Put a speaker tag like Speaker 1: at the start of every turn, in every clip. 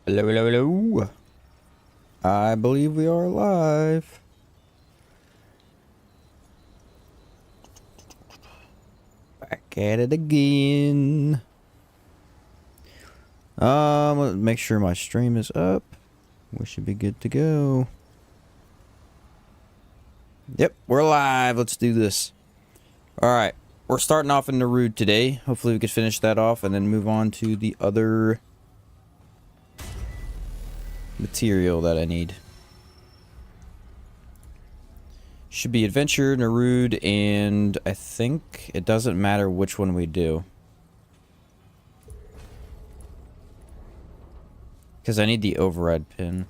Speaker 1: Hello, hello, hello. I believe we are live. Back at it again. Let's make sure my stream is up. We should be good to go. Yep, we're live. Let's do this. Alright, we're starting off in Naruto today. Hopefully we can finish that off and then move on to the other material that I need. Should be Adventure, Naruto, and I think it doesn't matter which one we do. Because I need the override pin.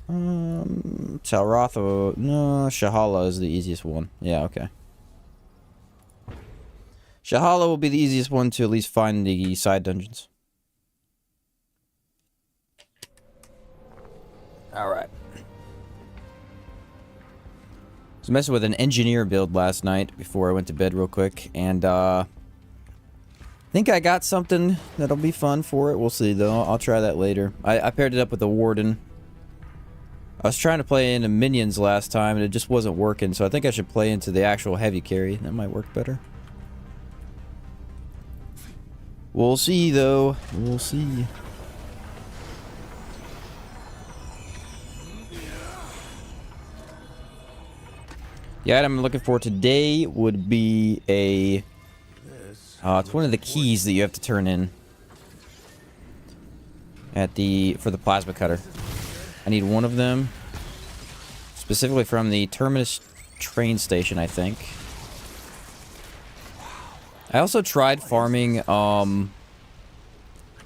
Speaker 1: Talratha, no, Shahala is the easiest one. Yeah, okay. Shahala will be the easiest one to at least find the side dungeons. Alright. I was messing with an engineer build last night before I went to bed real quick, and I think I got something that'll be fun for it. We'll see though. I'll try that later. I paired it up with the warden. I was trying to play into minions last time and it just wasn't working, so I think I should play into the actual heavy carry. That might work better. We'll see though. We'll see. The item I'm looking for today would be a... it's one of the keys that you have to turn in for the plasma cutter. I need one of them, specifically from the Terminus train station, I think. I also tried farming, I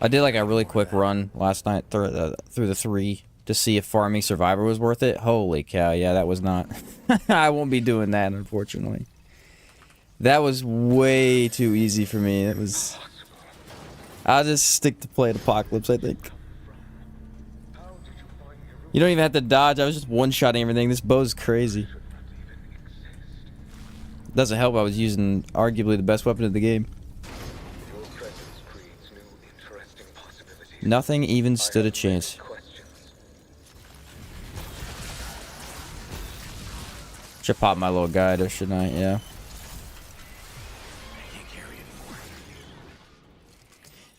Speaker 1: did like a really quick run last night through the 3 to see if farming Survivor was worth it. Holy cow, yeah, that was not. I won't be doing that, unfortunately. That was way too easy for me. It was... I'll just stick to playing Apocalypse, I think. You don't even have to dodge. I was just one-shotting everything. This bow's crazy. Doesn't help I was using arguably the best weapon of the game. Nothing even stood a chance. Should pop my little guide, or shouldn't I? Yeah.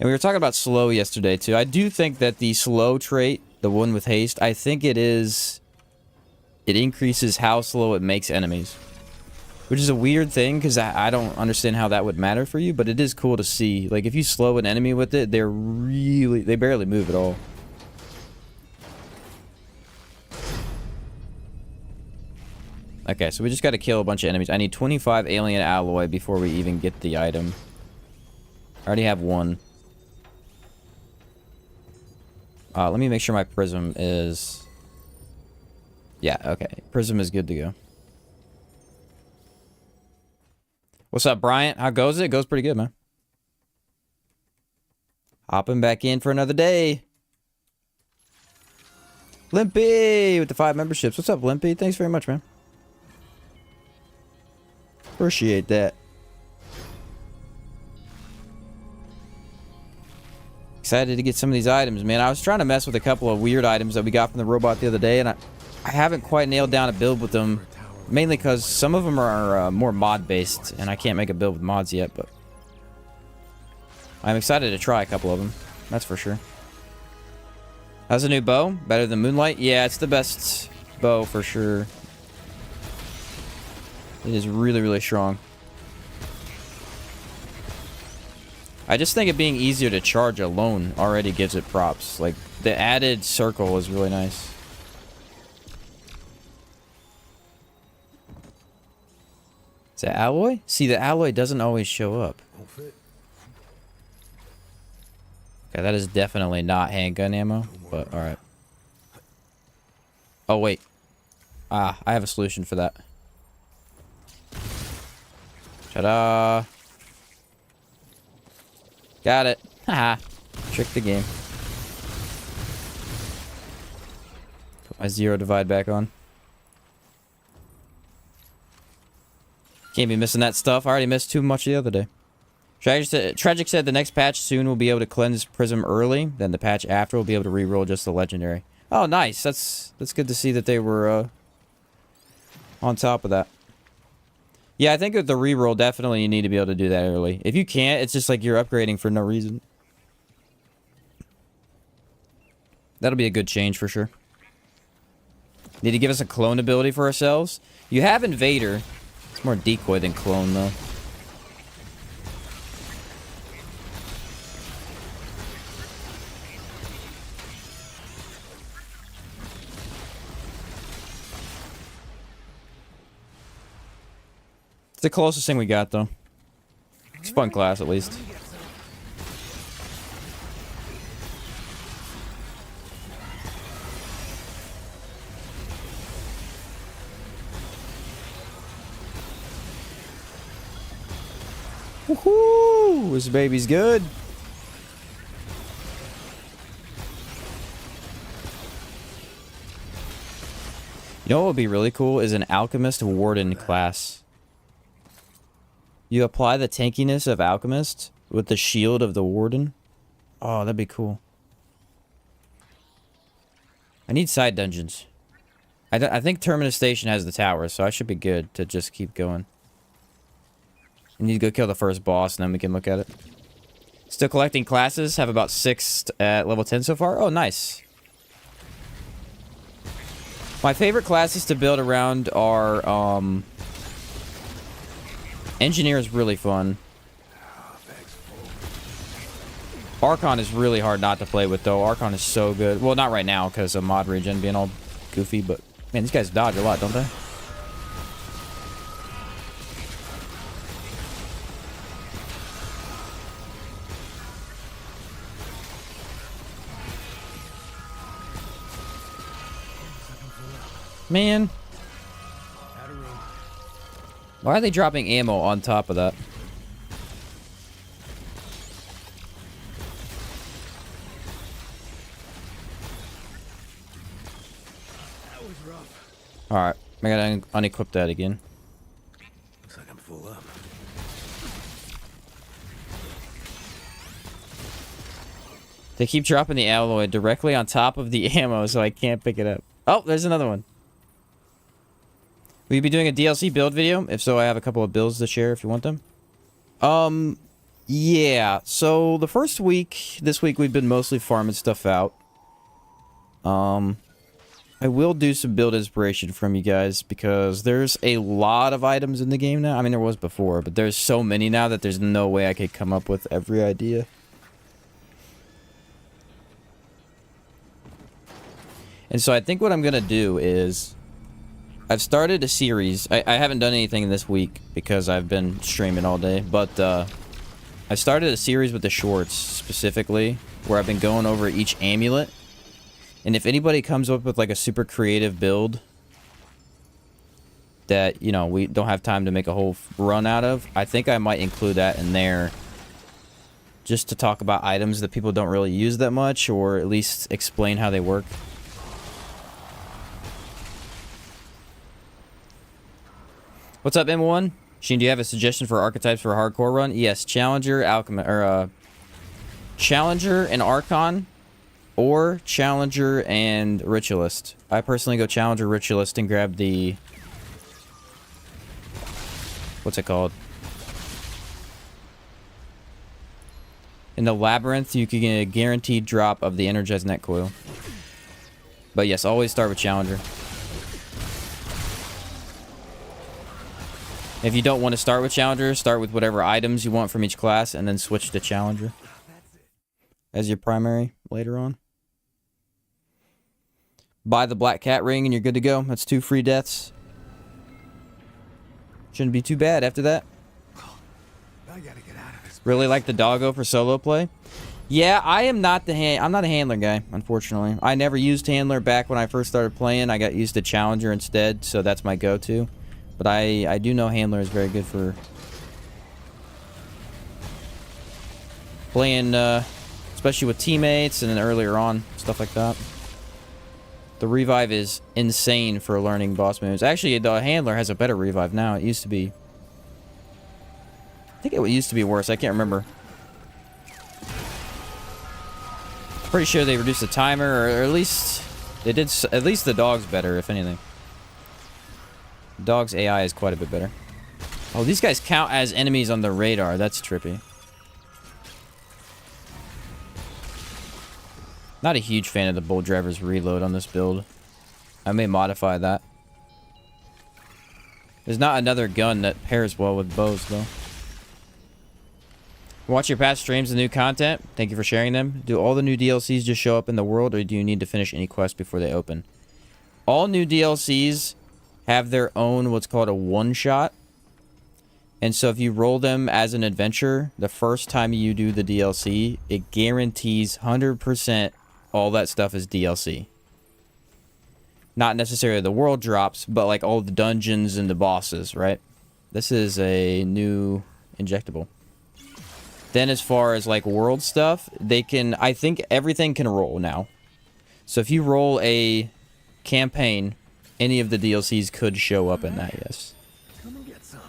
Speaker 1: And we were talking about slow yesterday, too. I do think that the slow trait, the one with haste, I think it increases how slow it makes enemies. Which is a weird thing, because I don't understand how that would matter for you, but it is cool to see. Like, if you slow an enemy with it, they barely move at all. Okay, so we just got to kill a bunch of enemies. I need 25 alien alloy before we even get the item. I already have one. Let me make sure my prism is... Yeah, okay. Prism is good to go. What's up, Bryant? How goes it? It goes pretty good, man. Hopping back in for another day. Limpy with the 5 memberships. What's up, Limpy? Thanks very much, man. Appreciate that. Excited to get some of these items, man. I was trying to mess with a couple of weird items that we got from the robot the other day, and I haven't quite nailed down a build with them. Mainly because some of them are more mod-based, and I can't make a build with mods yet, but... I'm excited to try a couple of them. That's for sure. How's the new bow? Better than Moonlight? Yeah, it's the best bow for sure. It is really, really strong. I just think it being easier to charge alone already gives it props. Like, the added circle is really nice. Is that alloy? See, the alloy doesn't always show up. Okay, that is definitely not handgun ammo, but alright. Oh, wait. I have a solution for that. Ta-da! Got it. Haha. Tricked the game. Put my 0 divide back on. Can't be missing that stuff. I already missed too much the other day. Tragic said the next patch soon will be able to cleanse Prism early. Then the patch after will be able to reroll just the legendary. Oh, nice. That's good to see that they were on top of that. Yeah, I think with the reroll, definitely you need to be able to do that early. If you can't, it's just like you're upgrading for no reason. That'll be a good change for sure. Need to give us a clone ability for ourselves. You have Invader. It's more decoy than clone, though. It's the closest thing we got, though. It's a fun class, at least. Woohoo! This baby's good. You know what would be really cool is an Alchemist Warden class. You apply the tankiness of Alchemist with the shield of the Warden. Oh, that'd be cool. I need side dungeons. I think Terminus Station has the tower, so I should be good to just keep going. I need to go kill the first boss, and then we can look at it. Still collecting classes. Have about 6 at level 10 so far. Oh, nice. My favorite classes to build around are, Engineer is really fun. Archon is really hard not to play with, though. Archon is so good. Well, not right now, because of mod regen being all goofy, but... Man, these guys dodge a lot, don't they? Man. Why are they dropping ammo on top of that?
Speaker 2: That was rough.
Speaker 1: Alright, I gotta unequip that again.
Speaker 2: Looks like I'm full up.
Speaker 1: They keep dropping the alloy directly on top of the ammo, so I can't pick it up. Oh, there's another one. Will you be doing a DLC build video? If so, I have a couple of builds to share if you want them. Yeah. So, the first week, this week, we've been mostly farming stuff out. I will do some build inspiration from you guys, because there's a lot of items in the game now. I mean, there was before, but there's so many now that there's no way I could come up with every idea. And so I think what I'm going to do is... I've started a series. I haven't done anything this week because I've been streaming all day, but I started a series with the shorts specifically where I've been going over each amulet. And if anybody comes up with like a super creative build that, you know, we don't have time to make a whole run out of, I think I might include that in there just to talk about items that people don't really use that much, or at least explain how they work. What's up, M1? Sheen, do you have a suggestion for archetypes for a hardcore run? Yes, Challenger, Alchemist, or Challenger and Archon, or Challenger and Ritualist. I personally go Challenger, Ritualist, and grab the... What's it called? In the Labyrinth, you can get a guaranteed drop of the Energized Net Coil. But yes, always start with Challenger. If you don't want to start with Challenger, start with whatever items you want from each class, and then switch to Challenger as your primary later on. Buy the Black Cat ring and you're good to go. That's 2 free deaths. Shouldn't be too bad after that.
Speaker 2: I gotta get out of this.
Speaker 1: Really like the doggo for solo play? Yeah, I am not I'm not a handler guy, unfortunately. I never used handler back when I first started playing. I got used to Challenger instead, so that's my go-to. But I do know handler is very good for playing, especially with teammates and then earlier on, stuff like that. The revive is insane for learning boss moves. Actually, the handler has a better revive now. It used to be I think it used to be worse. I can't remember. Pretty sure they reduced the timer, or at least they did. At least the dog's better, if anything. The dog's AI is quite a bit better. Oh, these guys count as enemies on the radar. That's trippy. Not a huge fan of the bull driver's reload on this build. I may modify that. There's not another gun that pairs well with bows, though. Watch your past streams of new content. Thank you for sharing them. Do all the new DLCs just show up in the world, or do you need to finish any quests before they open? All new DLCs have their own what's called a one-shot. And so if you roll them as an adventure, the first time you do the DLC, it guarantees 100% all that stuff is DLC. Not necessarily the world drops, but like all the dungeons and the bosses, right? This is a new injectable. Then as far as like world stuff, they can, I think everything can roll now. So if you roll a campaign, any of the DLCs could show up in that, yes.
Speaker 2: Come and get some.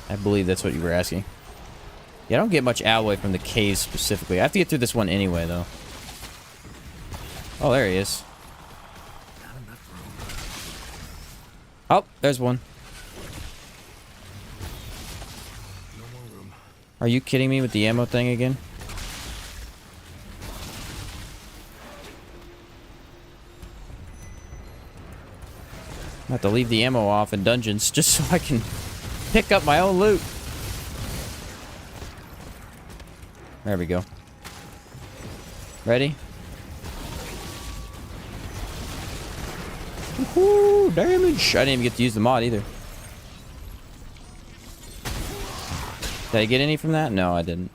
Speaker 1: I believe that's what you were asking. Yeah, I don't get much alloy from the caves specifically. I have to get through this one anyway, though. Oh, there he is.
Speaker 2: Not enough room.
Speaker 1: Oh, there's one.
Speaker 2: No more room.
Speaker 1: Are you kidding me with the ammo thing again? I have to leave the ammo off in dungeons just so I can pick up my own loot. There we go. Ready? Woohoo! Damage! I didn't even get to use the mod either. Did I get any from that? No, I didn't.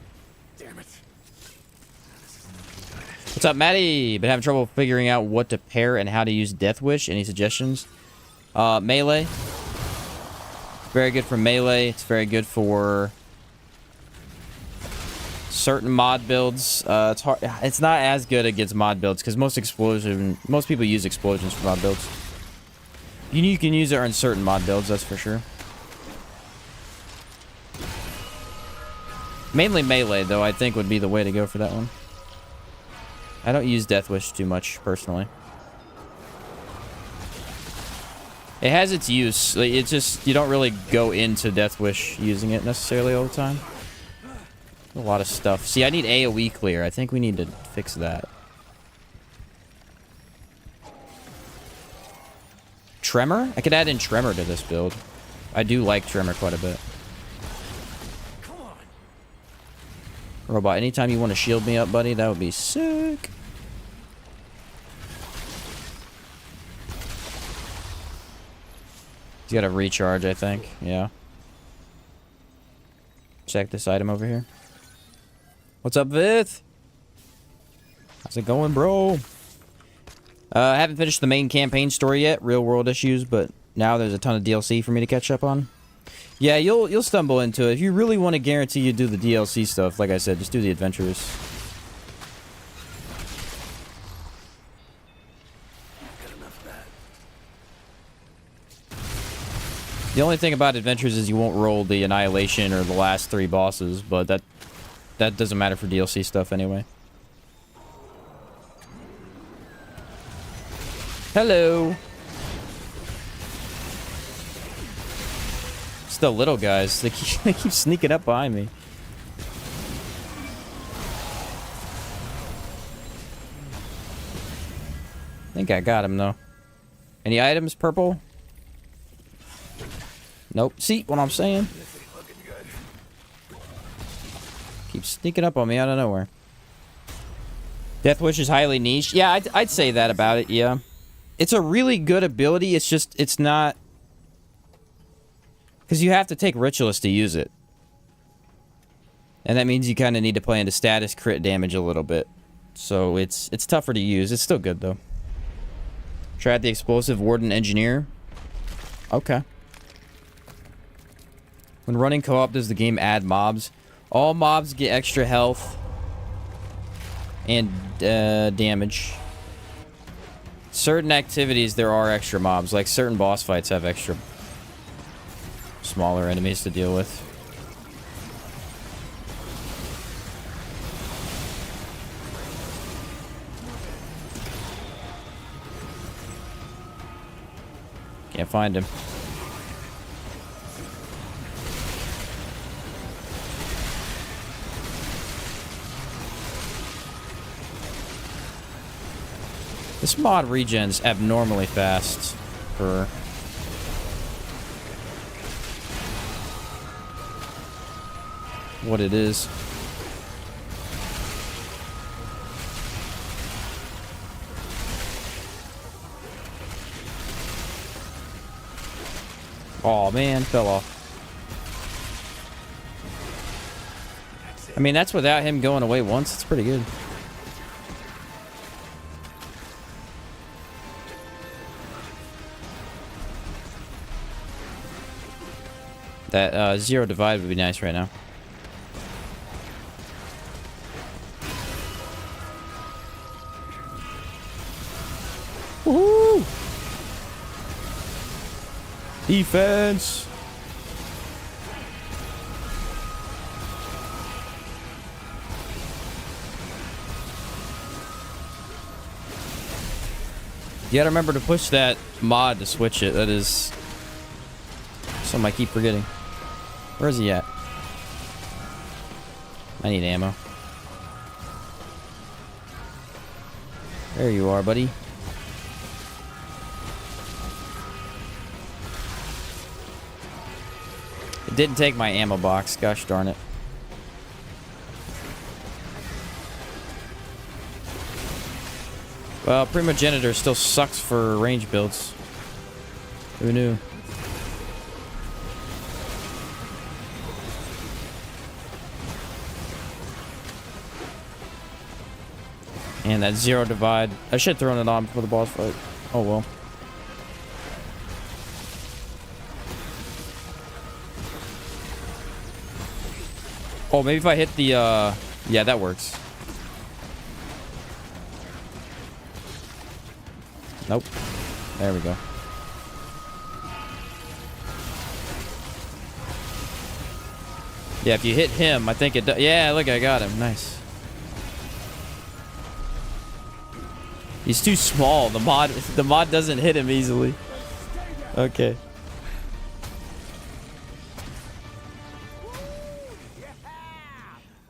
Speaker 2: Damn it.
Speaker 1: What's up, Maddie? Been having trouble figuring out what to pair and how to use Death Wish. Any suggestions? Melee. Very good for melee. It's very good for certain mod builds. It's hard. It's not as good against mod builds because most people use explosions for mod builds. You can use it on certain mod builds, that's for sure. Mainly melee, though, I think would be the way to go for that one. I don't use Death Wish too much, personally. It has its use. Like, it's just, you don't really go into Death Wish using it necessarily all the time. A lot of stuff. See, I need AoE clear. I think we need to fix that. Tremor? I could add in Tremor to this build. I do like Tremor quite a bit.
Speaker 2: Come on.
Speaker 1: Robot, anytime you want to shield me up, buddy, that would be sick. He's got a recharge, I think. Yeah. Check this item over here. What's up, Vith? How's it going, bro? I haven't finished the main campaign story yet, real world issues, but now there's a ton of DLC for me to catch up on. Yeah, you'll stumble into it. If you really want to guarantee you do the DLC stuff, like I said, just do the adventures.
Speaker 2: Got enough of that.
Speaker 1: The only thing about adventures is you won't roll the annihilation or the last 3 bosses, but that doesn't matter for DLC stuff anyway. Hello. It's the little guys. They keep sneaking up behind me. I think I got him though. Any items, purple? Nope. See what I'm saying?
Speaker 2: This ain't looking good.
Speaker 1: Keep sneaking up on me out of nowhere. Death Wish is highly niche. Yeah, I'd say that about it, yeah. It's a really good ability, it's just, it's not... Because you have to take Ritualist to use it. And that means you kind of need to play into status crit damage a little bit. So it's tougher to use. It's still good, though. Try out the Explosive Warden Engineer. Okay. When running co-op, does the game add mobs? All mobs get extra health and damage. certain activities there are extra mobs. Like certain boss fights have extra smaller enemies to deal with. Can't find him. This mod regens abnormally fast for what it is. Oh man, fell off. I mean, that's without him going away once. It's pretty good. That zero divide would be nice right now. Woohoo! Defense! You gotta remember to push that mod to switch it. That is something I keep forgetting. Where is he at? I need ammo. There you are, buddy. It didn't take my ammo box. Gosh darn it. Well, Primogenitor still sucks for range builds. Who knew? And that zero divide. I should have thrown it on before the boss fight. Oh well. Oh, maybe if I hit the, yeah, that works. Nope. There we go. Yeah, if you hit him, I think it does. Yeah, look, I got him. Nice. He's too small. The mod doesn't hit him easily. Okay.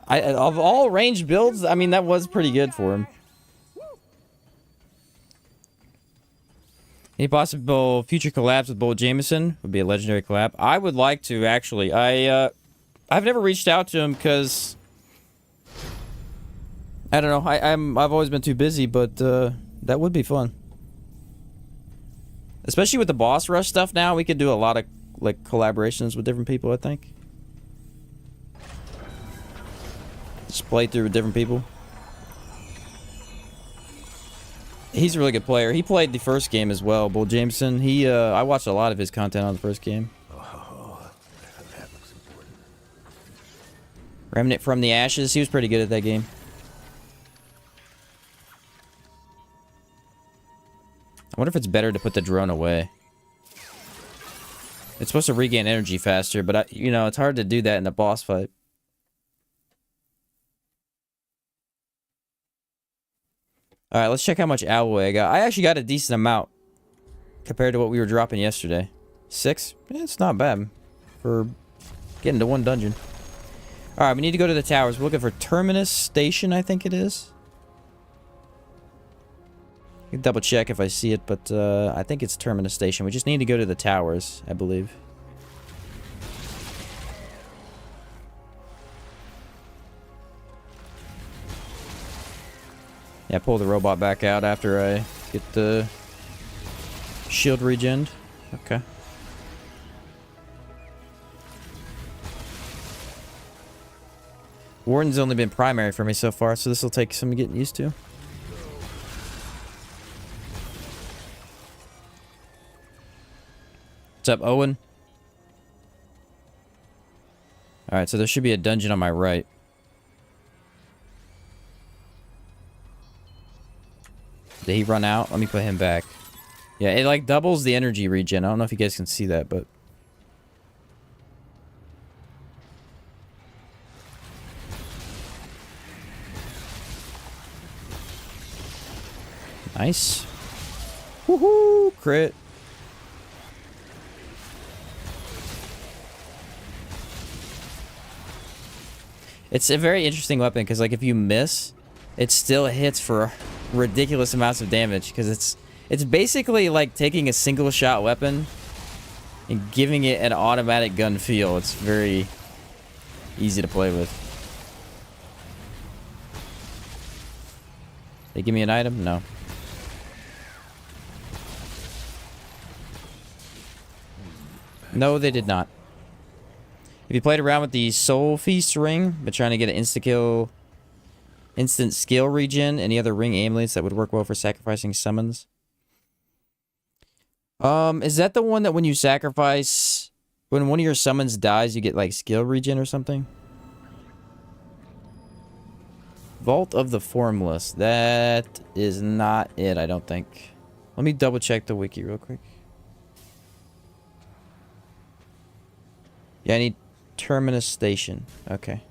Speaker 1: Of all ranged builds, I mean, that was pretty good for him. Any possible future collabs with Bull Jameson? Would be a legendary collab. I would like to, actually. I've never reached out to him because I don't know. I've always been too busy, but that would be fun. Especially with the boss rush stuff now, we could do a lot of like collaborations with different people, I think. Just play through with different people. He's a really good player. He played the first game as well, Bull Jameson. I watched a lot of his content on the first game.
Speaker 2: Oh, that looks important.
Speaker 1: Remnant from the Ashes. He was pretty good at that game. I wonder if it's better to put the drone away. It's supposed to regain energy faster, but you know, it's hard to do that in a boss fight. Alright, let's check how much alloy I got. I actually got a decent amount compared to what we were dropping yesterday. 6? Yeah, it's not bad for getting to one dungeon. Alright, we need to go to the towers. We're looking for Terminus Station, I think it is. I can double check if I see it, but I think it's Terminus Station. We just need to go to the towers, I believe. Yeah, pull the robot back out after I get the shield regened. Okay. Warden's only been primary for me so far, so this will take some getting used to. What's up, Owen? Alright, so there should be a dungeon on my right. Did he run out? Let me put him back. Yeah, it like doubles the energy regen. I don't know if you guys can see that, but... Nice. Woohoo! Crit. It's a very interesting weapon because, like, if you miss, it still hits for ridiculous amounts of damage because it's basically like taking a single shot weapon and giving it an automatic gun feel. It's very easy to play with. They give me an item? No. No, they did not. If you played around with the Soul Feast ring, but trying to get an instant skill regen, any other ring amulets that would work well for sacrificing summons? Is that the one that when you sacrifice, when one of your summons dies, you get like skill regen or something? Vault of the Formless. That is not it, I don't think. Let me double check the wiki real quick. Yeah, I need Terminus Station. Okay.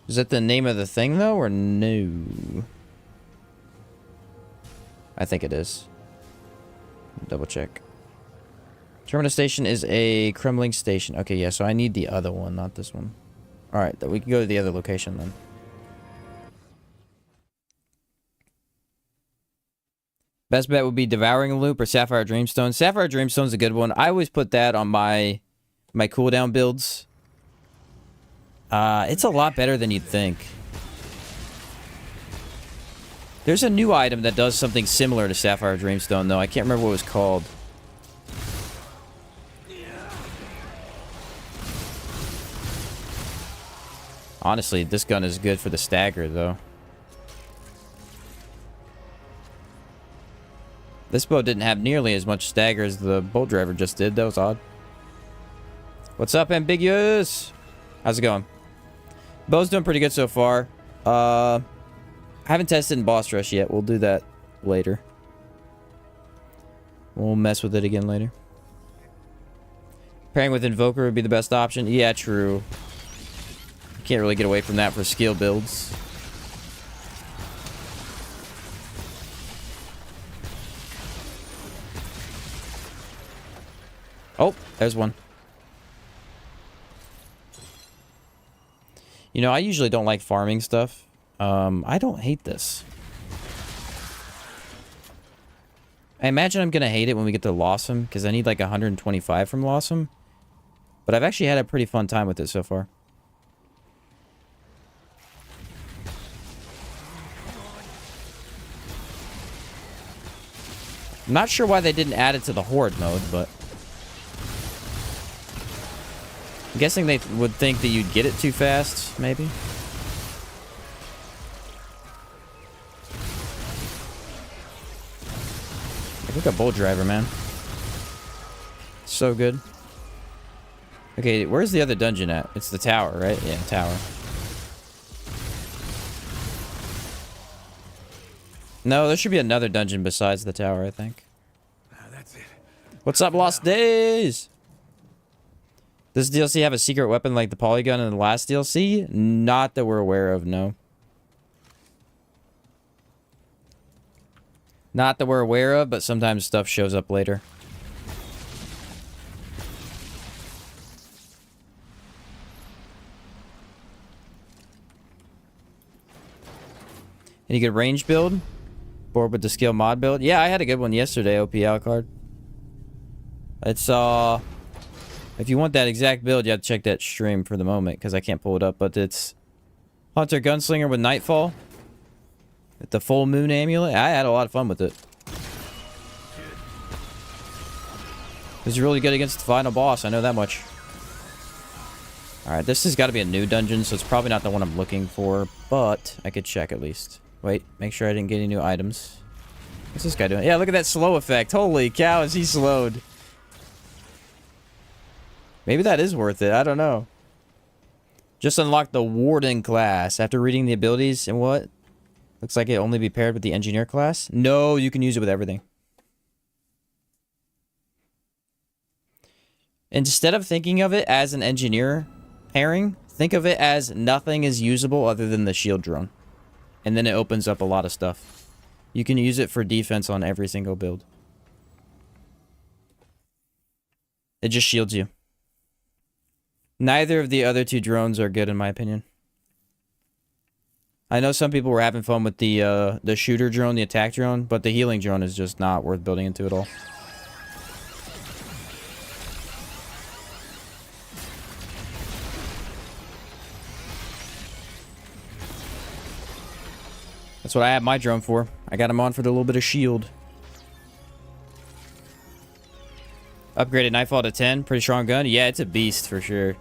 Speaker 1: Is that the name of the thing, though, or no? I think it is. Double check. Terminus Station is a crumbling station. Okay, yeah, so I need the other one, not this one. Alright, we can go to the other location, then. Best bet would be Devouring Loop or Sapphire Dreamstone. Sapphire Dreamstone's a good one. I always put that on my cooldown builds. It's a lot better than you'd think. There's a new item that does something similar to Sapphire Dreamstone, though. I can't remember what it was called. Honestly, this gun is good for the stagger, though. This bow didn't have nearly as much stagger as the bolt driver just did. That was odd. What's up, Ambiguous? How's it going? Bow's doing pretty good so far. I haven't tested in boss rush yet. We'll do that later. We'll mess with it again later. Pairing with Invoker would be the best option. Yeah, true. Can't really get away from that for skill builds. Oh, there's one. You know, I usually don't like farming stuff. I don't hate this. I imagine I'm gonna hate it when we get to Lawsome, because I need like 125 from Lawsome. But I've actually had a pretty fun time with it so far. I'm not sure why they didn't add it to the Horde mode, but... I'm guessing they would think that you'd get it too fast, maybe? Look at Bolt Driver, man. So good. Okay, where's the other dungeon at? It's the tower, right? Yeah, tower. No, there should be another dungeon besides the tower, I think.
Speaker 2: That's it.
Speaker 1: What's up, Lost Days? Does DLC have a secret weapon like the polygon in the last DLC? Not that we're aware of, no. Not that we're aware of, but sometimes stuff shows up later. Any good range build? Bored with the skill mod build? Yeah, I had a good one yesterday, OP Alucard. It's, if you want that exact build, you have to check that stream for the moment, because I can't pull it up, but it's Hunter Gunslinger with Nightfall. With the full moon amulet. I had a lot of fun with it. It was really good against the final boss, I know that much. Alright, this has got to be a new dungeon, so it's probably not the one I'm looking for, but I could check at least. Wait, make sure I didn't get any new items. What's this guy doing? Yeah, look at that slow effect. Holy cow, is he slowed. Maybe that is worth it. I don't know. Just unlocked the Warden class after reading the abilities and what? Looks like it only be paired with the engineer class. No, you can use it with everything. Instead of thinking of it as an engineer pairing, think of it as nothing is usable other than the shield drone. And then it opens up a lot of stuff. You can use it for defense on every single build. It just shields you. Neither of the other two drones are good in my opinion. I know some people were having fun with the shooter drone, the attack drone, but the healing drone is just not worth building into at all. That's what I have my drone for. I got him on for the little bit of shield. Upgraded Nightfall to 10. Pretty strong gun. Yeah, it's a beast for sure.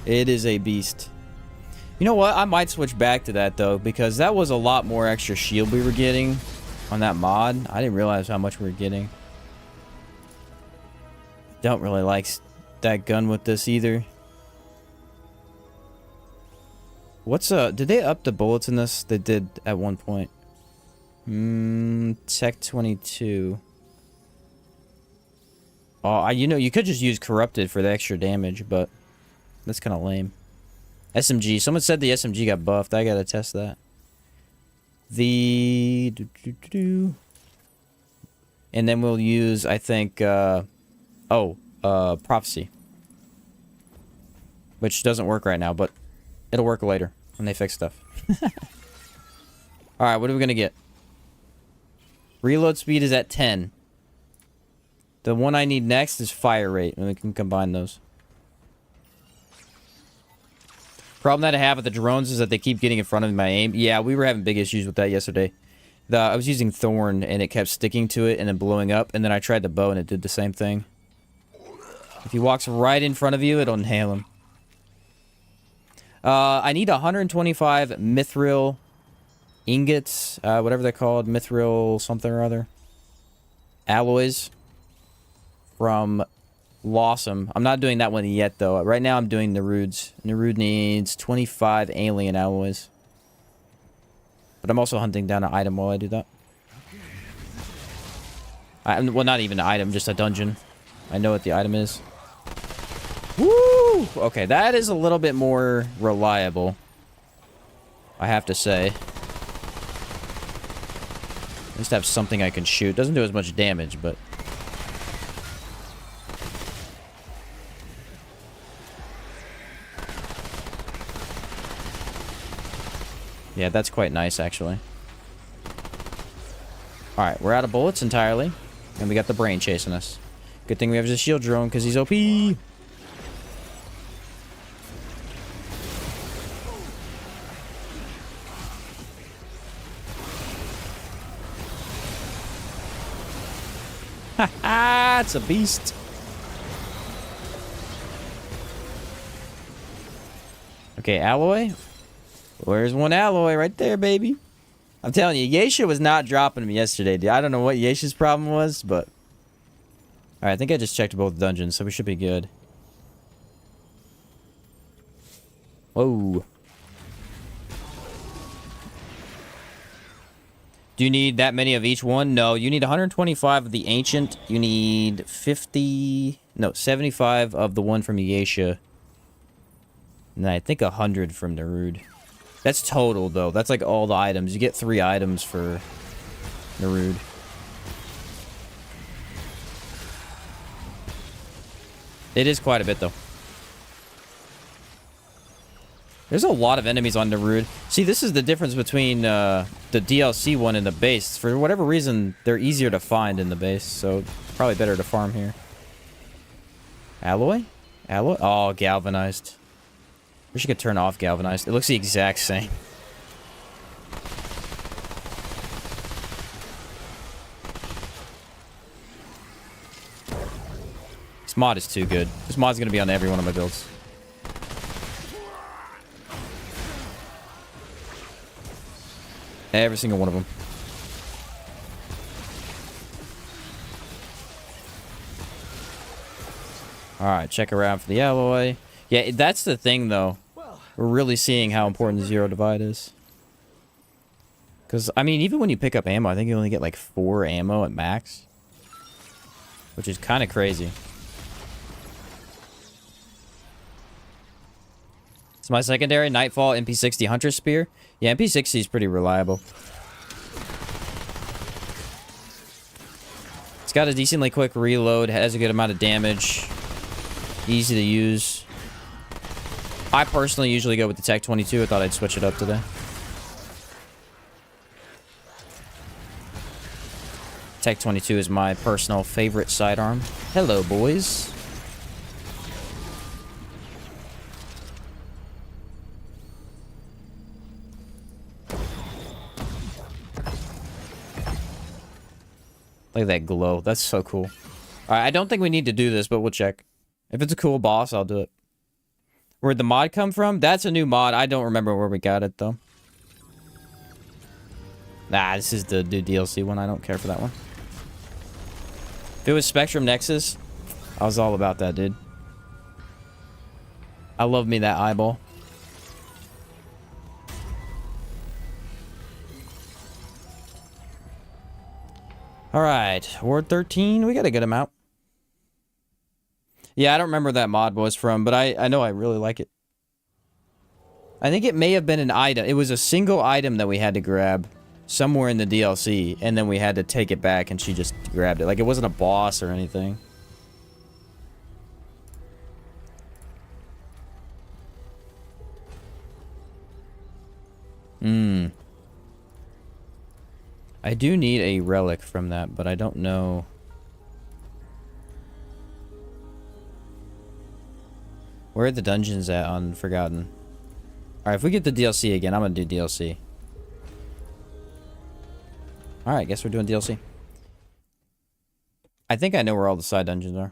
Speaker 1: It is a beast. You know what? I might switch back to that, though, because that was a lot more extra shield we were getting on that mod. I didn't realize how much we were getting. Don't really like that gun with this either. What's did they up the bullets in this? They did at one point. Tech 22. Oh, you know, you could just use corrupted for the extra damage, but that's kind of lame. SMG. Someone said the SMG got buffed. I gotta test that. The and then we'll use, I think, prophecy, which doesn't work right now, but it'll work later when they fix stuff. All right, what are we gonna get? Reload speed is at 10. The one I need next is fire rate, and we can combine those. Problem that I have with the drones is that they keep getting in front of my aim. Yeah, we were having big issues with that yesterday. I was using Thorn, and it kept sticking to it and then blowing up, and then I tried the bow, and it did the same thing. If he walks right in front of you, it'll nail him. I need 125 mithril ingots, whatever they're called, mithril something or other. Alloys from Lawsome. I'm not doing that one yet, though. Right now, I'm doing Nerude's. Nerude needs 25 alien alloys. But I'm also hunting down an item while I do that. Well, not even an item, just a dungeon. I know what the item is. Woo! Okay, that is a little bit more reliable, I have to say. At least have something I can shoot. Doesn't do as much damage, but... yeah, that's quite nice, actually. Alright, we're out of bullets entirely. And we got the brain chasing us. Good thing we have the shield drone, because he's OP! Haha, it's a beast. Okay, alloy. Where's one alloy? Right there, baby. I'm telling you, Yeisha was not dropping me yesterday, dude. I don't know what Yeisha's problem was, but... alright, I think I just checked both dungeons, so we should be good. Whoa. Do you need that many of each one? No, you need 125 of the Ancient. You need 75 of the one from Yeisha. And I think 100 from Nerude. That's total, though. That's like all the items. You get 3 items for Nerude. It is quite a bit, though. There's a lot of enemies on Nerude. See, this is the difference between the DLC one and the base. For whatever reason, they're easier to find in the base, so probably better to farm here. Alloy? Alloy? Oh, galvanized. Wish you could turn off galvanized. It looks the exact same. This mod is too good. This mod's gonna be on every one of my builds. Every single one of them. Alright, check around for the alloy. Yeah, that's the thing, though. We're really seeing how important the zero divide is. Because, I mean, even when you pick up ammo, I think you only get like 4 ammo at max. Which is kind of crazy. It's my secondary, Nightfall, MP60 Hunter Spear. Yeah, MP60 is pretty reliable. It's got a decently quick reload, has a good amount of damage. Easy to use. I personally usually go with the Tech 22. I thought I'd switch it up today. Tech 22 is my personal favorite sidearm. Hello, boys. Look at that glow. That's so cool. Alright, I don't think we need to do this, but we'll check. If it's a cool boss, I'll do it. Where'd the mod come from? That's a new mod. I don't remember where we got it, though. Nah, this is the new DLC one. I don't care for that one. If it was Spectrum Nexus, I was all about that, dude. I love me that eyeball. Alright, Ward 13. We got a good amount. Yeah, I don't remember where that mod was from, but I know I really like it. I think it may have been an item. It was a single item that we had to grab somewhere in the DLC, and then we had to take it back, and she just grabbed it. Like, it wasn't a boss or anything. I do need a relic from that, but I don't know. Where are the dungeons at on Forgotten? Alright, if we get the DLC again, I'm gonna do DLC. Alright, guess we're doing DLC. I think I know where all the side dungeons are.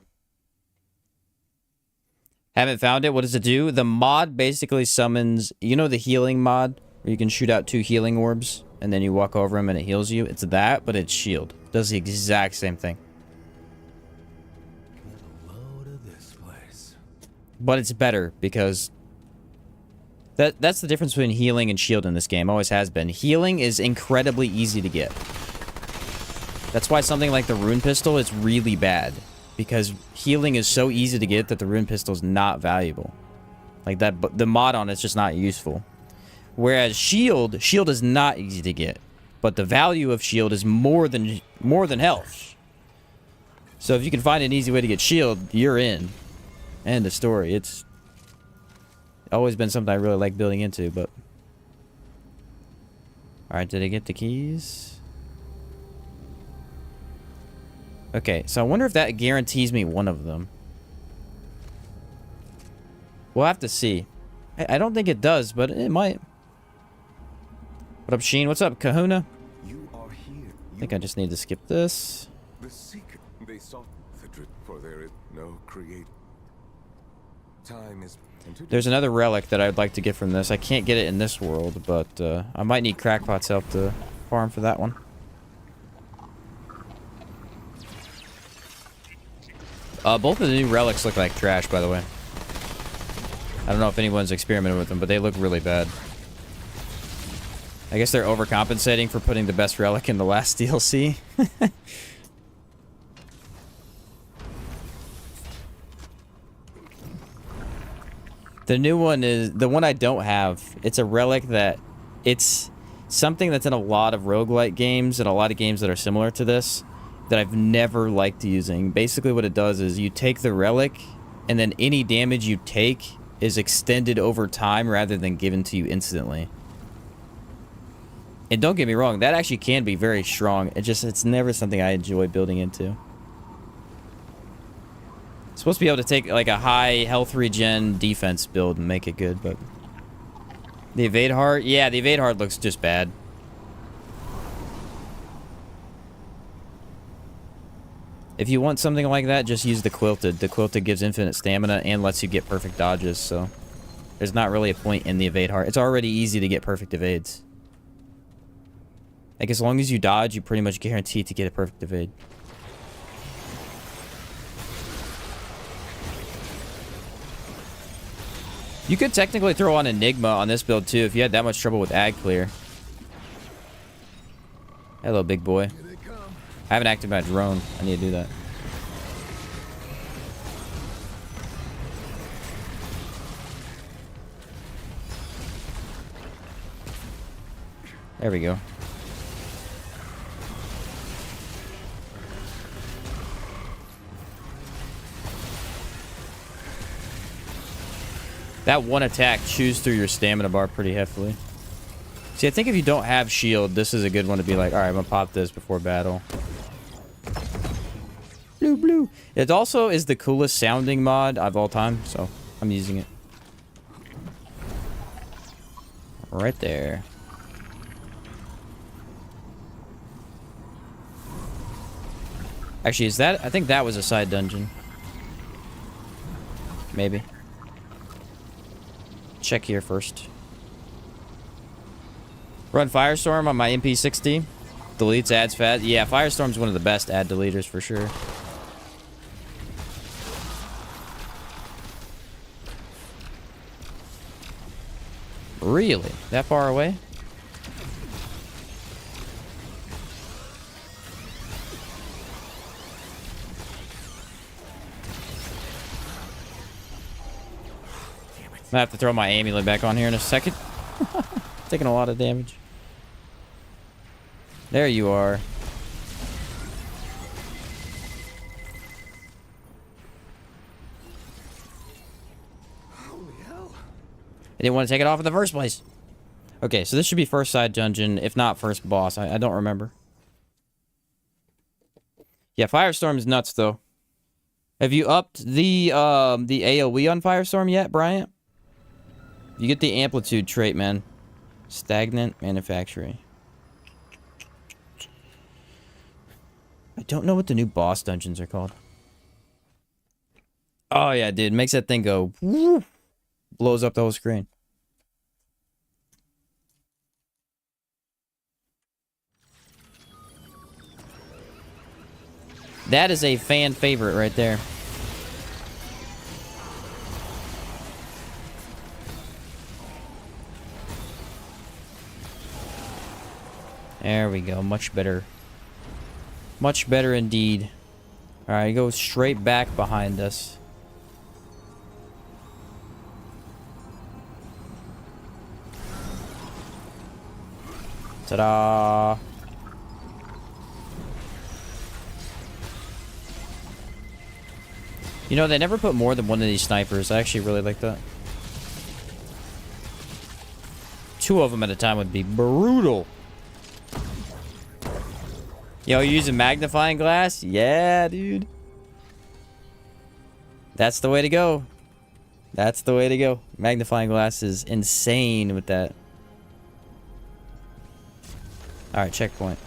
Speaker 1: Haven't found it. What does it do? The mod basically summons... You know the healing mod? Where you can shoot out 2 healing orbs, and then you walk over them and it heals you? It's that, but it's shield. It does the exact same thing. But it's better, because... That's the difference between healing and shield in this game. Always has been. Healing is incredibly easy to get. That's why something like the rune pistol is really bad. Because healing is so easy to get that the rune pistol is not valuable. Like that, but the mod on it's just not useful. Whereas shield is not easy to get. But the value of shield is more than health. So if you can find an easy way to get shield, you're in. End of story. It's always been something I really like building into, but... Alright, did I get the keys? Okay, so I wonder if that guarantees me one of them. We'll have to see. I don't think it does, but it might. What up, Sheen? What's up, Kahuna?
Speaker 2: You are here.
Speaker 1: I think I just need to skip this.
Speaker 2: The seeker. They sought the drift, for there is no creator. Time is...
Speaker 1: There's another relic that I'd like to get from this. I can't get it in this world, but I might need Crackpot's help to farm for that one. Both of the new relics look like trash, by the way. I don't know if anyone's experimented with them, but they look really bad. I guess they're overcompensating for putting the best relic in the last DLC. The new one is... The one I don't have, it's a relic that... It's something that's in a lot of roguelike games and a lot of games that are similar to this that I've never liked using. Basically what it does is you take the relic and then any damage you take is extended over time rather than given to you instantly. And don't get me wrong, that actually can be very strong. It's never something I enjoy building into. Supposed to be able to take like a high health regen defense build and make it good, but the evade heart, yeah, the evade heart looks just bad. If you want something like that, just use the quilted. The quilted gives infinite stamina and lets you get perfect dodges, so there's not really a point in the evade heart. It's already easy to get perfect evades. Like as long as you dodge, you pretty much guarantee to get a perfect evade. You could technically throw on Enigma on this build too if you had that much trouble with ag clear. Hello, big boy.
Speaker 2: Here they come.
Speaker 1: I haven't activated my drone. I need to do that. There we go. That one attack chews through your stamina bar pretty heavily. See, I think if you don't have shield, this is a good one to be like, alright, I'm gonna pop this before battle. Blue, blue. It also is the coolest sounding mod of all time, so I'm using it. Right there. Actually, is that... I think that was a side dungeon. Maybe. Check here first. Run Firestorm on my MP60. Deletes ads fast. Yeah, Firestorm's one of the best ad deleters for sure. Really? That far away? I have to throw my amulet back on here in a second. Taking a lot of damage. There you are.
Speaker 2: Holy hell.
Speaker 1: I didn't want to take it off in the first place. Okay, so this should be first side dungeon, if not first boss. I don't remember. Yeah, Firestorm's nuts, though. Have you upped the AoE on Firestorm yet, Bryant? You get the amplitude trait, man. Stagnant manufacturing. I don't know what the new boss dungeons are called. Oh, yeah, dude. Makes that thing go... woo, blows up the whole screen. That is a fan favorite right there. There we go. Much better. Much better indeed. Alright, go straight back behind us. Ta-da! You know, they never put more than one of these snipers. I actually really like that. 2 of them at a time would be brutal. Yo, you using magnifying glass? Yeah, dude. That's the way to go. That's the way to go. Magnifying glass is insane with that. Alright, checkpoint.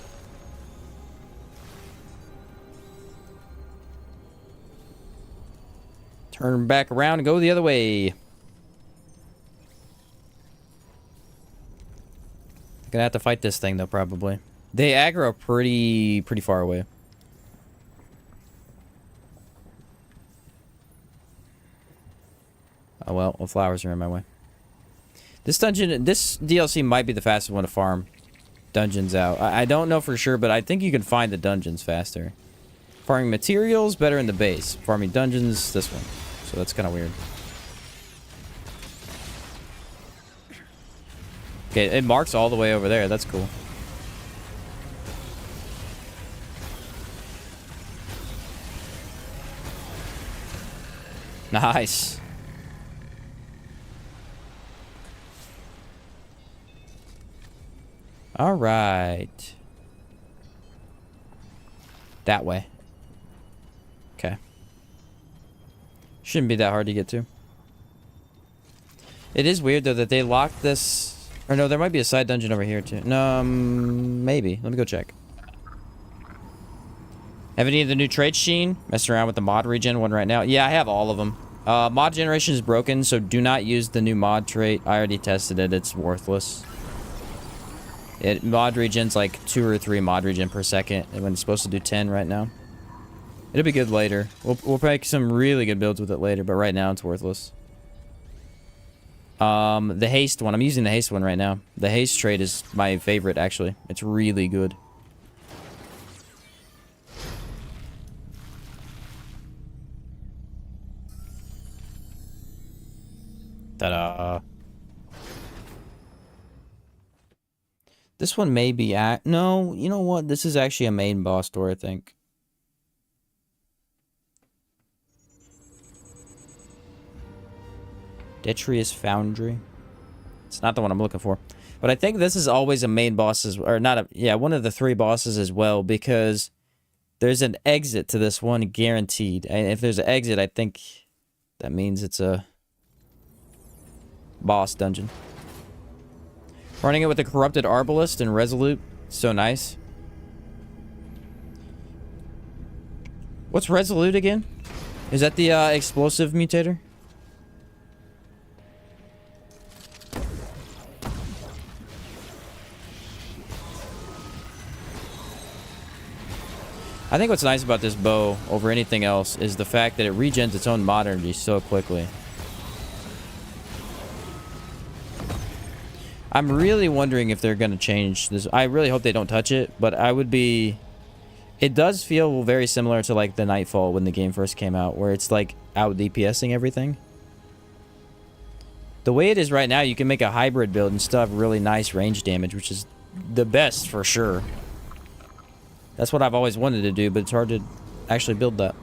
Speaker 1: Turn back around and go the other way. Gonna have to fight this thing though, probably. They aggro pretty far away. Oh well, the flowers are in my way. This dungeon, this DLC might be the fastest one to farm dungeons out. I don't know for sure, but I think you can find the dungeons faster. Farming materials, better in the base. Farming dungeons, this one. So that's kind of weird. Okay, it marks all the way over there. That's cool. Nice. All right. That way. Okay. Shouldn't be that hard to get to. It is weird, though, that they locked this... Or no, there might be a side dungeon over here, too. No, maybe. Let me go check. Have any of the new traits, Sheen? Messing around with the mod regen one right now? Yeah, I have all of them. Mod generation is broken, so do not use the new mod trait. I already tested it. It's worthless. Mod regen's like 2 or 3 mod regen per second, when it's supposed to do 10 right now. It'll be good later. We'll make some really good builds with it later, but right now it's worthless. The haste one. I'm using the haste one right now. The haste trait is my favorite, actually. It's really good. Ta-da. This one may be no, you know what? This is actually a main boss door, I think. Detrius Foundry. It's not the one I'm looking for. But I think this is always a main boss, or not a, yeah, one of the 3 bosses as well, because there's an exit to this one guaranteed. And if there's an exit, I think that means it's a boss dungeon. Running it with the Corrupted Arbalist and Resolute. So nice. What's Resolute again? Is that the explosive mutator? I think what's nice about this bow over anything else is the fact that it regens its own mod energy so quickly. I'm really wondering if they're going to change this. I really hope they don't touch it, but I would be... It does feel very similar to like the Nightfall when the game first came out, where it's like out DPSing everything. The way it is right now, you can make a hybrid build and still have really nice range damage, which is the best for sure. That's what I've always wanted to do, but it's hard to actually build that.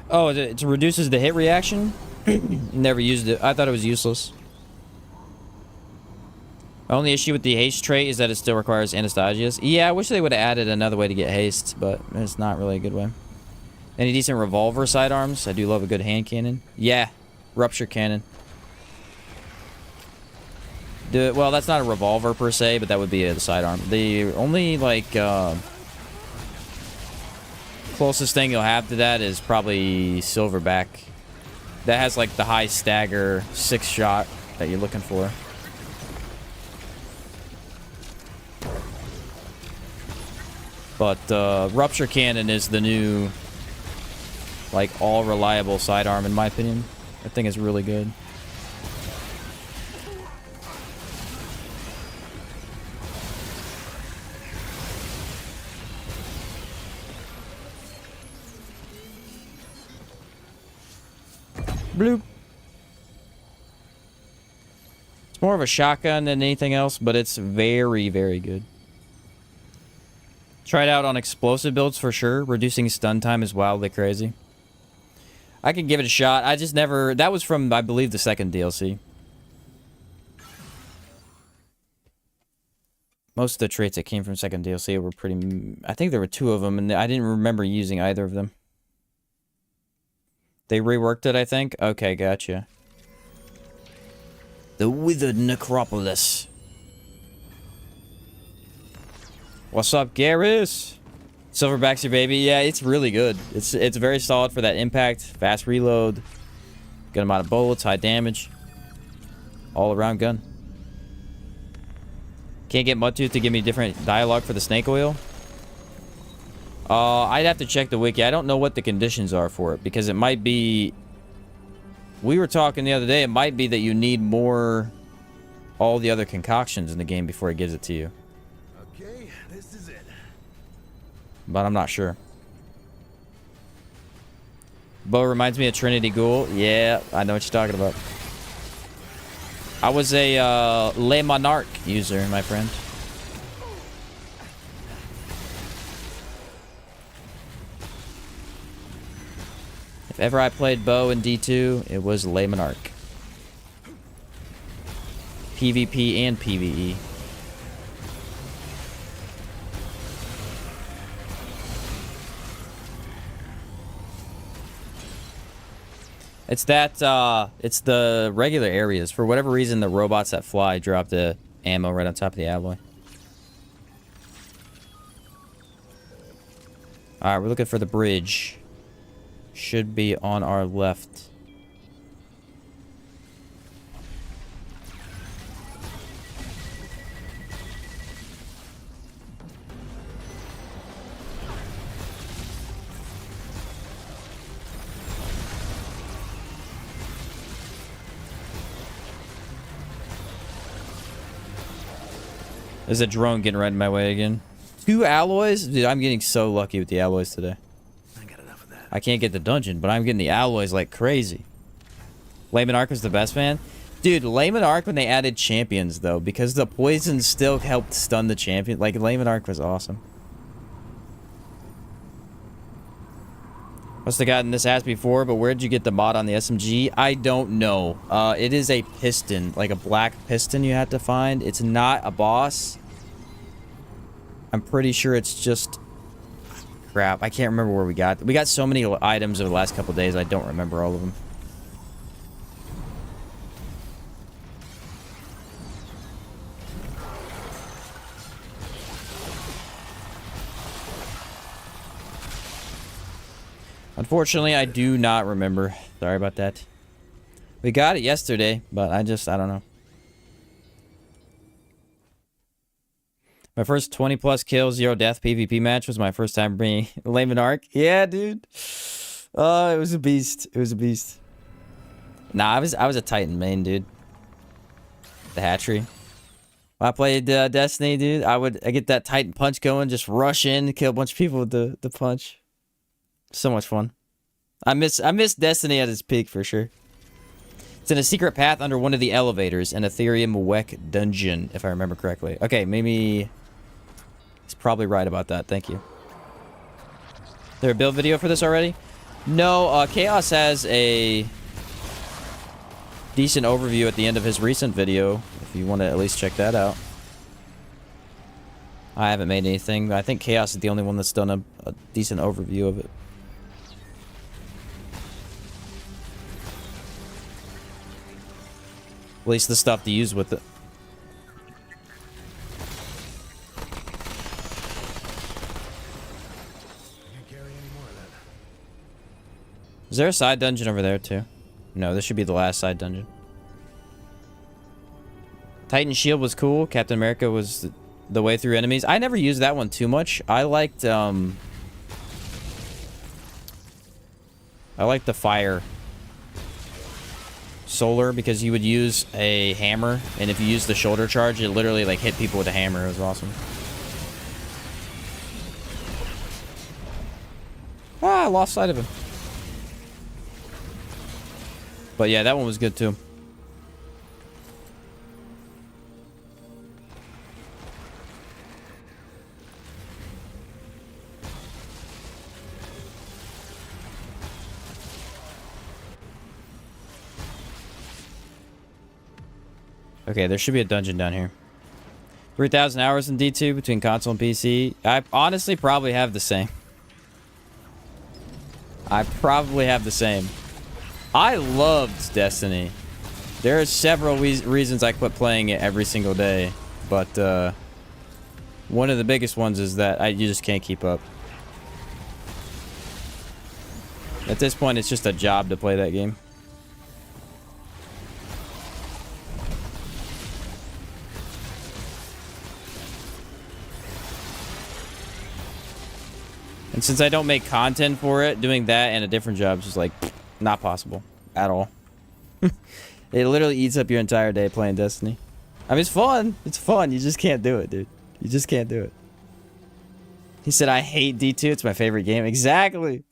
Speaker 1: Oh, it reduces the hit reaction? Never used it. I thought it was useless. Only issue with the haste trait is that it still requires Anastasius. Yeah, I wish they would have added another way to get haste, but it's not really a good way. Any decent revolver sidearms? I do love a good hand cannon. Yeah, rupture cannon. Well, that's not a revolver per se, but that would be the sidearm. The only, like, closest thing you'll have to that is probably Silverback. That has, like, the high stagger 6-shot that you're looking for. But, Rupture Cannon is the new, like, all-reliable sidearm, in my opinion. That thing is really good. Bloop. It's more of a shotgun than anything else, but it's very, very good. Try it out on explosive builds for sure. Reducing stun time is wildly crazy. I can give it a shot. I just never... That was from, I believe, the second DLC. Most of the traits that came from second DLC were pretty... I think there were 2 of them, and I didn't remember using either of them. They reworked it, I think? Okay, gotcha. The Withered Necropolis. What's up, Garrus? Silverback's your baby. Yeah, it's really good. It's very solid for that impact, fast reload, good amount of bullets, high damage. All-around gun. Can't get Mudtooth to give me different dialogue for the snake oil. I'd have to check the wiki. I don't know what the conditions are for it, because it might be... We were talking the other day, it might be that you need more... all the other concoctions in the game before it gives it to you.
Speaker 3: Okay, this is it.
Speaker 1: But I'm not sure. Bo reminds me of Trinity Ghoul. Yeah, I know what you're talking about. I was a Le Monarch user, my friend. If ever I played Bo in D2, it was Le Monarch. PvP and PvE. It's that, it's the regular areas. For whatever reason, the robots that fly drop the ammo right on top of the alloy. Alright, we're looking for the bridge. Should be on our left. There's a drone getting right in my way again. 2 alloys? Dude, I'm getting so lucky with the alloys today.
Speaker 3: I got enough of that.
Speaker 1: I can't get the dungeon, but I'm getting the alloys like crazy. Layman Arc was the best, man. Dude, Layman Arc when they added champions, though, because the poison still helped stun the champion. Like, Layman Arc was awesome. Must have gotten this asked before, but where'd you get the mod on the SMG? I don't know. It is a piston, like a black piston you have to find. It's not a boss. I'm pretty sure it's just... Crap, I can't remember where we got. We got so many items over the last couple days, I don't remember all of them. Unfortunately, I do not remember. Sorry about that. We got it yesterday, but I don't know. My first 20 plus kill, 0 death PvP match was my first time bringing Layman Arc. Yeah, dude. Oh, it was a beast. It was a beast. Nah, I was a Titan main, dude. The hatchery. When I played Destiny, dude, I get that Titan punch going, just rush in, kill a bunch of people with the punch. So much fun. I miss Destiny at its peak for sure. It's in a secret path under one of the elevators in Ethereum Wek dungeon, if I remember correctly. Okay, maybe he's probably right about that. Thank you. Is there a build video for this already? No, Chaos has a decent overview at the end of his recent video, if you want to at least check that out. I haven't made anything. I think Chaos is the only one that's done a decent overview of it. At least the stuff to use with it.
Speaker 3: Can't carry any more of that.
Speaker 1: Is there a side dungeon over there too? No, this should be the last side dungeon. Titan Shield was cool. Captain America was the way through enemies. I never used that one too much. I liked the fire solar because you would use a hammer, and if you use the shoulder charge, it literally like hit people with a hammer. It was awesome. Ah, I lost sight of him. But yeah, that one was good too. Okay, there should be a dungeon down here. 3,000 hours in D2 between console and PC. I honestly probably have the same. I probably have the same. I loved Destiny. There are several reasons I quit playing it every single day. But one of the biggest ones is that you just can't keep up. At this point, it's just a job to play that game. And since I don't make content for it, doing that and a different job is just like not possible at all. It literally eats up your entire day playing Destiny. I mean, it's fun. It's fun. You just can't do it, dude. You just can't do it. He said, I hate D2. It's my favorite game. Exactly.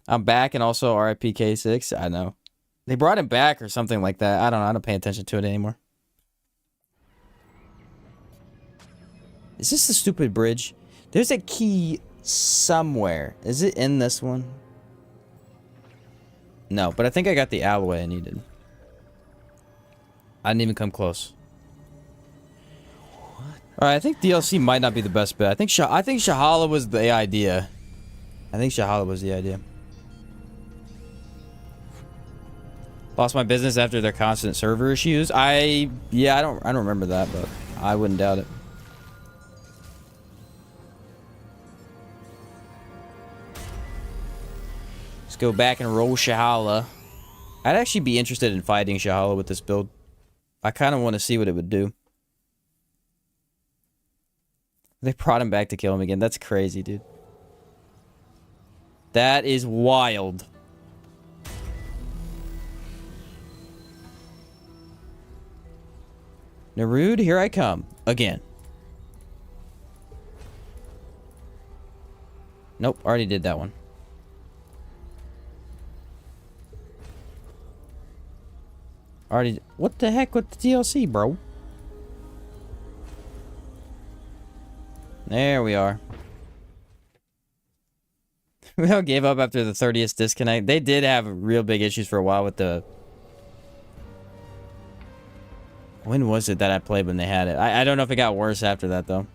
Speaker 1: I'm back, and also RIP K6. I know. They brought him back or something like that. I don't know. I don't pay attention to it anymore. Is this the stupid bridge? There's a key somewhere. Is it in this one? No, but I think I got the alloy I needed. I didn't even come close. Alright, I think DLC might not be the best bet. I think Shahala was the idea. Lost my business after their constant server issues. I don't remember that, but I wouldn't doubt it. Go back and roll Shahala. I'd actually be interested in fighting Shahala with this build. I kind of want to see what it would do. They brought him back to kill him again. That's crazy, dude. That is wild. Narud, here I come. Again. Nope, already did that one. Already. What the heck with the DLC, bro? There we are. We all gave up after the 30th disconnect. They did have real big issues for a while with the... When was it that I played when they had it? I don't know if it got worse after that, though.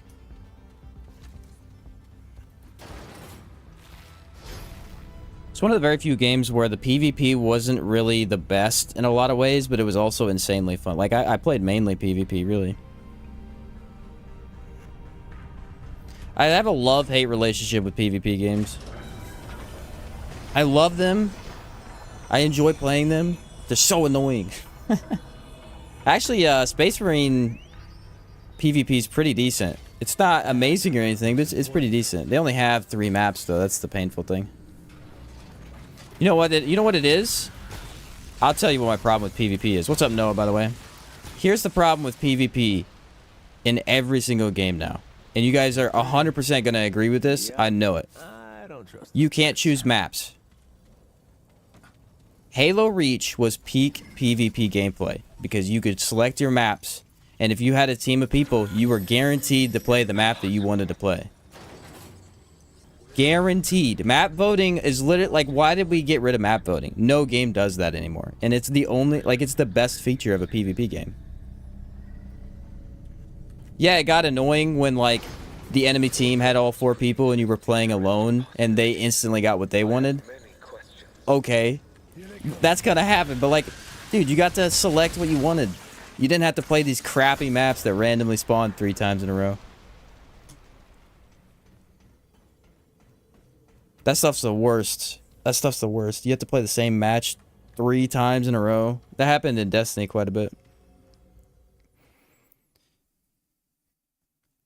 Speaker 1: It's one of the very few games where the PvP wasn't really the best in a lot of ways, but it was also insanely fun. Like, I played mainly PvP, really. I have a love-hate relationship with PvP games. I love them. I enjoy playing them. They're so annoying. Actually, Space Marine PvP is pretty decent. It's not amazing or anything, but it's pretty decent. They only have 3 maps, though. That's the painful thing. You know what it is? I'll tell you what my problem with PvP is. What's up, Noah, by the way? Here's the problem with PvP in every single game now. And you guys are 100% going to agree with this. I know it. You can't choose maps. Halo Reach was peak PvP gameplay because you could select your maps, and if you had a team of people, you were guaranteed to play the map that you wanted to play. Guaranteed. Map voting is literally, like, why did we get rid of map voting? No game does that anymore, and it's the only, like, it's the best feature of a PvP game. Yeah, it got annoying when, like, the enemy team had all 4 people and you were playing alone and they instantly got what they wanted. Okay. That's gonna happen, but, like, dude, you got to select what you wanted. You didn't have to play these crappy maps that randomly spawned 3 times in a row. That stuff's the worst. That stuff's the worst. You have to play the same match 3 times in a row. That happened in Destiny quite a bit.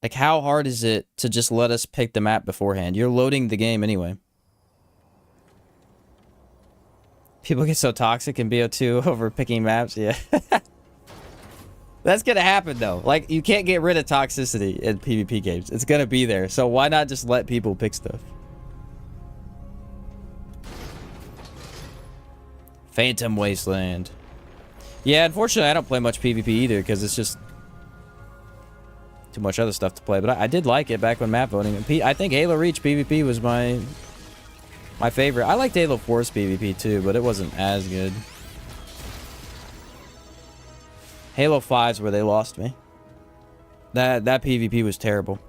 Speaker 1: Like, how hard is it to just let us pick the map beforehand? You're loading the game anyway. People get so toxic in BO2 over picking maps, yeah. That's gonna happen, though. Like, you can't get rid of toxicity in PvP games. It's gonna be there, so why not just let people pick stuff? Phantom Wasteland. Yeah, unfortunately, I don't play much PvP either, because it's just too much other stuff to play, but I did like it back when map voting. I think Halo Reach PvP was my favorite. I liked Halo Force PvP too, but it wasn't as good. Halo 5's where they lost me. That PvP was terrible.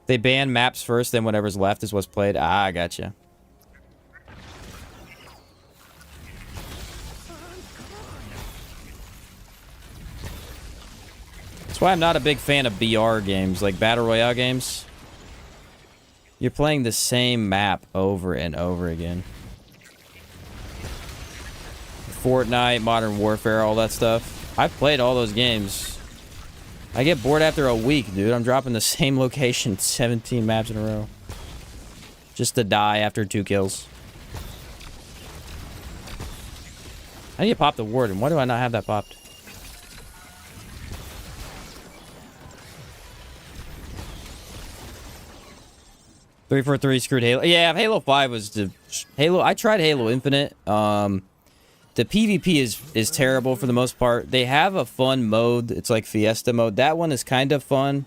Speaker 1: They ban maps first, then whatever's left is what's played. Ah, I gotcha. That's why I'm not a big fan of BR games, like Battle Royale games. You're playing the same map over and over again. Fortnite, Modern Warfare, all that stuff. I've played all those games. I get bored after a week, dude. I'm dropping the same location 17 maps in a row. Just to die after 2 kills. How do you pop the Warden? Why do I not have that popped? Three for 3 screwed Halo. Yeah, Halo 5 was the Halo. I tried Halo Infinite. The PvP is terrible for the most part. They have a fun mode. It's like Fiesta mode. That one is kind of fun.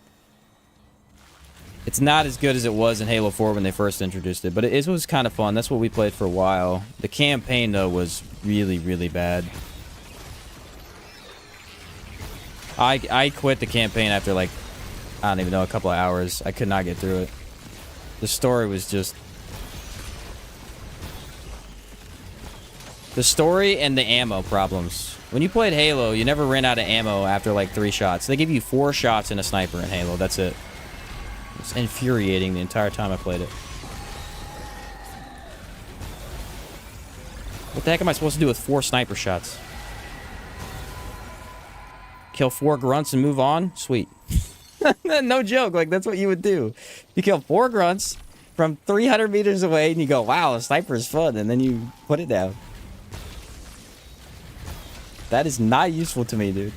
Speaker 1: It's not as good as it was in Halo 4 when they first introduced it, but it was kind of fun. That's what we played for a while. The campaign, though, was really, really bad. I quit the campaign after, like, I don't even know, a couple of hours. I could not get through it. The story was just... The story and the ammo problems. When you played Halo, you never ran out of ammo after like 3 shots. They give you 4 shots in a sniper in Halo. That's it. It's infuriating the entire time I played it. What the heck am I supposed to do with 4 sniper shots? Kill 4 grunts and move on? Sweet. No joke. Like, that's what you would do. You kill 4 grunts from 300 meters away and you go, wow, a sniper is fun. And then you put it down. That is not useful to me, dude.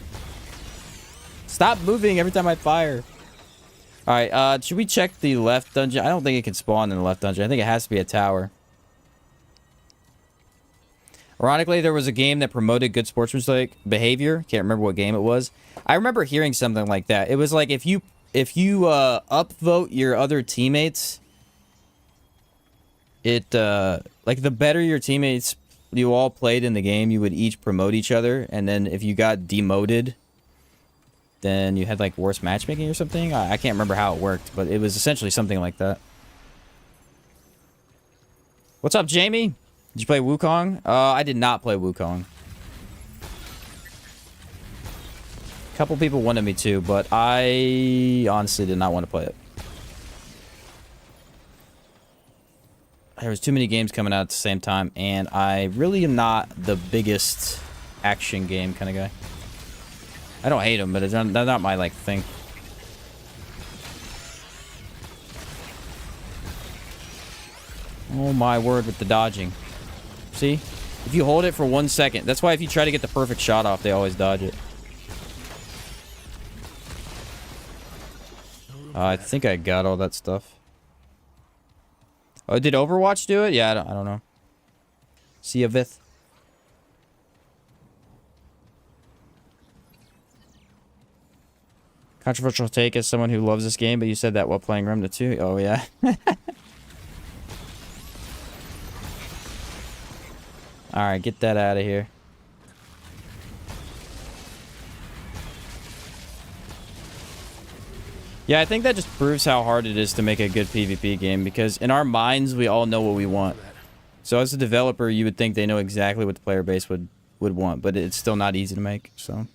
Speaker 1: Stop moving every time I fire. Alright, should we check the left dungeon? I don't think it can spawn in the left dungeon. I think it has to be a tower. Ironically, there was a game that promoted good sportsmanlike behavior. Can't remember what game it was. I remember hearing something like that. It was like if you upvote your other teammates, it like the better your teammates you all played in the game, you would each promote each other, and then if you got demoted, then you had like worse matchmaking or something. I can't remember how it worked, but it was essentially something like that. What's up, Jamie? Did you play Wukong? I did not play Wukong. A couple people wanted me to, but I honestly did not want to play it. There was too many games coming out at the same time, and I really am not the biggest action game kind of guy. I don't hate them, but they're not my, like, thing. Oh my word with the dodging. See? If you hold it for 1 second, that's why if you try to get the perfect shot off, they always dodge it. I think I got all that stuff. Oh, did Overwatch do it? Yeah, I don't know. See ya, Vith. Controversial take as someone who loves this game, but you said that while playing Remnant 2. Oh, yeah. Alright, get that out of here. Yeah, I think that just proves how hard it is to make a good PvP game, because in our minds, we all know what we want. So as a developer, you would think they know exactly what the player base would want, but it's still not easy to make, so...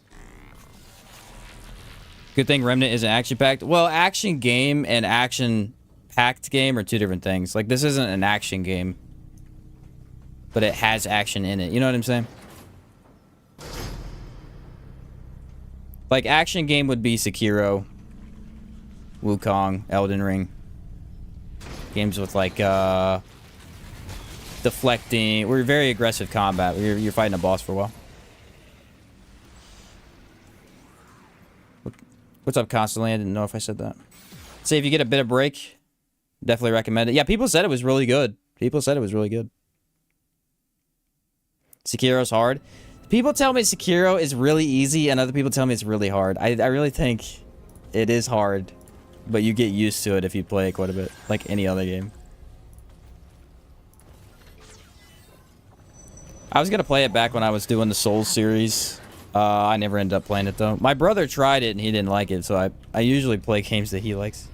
Speaker 1: Good thing Remnant isn't action-packed. Well, action game and action-packed game are two different things. Like, this isn't an action game, but it has action in it. You know what I'm saying? Like, action game would be Sekiro, Wukong, Elden Ring. Games with, like, deflecting. We're very aggressive combat. You're fighting a boss for a while. What's up, Constantly? I didn't know if I said that. Say if you get a bit of break, definitely recommend it. Yeah, people said it was really good. People said it was really good. Sekiro's hard. People tell me Sekiro is really easy, and other people tell me it's really hard. I really think it is hard, but you get used to it if you play it quite a bit, like any other game. I was gonna play it back when I was doing the Souls series. I never ended up playing it, though. My brother tried it, and he didn't like it, so I usually play games that he likes.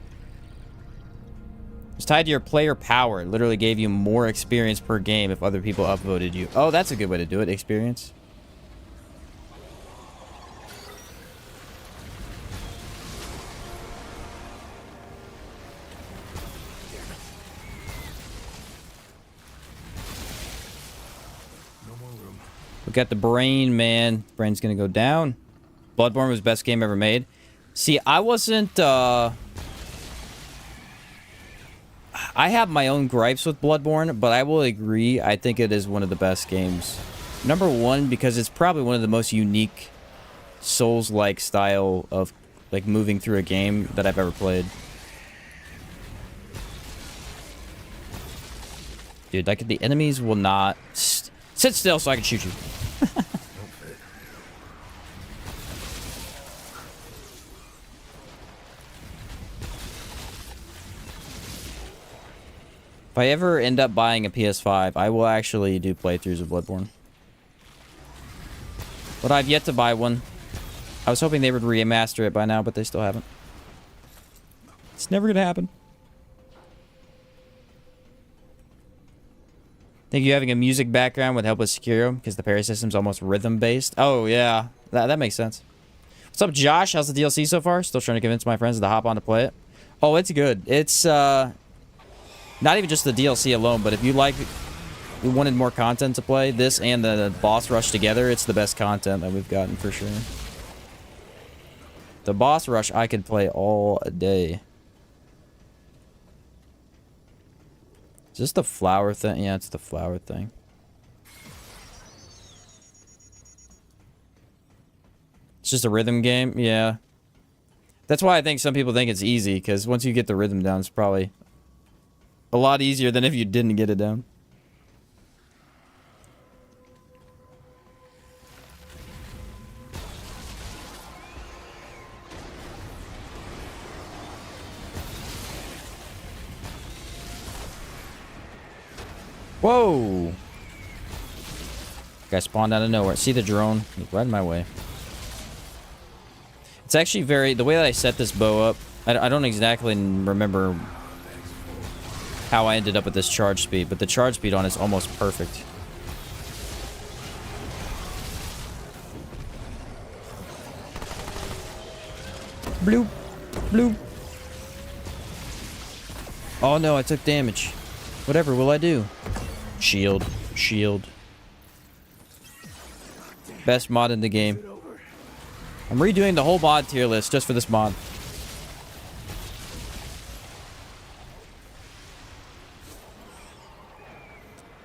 Speaker 1: It's tied to your player power. It literally gave you more experience per game if other people upvoted you. Oh, that's a good way to do it. Experience. We got the brain, man. Brain's gonna go down. Bloodborne was the best game ever made. See, I wasn't, I have my own gripes with Bloodborne, but I will agree, I think it is one of the best games. Number one, because it's probably one of the most unique Souls-like style of, like, moving through a game that I've ever played. Dude, like, the enemies will not... Sit still so I can shoot you. If I ever end up buying a PS5, I will actually do playthroughs of Bloodborne. But I've yet to buy one. I was hoping they would remaster it by now, but they still haven't. It's never gonna happen. Think you having a music background would help with Sekiro, because the parry system's almost rhythm-based. Oh, yeah. That makes sense. What's up, Josh? How's the DLC so far? Still trying to convince my friends to hop on to play it. Oh, it's good. It's, not even just the DLC alone, but if you wanted more content to play, this and the boss rush together, it's the best content that we've gotten for sure. The boss rush I could play all day. Is this the flower thing? Yeah, it's the flower thing. It's just a rhythm game? Yeah. That's why I think some people think it's easy, because once you get the rhythm down, it's probably a lot easier than if you didn't get it down. Whoa! Guy spawned out of nowhere. See the drone? Right in my way. It's actually very... The way that I set this bow up, I don't exactly remember how I ended up with this charge speed, but the charge speed on it's almost perfect. Bloop. Bloop. Oh no, I took damage. Whatever will I do? Shield. Shield. Best mod in the game. I'm redoing the whole mod tier list just for this mod.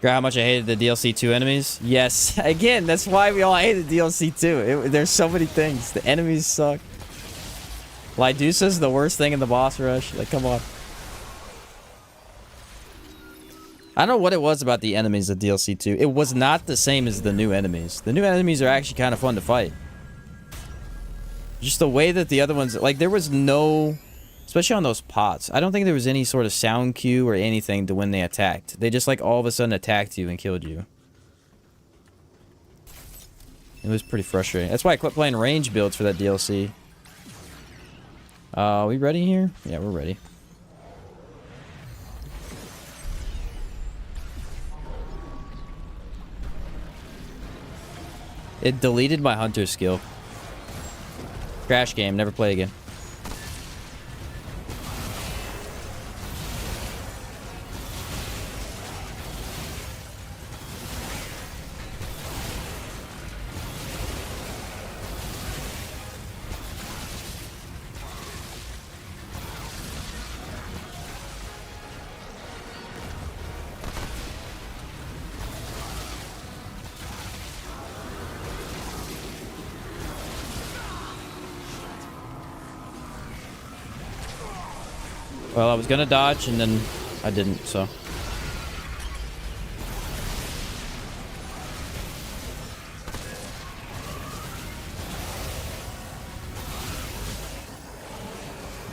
Speaker 1: Forgot how much I hated the DLC 2 enemies? Yes. Again, that's why we all hated DLC 2. There's so many things. The enemies suck. Lydusa's the worst thing in the boss rush. Like, come on. I don't know what it was about the enemies of DLC 2. It was not the same as the new enemies. The new enemies are actually kind of fun to fight. Just the way that the other ones... Like, there was no... Especially on those pots. I don't think there was any sort of sound cue or anything to when they attacked. They just, like, all of a sudden attacked you and killed you. It was pretty frustrating. That's why I quit playing range builds for that DLC. Are we ready here? Yeah, we're ready. It deleted my hunter skill. Crash game, never play again. Well, I was gonna dodge, and then I didn't, so.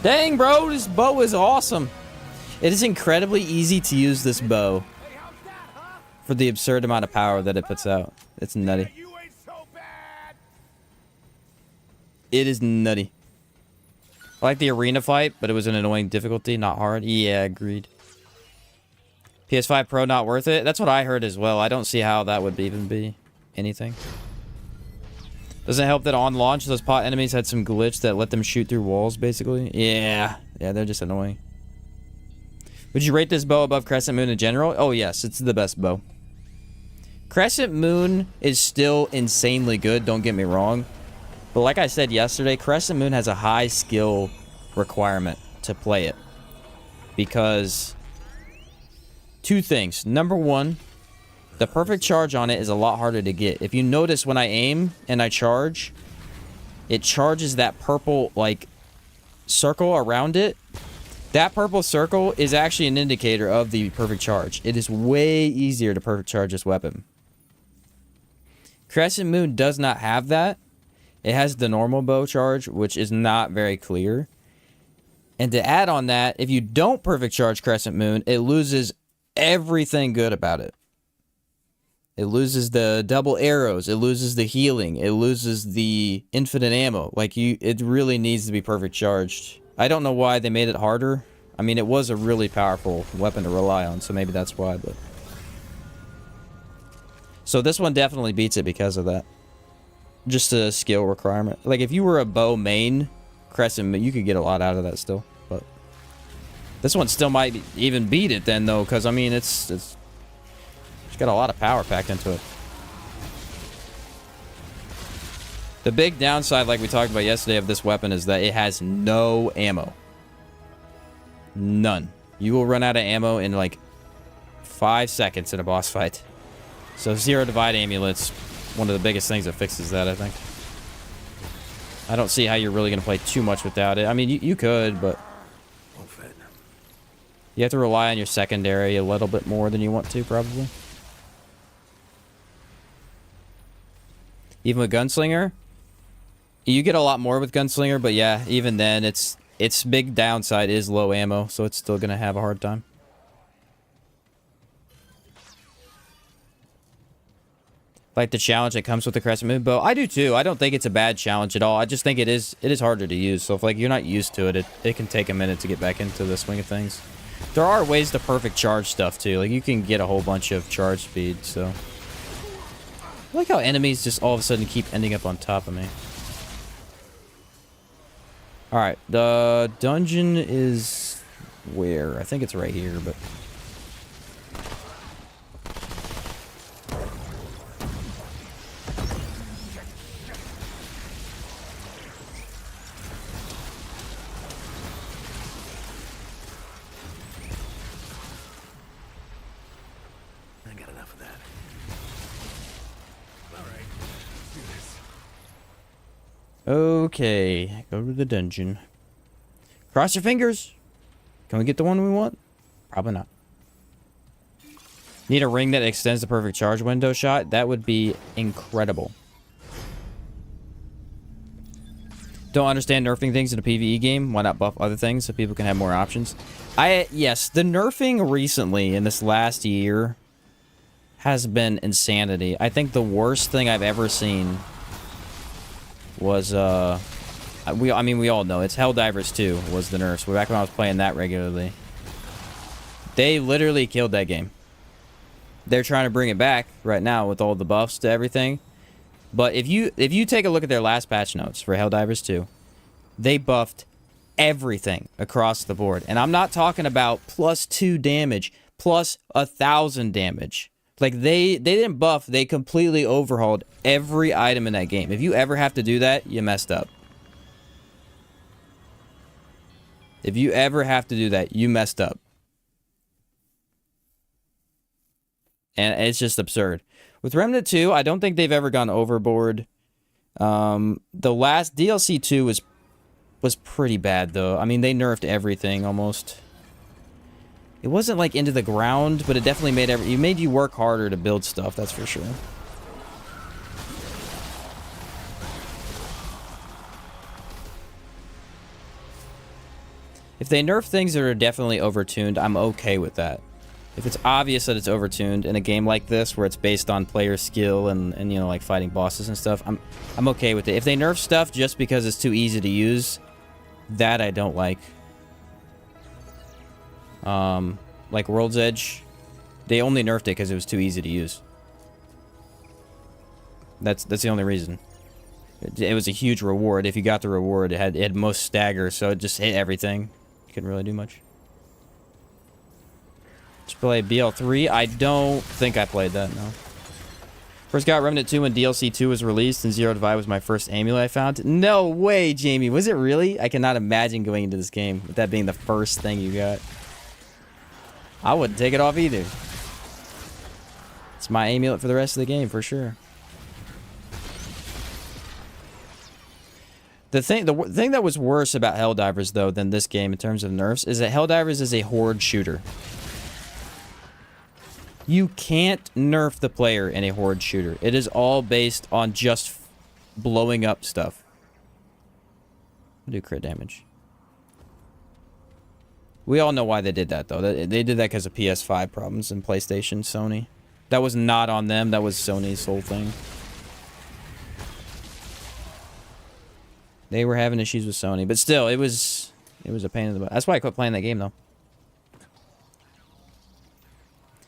Speaker 1: Dang, bro, this bow is awesome. It is incredibly easy to use this bow for the absurd amount of power that it puts out. It's nutty. It is nutty. I like the arena fight, but it was an annoying difficulty, not hard. Yeah, agreed. PS5 Pro not worth it? That's what I heard as well. I don't see how that would even be anything. Doesn't help that on launch, those pot enemies had some glitch that let them shoot through walls, basically. Yeah, they're just annoying. Would you rate this bow above Crescent Moon in general? Oh, yes, it's the best bow. Crescent Moon is still insanely good, don't get me wrong. But like I said yesterday, Crescent Moon has a high skill requirement to play it. Because two things. Number one, the perfect charge on it is a lot harder to get. If you notice when I aim and I charge, it charges that purple, like, circle around it. That purple circle is actually an indicator of the perfect charge. It is way easier to perfect charge this weapon. Crescent Moon does not have that. It has the normal bow charge, which is not very clear. And to add on that, if you don't perfect charge Crescent Moon, it loses everything good about it. It loses the double arrows. It loses the healing. It loses the infinite ammo. Like, it really needs to be perfect charged. I don't know why they made it harder. I mean, it was a really powerful weapon to rely on, so maybe that's why, but... So this one definitely beats it because of that. Just a skill requirement. Like, if you were a bow main Crescent, you could get a lot out of that still. But this one still might even beat it then, though, because, I mean, it's got a lot of power packed into it. The big downside, like we talked about yesterday, of this weapon is that it has no ammo. None. You will run out of ammo in, like, 5 seconds in a boss fight. So Zero Divide Amulet's one of the biggest things that fixes that, I think. I don't see how you're really going to play too much without it. I mean, you could, but
Speaker 3: Won't fit.
Speaker 1: you have to rely on your secondary a little bit more than you want to, probably. Even with Gunslinger, you get a lot more with Gunslinger, but yeah, even then, its big downside is low ammo, so it's still going to have a hard time. Like the challenge that comes with the Crescent Moon bow. I do too. I don't think it's a bad challenge at all. I just think it is harder to use. So if like you're not used to it, it can take a minute to get back into the swing of things. There are ways to perfect charge stuff too. Like you can get a whole bunch of charge speed. So I like how enemies just all of a sudden keep ending up on top of me. All right, the dungeon is where? I think it's right here, but.
Speaker 3: I got enough of that. All right, let's do this.
Speaker 1: Okay, go to the dungeon. Cross your fingers. Can we get the one we want? Probably not. Need a ring that extends the perfect charge window shot? That would be incredible. Don't understand nerfing things in a PvE game. Why not buff other things so people can have more options? Yes, the nerfing recently in this last year has been insanity. I think the worst thing I've ever seen was we all know it's Helldivers 2 was the nerfs. Back when I was playing that regularly. They literally killed that game. They're trying to bring it back right now with all the buffs to everything. But if you take a look at their last patch notes for Helldivers 2, they buffed everything across the board. And I'm not talking about +2 damage, plus 1,000 damage. Like they didn't buff, they completely overhauled every item in that game. If you ever have to do that, you messed up. If you ever have to do that, you messed up. And it's just absurd. With Remnant 2, I don't think they've ever gone overboard. The last DLC 2 was pretty bad, though. I mean, they nerfed everything, almost. It wasn't, like, into the ground, but it definitely made you work harder to build stuff, that's for sure. If they nerf things that are definitely overtuned, I'm okay with that. If it's obvious that it's overtuned in a game like this, where it's based on player skill and you know, like fighting bosses and stuff, I'm okay with it. If they nerf stuff just because it's too easy to use, that I don't like. Like World's Edge, they only nerfed it because it was too easy to use. That's the only reason. It was a huge reward. If you got the reward, it had most stagger, so it just hit everything. You couldn't really do much. Did you play BL3? I don't think I played that, no. First got Remnant 2 when DLC 2 was released, and Zero Divide was my first amulet I found. No way, Jamie. Was it really? I cannot imagine going into this game with that being the first thing you got. I wouldn't take it off either. It's my amulet for the rest of the game, for sure. The thing that was worse about Helldivers, though, than this game in terms of nerfs, is that Helldivers is a horde shooter. You can't nerf the player in a horde shooter. It is all based on just blowing up stuff. I'll do crit damage. We all know why they did that, though. They did that because of PS5 problems and PlayStation, Sony. That was not on them. That was Sony's whole thing. They were having issues with Sony, but still, it was a pain in the butt. That's why I quit playing that game, though.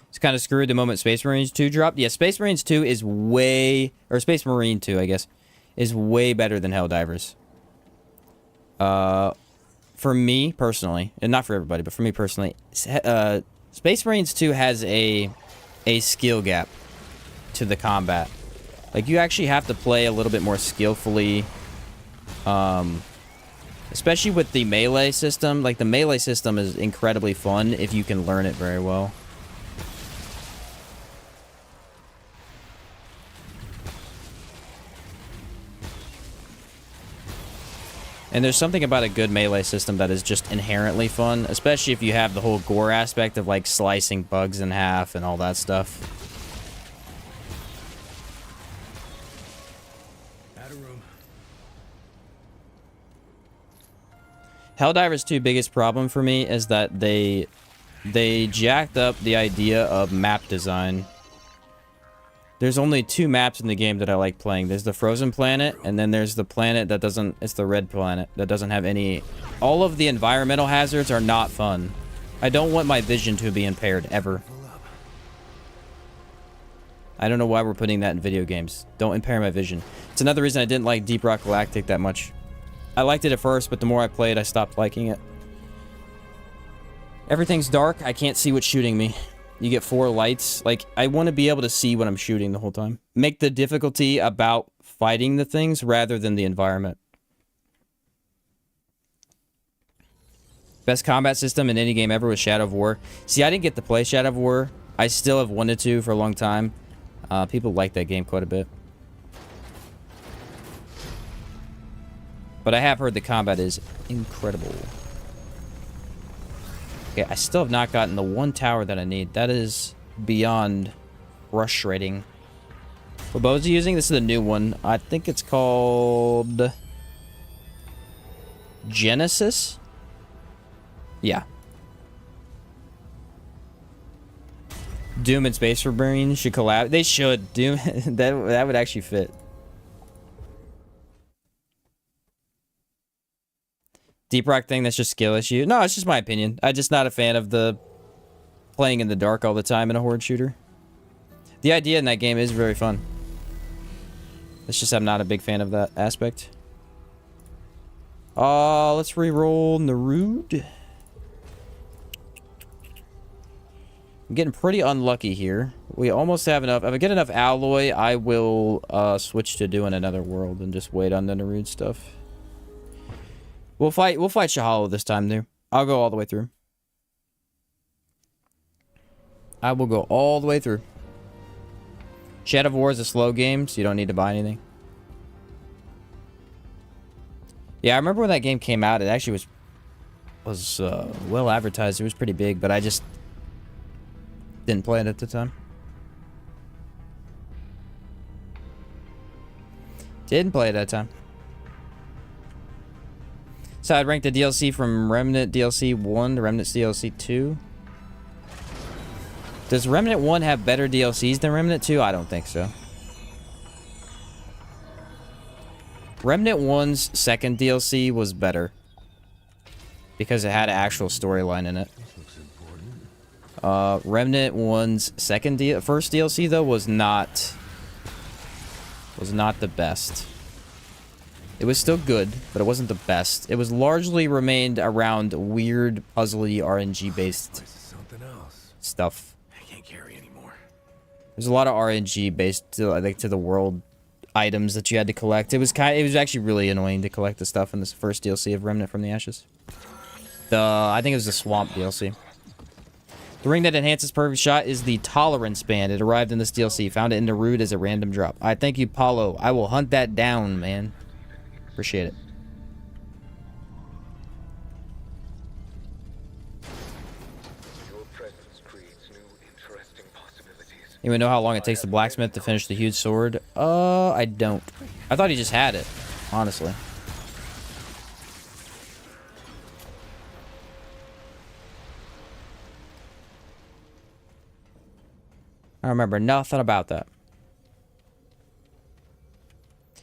Speaker 1: It's kind of screwed the moment Space Marines 2 dropped. Yeah, Space Marines 2 is way... Or Space Marine 2, I guess. Is way better than Helldivers. For me, personally. And not for everybody, but for me personally. Space Marines 2 has a skill gap to the combat. Like, you actually have to play a little bit more skillfully. Especially with the melee system. Like, the melee system is incredibly fun if you can learn it very well. And there's something about a good melee system that is just inherently fun, especially if you have the whole gore aspect of like slicing bugs in half and all that stuff.
Speaker 3: Out of room.
Speaker 1: Helldivers 2 biggest problem for me is that they jacked up the idea of map design. There's only 2 maps in the game that I like playing. There's the frozen planet, and then there's the planet that doesn't... It's the red planet that doesn't have any... All of the environmental hazards are not fun. I don't want my vision to be impaired, ever. I don't know why we're putting that in video games. Don't impair my vision. It's another reason I didn't like Deep Rock Galactic that much. I liked it at first, but the more I played, I stopped liking it. Everything's dark. I can't see what's shooting me. You get 4 lights. Like, I want to be able to see what I'm shooting the whole time. Make the difficulty about fighting the things rather than the environment. Best combat system in any game ever was Shadow of War. See, I didn't get to play Shadow of War. I still have wanted to for a long time. People like that game quite a bit. But I have heard the combat is incredible. Okay, I still have not gotten the 1 tower that I need. That is beyond frustrating. What bow is he using? This is a new one. I think it's called... Genesis? Yeah. Doom and Space Marine should collab. They should. Doom... that would actually fit. Deep Rock thing, that's just skill issue. No, it's just my opinion. I'm just not a fan of the playing in the dark all the time in a horde shooter. The idea in that game is very fun. It's just I'm not a big fan of that aspect. Let's re-roll Narud. I'm getting pretty unlucky here. We almost have enough. If I get enough alloy, I will switch to doing another world and just wait on the Narud stuff. We'll fight Shahalo this time, dude. I'll go all the way through. I will go all the way through. Shadow of War is a slow game, so you don't need to buy anything. Yeah, I remember when that game came out, it actually was well advertised. It was pretty big, but I just didn't play it at the time. Didn't play it at the time. So I'd rank the DLC from Remnant DLC 1 to Remnant DLC 2. Does Remnant 1 have better DLCs than Remnant 2? I don't think so. Remnant 1's second DLC was better. Because it had an actual storyline in it. Remnant 1's first DLC, though, was not the best. It was still good, but it wasn't the best. It was largely remained around weird, puzzly, RNG-based stuff.
Speaker 3: I can't carry anymore.
Speaker 1: There's a lot of RNG-based, to the world items that you had to collect. It was actually really annoying to collect the stuff in this first DLC of Remnant from the Ashes. I think it was the Swamp DLC. The ring that enhances perfect shot is the Tolerance Band. It arrived in this DLC. Found it in Narud as a random drop. I thank you, Paulo. I will hunt that down, man. Appreciate it.
Speaker 2: Your presence creates new, interesting possibilities.
Speaker 1: Anyone know how long it takes the blacksmith to finish the huge sword? I don't. I thought he just had it, honestly. I remember nothing about that.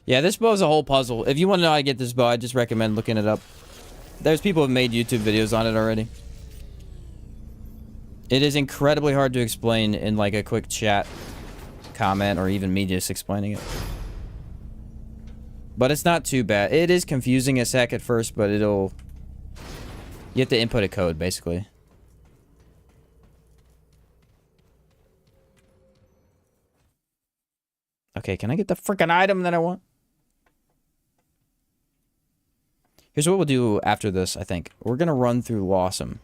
Speaker 1: Yeah, this bow is a whole puzzle. If you want to know how to get this bow, I just recommend looking it up. There's people who have made YouTube videos on it already. It is incredibly hard to explain in like a quick chat comment or even me just explaining it. But it's not too bad. It is confusing as heck at first, but it'll... You have to input a code, basically. Okay, can I get the freaking item that I want? Here's what we'll do after this, I think. We're gonna run through Lawsome.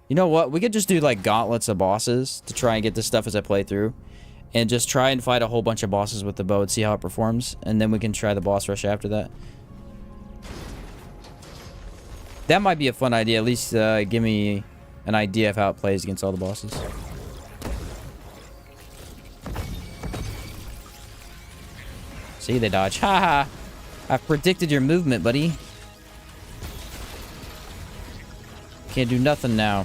Speaker 1: You know what? We could just do, like, gauntlets of bosses to try and get this stuff as I play through. And just try and fight a whole bunch of bosses with the bow and see how it performs. And then we can try the boss rush after that. That might be a fun idea. At least give me an idea of how it plays against all the bosses. See, they dodge. Haha! I've predicted your movement, buddy. Can't do nothing now.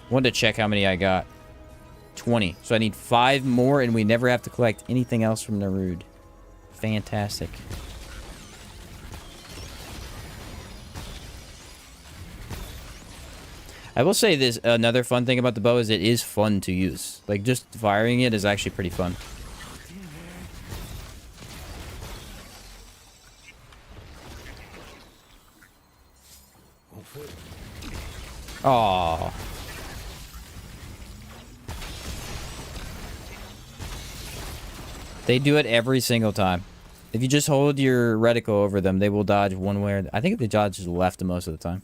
Speaker 1: Wanted to check how many I got. 20. So I need 5 more, and we never have to collect anything else from Narude. Fantastic. I will say this, another fun thing about the bow is it is fun to use. Like, just firing it is actually pretty fun. Aww. They do it every single time. If you just hold your reticle over them, they will dodge one way or I think they dodge to the left most of the time.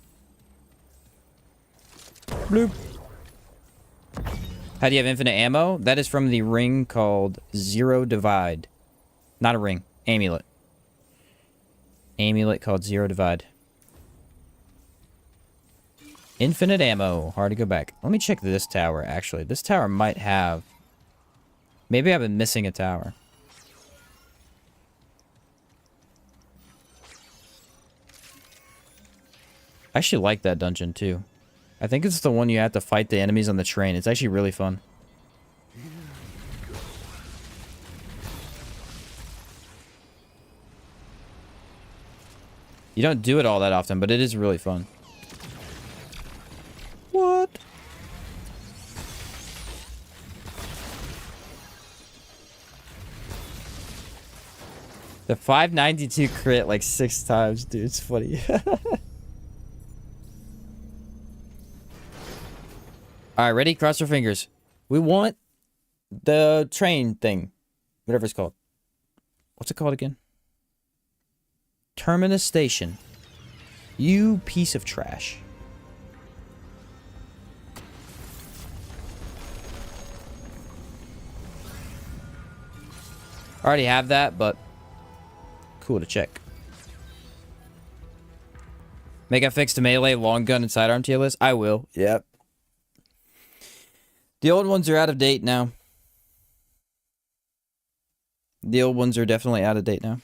Speaker 1: Bloop. How do you have infinite ammo? That is from the ring called Zero Divide. Not a ring. Amulet. Amulet called Zero Divide. Infinite ammo. Hard to go back. Let me check this tower, actually. This tower might have... Maybe I've been missing a tower. I actually like that dungeon, too. I think it's the one you have to fight the enemies on the train. It's actually really fun. You don't do it all that often, but it is really fun. What? The 592 crit like 6 times, dude. It's funny. Alright, ready? Cross your fingers. We want the train thing. Whatever it's called. What's it called again? Terminus Station. You piece of trash. I already have that, but cool to check. Make a fix to melee, long gun, and sidearm tier list? I will. Yep. The old ones are out of date now. The old ones are definitely out of date now.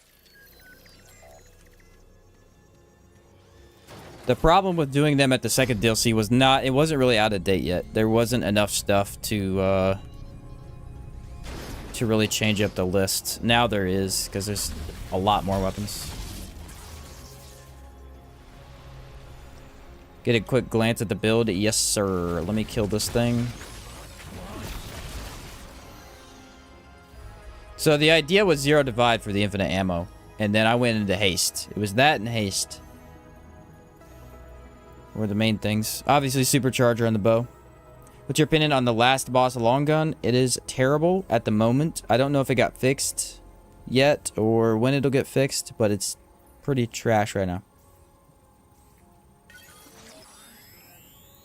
Speaker 1: The problem with doing them at the second DLC was not... It wasn't really out of date yet. There wasn't enough stuff to really change up the list. Now there is, because there's a lot more weapons. Get a quick glance at the build. Yes, sir. Let me kill this thing. So the idea was Zero Divide for the infinite ammo. And then I went into haste. It was that and haste. Were the main things. Obviously, supercharger on the bow. What's your opinion on the last boss long gun? It is terrible at the moment. I don't know if it got fixed yet or when it'll get fixed, but it's pretty trash right now.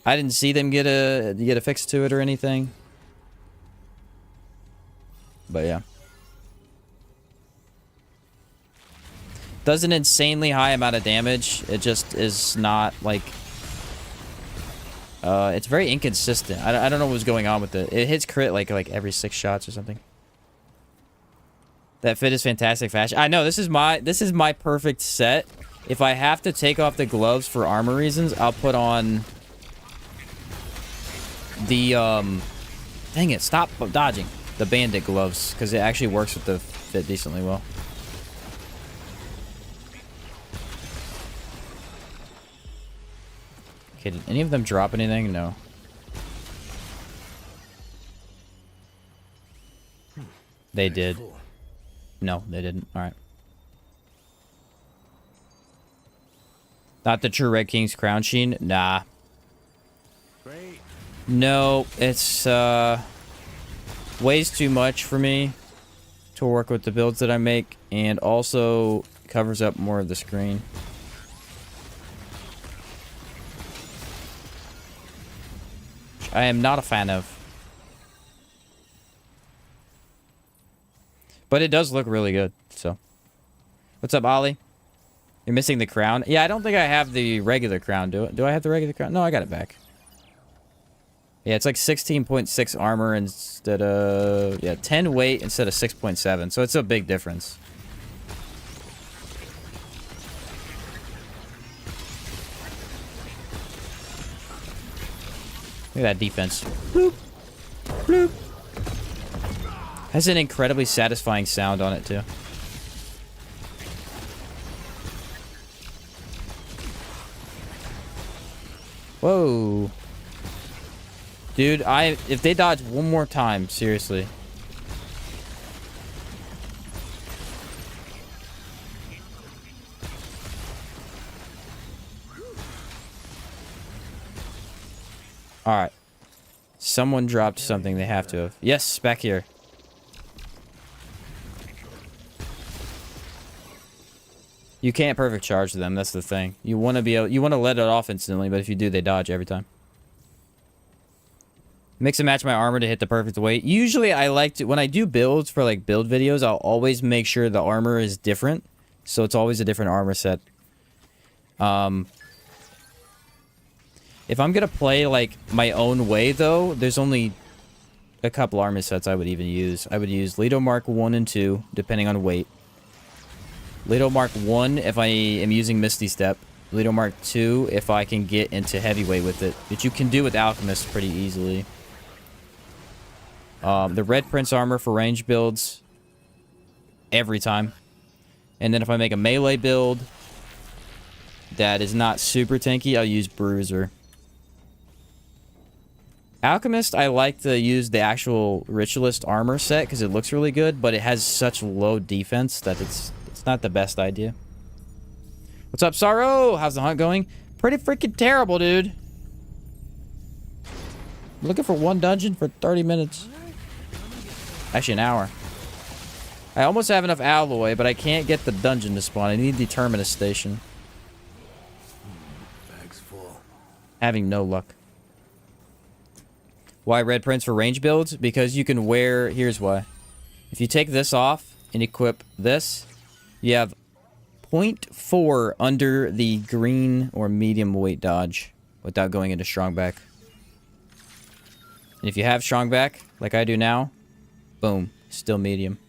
Speaker 1: I didn't see them get a fix to it or anything. But yeah. Does an insanely high amount of damage. It just is not like... it's very inconsistent. I don't know what's going on with it. It hits crit like every 6 shots or something. That fit is fantastic fashion. I know, this is my perfect set. If I have to take off the gloves for armor reasons, I'll put on the dang it, stop dodging. The bandit gloves, because it actually works with the fit decently well. Okay, did any of them drop anything? No. They did. No, they didn't. Alright. Not the true Red King's crown sheen? Nah. No, it's weighs too much for me to work with the builds that I make, and also covers up more of the screen. I am not a fan of. But it does look really good, so. What's up, Ollie? You're missing the crown? Yeah, I don't think I have the regular crown. Do I have the regular crown? No, I got it back. Yeah, it's like 16.6 armor instead of... Yeah, 10 weight instead of 6.7. So it's a big difference. Look at that defense. Bloop. Bloop. Has an incredibly satisfying sound on it, too. Whoa. Dude, if they dodge one more time, seriously. Alright. Someone dropped something, they have to have. Yes, back here. You can't perfect charge them, that's the thing. You want to be able, you want to let it off instantly, but if you do, they dodge every time. Mix and match my armor to hit the perfect weight. Usually I like to, when I do builds for like build videos, I'll always make sure the armor is different. So it's always a different armor set. If I'm gonna play like my own way though, there's only a couple armor sets I would even use. I would use Leto Mark 1 and 2, depending on weight. Leto Mark 1 if I am using Misty Step. Leto Mark 2 if I can get into heavyweight with it. Which you can do with Alchemist pretty easily. The Red Prince armor for range builds. Every time. And then if I make a melee build that is not super tanky, I'll use Bruiser. Alchemist, I like to use the actual Ritualist armor set because it looks really good, but it has such low defense that it's not the best idea. What's up, Sorrow? How's the hunt going? Pretty freaking terrible, dude. I'm looking for one dungeon for 30 minutes. Actually, an hour. I almost have enough alloy, but I can't get the dungeon to spawn. I need the Terminus station.
Speaker 3: Bag's full.
Speaker 1: Having no luck. Why Red Prince for range builds? Because you can wear... Here's why. If you take this off and equip this, you have 0.4 under the green or medium weight dodge without going into strong back. And if you have strong back, like I do now, boom, still medium.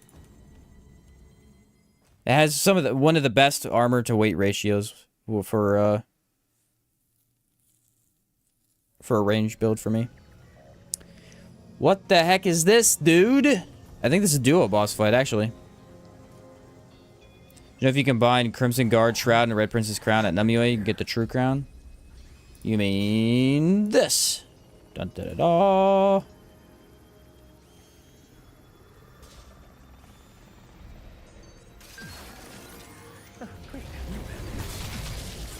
Speaker 1: It has some of the one of the best armor to weight ratios for a range build for me. What the heck is this, dude? I think this is a duo boss fight, actually. You know, if you combine Crimson Guard, Shroud, and Red Prince's Crown at Numue, you can get the true crown. You mean this. Dun da da da.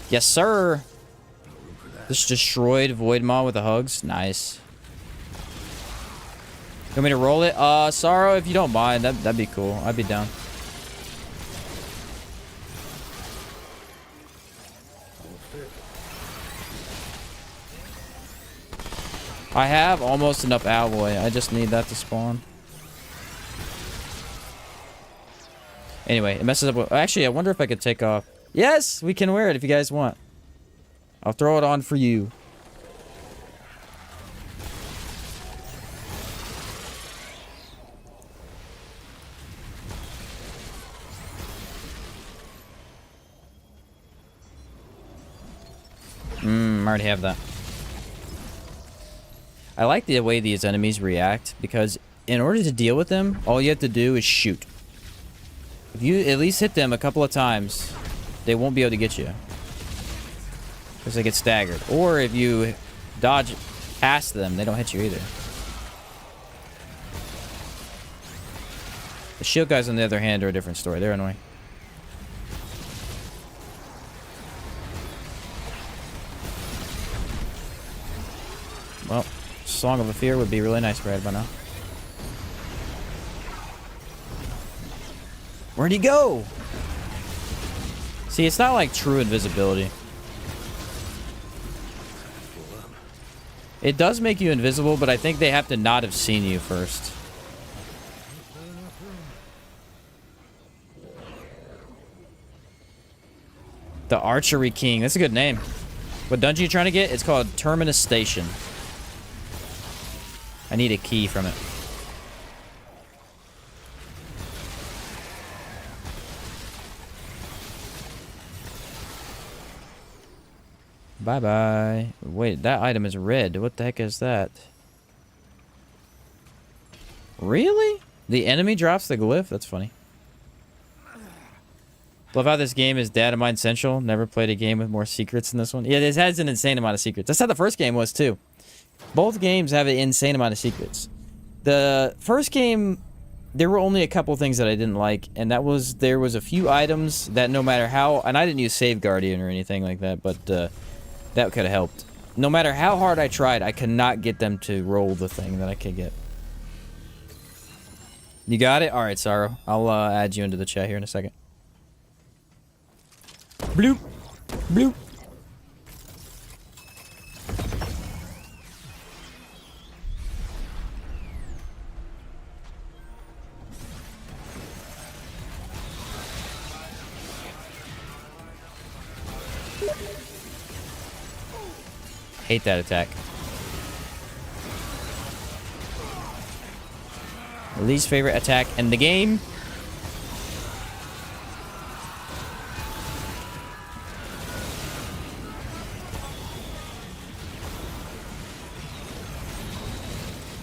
Speaker 1: Yes, sir. This destroyed Void Maw with the hugs. Nice. You want me to roll it? Sorrow, if you don't mind, that'd be cool. I'd be down. I have almost enough alloy. I just need that to spawn. Anyway, it messes up with... Actually, I wonder if I could take off... Yes! We can wear it if you guys want. I'll throw it on for you. I already have that. I like the way these enemies react because in order to deal with them, all you have to do is shoot. If you at least hit them a couple of times, they won't be able to get you. Because they get staggered. Or if you dodge past them, they don't hit you either. The shield guys, on the other hand, are a different story. They're annoying. Well, Song of a Fear would be really nice right by now. Where'd he go? See, it's not like true invisibility. It does make you invisible, but I think they have to not have seen you first. The Archery King. That's a good name. What dungeon you trying to get? It's called Terminus Station. I need a key from it. Bye-bye. Wait, that item is red. What the heck is that? Really? The enemy drops the glyph? That's funny. Love how this game is data mine central. Never played a game with more secrets than this one. Yeah, this has an insane amount of secrets. That's how the first game was, too. Both games have an insane amount of secrets. The first game, there were only a couple things that I didn't like, and that was there was a few items that no matter how... And I didn't use Save Guardian or anything like that, but that could have helped. No matter how hard I tried, I could not get them to roll the thing that I could get. You got it? Alright, Sorrow. I'll add you into the chat here in a second. Bloop. Bloop. Hate that attack. Least favorite attack in the game.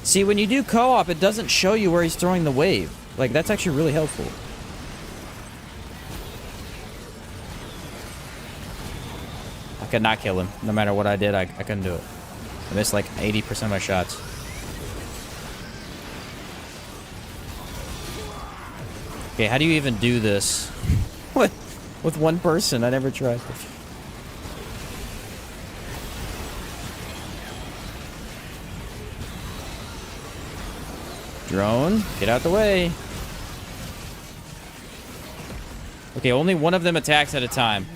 Speaker 1: See, when you do co-op, it doesn't show you where he's throwing the wave. Like, that's actually really helpful. I could not kill him. No matter what I did, I couldn't do it. I missed like 80% of my shots. Okay, how do you even do this? With one person? I never tried. Drone, get out the way. Okay, only one of them attacks at a time.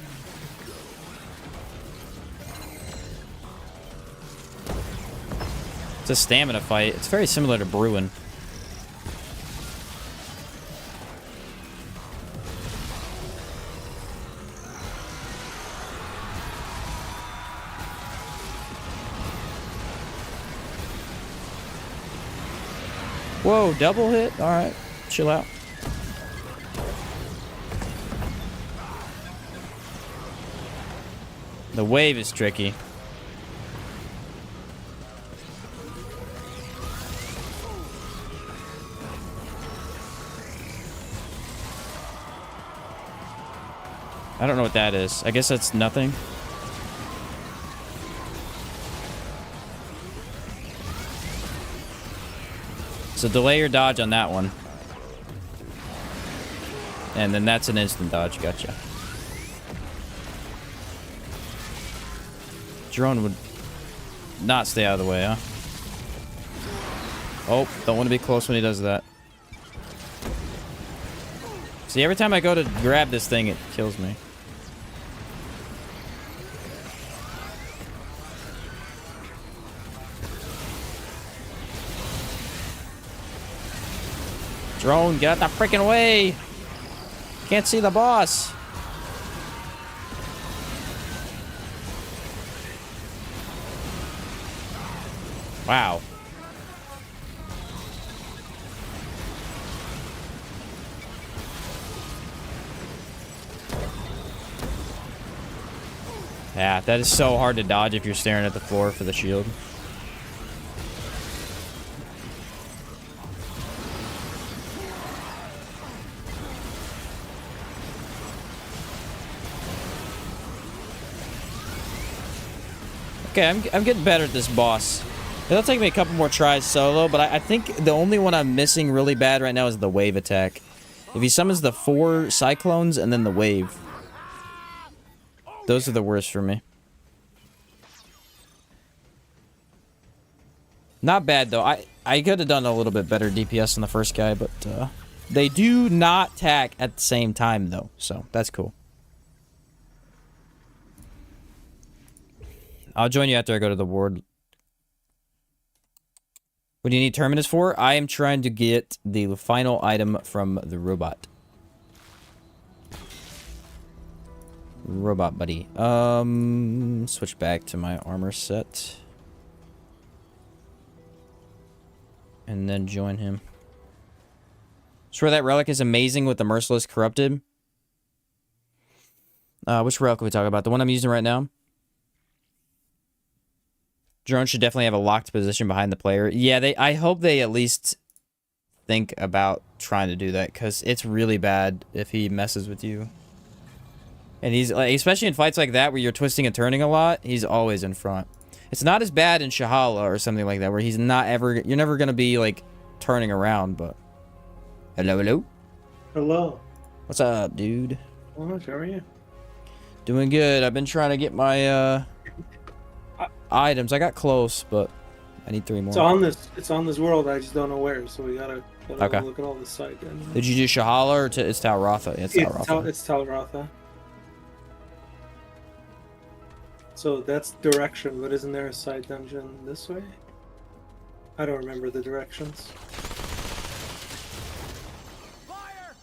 Speaker 1: It's a stamina fight. It's very similar to Bruin. Whoa, double hit? Alright, chill out. The wave is tricky. I don't know what that is. I guess that's nothing. So delay your dodge on that one. And then that's an instant dodge. Gotcha. Drone would not stay out of the way, huh? Oh, don't want to be close when he does that. See, every time I go to grab this thing, it kills me. Drone, get out the freaking way! Can't see the boss. Wow. Yeah, that is so hard to dodge if you're staring at the floor for the shield. Okay, I'm getting better at this boss. It'll take me a couple more tries solo, but I think the only one I'm missing really bad right now is the wave attack. If he summons the 4 cyclones and then the wave. Those are the worst for me. Not bad, though. I could have done a little bit better DPS on the first guy, but they do not tack at the same time, though. So, that's cool. I'll join you after I go to the ward. What do you need Terminus for? I am trying to get the final item from the robot. Robot buddy. Switch back to my armor set. And then join him. Swear that relic is amazing with the Merciless Corrupted. Which relic are we talking about? The one I'm using right now? Drone should definitely have a locked position behind the player. Yeah, I hope they at least think about trying to do that, because it's really bad if he messes with you. And he's like, especially in fights like that where you're twisting and turning a lot, he's always in front. It's not as bad in Shahala or something like that, where he's not ever, you're never gonna be like turning around. But hello.
Speaker 4: Hello.
Speaker 1: What's up, dude?
Speaker 4: How are you?
Speaker 1: Doing good. I've been trying to get my items. I got close, but I need 3 more.
Speaker 4: It's on this world. I just don't know where. So we gotta
Speaker 1: okay.
Speaker 4: Look at all this side.
Speaker 1: Did you do Shahala or it's Tal Ratha? It's Tal Ratha.
Speaker 4: It's Tal Ratha. So that's direction, but isn't there a side dungeon this way? I don't remember the directions.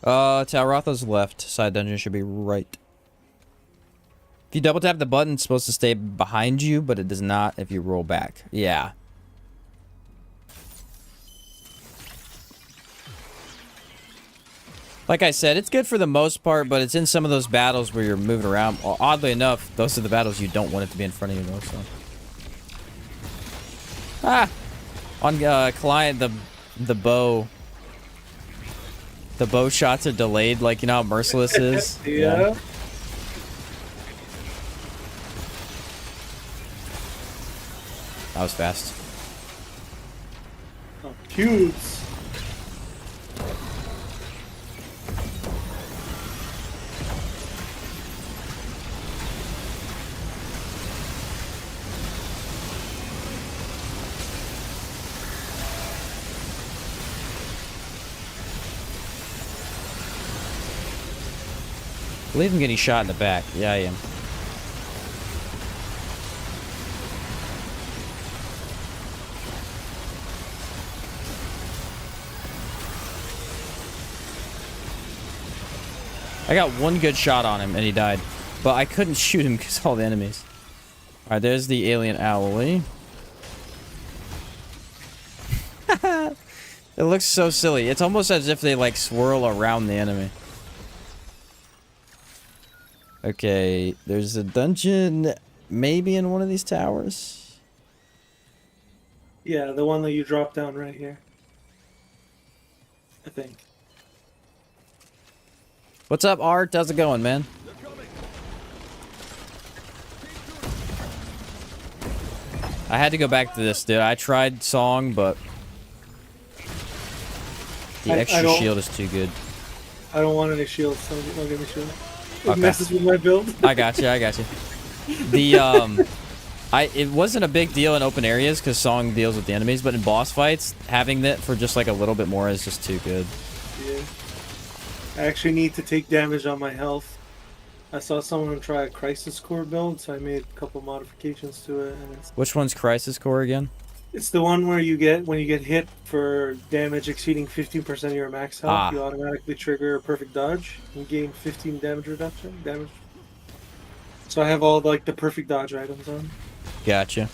Speaker 1: Tal Ratha's left. Side dungeon should be right. If you double tap the button, it's supposed to stay behind you, but it does not if you roll back. Yeah. Like I said, it's good for the most part, but it's in some of those battles where you're moving around. Well, oddly enough, those are the battles you don't want it to be in front of you, though, so. Ah! On client, the bow. The bow shots are delayed, like, you know how Merciless is?
Speaker 4: Yeah.
Speaker 1: That was fast.
Speaker 4: Oh, cubes.
Speaker 1: I believe I'm getting shot in the back. Yeah, I am. I got one good shot on him and he died. But I couldn't shoot him because of all the enemies. Alright, there's the alien owlie. It looks so silly. It's almost as if they like swirl around the enemy. Okay, there's a dungeon maybe in one of these towers.
Speaker 4: Yeah, the one that you drop down right here. I think.
Speaker 1: What's up, Art? How's it going, man? I had to go back to this, dude. I tried Song, but the extra shield is too good.
Speaker 4: I don't want any shields, so don't give me shield. It
Speaker 1: Okay.
Speaker 4: messes with my build.
Speaker 1: I got you. I got you. The it wasn't a big deal in open areas because Song deals with the enemies, but in boss fights, having that for just like a little bit more is just too good.
Speaker 4: Yeah. I actually need to take damage on my health. I saw someone try a Crisis Core build, so I made a couple modifications to it. And
Speaker 1: Which one's Crisis Core again?
Speaker 4: it's the one where you get, when you get hit for damage exceeding 15% of your max health, you automatically trigger a perfect dodge and gain 15 damage reduction. So I have all like the perfect dodge items on.
Speaker 1: Gotcha.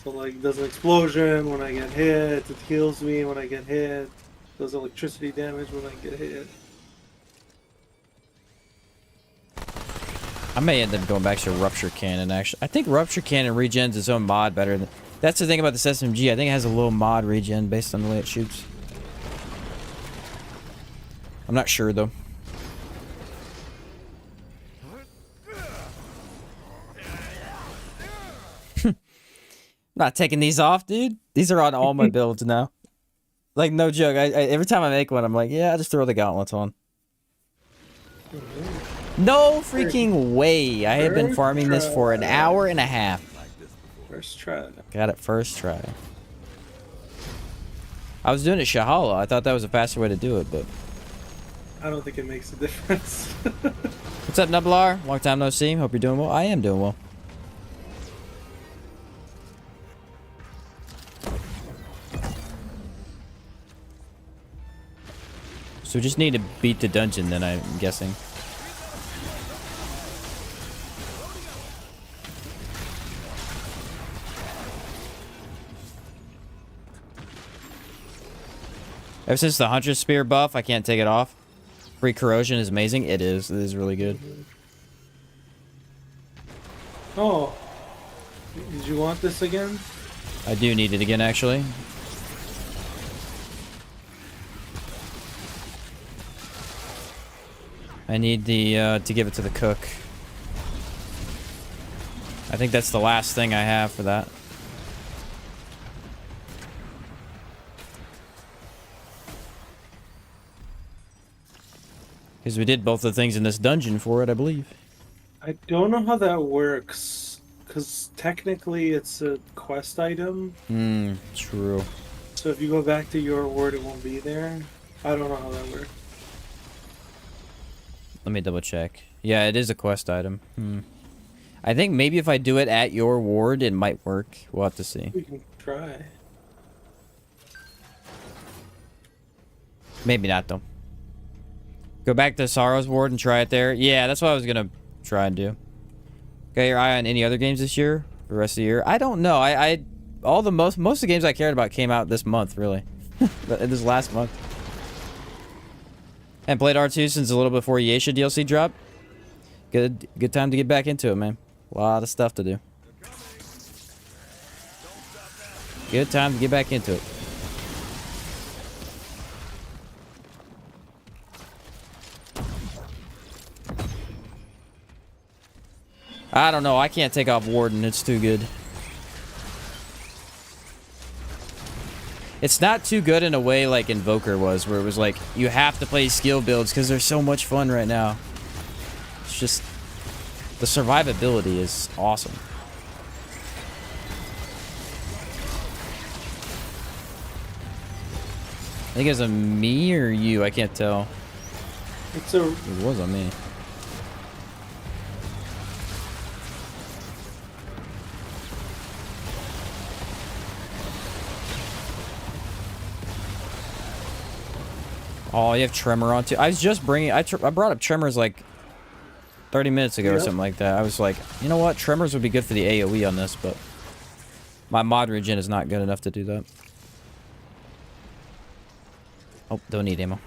Speaker 4: So like it does an explosion when I get hit, it heals me when I get hit, does electricity damage when I get hit.
Speaker 1: I may end up going back to Rupture Cannon, actually. I think Rupture Cannon regens its own mod better than... That's the thing about this SMG. I think it has a little mod regen based on the way it shoots. I'm not sure, though. I'm not taking these off, dude. These are on all my builds now. Like, no joke. Every time I make one, I'm like, yeah, I'll just throw the gauntlets on. No freaking way. I have been farming this for an hour and a half.
Speaker 4: First try.
Speaker 1: Got it first try. I was doing it Shahala. I thought that was a faster way to do it, but...
Speaker 4: I don't think it makes a difference.
Speaker 1: What's up, Nublar? Long time no see. Hope you're doing well. I am doing well. So we just need to beat the dungeon then, I'm guessing. Ever since the Hunter's Spear buff, I can't take it off. Free corrosion is amazing. It is. It is really good.
Speaker 4: Oh. Did you want this again?
Speaker 1: I do need it again, actually. I need the to give it to the cook. I think that's the last thing I have for that. Because we did both the things in this dungeon for it, I believe.
Speaker 4: I don't know how that works. Because technically it's a quest item.
Speaker 1: True.
Speaker 4: So if you go back to your word, it won't be there. I don't know how that works.
Speaker 1: Let me double check. Yeah, it is a quest item. I think maybe if I do it at your ward, it might work. We'll have to see.
Speaker 4: We can try.
Speaker 1: Maybe not, though. Go back to Sorrow's ward and try it there. Yeah, that's what I was going to try and do. Got your eye on any other games this year? For the rest of the year? I don't know. Most of the games I cared about came out this month, really. This last month. And played R2 since a little before Yesha DLC dropped. Good time to get back into it, man. A lot of stuff to do. Good time to get back into it. I don't know. I can't take off Warden. It's too good. It's not too good in a way like Invoker was, where it was like, you have to play skill builds because they're so much fun right now. It's just, the survivability is awesome. I think it's a me or you, I can't tell.
Speaker 4: It
Speaker 1: was on me. Oh, you have Tremor on too. I was just bringing... I brought up Tremors like 30 minutes ago or something like that. I was like, you know what? Tremors would be good for the AoE on this, but my mod regen is not good enough to do that. Oh, don't need ammo.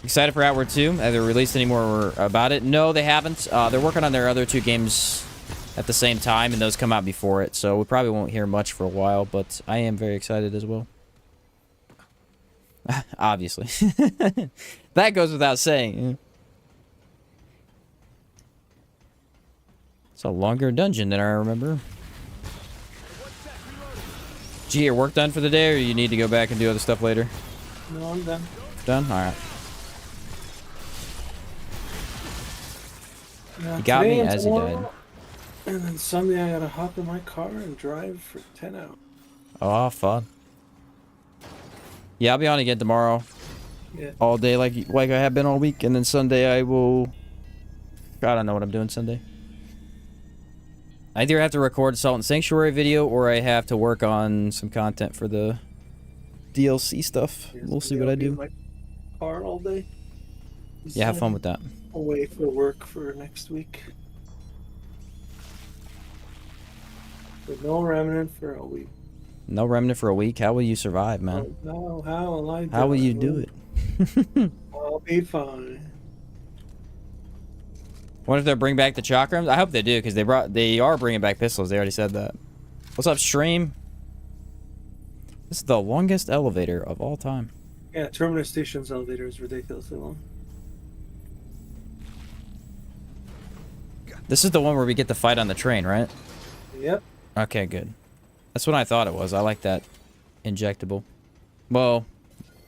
Speaker 1: Excited for Outward 2? Have they released any more about it? No, they haven't. They're working on their other two games at the same time, and those come out before it, so we probably won't hear much for a while, but I am very excited as well. Obviously. That goes without saying. It's a longer dungeon than I remember. Did you get your work done for the day, or you need to go back and do other stuff later?
Speaker 4: No, I'm done.
Speaker 1: Done? Alright. He got me as he died.
Speaker 4: And then Sunday I gotta hop in my car and drive for 10 hours.
Speaker 1: Oh, fun. Yeah, I'll be on again tomorrow.
Speaker 4: Yeah.
Speaker 1: All day like I have been all week. And then Sunday I will... I don't know what I'm doing Sunday. I either have to record Salt and Sanctuary video, or I have to work on some content for the DLC stuff. We'll see what I do.
Speaker 4: My car all day.
Speaker 1: Yeah, have fun with that.
Speaker 4: Away for work for next week. But no Remnant for a week.
Speaker 1: No Remnant for a week? How will you survive, man?
Speaker 4: No, how will I do
Speaker 1: How will you do it?
Speaker 4: I'll be fine.
Speaker 1: What if they bring back the chakrams? I hope they do, because they are bringing back pistols. They already said that. What's up, stream? This is the longest elevator of all time.
Speaker 4: Yeah, Terminus Station's elevator is ridiculously long.
Speaker 1: This is the one where we get to fight on the train, right?
Speaker 4: Yep.
Speaker 1: Okay, good. That's what I thought it was. I like that injectable. Well,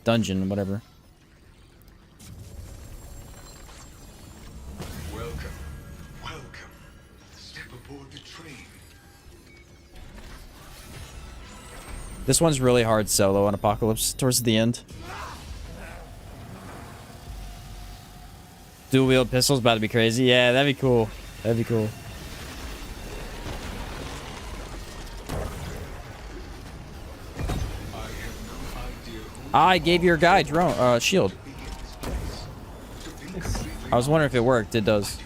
Speaker 1: dungeon, whatever.
Speaker 2: Welcome. Welcome. Step aboard the train.
Speaker 1: This one's really hard solo on Apocalypse towards the end. Dual wield pistols about to be crazy. Yeah, that'd be cool. That'd be cool. I gave your guy drone shield. I was wondering if it worked. It does.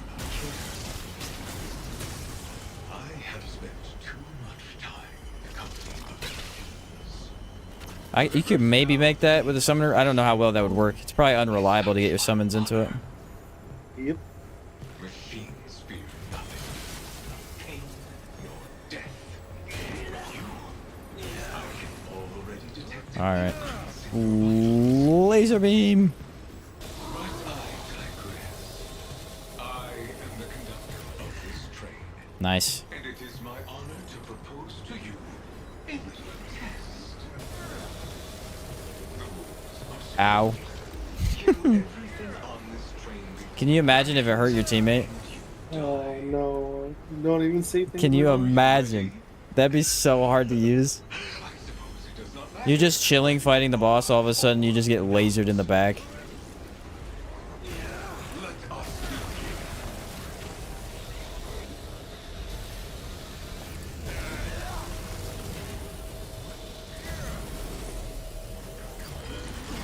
Speaker 1: You could maybe make that with a summoner. I don't know how well that would work. It's probably unreliable to get your summons into it.
Speaker 4: Yep.
Speaker 2: Machines fear nothing. Pain your death. I can already detect it.
Speaker 1: All right. Laser beam.
Speaker 2: Right eye digress. I am the conductor of this train,
Speaker 1: Nice.
Speaker 2: and it is my honor to propose to you a little test.
Speaker 1: Ow.
Speaker 2: Everything on this train
Speaker 1: Can you imagine if it hurt your teammate?
Speaker 4: Oh no! Don't even say things.
Speaker 1: Can you
Speaker 4: like that.
Speaker 1: imagine? That'd be so hard to use.
Speaker 2: I suppose it does not matter.
Speaker 1: You're just chilling, fighting the boss. All of a sudden, you just get lasered in the back.
Speaker 2: Let us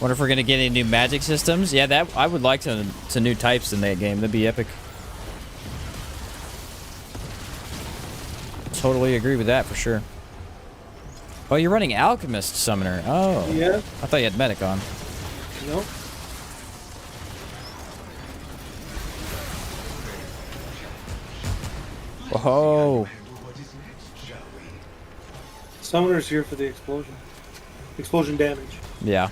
Speaker 1: Wonder if we're gonna get any new magic systems. Yeah, that I would like some new types in that game. That'd be epic. Totally agree with that for sure. Oh, you're running Alchemist Summoner. Oh.
Speaker 4: Yeah.
Speaker 1: I thought you had Medic on.
Speaker 4: Nope.
Speaker 1: Whoa.
Speaker 2: what is next, shall we?
Speaker 4: Summoner's here for the explosion. Explosion damage.
Speaker 1: Yeah.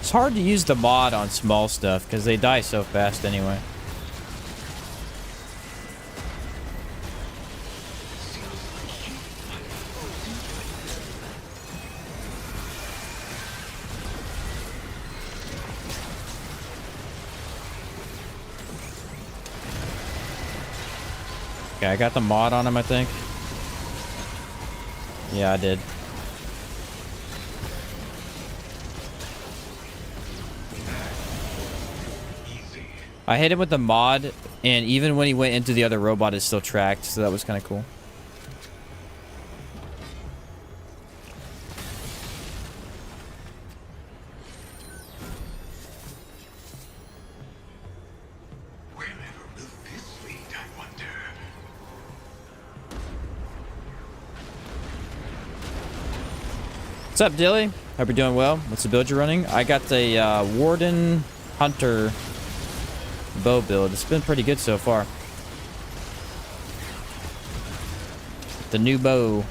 Speaker 1: It's hard to use the mod on small stuff because they die so fast anyway. Okay, I got the mod on him, I think. Yeah, I did. I hit him with the mod, and even when he went into the other robot, it still tracked, so that was kind of cool.
Speaker 2: Wherever will this lead, I wonder?
Speaker 1: What's up, Dilly? Hope you're doing well. What's the build you're running? I got the Warden Hunter bow build. It's been pretty good so far. The new bow.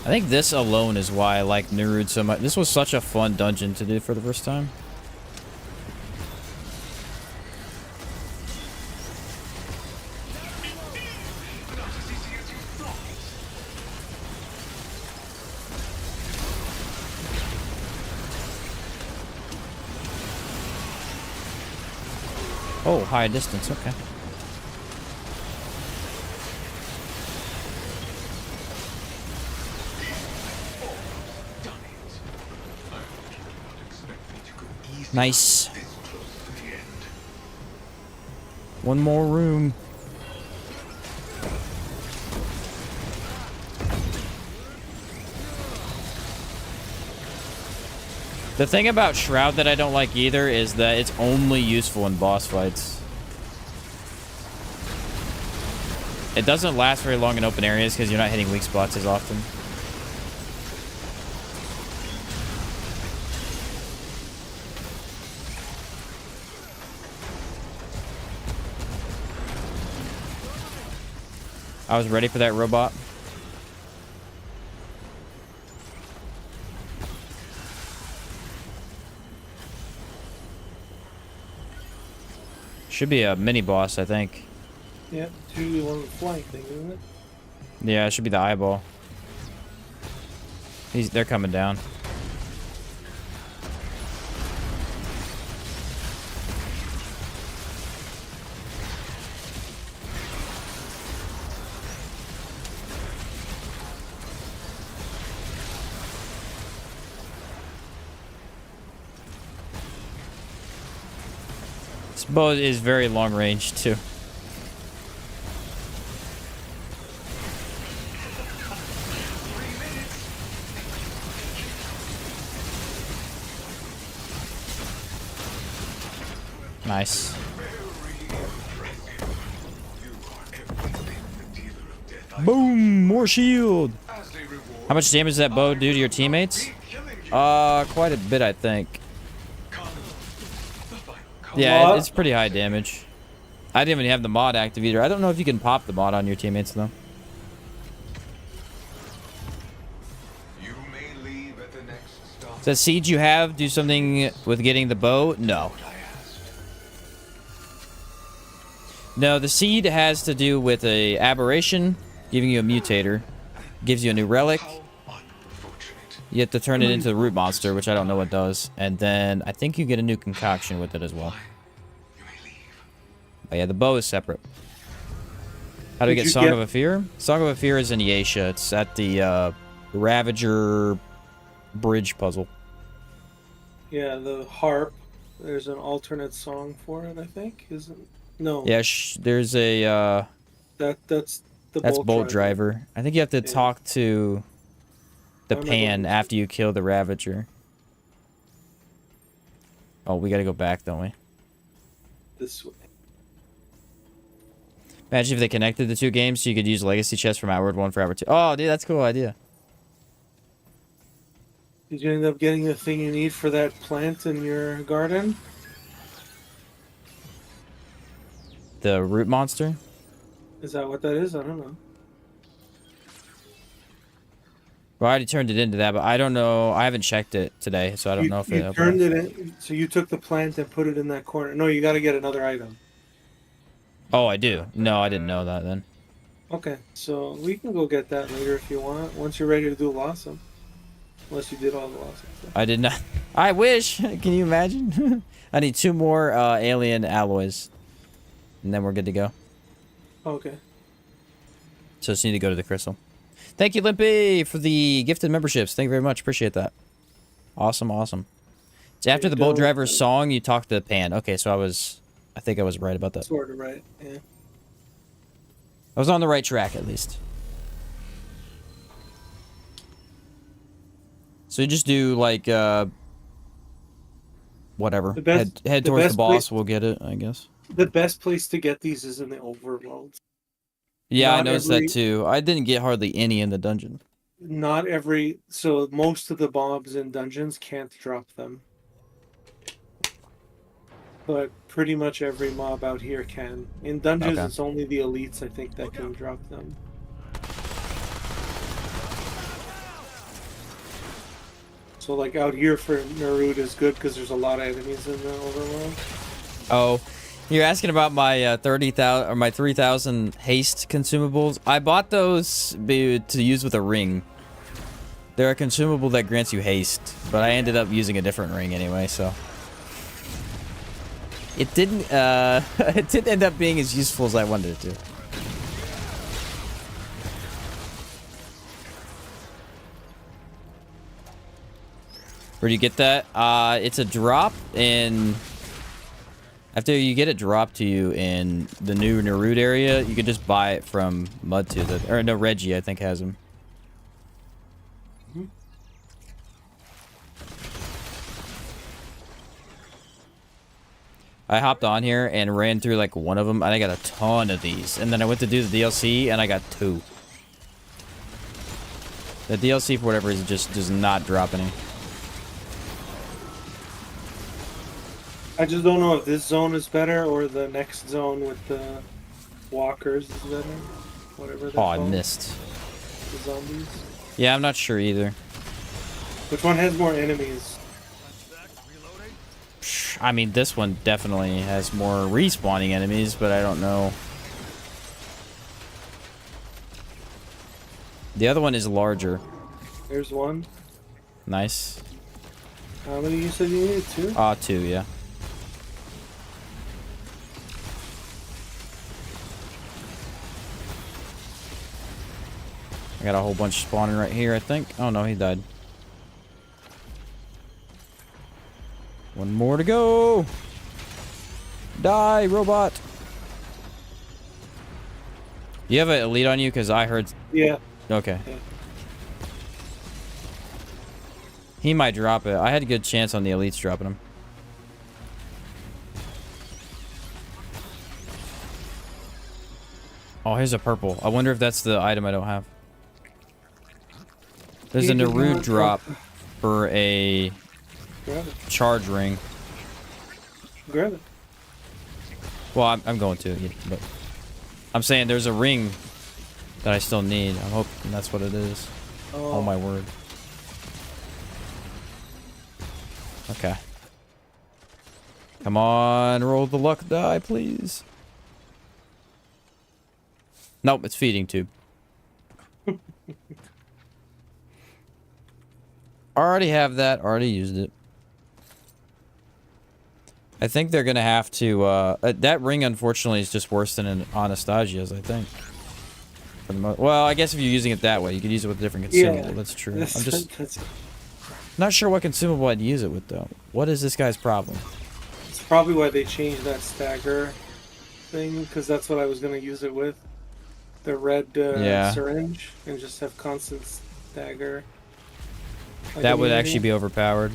Speaker 1: I think this alone is why I like Nurud so much. This was such a fun dungeon to do for the first time. Oh, high distance, okay. Nice. One more room. The thing about Shroud that I don't like either is that it's only useful in boss fights. It doesn't last very long in open areas because you're not hitting weak spots as often. I was ready for that robot. Should be a mini boss, I think.
Speaker 4: Yeah, 2 on the flank thing, isn't it?
Speaker 1: Yeah, it should be the eyeball. They're coming down. This bow is very long range too. Nice. Boom! More shield! How much damage does that bow do to your teammates? Quite a bit, I think. Yeah, it's pretty high damage. I didn't even have the mod active either. I don't know if you can pop the mod on your teammates, though. Does that siege you have do something with getting the bow? No. No, the seed has to do with a aberration, giving you a mutator. Gives you a new relic. You have to turn it into the root monster, which I don't know what does. And then I think you get a new concoction with it as well. But yeah, the bow is separate. How do we get Song of a Fear? Song of a Fear is in Yasha. It's at the Ravager bridge puzzle.
Speaker 4: Yeah, the harp. There's an alternate song for it, I think. Isn't? No.
Speaker 1: Yeah, there's a...
Speaker 4: That's the
Speaker 1: Bolt Driver. I think you have to talk to the Pan after you kill the Ravager. Oh, we gotta go back, don't we?
Speaker 4: This way.
Speaker 1: Imagine if they connected the two games so you could use Legacy Chest from Outward 1 for Outward 2. Oh, dude, that's a cool idea.
Speaker 4: Did you end up getting the thing you need for that plant in your garden?
Speaker 1: The root monster?
Speaker 4: Is that what that is? I don't know.
Speaker 1: Well, I already turned it into that, but I don't know. I haven't checked it today, so I don't know if it...
Speaker 4: You turned it in, so you took the plant and put it in that corner. No, you got to get another item.
Speaker 1: Oh, I do? No, I didn't know that then.
Speaker 4: Okay, so we can go get that later if you want, once you're ready to do Blossom. Unless you did all the Blossom stuff.
Speaker 1: I did not. I wish! Can you imagine? I need 2 more alien alloys. And then we're good to go.
Speaker 4: Okay.
Speaker 1: So just need to go to the crystal. Thank you, Limpy, for the gifted memberships. Thank you very much. Appreciate that. Awesome, awesome. It's after the Bolt Driver's song, you talk to the Pan. Okay, so I think I was right about that.
Speaker 4: Sort of right, yeah.
Speaker 1: I was on the right track, at least. So you just do, like, whatever. Head towards the boss, we'll get it, I guess.
Speaker 4: The best place to get these is in the overworld.
Speaker 1: Yeah, I noticed that too. I didn't get hardly any in the dungeon.
Speaker 4: So most of the mobs in dungeons can't drop them. But pretty much every mob out here can. In dungeons, It's only the elites, I think, that can drop them. So, like, out here for Narud is good because there's a lot of enemies in the overworld.
Speaker 1: Oh, you're asking about my 30,000 or my 3,000 haste consumables. I bought those to use with a ring. They're a consumable that grants you haste, but I ended up using a different ring anyway, so it didn't it didn't end up being as useful as I wanted it to. Where do you get that? It's a drop in... After you get it dropped to you in the new Narud area, you can just buy it from Mudtooth. Or no, Reggie, I think, has him.
Speaker 4: Mm-hmm.
Speaker 1: I hopped on here and ran through, like, one of them, and I got a ton of these. And then I went to do the DLC, and I got 2. The DLC, for whatever reason, just does not drop any.
Speaker 4: I just don't know if this zone is better or the next zone with the walkers is better. Whatever they're called.
Speaker 1: I missed.
Speaker 4: The zombies.
Speaker 1: Yeah, I'm not sure either.
Speaker 4: Which one has more enemies?
Speaker 1: I mean, this one definitely has more respawning enemies, but I don't know. The other one is larger.
Speaker 4: There's one.
Speaker 1: Nice.
Speaker 4: How many you said you needed? 2?
Speaker 1: 2, yeah. I got a whole bunch spawning right here, I think. Oh no, he died. One more to go. Die, robot. You have an elite on you? Because I heard...
Speaker 4: Yeah.
Speaker 1: Okay.
Speaker 4: Yeah.
Speaker 1: He might drop it. I had a good chance on the elites dropping him. Oh, here's a purple. I wonder if that's the item I don't have. There's a
Speaker 4: You can
Speaker 1: Naru
Speaker 4: go-
Speaker 1: drop for a
Speaker 4: Grab it.
Speaker 1: charge ring.
Speaker 4: Grab it.
Speaker 1: Well, I'm going to, yeah, but I'm saying there's a ring that I still need. I'm hoping that's what it is. Oh my word. Okay. Come on, roll the luck die, please. Nope, it's feeding tube. Already have that, already used it. I think they're gonna have to, that ring unfortunately is just worse than an Anastasia's, I think. For the well, I guess if you're using it that way, you could use it with a different consumable,
Speaker 4: Yeah.
Speaker 1: that's true. I'm just
Speaker 4: That's,
Speaker 1: not sure what consumable I'd use it with, though. What is this guy's problem?
Speaker 4: it's probably why they changed that stagger thing, because that's what I was going to use it with. The red
Speaker 1: Yeah.
Speaker 4: syringe, and just have constant stagger. Like
Speaker 1: That would
Speaker 4: immunity.
Speaker 1: actually be overpowered.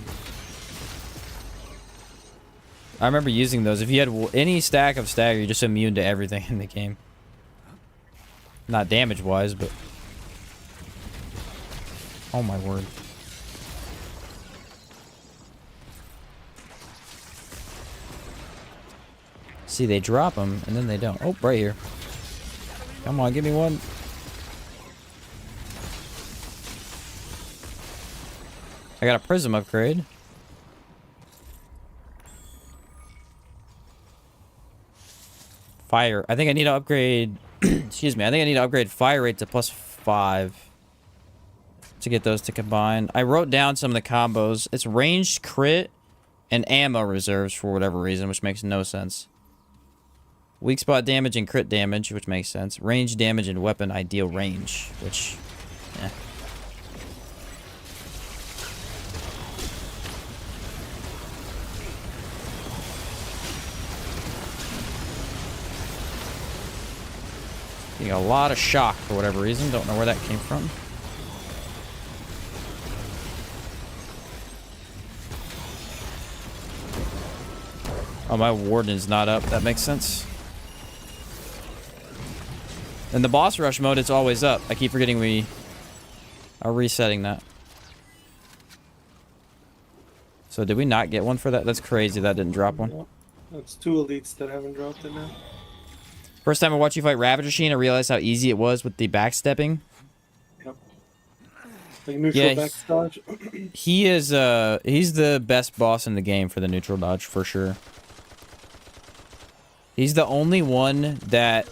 Speaker 1: I remember using those. If you had any stack of stagger, you're just immune to everything in the game. Not damage-wise, but... Oh my word. See, they drop them, and then they don't. Oh, right here. Come on, give me one. I got a prism upgrade. Fire. I think I need to upgrade... Excuse me. I think I need to upgrade fire rate to +5 to get those to combine. I wrote down some of the combos. It's ranged crit and ammo reserves for whatever reason, which makes no sense. Weak spot damage and crit damage, which makes sense. Range damage and weapon ideal range, which... Eh. Getting a lot of shock for whatever reason. Don't know where that came from. Oh, my warden's not up. That makes sense. In the boss rush mode, it's always up. I keep forgetting we are resetting that. So did we not get one for that? That's crazy that didn't drop one.
Speaker 4: That's 2 elites that haven't dropped it now.
Speaker 1: First time I watched you fight Ravager Sheen, I realized how easy it was with the backstepping.
Speaker 4: Yep. Like neutral
Speaker 1: Yeah,
Speaker 4: back dodge.
Speaker 1: He is, he's the best boss in the game for the neutral dodge, for sure. He's the only one that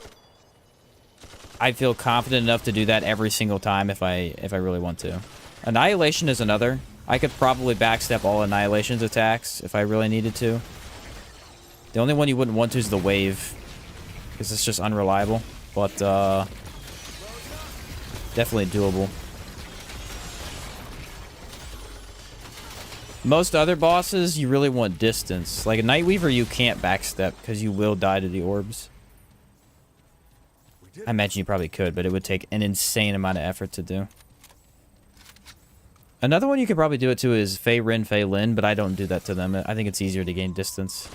Speaker 1: I feel confident enough to do that every single time if I really want to. Annihilation is another. I could probably backstep all Annihilation's attacks if I really needed to. The only one you wouldn't want to is the wave, because it's just unreliable, but definitely doable. Most other bosses, you really want distance. Like a Nightweaver, you can't backstep because you will die to the orbs. I imagine you probably could, but it would take an insane amount of effort to do. Another one you could probably do it to is Fei Rin, Fei Lin, but I don't do that to them. I think it's easier to gain distance.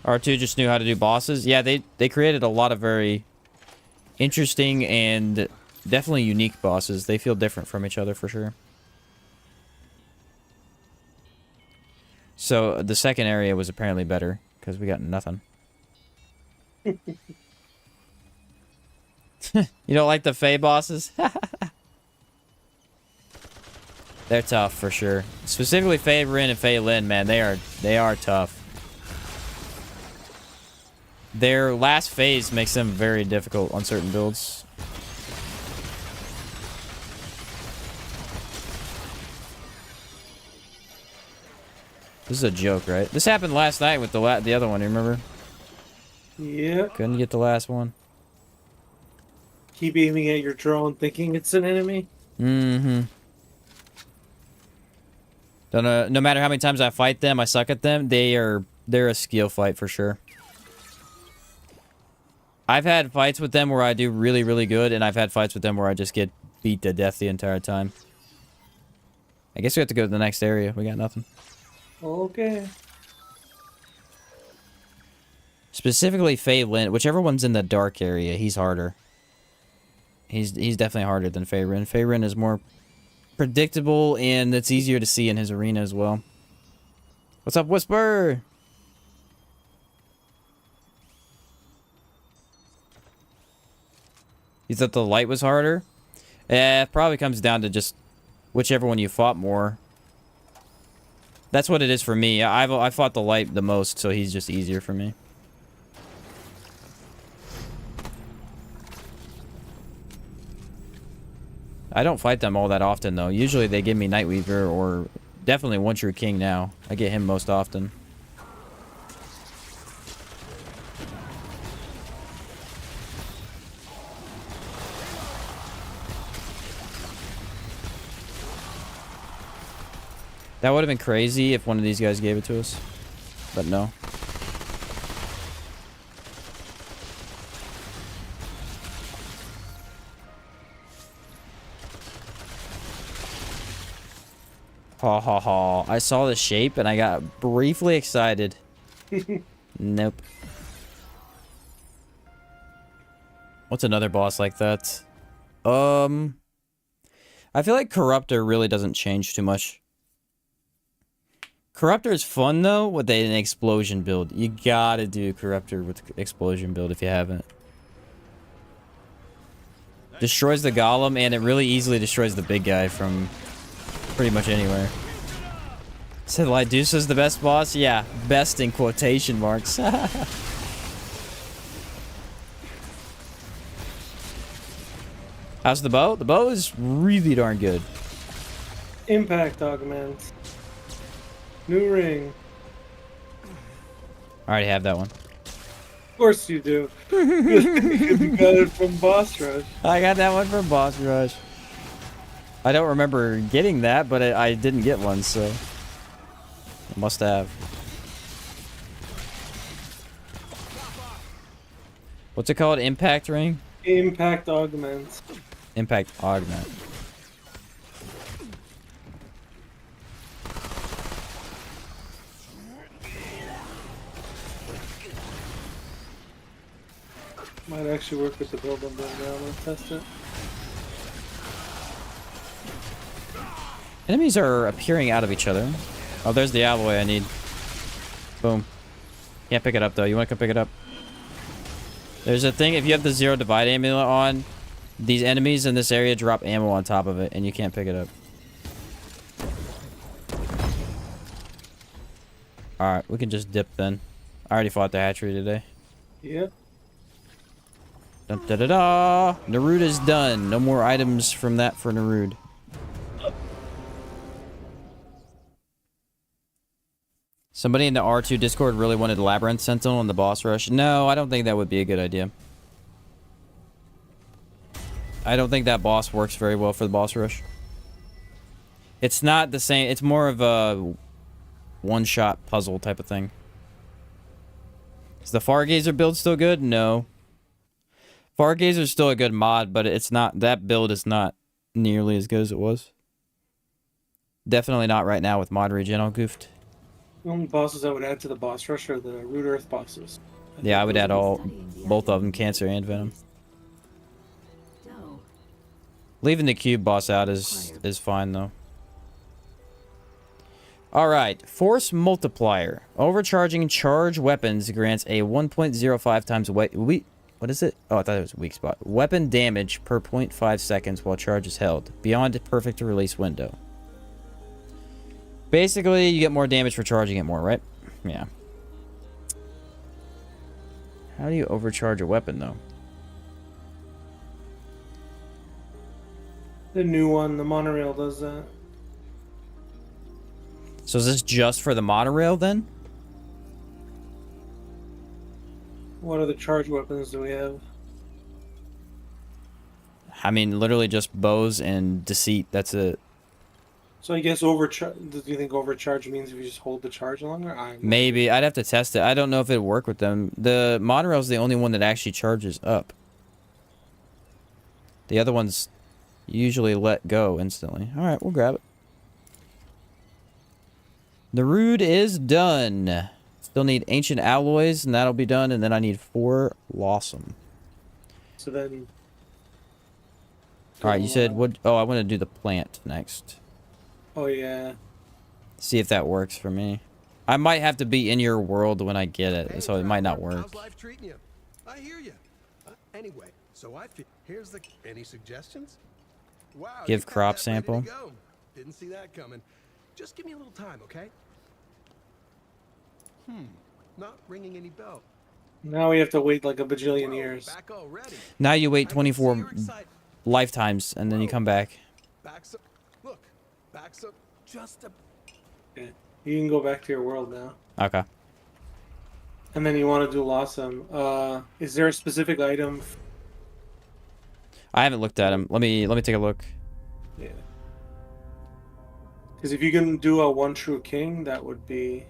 Speaker 1: R2 just knew how to do bosses. Yeah, they created a lot of very interesting and definitely unique bosses. They feel different from each other for sure. So the second area was apparently better because we got nothing. You don't like the Fey bosses? They're tough for sure. Specifically Fei Rin and Fei Lin, man, they are tough. Their last phase makes them very difficult on certain builds. This is a joke, right? This happened last night with the other one, you remember?
Speaker 4: Yeah.
Speaker 1: Couldn't get the last one.
Speaker 4: Keep aiming at your drone thinking it's an enemy.
Speaker 1: Mm-hmm. No matter how many times I fight them, I suck at them, they're a skill fight for sure. I've had fights with them where I do really, really good, and I've had fights with them where I just get beat to death the entire time. I guess we have to go to the next area. We got nothing.
Speaker 4: Okay.
Speaker 1: Specifically Phelan, whichever one's in the dark area, he's harder. He's definitely harder than Faerun. Faerun is more predictable, and it's easier to see in his arena as well. What's up, Whisper? You thought the light was harder? It probably comes down to just whichever one you fought more. That's what it is for me. I fought the light the most, so he's just easier for me. I don't fight them all that often, though. Usually they give me Nightweaver, or definitely One True King now. I get him most often. That would have been crazy if one of these guys gave it to us. But no. Ha ha ha. I saw the shape and I got briefly excited. Nope. What's another boss like that? I feel like Corruptor really doesn't change too much. Corruptor is fun though with an explosion build. You gotta do Corruptor with explosion build if you haven't. Destroys the golem and it really easily destroys the big guy from pretty much anywhere. Said Lydusa's the best boss? Yeah, best in quotation marks. How's the bow? The bow is really darn good.
Speaker 4: Impact augments. New ring.
Speaker 1: I already have that one.
Speaker 4: Of course you do. You got it from Boss Rush.
Speaker 1: I got that one from Boss Rush. I don't remember getting that, but I didn't get one, so I must have. What's it called? Impact ring?
Speaker 4: Impact augments.
Speaker 1: Impact augment.
Speaker 4: Might actually work with the build I'm doing now. I'm gonna test it.
Speaker 1: Enemies are appearing out of each other. Oh, there's the alloy I need. Boom. Can't pick it up, though. You want to come pick it up? There's a thing, if you have the Zero Divide amulet on, these enemies in this area drop ammo on top of it, and you can't pick it up. Alright, we can just dip then. I already fought the hatchery today.
Speaker 4: Yep.
Speaker 1: Dun, da, da, da. Narud is done. No more items from that for Narud. Somebody in the R2 Discord really wanted Labyrinth Sentinel in the boss rush. No, I don't think that would be a good idea. I don't think that boss works very well for the boss rush. It's not the same. It's more of a one-shot puzzle type of thing. Is the Fargazer build still good? No. Fargazer is still a good mod, but it's not. That build is not nearly as good as it was. Definitely not right now with mod regen all goofed.
Speaker 4: The only bosses I would add to the boss rush are the Root Earth bosses.
Speaker 1: Yeah, I would add both of them, Cancer and Venom. Leaving the cube boss out is fine though. All right, Force Multiplier. Overcharging charge weapons grants a 1.05 times what is it? Oh, I thought it was a weak spot. Weapon damage per 0.5 seconds while charge is held, beyond perfect release window. Basically, you get more damage for charging it more, right? Yeah. How do you overcharge a weapon, though?
Speaker 4: The new one, the monorail, does that.
Speaker 1: So is this just for the monorail, then?
Speaker 4: What other charge weapons do we have?
Speaker 1: I mean, literally just bows and deceit. That's it.
Speaker 4: So I guess overcharge. Do you think overcharge means if you just hold the charge longer?
Speaker 1: Maybe. I'd have to test it. I don't know if it'd work with them. The monorail's the only one that actually charges up. The other ones usually let go instantly. Alright, we'll grab it. The Rood is done. Still need ancient alloys, and that'll be done. And then I need 4 Lawsome.
Speaker 4: So then...
Speaker 1: Alright, you said what? Oh, I want to do the plant next.
Speaker 4: Oh, yeah.
Speaker 1: See if that works for me. I might have to be in your world when I get it, so it might not work.
Speaker 3: How's life treating you? I hear you. Anyway, so I feel... Here's the... Any suggestions? Wow.
Speaker 1: Give
Speaker 3: you got
Speaker 1: crop
Speaker 3: that ready to
Speaker 1: sample.
Speaker 3: go. Didn't see that coming. Just give me a little time, okay? Not ringing any bell.
Speaker 4: Now we have to wait like a bajillion years.
Speaker 3: Back already.
Speaker 1: Now you wait
Speaker 3: I can see
Speaker 1: 24
Speaker 3: you're excited.
Speaker 1: lifetimes, and then you come back.
Speaker 3: Backs up. Look. Backs up just a...
Speaker 4: Yeah. You can go back to your world now.
Speaker 1: Okay.
Speaker 4: And then you want to do Lawsome. Is there a specific item?
Speaker 1: I haven't looked at him. Let me take a look.
Speaker 4: Yeah. Because if you can do a one true king, that would be...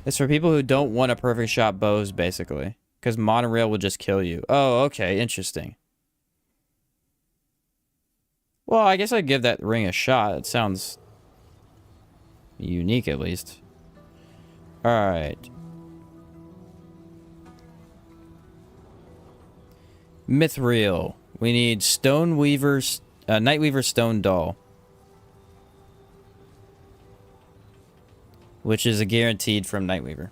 Speaker 1: It's for people who don't want a perfect shot bows, basically. Because monorail will just kill you. Oh, okay. Interesting. Well, I guess I'd give that ring a shot. It sounds unique, at least. Alright. Mithril. We need Stone Weaver's... Nightweaver Stone Doll. Which is a guaranteed from Nightweaver.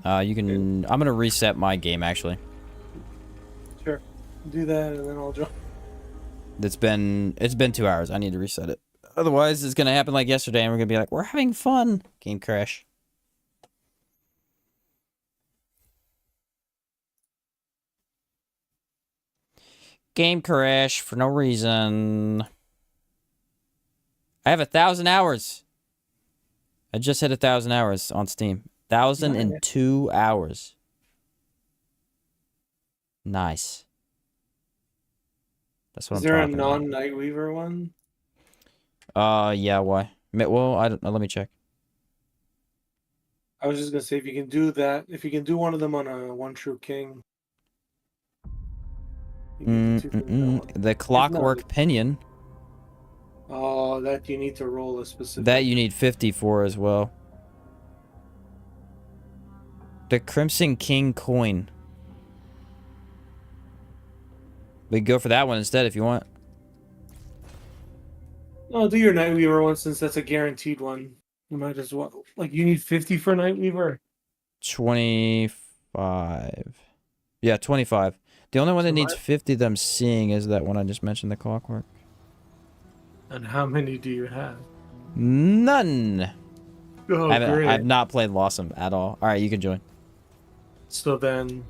Speaker 1: You can... I'm gonna reset my game, actually.
Speaker 4: Sure. Do that and then I'll join.
Speaker 1: It's been 2 hours. I need to reset it. Otherwise, it's gonna happen like yesterday, and we're gonna be like, we're having fun. Game crash. Game crash for no reason. I have 1,000 hours. I just hit 1,000 hours on Steam. 1,002 hours. Nice. That's what
Speaker 4: Is
Speaker 1: I'm
Speaker 4: there a
Speaker 1: talking about.
Speaker 4: non-Nightweaver one?
Speaker 1: Yeah, why? Well, I don't know. Let me check.
Speaker 4: I was just gonna say if you can do that, if you can do one of them on a one true king. you get the two things at once.
Speaker 1: The Clockwork Pinion.
Speaker 4: Oh, that you need to roll a specific.
Speaker 1: That you need 50 for as well. The Crimson King coin. We can go for that one instead if you want.
Speaker 4: No, do your Nightweaver one since that's a guaranteed one. You might as well. Like, you need 50 for Nightweaver?
Speaker 1: 25. Yeah, 25. The only one that
Speaker 4: So
Speaker 1: needs
Speaker 4: what?
Speaker 1: 50 that I'm seeing is that one I just mentioned, the Clockwork.
Speaker 4: And how many do you have?
Speaker 1: None.
Speaker 4: Oh, great.
Speaker 1: I've not played Lawsome at all. All right, you can join.
Speaker 4: So then...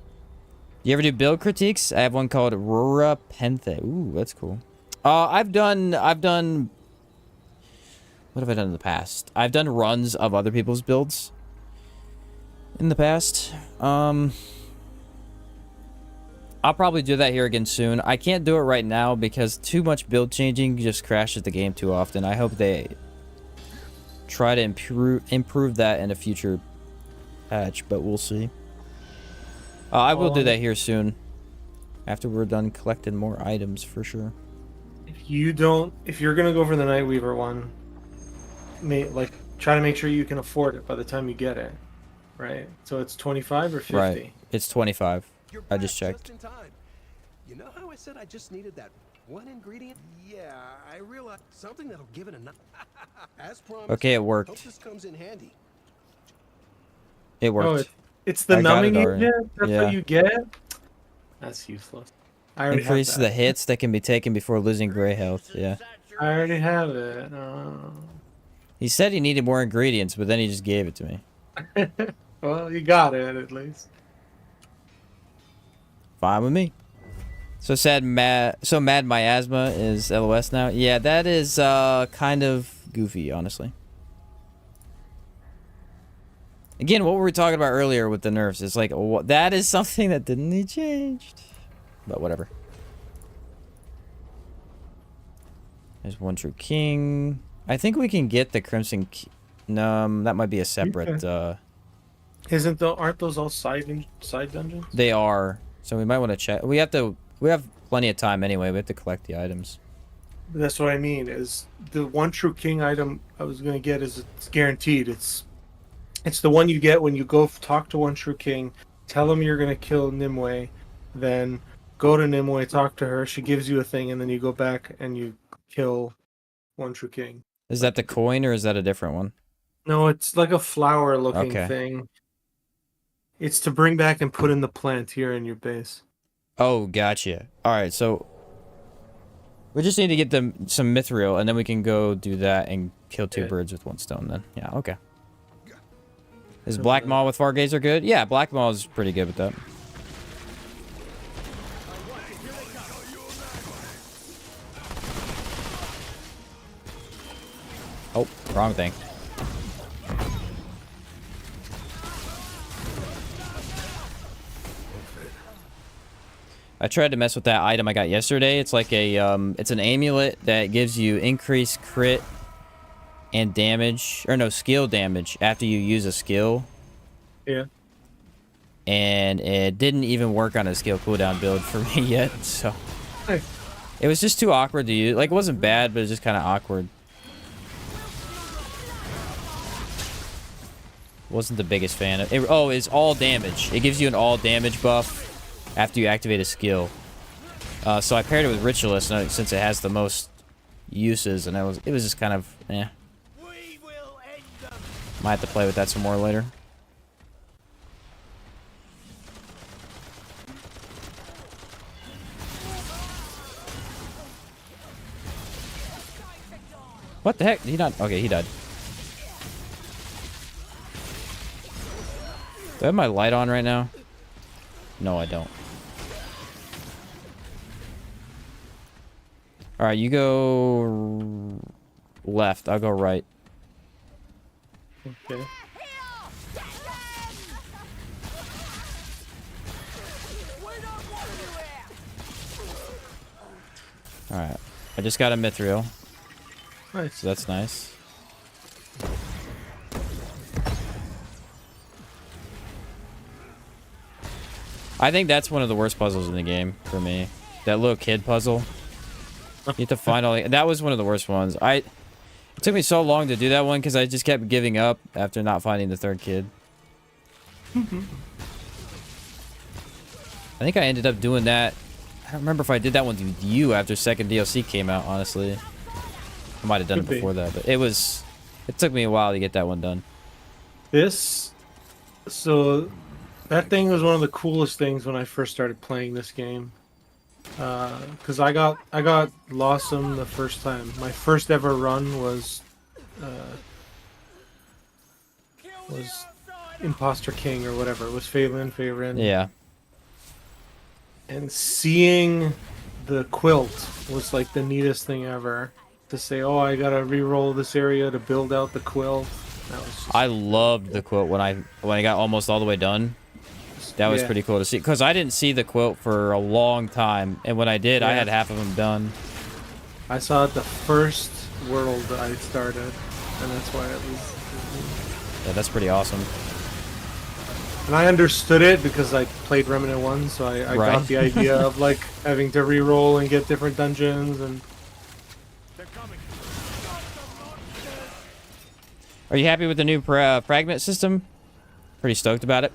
Speaker 1: You ever do build critiques? I have one called Rura Penthe. Ooh, that's cool. I've done... What have I done in the past? I've done runs of other people's builds in the past. I'll probably do that here again soon. I can't do it right now because too much build changing just crashes the game too often. I hope they try to improve that in a future patch, but we'll see. I will do that here soon. After we're done collecting more items, for sure.
Speaker 4: If you're gonna go for the Nightweaver one, try to make sure you can afford it by the time you get it, right? So it's 25 or 50.
Speaker 1: Right, it's 25.
Speaker 3: You're
Speaker 1: I
Speaker 3: back
Speaker 1: just checked.
Speaker 3: in time. You know how I said I just needed that one ingredient? Yeah, I realized something that'll give it a as promised.
Speaker 1: Okay, it
Speaker 3: Hope
Speaker 1: worked.
Speaker 3: this comes in handy.
Speaker 1: It worked.
Speaker 4: It's the
Speaker 1: I got
Speaker 4: numbing
Speaker 1: it already.
Speaker 4: agent? That's
Speaker 1: Yeah.
Speaker 4: what you get? That's useless. I already
Speaker 1: Increase
Speaker 4: have
Speaker 1: the
Speaker 4: that.
Speaker 1: hits that can be taken before losing gray health. Yeah.
Speaker 4: I already have it. Oh.
Speaker 1: He said he needed more ingredients, but then he just gave it to me.
Speaker 4: Well, you got it at least.
Speaker 1: Fine with me. So mad miasma is LOS now. Yeah, that is kind of goofy, honestly. Again, what were we talking about earlier with the nerfs? It's like that is something that didn't need changed. But whatever. There's one true king. I think we can get the Crimson No, that might be a separate
Speaker 4: Aren't those all side dungeons?
Speaker 1: They are. So we might want to check. We have plenty of time anyway. We have to collect the items.
Speaker 4: That's what I mean. Is the one true king item I was gonna get is it's guaranteed. It's It's the one you get when you go talk to One True King, tell him you're gonna kill Nimue, then go to Nimue, talk to her, she gives you a thing, and then you go back and you kill One True King.
Speaker 1: Is that the coin or is that a different one?
Speaker 4: No, it's like a flower-looking
Speaker 1: Okay.
Speaker 4: thing. It's to bring back and put in the plant here in your base.
Speaker 1: Oh, gotcha. All right, so we just need to get them some mithril, and then we can go do that and kill two birds with one stone. Then, yeah, okay. Is Black Maw with Fargazer good? Yeah, Black Maw is pretty good with that. Oh, wrong thing. I tried to mess with that item I got yesterday. It's like a, it's an amulet that gives you increased crit and damage, or no, skill damage after you use a skill.
Speaker 4: Yeah.
Speaker 1: And it didn't even work on a skill cooldown build for me yet, so.
Speaker 4: Hey.
Speaker 1: It was just too awkward to use. Like, it wasn't bad, but it was just kind of awkward. Wasn't the biggest fan of it. Oh, it's all damage. It gives you an all damage buff after you activate a skill. So I paired it with Ritualist since it has the most uses, and it was just kind of, eh. Might have to play with that some more later. What the heck? He not? Okay, he died. Do I have my light on right now? No, I don't. Alright, you go left. I'll go right.
Speaker 4: Okay.
Speaker 1: Alright. I just got a mithril.
Speaker 4: Nice.
Speaker 1: So that's nice. I think that's one of the worst puzzles in the game for me. That little kid puzzle. You have to find all... That was one of the worst ones. It took me so long to do that one because I just kept giving up after not finding the third kid. I think I ended up doing that. I don't remember if I did that one with you after second DLC came out, honestly. I might have done it before that, but it took me a while to get that one done.
Speaker 4: So that thing was one of the coolest things when I first started playing this game. Because I got Lawsome the first time. My first ever run was Imposter King or whatever. It was Faelin.
Speaker 1: Yeah.
Speaker 4: And seeing the quilt was like the neatest thing ever. To say, oh, I gotta re-roll this area to build out the quilt. That was just...
Speaker 1: I loved the quilt when I got almost all the way done. That was pretty cool to see, because I didn't see the quilt for a long time, and when I did, I had half of them done.
Speaker 4: I saw it the first world that I started, and that's why it was...
Speaker 1: Yeah, that's pretty awesome.
Speaker 4: And I understood it because I played Remnant 1, so I got the idea of like having to re-roll and get different dungeons and...
Speaker 1: Are you happy with the new fragment system? Pretty stoked about it.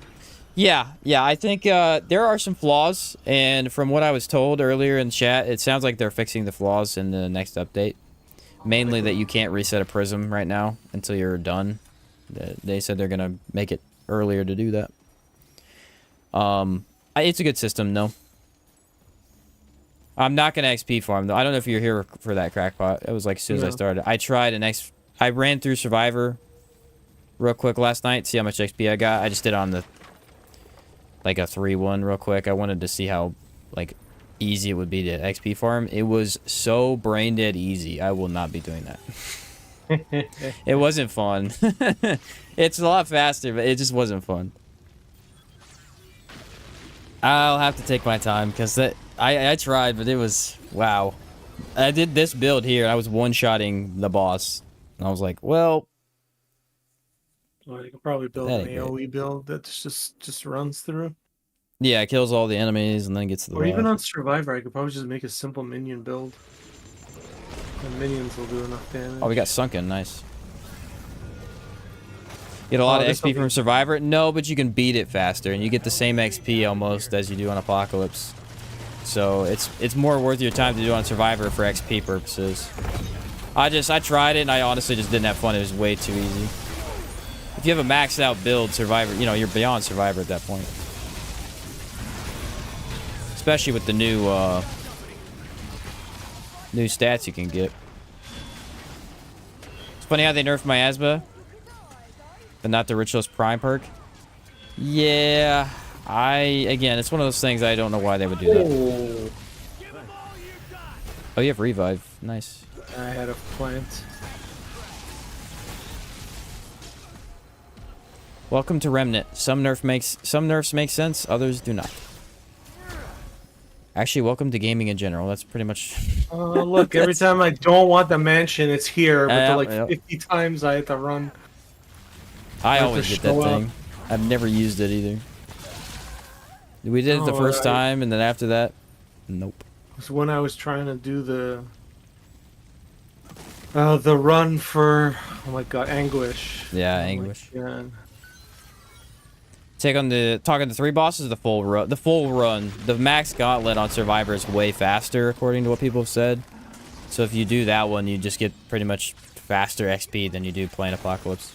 Speaker 1: Yeah, I think there are some flaws, and from what I was told earlier in chat, it sounds like they're fixing the flaws in the next update. Mainly that you can't reset a prism right now until you're done. They said they're gonna make it earlier to do that. It's a good system, though. I'm not gonna XP farm though. I don't know if you're here for that crackpot. It was like as soon as I started. I tried I ran through Survivor real quick last night, see how much XP I got. I just did on the like a 3-1 real quick. I wanted to see how like easy it would be to XP farm. It was so brain dead easy. I will not be doing that. It wasn't fun. It's a lot faster, but it just wasn't fun. I'll have to take my time because I tried, but it was wow. I did this build here. I was one-shotting the boss. And I was like, well,
Speaker 4: you could probably build an AoE build that just runs through.
Speaker 1: Yeah, it kills all the enemies and then gets to the
Speaker 4: Or even on Survivor, I could probably just make a simple minion build. And minions will do enough damage.
Speaker 1: Oh, we got Sunken. Nice. Get a lot of
Speaker 4: this
Speaker 1: XP from Survivor? No, but you can beat it faster, and you get the same XP almost as you do on Apocalypse. So it's more worth your time to do on Survivor for XP purposes. I tried it, and I honestly just didn't have fun. It was way too easy. If you have a maxed out build, Survivor, you know, you're beyond Survivor at that point. Especially with the new stats you can get. It's funny how they nerfed miasma, but not the Ritualist Prime perk. Yeah, again, it's one of those things I don't know why they would do that. Oh, you have revive. Nice.
Speaker 4: I had a plant.
Speaker 1: Welcome to Remnant. Some nerfs make sense, others do not. Actually, welcome to gaming in general. That's pretty much.
Speaker 4: Look, every time I don't want the mansion, it's here. But like 50 times I have to run.
Speaker 1: I always get that thing. I've never used it either. We did it the first time, and then after that, nope.
Speaker 4: It was when I was trying to do the run for, oh my god, Anguish.
Speaker 1: Yeah, Anguish.
Speaker 4: Yeah.
Speaker 1: Talking to 3 bosses, the full run. The max gauntlet on Survivor is way faster, according to what people have said. So if you do that one, you just get pretty much faster XP than you do playing Apocalypse.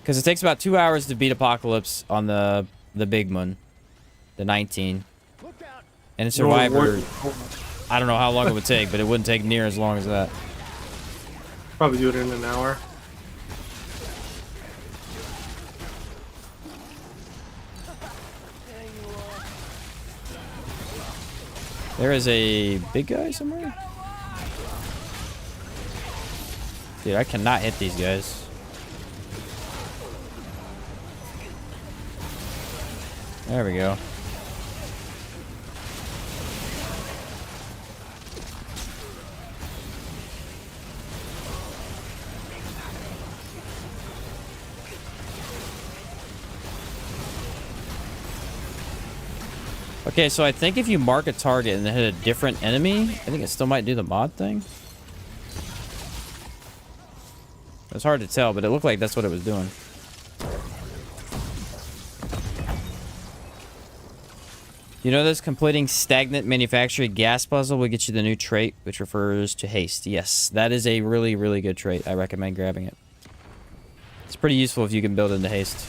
Speaker 1: Because it takes about 2 hours to beat Apocalypse on the big one, the 19. And in Survivor, I don't know how long it would take, but it wouldn't take near as long as that.
Speaker 4: Probably do it in an hour.
Speaker 1: There is a big guy somewhere? Dude, I cannot hit these guys. There we go. Okay, so I think if you mark a target and then hit a different enemy, I think it still might do the mod thing. It's hard to tell, but it looked like that's what it was doing. You know this? Completing stagnant manufacturing gas puzzle will get you the new trait, which refers to haste. Yes, that is a really, really good trait. I recommend grabbing it. It's pretty useful if you can build into haste.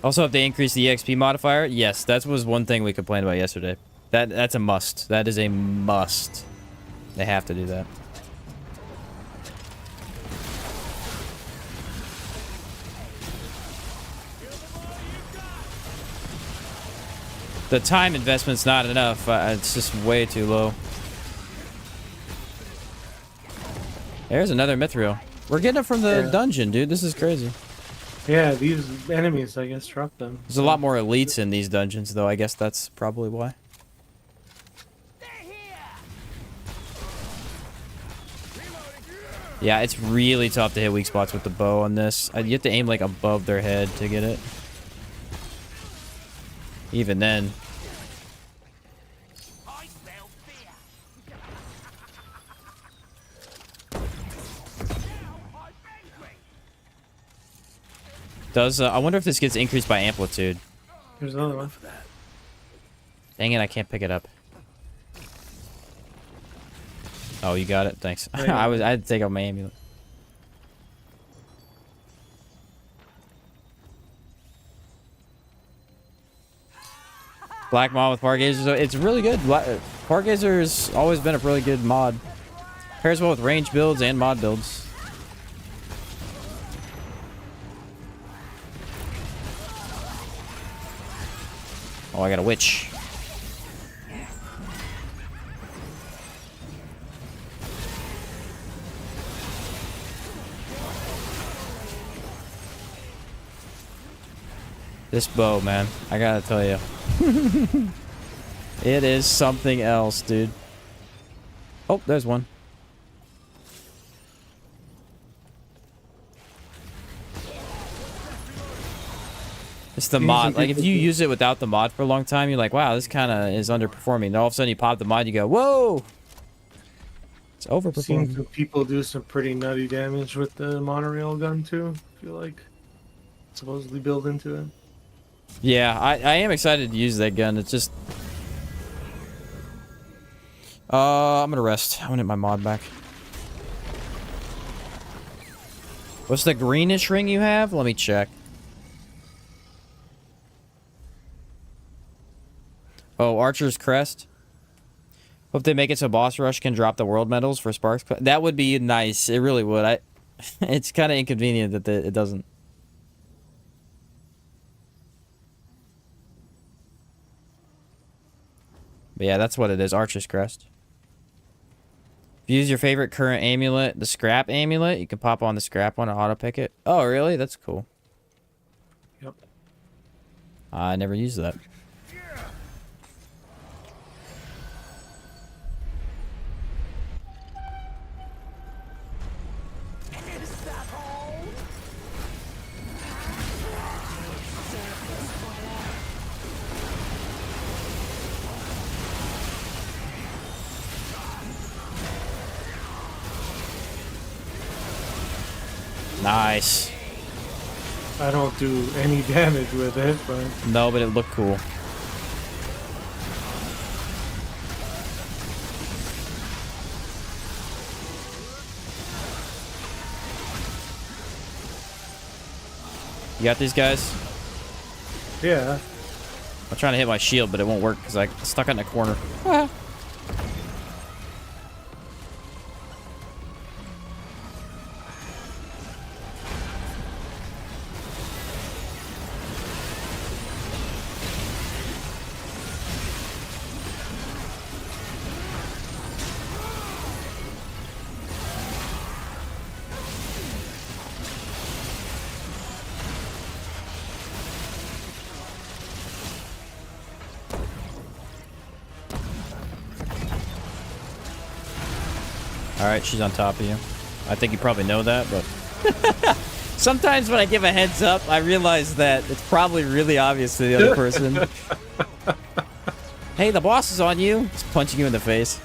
Speaker 1: Also, if they increase the EXP modifier, yes, that was one thing we complained about yesterday. That's a must. That is a must. They have to do that. The time investment's not enough. It's just way too low. There's another mithril. We're getting it from the dungeon, dude. This is crazy.
Speaker 4: Yeah, these enemies, I guess, drop them.
Speaker 1: There's a lot more elites in these dungeons, though. I guess that's probably why. Yeah, it's really tough to hit weak spots with the bow on this. You have to aim, like, above their head to get it. Even then. I wonder if this gets increased by amplitude.
Speaker 4: There's another one.
Speaker 1: Dang it, I can't pick it up. Oh, you got it? Thanks. I had to take out my amulet. Black mod with Pargazer. It's really good. Pargazer's always been a really good mod. Pairs well with range builds and mod builds. Oh, I got a witch. This bow, man. I gotta tell you. It is something else, dude. Oh, there's one. It's the mod. Like, if you use it without the mod for a long time, you're like, wow, this kind of is underperforming. And all of a sudden, you pop the mod, you go, whoa! It's
Speaker 4: Seen
Speaker 1: overperforming.
Speaker 4: some people do some pretty nutty damage with the monorail gun too. I feel like supposedly built into it.
Speaker 1: Yeah, I am excited to use that gun. It's just... I'm gonna rest. I'm gonna get my mod back. What's the greenish ring you have? Let me check. Oh, Archer's Crest. Hope they make it so Boss Rush can drop the world medals for Sparks. That would be nice. It really would. It's kind of inconvenient that it doesn't. But yeah, that's what it is. Archer's Crest. If you use your favorite current amulet, the scrap amulet, you can pop on the scrap one and auto pick it. Oh, really? That's cool.
Speaker 4: Yep.
Speaker 1: I never used that. Nice.
Speaker 4: I don't do any damage with it, but
Speaker 1: No, but it looked cool. You got these guys?
Speaker 4: yeah.
Speaker 1: I'm trying to hit my shield, but it won't work because I stuck it in a corner. Ah. Alright, she's on top of you. I think you probably know that, but... Sometimes when I give a heads up, I realize that it's probably really obvious to the other person. Hey, the boss is on you. Just punching you in the face.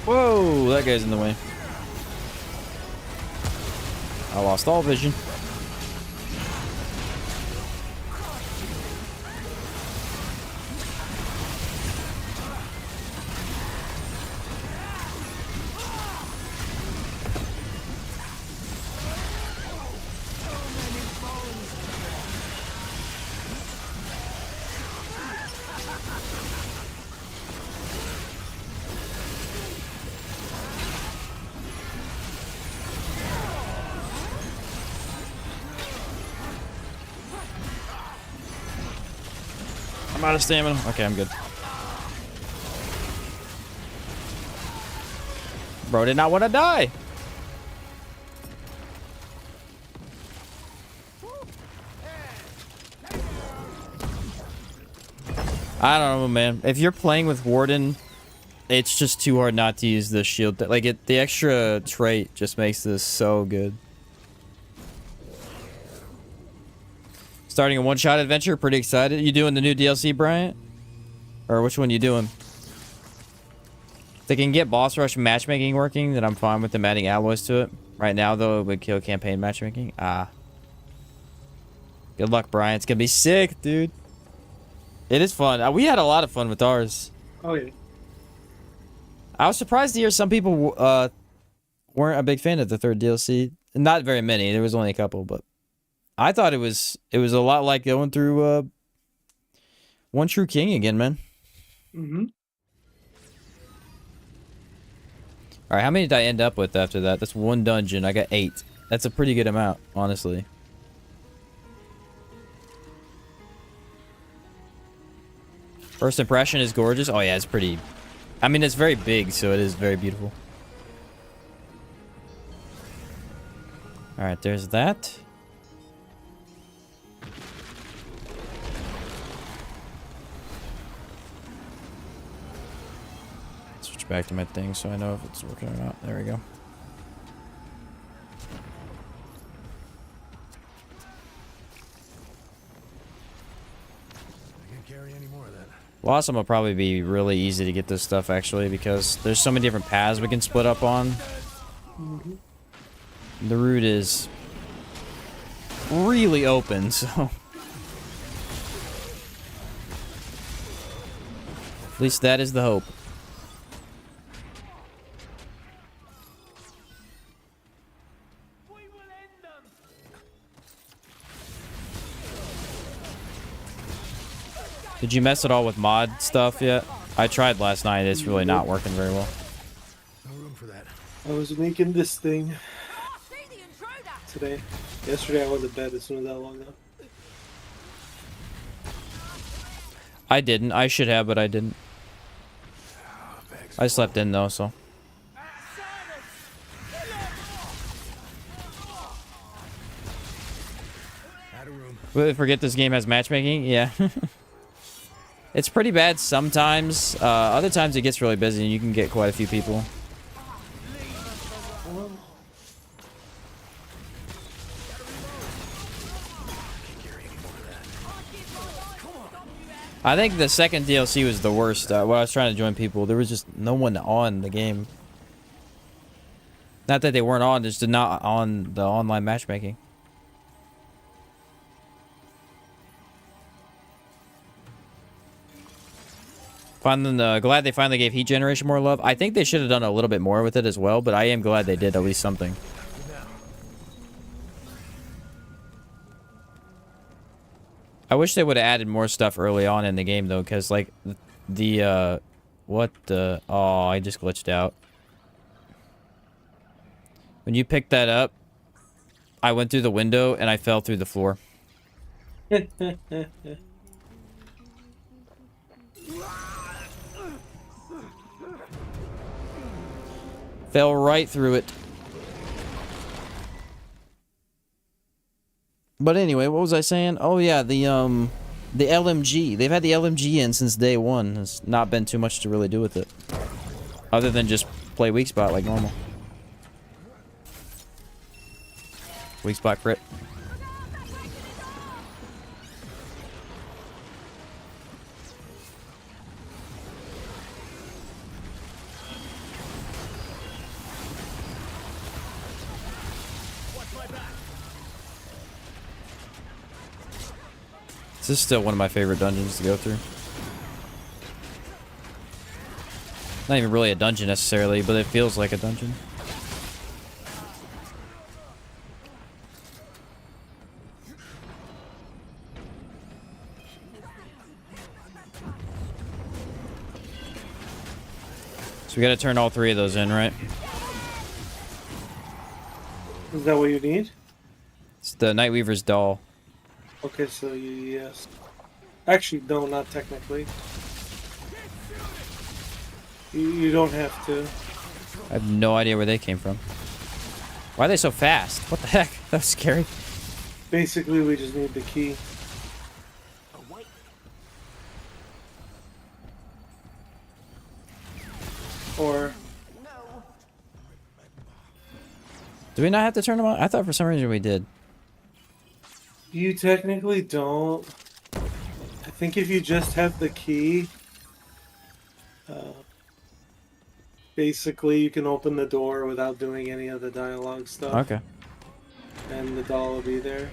Speaker 1: Whoa, that guy's in the way. I lost all vision. I'm out of stamina. Okay, I'm good. Bro did not want to die. I don't know, man. If you're playing with Warden, it's just too hard not to use the shield. Like, the extra trait just makes this so good. Starting a one-shot adventure, pretty excited. You doing the new DLC, Bryant? Or which one you doing? If they can get boss rush matchmaking working, then I'm fine with them adding alloys to it. Right now, though, it would kill campaign matchmaking. Ah. Good luck, Brian. It's gonna be sick, dude. It is fun. We had a lot of fun with ours.
Speaker 4: Oh yeah.
Speaker 1: I was surprised to hear some people weren't a big fan of the third DLC. Not very many. There was only a couple, but I thought it was a lot like going through One True King again, man.
Speaker 4: Mm-hmm.
Speaker 1: All right, how many did I end up with after that? That's one dungeon. I got 8. That's a pretty good amount, honestly. First impression is gorgeous. Oh yeah, it's pretty. I mean, it's very big, so it is very beautiful. All right, there's that. switch back to my thing so I know if it's working or not. There we go. Blossom will probably be really easy to get this stuff, actually, because there's so many different paths we can split up on.
Speaker 4: Mm-hmm.
Speaker 1: The route is really open, so... At least that is the hope. Did you mess at all with mod stuff yet? I tried last night. It's really not working very well.
Speaker 3: No room for that.
Speaker 4: I was making this thing today. Yesterday I went to bed as soon as I logged up.
Speaker 1: I didn't. I should have, but I didn't. I slept in though, so. Forget this game has matchmaking? Yeah. It's pretty bad sometimes. Other times it gets really busy and you can get quite a few people. I think the second DLC was the worst. When I was trying to join people, there was just no one on the game. Not that they weren't on, just not on the online matchmaking. Glad they finally gave heat generation more love. I think they should have done a little bit more with it as well, but I am glad they did at least something. I wish they would have added more stuff early on in the game, though, because, like, what the... Oh, I just glitched out. When you picked that up, I went through the window, and I fell through the floor. Fell right through it. But anyway, what was I saying? Oh yeah, the LMG. They've had the LMG in since day one. There's not been too much to really do with it. Other than just play weak spot like normal. Weak spot crit. This is still one of my favorite dungeons to go through. Not even really a dungeon necessarily, but it feels like a dungeon. So we gotta turn all three of those in, right?
Speaker 4: Is that what you need?
Speaker 1: It's the Nightweaver's doll.
Speaker 4: Okay, so yes. Actually, no, not technically. You don't have to.
Speaker 1: I have no idea where they came from. Why are they so fast? What the heck? That was scary.
Speaker 4: Basically, we just need the key. Or...
Speaker 1: Do we not have to turn them on? I thought for some reason we did.
Speaker 4: You technically don't. I think if you just have the key, basically you can open the door without doing any of the dialogue stuff.
Speaker 1: Okay.
Speaker 4: And the doll will be there.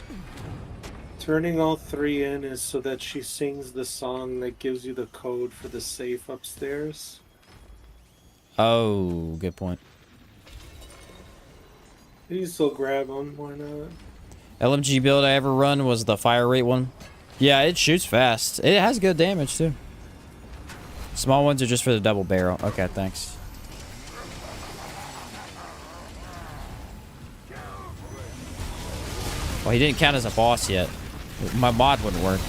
Speaker 4: Turning all three in is so that she sings the song that gives you the code for the safe upstairs.
Speaker 1: Oh, good point.
Speaker 4: You can still grab them, why not?
Speaker 1: LMG build I ever run was the fire rate one. Yeah, it shoots fast. It has good damage too. Small ones are just for the double barrel. Okay, thanks. Well, he didn't count as a boss yet. My mod wouldn't work.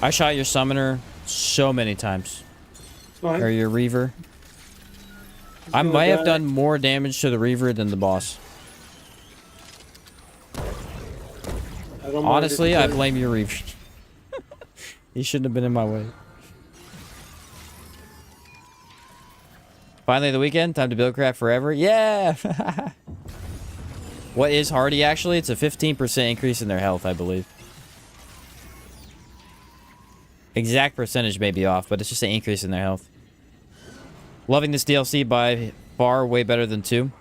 Speaker 1: I shot your summoner so many times.
Speaker 4: Fine.
Speaker 1: Or your reaver. I might have done more damage to the reaver than the boss. Honestly, I blame your reaver. He shouldn't have been in my way. Finally the weekend, time to build craft forever. Yeah! What is hardy actually? It's a 15% increase in their health, I believe. Exact percentage may be off, but it's just an increase in their health. Loving this DLC by far, way better than 2.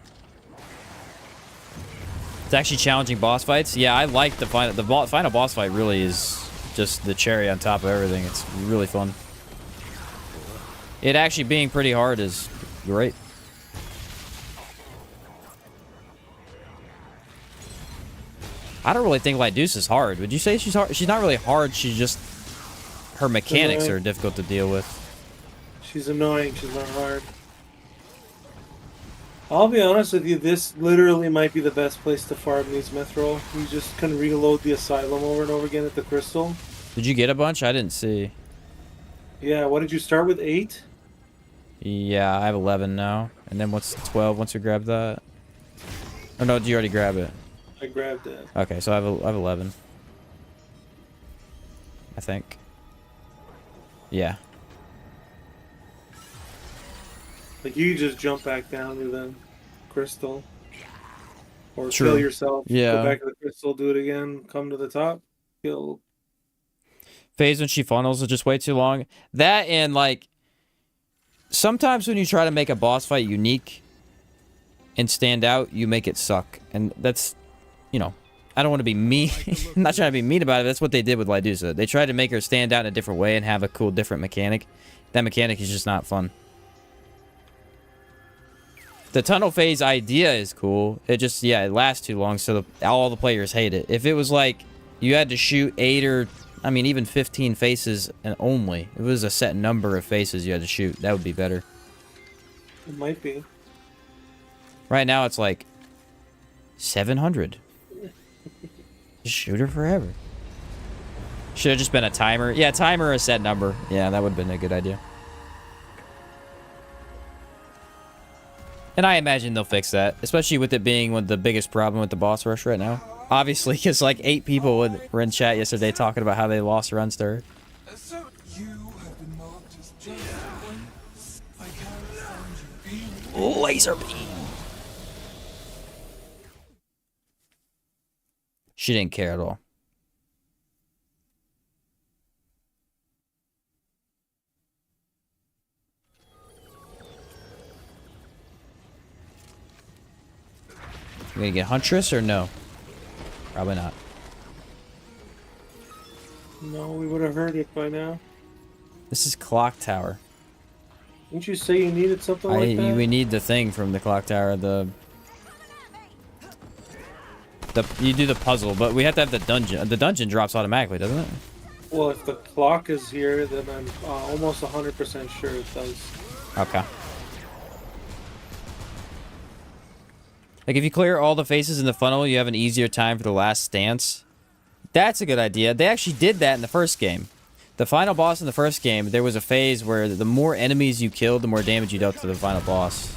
Speaker 1: It's actually challenging boss fights. Yeah, I like the final boss fight. Really is just the cherry on top of everything. It's really fun. It actually being pretty hard is great. I don't really think Lyduce is hard. Would you say she's hard? She's not really hard. She's just her mechanics are difficult to deal with.
Speaker 4: She's annoying. She's not hard. I'll be honest with you, this literally might be the best place to farm these Mithril. You just can reload the Asylum over and over again at the Crystal.
Speaker 1: Did you get a bunch? I didn't see.
Speaker 4: Yeah, what did you start with? 8?
Speaker 1: Yeah, I have 11 now. And then what's 12 once we grab that? Oh no, did you already grab it?
Speaker 4: I grabbed it.
Speaker 1: Okay, so I have 11. I think. Yeah.
Speaker 4: Like, you just jump back down to the Crystal. Or
Speaker 1: True.
Speaker 4: kill yourself.
Speaker 1: Yeah.
Speaker 4: Go back to the Crystal, do it again, come to the top, kill.
Speaker 1: Phase when she funnels is just way too long. That and, like, sometimes when you try to make a boss fight unique and stand out, you make it suck. And that's, you know, I don't want to be mean. I'm not trying to be mean about it. That's what they did with Lydusa. They tried to make her stand out in a different way and have a cool, different mechanic. That mechanic is just not fun. The tunnel phase idea is cool. It just, yeah, it lasts too long, so all the players hate it. If it was like you had to shoot 8 or, I mean, even 15 faces and only, if it was a set number of faces you had to shoot, that would be better.
Speaker 4: It might be.
Speaker 1: Right now, it's like 700. Just shoot her forever. Should have just been a timer. Yeah, timer or a set number. Yeah, that would have been a good idea. And I imagine they'll fix that, especially with it being one of the biggest problem with the boss rush right now. Obviously, because like 8 people were in chat yesterday talking about how they lost runs to her.
Speaker 2: So you have been marked as just one. I can't find you.
Speaker 1: Laser beam. She didn't care at all. You gonna get Huntress or no? Probably not.
Speaker 4: No, we would have heard it by now.
Speaker 1: This is Clock Tower.
Speaker 4: Didn't you say you needed something like that?
Speaker 1: We need the thing from the Clock Tower. You do the puzzle, but we have to have the dungeon. The dungeon drops automatically, doesn't it?
Speaker 4: Well, if the clock is here, then I'm almost 100% sure it does.
Speaker 1: Okay. Like, if you clear all the faces in the funnel, you have an easier time for the last stance. That's a good idea. They actually did that in the first game. The final boss in the first game, there was a phase where the more enemies you killed, the more damage you dealt to the final boss.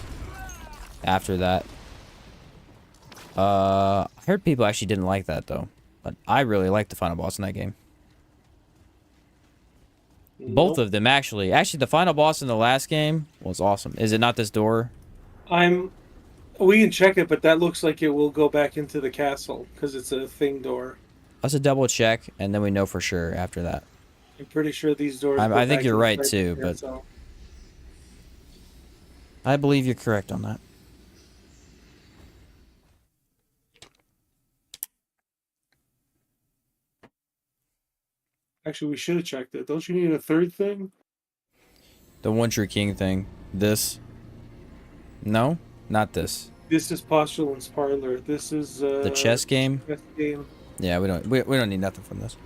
Speaker 1: After that. I heard people actually didn't like that, though. But I really liked the final boss in that game.
Speaker 4: Nope.
Speaker 1: Both of them, actually. Actually, the final boss in the last game was awesome. Is it not this door?
Speaker 4: We can check it, but that looks like it will go back into the castle, because it's a thing door.
Speaker 1: Let's double check, and then we know for sure after that.
Speaker 4: I'm pretty sure these doors
Speaker 1: I think you're right, too, but...
Speaker 4: So.
Speaker 1: I believe you're correct on that.
Speaker 4: Actually, we should have checked it. Don't you need a third thing?
Speaker 1: The One True King thing. This. No? Not this.
Speaker 4: This is Postulant's Parlor. This is
Speaker 1: the chess game?
Speaker 4: Chess game.
Speaker 1: Yeah, we don't need nothing from this.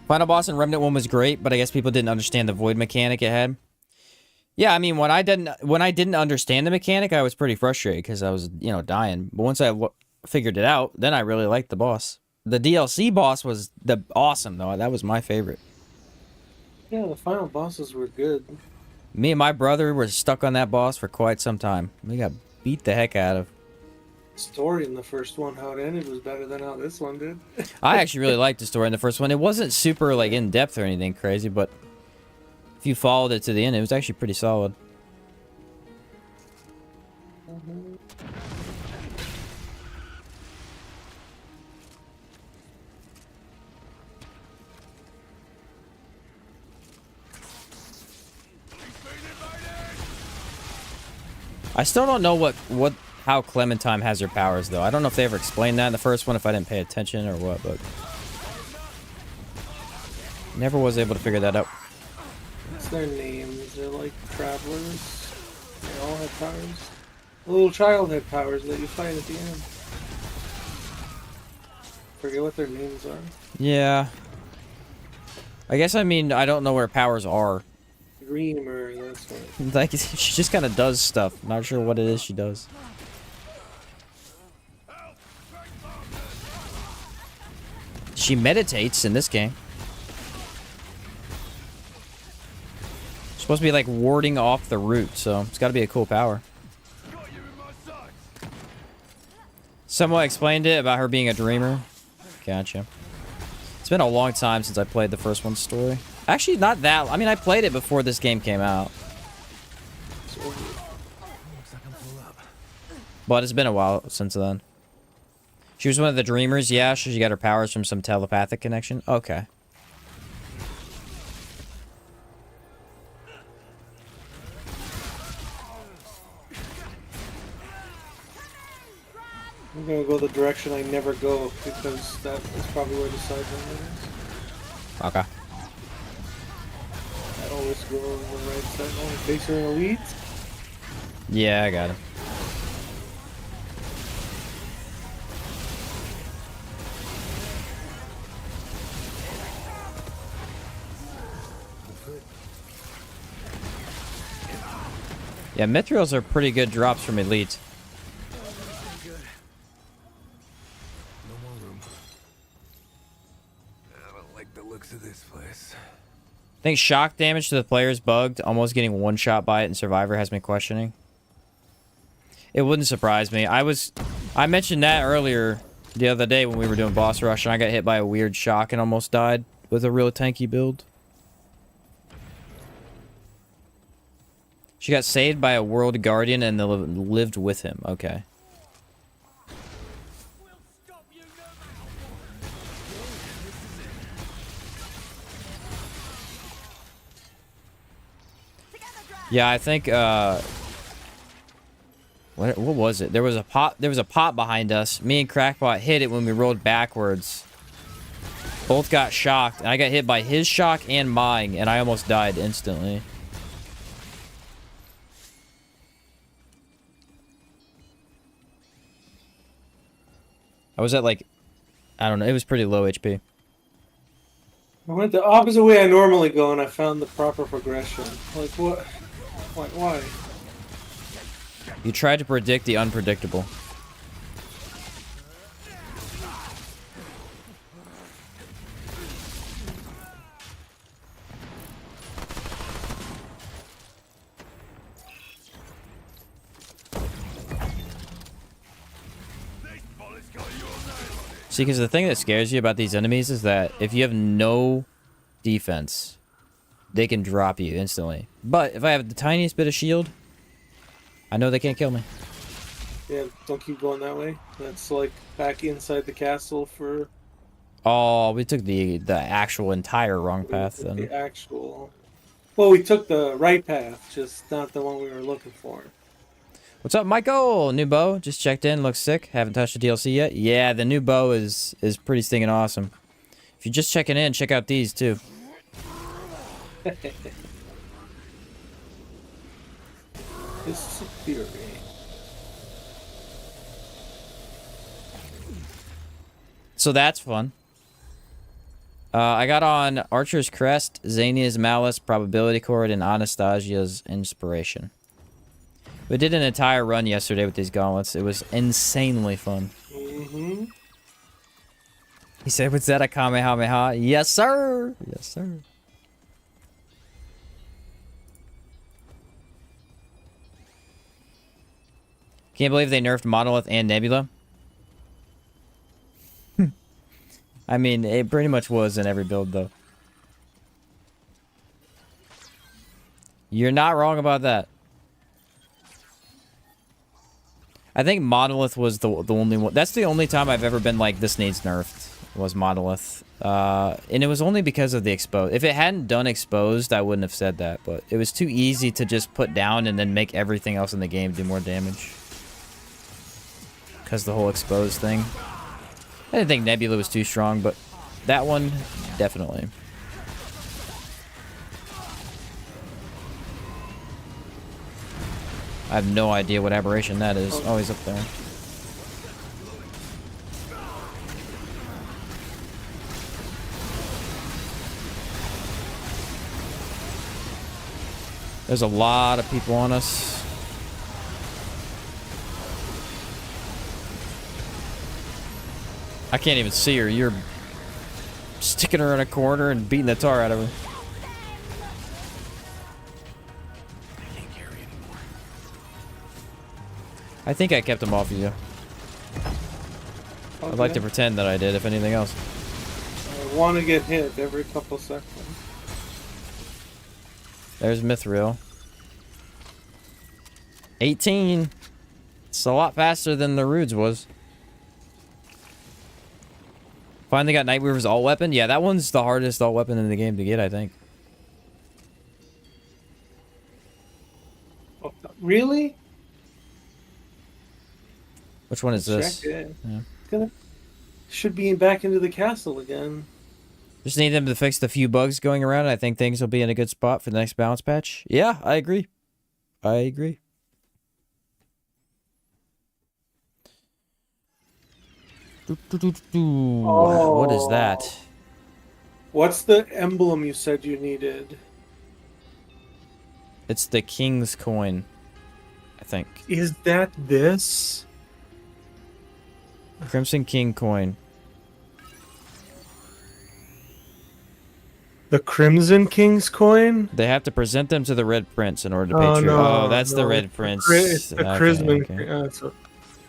Speaker 1: Final boss in Remnant 1 was great, but I guess people didn't understand the void mechanic it had. Yeah, I mean, when I didn't understand the mechanic, I was pretty frustrated because I was, dying. But once I figured it out, then I really liked the boss. The DLC boss was awesome though. That was my favorite.
Speaker 4: Yeah, the final bosses were good.
Speaker 1: Me and my brother were stuck on that boss for quite some time. We got beat the heck out of.
Speaker 4: Story in the first one, how it ended, was better than how this one did.
Speaker 1: I actually really liked the story in the first one. It wasn't super like in depth or anything crazy, but if you followed it to the end, it was actually pretty solid. I still don't know how Clementine has her powers though. I don't know if they ever explained that in the first one, if I didn't pay attention or what, but never was able to figure that out.
Speaker 4: What's their names? They're like travelers. They all have powers. A little child had powers that you fight at the end. Forget what their names are.
Speaker 1: Yeah. I guess I mean I don't know where powers are.
Speaker 4: Dreamer, that's what.
Speaker 1: Like she just kind of does stuff. Not sure what it is she does. She meditates in this game. Supposed to be like warding off the root, so it's got to be a cool power. Someone explained it about her being a dreamer. Gotcha. It's been a long time since I played the first one's story. Actually, not that. I mean, I played it before this game came out. But it's been a while since then. She was one of the dreamers, yeah. She got her powers from some telepathic connection. Okay.
Speaker 4: I'm gonna go the direction I never go because that is probably where the side one is.
Speaker 1: Okay.
Speaker 4: I always go on the right side. Oh, facing an elite?
Speaker 1: Yeah, I got him. Yeah, mithrils are pretty good drops from elite.
Speaker 2: No more room. I don't like the looks of this place.
Speaker 1: I think shock damage to the player is bugged. Almost getting one shot by it in Survivor has me questioning. It wouldn't surprise me. I mentioned that earlier the other day when we were doing boss rush and I got hit by a weird shock and almost died with a real tanky build. She got saved by a world guardian and lived with him. Okay. Yeah, I think what was it? There was a pot behind us. Me and Crackpot hit it when we rolled backwards. Both got shocked, and I got hit by his shock and mine, and I almost died instantly. I was at like, I don't know, it was pretty low HP.
Speaker 4: I went the opposite way I normally go and I found the proper progression. Like what? Why?
Speaker 1: You tried to predict the unpredictable. See, because the thing that scares you about these enemies is that if you have no defense, they can drop you instantly. But if I have the tiniest bit of shield, I know they can't kill me.
Speaker 4: Yeah, don't keep going that way. That's like back inside the castle for...
Speaker 1: Oh, we took the actual entire wrong path then.
Speaker 4: The actual... Well, we took the right path, just not the one we were looking for.
Speaker 1: What's up, Michael? New bow. Just checked in. Looks sick. Haven't touched the DLC yet. Yeah, the new bow is pretty stinking awesome. If you're just checking in, check out these too.
Speaker 4: It's superior.
Speaker 1: So that's fun. I got on Archer's Crest, Xania's Malice, Probability Chord, and Anastasia's Inspiration. We did an entire run yesterday with these gauntlets. It was insanely fun.
Speaker 4: Mm-hmm.
Speaker 1: He said, "Was that a Kamehameha?" Yes, sir. Yes, sir. Can't believe they nerfed Monolith and Nebula. I mean, it pretty much was in every build, though. You're not wrong about that. I think Monolith was the only one. That's the only time I've ever been like, this needs nerfed, was Monolith. And it was only because of the exposed. If it hadn't done exposed, I wouldn't have said that. But it was too easy to just put down and then make everything else in the game do more damage. Because the whole exposed thing. I didn't think Nebula was too strong, but that one, definitely. I have no idea what aberration that is. Oh, he's up there. There's a lot of people on us. I can't even see her. You're sticking her in a corner and beating the tar out of her.
Speaker 3: I can't carry anymore.
Speaker 1: I think I kept him off of you.
Speaker 4: Okay.
Speaker 1: I'd like to pretend that I did, if anything else.
Speaker 4: I want to get hit every couple seconds.
Speaker 1: There's Mithril. 18. It's a lot faster than the Rudes was. Finally got Nightweaver's alt weapon. Yeah, that one's the hardest alt weapon in the game to get, I think.
Speaker 4: Oh, really?
Speaker 1: Which one is this?
Speaker 4: Check it.
Speaker 1: Yeah.
Speaker 4: Should be back into the castle again.
Speaker 1: Just need them to fix the few bugs going around. I think things will be in a good spot for the next balance patch. Yeah, I agree. I agree.
Speaker 4: Oh.
Speaker 1: What is that?
Speaker 4: What's the emblem you said you needed?
Speaker 1: It's the King's coin, I think.
Speaker 4: Is that this?
Speaker 1: Crimson King coin.
Speaker 4: The Crimson King's coin?
Speaker 1: They have to present them to the Red Prince in order to pay tribute.
Speaker 4: No,
Speaker 1: Oh, that's the
Speaker 4: no.
Speaker 1: Red Prince.
Speaker 4: It's the
Speaker 1: Okay,
Speaker 4: Crimson.
Speaker 1: okay.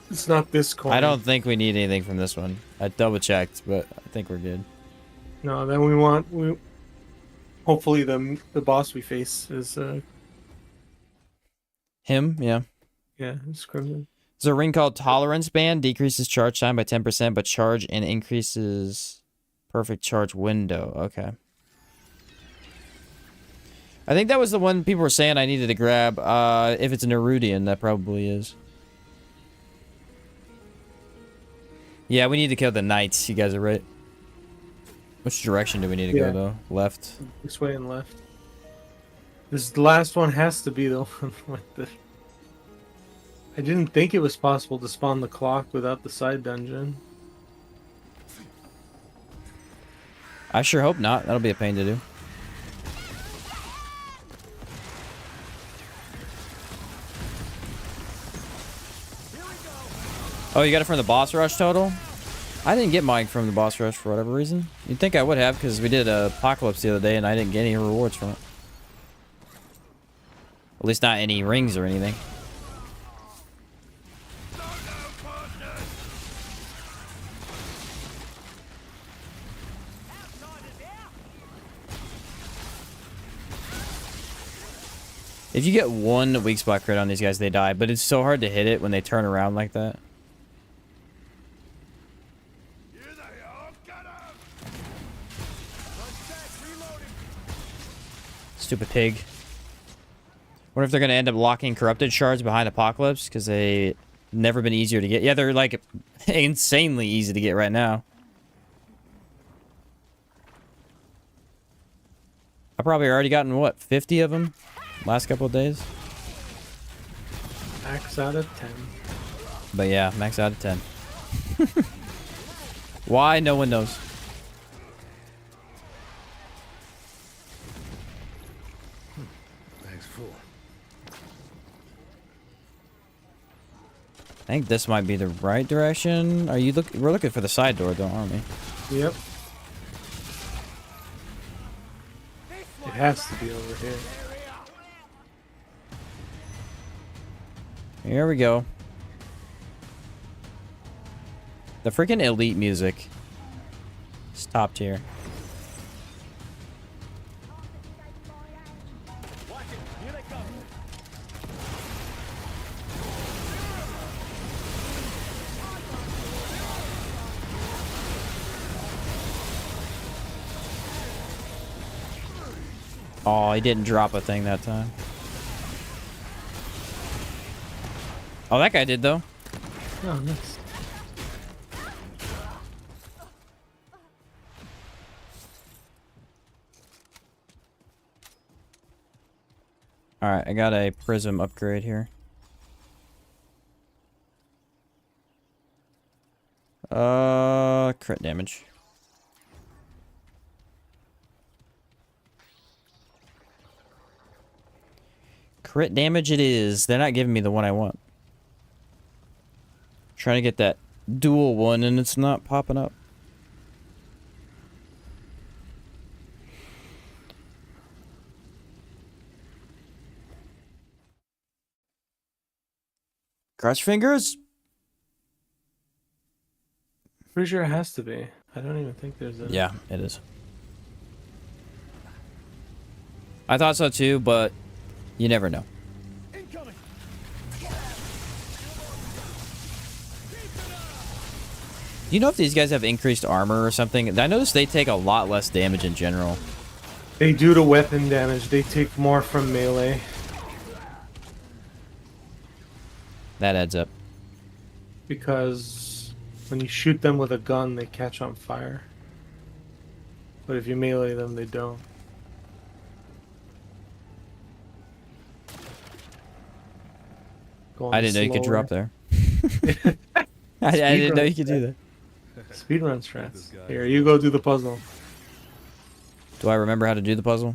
Speaker 4: It's not this coin.
Speaker 1: I don't think we need anything from this one. I double checked, but I think we're good.
Speaker 4: No, then we hopefully the boss we face is
Speaker 1: Him, yeah.
Speaker 4: it's Crimson.
Speaker 1: There's a ring called Tolerance Band. Decreases charge time by 10%, but charge and increases perfect charge window. Okay. I think that was the one people were saying I needed to grab. If it's an Erudian, that probably is. Yeah, we need to kill the knights. You guys are right. Which direction do we need to go, though? Left?
Speaker 4: This way and left. This last one has to be the one with the... I didn't think it was possible to spawn the clock without the side dungeon.
Speaker 1: I sure hope not. That'll be a pain to do. Oh, you got it from the boss rush total? I didn't get mine from the boss rush for whatever reason. You'd think I would have, because we did a Apocalypse the other day and I didn't get any rewards from it. At least not any rings or anything. If you get one weak spot crit on these guys, they die. But it's so hard to hit it when they turn around like that. Stupid pig. Wonder if they're going to end up locking corrupted shards behind Apocalypse, because they never been easier to get. Yeah, they're like insanely easy to get right now. I probably already gotten, what, 50 of them last couple of days?
Speaker 4: Max out of 10.
Speaker 1: But yeah, max out of 10. Why? No one knows.
Speaker 3: Bag's full.
Speaker 1: I think this might be the right direction. Are you we're looking for the side door though, aren't we?
Speaker 4: Yep. It has to be over here.
Speaker 1: Here we go. The freaking elite music. It's top tier. Oh, he didn't drop a thing that time. Oh, that guy did, though.
Speaker 4: Oh, nice.
Speaker 1: Alright, I got a prism upgrade here. Crit damage. Crit damage it is. They're not giving me the one I want. Trying to get that dual one and it's not popping up. Cross fingers.
Speaker 4: Pretty sure it has to be. I don't even think there's a...
Speaker 1: Yeah, it is. I thought so too, but you never know. Do you know if these guys have increased armor or something? I noticed they take a lot less damage in general.
Speaker 4: They do to weapon damage. They take more from melee.
Speaker 1: That adds up.
Speaker 4: Because when you shoot them with a gun, they catch on fire. But if you melee them, they don't.
Speaker 1: I didn't know you could drop there. I didn't know you could do that.
Speaker 4: Speedrun strats. Here, you go do the puzzle.
Speaker 1: Do I remember how to do the puzzle?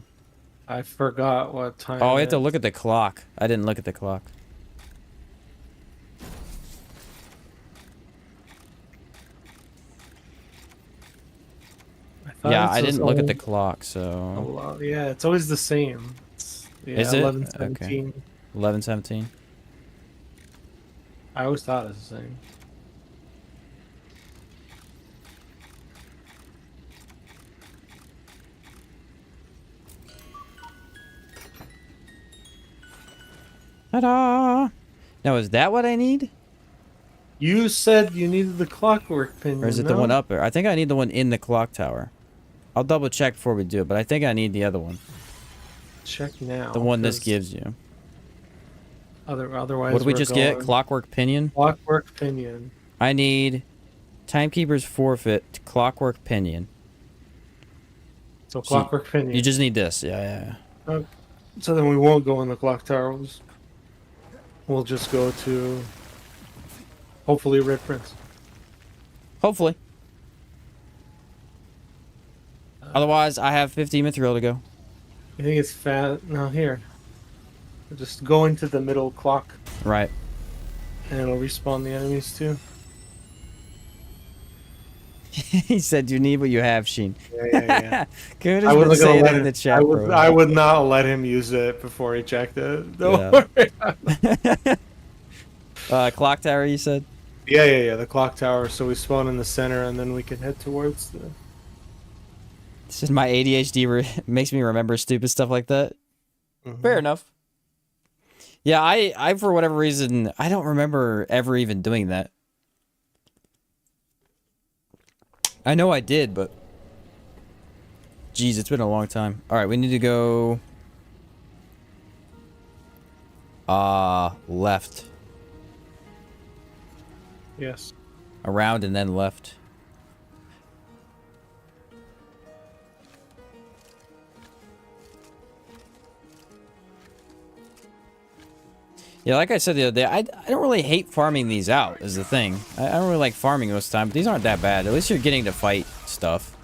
Speaker 4: I forgot what time.
Speaker 1: Oh, I have to look at the clock. I didn't look at the clock. Yeah, I didn't look at the clock, so...
Speaker 4: Yeah, it's always the same.
Speaker 1: Is it?
Speaker 4: 11:17.
Speaker 1: Okay. 11:17.
Speaker 4: I always thought it was the same.
Speaker 1: Ta-da! Now, is that what I need?
Speaker 4: You said you needed the clockwork pinion.
Speaker 1: Or is it the one up there? I think I need the one in the clock tower. I'll double check before we do it, but I think I need the other one.
Speaker 4: Check now.
Speaker 1: The one this gives you.
Speaker 4: Otherwise,
Speaker 1: What did we just get? Clockwork pinion?
Speaker 4: Clockwork pinion.
Speaker 1: I need Timekeeper's Forfeit, Clockwork pinion.
Speaker 4: So clockwork pinion.
Speaker 1: You just need this. Yeah.
Speaker 4: So then we won't go in the clock tower. We'll just go to hopefully Red Prince.
Speaker 1: Hopefully. Otherwise, I have 50 mithril to go.
Speaker 4: I think it's fat. No, here. Just go into the middle clock.
Speaker 1: Right.
Speaker 4: And it'll respawn the enemies too.
Speaker 1: He said you need what you have, Sheen.
Speaker 4: Yeah.
Speaker 1: Good has been saying it in the chat.
Speaker 4: I would not let him use it before he checked it. Don't worry.
Speaker 1: Clock tower, you said?
Speaker 4: Yeah. The clock tower. So we spawn in the center, and then we can head towards the...
Speaker 1: This is my ADHD makes me remember stupid stuff like that. Mm-hmm. Fair enough. Yeah, I for whatever reason, I don't remember ever even doing that. I know I did, but... Jeez, it's been a long time. Alright, we need to go... left.
Speaker 4: Yes.
Speaker 1: Around and then left. Yeah, like I said the other day, I don't really hate farming these out, is the thing. I don't really like farming most of the time, but these aren't that bad. At least you're getting to fight stuff.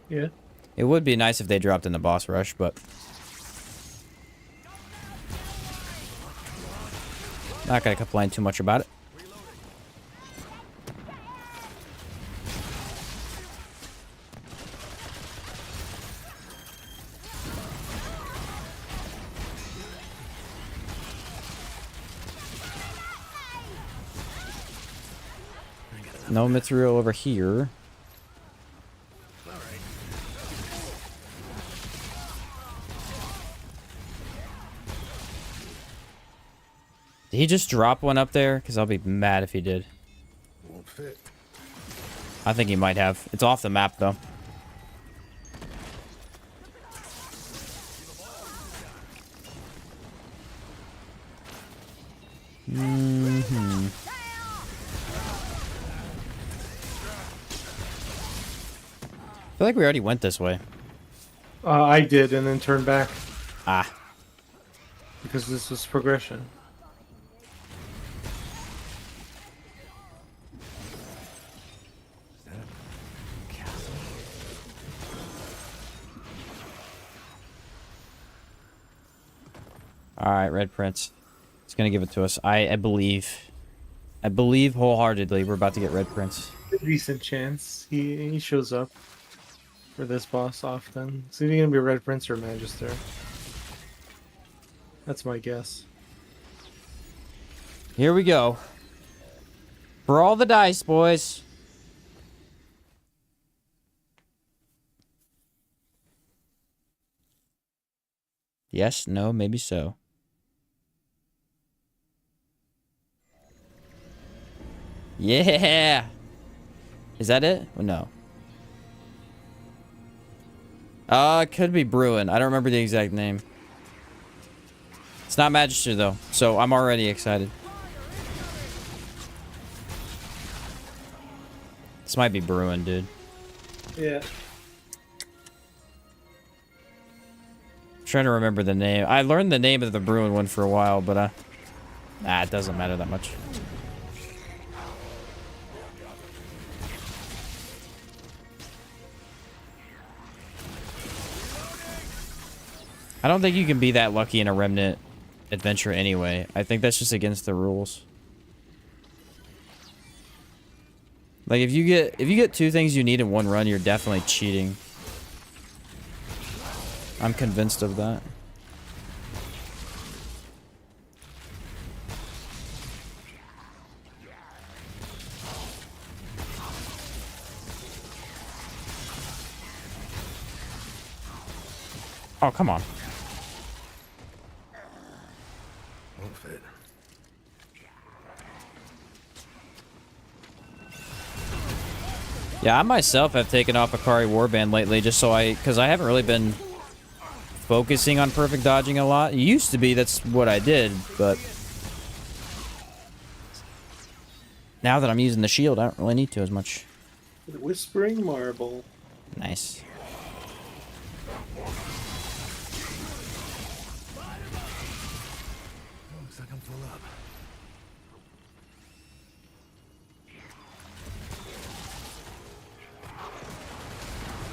Speaker 4: Yeah.
Speaker 1: It would be nice if they dropped in the boss rush, but... Not gonna complain too much about it. No material over here. Did he just drop one up there? Because I'll be mad if he did.
Speaker 3: Won't fit.
Speaker 1: I think he might have. It's off the map, though. Mm-hmm. I feel like we already went this way.
Speaker 4: I did, and then turned back.
Speaker 1: Ah.
Speaker 4: Because this was progression.
Speaker 1: Alright, Red Prince. It's gonna give it to us. I believe. I believe wholeheartedly we're about to get Red Prince.
Speaker 4: A decent chance. He shows up for this boss often. It's either gonna be Red Prince or Magister. That's my guess.
Speaker 1: Here we go. For all the dice, boys. Yes, no, maybe so. Yeah! Is that it? Well, no. It could be Bruin. I don't remember the exact name. It's not Magister, though, so I'm already excited. This might be Bruin, dude.
Speaker 4: Yeah.
Speaker 1: I'm trying to remember the name. I learned the name of the Bruin one for a while, but it doesn't matter that much. I don't think you can be that lucky in a Remnant adventure anyway. I think that's just against the rules. Like if you get two things you need in one run, you're definitely cheating. I'm convinced of that. Oh, come on.
Speaker 3: Won't fit.
Speaker 1: Yeah, I myself have taken off Akari Warband lately just so because I haven't really been focusing on perfect dodging a lot. It used to be that's what I did, but now that I'm using the shield, I don't really need to as much.
Speaker 4: The Whispering Marble.
Speaker 1: Nice.
Speaker 3: Looks like I'm full up.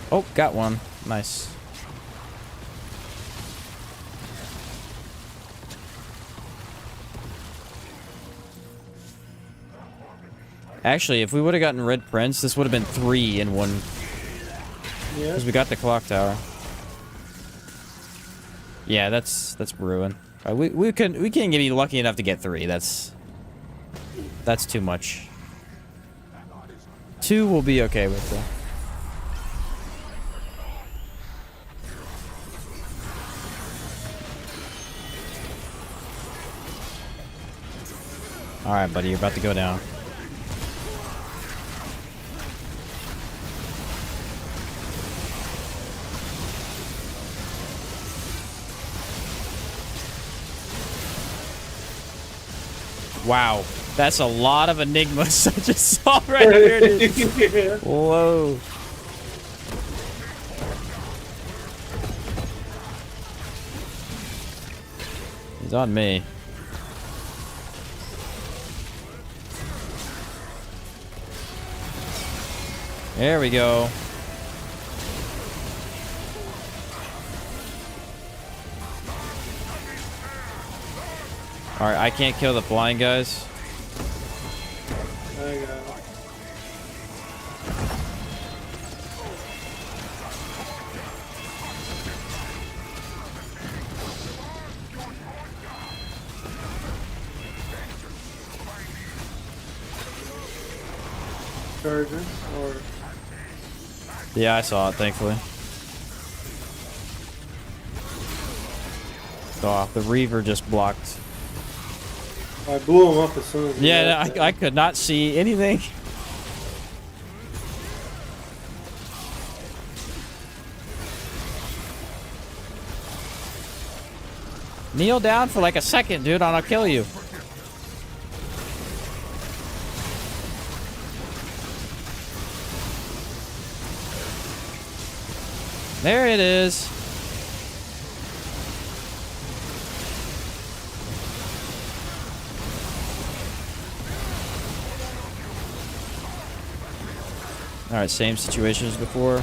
Speaker 1: Oh, got one. Nice. Actually, if we would have gotten Red Prince, this would have been 3 in one.
Speaker 4: Yeah.
Speaker 1: Because we got the clock tower. Yeah, that's Bruin. We can't be lucky enough to get 3. That's too much. 2 will be okay with though. Alright, buddy, you're about to go down. Wow, that's a lot of enigmas I just saw right here, dude.
Speaker 4: Yeah.
Speaker 1: Whoa. He's on me. There we go. Alright, I can't kill the flying guys.
Speaker 4: I got it. charges, or
Speaker 1: Yeah, I saw it, thankfully. Oh, the Reaver just blocked.
Speaker 4: I blew him up as soon as.
Speaker 1: Yeah, I could not see anything. Kneel down for like a second, dude, and I'll kill you. There it is. Alright, same situation as before.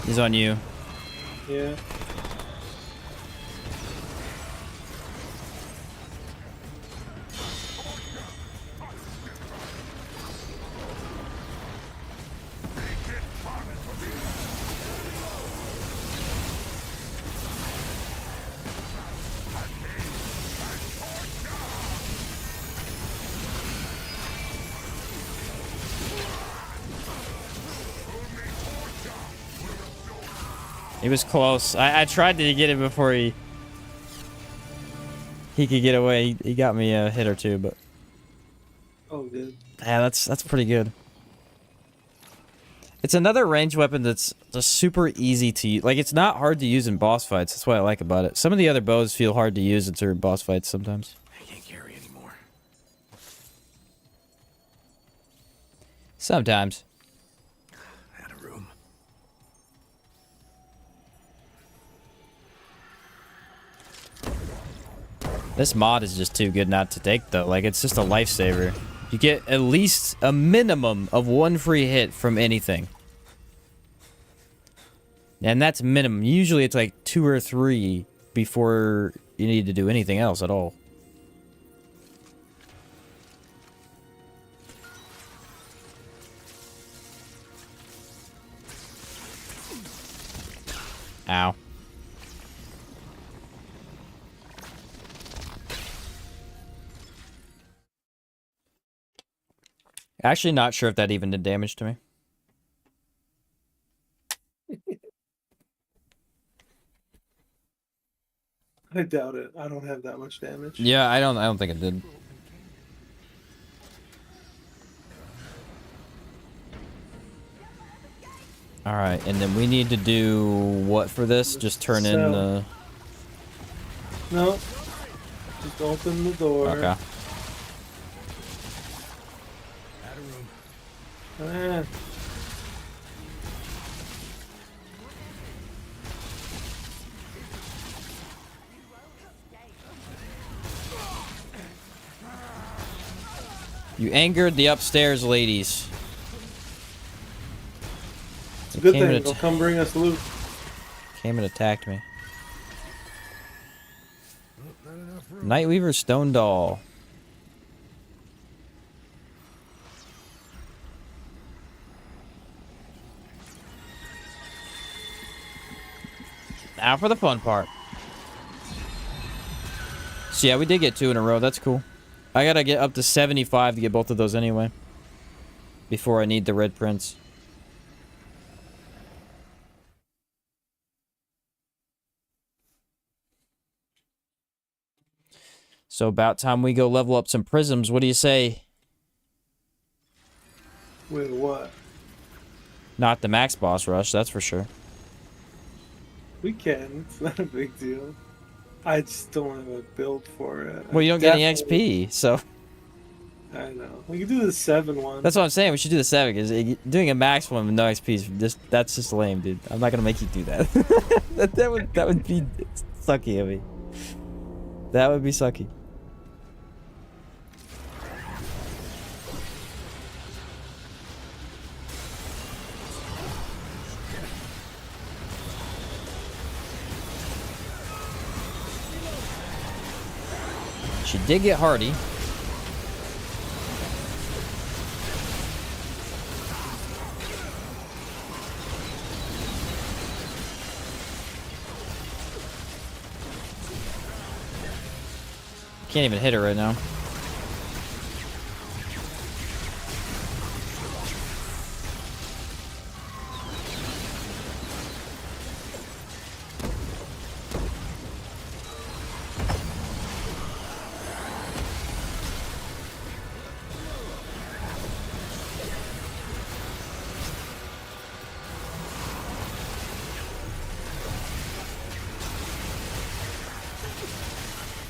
Speaker 1: He's on you.
Speaker 4: Yeah.
Speaker 1: He was close. I tried to get him before he could get away. He got me a hit or two, but
Speaker 4: Oh, good.
Speaker 1: yeah, that's pretty good. It's another ranged weapon that's just super easy to use. Like, it's not hard to use in boss fights. That's what I like about it. Some of the other bows feel hard to use in certain boss fights sometimes.
Speaker 2: I can't carry anymore.
Speaker 1: Sometimes.
Speaker 2: Out of room.
Speaker 1: This mod is just too good not to take, though. Like, it's just a lifesaver. You get at least a minimum of one free hit from anything. And that's minimum. Usually it's like 2 or 3 before you need to do anything else at all. Ow. Actually, not sure if that even did damage to me.
Speaker 4: I doubt it. I don't have that much damage.
Speaker 1: Yeah, I don't think it did. All right, and then we need to do what for this? Just turn in the...
Speaker 4: No. Just open the door.
Speaker 1: Okay.
Speaker 4: Ah.
Speaker 1: You angered the upstairs ladies.
Speaker 4: It's a good
Speaker 1: Came
Speaker 4: thing.
Speaker 1: and
Speaker 4: They'll come bring us loot.
Speaker 1: Came and attacked me. Nightweaver Stone Doll. Now for the fun part. So yeah, we did get 2 in a row. That's cool. I gotta get up to 75 to get both of those anyway. Before I need the red prince. So about time we go level up some prisms. What do you say?
Speaker 4: Wait, what?
Speaker 1: Not the max boss rush, that's for sure.
Speaker 4: We can. It's not a big deal. I just don't have a build for it.
Speaker 1: Well, you don't get any XP, so...
Speaker 4: I know. We can do the 7 one.
Speaker 1: That's what I'm saying. We should do the 7, because doing a max one with no XP is just... That's just lame, dude. I'm not gonna make you do that. that would be sucky of me. That would be sucky. She did get hardy. Can't even hit her right now.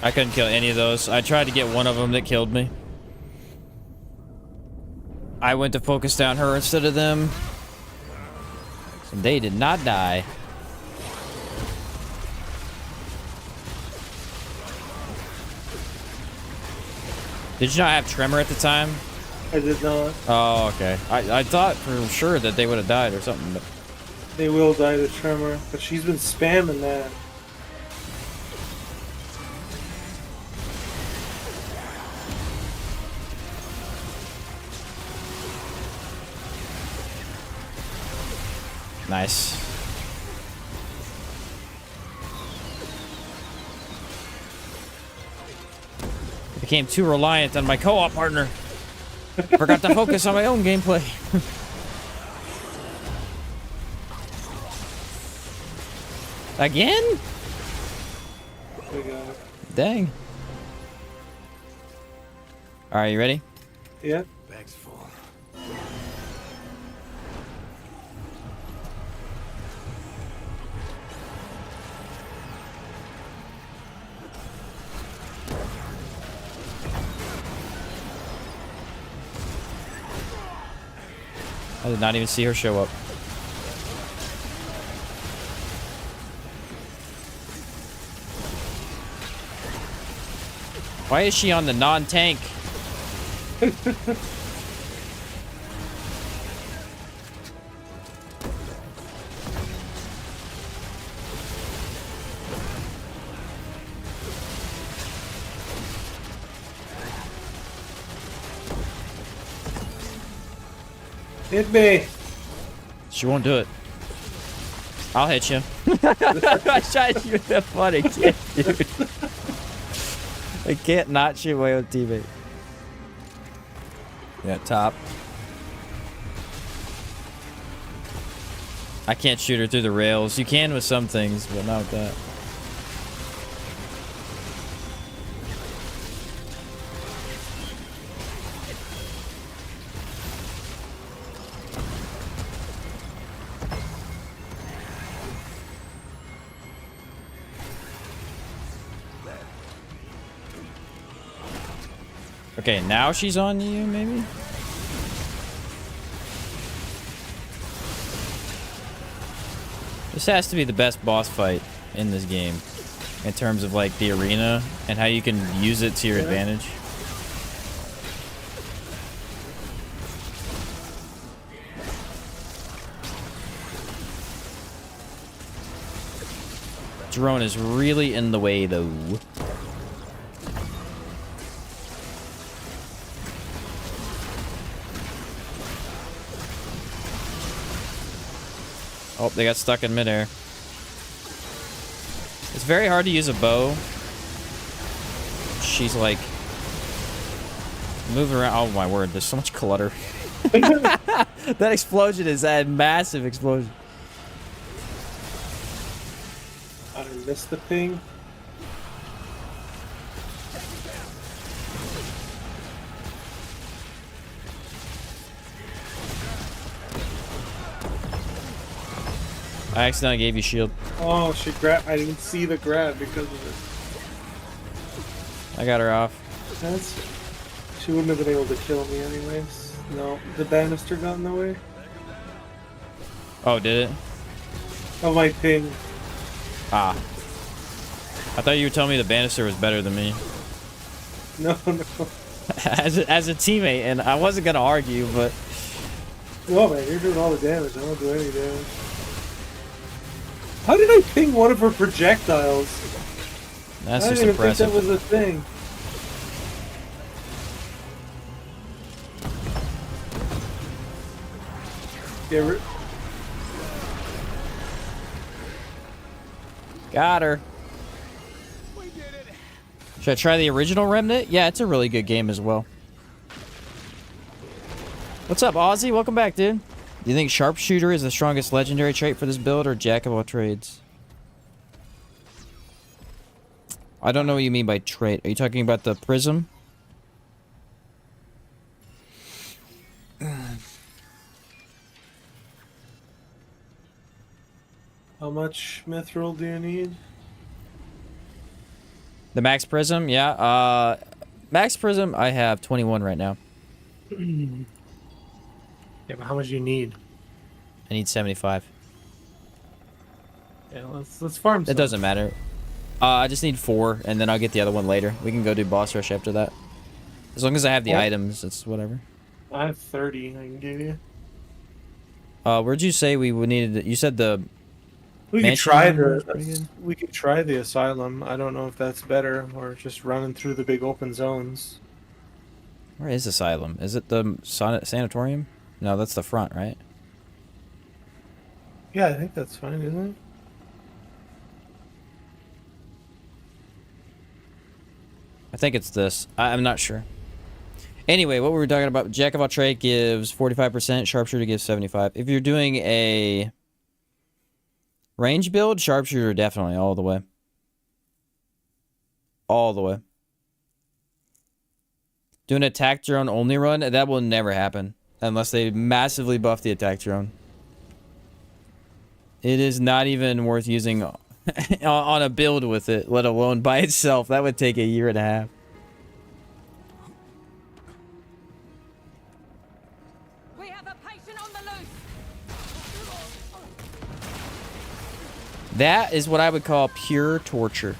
Speaker 1: I couldn't kill any of those. I tried to get one of them that killed me. I went to focus down her instead of them. And they did not die. Did you not have Tremor at the time?
Speaker 4: I did not.
Speaker 1: Oh, okay. I thought for sure that they would have died or something, but...
Speaker 4: They will die to Tremor, but she's been spamming that.
Speaker 1: Nice. I became too reliant on my co-op partner. Forgot to focus on my own gameplay. Again?
Speaker 4: We got it.
Speaker 1: Dang. Alright, you ready?
Speaker 4: Yeah.
Speaker 2: Bag's full.
Speaker 1: I did not even see her show up. Why is she on the non-tank?
Speaker 4: Hit me.
Speaker 1: She won't do it. I'll hit you. I shot you with that funny kid, dude. I can't not shoot my own teammate. Yeah, top. I can't shoot her through the rails. You can with some things, but not with that. Okay, now she's on you, maybe? This has to be the best boss fight in this game. In terms of, like, the arena and how you can use it to your advantage. Drone is really in the way, though. Oh, they got stuck in midair. It's very hard to use a bow. She's like moving around. Oh my word, there's so much clutter. That explosion is a massive explosion.
Speaker 4: I missed the ping.
Speaker 1: I accidentally gave you shield.
Speaker 4: Oh, she grabbed. I didn't see the grab because of it.
Speaker 1: I got her off.
Speaker 4: She wouldn't have been able to kill me anyways. No, the banister got in the way.
Speaker 1: Oh, did it?
Speaker 4: Oh, my ping.
Speaker 1: Ah. I thought you were telling me the banister was better than me.
Speaker 4: No, no.
Speaker 1: as a teammate, and I wasn't gonna argue, but...
Speaker 4: No, man, you're doing all the damage. I don't do any damage. How did I ping one of her projectiles?
Speaker 1: That's
Speaker 4: I
Speaker 1: just
Speaker 4: didn't even
Speaker 1: impressive.
Speaker 4: think that was a thing. Yeah,
Speaker 1: Got her.
Speaker 2: We did it.
Speaker 1: Should I try the original Remnant? Yeah, it's a really good game as well. What's up, Ozzy? Welcome back, dude. Do you think Sharpshooter is the strongest legendary trait for this build, or Jack of all trades? I don't know what you mean by trait. Are you talking about the prism?
Speaker 4: How much mithril do you need?
Speaker 1: The max prism? Yeah. Max prism, I have 21 right now.
Speaker 4: Yeah, but how much do you need?
Speaker 1: I need 75.
Speaker 4: Yeah, let's farm some.
Speaker 1: It doesn't matter. I just need 4, and then I'll get the other one later. We can go do boss rush after that. As long as I have the items, it's whatever.
Speaker 4: I have 30 I can give you.
Speaker 1: Where'd you say we would need it? You said the
Speaker 4: We could
Speaker 1: mansion
Speaker 4: try
Speaker 1: one was pretty good?
Speaker 4: we could try the asylum. I don't know if that's better or just running through the big open zones.
Speaker 1: Where is Asylum? Is it the sanatorium? No, that's the front, right?
Speaker 4: Yeah, I think that's fine, isn't it?
Speaker 1: I think it's this. I'm not sure. Anyway, what we were talking about, Jack of all trade gives 45%, Sharpshooter gives 75. If you're doing a range build, Sharpshooter definitely all the way. All the way. Do an attack drone only run, that will never happen. Unless they massively buff the attack drone. It is not even worth using on a build with it, let alone by itself. That would take a year and a half.
Speaker 5: We have a patient on the loose.
Speaker 1: That is what I would call pure torture.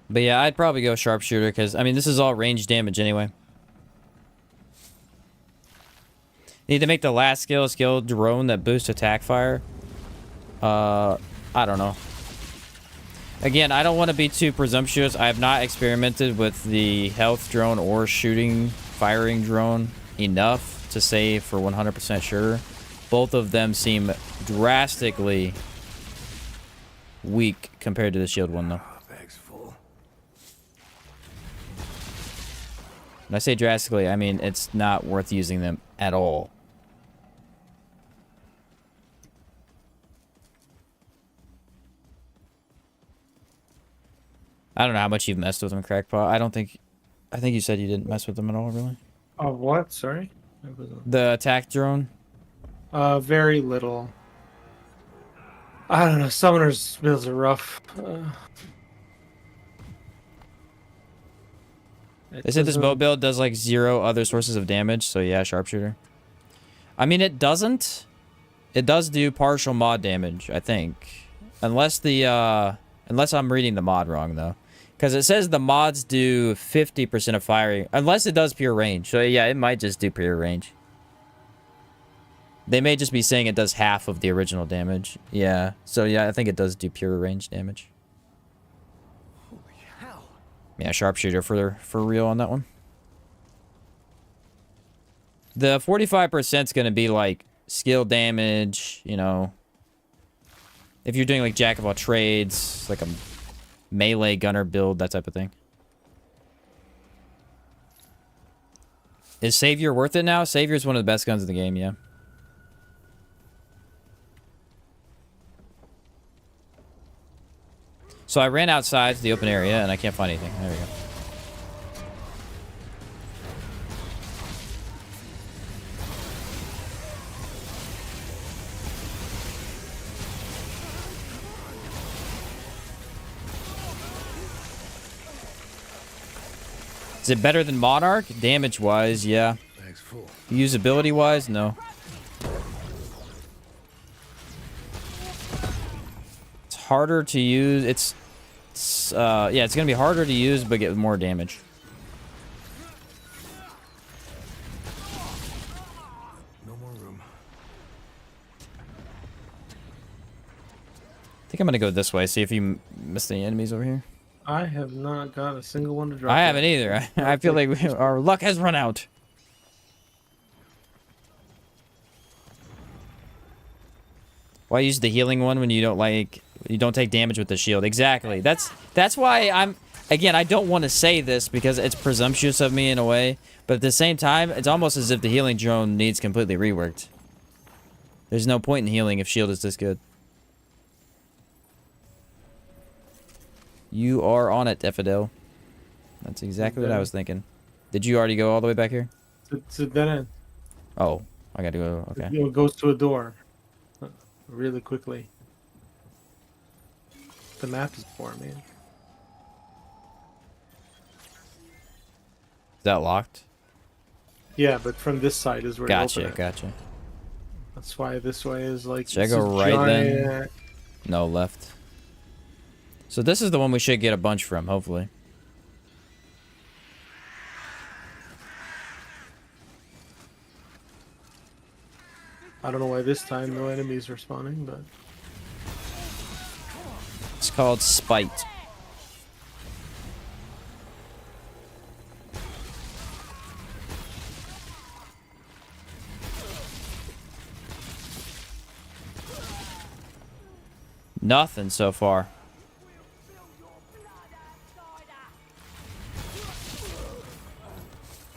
Speaker 1: But yeah, I'd probably go Sharpshooter because, I mean, this is all range damage anyway. Need to make the last skill drone that boosts attack fire. I don't know. Again, I don't want to be too presumptuous. I have not experimented with the health drone or firing drone enough to say for 100% sure. Both of them seem drastically weak compared to the shield one, though. When I say drastically, I mean it's not worth using them at all. I don't know how much you've messed with them, Crackpot. I think you said you didn't mess with them at all, really.
Speaker 4: Oh, what? Sorry?
Speaker 1: The attack drone?
Speaker 4: Very little. I don't know. Summoner's builds are rough.
Speaker 1: They said this bow build does like 0 other sources of damage, so yeah, Sharpshooter. I mean, it doesn't. It does do partial mod damage, I think. Unless I'm reading the mod wrong, though. Because it says the mods do 50% of firing. Unless it does pure range. So yeah, it might just do pure range. They may just be saying it does half of the original damage. Yeah. So yeah, I think it does do pure range damage. Yeah, Sharpshooter for real on that one. The 45% is going to be like skill damage, you know. If you're doing like Jack of all trades, like a melee gunner build, that type of thing. Is Savior worth it now? Savior is one of the best guns in the game, yeah. So I ran outside to the open area, and I can't find anything. There we go. Is it better than Monarch? Damage-wise, yeah. Usability-wise, no. Harder to use. Yeah, it's gonna be harder to use but get more damage.
Speaker 2: No more room.
Speaker 1: think I'm gonna go this way. See if you missed any enemies over here.
Speaker 4: I have not got a single one to drop.
Speaker 1: I haven't either. I feel like our luck has run out. Why use the healing one when you don't take damage with the shield? Exactly. That's why again, I don't want to say this because it's presumptuous of me in a way, but at the same time, it's almost as if the healing drone needs completely reworked. There's no point in healing if shield is this good. You are on it, Daffodil. That's exactly what I was thinking. Did you already go all the way back here?
Speaker 4: It's a dead end.
Speaker 1: Oh, I gotta go. Okay.
Speaker 4: It goes to a door. Really quickly. The map is for me. Is
Speaker 1: that locked?
Speaker 4: Yeah, but from this side is where
Speaker 1: Gotcha,
Speaker 4: you open it.
Speaker 1: gotcha.
Speaker 4: That's why this way is like...
Speaker 1: Should I go right then? No, left. So this is the one we should get a bunch from, hopefully.
Speaker 4: I don't know why this time no enemies are spawning, but...
Speaker 1: It's called Spite. Nothing so far.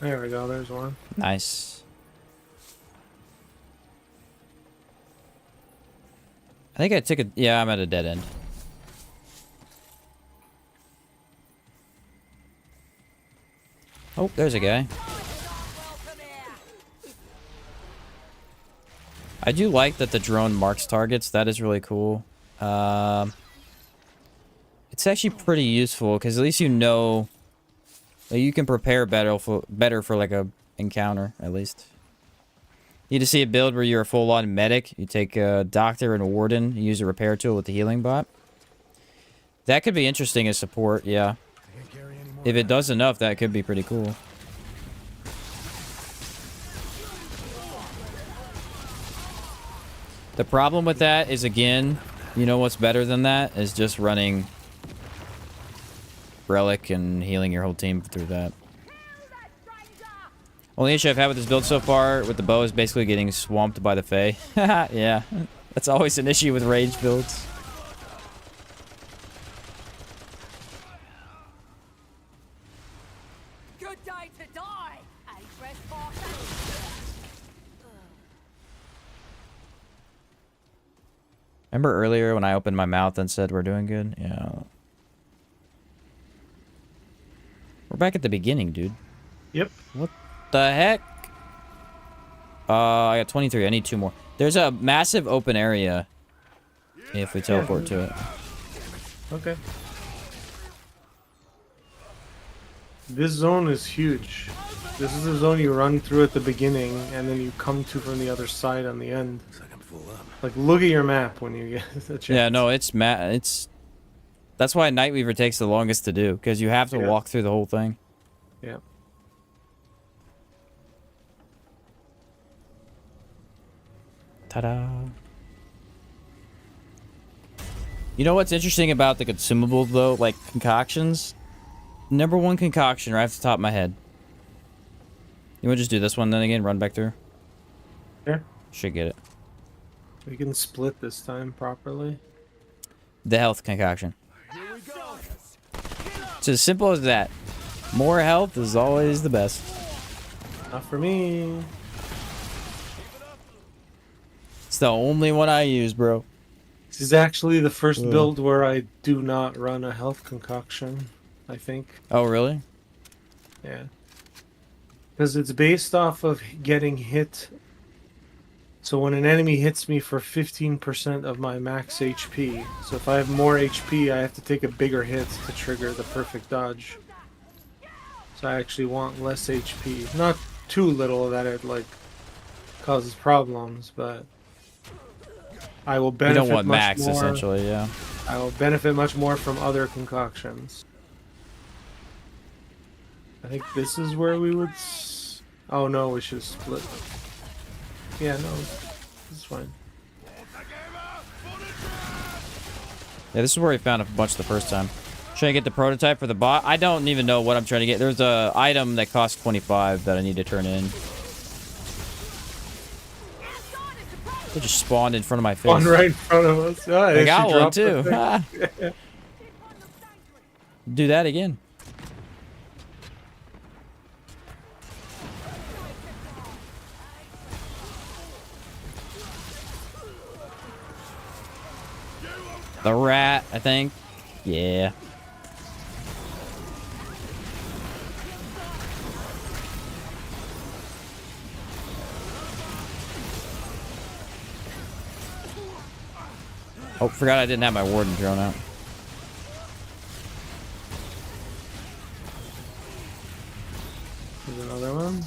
Speaker 4: There we go, there's one.
Speaker 1: Nice. I think I took a... Yeah, I'm at a dead end. Oh, there's a guy. I do like that the drone marks targets. That is really cool. It's actually pretty useful because at least you know that you can prepare better for like a encounter at least. You need to see a build where you're a full-on medic. You take a doctor and a warden. You use a repair tool with the healing bot. That could be interesting as support, yeah. If it does enough, that could be pretty cool. The problem with that is, again, you know what's better than that? Is just running Relic and healing your whole team through that. Only issue I've had with this build so far with the bow is basically getting swamped by the Fae. Yeah, that's always an issue with range builds.
Speaker 5: Good day to die,
Speaker 1: Remember earlier when I opened my mouth and said we're doing good? Yeah. We're back at the beginning, dude.
Speaker 4: Yep.
Speaker 1: What the heck? I got 23. I need 2 more. There's a massive open area if we teleport to it.
Speaker 4: Okay. This zone is huge. This is the zone you run through at the beginning, and then you come to from the other side on the end.
Speaker 3: Looks like I'm full up.
Speaker 4: Like, look at your map when you get a chance.
Speaker 1: Yeah, no, it's that's why Nightweaver takes the longest to do, because you have to walk through the whole thing.
Speaker 4: Yeah.
Speaker 1: Ta-da. You know what's interesting about the consumables, though? Like, concoctions? Number 1 concoction right off the top of my head. You want to just do this one then again? Run back through?
Speaker 4: Sure.
Speaker 1: Should get it.
Speaker 4: We can split this time properly.
Speaker 1: The health concoction. It's as simple as that. More health is always the best.
Speaker 4: Not for me.
Speaker 1: It's the only one I use, bro.
Speaker 4: This is actually the first build where I do not run a health concoction, I think.
Speaker 1: Oh, really?
Speaker 4: Yeah. Because it's based off of getting hit. So when an enemy hits me for 15% of my max HP, so if I have more HP, I have to take a bigger hit to trigger the perfect dodge. So I actually want less HP. Not too little that it, like, causes problems, but I will benefit
Speaker 1: You don't want
Speaker 4: much
Speaker 1: max,
Speaker 4: more.
Speaker 1: essentially, yeah.
Speaker 4: I will benefit much more from other concoctions. I think this is where we would... Oh no, we should have split. Yeah, no, this is fine.
Speaker 1: Yeah, this is where we found a bunch the first time. Trying to get the prototype for the bot. I don't even know what I'm trying to get. There's a item that costs 25 that I need to turn in. It just spawned in front of my face.
Speaker 4: Spawned right in front of us. Oh,
Speaker 1: I got one too. Do that again. The rat, I think. Yeah. Oh, forgot I didn't have my warden drone out.
Speaker 4: There's another one.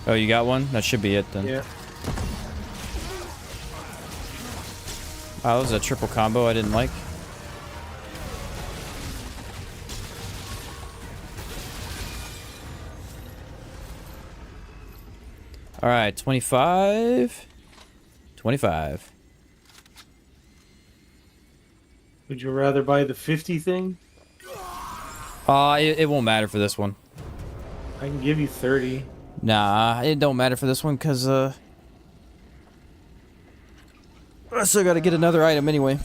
Speaker 1: Oh, you got one? That should be it then.
Speaker 4: Yeah.
Speaker 1: Wow, that was a triple combo I didn't like. All right, 25. 25.
Speaker 4: Would you rather buy the 50 thing?
Speaker 1: It won't matter for this one.
Speaker 4: I can give you 30.
Speaker 1: Nah, it don't matter for this one because I still got to get another item anyway.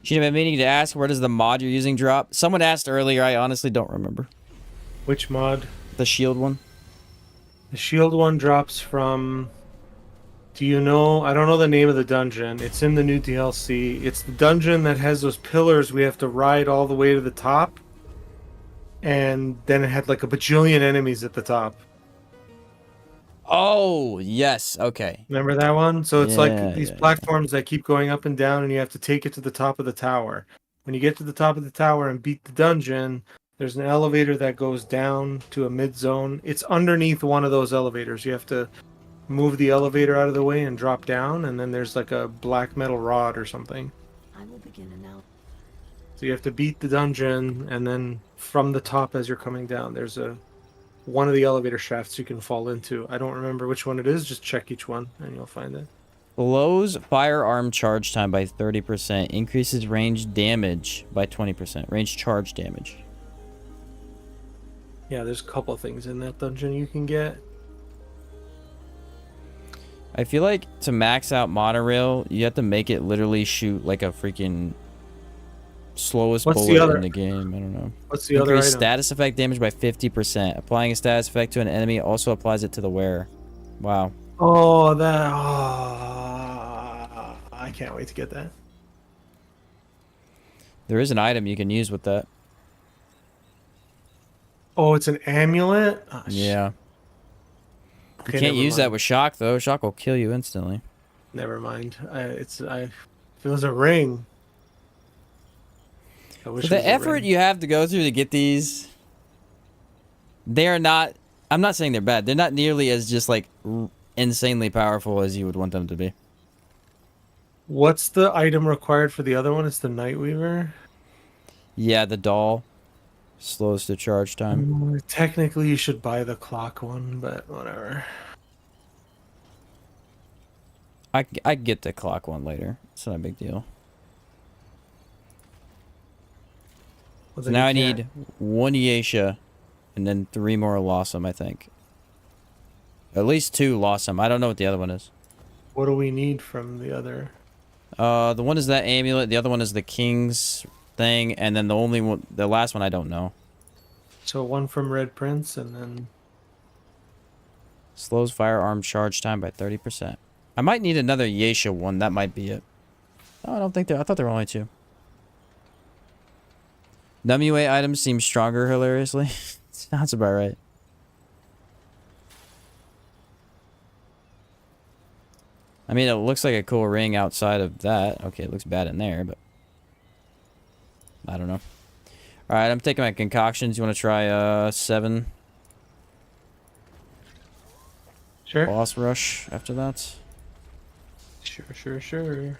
Speaker 1: She'd have been meaning to ask, where does the mod you're using drop? Someone asked earlier. I honestly don't remember.
Speaker 4: Which mod?
Speaker 1: The shield one.
Speaker 4: The shield one drops from... Do you know? I don't know the name of the dungeon. It's in the new DLC. It's the dungeon that has those pillars we have to ride all the way to the top. And then it had like a bajillion enemies at the top.
Speaker 1: Oh, yes. Okay.
Speaker 4: Remember that one? So it's like
Speaker 1: Yeah,
Speaker 4: these
Speaker 1: yeah,
Speaker 4: platforms that keep going up and down, and you have to take it to the top of the tower. When you get to the top of the tower and beat the dungeon, there's an elevator that goes down to a mid-zone. It's underneath one of those elevators. You have to move the elevator out of the way and drop down, and then there's like a black metal rod or something.
Speaker 5: I will begin now.
Speaker 4: So you have to beat the dungeon, and then from the top as you're coming down, there's one of the elevator shafts you can fall into. I don't remember which one it is. Just check each one, and you'll find it.
Speaker 1: Blows firearm charge time by 30%. Increases range damage by 20%. Range charge damage.
Speaker 4: Yeah, there's a couple of things in that dungeon you can get.
Speaker 1: I feel like to max out monorail, you have to make it literally shoot like a freaking slowest bullet in the game. I don't know.
Speaker 4: What's the other
Speaker 1: Increase
Speaker 4: item?
Speaker 1: status effect damage by 50%. Applying a status effect to an enemy also applies it to the wearer. Wow.
Speaker 4: Oh, that... I can't wait to get that.
Speaker 1: There is an item you can use with that.
Speaker 4: Oh, it's an amulet? Oh,
Speaker 1: Yeah.
Speaker 4: Okay,
Speaker 1: You can't
Speaker 4: never
Speaker 1: use that
Speaker 4: mind.
Speaker 1: with shock though. Shock will kill you instantly.
Speaker 4: Never mind. If it was a ring. I wish
Speaker 1: For
Speaker 4: it was
Speaker 1: the
Speaker 4: a
Speaker 1: effort
Speaker 4: ring.
Speaker 1: you have to go through to get these, they are not. I'm not saying they're bad. They're not nearly as just like insanely powerful as you would want them to be.
Speaker 4: What's the item required for the other one? It's the Nightweaver.
Speaker 1: Yeah, the doll slows the charge time.
Speaker 4: Technically, you should buy the clock one, but whatever.
Speaker 1: I get the clock one later. It's not a big deal.
Speaker 4: Well,
Speaker 1: So
Speaker 4: then
Speaker 1: now I
Speaker 4: you can't-
Speaker 1: need one Yesha, and then 3 more Lossum, I think. At least 2 Lossum. I don't know what the other one is.
Speaker 4: What do we need from the other?
Speaker 1: The one is that amulet. The other one is the king's thing, and then the last one I don't know.
Speaker 4: So one from Red Prince, and then
Speaker 1: Slows firearm charge time by 30%. I might need another Yesha one. That might be it. Oh, I don't think I thought there were only 2. WA items seem stronger hilariously. Sounds about right. I mean, it looks like a cool ring outside of that. Okay, it looks bad in there, but I don't know. All right, I'm taking my concoctions. You want to try 7?
Speaker 4: sure,
Speaker 1: Boss rush after that.
Speaker 4: sure.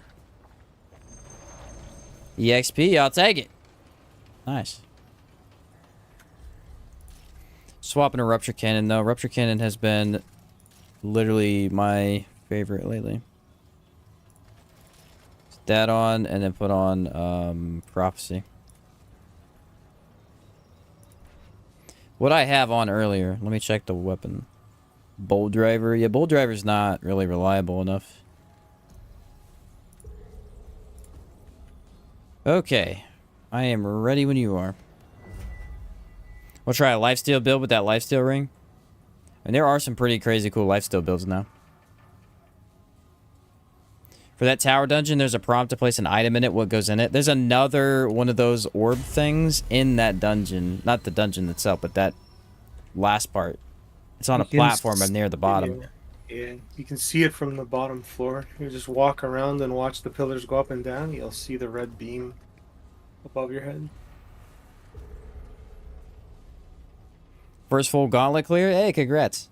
Speaker 1: EXP, I'll take it. Nice. Swapping a rupture cannon though. Rupture cannon has been Literally my favorite lately. Put that on, and then put on prophecy. What I have on earlier, let me check the weapon. Bolt driver. Yeah, bolt driver's not really reliable enough. Okay. I am ready when you are. We'll try a lifesteal build with that lifesteal ring. And there are some pretty crazy cool lifesteal builds now. For that tower dungeon, there's a prompt to place an item in it, what goes in it. There's another one of those orb things in that dungeon. Not the dungeon itself, but that last part. It's on a platform near the bottom.
Speaker 4: Yeah, you can see it from the bottom floor. You just walk around and watch the pillars go up and down. You'll see the red beam above your head.
Speaker 1: First full gauntlet clear? Hey, congrats.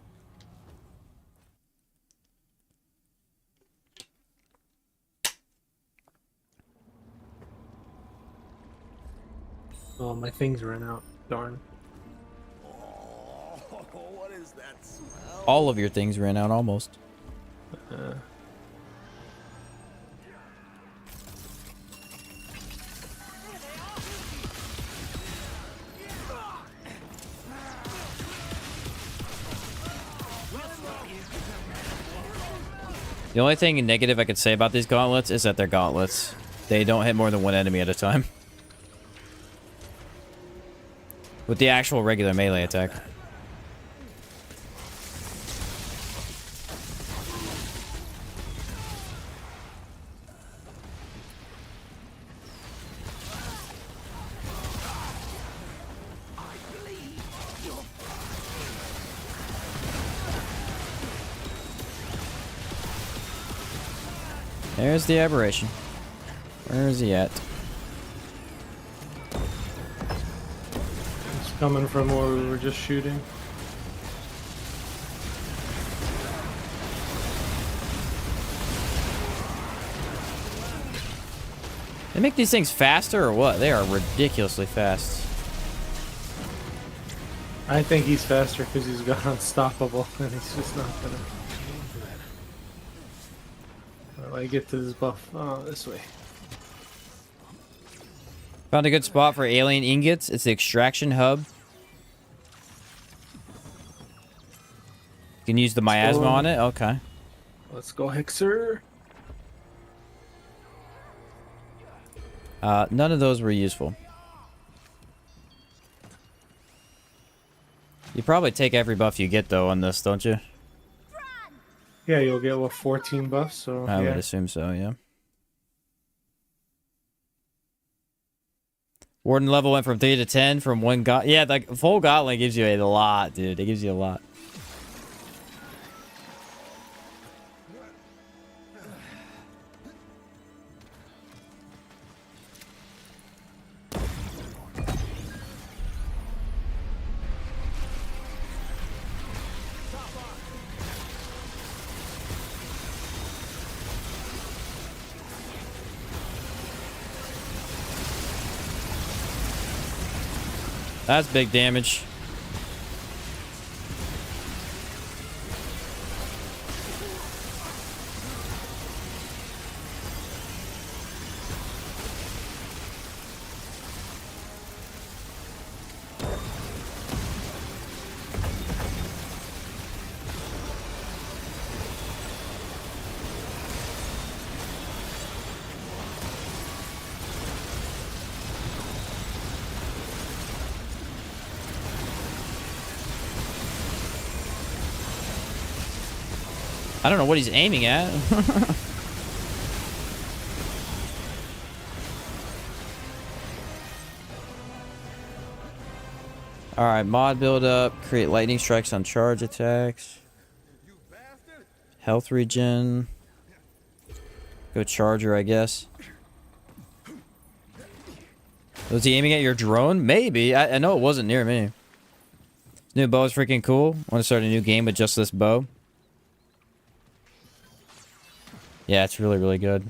Speaker 4: Oh, my things ran out. Darn.
Speaker 2: What is that smell?
Speaker 1: All of your things ran out almost. The only thing negative I could say about these gauntlets is that they're gauntlets. They don't hit more than one enemy at a time. With the actual regular melee attack. There's the aberration. Where is he at?
Speaker 4: It's coming from where we were just shooting.
Speaker 1: They make these things faster or what? They are ridiculously fast.
Speaker 4: I think he's faster because he's got unstoppable and he's just not gonna. How do I get to this buff? Oh, this way.
Speaker 1: Found a good spot for alien ingots. It's the extraction hub. You can use the miasma on it. Okay.
Speaker 4: Let's go, Hexer.
Speaker 1: None of those were useful. You probably take every buff you get though on this, don't you?
Speaker 4: Yeah, you'll get what, 14 buffs. So
Speaker 1: I
Speaker 4: yeah.
Speaker 1: would assume so. Yeah. Warden level went from 3 to 10 from one god. Yeah, like full gauntlet gives you a lot, dude. It gives you a lot. That's big damage. I don't know what he's aiming at. Alright, mod build up. Create lightning strikes on charge attacks. Health regen. Go charger, I guess. Was he aiming at your drone? Maybe. I know it wasn't near me. This new bow is freaking cool. Want to start a new game with just this bow? Yeah, it's really, really good.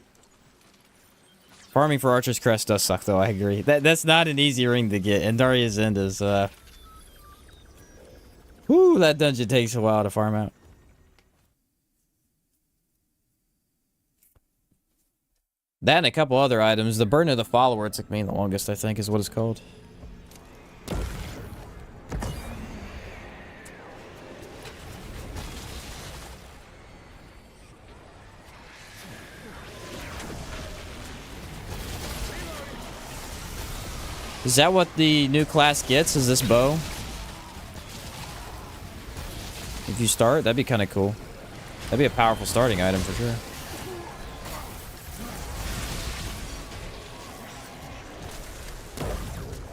Speaker 1: Farming for Archer's Crest does suck, though. I agree. That's not an easy ring to get. And Daria's End is, whew, that dungeon takes a while to farm out. That and a couple other items. The Burden of the Follower took me the longest, I think, is what it's called. Is that what the new class gets? Is this bow? If you start, that'd be kind of cool. That'd be a powerful starting item for sure.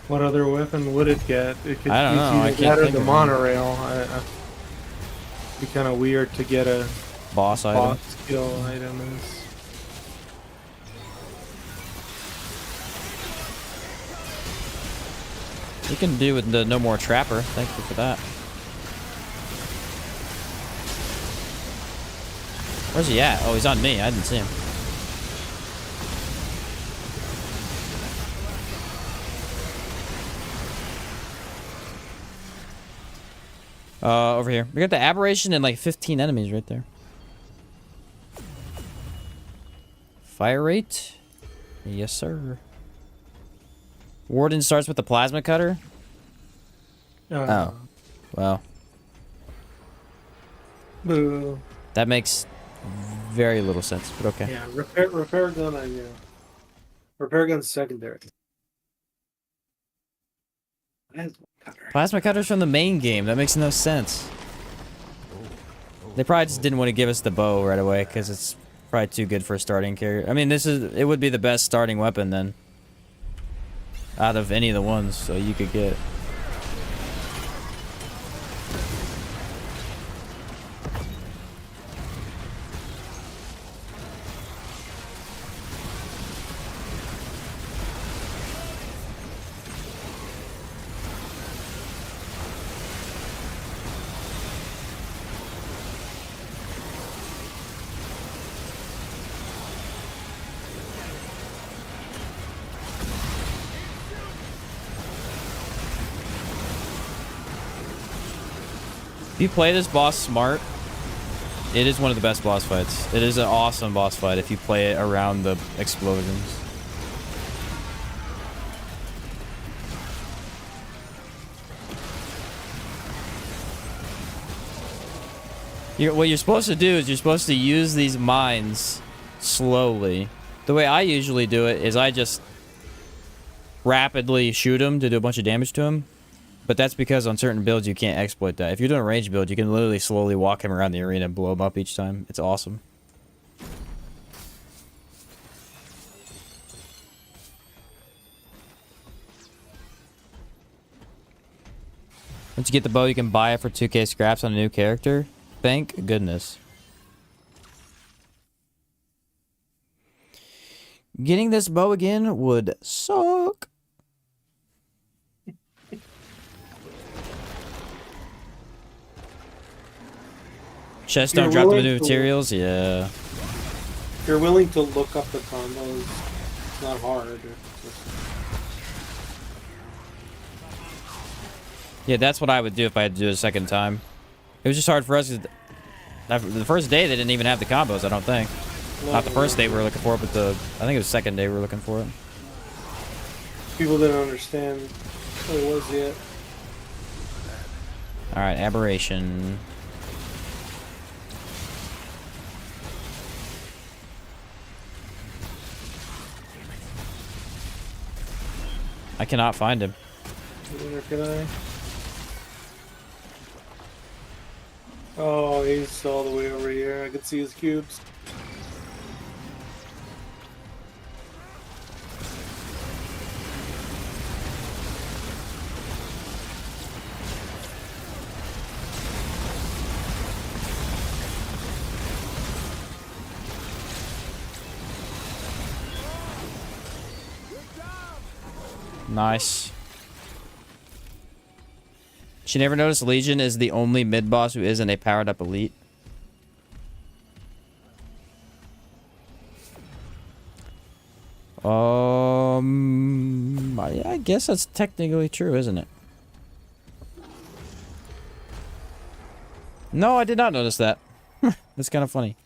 Speaker 4: What other weapon would it get? It could
Speaker 1: I don't know. I
Speaker 4: use
Speaker 1: can't
Speaker 4: that or
Speaker 1: think
Speaker 4: the
Speaker 1: of
Speaker 4: monorail. It'd be kind of weird to get a
Speaker 1: Boss item.
Speaker 4: boss skill item.
Speaker 1: We can do with the No More Trapper. Thank you for that. Where's he at? Oh, he's on me. I didn't see him. Over here. We got the Aberration and like 15 enemies right there. Fire rate? Yes, sir. Warden starts with the plasma cutter? Oh. Well.
Speaker 4: Boo.
Speaker 1: That makes very little sense, but okay.
Speaker 4: Yeah, repair gun. Yeah, repair gun's secondary.
Speaker 1: Plasma cutters from the main game. That makes no sense. They probably just didn't want to give us the bow right away because it's probably too good for a starting character. I mean, it would be the best starting weapon then, out of any of the ones, so you could get. If you play this boss smart, it is one of the best boss fights. It is an awesome boss fight if you play it around the explosions. What you're supposed to do is you're supposed to use these mines slowly. The way I usually do it is I just rapidly shoot them to do a bunch of damage to them. But that's because on certain builds you can't exploit that. If you're doing a range build, you can literally slowly walk him around the arena and blow him up each time. It's awesome. Once you get the bow, you can buy it for 2k scraps on a new character. Thank goodness. Getting this bow again would suck. Chests don't drop the new materials? Yeah.
Speaker 4: If you're willing to look up the combos, it's not hard.
Speaker 1: Yeah, that's what I would do if I had to do it a second time. It was just hard for us. The first day they didn't even have the combos, I don't think. Not the first day we were looking for it, but I think it was the second day we were looking for it.
Speaker 4: People didn't understand what it was yet.
Speaker 1: Alright, Aberration. I cannot find him.
Speaker 4: Neither can I. Oh, he's all the way over here. I can see his cubes.
Speaker 1: Nice. She never noticed Legion is the only mid-boss who isn't a powered-up elite. I guess that's technically true, isn't it? No, I did not notice that. That's kind of funny.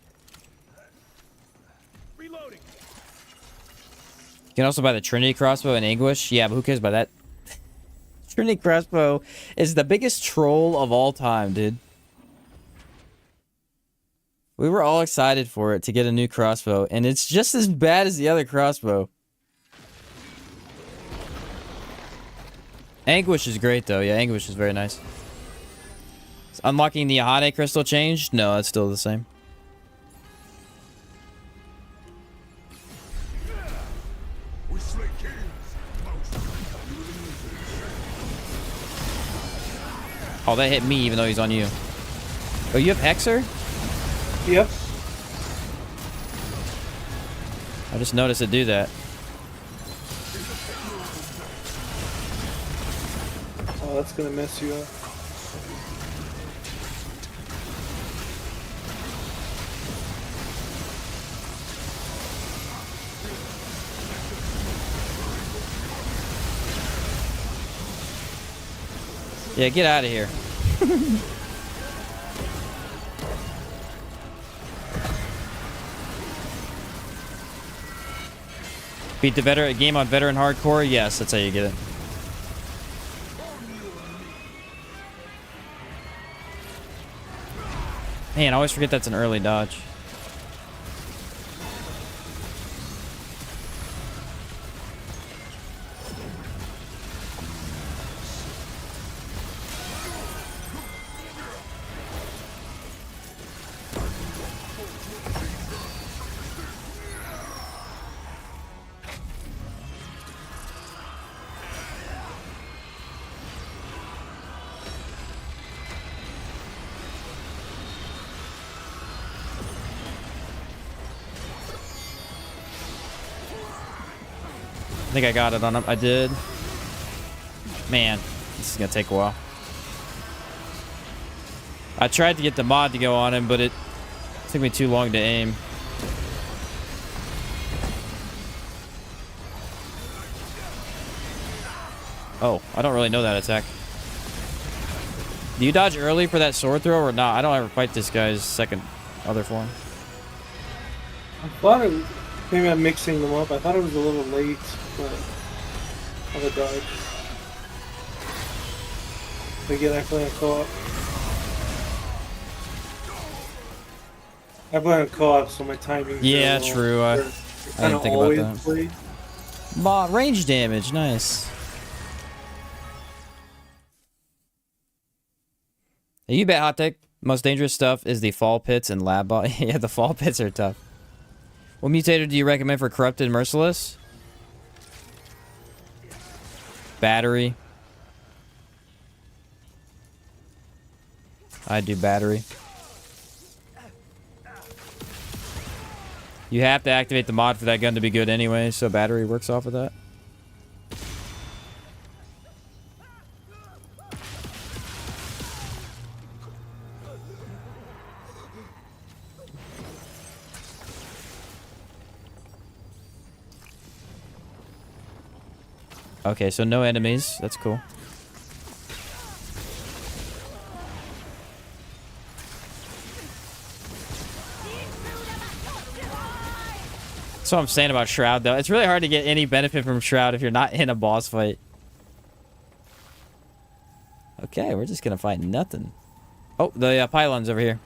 Speaker 3: Reloading.
Speaker 1: can also buy the Trinity crossbow in Anguish. Yeah, but who cares about that? Trinity crossbow is the biggest troll of all time, dude. We were all excited for it to get a new crossbow, and it's just as bad as the other crossbow. Anguish is great, though. Yeah, Anguish is very nice. Is unlocking the Ahane crystal changed? No, it's still the same. Oh, that hit me even though he's on you. Oh, you have Hexer?
Speaker 4: Yep.
Speaker 1: I just noticed it do that.
Speaker 4: Oh, that's gonna mess you up.
Speaker 1: Yeah, get out of here. Beat the veteran game on veteran hardcore? Yes, that's how you get it. Man, I always forget that's an early dodge. I think I got it on him. I did. Man, this is gonna take a while. I tried to get the mod to go on him, but it took me too long to aim. Oh, I don't really know that attack. Do you dodge early for that sword throw or not? I don't ever fight this guy's second other form.
Speaker 4: I thought it was, maybe I'm mixing them up. I thought it was a little late, but on the dodge. Again, I play on co-op. I play on co-op, so my timing.
Speaker 1: Yeah, true. I didn't think about that.
Speaker 4: Played.
Speaker 1: Range damage, nice. You bet, Hot Tech. Most dangerous stuff is the fall pits and lab bot. Yeah, the fall pits are tough. What mutator do you recommend for Corrupted Merciless? Battery. I do battery. You have to activate the mod for that gun to be good anyway, so battery works off of that. Okay, so no enemies. That's cool. That's what I'm saying about Shroud, though. It's really hard to get any benefit from Shroud if you're not in a boss fight. Okay, we're just gonna fight nothing. Oh, the pylon's over here.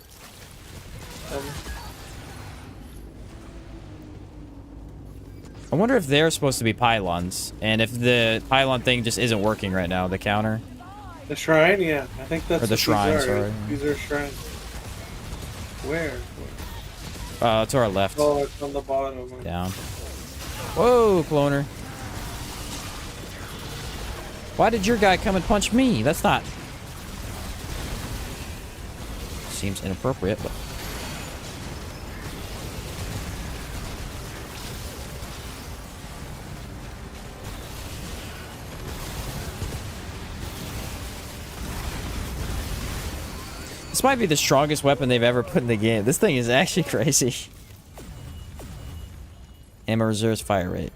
Speaker 1: I wonder if they're supposed to be pylons, and if the pylon thing just isn't working right now, the counter.
Speaker 4: The shrine, yeah. I think that's
Speaker 1: or the shrine, sorry.
Speaker 4: These are shrines. Where?
Speaker 1: To our left.
Speaker 4: Oh, it's on the bottom.
Speaker 1: Down. Whoa, cloner. Why did your guy come and punch me? That's not... Seems inappropriate, but... This might be the strongest weapon they've ever put in the game. This thing is actually crazy. Ammo reserves fire rate.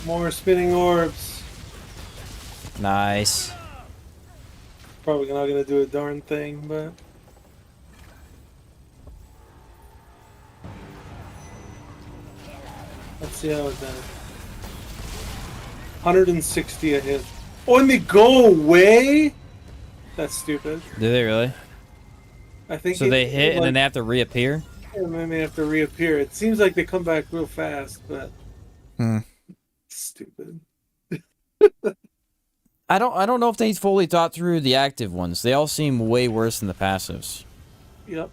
Speaker 4: More spinning orbs.
Speaker 1: Nice.
Speaker 4: Probably not gonna do a darn thing, but... Let's see how it does. 160 a hit. Oh, and they go away? That's stupid.
Speaker 1: Do they really?
Speaker 4: I think
Speaker 1: So they hit and then they have to reappear?
Speaker 4: And then they have to reappear. It seems like they come back real fast, but stupid.
Speaker 1: I don't know if they fully thought through the active ones. They all seem way worse than the passives.
Speaker 4: Yep.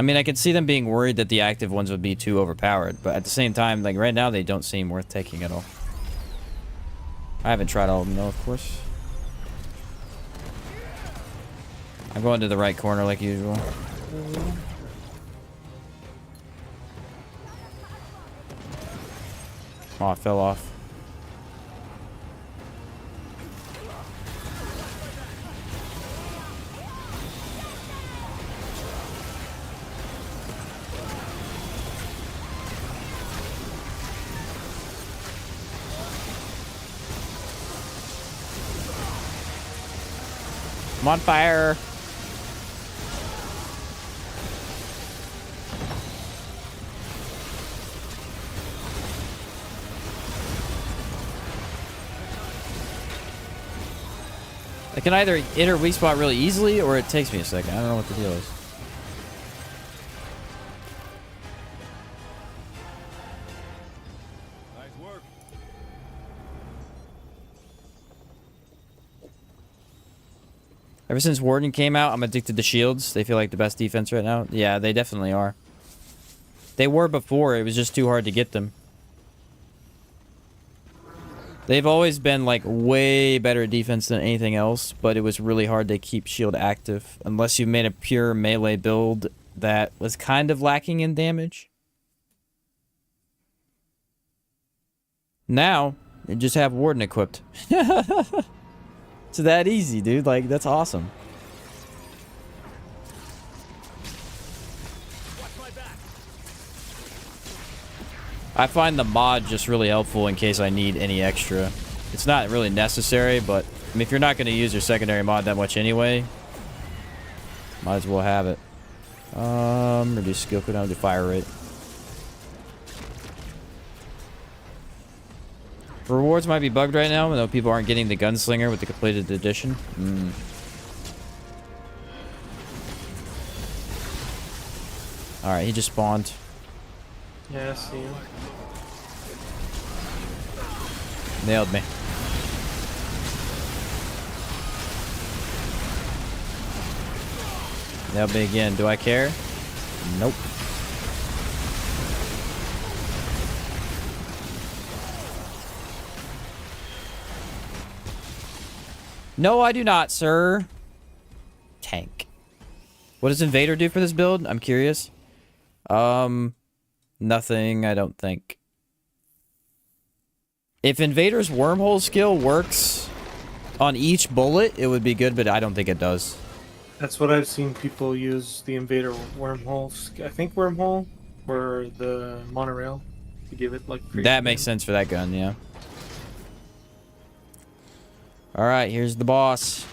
Speaker 1: I mean, I could see them being worried that the active ones would be too overpowered, but at the same time, like right now, they don't seem worth taking at all. I haven't tried all of them though, of course. I'm going to the right corner like usual. Oh, I fell off. I'm on fire. I can either hit her weak spot really easily, or it takes me a second. I don't know what the deal is.
Speaker 2: Nice work.
Speaker 1: Ever since Warden came out, I'm addicted to shields. They feel like the best defense right now. Yeah, they definitely are. They were before. It was just too hard to get them. They've always been, like, way better defense than anything else, but it was really hard to keep shield active, unless you made a pure melee build that was kind of lacking in damage. Now, you just have Warden equipped. It's that easy, dude. Like, that's awesome. I find the mod just really helpful in case I need any extra. It's not really necessary, but I mean, if you're not going to use your secondary mod that much anyway, might as well have it. Reduce skill cooldown to fire rate. Rewards might be bugged right now, though people aren't getting the gunslinger with the completed edition. Alright, he just spawned.
Speaker 4: Yeah, I see him.
Speaker 1: Nailed me. Nailed me again. Do I care? Nope. No, I do not, sir. Tank. What does Invader do for this build? I'm curious. Nothing, I don't think. If Invader's wormhole skill works on each bullet, it would be good, but I don't think it does.
Speaker 4: That's what I've seen people use the Invader wormhole. I think wormhole or the monorail to give it like.
Speaker 1: That makes sense for that gun, yeah. All right, here's the boss.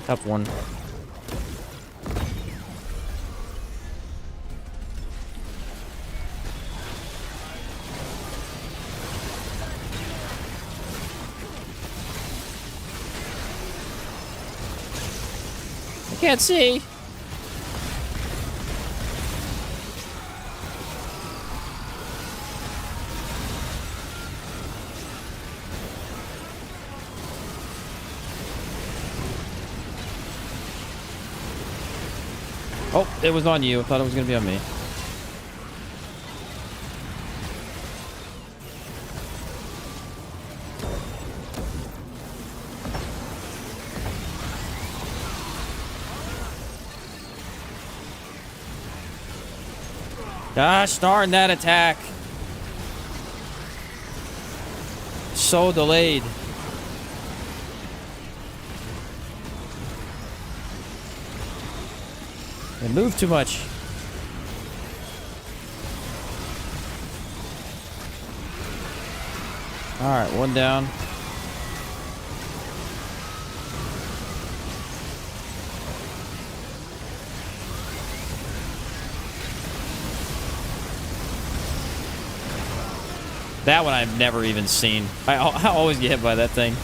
Speaker 1: Tough one. I can't see. Oh, it was on you. I thought it was going to be on me. Gosh darn that attack. So delayed. They move too much. Alright, one down. That one I've never even seen. I always get hit by that thing.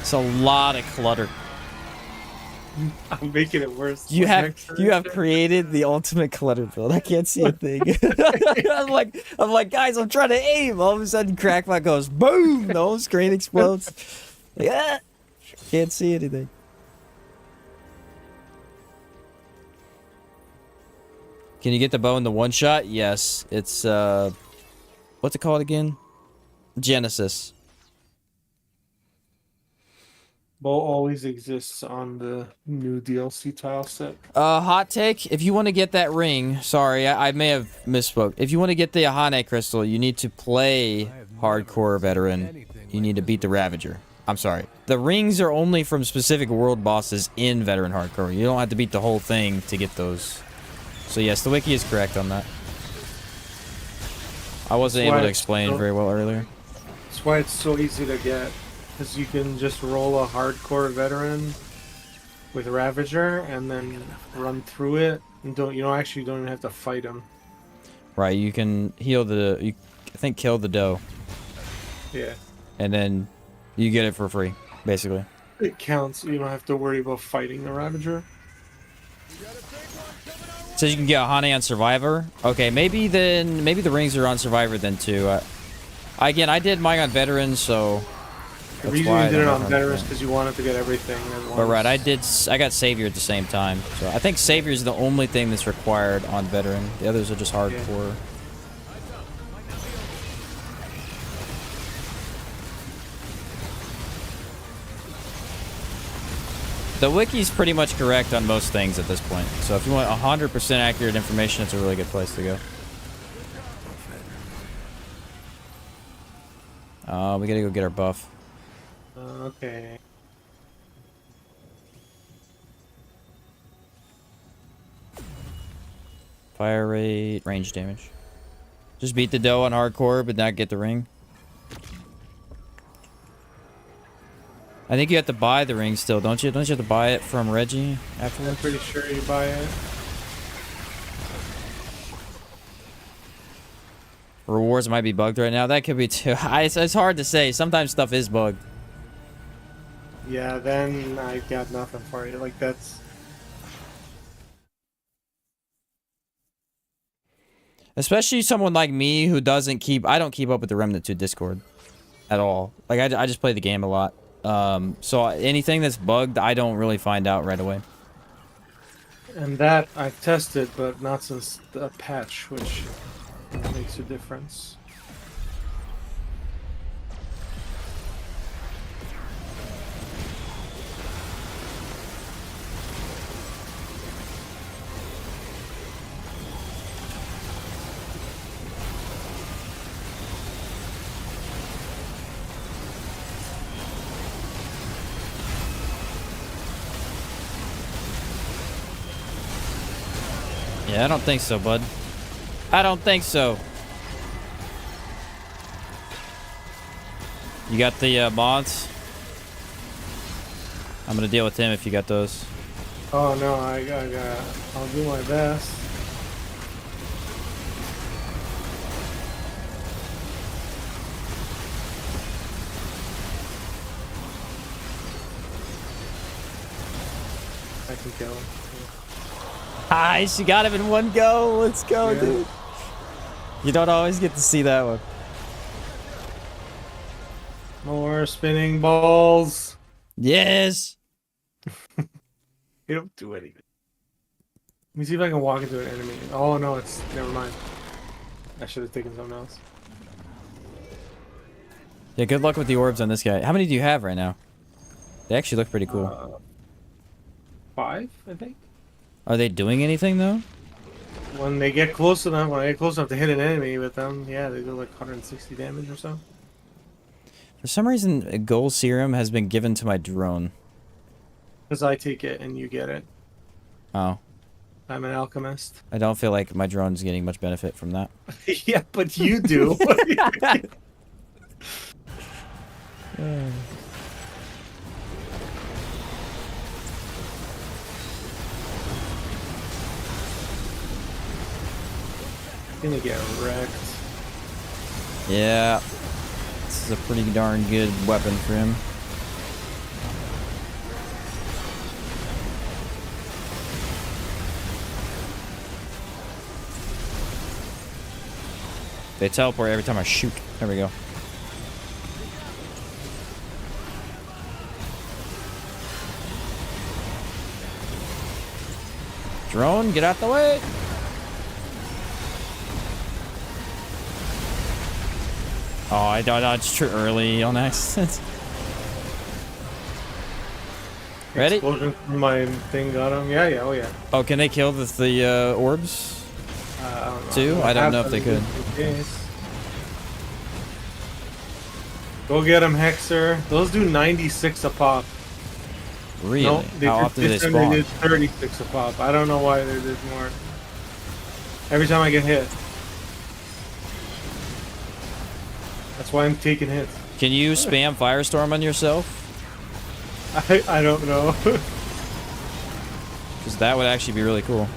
Speaker 1: It's a lot of clutter.
Speaker 4: I'm making it worse.
Speaker 1: You have created the ultimate clutter build. I can't see a thing. I'm like, guys, I'm trying to aim. All of a sudden, Crackpot goes boom. The whole screen explodes. Yeah, can't see anything. Can you get the bow in the one shot? Yes. It's what's it called again? Genesis.
Speaker 4: Bow always exists on the new DLC tile set.
Speaker 1: Hot take, if you want to get that ring, sorry, I may have misspoke. If you want to get the Ahane crystal, you need to play hardcore veteran. You need to beat the Ravager. I'm sorry. The rings are only from specific world bosses in veteran hardcore. You don't have to beat the whole thing to get those. So yes, the wiki is correct on that. I wasn't able to explain very well earlier.
Speaker 4: That's why it's so easy to get. Because you can just roll a hardcore veteran with Ravager and then run through it, and don't even have to fight him.
Speaker 1: Right, you can heal I think kill the doe.
Speaker 4: Yeah.
Speaker 1: And then you get it for free, basically.
Speaker 4: It counts. You don't have to worry about fighting the Ravager.
Speaker 1: So you can get Ahane on Survivor. Okay, maybe the rings are on Survivor then too. Again, I did mine on Veterans, so.
Speaker 4: The reason you did it on Veterans because you wanted to get everything at once.
Speaker 1: But right, I got Savior at the same time. So I think Savior is the only thing that's required on Veteran. The others are just hardcore. Yeah. The wiki's pretty much correct on most things at this point. So if you want 100% accurate information, it's a really good place to go. We gotta go get our buff.
Speaker 4: Okay.
Speaker 1: Fire rate, range damage. Just beat the doe on hardcore, but not get the ring. I think you have to buy the ring still, don't you? Don't you have to buy it from Reggie afterwards?
Speaker 4: I'm pretty sure you buy it.
Speaker 1: Rewards might be bugged right now. That could be too. It's hard to say. Sometimes stuff is bugged.
Speaker 4: Yeah, then I got nothing for you. Like, that's...
Speaker 1: Especially someone like me who doesn't keep... I don't keep up with the Remnant 2 Discord at all. Like, I just play the game a lot. So anything that's bugged, I don't really find out right away.
Speaker 4: And that I've tested, but not since the patch, which makes a difference.
Speaker 1: Yeah, I don't think so, bud. I don't think so. You got the mods? I'm gonna deal with him if you got those.
Speaker 4: Oh no, I'll do my best. I can kill him.
Speaker 1: Nice, you got him in one go. Let's go, yeah. Dude. You don't always get to see that one.
Speaker 4: More spinning balls.
Speaker 1: Yes.
Speaker 4: You don't do anything. Let me see if I can walk into an enemy. Oh no, it's never mind. I should have taken something else.
Speaker 1: Yeah, good luck with the orbs on this guy. How many do you have right now? They actually look pretty cool.
Speaker 4: 5, I think.
Speaker 1: Are they doing anything though?
Speaker 4: when they get close enough, when I get close enough to hit an enemy with them, yeah, they do like 160 damage or so.
Speaker 1: For some reason, a gold serum has been given to my drone.
Speaker 4: Because I take it and you get it.
Speaker 1: Oh.
Speaker 4: I'm an alchemist.
Speaker 1: I don't feel like my drone's getting much benefit from that.
Speaker 4: Yeah, but you do. Gonna get wrecked.
Speaker 1: Yeah. This is a pretty darn good weapon for him. They teleport every time I shoot. There we go. Drone, get out the way! Oh, I dodged too early on accident. Ready?
Speaker 4: Explosion from my thing got him. Yeah, yeah, oh yeah.
Speaker 1: Oh, can they kill the orbs?
Speaker 4: I don't know.
Speaker 1: Too? I don't know if they could.
Speaker 4: Go get him, Hexer. Those do 96 a pop.
Speaker 1: Really?
Speaker 4: No,
Speaker 1: How often do they spawn?
Speaker 4: They did 36 a pop. I don't know why they did more. Every time I get hit. That's why I'm taking hits.
Speaker 1: Can you spam Firestorm on yourself?
Speaker 4: I don't know.
Speaker 1: Because that would actually be really cool.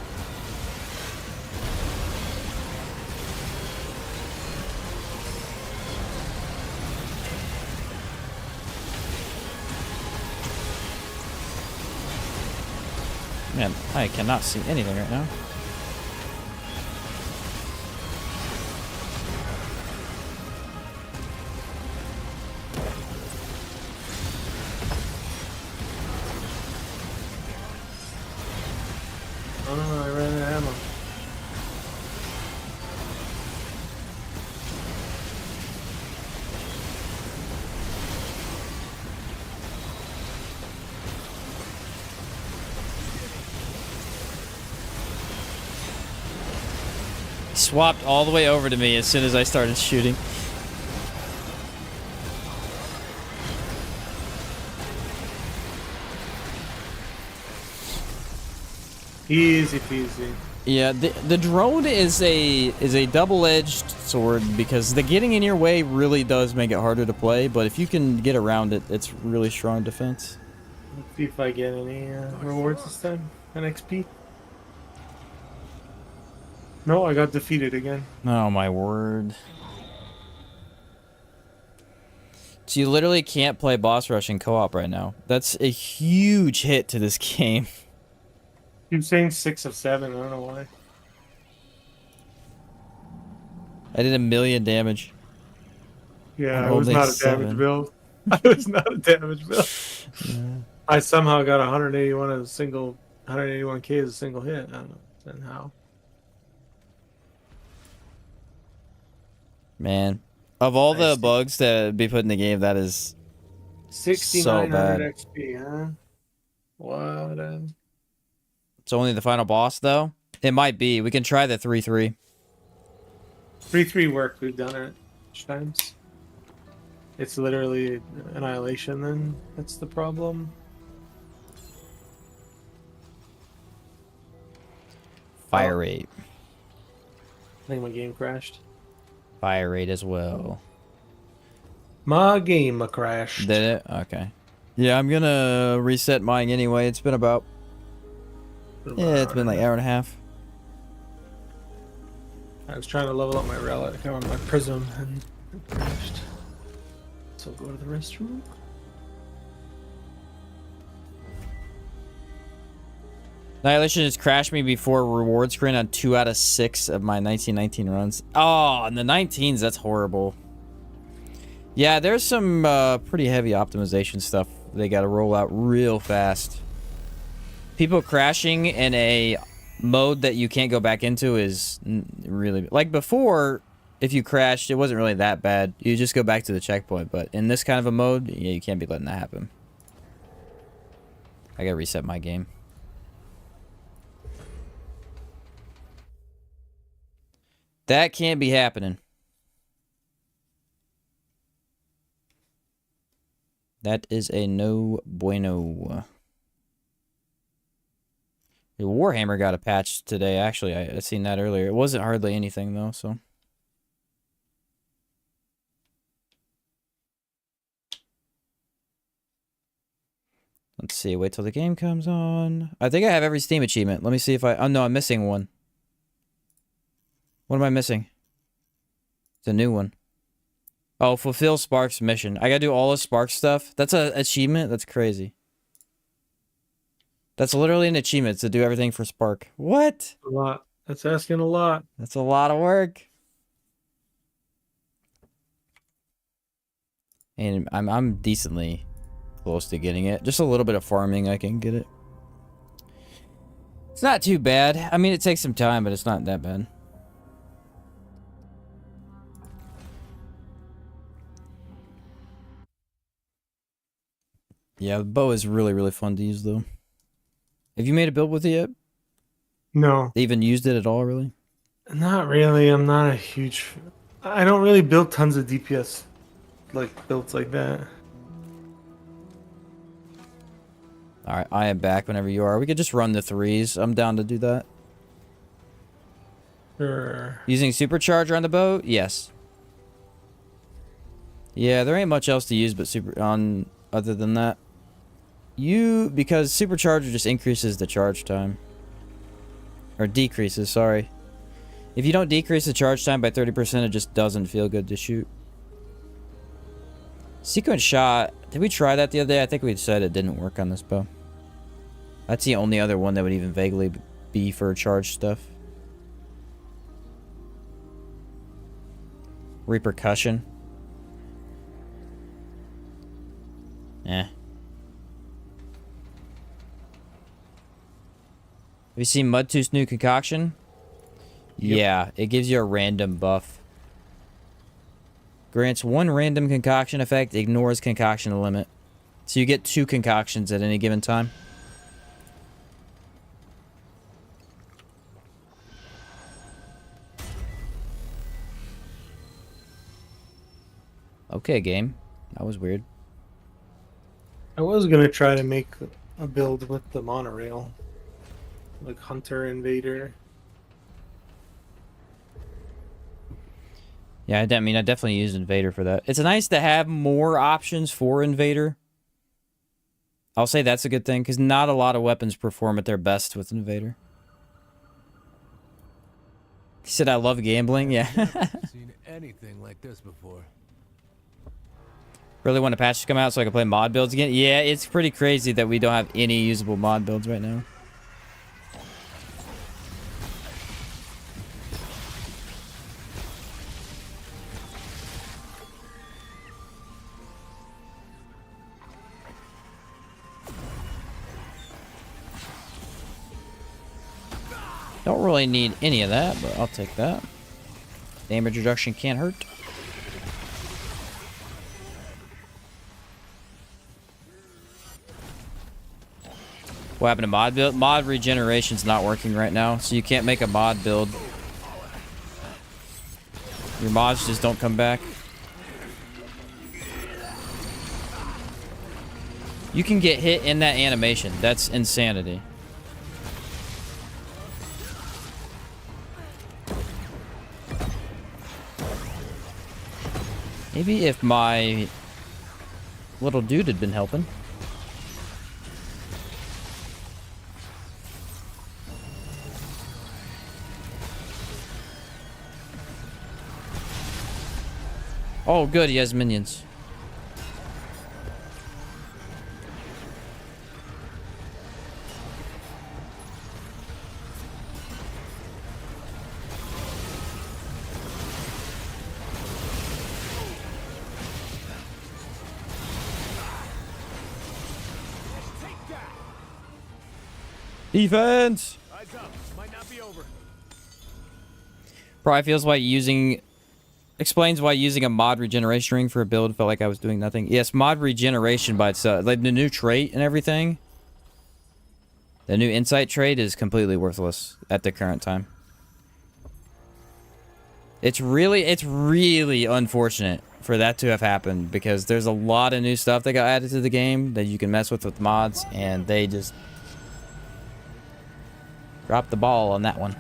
Speaker 1: Man, I cannot see anything right now.
Speaker 4: Oh no, I ran out of ammo.
Speaker 1: Swapped all the way over to me as soon as I started shooting.
Speaker 4: Easy peasy.
Speaker 1: Yeah, the drone is a double-edged sword because the getting in your way really does make it harder to play, but if you can get around it, it's really strong defense.
Speaker 4: Let's see if I get any rewards this time. An XP. No, I got defeated again.
Speaker 1: Oh my word. So you literally can't play boss rush in co-op right now. That's a huge hit to this game.
Speaker 4: Keep saying 6 of 7, I don't know why.
Speaker 1: I did 1,000,000 damage.
Speaker 4: Yeah,
Speaker 1: I'm
Speaker 4: I was
Speaker 1: holding
Speaker 4: not a
Speaker 1: 7.
Speaker 4: damage build. I was not a damage build.
Speaker 1: Yeah.
Speaker 4: I somehow got 181k as a single hit. I don't know then how.
Speaker 1: Man. Of all the bugs that be put in the game, that is
Speaker 4: 6,900 XP, huh? What?
Speaker 1: It's only the final boss, though? It might be. We can try the 3-3.
Speaker 4: 3-3 worked. We've done it times. It's literally annihilation then. That's the problem.
Speaker 1: Fire rate.
Speaker 4: I think my game crashed.
Speaker 1: Fire rate as well.
Speaker 4: My game crashed.
Speaker 1: Did it? Okay. Yeah, I'm gonna reset mine anyway. It's been about... Yeah, it's been like an hour and a half.
Speaker 4: I was trying to level up my relic on my prism and it crashed. So go to the restroom.
Speaker 1: Annihilation has crashed me before reward screen on 2 out of 6 of my 1919 runs. Oh, and the 19s, that's horrible. Yeah, there's some pretty heavy optimization stuff they got to roll out real fast. People crashing in a mode that you can't go back into is really... Like before, if you crashed, it wasn't really that bad. You just go back to the checkpoint. But in this kind of a mode, yeah, you can't be letting that happen. I gotta reset my game. That can't be happening. That is a no bueno. The Warhammer got a patch today. Actually, I seen that earlier. It wasn't hardly anything, though, so... Let's see. Wait till the game comes on. I think I have every Steam achievement. Let me see if I... Oh, no, I'm missing one. What am I missing? It's a new one. Oh, fulfill Spark's mission. I gotta do all the Spark stuff. That's an achievement? That's crazy. That's literally an achievement to do everything for Spark. What?
Speaker 4: A lot. That's asking a lot.
Speaker 1: That's a lot of work. And I'm decently close to getting it. Just a little bit of farming, I can get it. It's not too bad. I mean, it takes some time, but it's not that bad. Yeah, the bow is really, really fun to use, though. Have you made a build with it yet?
Speaker 4: No.
Speaker 1: They even used it at all, really?
Speaker 4: Not really. I'm not a huge... I don't really build tons of DPS, like, builds like that.
Speaker 1: Alright, I am back whenever you are. We could just run the 3s. I'm down to do that.
Speaker 4: Sure.
Speaker 1: Using Supercharger on the bow? Yes. Yeah, there ain't much else to use but other than that. Because Supercharger just increases the charge time. Or decreases, sorry. If you don't decrease the charge time by 30%, it just doesn't feel good to shoot. Sequence shot. Did we try that the other day? I think we said it didn't work on this bow. That's the only other one that would even vaguely be for charge stuff. Repercussion. Eh. Have you seen Mudtooth's new concoction? Yep. Yeah, it gives you a random buff. Grants one random concoction effect, ignores concoction limit. So you get 2 concoctions at any given time. Okay, game. That was weird.
Speaker 4: I was gonna try to make a build with the monorail. Like Hunter, Invader.
Speaker 1: Yeah, I definitely used Invader for that. It's nice to have more options for Invader. I'll say that's a good thing, because not a lot of weapons perform at their best with Invader. He said, I love gambling. Yeah.
Speaker 6: Seen anything like this before.
Speaker 1: Really want a patch to come out so I can play mod builds again? Yeah, it's pretty crazy that we don't have any usable mod builds right now. Don't really need any of that, but I'll take that. Damage reduction can't hurt. What happened to mod build? Mod regeneration's not working right now, so you can't make a mod build. Your mods just don't come back. You can get hit in that animation. That's insanity. Maybe if my little dude had been helping. Oh, good, he has minions. Defense!
Speaker 6: Eyes up. Might not be over.
Speaker 1: Probably feels like using... Explains why using a mod regeneration ring for a build felt like I was doing nothing. Yes, mod regeneration by itself. Like the new trait and everything. The new insight trait is completely worthless at the current time. It's really unfortunate for that to have happened because there's a lot of new stuff that got added to the game that you can mess with mods, and they just dropped the ball on that one.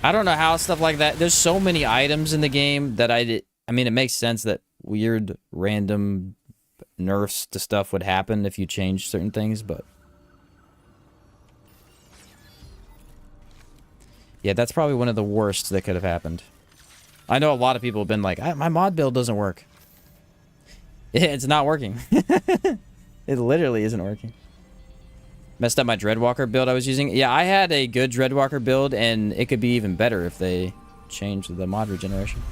Speaker 1: I don't know how stuff like that. There's so many items in the game that I mean, it makes sense that weird random nerfs to stuff would happen if you change certain things, but yeah, that's probably one of the worst that could have happened. I know a lot of people have been like, my mod build doesn't work. It's not working. It literally isn't working. Messed up my Dreadwalker build I was using. Yeah, I had a good Dreadwalker build, and it could be even better if they changed the mod regeneration.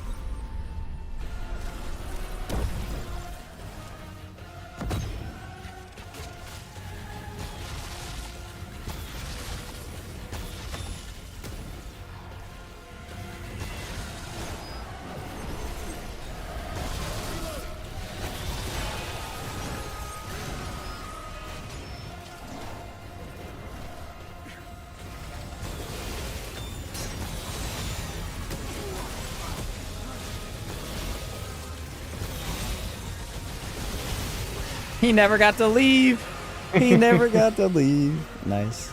Speaker 1: He never got to leave. He never got to leave. Nice.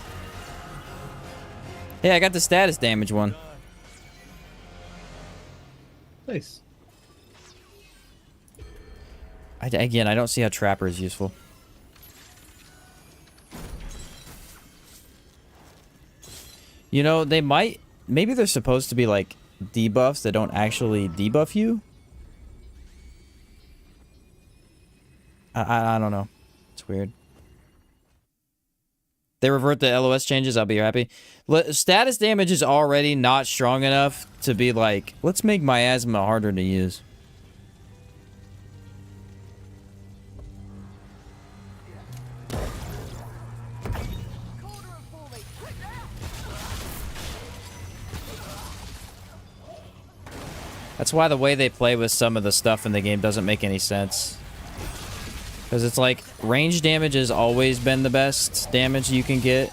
Speaker 1: Hey, I got the status damage one.
Speaker 4: Nice.
Speaker 1: Again, I don't see how Trapper is useful. You know, they might... Maybe they're supposed to be, like, debuffs that don't actually debuff you? I don't know. It's weird. They revert the LOS changes, I'll be happy. Status damage is already not strong enough to be like, let's make miasma harder to use. That's why the way they play with some of the stuff in the game doesn't make any sense. Because it's like, range damage has always been the best damage you can get.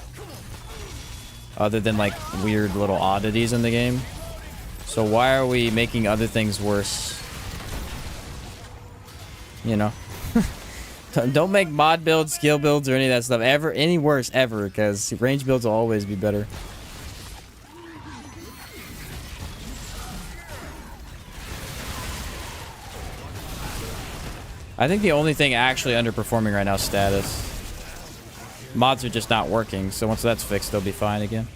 Speaker 1: Other than like weird little oddities in the game. So why are we making other things worse? You know? Don't make mod builds, skill builds, or any of that stuff any worse ever. Because range builds will always be better. I think the only thing actually underperforming right now is status. Mods are just not working, so once that's fixed, they'll be fine again.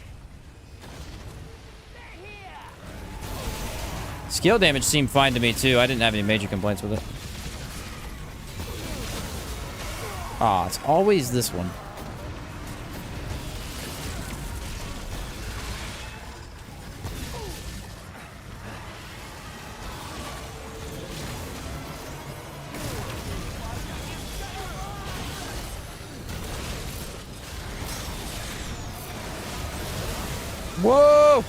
Speaker 1: Skill damage seemed fine to me too. I didn't have any major complaints with it. Ah, it's always this one. Whoa!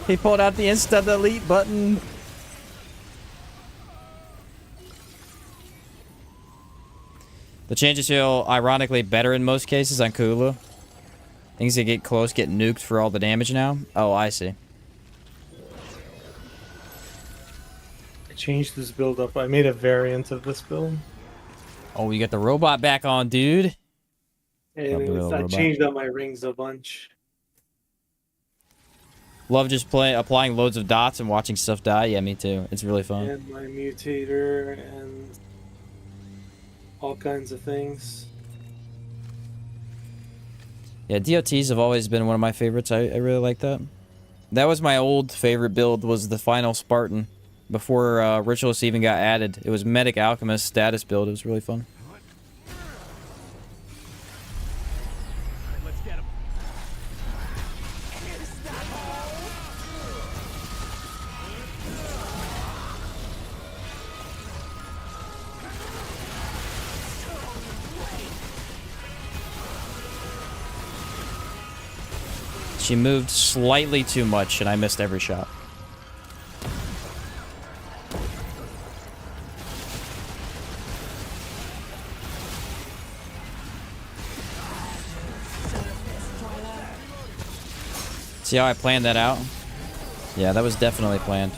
Speaker 1: He pulled out the instant delete button. The changes feel ironically better in most cases on Kulu. Things that get close get nuked for all the damage now. Oh, I see.
Speaker 4: I changed this build up. I made a variant of this build.
Speaker 1: Oh, you got the robot back on, dude.
Speaker 4: And I changed up my rings a bunch.
Speaker 1: Love just applying loads of dots and watching stuff die. Yeah, me too. It's really fun.
Speaker 4: And my mutator and all kinds of things.
Speaker 1: Yeah, DOTs have always been one of my favorites. I really like that. That was my old favorite build, was the Final Spartan. Before Ritualist even got added. It was Medic Alchemist status build. It was really fun.
Speaker 6: Let's get him.
Speaker 1: She moved slightly too much, and I missed every shot. See how I planned that out? Yeah, that was definitely planned.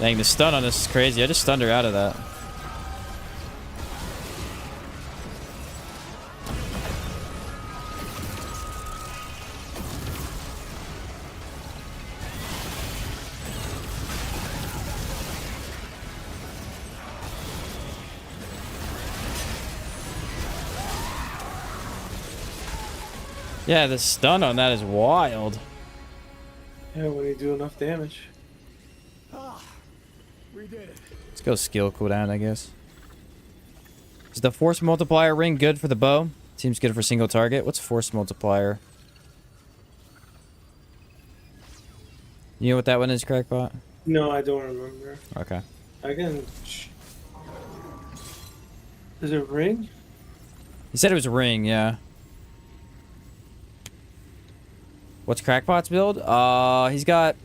Speaker 1: Dang, the stun on this is crazy. I just stunned her out of that. Yeah, the stun on that is wild.
Speaker 4: Yeah, when you do enough damage.
Speaker 6: We did it.
Speaker 1: Let's go skill cooldown, I guess. Is the force multiplier ring good for the bow? Seems good for single target. What's force multiplier? You know what that one is, Crackbot?
Speaker 4: No, I don't remember.
Speaker 1: Okay.
Speaker 4: I can. Is it ring?
Speaker 1: He said it was a ring, yeah. What's Crackpot's build? He's got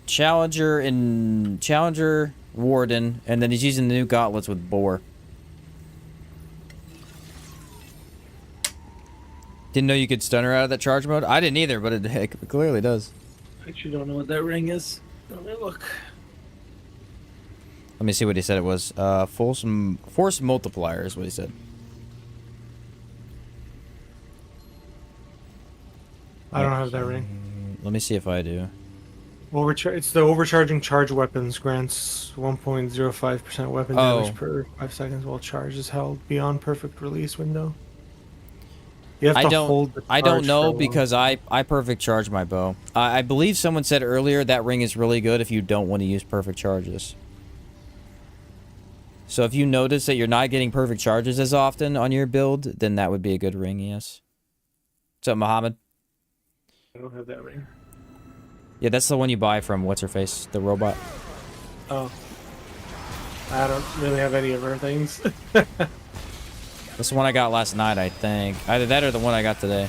Speaker 1: Challenger and Challenger Warden, and then he's using the new gauntlets with Boar. Didn't know you could stun her out of that charge mode. I didn't either, but it clearly does.
Speaker 4: I actually don't know what that ring is. Let me look.
Speaker 1: Let me see what he said it was. Force multiplier is what he said.
Speaker 7: I don't have that ring.
Speaker 1: Let me see if I do.
Speaker 7: It's the overcharging charge weapons grants 1.05% weapon damage per 5 seconds while charge is held beyond perfect release window. You have to hold the charge
Speaker 1: I don't
Speaker 7: for
Speaker 1: know
Speaker 7: a while.
Speaker 1: because I perfect charge my bow. I believe someone said earlier that ring is really good if you don't want to use perfect charges. So if you notice that you're not getting perfect charges as often on your build, then that would be a good ring, yes. What's up, Muhammad?
Speaker 7: I don't have that ring.
Speaker 1: Yeah, that's the one you buy from what's-her-face, the robot.
Speaker 7: Oh. I don't really have any of her things.
Speaker 1: That's the one I got last night, I think. Either that or the one I got today.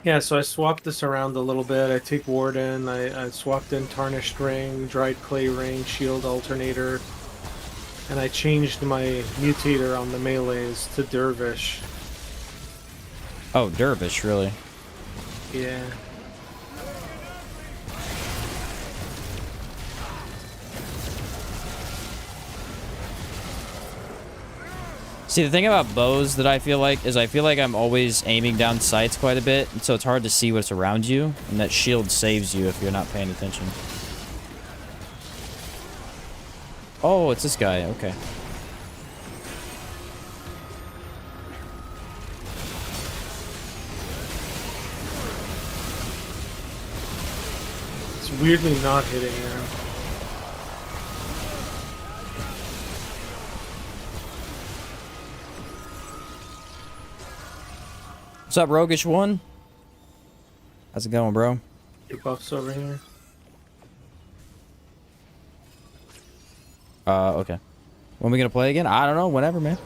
Speaker 7: Yeah, so I swapped this around a little bit. I take Warden, I swapped in Tarnished Ring, Dried Clay Ring, Shield Alternator, and I changed my Mutator on the melees to Dervish.
Speaker 1: Oh, Dervish, really?
Speaker 7: Yeah.
Speaker 1: See, the thing about bows that I feel like is I'm always aiming down sights quite a bit, and so it's hard to see what's around you, and that shield saves you if you're not paying attention. Oh, it's this guy. Okay.
Speaker 7: It's weirdly not hitting her.
Speaker 1: What's up, Roguish One? How's it going, bro?
Speaker 7: Your buff's over here.
Speaker 1: Okay. When are we gonna play again? I don't know. Whenever, man.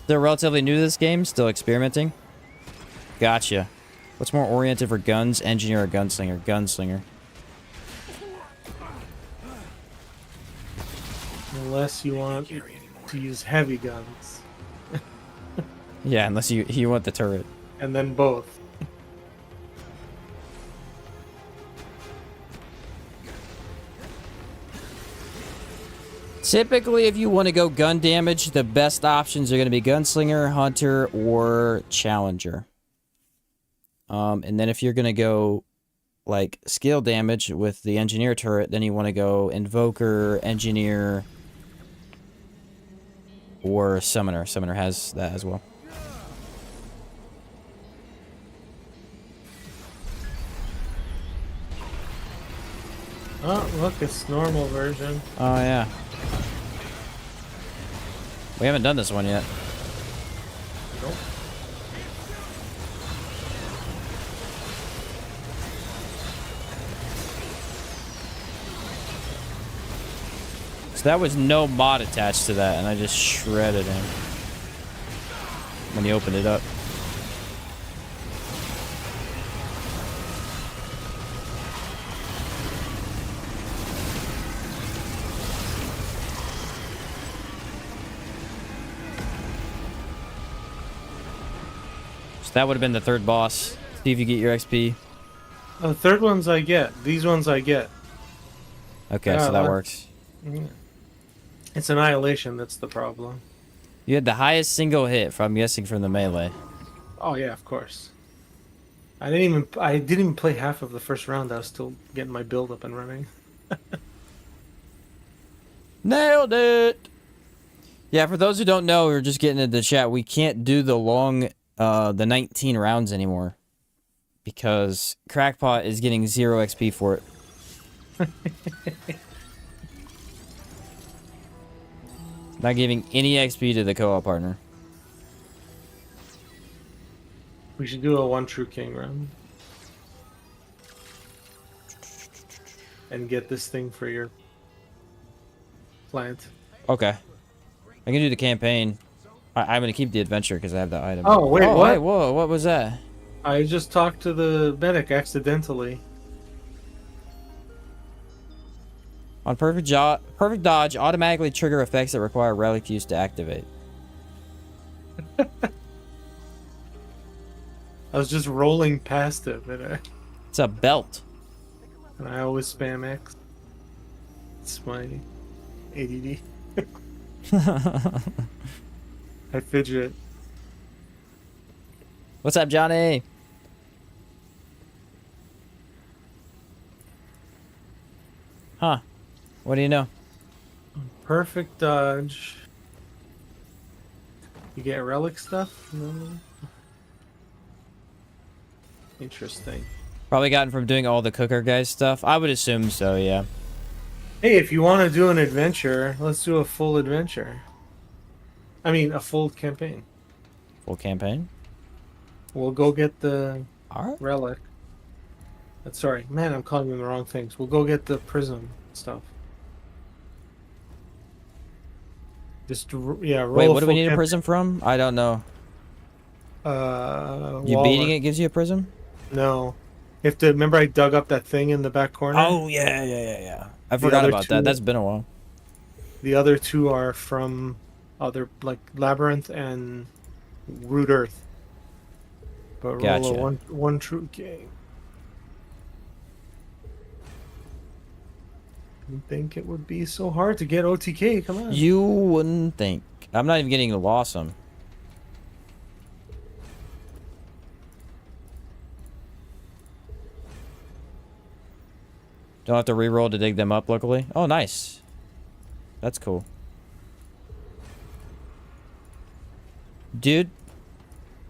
Speaker 1: Still relatively new to this game. Still experimenting. Gotcha. What's more oriented for guns, engineer or gunslinger? Gunslinger.
Speaker 7: Unless you want to use heavy guns.
Speaker 1: Yeah, unless you want the turret.
Speaker 7: And then both.
Speaker 1: Typically, if you want to go gun damage, the best options are going to be Gunslinger, Hunter, or Challenger. And then if you're going to go, like, skill damage with the Engineer turret, then you want to go Invoker, Engineer, or Summoner. Summoner has that as well.
Speaker 7: Oh, look, it's normal version.
Speaker 1: Oh, yeah. We haven't done this one yet.
Speaker 7: Nope.
Speaker 1: So that was no mod attached to that, and I just shredded him when he opened it up. That would have been the third boss. See if you get your XP.
Speaker 7: The third ones I get. These ones I get.
Speaker 1: Okay,
Speaker 7: Yeah,
Speaker 1: so that works.
Speaker 7: It's annihilation that's the problem.
Speaker 1: You had the highest single hit, I'm guessing, from the melee.
Speaker 7: Oh yeah, of course. I didn't even play half of the first round. I was still getting my build up and running.
Speaker 1: Nailed it! Yeah, for those who don't know, we're just getting into the chat. We can't do the long, the 19 rounds anymore. Because Crackpot is getting 0 XP for it. Not giving any XP to the co-op partner.
Speaker 7: We should do a one true king run. And get this thing for your plant.
Speaker 1: Okay. I can do the campaign. I'm going to keep the adventure because I have that item.
Speaker 7: Oh, wait, what?
Speaker 1: Wait, whoa, what was that?
Speaker 7: I just talked to the medic accidentally.
Speaker 1: On perfect dodge, automatically trigger effects that require relic use to activate.
Speaker 7: I was just rolling past it,
Speaker 1: It's a belt.
Speaker 7: and I always spam X. It's my ADD. I fidget.
Speaker 1: What's up, Johnny? Huh. What do you know?
Speaker 7: Perfect dodge. You get relic stuff? No. Interesting.
Speaker 1: Probably gotten from doing all the cooker guys stuff. I would assume so, yeah.
Speaker 7: Hey, if you want to do an adventure, let's do a full adventure. I mean, a full campaign.
Speaker 1: Full campaign?
Speaker 7: We'll go get the
Speaker 1: Alright.
Speaker 7: relic. Sorry, man, I'm calling them the wrong things. We'll go get the prism stuff. Just, yeah, roll
Speaker 1: Wait,
Speaker 7: a
Speaker 1: what do we
Speaker 7: full
Speaker 1: need a
Speaker 7: camp-
Speaker 1: prism from? I don't know. You
Speaker 7: Wallet.
Speaker 1: beating it gives you a prism?
Speaker 7: No. You have to, remember I dug up that thing in the back corner?
Speaker 1: Oh, yeah. I forgot
Speaker 7: other
Speaker 1: about that.
Speaker 7: two-
Speaker 1: That's been a while.
Speaker 7: The other two are from other, like, Labyrinth and Root Earth. But roll
Speaker 1: Gotcha.
Speaker 7: a one true game. Didn't think it would be so hard to get OTK. Come on.
Speaker 1: You wouldn't think. I'm not even getting to Blossom. Don't have to reroll to dig them up locally. Oh, nice. That's cool. Dude,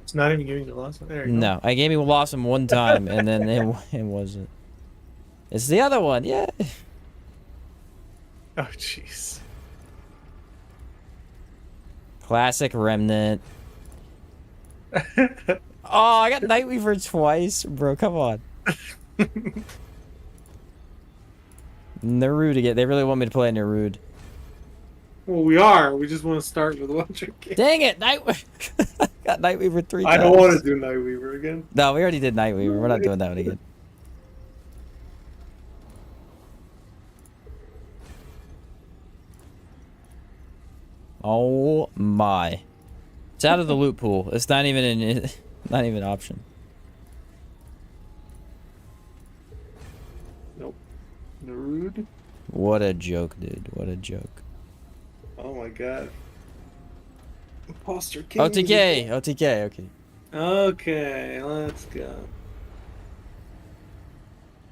Speaker 7: It's not even giving you the last one. There you go.
Speaker 1: no. I gave me Blossom one time, and then it wasn't. It's the other one, yeah.
Speaker 7: Oh, jeez.
Speaker 1: Classic Remnant. Oh, I got Nightweaver twice, bro. Come on. Narude again. They really want me to play Narude.
Speaker 4: Well, we are. We just want to start with one true king.
Speaker 1: Dang it, Nightweaver. Got Nightweaver 3 times.
Speaker 4: I don't want to do Nightweaver again.
Speaker 1: No, we already did Nightweaver. We're not doing that one again. Oh my. It's out of the loot pool. It's not even not even an option.
Speaker 4: Nope. Narude.
Speaker 1: What a joke, dude. What a joke.
Speaker 4: Oh my god. Imposter king.
Speaker 1: OTK. OTK. Okay.
Speaker 4: Okay, let's go.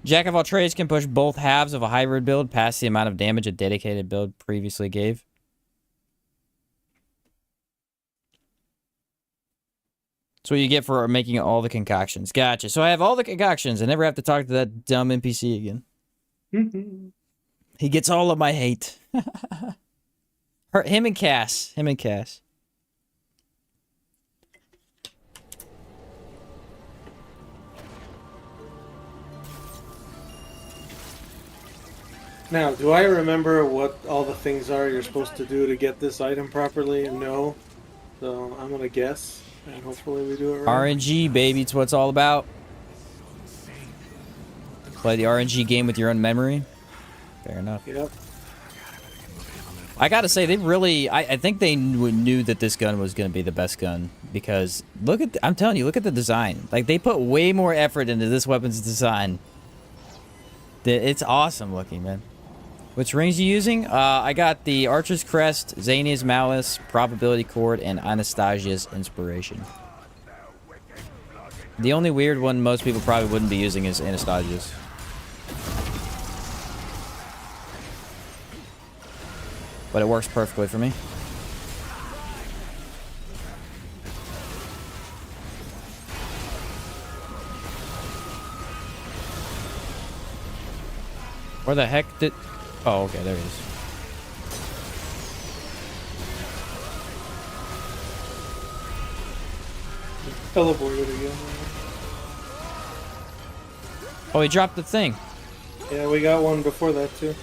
Speaker 1: Jack of all trades can push both halves of a hybrid build past the amount of damage a dedicated build previously gave. That's what you get for making all the concoctions. Gotcha. So I have all the concoctions and never have to talk to that dumb NPC again. He gets all of my hate. Him and Cass. Him and Cass.
Speaker 4: Now, do I remember what all the things are you're supposed to do to get this item properly? No. So I'm gonna guess, and hopefully we do it right.
Speaker 1: RNG, baby. It's what it's all about. Play the RNG game with your own memory. Fair enough.
Speaker 4: Yep.
Speaker 1: I gotta say, they really... I think they knew that this gun was gonna be the best gun. Because, look at... I'm telling you, look at the design. Like, they put way more effort into this weapon's design. It's awesome looking, man. Which rings you using? I got the Archer's Crest, Xania's Malice, Probability Chord, and Anastasia's Inspiration. The only weird one most people probably wouldn't be using is Anastasia's. But it works perfectly for me. Where the heck did... Oh, okay, there he is.
Speaker 4: Teleported again.
Speaker 1: Oh, he dropped the thing.
Speaker 4: Yeah, we got one before that too.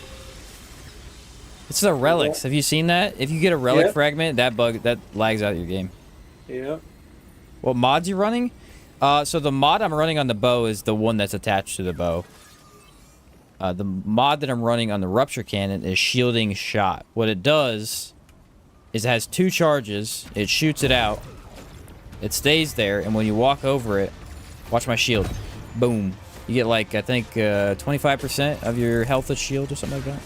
Speaker 1: It's the relics. Have you seen that? If you get a relic
Speaker 4: Yep.
Speaker 1: fragment, that lags out your game.
Speaker 4: Yep.
Speaker 1: What mods you running? So the mod I'm running on the bow is the one that's attached to the bow. The mod that I'm running on the rupture cannon is shielding shot. What it does is it has 2 charges. It shoots it out. It stays there, and when you walk over it, watch my shield. Boom. You get like, I think, 25% of your health with shield or something like that.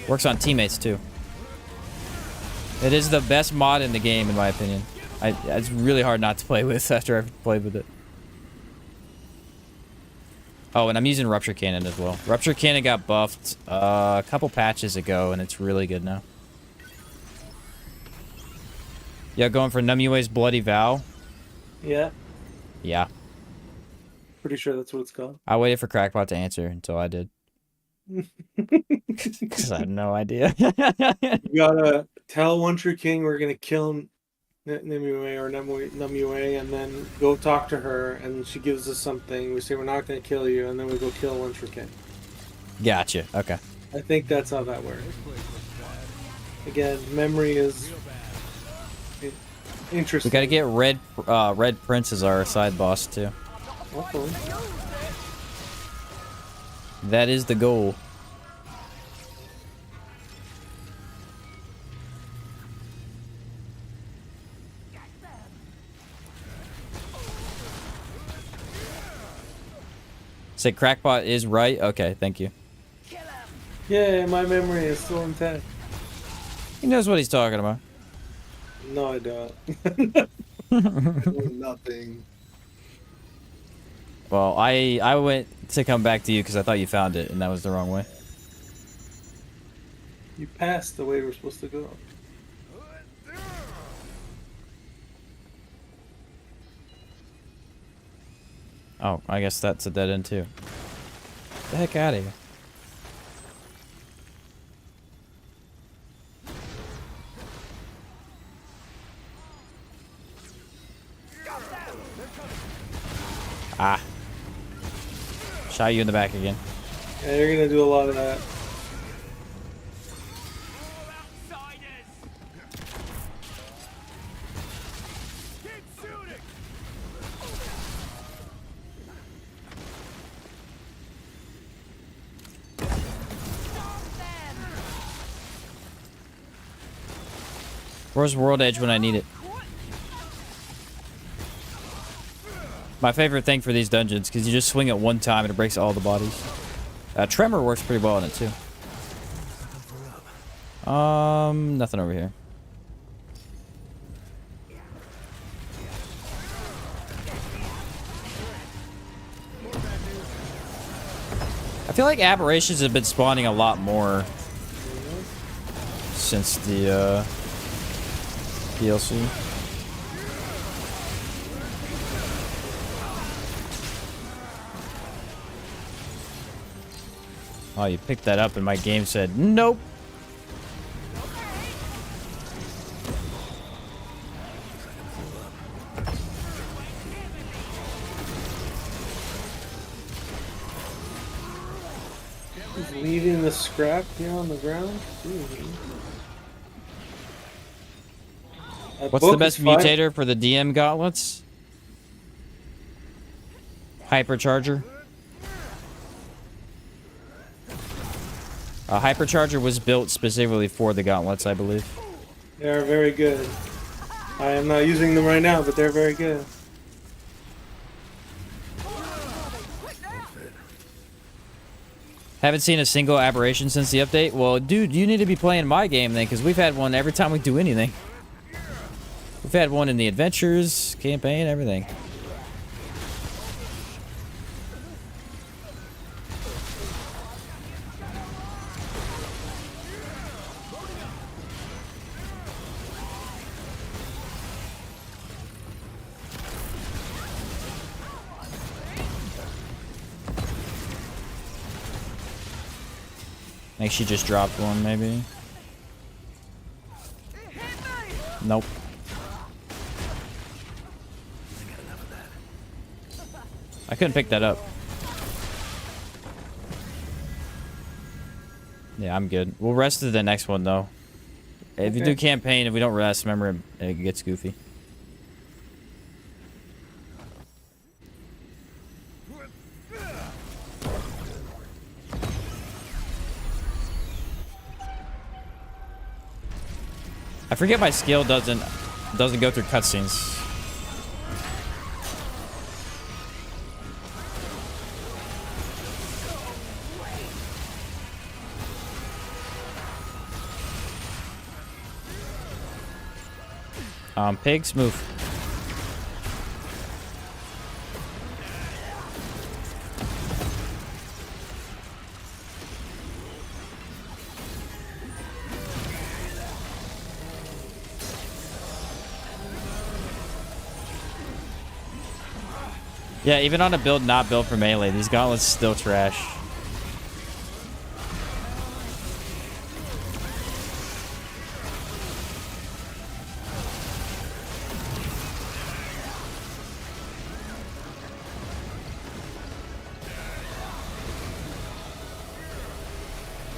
Speaker 1: Works on teammates too. It is the best mod in the game, in my opinion. It's really hard not to play with after I've played with it. Oh, and I'm using Rupture Cannon as well. Rupture Cannon got buffed a couple patches ago, and it's really good now. Yeah, going for Numue's Bloody Vow.
Speaker 4: Yeah.
Speaker 1: Yeah.
Speaker 4: Pretty sure that's what it's called.
Speaker 1: I waited for Crackpot to answer until I did. Because I had no idea.
Speaker 4: You gotta tell One True King we're gonna kill Namue, and then go talk to her, and she gives us something. We say we're not gonna kill you, and then we go kill One True King.
Speaker 1: Gotcha. Okay.
Speaker 4: I think that's how that works. Again, memory is interesting.
Speaker 1: We gotta get Red Prince as our side boss too.
Speaker 4: Okay.
Speaker 1: That is the goal. Say Crackpot is right? Okay, thank you.
Speaker 4: Yeah, my memory is still intact.
Speaker 1: He knows what he's talking about.
Speaker 4: No, I don't.
Speaker 3: Nothing.
Speaker 1: Well, I went to come back to you because I thought you found it, and that was the wrong way.
Speaker 4: You passed the way we're supposed to go.
Speaker 1: Oh, I guess that's a dead end too. Get the heck out of here. Ah. Shot you in the back again.
Speaker 4: Yeah, you're gonna do a lot of that.
Speaker 1: Where's World Edge when I need it? My favorite thing for these dungeons, because you just swing it one time and it breaks all the bodies. Tremor works pretty well in it too. Nothing over here. I feel like aberrations have been spawning a lot more since the DLC. Oh, you picked that up and my game said nope.
Speaker 4: He's leaving the scrap here on the ground.
Speaker 1: What's the best mutator for the DM gauntlets? Hypercharger. A hypercharger was built specifically for the gauntlets, I believe.
Speaker 4: They're very good. I am not using them right now, but they're very good.
Speaker 1: Haven't seen a single aberration since the update. Well, dude, you need to be playing my game then, because we've had one every time we do anything. We've had one in the adventures, campaign, everything. I think she just dropped one, maybe. Nope. I couldn't pick that up. Yeah, I'm good. We'll rest to the next one, though. If you do campaign, if we don't rest, remember, it gets goofy. I forget my skill doesn't go through cutscenes. Pigs, move. Yeah, even on a build not built for melee, these gauntlets still trash.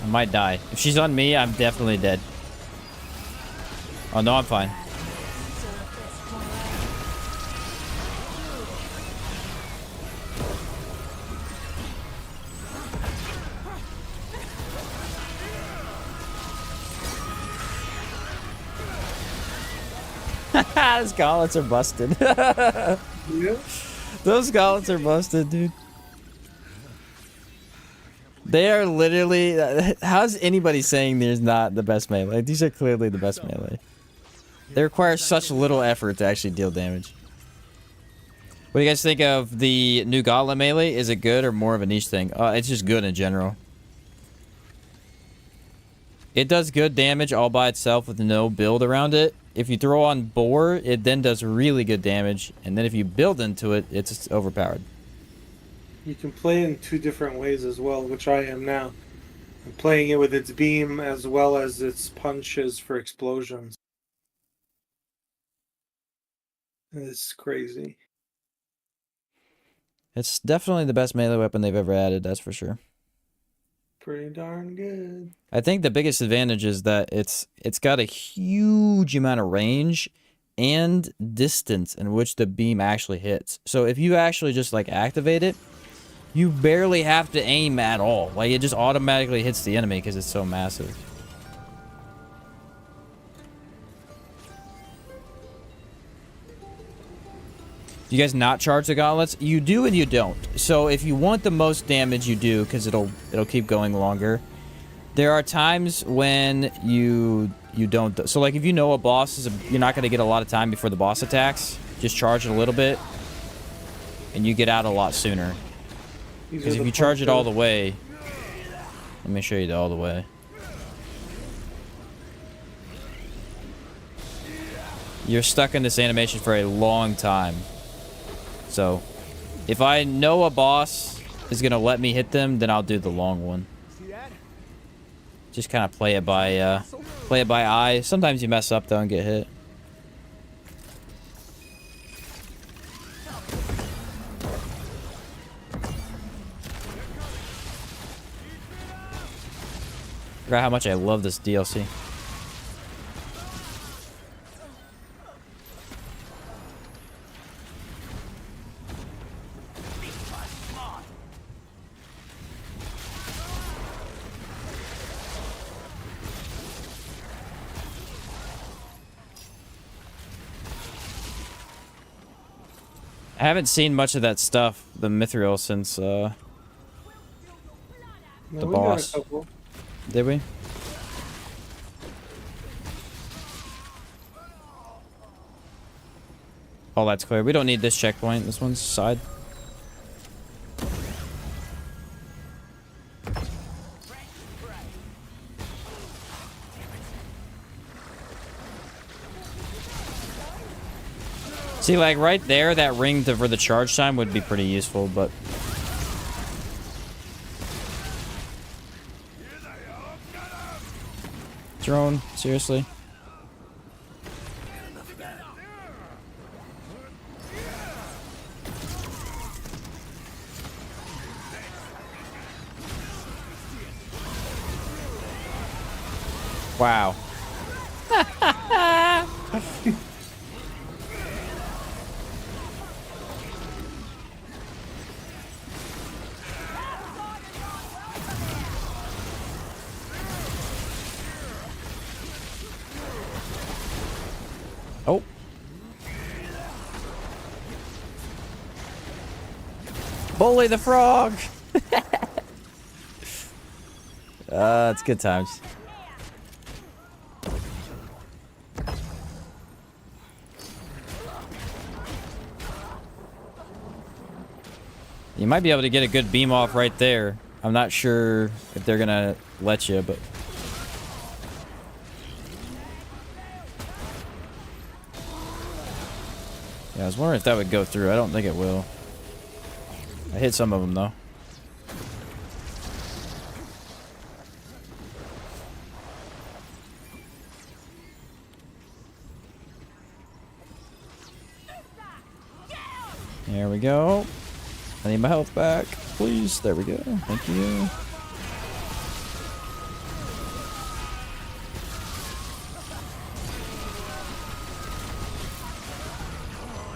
Speaker 1: I might die. If she's on me, I'm definitely dead. Oh no, I'm fine. Those gauntlets are busted.
Speaker 4: Yeah.
Speaker 1: Those gauntlets are busted, dude. They are literally... how's anybody saying there's not the best melee? These are clearly the best melee. They require such little effort to actually deal damage. What do you guys think of the new gauntlet melee? Is it good or more of a niche thing? It's just good in general. It does good damage all by itself with no build around it. If you throw on boar, it then does really good damage. And then if you build into it, it's overpowered.
Speaker 4: You can play in two different ways as well, which I am now. I'm playing it with its beam as well as its punches for explosions. It's crazy.
Speaker 1: It's definitely the best melee weapon they've ever added, that's for sure.
Speaker 4: Pretty darn good.
Speaker 1: I think the biggest advantage is that it's got a huge amount of range and distance in which the beam actually hits. So if you actually just like activate it, you barely have to aim at all. Like it just automatically hits the enemy because it's so massive. Do you guys not charge the gauntlets? You do and you don't. So if you want the most damage, you do because it'll keep going longer. There are times when you don't. So like if you know a boss is you're not going to get a lot of time before the boss attacks. Just charge it a little bit, and you get out a lot sooner. Because if you charge it all the way, let me show you all the way. You're stuck in this animation for a long time. So, if I know a boss is gonna let me hit them, then I'll do the long one. Just kind of play it by eye. Sometimes you mess up though and get hit. Forgot how much I love this DLC. haven't seen much of that stuff, the mithril, since
Speaker 4: No,
Speaker 1: the
Speaker 4: we got a
Speaker 1: boss.
Speaker 4: couple.
Speaker 1: Did we? Oh, that's clear. We don't need this checkpoint. This one's side. See, like right there, that ring for the charge time would be pretty useful, but... Drone, seriously? Wow. Oh. Bully the frog! It's good times. You might be able to get a good beam off right there. I'm not sure if they're gonna let you, but... Yeah, I was wondering if that would go through. I don't think it will. I hit some of them, though. There we go. I need my health back, please. There we go. Thank you.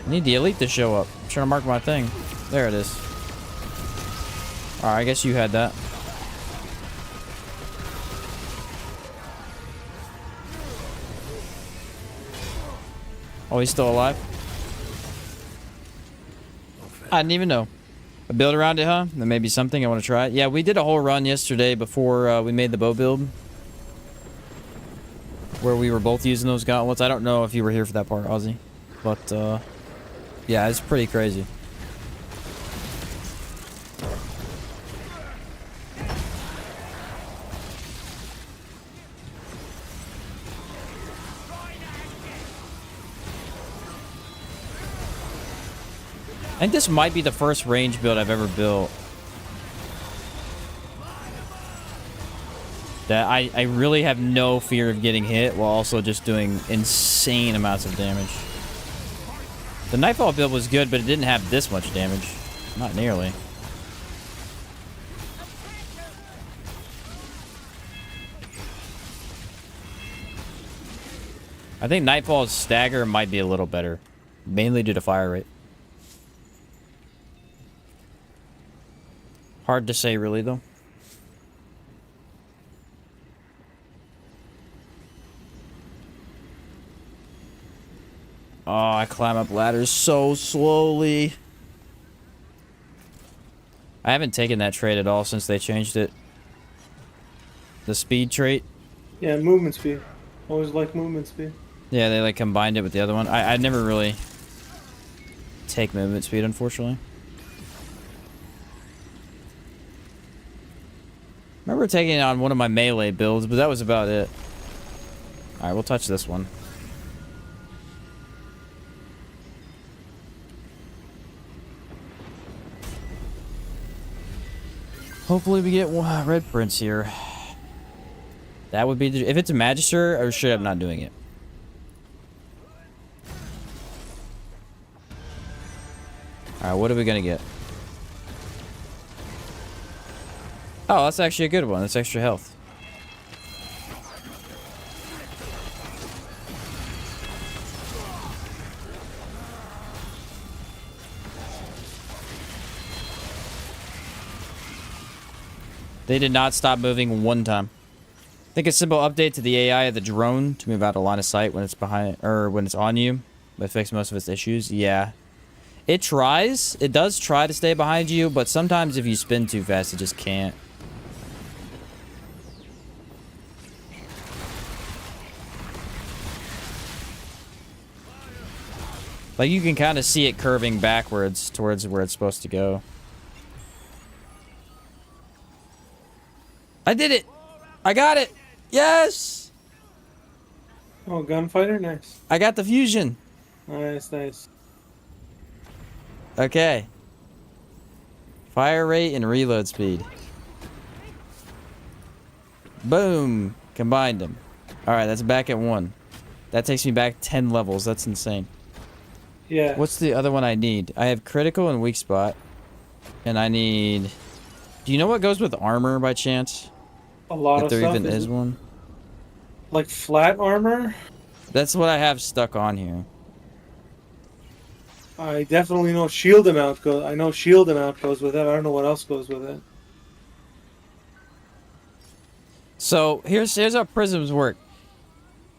Speaker 1: I need the elite to show up. I'm trying to mark my thing. There it is. Alright, I guess you had that. Oh, he's still alive? I didn't even know. A build around it, huh? That may be something I want to try. Yeah, we did a whole run yesterday before we made the bow build. Where we were both using those gauntlets. I don't know if you were here for that part, Ozzy. But, yeah, it's pretty crazy. I think this might be the first range build I've ever built. That I really have no fear of getting hit while also just doing insane amounts of damage. The Nightfall build was good, but it didn't have this much damage. Not nearly. I think Nightfall's stagger might be a little better. Mainly due to fire rate. Hard to say, really, though. Oh, I climb up ladders so slowly. I haven't taken that trait at all since they changed it. The speed trait.
Speaker 4: Yeah, movement speed. Always like movement speed.
Speaker 1: Yeah, they like combined it with the other one. I never really take movement speed, unfortunately. I remember taking it on one of my melee builds, but that was about it. Alright, we'll touch this one. Hopefully we get red prints here. That would be... if it's a Magister, or should I'm not doing it. Alright, what are we gonna get? Oh, that's actually a good one. That's extra health. They did not stop moving one time. I think a simple update to the AI of the drone to move out of line of sight when it's behind or when it's on you would fix most of its issues. Yeah. It tries. It does try to stay behind you, but sometimes if you spin too fast, it just can't. Like, you can kind of see it curving backwards towards where it's supposed to go. I did it! I got it! Yes!
Speaker 4: Oh, gunfighter? Nice.
Speaker 1: I got the fusion.
Speaker 4: Nice, nice.
Speaker 1: Okay. Fire rate and reload speed. Boom! Combined them. Alright, that's back at 1. That takes me back 10 levels. That's insane.
Speaker 4: Yeah.
Speaker 1: What's the other one I need? I have critical and weak spot. And I need... Do you know what goes with armor by chance?
Speaker 4: A lot
Speaker 1: if
Speaker 4: of
Speaker 1: there
Speaker 4: stuff.
Speaker 1: even is one?
Speaker 4: Like flat armor?
Speaker 1: That's what I have stuck on here.
Speaker 4: I definitely know shield amount goes. I know shield amount goes with it. I don't know what else goes with it.
Speaker 1: So here's how prisms work,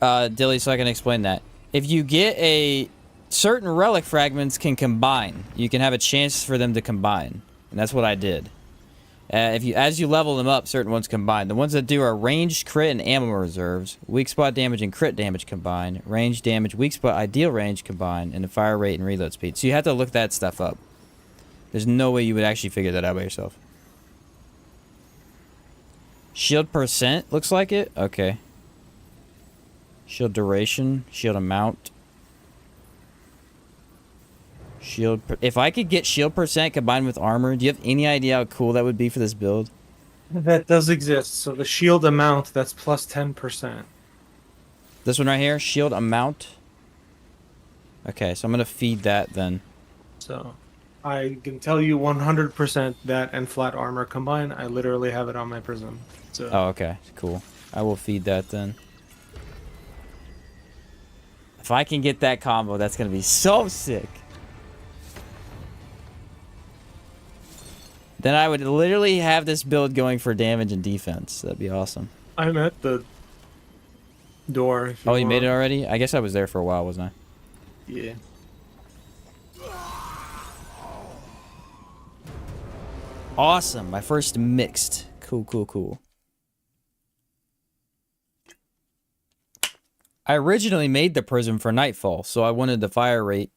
Speaker 1: Dilly, so I can explain that. If you get certain relic fragments can combine. You can have a chance for them to combine, and that's what I did. As you level them up, certain ones combine. The ones that do are ranged, crit, and ammo reserves. Weak spot damage and crit damage combine. Range damage, weak spot, ideal range combine, and the fire rate and reload speed. So you have to look that stuff up. There's no way you would actually figure that out by yourself. Shield percent looks like it. Okay. Shield duration, shield amount. If I could get shield percent combined with armor, do you have any idea how cool that would be for this build?
Speaker 7: That does exist. So the shield amount, that's plus 10%.
Speaker 1: This one right here, shield amount. Okay, so I'm gonna feed that then.
Speaker 7: So I can tell you 100% that and flat armor combined. I literally have it on my prism. So
Speaker 1: Oh, okay, cool. I will feed that then. If I can get that combo, that's gonna be so sick. Then I would literally have this build going for damage and defense. That'd be awesome.
Speaker 7: I'm at the door. If
Speaker 1: Oh, you made
Speaker 7: want.
Speaker 1: it already? I guess I was there for a while, wasn't I?
Speaker 7: Yeah.
Speaker 1: Awesome. My first mixed. Cool, cool, cool. I originally made the prism for Nightfall, so I wanted the fire rate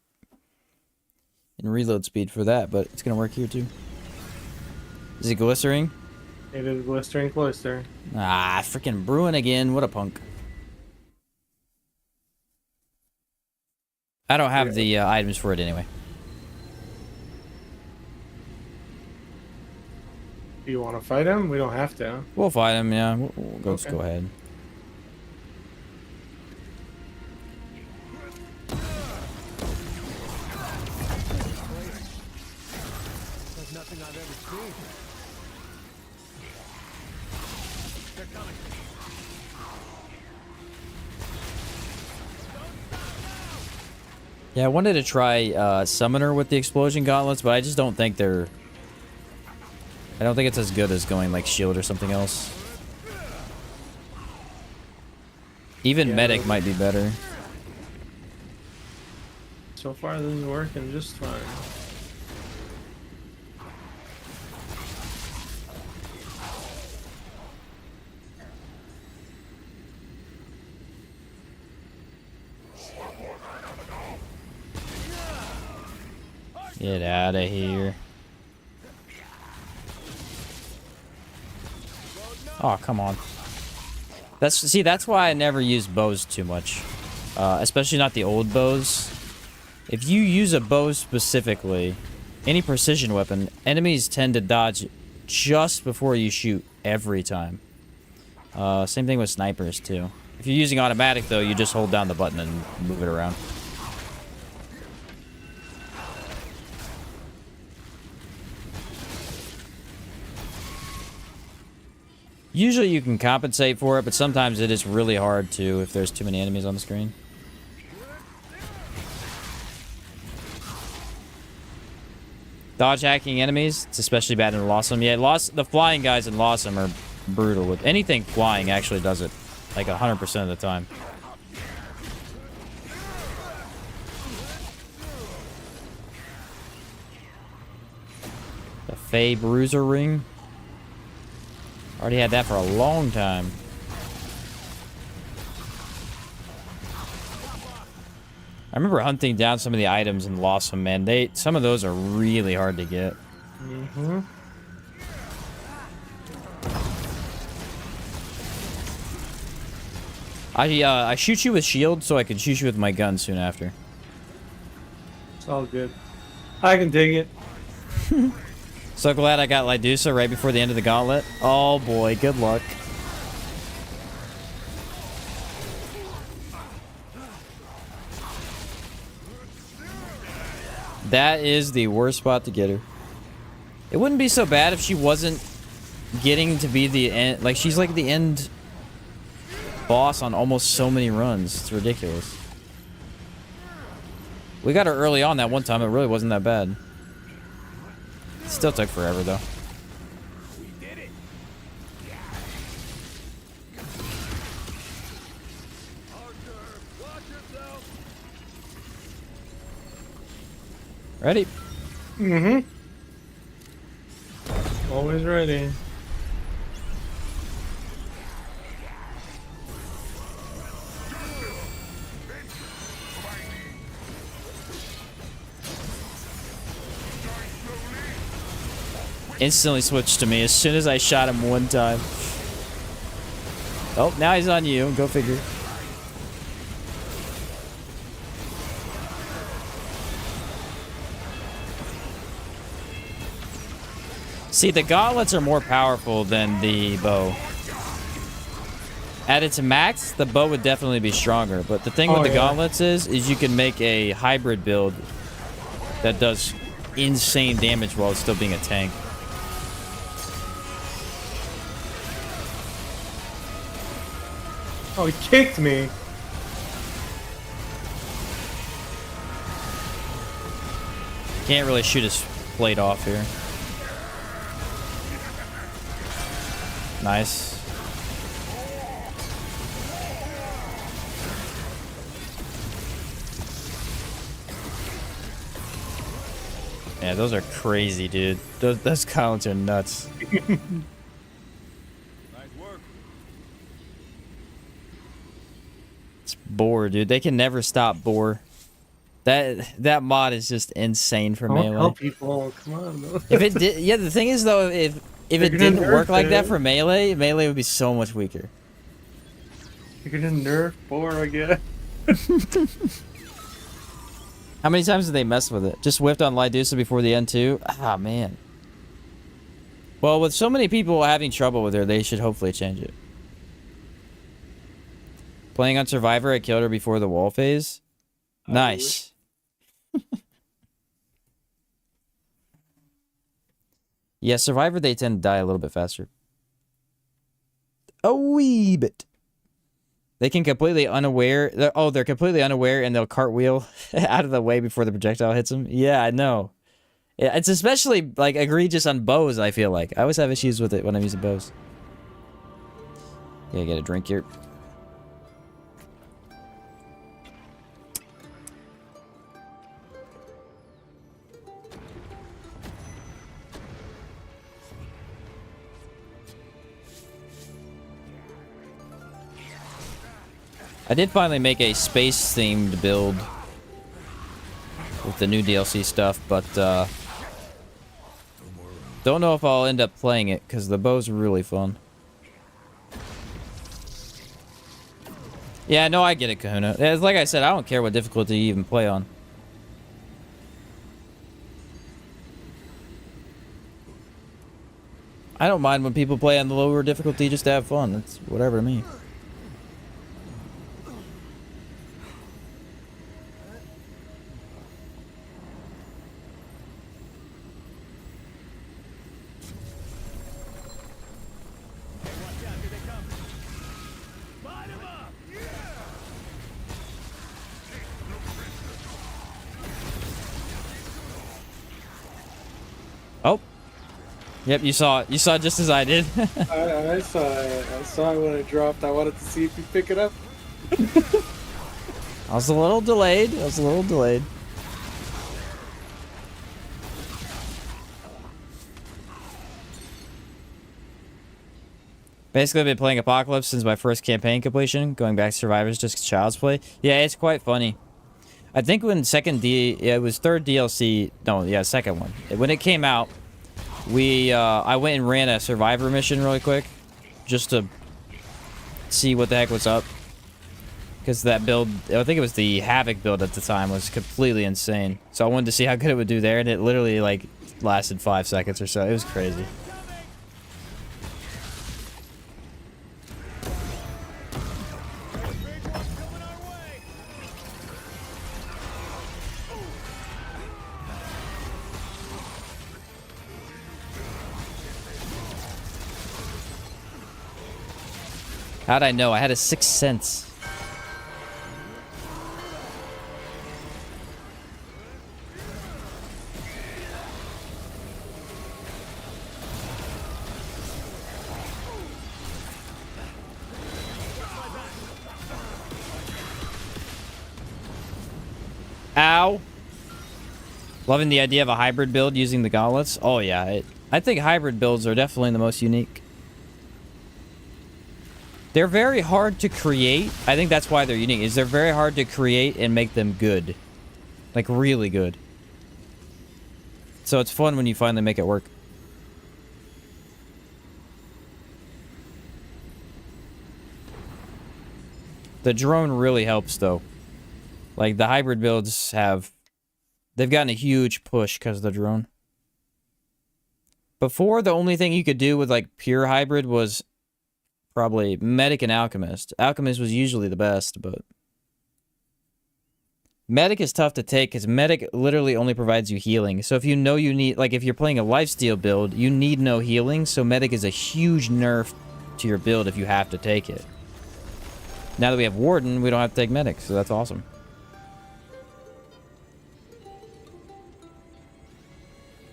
Speaker 1: and reload speed for that, but it's going to work here too. Is it glistering?
Speaker 7: It is glistering cloister.
Speaker 1: Ah, freaking Bruin again. What a punk. I don't have the items for it anyway.
Speaker 7: Do you want to fight him? We don't have to.
Speaker 1: We'll fight him, yeah. We'll go, Just go ahead.
Speaker 6: There's nothing I've ever seen. They're coming.
Speaker 1: Yeah, I wanted to try Summoner with the Explosion Gauntlets, but I just don't think they're... I don't think it's as good as going like Shield or something else. Even Medic might be better.
Speaker 7: So far, this is working just fine.
Speaker 1: Get out of here. Oh, come on. That's why I never use bows too much. Especially not the old bows. If you use a bow specifically, any precision weapon, enemies tend to dodge just before you shoot every time. Same thing with snipers too. If you're using automatic though, you just hold down the button and move it around. Usually you can compensate for it, but sometimes it is really hard to if there's too many enemies on the screen. Dodge hacking enemies, it's especially bad in Lawsome. Yeah, the flying guys in Lawsome are brutal. With anything flying actually does it like 100% of the time. Fey Bruiser Ring. Already had that for a long time. I remember hunting down some of the items and lost them, man. Some of those are really hard to get.
Speaker 7: Mm-hmm.
Speaker 1: I shoot you with shield so I can shoot you with my gun soon after.
Speaker 7: It's all good. I can dig it.
Speaker 1: So glad I got Lydusa right before the end of the gauntlet. Oh boy, good luck. That is the worst spot to get her. It wouldn't be so bad if she wasn't getting to be the end. Like, she's like the end boss on almost so many runs. It's ridiculous. We got her early on that one time. It really wasn't that bad. It still took forever, though.
Speaker 6: We did it. Archer, watch yourself.
Speaker 1: Ready?
Speaker 7: Mm-hmm. Always ready.
Speaker 1: Instantly switched to me as soon as I shot him one time. Oh, now he's on you. Go figure. See, the gauntlets are more powerful than the bow. At its max, the bow would definitely be stronger. But the thing with the gauntlets is you can make a hybrid build that does insane damage while still being a tank.
Speaker 7: Oh, he kicked me.
Speaker 1: Can't really shoot his plate off here. Nice. Yeah, those are crazy, dude. Those counts are nuts.
Speaker 6: Nice work.
Speaker 1: It's Boar, dude. They can never stop Boar. That mod is just insane for melee.
Speaker 7: Help people. Come on.
Speaker 1: If it did, yeah. The thing is though, if it didn't work like that for melee would be so much weaker.
Speaker 7: You're gonna nerf Boar again.
Speaker 1: How many times did they mess with it? Just whiffed on Lydusa before the end too? Ah, man. Well, with so many people having trouble with her, they should hopefully change it. Playing on Survivor, I killed her before the wall phase. Nice. Yeah, Survivor, they tend to die a little bit faster. A wee bit. They can completely unaware. They're completely unaware and they'll cartwheel out of the way before the projectile hits them. Yeah, I know. Yeah, it's especially like egregious on bows, I feel like. I always have issues with it when I'm using bows. Yeah, get a drink here. I did finally make a space-themed build with the new DLC stuff, but don't know if I'll end up playing it because the bow's really fun. Yeah, no, I get it, Kahuna. It's like I said, I don't care what difficulty you even play on. I don't mind when people play on the lower difficulty just to have fun. It's whatever to me. Oh. Yep, you saw it. You saw it just as I did.
Speaker 4: I saw it. I saw it when it dropped. I wanted to see if you pick it up.
Speaker 1: I was a little delayed. Basically, I've been playing Apocalypse since my first campaign completion. Going back to Survivors just Child's Play. Yeah, it's quite funny. I think when it was third DLC. No, yeah, second one. When it came out, I went and ran a Survivor mission really quick, just to see what the heck was up. Because that build, I think it was the Havoc build at the time, was completely insane. So I wanted to see how good it would do there, and it literally like lasted 5 seconds or so. It was crazy. How'd I know? I had a sixth sense. Ow. Loving the idea of a hybrid build using the gauntlets. Oh yeah, I think hybrid builds are definitely the most unique. They're very hard to create. I think that's why they're unique. Is they're very hard to create and make them good. Like really good. So it's fun when you finally make it work. The drone really helps though. Like the hybrid builds they've gotten a huge push because of the drone. Before, the only thing you could do with like pure hybrid was probably Medic and Alchemist. Alchemist was usually the best, but Medic is tough to take because Medic literally only provides you healing. So if you know you need, like if you're playing a lifesteal build, you need no healing. So Medic is a huge nerf to your build if you have to take it. Now that we have Warden, we don't have to take Medic, so that's awesome.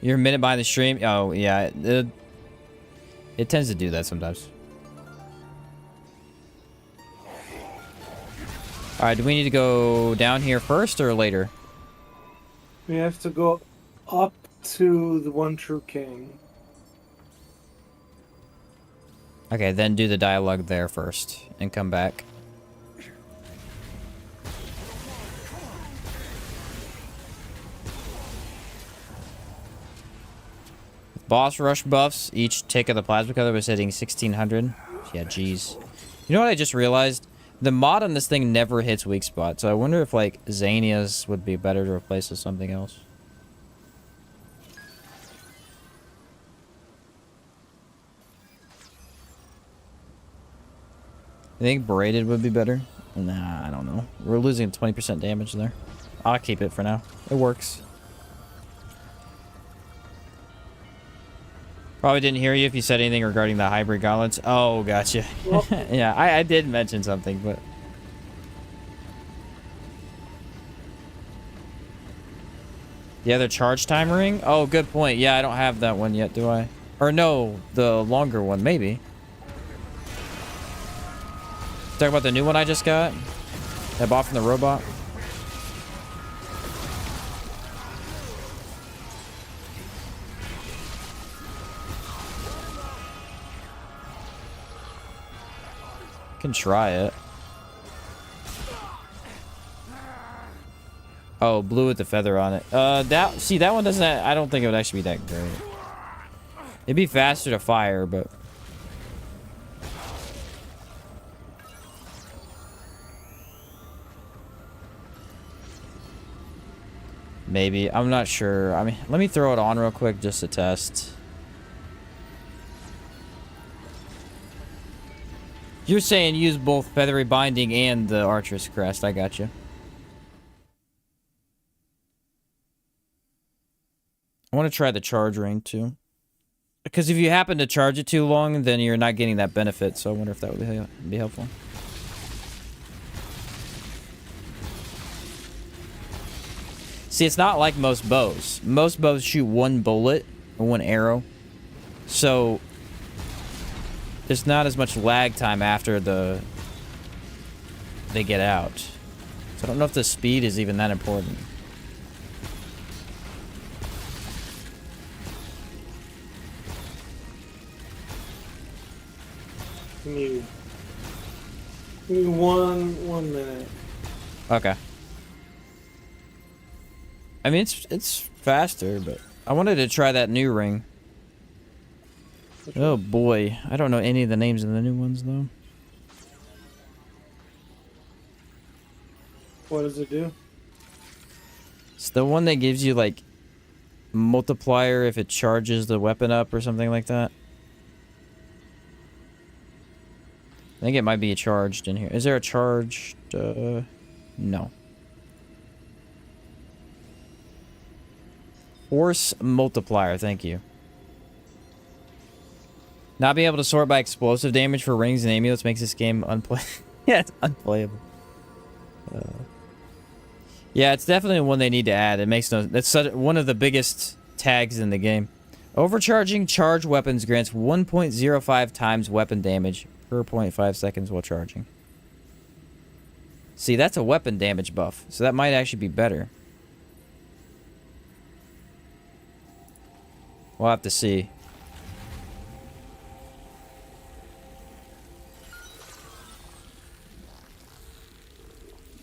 Speaker 1: You're a minute behind the stream? Oh, yeah. It tends to do that sometimes. Alright, do we need to go down here first or later?
Speaker 4: We have to go up to the One True King.
Speaker 1: Okay, then do the dialogue there first and come back. Boss rush buffs. Each tick of the plasma color was hitting 1600. Yeah, jeez. You know what I just realized? The mod on this thing never hits weak spot, so I wonder if, like, Xanias would be better to replace with something else. I think Braided would be better. Nah, I don't know. We're losing 20% damage there. I'll keep it for now. It works. Probably didn't hear you if you said anything regarding the hybrid gauntlets. Oh, gotcha. Well, yeah, I did mention something, but... The other charge time ring? Oh, good point. Yeah, I don't have that one yet, do I? Or no, the longer one, maybe. Talk about the new one I just got? I bought from the robot? Can try it. Oh, blue with the feather on it. That one doesn't. I don't think it would actually be that great. It'd be faster to fire, but maybe. I'm not sure. I mean, let me throw it on real quick just to test. You're saying use both Feathery Binding and the Archer's Crest. I got you. I want to try the charge ring too. Because if you happen to charge it too long, then you're not getting that benefit. So I wonder if that would be helpful. See, it's not like most bows. Most bows shoot one bullet or one arrow. So there's not as much lag time after they get out. So I don't know if the speed is even that important.
Speaker 4: Give me 1 minute.
Speaker 1: Okay. I mean, it's faster, but I wanted to try that new ring. Oh boy, I don't know any of the names of the new ones though.
Speaker 4: What does it do?
Speaker 1: It's the one that gives you like multiplier if it charges the weapon up or something like that. I think it might be charged in here. Is there a charged? No. Force multiplier, thank you. Not being able to sort by explosive damage for rings and amulets makes this game unplayable. Yeah, it's unplayable. Yeah, it's definitely one they need to add. It makes no. That's one of the biggest tags in the game. Overcharging charged weapons grants 1.05 times weapon damage per 0.5 seconds while charging. See, that's a weapon damage buff, so that might actually be better. We'll have to see.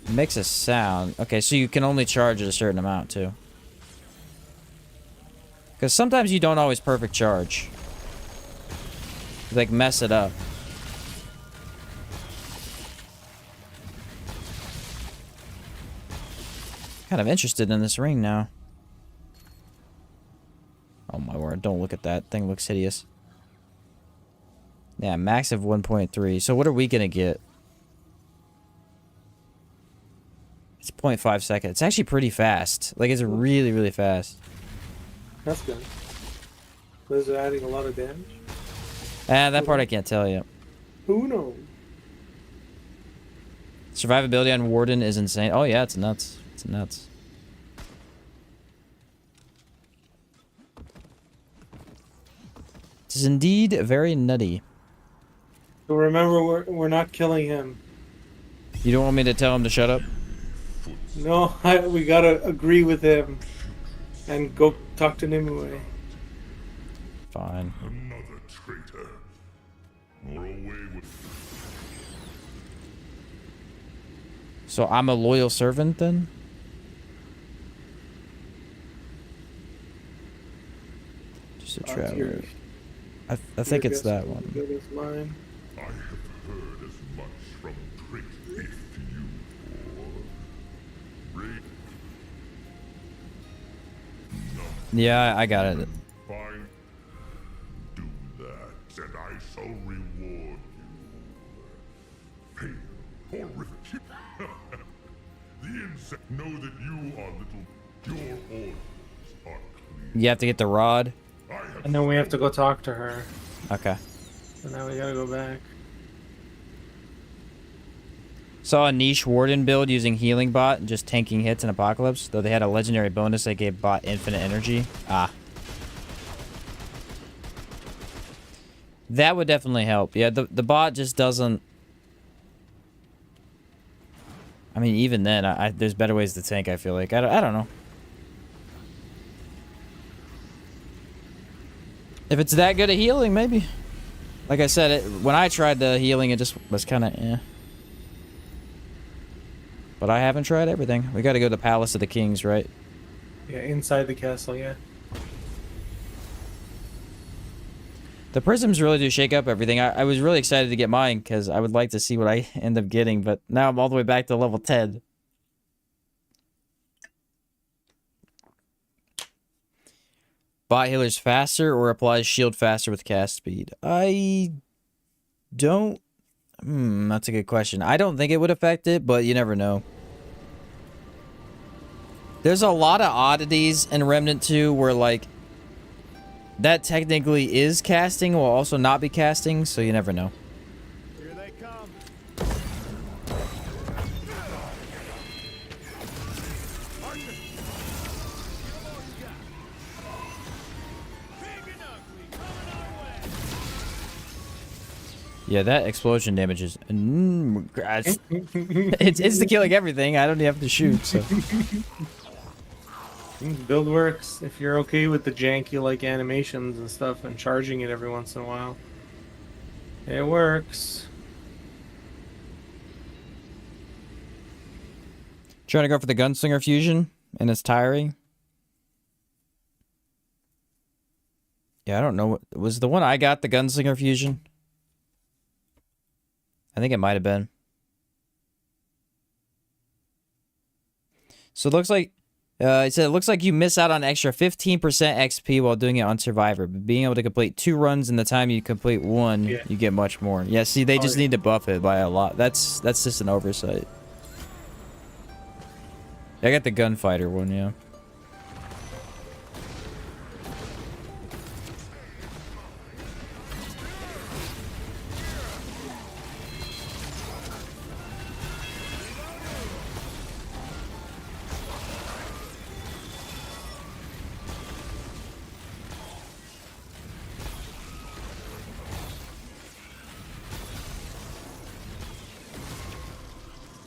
Speaker 1: Makes a sound. Okay, so you can only charge at a certain amount, too. Because sometimes you don't always perfect charge. Like, mess it up. Kind of interested in this ring now. Oh my word, don't look at that. Thing looks hideous. Yeah, max of 1.3. So what are we gonna get? It's 0.5 seconds. It's actually pretty fast. Like, it's really, really fast.
Speaker 4: That's good. Was it adding a lot of damage?
Speaker 1: That part I can't tell you.
Speaker 4: Who knows?
Speaker 1: Survivability on Warden is insane. Oh yeah, it's nuts. It's nuts. It is indeed very nutty.
Speaker 4: So remember, we're not killing him.
Speaker 1: You don't want me to tell him to shut up?
Speaker 4: No, we gotta agree with him and go talk to Nimue.
Speaker 1: Fine.
Speaker 6: Another traitor. Or away with.
Speaker 1: So I'm a loyal servant then? Just a traveler. I think it's that one.
Speaker 4: Good as mine.
Speaker 6: I have heard as much from Trick if you or Raid.
Speaker 1: Yeah, I got it.
Speaker 6: Fine. Do that, and I shall reward you. Pay or rivet. The insect know that you are little. Your orders are clear.
Speaker 1: You have to get the rod.
Speaker 6: I have
Speaker 7: And then we have to go talk to her.
Speaker 1: Okay.
Speaker 7: So now we gotta go back.
Speaker 1: Saw a niche Warden build using healing bot and just tanking hits in Apocalypse, though they had a legendary bonus that gave bot infinite energy. Ah. That would definitely help. Yeah, the bot just doesn't... I mean, even then, there's better ways to tank, I feel like. I don't know. If it's that good at healing, maybe. Like I said, when I tried the healing, it just was kind of eh. But I haven't tried everything. We got to go to the Palace of the Kings, right?
Speaker 7: Yeah, inside the castle, yeah.
Speaker 1: The prisms really do shake up everything. I was really excited to get mine because I would like to see what I end up getting, but now I'm all the way back to level 10. Bot healer's faster or applies shield faster with cast speed? I don't... that's a good question. I don't think it would affect it, but you never know. There's a lot of oddities in Remnant 2 where, like, that technically is casting will also not be casting, so you never know.
Speaker 6: Here they come. Partner. Give 'em all you got. Big and ugly coming our way.
Speaker 1: Yeah, that explosion damage is... it's killing everything. I don't even have to shoot, so...
Speaker 7: Build works if you're okay with the janky like animations and stuff and charging it every once in a while. It works.
Speaker 1: Trying to go for the gunslinger fusion, and it's tiring. Yeah, I don't know. Was the one I got the gunslinger fusion? I think it might have been. So it looks like, it said it looks like you miss out on an extra 15% XP while doing it on Survivor. But being able to complete 2 runs in the time you complete 1, you get much more. Yeah, see, they just need to buff it by a lot. That's just an oversight. I got the gunfighter one, yeah.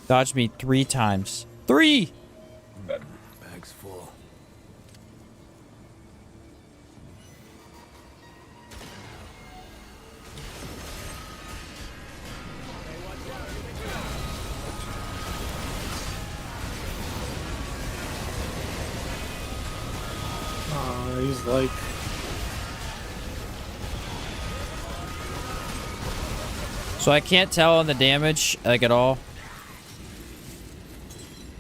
Speaker 1: Dodged me 3 times. 3!
Speaker 2: Bag's full.
Speaker 7: He's like...
Speaker 1: So I can't tell on the damage, like, at all.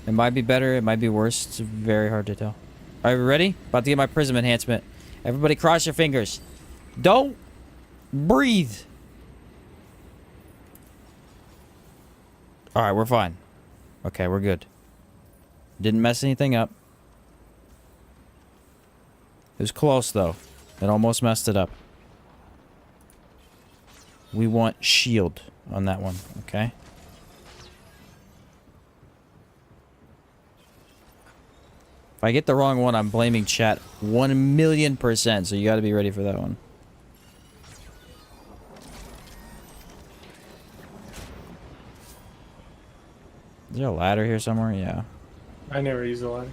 Speaker 1: It might be better, it might be worse. It's very hard to tell. Alright, we ready? About to get my prism enhancement. Everybody cross your fingers. Don't breathe. Alright, we're fine. Okay, we're good. Didn't mess anything up. It was close, though. It almost messed it up. We want shield on that one, okay? If I get the wrong one, I'm blaming chat 1,000,000%, so you gotta be ready for that one. Is there a ladder here somewhere? Yeah.
Speaker 7: I never use the ladders.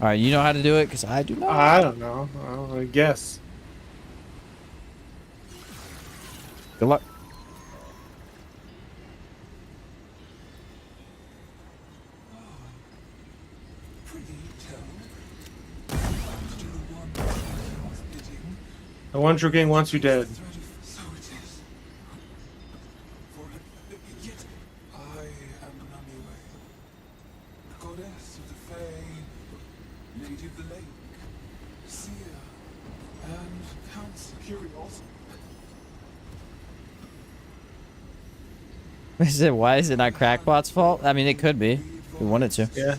Speaker 1: Alright, you know how to do it? Because I do not.
Speaker 7: I don't know. I guess.
Speaker 1: Good luck.
Speaker 7: The one true king wants you dead.
Speaker 2: So it is. For yet I am Namiwe, goddess of the Fae, lady of the lake, seer, and counsel curiosity.
Speaker 1: Is it, why is it not Crackbot's fault? I mean, it could be. If we wanted to.
Speaker 7: Yeah.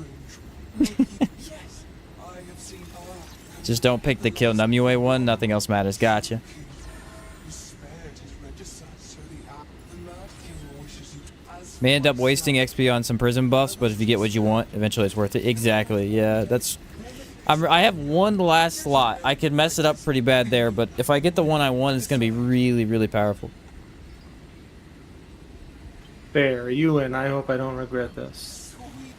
Speaker 2: Yes, I have seen her.
Speaker 1: Just don't pick the kill Numue one. Nothing else matters. Gotcha.
Speaker 2: Who spared his regicide so the Mad King wishes you as
Speaker 1: May end up wasting XP on some prism buffs, but if you get what you want, eventually it's worth it. Exactly. Yeah, that's... I have one last slot. I could mess it up pretty bad there, but if I get the one I want, it's going to be really, really powerful.
Speaker 7: There, you win. I hope I don't regret this.
Speaker 2: sweet.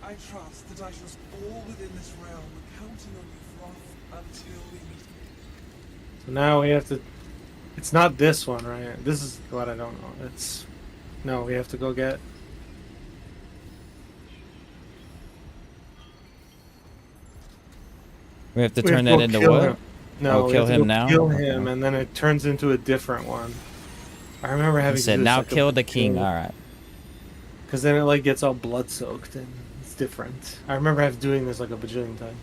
Speaker 2: I trust that I shall fall within this realm, counting on you, Froth, until we meet.
Speaker 7: So now we have to... It's not this one, right? This is what I don't know. It's... No, we have to go get...
Speaker 1: We have to
Speaker 7: we
Speaker 1: turn
Speaker 7: have
Speaker 1: that
Speaker 7: to go
Speaker 1: into
Speaker 7: kill
Speaker 1: what?
Speaker 7: him. No,
Speaker 1: Oh,
Speaker 7: we
Speaker 1: kill
Speaker 7: have to
Speaker 1: him
Speaker 7: go
Speaker 1: now?
Speaker 7: Kill
Speaker 1: Okay.
Speaker 7: him, and then it turns into a different one. I remember having
Speaker 1: He said,
Speaker 7: to do
Speaker 1: now
Speaker 7: this, like,
Speaker 1: kill the king. Alright.
Speaker 7: Because then it like gets all blood soaked and it's different. I remember having doing this like a bajillion times.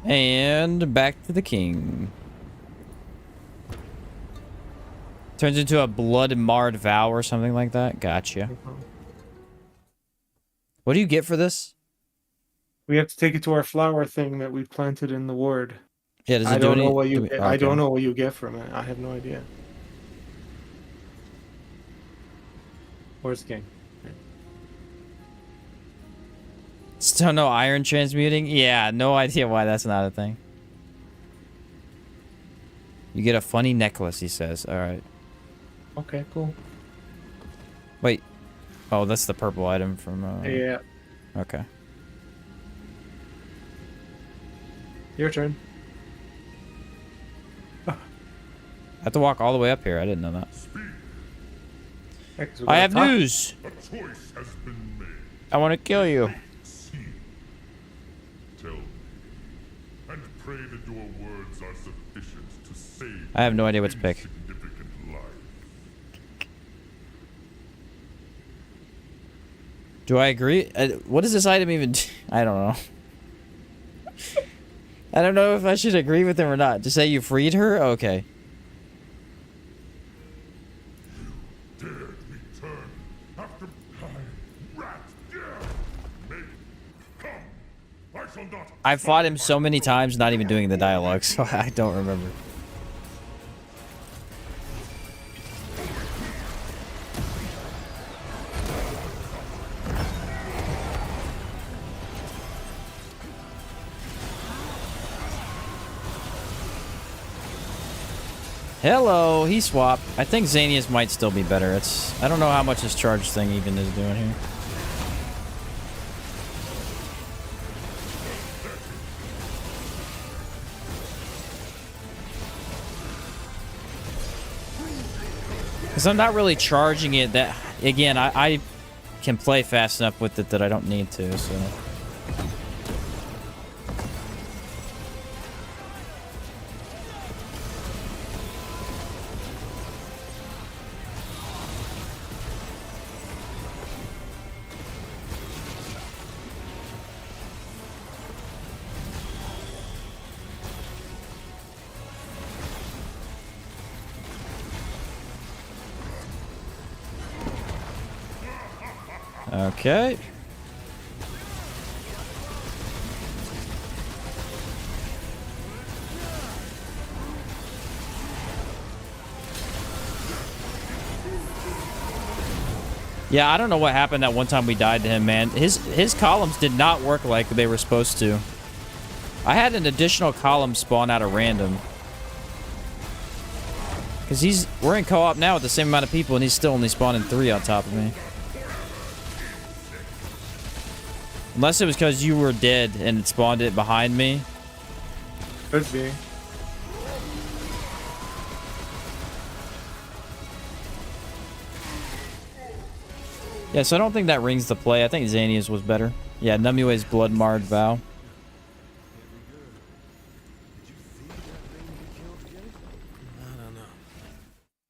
Speaker 1: And back to the king. Turns into a blood-marred vow or something like that. Gotcha. What do you get for this?
Speaker 7: We have to take it to our flower thing that we planted in the ward.
Speaker 1: Yeah, does it
Speaker 7: I
Speaker 1: do
Speaker 7: don't
Speaker 1: any?
Speaker 7: know what you.
Speaker 1: do-
Speaker 7: I
Speaker 1: okay.
Speaker 7: don't know what you get from it. I have no idea. Where's the king?
Speaker 1: Still no iron transmuting? Yeah, no idea why that's not a thing. You get a funny necklace, he says. Alright.
Speaker 7: Okay, cool.
Speaker 1: Wait. Oh, that's the purple item from...
Speaker 7: Yeah.
Speaker 1: Okay.
Speaker 7: Your turn.
Speaker 1: I have to walk all the way up here. I didn't know that.
Speaker 7: Yeah, 'cause we
Speaker 1: I
Speaker 7: gotta
Speaker 1: have
Speaker 7: talk.
Speaker 1: news!
Speaker 6: A choice has been made.
Speaker 1: I want to kill you.
Speaker 6: See. Tell me. And pray that your words are sufficient to save
Speaker 1: I have no idea what to pick.
Speaker 6: insignificant life.
Speaker 1: Do I agree? What does this item even do? I don't know. I don't know if I should agree with him or not. To say you freed her? Okay.
Speaker 6: Dare return after I rat dare. Maybe. Come. I shall not.
Speaker 1: I've fought him so many times, not even doing the dialogue, so I don't remember. Hello, he swapped. I think Xanius might still be better. I don't know how much this charge thing even is doing here. Because I'm not really charging it that... Again, I can play fast enough with it that I don't need to, so... Okay. Yeah, I don't know what happened that one time we died to him, man. His columns did not work like they were supposed to. I had an additional column spawn out of random. Because we're in co-op now with the same amount of people, and he's still only spawning 3 on top of me. Unless it was because you were dead and it spawned it behind me.
Speaker 7: Could be.
Speaker 1: Yeah, so I don't think that rings the play. I think Xania's was better. Yeah, Numue's Blood Marred Vow.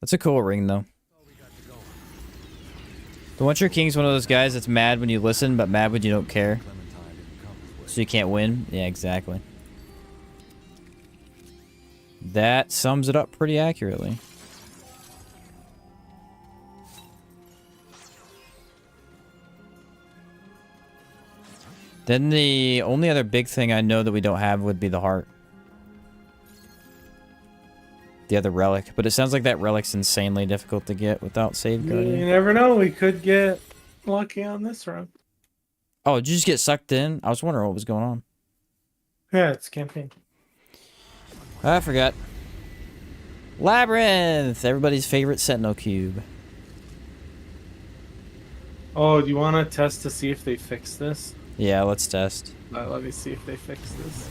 Speaker 1: That's a cool ring, though. The One True King's one of those guys that's mad when you listen, but mad when you don't care. So you can't win? Yeah, exactly. That sums it up pretty accurately. Then the only other big thing I know that we don't have would be the heart. The other relic. But it sounds like that relic's insanely difficult to get without safeguarding.
Speaker 7: You never know. We could get lucky on this run.
Speaker 1: Oh, did you just get sucked in? I was wondering what was going on.
Speaker 7: Yeah, it's campaign.
Speaker 1: I forgot. Labyrinth! Everybody's favorite Sentinel Cube.
Speaker 7: Oh, do you want to test to see if they fix this?
Speaker 1: Yeah, let's test.
Speaker 7: Let me see if they fix this.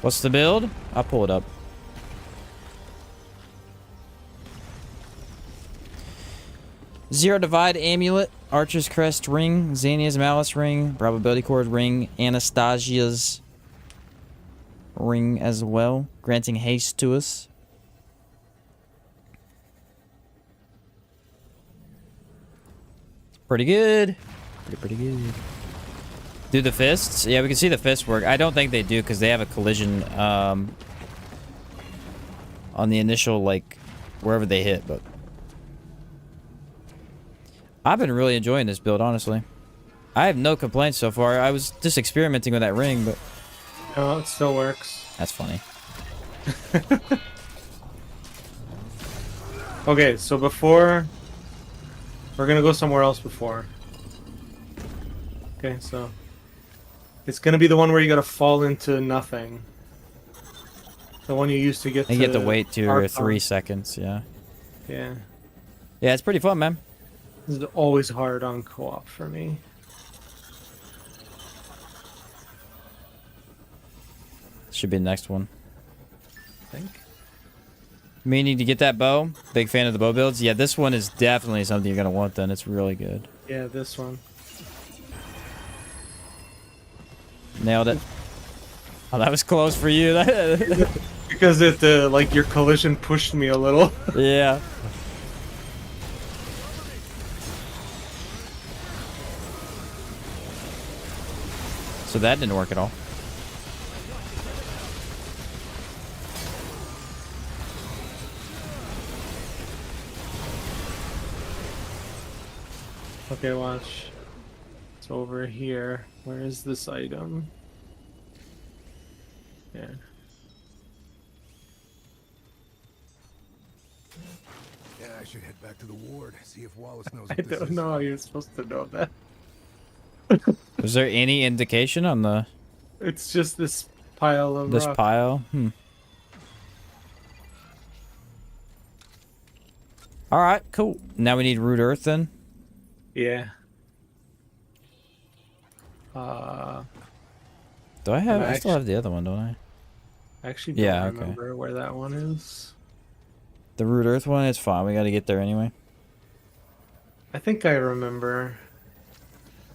Speaker 1: What's the build? I'll pull it up. Zero Divide Amulet, Archer's Crest Ring, Xania's Malice Ring, Probability Cord Ring, Anastasia's Ring as well, granting haste to us. Pretty good. Pretty good. Do the fists? Yeah, we can see the fists work. I don't think they do because they have a collision on the initial, like, wherever they hit, but... I've been really enjoying this build, honestly. I have no complaints so far. I was just experimenting with that ring, but...
Speaker 7: Oh, it still works.
Speaker 1: That's funny.
Speaker 7: Okay, so before We're gonna go somewhere else before. Okay, so it's gonna be the one where you gotta fall into nothing. The one you used to get.
Speaker 1: And you get to wait 2 or
Speaker 7: Archon.
Speaker 1: 3 seconds. Yeah.
Speaker 7: Yeah.
Speaker 1: Yeah, it's pretty fun, man.
Speaker 7: This is always hard on co-op for me.
Speaker 1: Should be the next one.
Speaker 7: I think.
Speaker 1: Meaning to get that bow. Big fan of the bow builds. Yeah, this one is definitely something you're gonna want. Then it's really good.
Speaker 7: Yeah, this one.
Speaker 1: Nailed it. Oh, that was close for you.
Speaker 7: Because it like your collision pushed me a little.
Speaker 1: Yeah. So that didn't work at all.
Speaker 7: Okay, watch. It's over here. Where is this item? Yeah.
Speaker 3: Yeah, I should head back to the ward, see if Wallace knows
Speaker 7: I
Speaker 3: what this
Speaker 7: don't
Speaker 3: is.
Speaker 7: know how you're supposed to know that.
Speaker 1: Was there any indication on the
Speaker 7: It's just this pile of
Speaker 1: this
Speaker 7: rock.
Speaker 1: pile? All right, cool. Now we need root earth then.
Speaker 7: Yeah.
Speaker 1: Do I have?
Speaker 7: No,
Speaker 1: I still have the other one, don't I?
Speaker 7: I actually don't
Speaker 1: Yeah, okay.
Speaker 7: remember where that one is.
Speaker 1: The root earth one is fine. We got to get there anyway.
Speaker 7: I think I remember,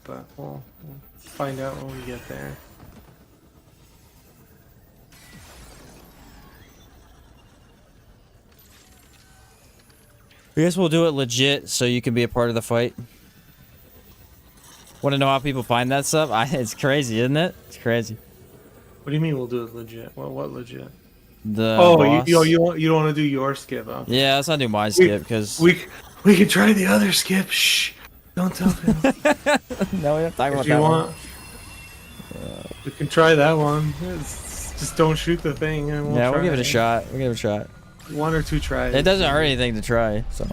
Speaker 7: but we'll find out when we get there.
Speaker 1: I guess we'll do it legit so you can be a part of the fight. Want to know how people find that stuff? It's crazy, isn't it? It's crazy.
Speaker 7: What do you mean we'll do it legit? What legit?
Speaker 1: The
Speaker 7: Oh,
Speaker 1: boss.
Speaker 7: you don't want to do your skip, huh?
Speaker 1: Yeah, let's not do my skip because
Speaker 7: We can try the other skip. Shh! Don't tell him.
Speaker 1: no, we don't talk about
Speaker 7: If you
Speaker 1: that
Speaker 7: want,
Speaker 1: one.
Speaker 7: we can try that one. Just don't shoot the thing, and
Speaker 1: Yeah, we'll
Speaker 7: try
Speaker 1: give it a
Speaker 7: it.
Speaker 1: shot. We'll give it a shot.
Speaker 7: 1 or 2 tries.
Speaker 1: It doesn't hurt anything to try, so.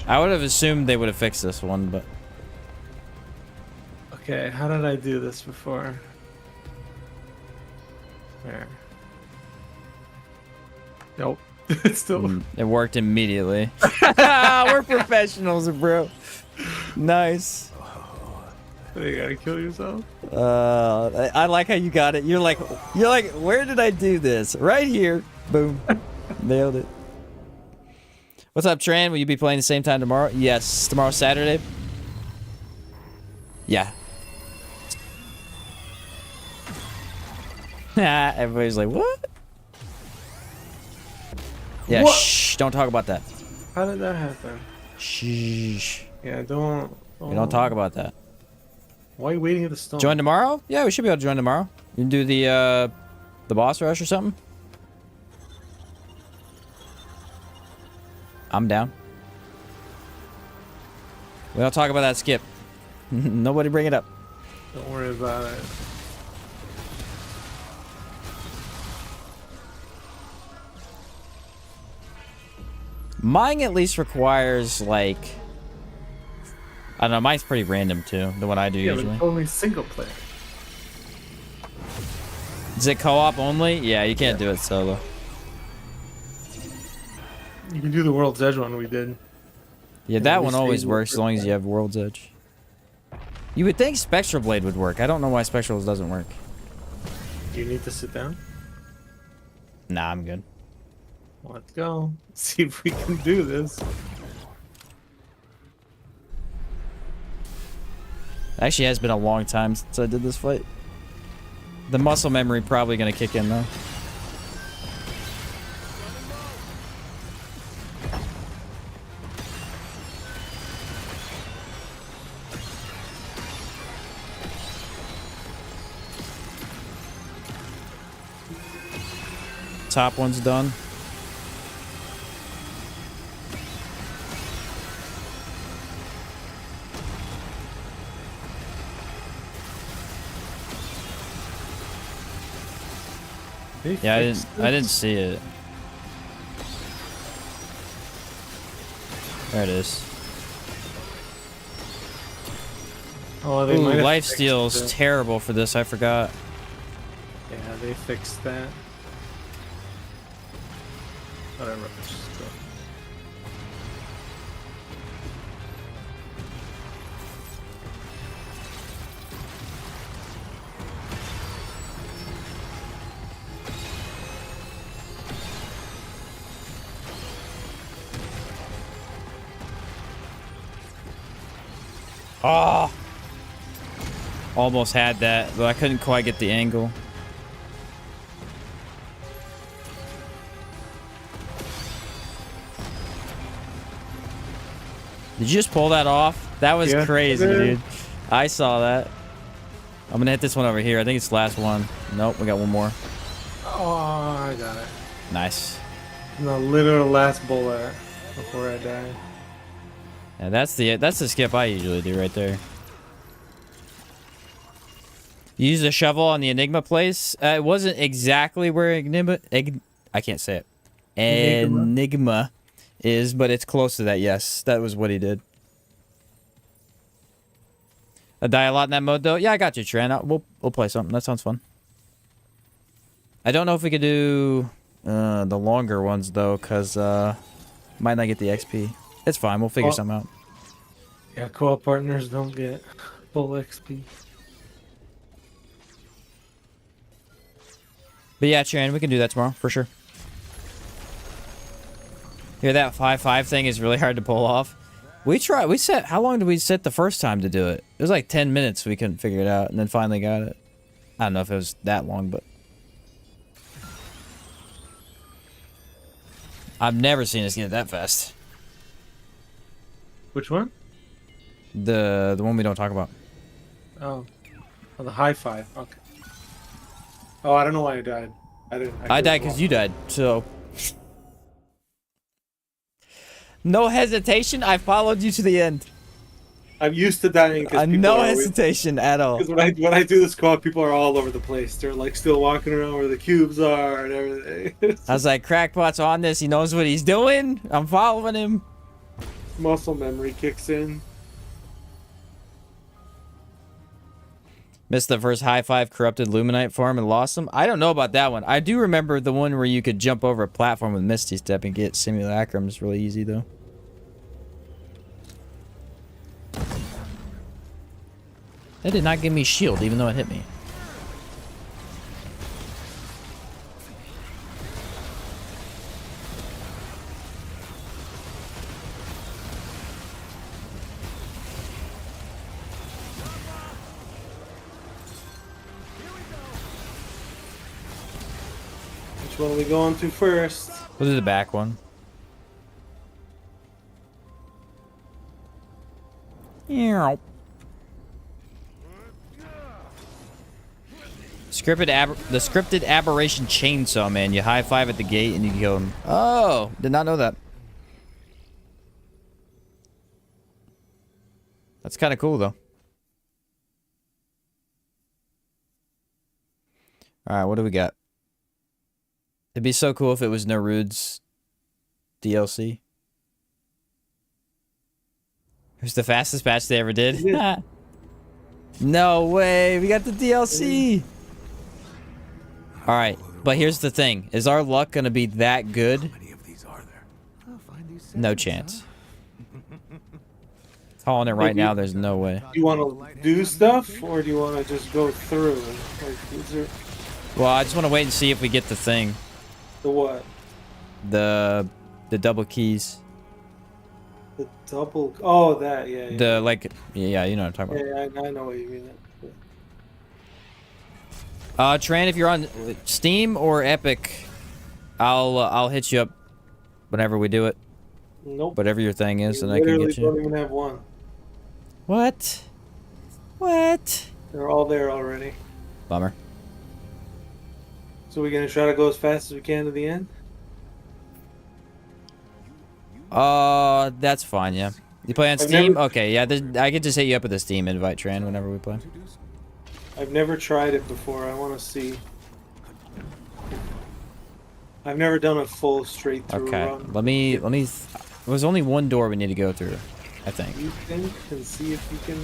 Speaker 1: I would have assumed they would have fixed this one, but
Speaker 7: Okay, how did I do this before? Where? Nope. It's still.
Speaker 1: it worked immediately. We're professionals, bro. Nice.
Speaker 7: You gotta kill yourself.
Speaker 1: I like how you got it. You're like, where did I do this? Right here. Boom. Nailed it. What's up, Tran? Will you be playing the same time tomorrow? Yes. Tomorrow, Saturday? Yeah. Everybody's like, what? Yeah,
Speaker 7: What?
Speaker 1: shh. Don't talk about that.
Speaker 7: How did that happen?
Speaker 1: Shh.
Speaker 7: Yeah, don't.
Speaker 1: We don't talk about that.
Speaker 7: Why are you waiting at the stone?
Speaker 1: Join tomorrow? Yeah, we should be able to join tomorrow. You can do the boss rush or something? I'm down. We don't talk about that skip. Nobody bring it up.
Speaker 7: Don't worry about it.
Speaker 1: Mine at least requires, like... I don't know, mine's pretty random too, the one I do
Speaker 7: Yeah, but
Speaker 1: usually.
Speaker 7: it's only single player.
Speaker 1: Is it co-op only? Yeah, you can't do it solo.
Speaker 7: You can do the World's Edge one we did.
Speaker 1: Yeah, that
Speaker 7: we
Speaker 1: one always
Speaker 7: stayed
Speaker 1: works as long as you have World's Edge. You would think Spectral Blade would work. I don't know why Spectrals doesn't work.
Speaker 7: Do you need to sit down?
Speaker 1: Nah, I'm good.
Speaker 7: Let's go. See if we can do this.
Speaker 1: Actually, it has been a long time since I did this fight. The muscle memory probably gonna kick in though. Top one's done.
Speaker 7: They
Speaker 1: Yeah,
Speaker 7: fixed
Speaker 1: I didn't
Speaker 7: this?
Speaker 1: see it. There it is.
Speaker 7: Oh, they
Speaker 1: Ooh,
Speaker 7: might have
Speaker 1: life
Speaker 7: fixed
Speaker 1: steal's
Speaker 7: it.
Speaker 1: terrible for this. I forgot.
Speaker 7: Yeah, they fixed that. Whatever. Let's just go.
Speaker 1: Oh! Almost had that, but I couldn't quite get the angle. Did you just pull that off? That was
Speaker 7: Yeah,
Speaker 1: crazy,
Speaker 7: I did.
Speaker 1: dude. I saw that. I'm gonna hit this one over here. I think it's the last one. Nope, we got one more.
Speaker 7: Oh, I got it.
Speaker 1: Nice.
Speaker 7: The literal last bullet before I die.
Speaker 1: Yeah, that's the skip I usually do right there. You use a shovel on the Enigma place. It wasn't exactly where I can't say it. Enigma is, but it's close to that. Yes, that was what he did. I die a lot in that mode, though. Yeah, I got you, Tran. We'll play something. That sounds fun. I don't know if we could do the longer ones though, cause might not get the XP. It's fine. We'll figure something out.
Speaker 7: Yeah, co-op partners don't get full XP.
Speaker 1: But yeah, Tran, we can do that tomorrow for sure. Here, that 5-5 thing is really hard to pull off. We set, how long did we set the first time to do it? It was like 10 minutes we couldn't figure it out, and then finally got it. I don't know if it was that long, but... I've never seen us get it that fast.
Speaker 7: Which one?
Speaker 1: The one we don't talk about.
Speaker 7: Oh, the high five. Okay. Oh, I don't know why I died.
Speaker 1: I died because you died, so... No hesitation, I followed you to the end.
Speaker 4: I'm used to dying because
Speaker 1: No hesitation at all.
Speaker 4: Because when I do this co-op, people are all over the place. They're like still walking around where the cubes are and everything.
Speaker 1: I was like, Crackpot's on this. He knows what he's doing. I'm following him.
Speaker 4: Muscle memory kicks in.
Speaker 1: Missed the first high five corrupted Luminite farm and lost him. I don't know about that one. I do remember the one where you could jump over a platform with Misty Step and get simulacrums really easy though. That did not give me shield even though it hit me.
Speaker 4: Which one are we going to first?
Speaker 1: We'll do the back one. Yeah. The scripted aberration chainsaw man. You high five at the gate and you kill him. Oh, did not know that. That's kind of cool though. All right, what do we got? It'd be so cool if it was Nerude's DLC. It was the fastest patch they ever did. No way, we got the DLC. All right, but here's the thing: is our luck gonna be that good?
Speaker 2: How many of these are there?
Speaker 1: No chance. Calling it right now. There's no way.
Speaker 4: Do you want to do stuff or do you want to just go through? Like, is there
Speaker 1: Well, I just want to wait and see if we get the thing.
Speaker 4: the what?
Speaker 1: The double keys.
Speaker 4: The double? Oh, that yeah.
Speaker 1: The like, yeah, you know what I'm talking about.
Speaker 4: Yeah, I know what you mean.
Speaker 1: Tran, if you're on Steam or Epic, I'll hit you up whenever we do it.
Speaker 4: Nope.
Speaker 1: Whatever your thing is, and I
Speaker 4: Literally
Speaker 1: can get
Speaker 4: don't
Speaker 1: you.
Speaker 4: even have one.
Speaker 1: What? What?
Speaker 4: They're all there already.
Speaker 1: Bummer.
Speaker 4: So we're gonna try to go as fast as we can to the end.
Speaker 1: That's fine. Yeah. You play on
Speaker 4: I've
Speaker 1: Steam?
Speaker 4: never-
Speaker 1: Okay. Yeah. I could just hit you up with a Steam invite, Tran, whenever we play.
Speaker 4: I've never tried it before. I want to see. I've never done a full straight through
Speaker 1: Okay.
Speaker 4: run.
Speaker 1: Let me was only one door we need to go through, I think.
Speaker 4: You think and see if you can.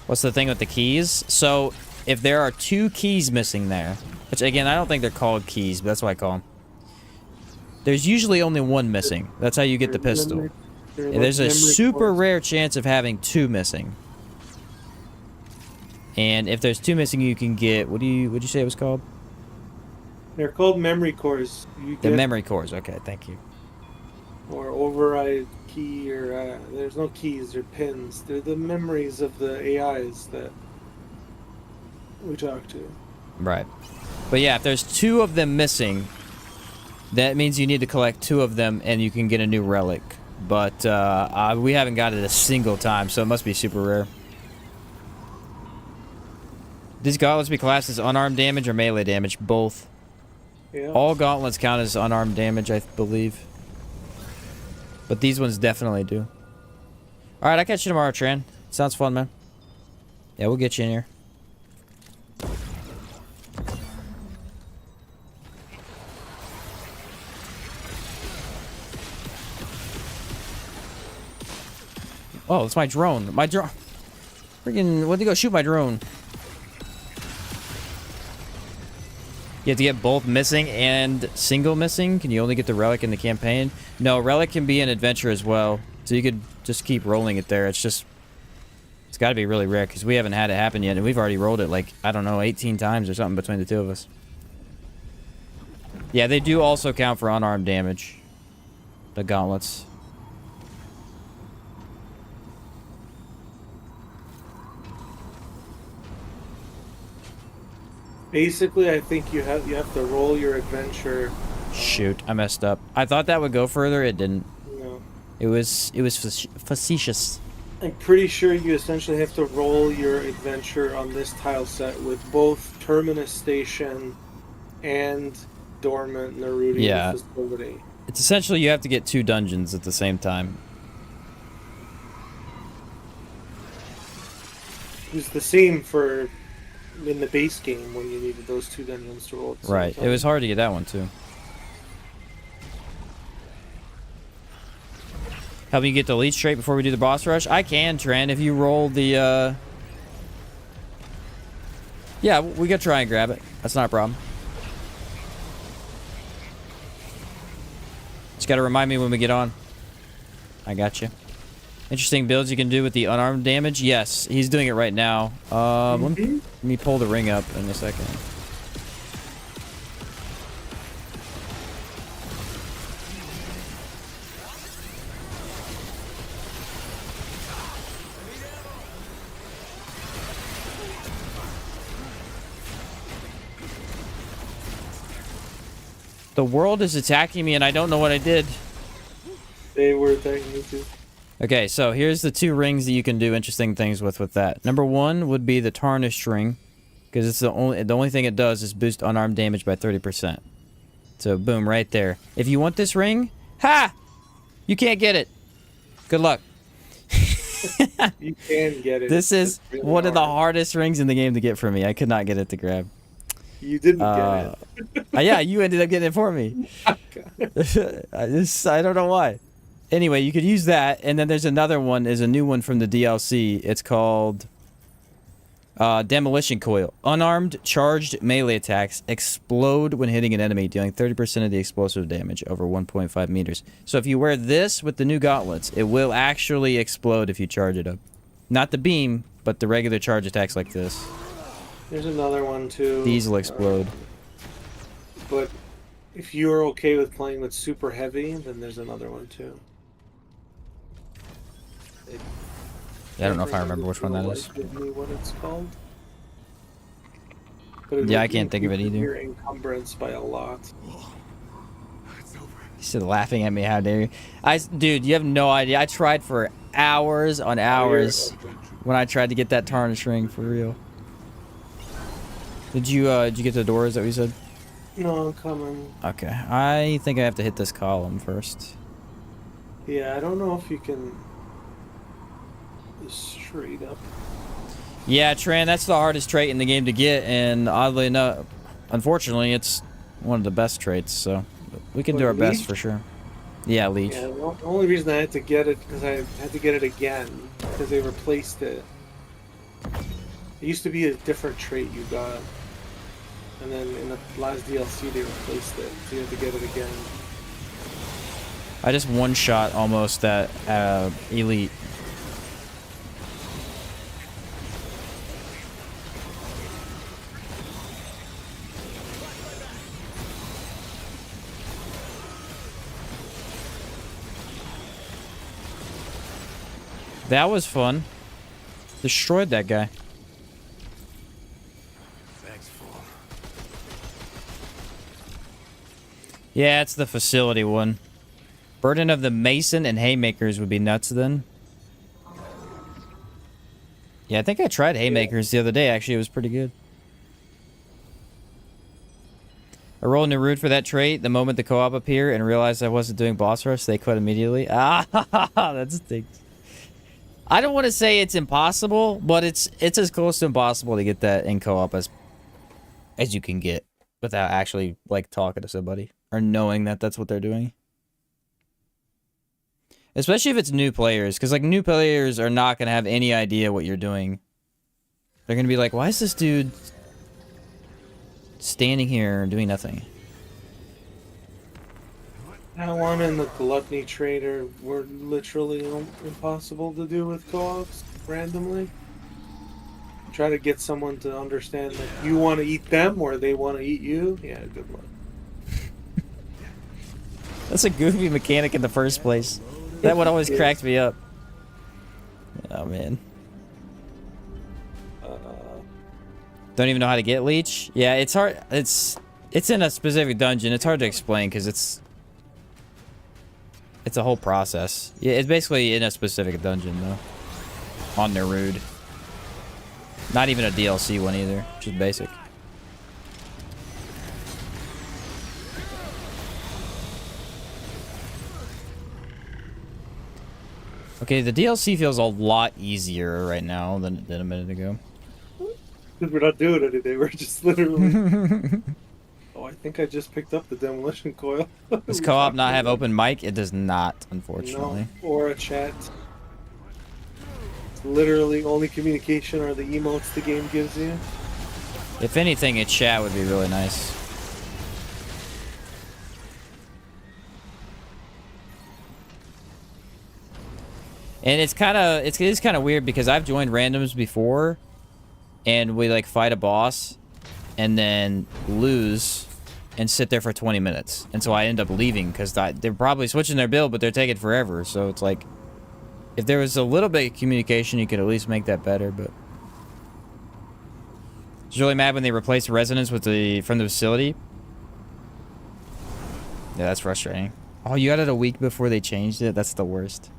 Speaker 1: What's the thing with the keys? So, if there are 2 keys missing there, which again, I don't think they're called keys, but that's what I call them. There's usually only 1 missing. That's how you get the pistol. And there's a super rare chance of having 2 missing. And if there's 2 missing, you can get, what'd you say it was called?
Speaker 4: They're called memory cores.
Speaker 1: The memory cores. Okay, thank you.
Speaker 4: Or override key, or there's no keys, they're pins. They're the memories of the AIs that we talk to.
Speaker 1: Right. But yeah, if there's 2 of them missing, that means you need to collect 2 of them and you can get a new relic. But we haven't got it a single time, so it must be super rare. These gauntlets be classed as unarmed damage or melee damage? Both.
Speaker 4: Yeah.
Speaker 1: All gauntlets count as unarmed damage, I believe. But these ones definitely do. Alright, I'll catch you tomorrow, Tran. Sounds fun, man. Yeah, we'll get you in here. Oh, it's my drone. My drone. Freaking, when'd you go shoot my drone? You have to get both missing and single missing? Can you only get the relic in the campaign? No, relic can be an adventure as well. So you could just keep rolling it there. It's just... It's got to be really rare because we haven't had it happen yet. And we've already rolled it like, I don't know, 18 times or something between the 2 of us. Yeah, they do also count for unarmed damage. The gauntlets.
Speaker 4: Basically, I think you have to roll your adventure.
Speaker 1: Shoot, I messed up. I thought that would go further. It didn't.
Speaker 4: No.
Speaker 1: It was facetious.
Speaker 4: I'm pretty sure you essentially have to roll your adventure on this tile set with both Terminus Station and Dormant Nerudian Facility.
Speaker 1: It's essentially you have to get 2 dungeons at the same time.
Speaker 4: It's the same for in the base game when you needed those 2 dungeons to roll at the same
Speaker 1: Right.
Speaker 4: time.
Speaker 1: It was hard to get that one too. Help me get the lead straight before we do the boss rush? I can, Tran, if you roll the, Yeah, we could try and grab it. That's not a problem. Just gotta remind me when we get on. I got you. Interesting builds you can do with the unarmed damage. Yes, he's doing it right now. Let me pull the ring up in a second. The world is attacking me and I don't know what I did.
Speaker 4: They were attacking me too.
Speaker 1: Okay, so here's the 2 rings that you can do interesting things with that. Number 1 would be the tarnished ring, because it's the only thing it does is boost unarmed damage by 30%. So boom, right there. If you want this ring, ha! You can't get it. Good luck.
Speaker 4: You can get it.
Speaker 1: This is
Speaker 4: really
Speaker 1: one of the
Speaker 4: hard.
Speaker 1: hardest rings in the game to get for me. I could not get it to grab.
Speaker 4: You didn't get it.
Speaker 1: Yeah, you ended up getting it for me. I don't know why. Anyway, you could use that, and then there's another one, is a new one from the DLC. It's called Demolition Coil. Unarmed, charged melee attacks explode when hitting an enemy, dealing 30% of the explosive damage over 1.5 meters. So if you wear this with the new gauntlets, it will actually explode if you charge it up. Not the beam, but the regular charge attacks like this.
Speaker 4: There's another one too.
Speaker 1: These will explode.
Speaker 4: But if you're okay with playing with super heavy, then there's another one too.
Speaker 1: Yeah, I don't know if I remember which one that is.
Speaker 4: Give me what it's called. But
Speaker 1: Yeah, I can't think of it either.
Speaker 4: Your encumbrance by a lot.
Speaker 1: He's still laughing at me. How dare you? Dude, you have no idea. I tried for hours on hours when I tried to get that tarnish ring for real. Did you get the door? Is that what you said?
Speaker 4: No, I'm coming.
Speaker 1: Okay, I think I have to hit this column first.
Speaker 4: Yeah, I don't know if you can just straight up.
Speaker 1: Yeah, Tran, that's the hardest trait in the game to get, and oddly enough, unfortunately, it's one of the best traits, so we can do our best
Speaker 4: Leech?
Speaker 1: for sure. Yeah, Leech.
Speaker 4: Yeah, the only reason I had to get it because I had to get it again because they replaced it. It used to be a different trait you got, and then in the last DLC they replaced it, so you had to get it again.
Speaker 1: I just one-shot almost that elite. That was fun. Destroyed that guy.
Speaker 3: Bag's full.
Speaker 1: Yeah, it's the facility one. Burden of the Mason and Haymakers would be nuts then. Yeah, I think I tried Haymakers the other day. Actually, it was pretty good. I rolled a root for that trait the moment the co-op appeared and realized I wasn't doing boss rush. They quit immediately. Ah, that stinks. I don't want to say it's impossible, but it's as close to impossible to get that in co-op as you can get without actually like talking to somebody or knowing that that's what they're doing. Especially if it's new players, because like new players are not going to have any idea what you're doing. They're going to be like, why is this dude standing here doing nothing?
Speaker 4: That one and the Gluttony Trader were literally impossible to do with co-ops randomly. Try to get someone to understand that you want to eat them or they want to eat you. Yeah, good luck.
Speaker 1: That's a goofy mechanic in the first place. That one always cracked me up. Oh, man. Don't even know how to get Leech? Yeah, it's hard. It's in a specific dungeon. It's hard to explain because it's a whole process. Yeah, it's basically in a specific dungeon, though. On Nerude. Not even a DLC one either. Just basic. Okay, the DLC feels a lot easier right now than a minute ago.
Speaker 4: Because we're not doing anything. We're just literally... Oh, I think I just picked up the demolition coil.
Speaker 1: Does co-op not have open mic? It does not, unfortunately.
Speaker 4: No, or a chat. It's literally only communication are the emotes the game gives you.
Speaker 1: If anything, a chat would be really nice. And it's kind of weird because I've joined randoms before, and we like fight a boss, and then lose and sit there for 20 minutes. And so I end up leaving because they're probably switching their build, but they're taking forever. So it's like, if there was a little bit of communication, you could at least make that better, but... I was really mad when they replaced Resonance with from the facility. Yeah, that's frustrating. Oh, you got it a week before they changed it? That's the worst.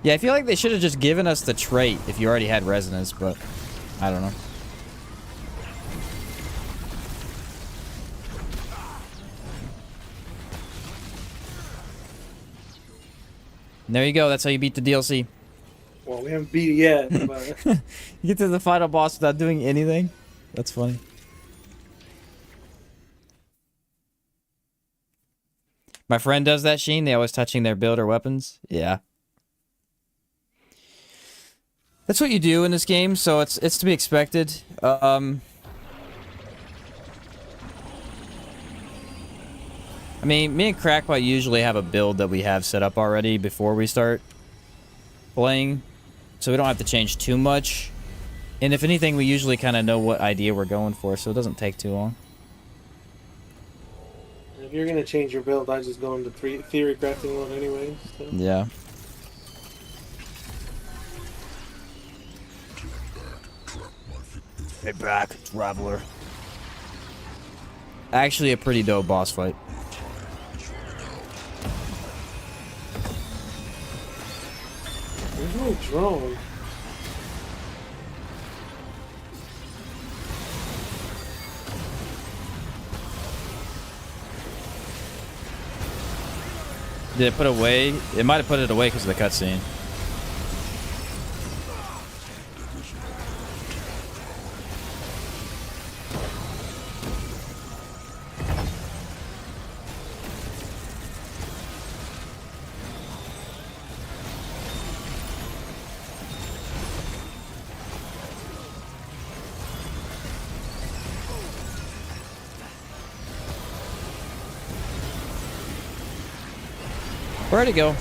Speaker 1: Yeah, I feel like they should have just given us the trait if you already had Resonance, but I don't know. And there you go. That's how you beat the DLC.
Speaker 4: Well, we haven't beat it yet. But...
Speaker 1: You get to the final boss without doing anything? That's funny. My friend does that, Sheen. They always touching their build or weapons. Yeah. That's what you do in this game, so it's to be expected. I mean, me and Crackpot usually have a build that we have set up already before we start playing, so we don't have to change too much. And if anything, we usually kind of know what idea we're going for, so it doesn't take too long.
Speaker 4: If you're going to change your build, I just go into theory crafting mode anyway. So.
Speaker 1: Yeah. Hey back, Traveler. Actually a pretty dope boss fight.
Speaker 4: There's no drone.
Speaker 1: Did it put it away? It might have put it away because of the cutscene. Where'd it go?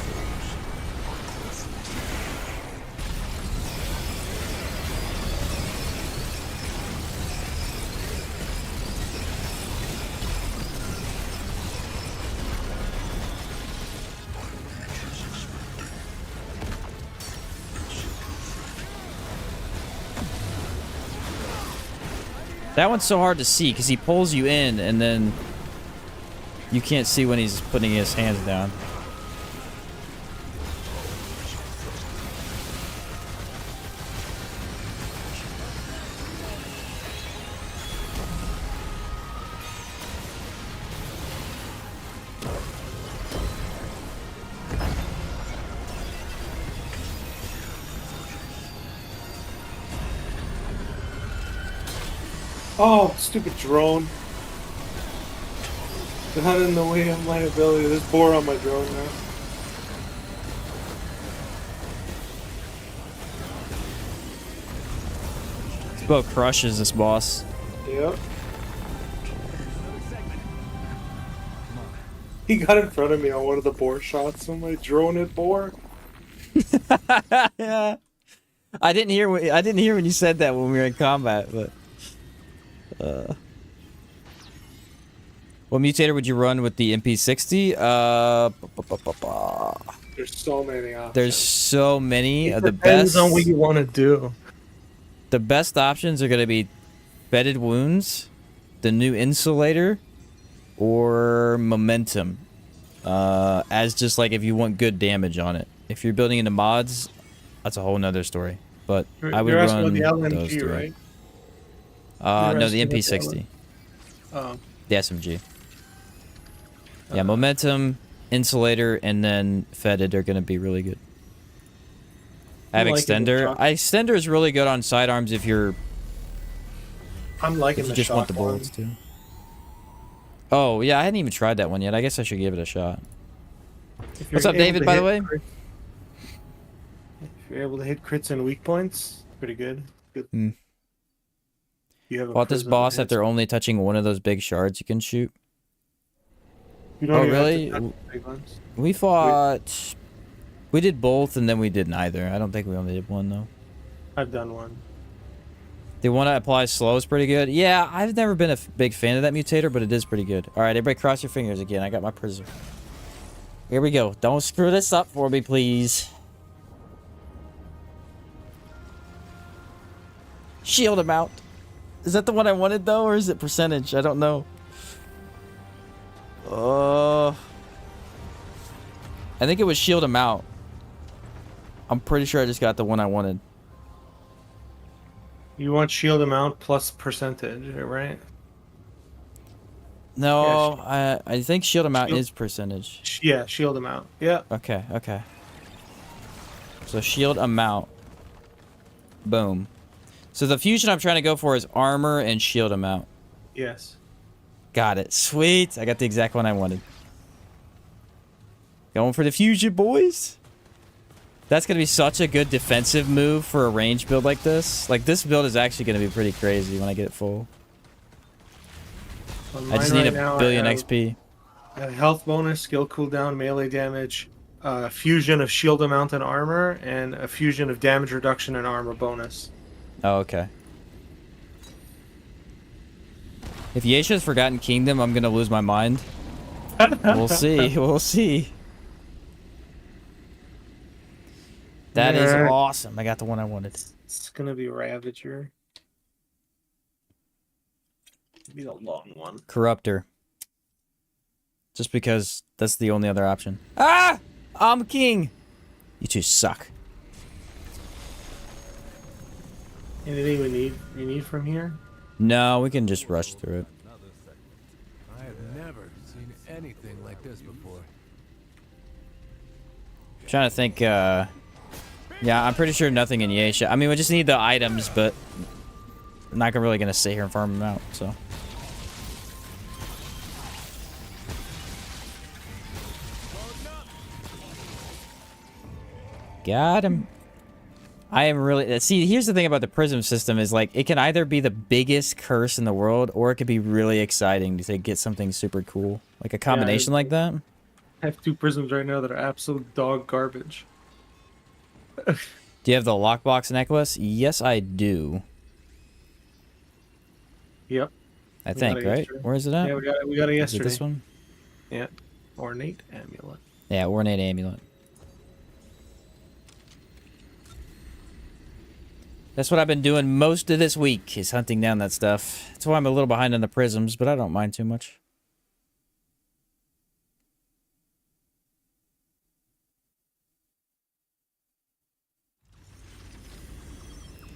Speaker 1: That one's so hard to see because he pulls you in and then you can't see when he's putting his hands down.
Speaker 4: Oh, stupid drone. Got in the way of my ability. There's boar on my drone now.
Speaker 1: This boat crushes this boss.
Speaker 4: Yep. He got in front of me on one of the boar shots on my drone at boar.
Speaker 1: Yeah. I didn't hear when you said that when we were in combat, but what mutator would you run with the MP60?
Speaker 4: There's so many options.
Speaker 1: There's so many.
Speaker 7: It
Speaker 1: The
Speaker 7: depends
Speaker 1: best
Speaker 7: on what you want to do.
Speaker 1: the best options are going to be bedded wounds, the new insulator, or momentum. As just like if you want good damage on it. If you're building into mods, that's a whole nother story. But I would
Speaker 7: You're asking
Speaker 1: run
Speaker 7: about the
Speaker 1: those
Speaker 7: LMG,
Speaker 1: three.
Speaker 7: right?
Speaker 1: No, the
Speaker 7: You're asking
Speaker 1: MP60.
Speaker 7: Oh,
Speaker 1: The SMG. Yeah, momentum, insulator, and then fetid are going to be really good. I have
Speaker 7: I'm liking the
Speaker 1: extender.
Speaker 7: shock.
Speaker 1: Extender is really good on sidearms if you're
Speaker 7: I'm liking
Speaker 1: if you
Speaker 7: the
Speaker 1: just want
Speaker 7: shock
Speaker 1: the
Speaker 7: one.
Speaker 1: bullets too. Oh yeah, I hadn't even tried that one yet. I guess I should give it a shot.
Speaker 7: If you're
Speaker 1: What's up,
Speaker 7: able
Speaker 1: David?
Speaker 7: to
Speaker 1: By the
Speaker 7: hit
Speaker 1: way.
Speaker 7: crits- If you're able to hit crits and weak points, pretty good. Good.
Speaker 1: Hmm.
Speaker 7: You have a
Speaker 1: Fought this
Speaker 7: prism
Speaker 1: boss
Speaker 7: that
Speaker 1: after
Speaker 7: hits-
Speaker 1: only touching one of those big shards you can shoot.
Speaker 7: You don't
Speaker 1: Oh,
Speaker 7: even have to
Speaker 1: really?
Speaker 7: touch the big ones.
Speaker 1: We fought. We did both, and then we did neither. I don't think we only did one though.
Speaker 7: I've done one.
Speaker 1: The one that applies slow is pretty good. Yeah, I've never been a big fan of that mutator, but it is pretty good. All right, everybody, cross your fingers again. I got my prism. Here we go. Don't screw this up for me, please. Shield amount. Is that the one I wanted though, or is it percentage? I don't know. I think it was shield amount. I'm pretty sure I just got the one I wanted.
Speaker 7: You want shield amount plus percentage, right?
Speaker 1: No, I think shield amount
Speaker 7: Shield-
Speaker 1: is percentage.
Speaker 7: Yeah, shield amount. Yeah.
Speaker 1: Okay, okay. So shield amount. Boom. So the fusion I'm trying to go for is armor and shield amount.
Speaker 7: Yes.
Speaker 1: Got it. Sweet. I got the exact one I wanted. Going for the fusion, boys. That's going to be such a good defensive move for a range build like this. Like, this build is actually going to be pretty crazy when I get it full.
Speaker 7: On
Speaker 1: I just
Speaker 7: mine
Speaker 1: need
Speaker 7: right
Speaker 1: a
Speaker 7: now,
Speaker 1: billion
Speaker 7: I have
Speaker 1: XP.
Speaker 7: a health bonus, skill cooldown, melee damage, fusion of shield amount and armor, and a fusion of damage reduction and armor bonus.
Speaker 1: Oh, okay. If Yesha's Forgotten Kingdom, I'm going to lose my mind. We'll see. We'll see. That is
Speaker 7: Yeah.
Speaker 1: awesome. I got the one I wanted.
Speaker 7: It's gonna be Ravager. Be the long one.
Speaker 1: Corruptor. Just because that's the only other option. Ah! I'm king! You two suck.
Speaker 7: Anything we need from here?
Speaker 1: No, we can just rush through it.
Speaker 3: I have never seen anything like this before.
Speaker 1: Trying to think, yeah, I'm pretty sure nothing in Yesha. I mean, we just need the items, but I'm not really gonna sit here and farm them out, so. Got him. I am really... See, here's the thing about the prism system is, like, it can either be the biggest curse in the world, or it could be really exciting to get something super cool. Like a combination like that.
Speaker 7: I have 2 prisms right now that are absolute dog garbage.
Speaker 1: Do you have the lockbox necklace? Yes, I do.
Speaker 7: Yep.
Speaker 1: I
Speaker 7: We
Speaker 1: think,
Speaker 7: got it
Speaker 1: right?
Speaker 7: yesterday.
Speaker 1: Where is it at?
Speaker 7: Yeah, we got it
Speaker 1: Is it
Speaker 7: yesterday.
Speaker 1: this one?
Speaker 7: Yeah. Ornate amulet.
Speaker 1: Yeah, ornate amulet. That's what I've been doing most of this week, is hunting down that stuff. That's why I'm a little behind on the prisms, but I don't mind too much.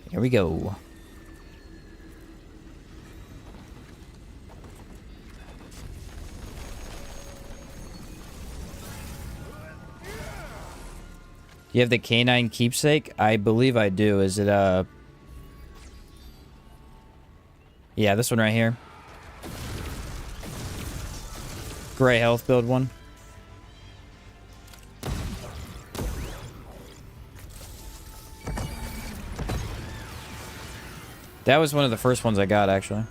Speaker 1: Here we go. Do you have the canine keepsake? I believe I do. Is it, yeah, this one right here. Gray health build one. That was one of the first ones I got, actually.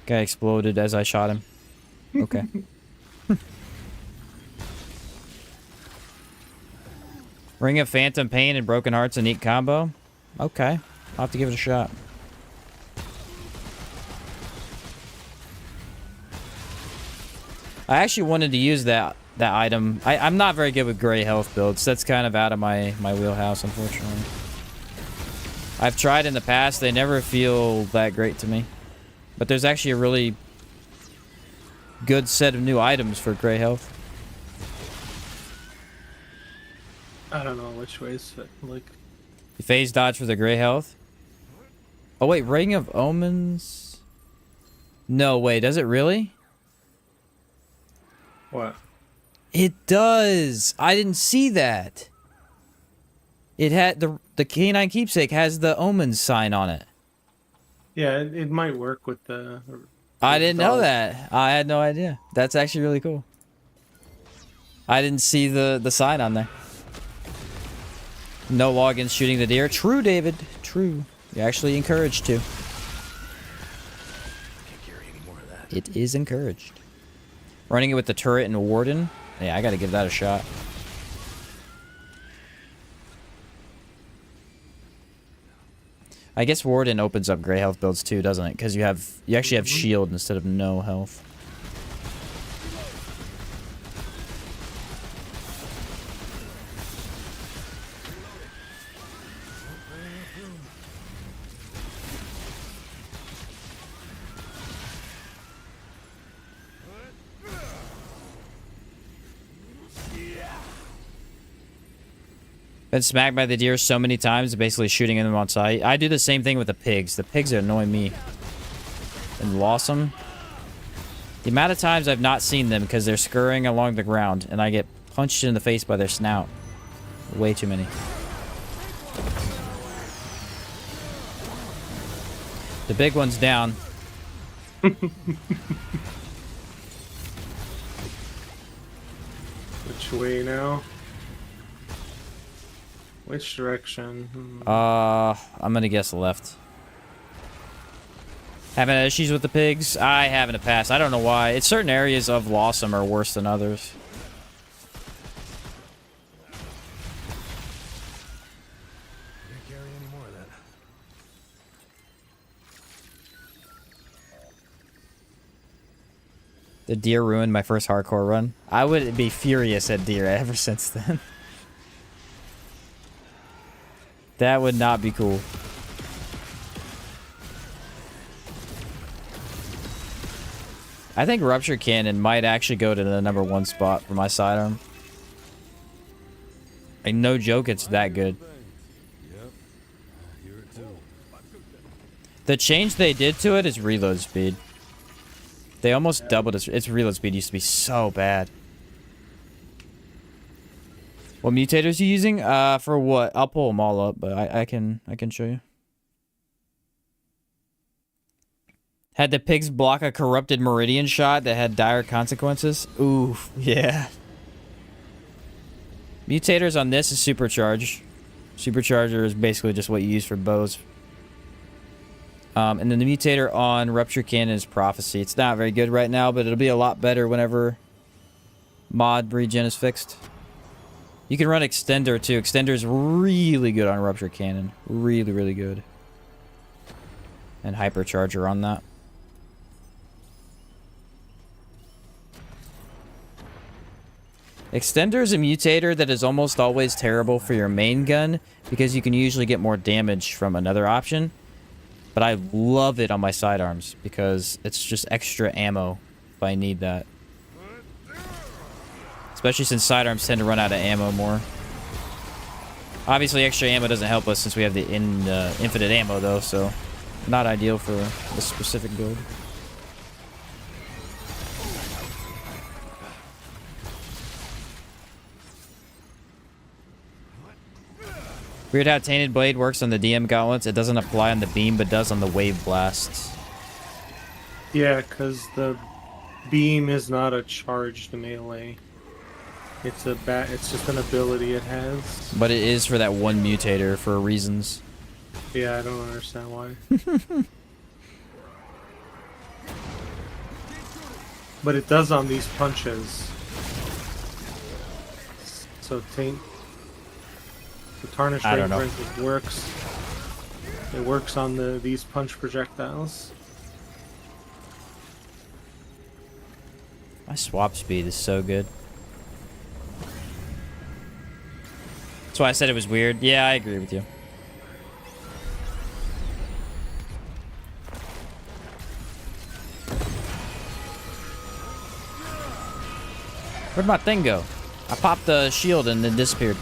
Speaker 1: Guy exploded as I shot him. Okay. Ring of Phantom Pain and Broken Heart's a neat combo. Okay. I'll have to give it a shot. I actually wanted to use that item. I'm not very good with gray health builds. That's kind of out of my wheelhouse, unfortunately. I've tried in the past. They never feel that great to me. But there's actually a really good set of new items for gray health.
Speaker 7: I don't know which ways, but like.
Speaker 1: You phase dodge for the gray health. Oh wait, Ring of Omens. No, wait, does it really?
Speaker 7: What?
Speaker 1: It does. I didn't see that. It had the canine keepsake has the Omens sign on it.
Speaker 7: Yeah, it might work with the.
Speaker 1: I didn't know that. I had no idea. That's actually really cool. I didn't see the sign on there. No logins shooting the deer. True, David. True. You're actually encouraged to.
Speaker 3: Can't carry any more of that.
Speaker 1: It is encouraged. Running it with the turret and warden. Yeah, I gotta give that a shot. I guess warden opens up gray health builds too, doesn't it? Because you actually have shield instead of no health. Been smacked by the deer so many times, basically shooting them on sight. I do the same thing with the pigs. The pigs annoy me. And lost them. The amount of times I've not seen them because they're scurrying along the ground and I get punched in the face by their snout. Way too many. The big one's down.
Speaker 7: Which way now? Which direction?
Speaker 1: I'm gonna guess left. Having issues with the pigs? I haven't a pass. I don't know why. It's certain areas of Lawsome are worse than others.
Speaker 3: Can't carry any more of that.
Speaker 1: The deer ruined my first hardcore run. I would be furious at deer ever since then. That would not be cool. I think Rupture Cannon might actually go to the #1 spot for my sidearm. Like, no joke, it's that good. The change they did to it is reload speed. They almost doubled its reload speed. Used to be so bad. What mutators are you using? For what? I'll pull them all up, but I can show you. Had the pigs block a corrupted meridian shot that had dire consequences? Ooh, yeah. Mutators on this is supercharged. Supercharger is basically just what you use for bows. And then the mutator on Rupture Cannon is Prophecy. It's not very good right now, but it'll be a lot better whenever mod regen is fixed. You can run Extender too. Extender's really good on Rupture Cannon. Really, really good. And Hypercharger on that. Extender is a mutator that is almost always terrible for your main gun because you can usually get more damage from another option. But I love it on my sidearms because it's just extra ammo if I need that. Especially since sidearms tend to run out of ammo more. Obviously, extra ammo doesn't help us since we have the infinite ammo though, so not ideal for this specific build. Weird how Tainted Blade works on the DM gauntlets. It doesn't apply on the beam, but does on the wave blasts.
Speaker 7: Yeah, because the beam is not a charged melee. It's just an ability it has.
Speaker 1: But it is for that one mutator for reasons.
Speaker 7: Yeah, I don't understand why. But it does on these punches. So the Tarnished Ring, for instance, works. It works on these punch projectiles.
Speaker 1: My swap speed is so good. That's why I said it was weird. Yeah, I agree with you. Where'd my thing go? I popped the shield and it disappeared.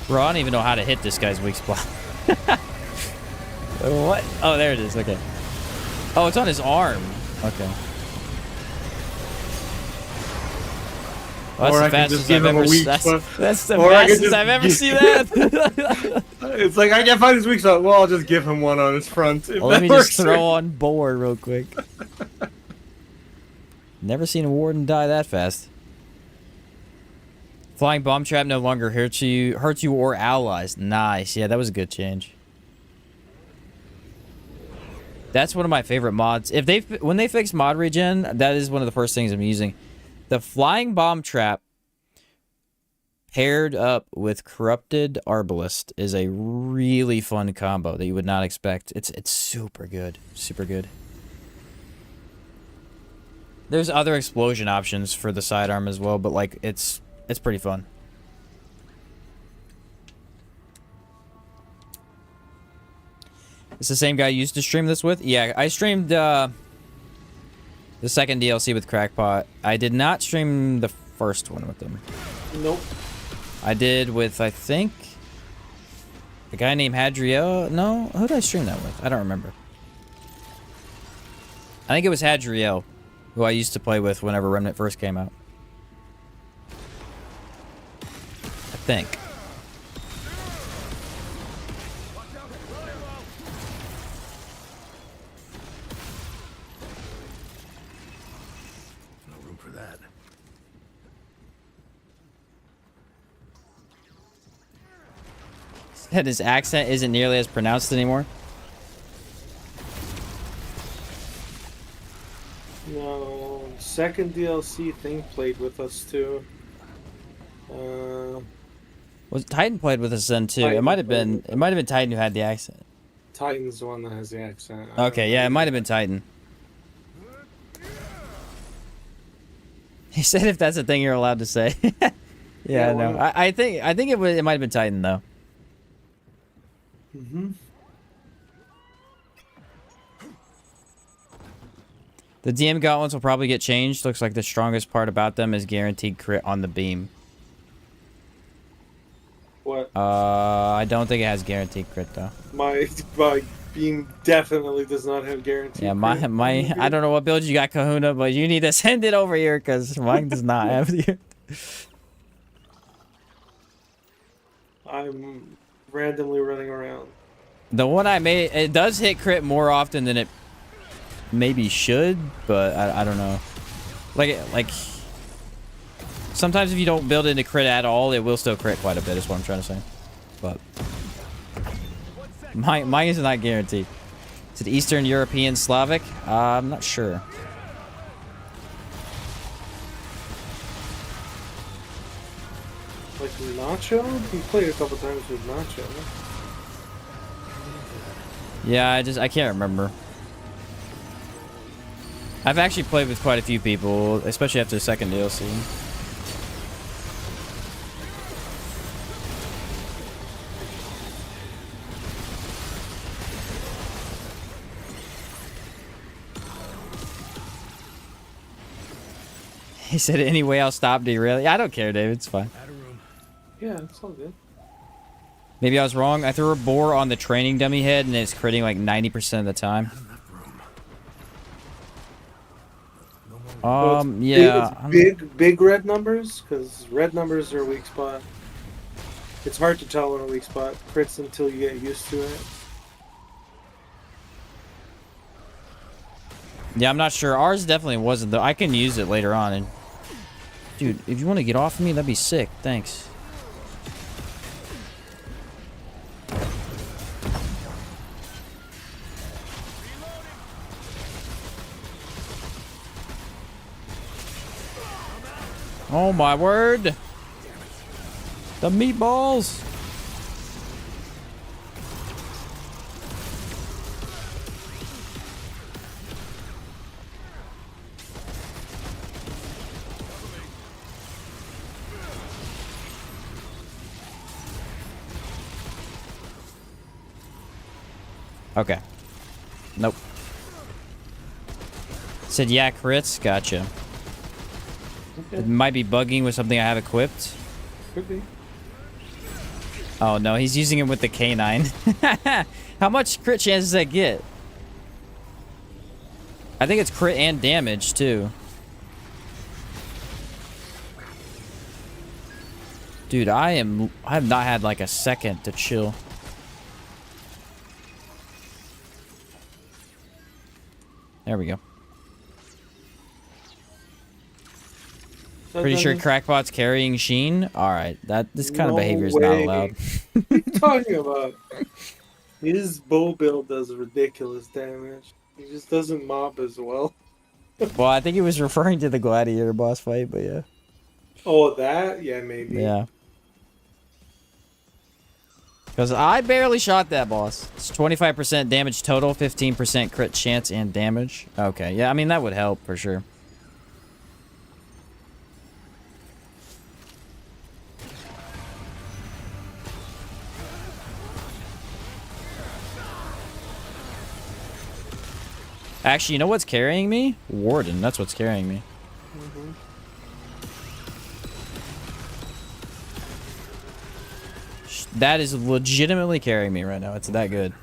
Speaker 1: Bro, I don't even know how to hit this guy's weak spot. What? Oh, there it is. Okay. Oh, it's on his arm. Okay. Well, that's the fastest I've ever seen. That's the fastest I've ever seen that.
Speaker 7: It's like, I can't find his weak spot. Well, I'll just give him one on his front.
Speaker 1: Well, let me just throw on board real quick. Never seen a warden die that fast. Flying bomb trap no longer hurts you or allies. Nice. Yeah, that was a good change. That's one of my favorite mods. When they fix mod regen, that is one of the first things I'm using. The flying bomb trap paired up with corrupted arbalist is a really fun combo that you would not expect. It's super good. Super good. There's other explosion options for the sidearm as well, but like it's pretty fun. It's the same guy you used to stream this with? Yeah, I streamed the second DLC with Crackpot. I did not stream the first one with him.
Speaker 4: Nope.
Speaker 1: I did with, I think, a guy named Hadriel. No, who did I stream that with? I don't remember. I think it was Hadriel, who I used to play with whenever Remnant first came out. I think.
Speaker 3: No room for that.
Speaker 1: Said his accent isn't nearly as pronounced anymore.
Speaker 4: No, second DLC thing played with us too.
Speaker 1: Was Titan played with us then too?
Speaker 4: Titan
Speaker 1: It might have been Titan who had the accent.
Speaker 4: Titan's the one that has the accent.
Speaker 1: Okay, yeah, it might have been Titan. He said if that's a thing you're allowed to say. Yeah, no. I think it might have been Titan though.
Speaker 4: Mm-hmm.
Speaker 1: The DM gauntlets will probably get changed. Looks like the strongest part about them is guaranteed crit on the beam.
Speaker 4: What?
Speaker 1: I don't think it has guaranteed crit though.
Speaker 4: My beam definitely does not have guaranteed.
Speaker 1: Yeah, my I don't know what build you got, Kahuna, but you need to send it over here because mine does not have the.
Speaker 4: I'm randomly running around.
Speaker 1: The one I made, it does hit crit more often than it maybe should, but I don't know. Like sometimes if you don't build into crit at all, it will still crit quite a bit, is what I'm trying to say. But mine is not guaranteed. Is it Eastern European Slavic? I'm not sure.
Speaker 4: Like Nacho? You played a couple times with Nacho.
Speaker 1: Yeah, I can't remember. I've actually played with quite a few people, especially after the second DLC. He said, anyway, I'll stop derailing. I don't care, David. It's fine.
Speaker 4: Yeah, it's all good.
Speaker 1: Maybe I was wrong. I threw a boar on the training dummy head, and it's critting like 90% of the time. Yeah.
Speaker 4: It's big red numbers, because red numbers are a weak spot. It's hard to tell when a weak spot crits until you get used to it.
Speaker 1: Yeah, I'm not sure. Ours definitely wasn't, though. I can use it later on. And dude, if you want to get off of me, that'd be sick. Thanks. Oh my word! The meatballs! Okay. Nope. Said yeah, crits. Gotcha.
Speaker 4: Okay.
Speaker 1: It might be bugging with something I have equipped.
Speaker 4: Could be.
Speaker 1: Oh no, he's using it with the K9. How much crit chance does that get? I think it's crit and damage too. Dude, I have not had like a second to chill. There we go. Pretty sure Crackbot's carrying Sheen. All right, this kind of behavior is not allowed.
Speaker 4: What are you talking about? His bow build does ridiculous damage. He just doesn't mob as well.
Speaker 1: Well, I think he was referring to the Gladiator boss fight, but yeah.
Speaker 4: Oh, that? Yeah, maybe.
Speaker 1: Yeah. Because I barely shot that boss. It's 25% damage total, 15% crit chance and damage. Okay, yeah, I mean, that would help for sure. Actually, you know what's carrying me? Warden, that's what's carrying me.
Speaker 4: Mm-hmm.
Speaker 1: That is legitimately carrying me right now. It's that good.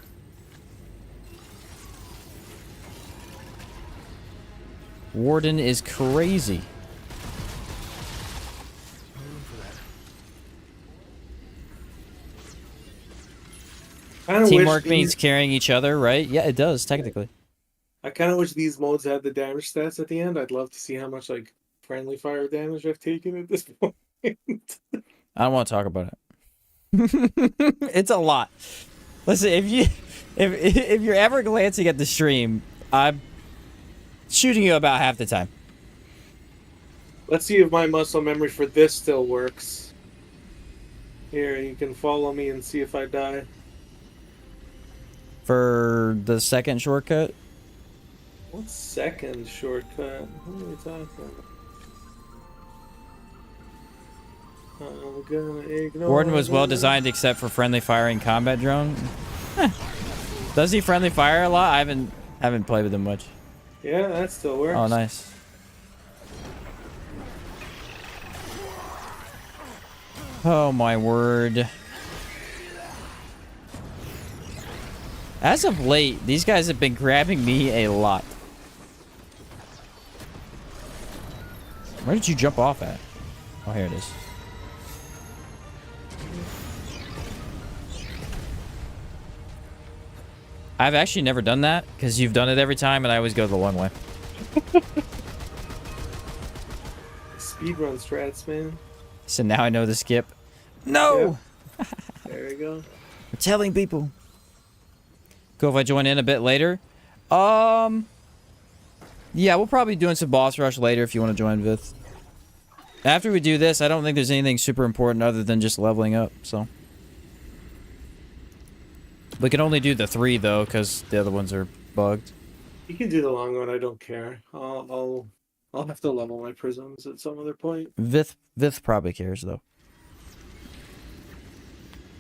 Speaker 1: Warden is crazy. Teamwork means carrying each other, right? Yeah, it does, technically.
Speaker 4: I kind of wish these modes had the damage stats at the end. I'd love to see how much like friendly fire damage I've taken at this point.
Speaker 1: I don't want to talk about it. It's a lot. Listen, if you're ever glancing at the stream, I'm shooting you about half the time.
Speaker 4: Let's see if my muscle memory for this still works. Here, you can follow me and see if I die.
Speaker 1: For the second shortcut?
Speaker 4: What second shortcut? What are you talking about? I'm gonna ignore
Speaker 1: Warden was well designed except for friendly firing combat drone. Does he friendly fire a lot? I haven't played with him much.
Speaker 4: Yeah, that still works.
Speaker 1: Oh, nice. Oh my word. As of late, these guys have been grabbing me a lot. Where did you jump off at? Oh, here it is. I've actually never done that because you've done it every time, and I always go the long way.
Speaker 4: Speedrun strats, man.
Speaker 1: So now I know the skip. No!
Speaker 4: Yep. There you go.
Speaker 1: I'm telling people. Cool if I join in a bit later. Yeah, we'll probably be doing some boss rush later if you want to join, Vith. After we do this, I don't think there's anything super important other than just leveling up, so. We can only do the 3, though, because the other ones are bugged.
Speaker 4: You can do the long one. I don't care. I'll have to level my prisms at some other point.
Speaker 1: Vith probably cares, though.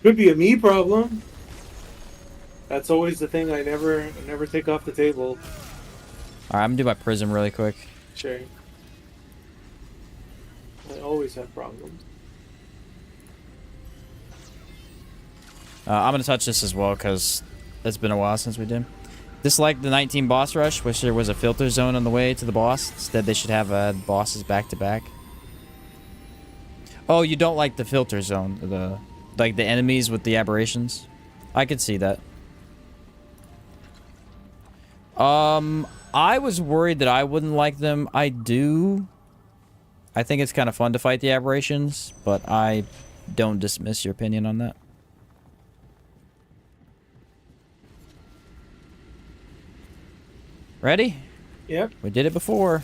Speaker 4: Could be a me problem. That's always the thing I never take off the table.
Speaker 1: Alright, I'm gonna do my prism really quick.
Speaker 4: Sure. I always have problems.
Speaker 1: I'm gonna touch this as well, because it's been a while since we did. Dislike the 19 boss rush. Wish there was a filter zone on the way to the boss. Instead, they should have bosses back to back. Oh, you don't like the filter zone, like the enemies with the aberrations? I could see that. I was worried that I wouldn't like them. I do. I think it's kind of fun to fight the aberrations, but I don't dismiss your opinion on that. Ready?
Speaker 4: Yep.
Speaker 1: We did it before.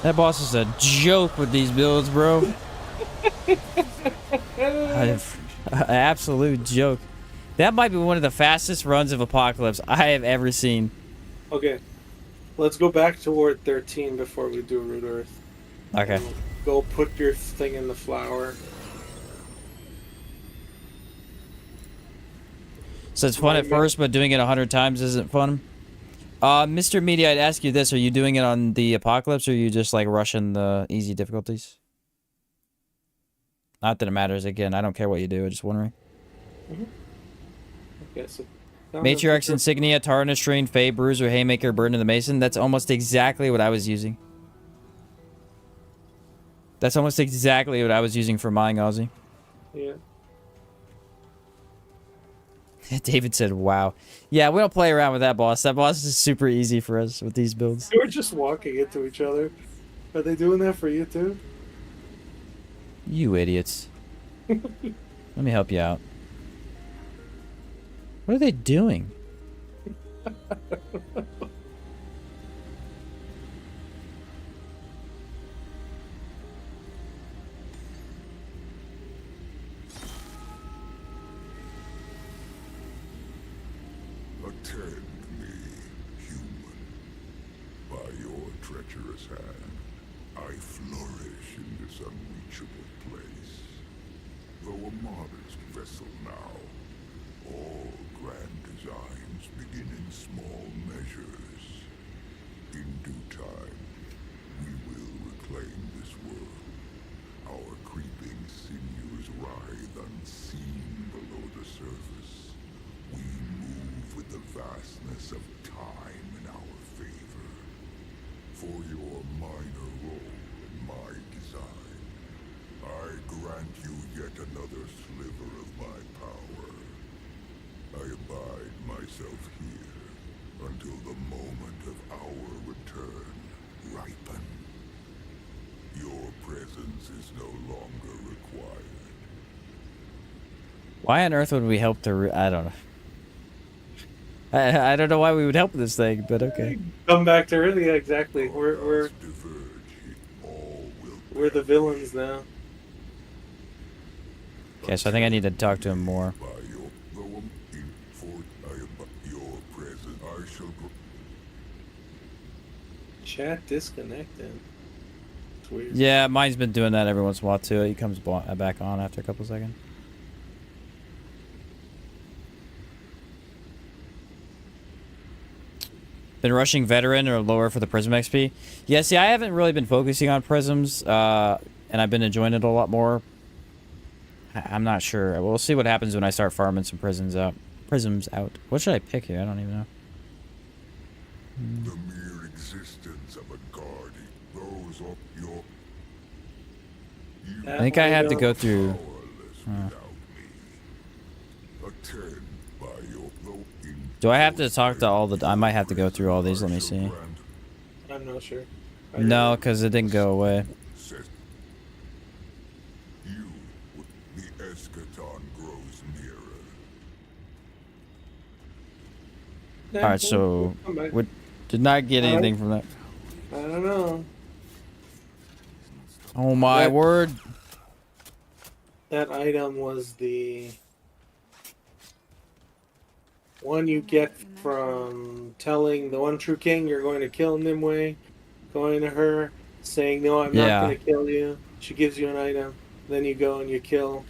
Speaker 1: That boss is a joke with these builds, bro. An absolute joke. That might be one of the fastest runs of Apocalypse I have ever seen.
Speaker 4: Okay. Let's go back to Ward 13 before we do Root Earth.
Speaker 1: Okay.
Speaker 4: Go put your thing in the flower.
Speaker 1: So it's fun at first, but doing it 100 times isn't fun. Mr. Media, I'd ask you this. Are you doing it on the Apocalypse, or are you just, like, rushing the easy difficulties? Not that it matters. Again, I don't care what you do. I'm just wondering.
Speaker 4: Mm-hmm. Okay, so...
Speaker 1: Matriarch's Insignia, Tarnished Ring, Fey, Bruiser, Haymaker, Burden of the Mason. That's almost exactly what I was using. That's almost exactly what I was using for mine, Ozzy.
Speaker 4: Yeah.
Speaker 1: David said, wow. Yeah, we don't play around with that boss. That boss is super easy for us with these builds.
Speaker 4: We're just walking into each other. Are they doing that for you too?
Speaker 1: You idiots. Let me help you out. What are they doing?
Speaker 6: Attend me, human. By your treacherous hand, I flourish in this unreachable place. Though a modest vessel now, all grand designs begin in small measures. In due time, we will reclaim this world. Our creeping sinews writhe unseen below the surface. We move with the vastness of time in our favor. For your minor role in my design, I grant you yet another sliver of my power. I abide myself here until the moment of our return ripen. Your presence is no longer required.
Speaker 1: Why on earth would we help to... I don't know. I don't know why we would help this thing, but okay.
Speaker 4: Come back to Earth, yeah, exactly. We're the villains now.
Speaker 1: Okay, so I think I need to talk to him more.
Speaker 6: Your presence, I
Speaker 4: Chat disconnected. It's weird.
Speaker 1: Yeah, mine's been doing that every once in a while too. He comes back on after a couple seconds. Been rushing veteran or lower for the prism XP. Yeah, see, I haven't really been focusing on prisms, and I've been enjoying it a lot more. I'm not sure. We'll see what happens when I start farming some prisms out. What should I pick here? I don't even know.
Speaker 6: The mere existence of a guardian throws off your.
Speaker 1: I think I have to go through.
Speaker 6: Powerless without me. Attend by your
Speaker 1: Do I have to talk to all the? I might have to go through all these. Let me see.
Speaker 4: I'm not sure.
Speaker 1: No, because it didn't go away.
Speaker 6: You, the eschaton grows nearer.
Speaker 1: All right, so we did not get anything from that.
Speaker 4: I don't know.
Speaker 1: Oh my word!
Speaker 4: That item was the one you get from telling the one true king you're going to kill Nimue, going to her, saying, no, I'm not going to kill you. She gives you an item. Then you go and you kill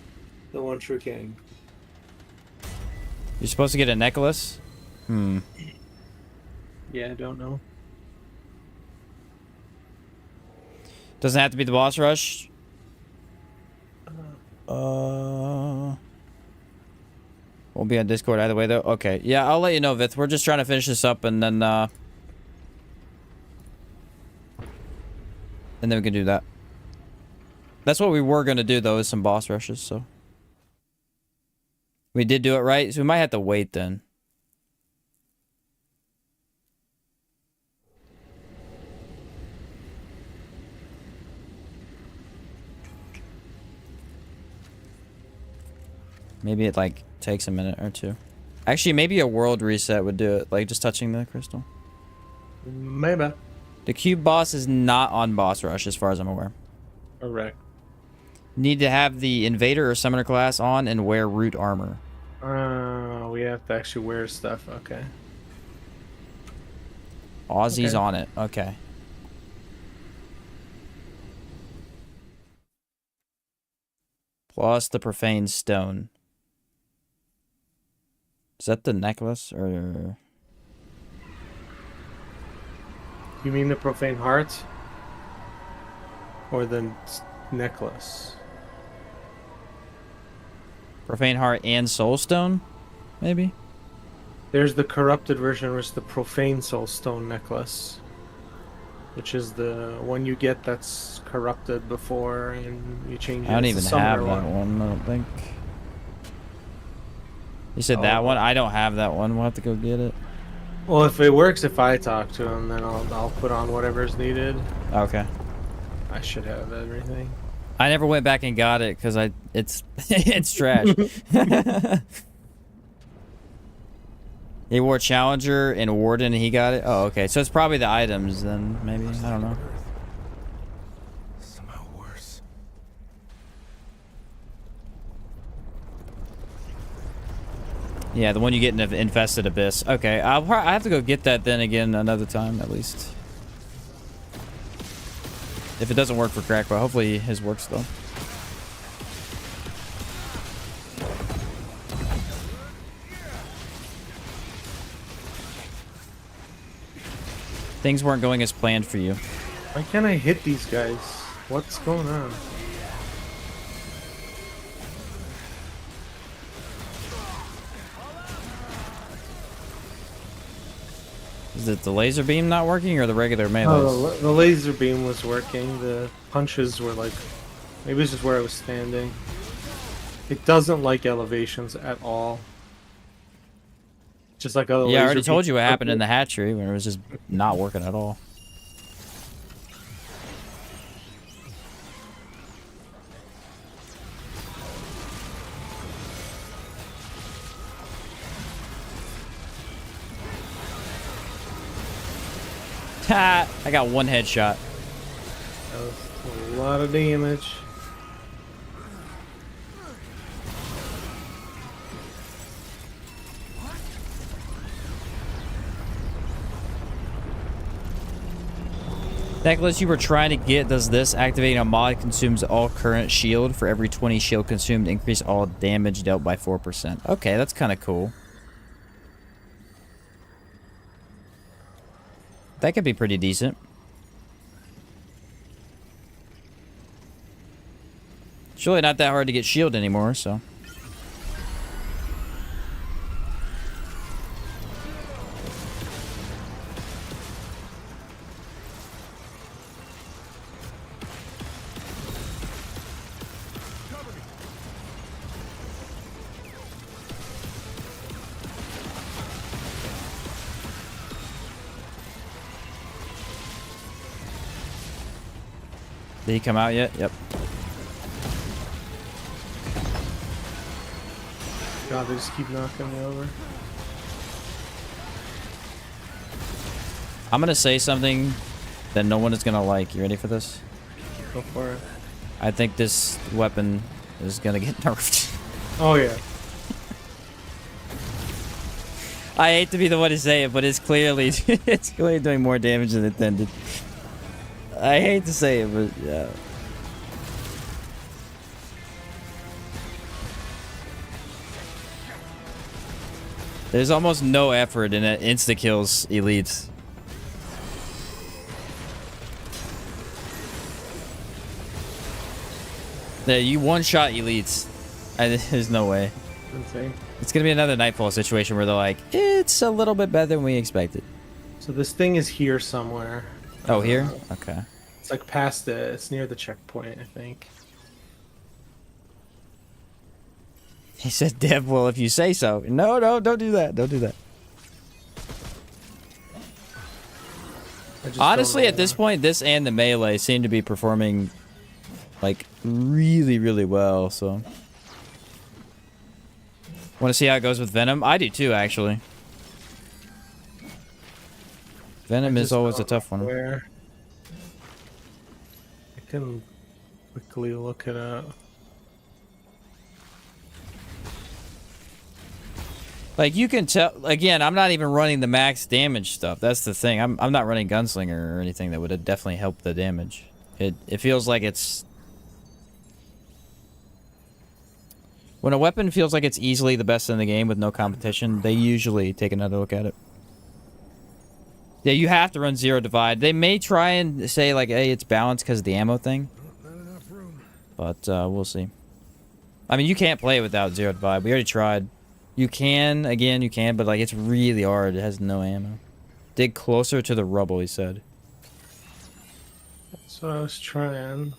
Speaker 4: the one true king.
Speaker 1: You're supposed to get a necklace?
Speaker 7: Yeah, I don't know.
Speaker 1: Doesn't have to be the boss rush. Won't be on Discord either way, though. Okay, yeah, I'll let you know, Vith. We're just trying to finish this up, and then we can do that. That's what we were gonna do, though, is some boss rushes. So we did do it right, so we might have to wait then. Maybe it like takes a minute or two. Actually, maybe a world reset would do it, like just touching the crystal.
Speaker 7: Maybe.
Speaker 1: The cube boss is not on boss rush as far as I'm aware.
Speaker 7: Correct.
Speaker 1: Need to have the invader or summoner class on and wear root armor.
Speaker 7: We have to actually wear stuff. Okay.
Speaker 1: Aussie's on it. Okay. Plus the profane stone. Is that the necklace or?
Speaker 7: You mean the profane heart? Or the necklace?
Speaker 1: Profane heart and soul stone? Maybe?
Speaker 7: There's the corrupted version, which is the profane soul stone necklace. Which is the one you get that's corrupted before and you change it.
Speaker 1: I don't
Speaker 7: It's
Speaker 1: even
Speaker 7: the
Speaker 1: have
Speaker 7: summoner
Speaker 1: that one, I don't think. You said that one? I don't have that one. We'll have to go get it.
Speaker 7: Well, if it works, if I talk to him, then I'll put on whatever's needed.
Speaker 1: Okay.
Speaker 7: I should have everything.
Speaker 1: I never went back and got it because it's it's trash. He wore Challenger and Warden and he got it? Oh, okay. So it's probably the items then, maybe. I don't know.
Speaker 3: Somehow worse.
Speaker 1: Yeah, the one you get in the Infested Abyss. Okay, I have to go get that then again another time at least. If it doesn't work for Crack, but hopefully his works though. Things weren't going as planned for you.
Speaker 7: Why can't I hit these guys? What's going on?
Speaker 1: Is it the laser beam not working or the regular melee?
Speaker 7: Oh, the laser beam was working. The punches were like... Maybe it's just where I was standing. It doesn't like elevations at all. Just like other
Speaker 1: Yeah, I already
Speaker 7: laser
Speaker 1: told you
Speaker 7: beams.
Speaker 1: what happened in the hatchery when it was just not working at all. Ha! I got one headshot.
Speaker 7: That was a lot of damage.
Speaker 1: Necklace you were trying to get, does this activating a mod consumes all current shield. For every 20 shield consumed, increase all damage dealt by 4%. Okay, that's kind of cool. That could be pretty decent. It's really not that hard to get shield anymore, so. Did he come out yet? Yep.
Speaker 7: God, they just keep knocking me over.
Speaker 1: I'm gonna say something that no one is gonna like. You ready for this?
Speaker 7: Go for it.
Speaker 1: I think this weapon is gonna get nerfed.
Speaker 7: Oh yeah.
Speaker 1: I hate to be the one to say it, but it's clearly it's clearly doing more damage than intended. I hate to say it, but yeah. There's almost no effort in it. Insta kills elites. Yeah, you one-shot elites. There's no way.
Speaker 7: Insane.
Speaker 1: It's gonna be another Nightfall situation where they're like, it's a little bit better than we expected.
Speaker 7: So this thing is here somewhere.
Speaker 1: Oh, here? Okay.
Speaker 7: It's like past it. It's near the checkpoint, I think.
Speaker 1: He said, Dev, well, if you say so. No, no, don't do that. Don't do that. Honestly, at this point, this and the melee seem to be performing, like, really, really well, so. Want to see how it goes with Venom? I do too, actually. Venom is always a tough one.
Speaker 7: Where I can quickly look it up.
Speaker 1: Like, you can tell, again, I'm not even running the max damage stuff. That's the thing. I'm not running Gunslinger or anything that would have definitely helped the damage. It feels like it's... When a weapon feels like it's easily the best in the game with no competition, they usually take another look at it. Yeah, you have to run Zero Divide. They may try and say, like, hey, it's balanced because of the ammo thing. But, we'll see. I mean, you can't play it without Zero Divide. We already tried. You can, again, you can, but, like, it's really hard. It has no ammo. Dig closer to the rubble, he said.
Speaker 7: That's what I was trying.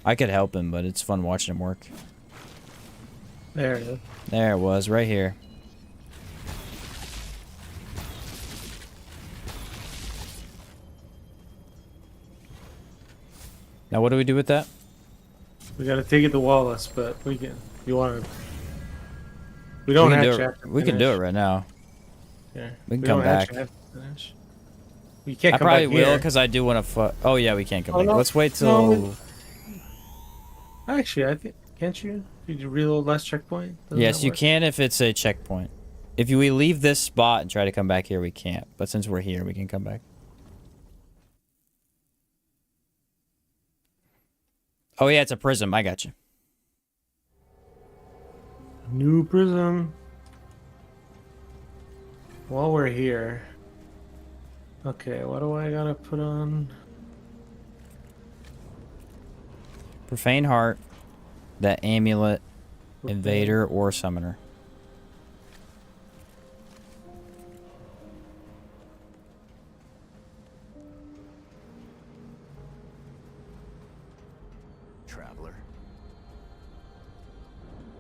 Speaker 1: I could help him, but it's fun watching him work.
Speaker 7: There it is.
Speaker 1: There it was, right here. Now, what do we do with that?
Speaker 7: We gotta take it to Wallace, but we can. You want to? We don't have to.
Speaker 1: We can do it right now.
Speaker 7: Yeah.
Speaker 1: We can come back.
Speaker 7: We can't
Speaker 1: I
Speaker 7: come
Speaker 1: probably
Speaker 7: back
Speaker 1: will
Speaker 7: here.
Speaker 1: because I do want to. Oh yeah, we can't come back.
Speaker 7: No.
Speaker 1: Let's wait till.
Speaker 7: No. Actually, I think can't you? Did you reload last checkpoint? Doesn't
Speaker 1: Yes,
Speaker 7: that
Speaker 1: you
Speaker 7: work?
Speaker 1: can if it's a checkpoint. If we leave this spot and try to come back here, we can't. But since we're here, we can come back. Oh yeah, it's a prism. I got you.
Speaker 7: New prism. While we're here. Okay, what do I gotta put on?
Speaker 1: Profane Heart, that amulet, invader, or summoner.
Speaker 8: Traveler.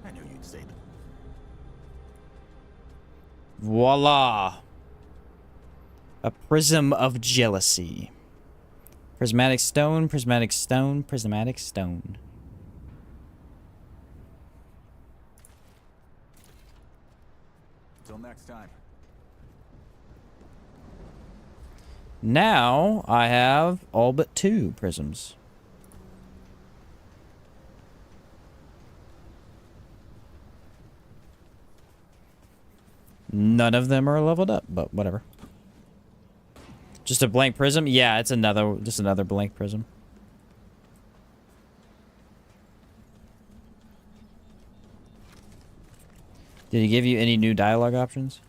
Speaker 8: I knew you'd say that.
Speaker 1: Voila! A prism of jealousy. Prismatic stone, prismatic stone, prismatic stone.
Speaker 8: Until next time.
Speaker 1: Now I have all but 2 prisms. None of them are leveled up, but whatever. Just a blank prism? Yeah, it's just another blank prism. Did he give you any new dialogue options?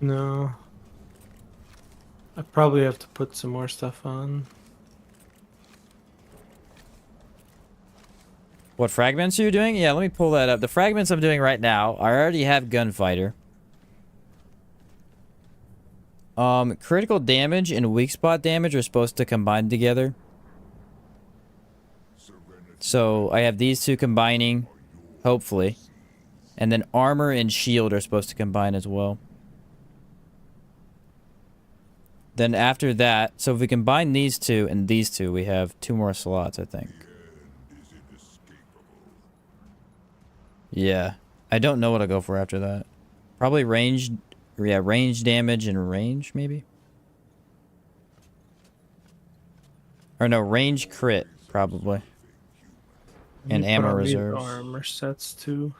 Speaker 7: No. I probably have to put some more stuff on.
Speaker 1: What fragments are you doing? Yeah, let me pull that up. The fragments I'm doing right now, I already have gunfighter. Critical damage and weak spot damage are supposed to combine together. So I have these 2 combining, hopefully. And then armor and shield are supposed to combine as well. Then after that, so if we combine these 2 and these 2, we have 2 more slots, I think. Yeah. I don't know what I'll go for after that. Probably range, yeah, range damage and range, maybe? Or no, range crit, probably. And
Speaker 7: You
Speaker 1: ammo
Speaker 7: put on these
Speaker 1: reserves.
Speaker 7: Armor sets too.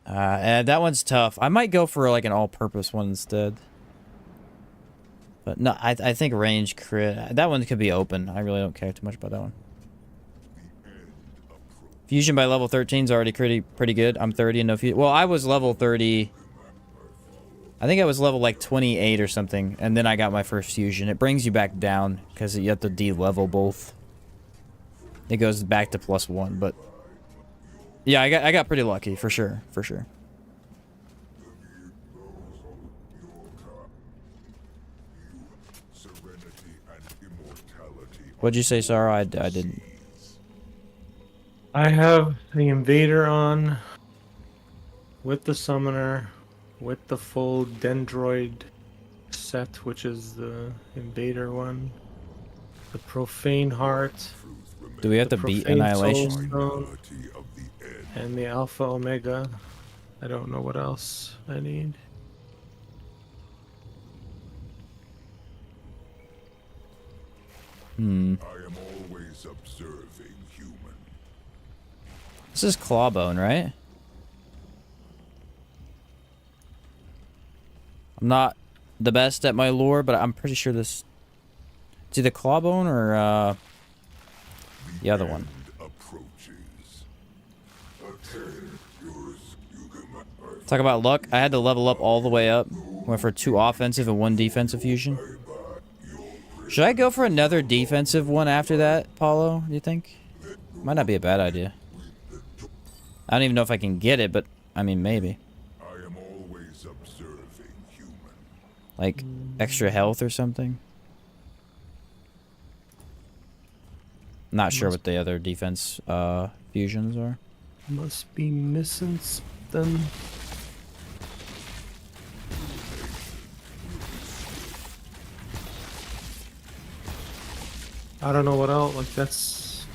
Speaker 1: That one's tough. I might go for like an all-purpose one instead. But no, I think range crit. That one could be open. I really don't care too much about that one. Fusion by level 13 is already pretty good. I'm 30 and no fusion. Well, I was level 30. I think I was level like 28 or something, and then I got my first fusion. It brings you back down because you have to de-level both. It goes back to +1, but yeah, I got pretty lucky for sure, for sure. What'd you say, Sarah? I didn't.
Speaker 7: I have the invader on with the summoner, with the full dendroid set, which is the invader one. The profane heart.
Speaker 1: Do we have to beat Annihilation?
Speaker 7: And the Alpha Omega. I don't know what else I need.
Speaker 6: I am always observing, human.
Speaker 1: This is Clawbone, right? I'm not the best at my lore, but I'm pretty sure this... It's either Clawbone or, the other one. Talk about luck. I had to level up all the way up. Went for 2 offensive and 1 defensive fusion. Should I go for another defensive one after that, Paulo, do you think? Might not be a bad idea. I don't even know if I can get it, but, I mean, maybe.
Speaker 6: I am always observing, human.
Speaker 1: Like, extra health or something? Not sure what the other defense, fusions are.
Speaker 7: Must be missing something. I don't know what else. Like, that's...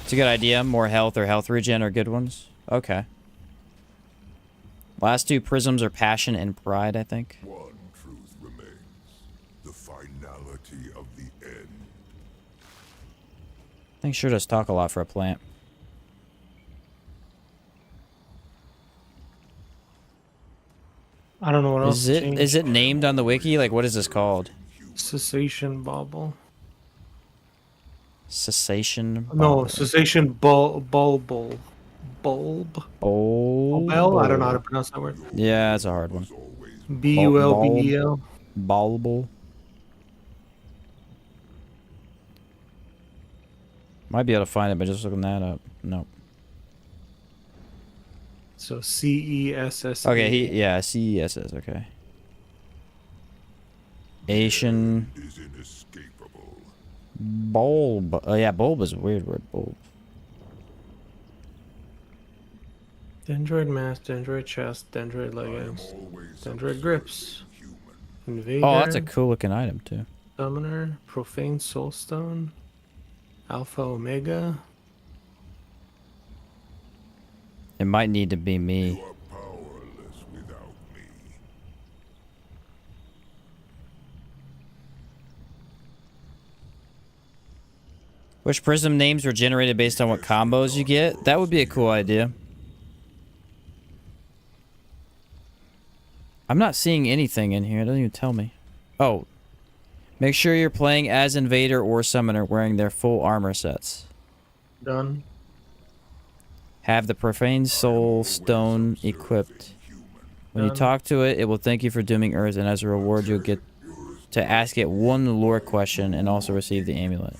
Speaker 1: It's a good idea. More health or health regen are good ones. Okay. Last 2 prisms are passion and pride, I think.
Speaker 6: One truth remains. The finality of the end.
Speaker 1: I think sure does talk a lot for a plant.
Speaker 7: I don't know what else.
Speaker 1: Is it named on the wiki? Like, what is this called?
Speaker 7: Cessation bauble.
Speaker 1: Cessation?
Speaker 7: No,
Speaker 1: bauble.
Speaker 7: cessation bulb.
Speaker 1: Oh.
Speaker 7: Bulbel? I don't know how to pronounce that word.
Speaker 1: Yeah, it's a hard one.
Speaker 7: B-U-L-B-E-L.
Speaker 1: Bulbel. Might be able to find it by just looking that up. Nope.
Speaker 7: So C-E-S-S.
Speaker 1: Okay, yeah, C-E-S-S, okay. Asian.
Speaker 6: Is inescapable.
Speaker 1: Bulb. Oh, yeah, bulb is a weird word. Bulb.
Speaker 7: Dendroid mask, dendroid chest, dendroid leggings, dendroid grips. Invader.
Speaker 1: Oh, that's a cool looking item, too.
Speaker 7: Summoner, profane soulstone, Alpha Omega.
Speaker 1: It might need to be me.
Speaker 6: You are powerless without me.
Speaker 1: Which prism names were generated based on what combos you get? That would be a cool idea. I'm not seeing anything in here. It doesn't even tell me. Oh. Make sure you're playing as Invader or Summoner wearing their full armor sets.
Speaker 7: Done.
Speaker 1: Have the Profane Soul Stone equipped. When you talk to it, it will thank you for dooming Earth, and as a reward, you'll get to ask it one lore question and also receive the amulet.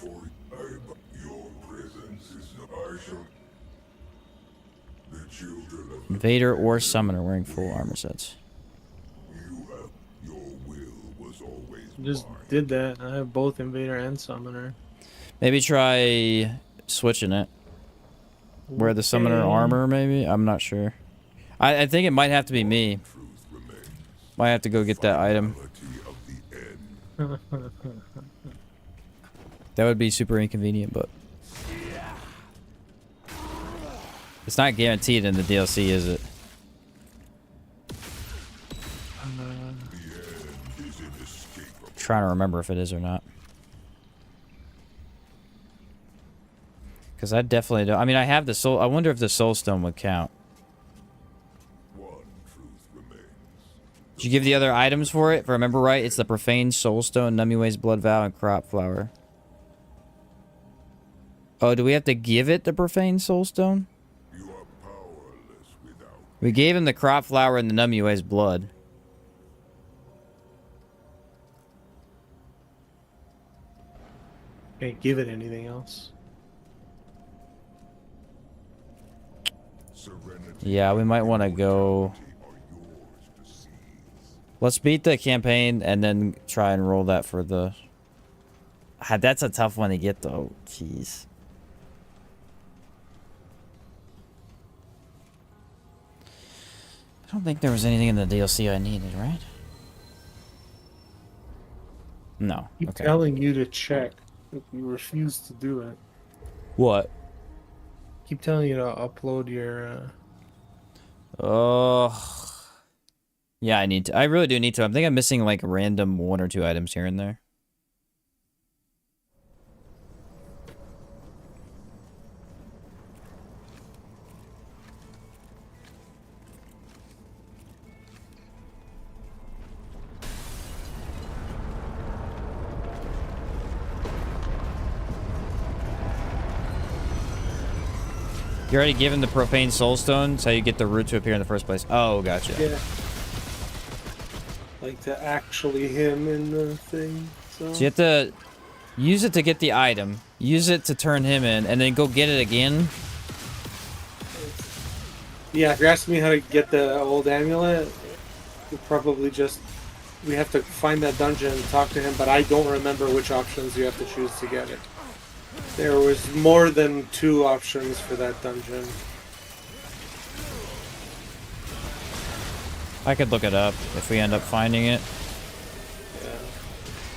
Speaker 1: Invader or Summoner wearing full armor sets.
Speaker 7: Just did that. I have both Invader and Summoner.
Speaker 1: Maybe try switching it. Wear the Summoner armor, maybe? I'm not sure. I think it might have to be me. Might have to go get that item. That would be super inconvenient, but... It's not guaranteed in the DLC, is it? Trying to remember if it is or not. Because I definitely don't. I mean, I have the soul. I wonder if the soul stone would count. Did you give the other items for it? If I remember right, it's the Profane Soul Stone, Numue's Blood Vow, and Crop Flower. Oh, do we have to give it the Profane Soul Stone? We gave him the Crop Flower and the Numue's Blood.
Speaker 7: Can't give it anything else.
Speaker 1: Yeah, we might want to go... Let's beat the campaign and then try and roll that for the... That's a tough one to get, though. Jeez. I don't think there was anything in the DLC I needed, right? No.
Speaker 7: Keep
Speaker 1: Okay.
Speaker 7: telling you to check. You refuse to do it.
Speaker 1: What?
Speaker 7: Keep telling you to upload your...
Speaker 1: Oh. Yeah, I need to. I really do need to. I think I'm missing like random 1 or 2 items here and there. You're already given the Profane Soul Stone, so you get the root to appear in the first place. Oh, gotcha.
Speaker 4: Yeah. Like to actually him in the thing. So
Speaker 1: you have to use it to get the item, use it to turn him in, and then go get it again.
Speaker 4: yeah, if you're asking me how to get the old amulet, we probably just we have to find that dungeon and talk to him, but I don't remember which options you have to choose to get it. There was more than 2 options for that dungeon.
Speaker 1: I could look it up if we end up finding it.
Speaker 4: Yeah.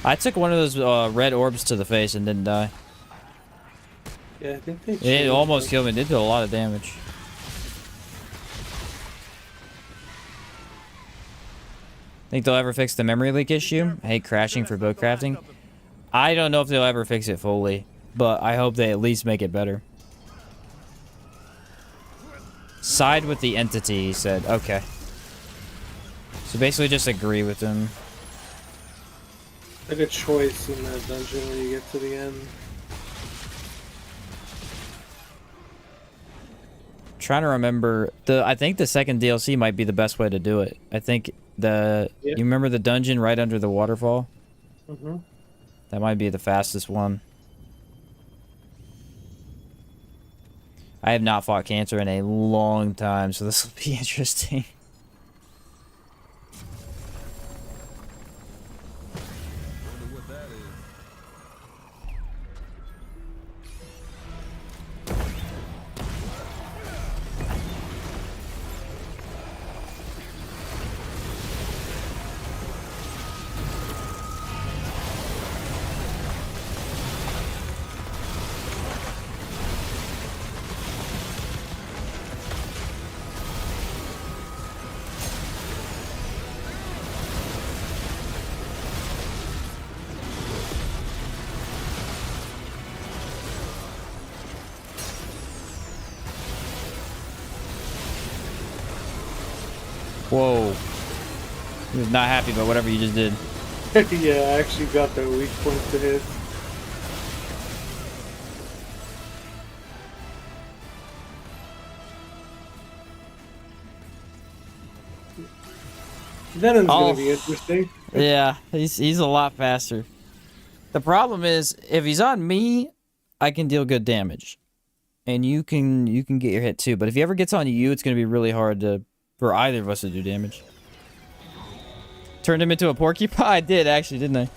Speaker 1: I took one of those red orbs to the face and didn't die.
Speaker 4: Yeah, I think they
Speaker 1: It
Speaker 4: changed
Speaker 1: almost
Speaker 4: it.
Speaker 1: killed me. It did a lot of damage. Think they'll ever fix the memory leak issue? I hate crashing for build crafting. I don't know if they'll ever fix it fully, but I hope they at least make it better. Side with the entity, he said. Okay. So basically just agree with him.
Speaker 4: Like a choice in that dungeon when you get to the end.
Speaker 1: Trying to remember I think the second DLC might be the best way to do it. I think you remember the dungeon right under the waterfall?
Speaker 4: Mm-hmm.
Speaker 1: That might be the fastest one. I have not fought cancer in a long time, so this will be interesting. Whoa. He was not happy about whatever you just did.
Speaker 4: Yeah, I actually got the weak point to hit. Venom's gonna be interesting.
Speaker 1: Yeah, he's a lot faster. The problem is, if he's on me, I can deal good damage. And you can get your hit too. But if he ever gets on you, it's gonna be really hard for either of us to do damage. Turned him into a porcupine? I did, actually, didn't I?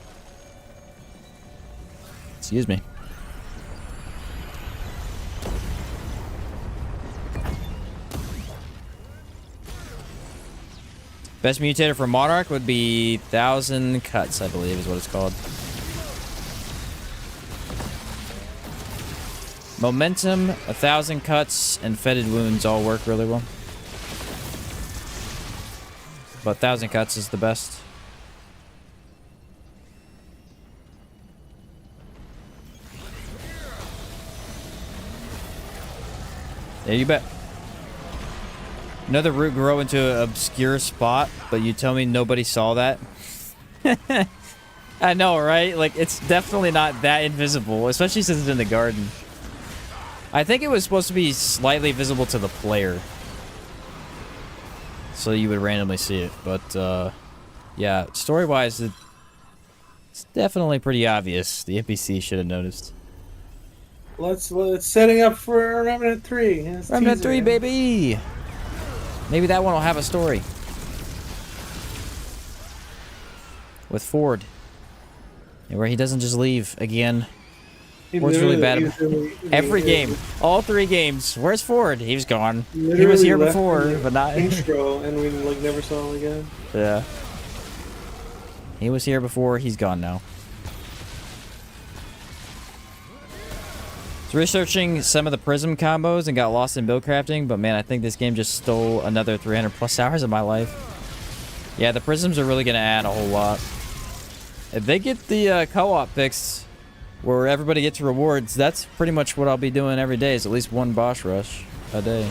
Speaker 1: Excuse me. Best mutator for Monarch would be 1,000 Cuts, I believe is what it's called. Momentum, 1,000 Cuts, and Fetid Wounds all work really well. But 1,000 Cuts is the best. Yeah, you bet. Another root grow into an obscure spot, but you tell me nobody saw that? I know, right? Like, it's definitely not that invisible, especially since it's in the garden. I think it was supposed to be slightly visible to the player. So you would randomly see it, but, yeah, story-wise, it's definitely pretty obvious. The NPC should have noticed.
Speaker 4: Let's setting up for Remnant 3.
Speaker 1: Remnant 3, baby! Maybe that one will have a story. With Ford. Where he doesn't just leave again. Ford's really bad. Every game. All 3 games. Where's Ford? He was gone. He was here before, but not...
Speaker 4: intro, and we like never saw him again.
Speaker 1: Yeah. He was here before. He's gone now. Was researching some of the prism combos and got lost in build crafting, but man, I think this game just stole another 300 plus hours of my life. Yeah, the prisms are really going to add a whole lot. If they get the co-op fixed, where everybody gets rewards, that's pretty much what I'll be doing every day, is at least 1 boss rush a day.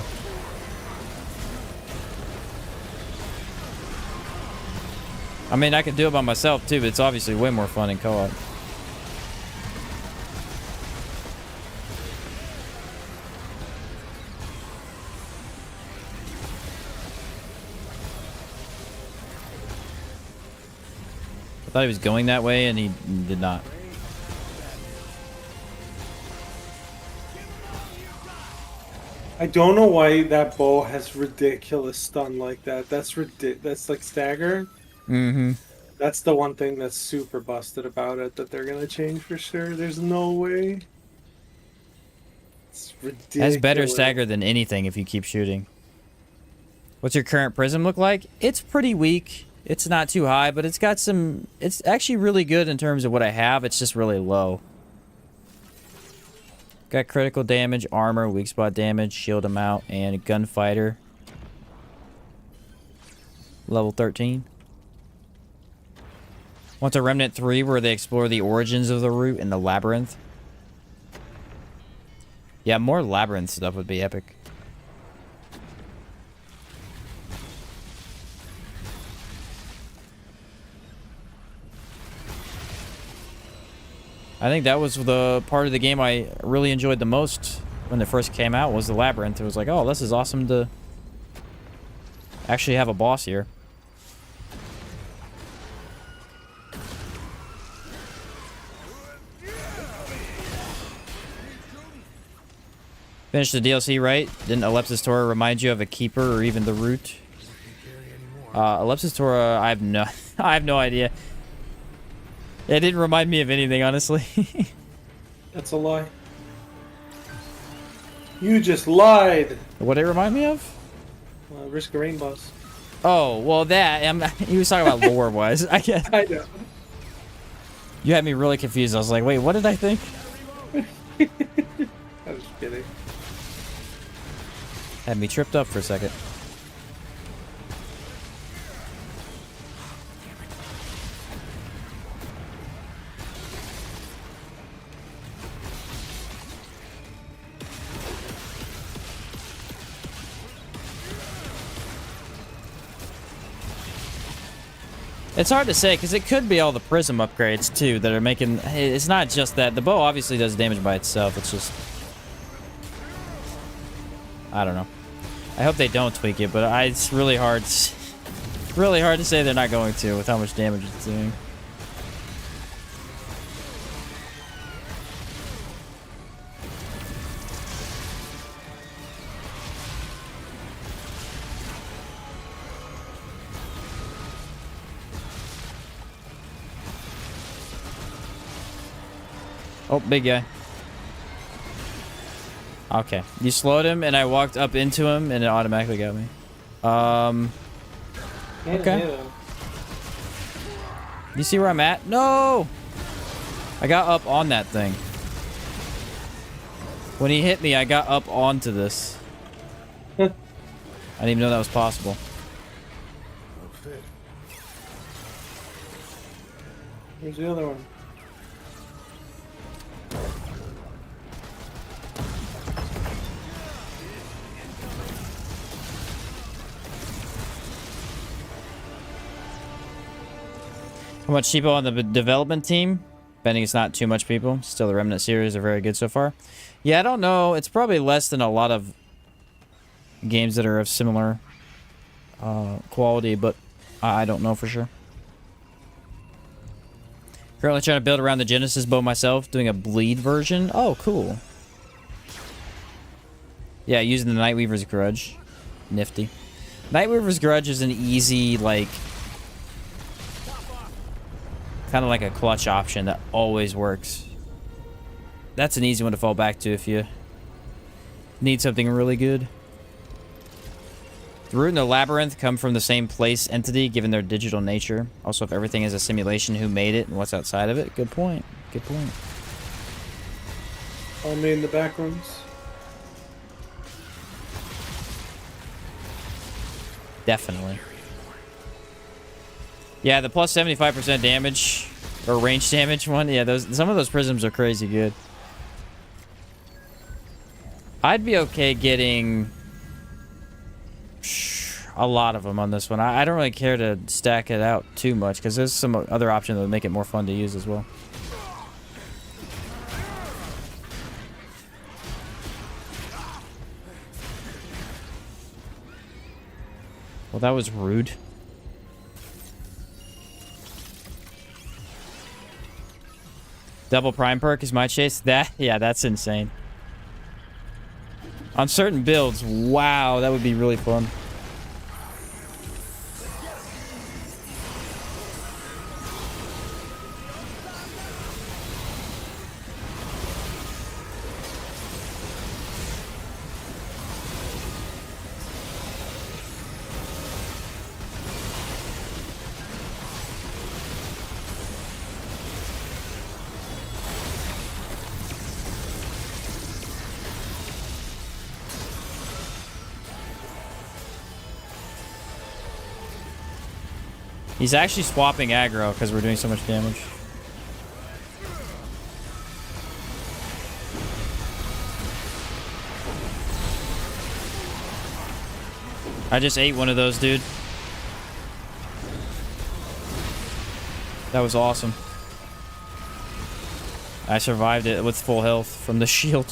Speaker 1: I mean, I could do it by myself too, but it's obviously way more fun in co-op. I thought he was going that way, and he did not.
Speaker 4: I don't know why that bow has ridiculous stun like that. That's That's like stagger.
Speaker 1: Mm-hmm.
Speaker 4: That's the one thing that's super busted about it that they're gonna change for sure. There's no way. It's ridiculous.
Speaker 1: It has better stagger than anything if you keep shooting. What's your current prism look like? It's pretty weak. It's not too high, but it's got some... It's actually really good in terms of what I have. It's just really low. Got critical damage, armor, weak spot damage, shield amount, and gunfighter. Level 13. Want a Remnant 3 where they explore the origins of the root in the labyrinth? Yeah, more labyrinth stuff would be epic. I think that was the part of the game I really enjoyed the most when it first came out, was the labyrinth. It was like, oh, this is awesome to actually have a boss here. Finished the DLC, right? Didn't Alepsis Tora remind you of a keeper or even the root? Alepsis Tora, I have no idea. It didn't remind me of anything, honestly.
Speaker 4: That's a lie. You just lied.
Speaker 1: What did it remind me of?
Speaker 4: Risk of Rain boss.
Speaker 1: Oh, well, he was talking about lore-wise. I guess.
Speaker 4: I know.
Speaker 1: You had me really confused. I was like, wait, what did I think?
Speaker 4: I was kidding.
Speaker 1: Had me tripped up for a second. It's hard to say, because it could be all the prism upgrades, too, that are making... It's not just that. The bow obviously does damage by itself. It's just... I don't know. I hope they don't tweak it, but it's really hard... really hard to say they're not going to, with how much damage it's doing. Oh, big guy. Okay. You slowed him, and I walked up into him, and it automatically got me. Okay. You see where I'm at? No! I got up on that thing. When he hit me, I got up onto this. I didn't even know that was possible.
Speaker 4: Here's the other one.
Speaker 1: How much cheapo on the development team? Betting it's not too much people. Still, the Remnant series are very good so far. Yeah, I don't know. It's probably less than a lot of games that are of similar quality, but I don't know for sure. Currently trying to build around the Genesis bow myself, doing a bleed version. Oh, cool. Yeah, using the Nightweaver's Grudge. Nifty. Nightweaver's Grudge is an easy, like... kind of like a clutch option that always works. That's an easy one to fall back to if you need something really good. The root and the labyrinth come from the same place entity given their digital nature. Also, if everything is a simulation, who made it and what's outside of it? Good point. Good point.
Speaker 4: All made in the back rooms.
Speaker 1: Definitely. Yeah, the plus 75% damage or range damage one. Yeah, some of those prisms are crazy good. I'd be okay getting a lot of them on this one. I don't really care to stack it out too much because there's some other options that would make it more fun to use as well. Well, that was rude. Double prime perk is my chase. Yeah, that's insane. On certain builds, wow, that would be really fun. He's actually swapping aggro because we're doing so much damage. I just ate one of those, dude. That was awesome. I survived it with full health from the shield.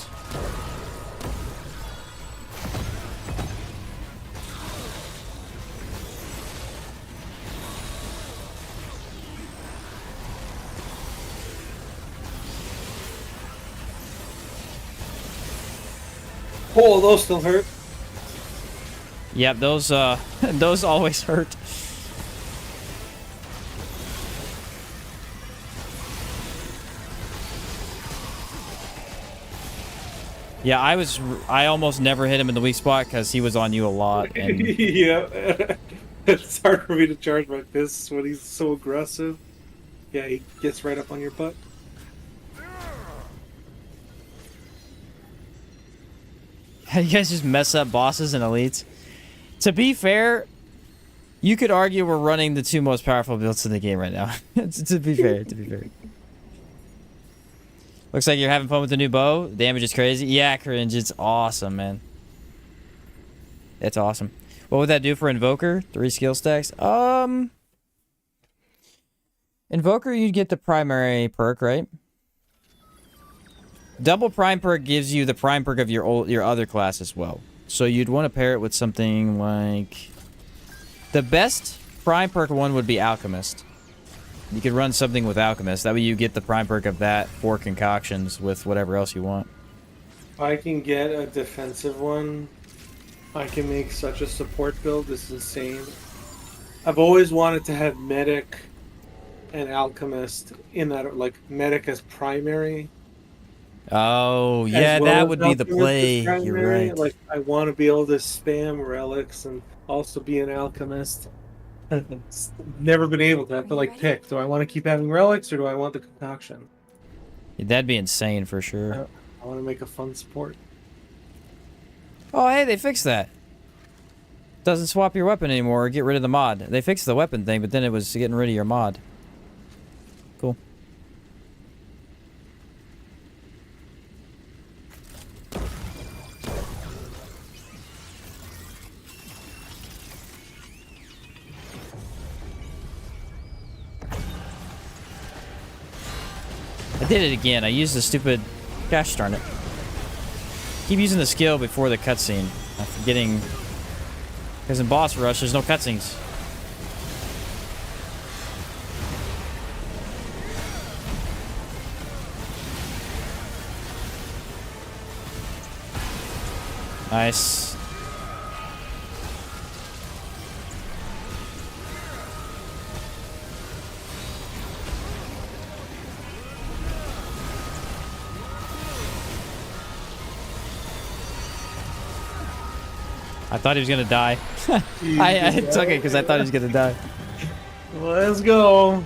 Speaker 4: Oh, those still hurt.
Speaker 1: Yep, those those always hurt. Yeah, I almost never hit him in the weak spot because he was on you a lot. And
Speaker 4: Yeah. It's hard for me to charge my fists when he's so aggressive. Yeah, he gets right up on your butt.
Speaker 1: you guys just mess up bosses and elites. To be fair, you could argue we're running the two most powerful builds in the game right now. to be fair. Looks like you're having fun with the new bow. Damage is crazy. Yeah, cringe. It's awesome, man. It's awesome. What would that do for Invoker? 3 skill stacks? Invoker, you get the primary perk, right? Double prime perk gives you the prime perk of your other class as well. So you'd want to pair it with something like... The best prime perk one would be Alchemist. You could run something with Alchemist. That way you get the prime perk of that for concoctions with whatever else you want.
Speaker 4: I can get a defensive one. I can make such a support build. This is insane. I've always wanted to have Medic and Alchemist in that, like, Medic as primary.
Speaker 1: Oh, yeah,
Speaker 4: well
Speaker 1: that
Speaker 4: as
Speaker 1: would be the
Speaker 4: Alchemist as
Speaker 1: play. You're
Speaker 4: primary.
Speaker 1: right.
Speaker 4: Like, I want to be able to spam relics and also be an Alchemist. It's never been able to. I have to, like, pick. Do I want to keep having relics or do I want the concoction?
Speaker 1: Yeah, that'd be insane for sure.
Speaker 4: I want to make a fun support.
Speaker 1: Oh, hey, they fixed that. Doesn't swap your weapon anymore or get rid of the mod. They fixed the weapon thing, but then it was getting rid of your mod. Cool. I did it again. I used the stupid... Gosh darn it. Keep using the skill before the cutscene. I'm forgetting... Because in boss rush, there's no cutscenes. Nice. I thought he was gonna die. I took it because I thought he was gonna die.
Speaker 4: Let's go.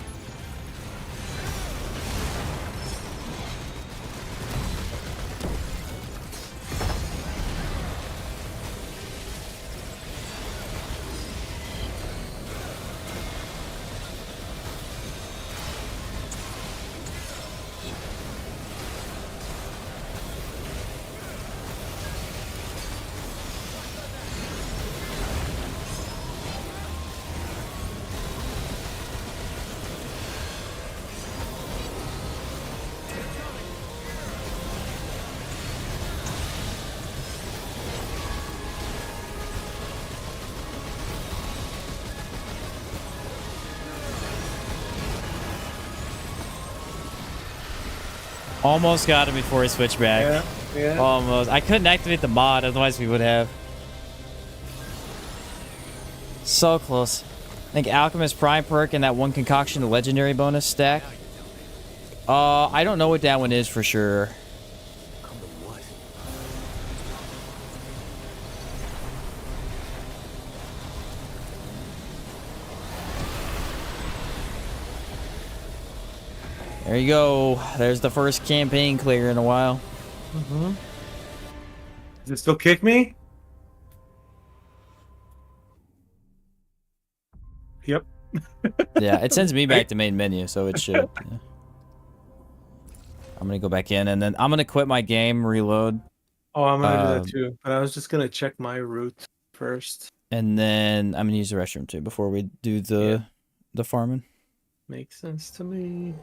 Speaker 1: Almost got him before he switched back.
Speaker 4: Yeah.
Speaker 1: Almost. I couldn't activate the mod, otherwise we would have. So close. I think Alchemist Prime perk and that one concoction, the legendary bonus stack. I don't know what that one is for sure.
Speaker 8: Come to what?
Speaker 1: There you go. There's the first campaign clear in a while.
Speaker 4: Mm-hmm. Does it still kick me? Yep.
Speaker 1: Yeah, it sends me back to main menu, so it should. Yeah. I'm gonna go back in, and then I'm gonna quit my game, reload.
Speaker 4: Oh, I'm gonna do that too. But I was just gonna check my route first.
Speaker 1: And then I'm gonna use the restroom too before we do the farming.
Speaker 4: Makes sense to me.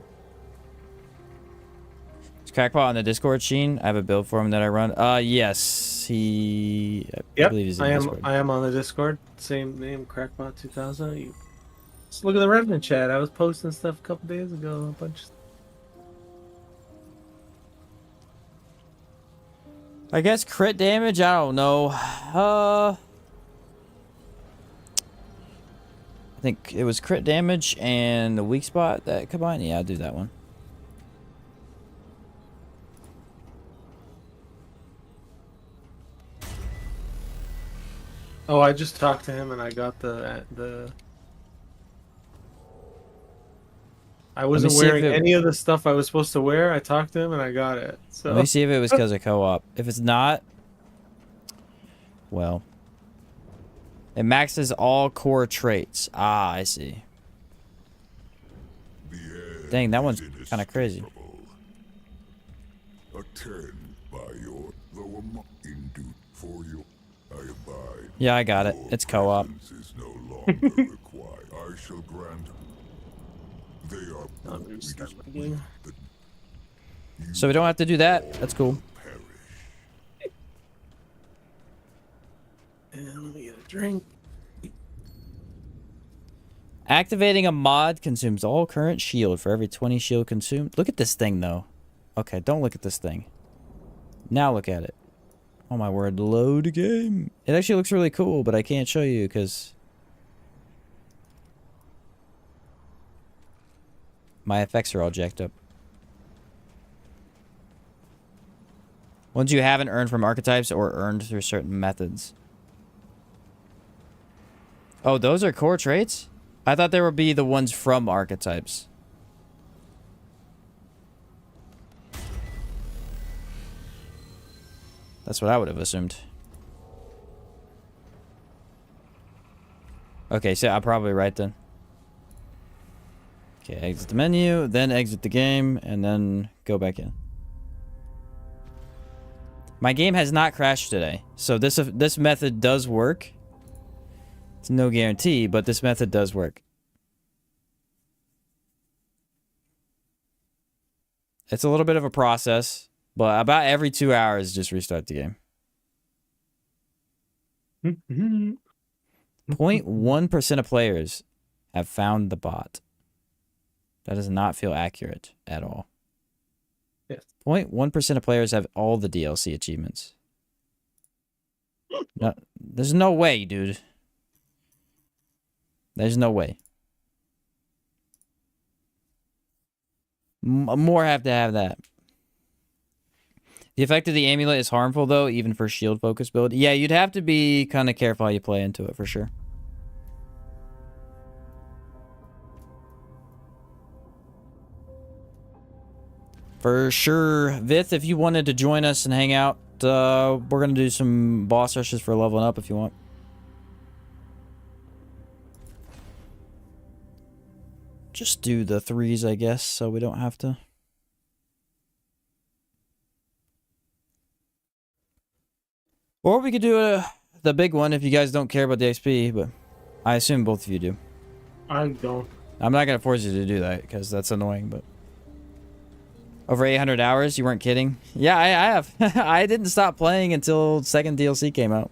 Speaker 1: Is Crackpot on the Discord, Sheen? I have a build for him that I run. Yes, I believe he's in the Discord.
Speaker 4: I am on the Discord. Same name, Crackpot 2000. Just look at the Remnant chat. I was posting stuff a couple days ago. A bunch.
Speaker 1: I guess crit damage. I don't know. I think it was crit damage and the weak spot that combined. Yeah, I'll do that one.
Speaker 4: Oh, I just talked to him and I got the. I wasn't wearing any of the stuff I was supposed to wear. I talked to him and I got it. So
Speaker 1: let me see if it was because of co-op. If it's not, well, it maxes all core traits. Ah, I see. Dang, that one's kind of crazy.
Speaker 6: Attend by your though induced for your I abide.
Speaker 1: Yeah, I got it. It's co-op.
Speaker 6: Is no longer required. I shall grant they are
Speaker 7: I'm gonna start my game.
Speaker 1: So we don't have to do that. That's cool.
Speaker 7: And let me get a drink.
Speaker 1: Activating a mod consumes all current shield for every 20 shield consumed. Look at this thing, though. Okay, don't look at this thing. Now look at it. Oh my word, load game. It actually looks really cool, but I can't show you because my effects are all jacked up. Ones you haven't earned from archetypes or earned through certain methods. Oh, those are core traits? I thought there would be the ones from archetypes. That's what I would have assumed. Okay, so I'm probably right then. Okay, exit the menu, then exit the game, and then go back in. My game has not crashed today, so this method does work. It's no guarantee, but this method does work. It's a little bit of a process, but about every 2 hours, just restart the game. 0.1% of players have found the bot. That does not feel accurate at all.
Speaker 7: Yes.
Speaker 1: 0.1% of players have all the DLC achievements. No, there's no way, dude. There's no way. More have to have that. The effect of the amulet is harmful, though, even for shield focus build. Yeah, you'd have to be kind of careful how you play into it, for sure. For sure. Vith, if you wanted to join us and hang out, we're going to do some boss rushes for leveling up if you want. Just do the 3s, I guess, so we don't have to. Or we could do the big one if you guys don't care about the XP, but I assume both of you do.
Speaker 7: I don't.
Speaker 1: I'm not going to force you to do that because that's annoying, but... Over 800 hours? You weren't kidding? Yeah, I have. I didn't stop playing until second DLC came out.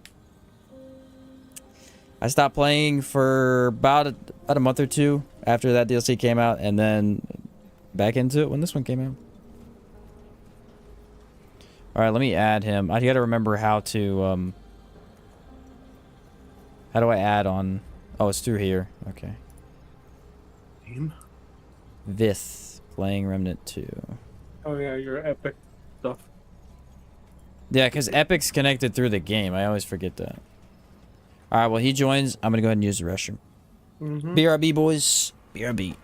Speaker 1: I stopped playing for about a month or two after that DLC came out, and then back into it when this one came out. Alright, let me add him. I gotta remember how to, how do I add on? Oh, it's through here. Okay.
Speaker 7: Game?
Speaker 1: Vith, playing Remnant 2.
Speaker 7: Oh yeah, your epic stuff.
Speaker 1: Yeah, because Epic's connected through the game. I always forget that. Alright, well, he joins. I'm gonna go ahead and use the restroom. BRB, boys. BRB.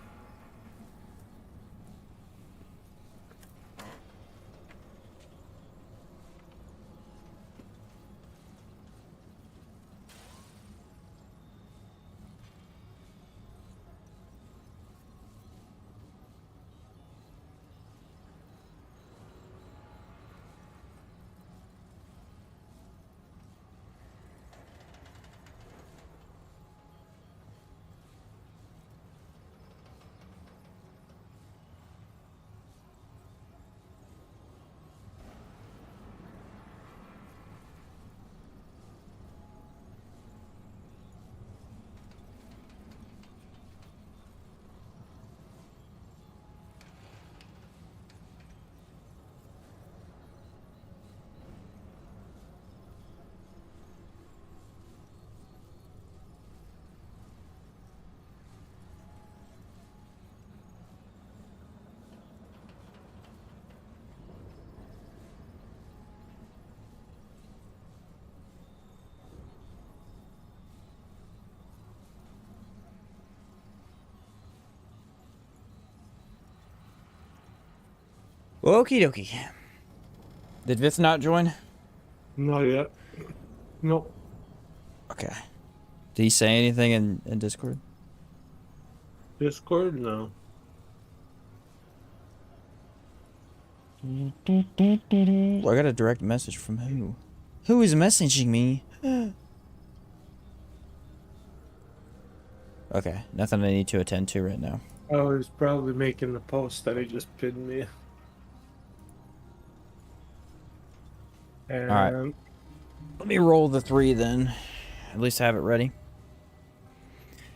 Speaker 1: Okie dokie. Did Vith not join?
Speaker 7: Not yet. Nope.
Speaker 1: Okay. Did he say anything in Discord?
Speaker 7: Discord? No.
Speaker 1: I got a direct message from who? Who is messaging me? Okay, nothing I need to attend to right now.
Speaker 7: I was probably making the post that he just pinned me. And
Speaker 1: right. Let me roll the 3 then. At least have it ready.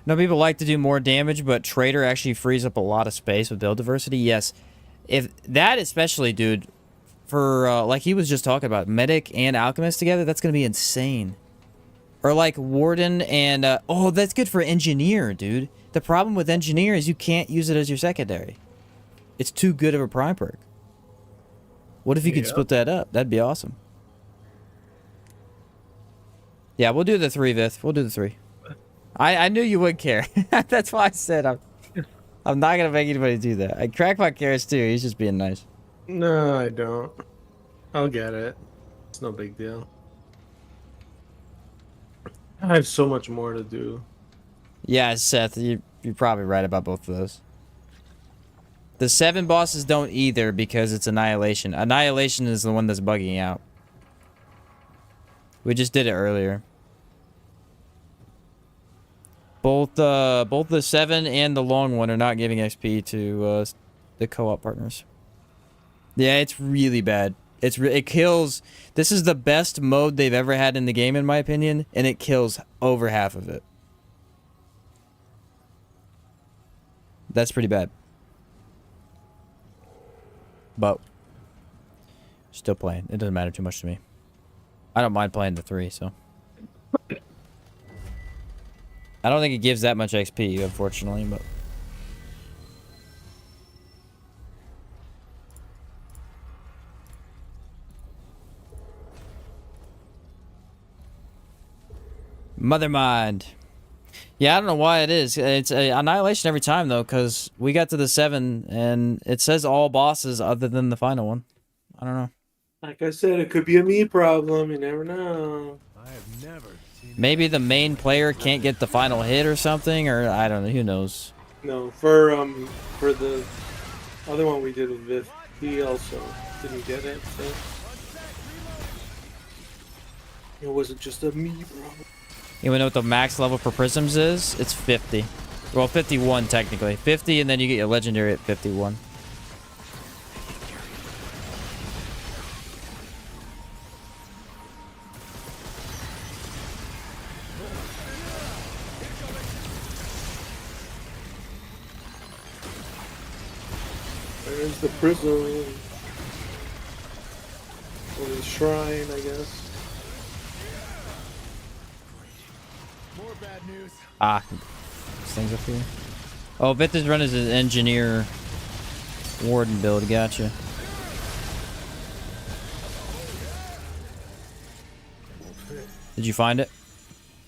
Speaker 1: No, people like to do more damage, but Trader actually frees up a lot of space with build diversity. Yes. If that especially, dude, for, like he was just talking about, Medic and Alchemist together, that's going to be insane. Or like Warden and, oh, that's good for Engineer, dude. The problem with Engineer is you can't use it as your secondary. It's too good of a prime perk. What if you could split that up? That'd be awesome. Yeah, we'll do the 3, Vith. We'll do the 3. I knew you would care. That's why I said I'm not going to make anybody do that. Crackpot cares too. He's just being nice.
Speaker 7: no, I don't. I'll get it. It's no big deal. I have so much more to do.
Speaker 1: Yeah, Seth, you're probably right about both of those. The 7 bosses don't either because it's Annihilation. Annihilation is the one that's bugging out. We just did it earlier. Both the 7 and the long one are not giving XP to the co-op partners. Yeah, it's really bad. It kills. This is the best mode they've ever had in the game, in my opinion, and it kills over half of it. That's pretty bad. But still playing. It doesn't matter too much to me. I don't mind playing the 3, so. I don't think it gives that much XP, unfortunately, but. Mother Mind. Yeah, I don't know why it is. It's Annihilation every time, though, because we got to the 7, and it says all bosses other than the final one. I don't know.
Speaker 4: Like I said, it could be a me problem. You never know.
Speaker 3: I have never seen
Speaker 1: Maybe the main player can't get the final hit or something, or I don't know. Who knows?
Speaker 4: No, for the other one we did with Viv, he also didn't get it. So it wasn't just a me problem.
Speaker 1: You know what the max level for Prisms is? It's 50. Well, 51 technically. 50, and then you get your legendary at 51.
Speaker 4: There's the prism. Or the shrine, I guess.
Speaker 3: more bad news.
Speaker 1: Ah, these things up here. Oh, Vith is running as an engineer warden build. Gotcha. Did you find it?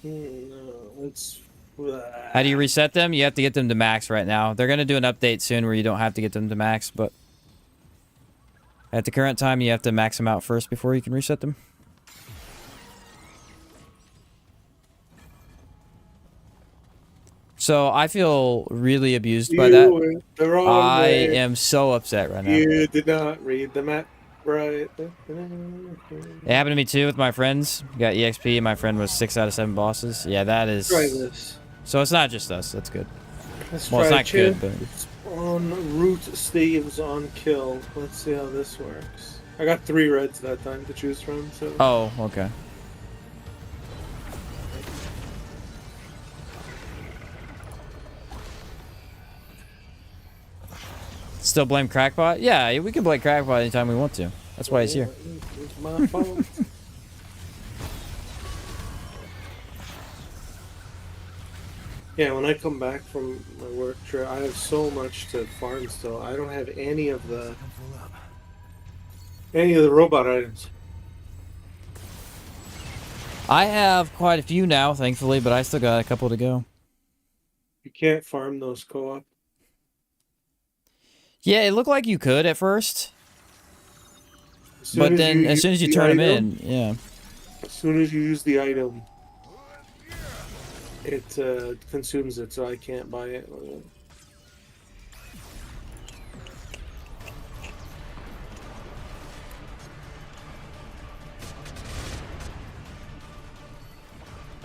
Speaker 4: No, it's.
Speaker 1: How do you reset them? You have to get them to max right now. They're going to do an update soon where you don't have to get them to max, but at the current time, you have to max them out first before you can reset them. So I feel really abused by that.
Speaker 4: Went the wrong
Speaker 1: I
Speaker 4: way.
Speaker 1: am so upset right now.
Speaker 4: You did not read the map right.
Speaker 1: It happened to me too with my friends. Got EXP, and my friend was 6 out of 7 bosses. Yeah, that is.
Speaker 4: Try this.
Speaker 1: So it's not just us. That's good.
Speaker 4: Let's
Speaker 1: Well, it's
Speaker 4: try
Speaker 1: not good, but.
Speaker 4: It's on root Steve's on kill. Let's see how this works. I got 3 reds that time to choose from, so.
Speaker 1: Oh, okay. Still blame Crackbot? Yeah, we can blame Crackbot anytime we want to. That's why he's here.
Speaker 4: It's my fault. Yeah, when I come back from my work trip, I have so much to farm still. I don't have any of the robot items.
Speaker 1: I have quite a few now, thankfully, but I still got a couple to go.
Speaker 4: You can't farm those co-op.
Speaker 1: Yeah, it looked like you could at first,
Speaker 4: As soon
Speaker 1: but
Speaker 4: as
Speaker 1: then
Speaker 4: you
Speaker 1: as soon as you
Speaker 4: use
Speaker 1: turn
Speaker 4: the
Speaker 1: them
Speaker 4: item-
Speaker 1: in, yeah.
Speaker 4: As soon as you use the item, it consumes it, so I can't buy it.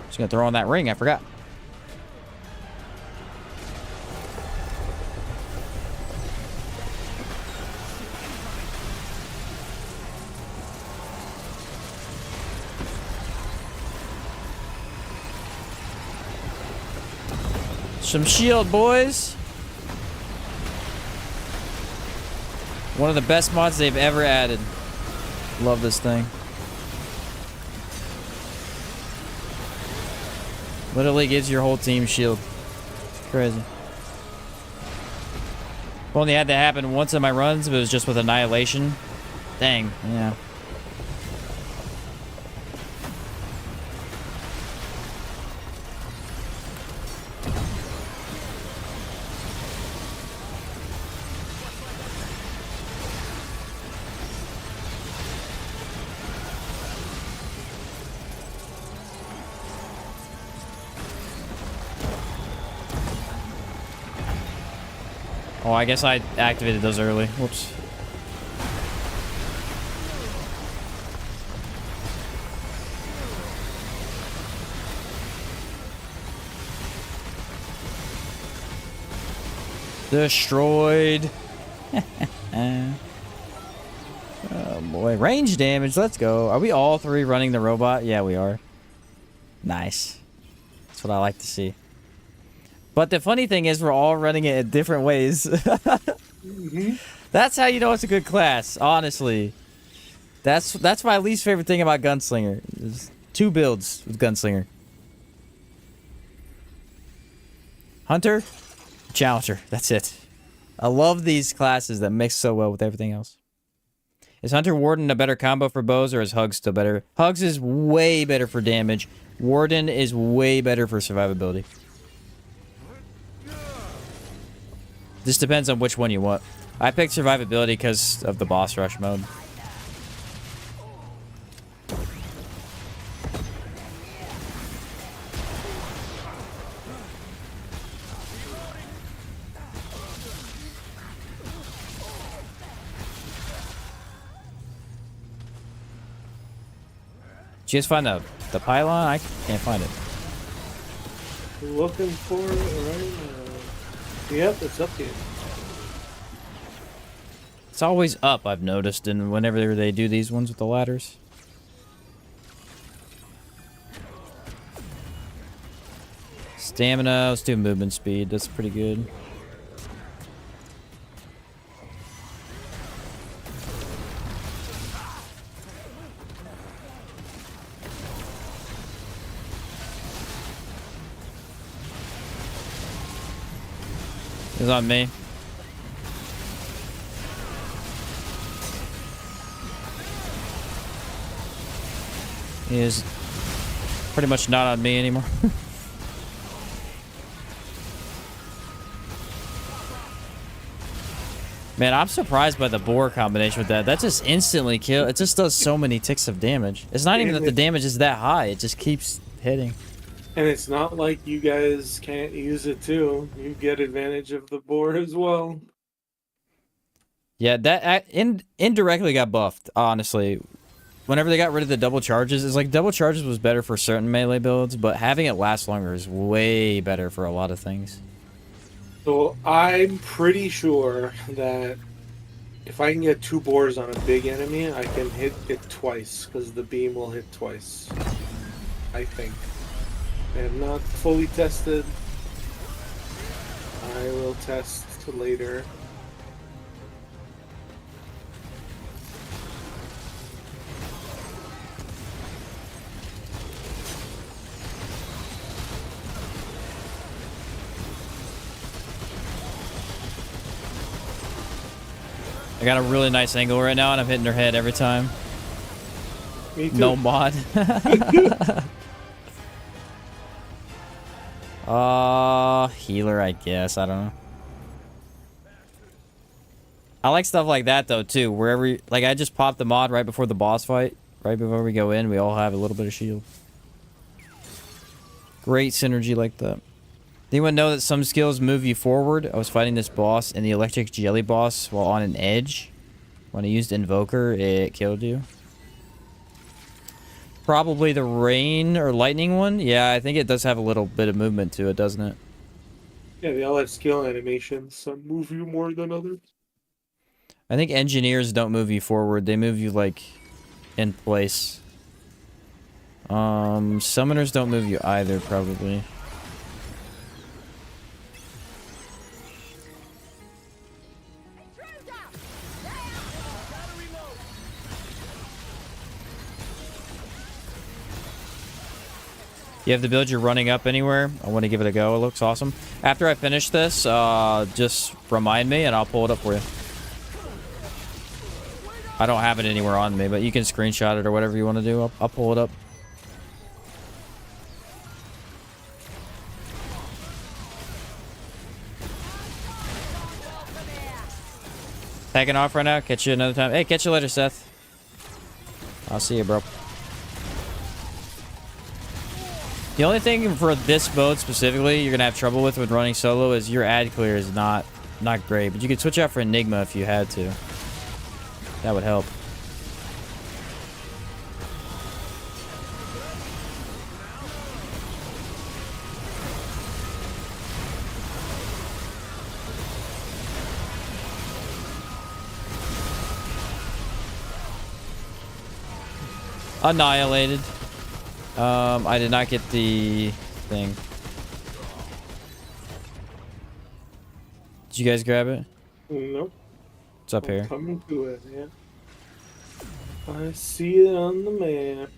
Speaker 1: Just gonna throw on that ring, I forgot. Some shield, boys. One of the best mods they've ever added. Love this thing. Literally gives your whole team shield. Crazy. Only had that happen once in my runs, but it was just with Annihilation. Dang, yeah. Oh, I guess I activated those early. Whoops. Destroyed. Oh boy, range damage. Let's go. Are we all three running the robot? Yeah, we are. Nice. That's what I like to see. But the funny thing is, we're all running it in different ways. That's how you know it's a good class. Honestly, that's my least favorite thing about Gunslinger. There's 2 builds with Gunslinger. Hunter, Challenger. That's it. I love these classes that mix so well with everything else. Is Hunter Warden a better combo for bows, or is Hugs still better? Hugs is way better for damage. Warden is way better for survivability. This depends on which one you want. I picked survivability because of the boss rush mode. Did you guys find the pylon? I can't find it.
Speaker 4: Looking for it right now. Yep, it's up here.
Speaker 1: It's always up, I've noticed, and whenever they do these ones with the ladders. Stamina, let's do movement speed. That's pretty good. It's on me. He is pretty much not on me anymore. Man, I'm surprised by the boar combination with that. That just instantly kill. It just does so many ticks of damage. It's not even that the damage is that high. It just keeps hitting.
Speaker 4: And it's not like you guys can't use it too. You get advantage of the boar as well.
Speaker 1: Yeah, that indirectly got buffed, honestly. Whenever they got rid of the double charges, it's like double charges was better for certain melee builds, but having it last longer is way better for a lot of things.
Speaker 4: So I'm pretty sure that if I can get 2 boars on a big enemy, I can hit it twice, because the beam will hit twice. I think. I have not fully tested. I will test later.
Speaker 1: I got a really nice angle right now, and I'm hitting her head every time.
Speaker 4: Me too.
Speaker 1: No mod. Healer, I guess. I don't know. I like stuff like that, though, too. Wherever, like, I just popped the mod right before the boss fight. Right before we go in, we all have a little bit of shield. Great synergy like that. Anyone know that some skills move you forward? I was fighting this boss and the electric jelly boss while on an edge. When I used Invoker, it killed you. Probably the rain or lightning one. Yeah, I think it does have a little bit of movement to it, doesn't it?
Speaker 4: Yeah, they all have skill animations. Some move you more than others.
Speaker 1: I think engineers don't move you forward. They move you, like, in place. Summoners don't move you either, probably. You have the build you're running up anywhere? I want to give it a go. It looks awesome. After I finish this, just remind me and I'll pull it up for you. I don't have it anywhere on me, but you can screenshot it or whatever you want to do. I'll pull it up. Tagging off right now. Catch you another time. Hey, catch you later, Seth. I'll see you, bro. The only thing for this mode specifically you're gonna have trouble with when running solo is your ad clear is not great, but you could switch out for Enigma if you had to. That would help. Annihilated. I did not get the thing. Did you guys grab it?
Speaker 4: Nope.
Speaker 1: It's up here.
Speaker 4: Coming to it, yeah. I see it on the map.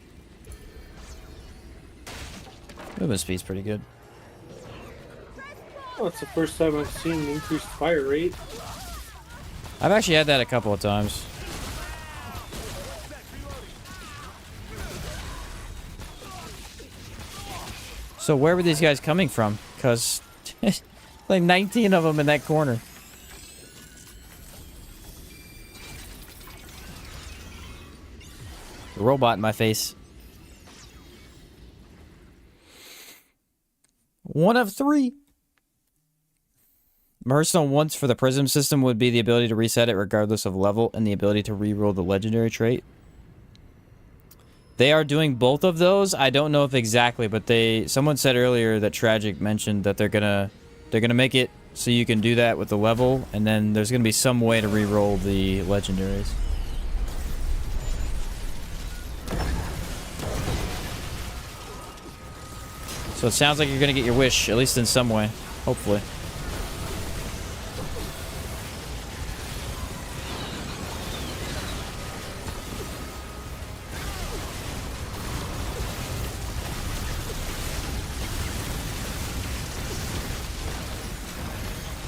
Speaker 1: Movement speed's pretty good.
Speaker 4: Oh, it's the first time I've seen increased fire rate.
Speaker 1: I've actually had that a couple of times. So where were these guys coming from? Because like 19 of them in that corner. The robot in my face. One of 3. Hearthstone once for the Prism system would be the ability to reset it regardless of level and the ability to reroll the legendary trait. They are doing both of those. I don't know if exactly, but someone said earlier that Tragic mentioned that they're gonna make it so you can do that with the level, and then there's gonna be some way to re-roll the legendaries. So it sounds like you're gonna get your wish, at least in some way, hopefully.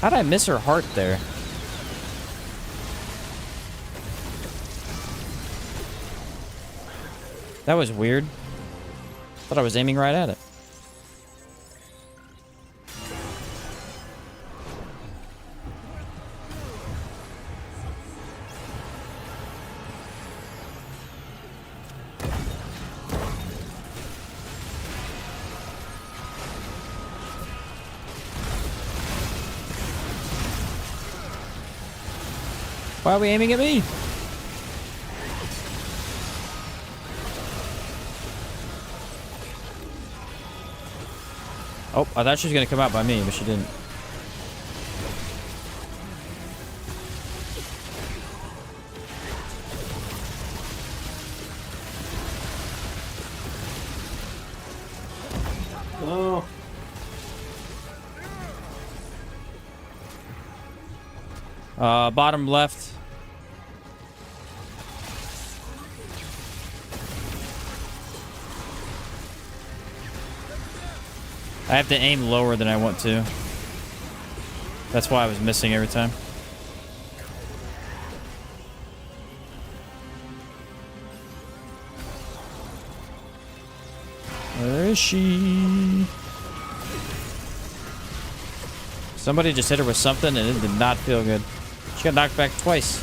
Speaker 1: How'd I miss her heart there? That was weird. Thought I was aiming right at it. Why are we aiming at me? Oh, I thought she was gonna come out by me, but she didn't.
Speaker 4: Oh.
Speaker 1: Bottom left. I have to aim lower than I want to. That's why I was missing every time. Where is she? Somebody just hit her with something and it did not feel good. She got knocked back twice.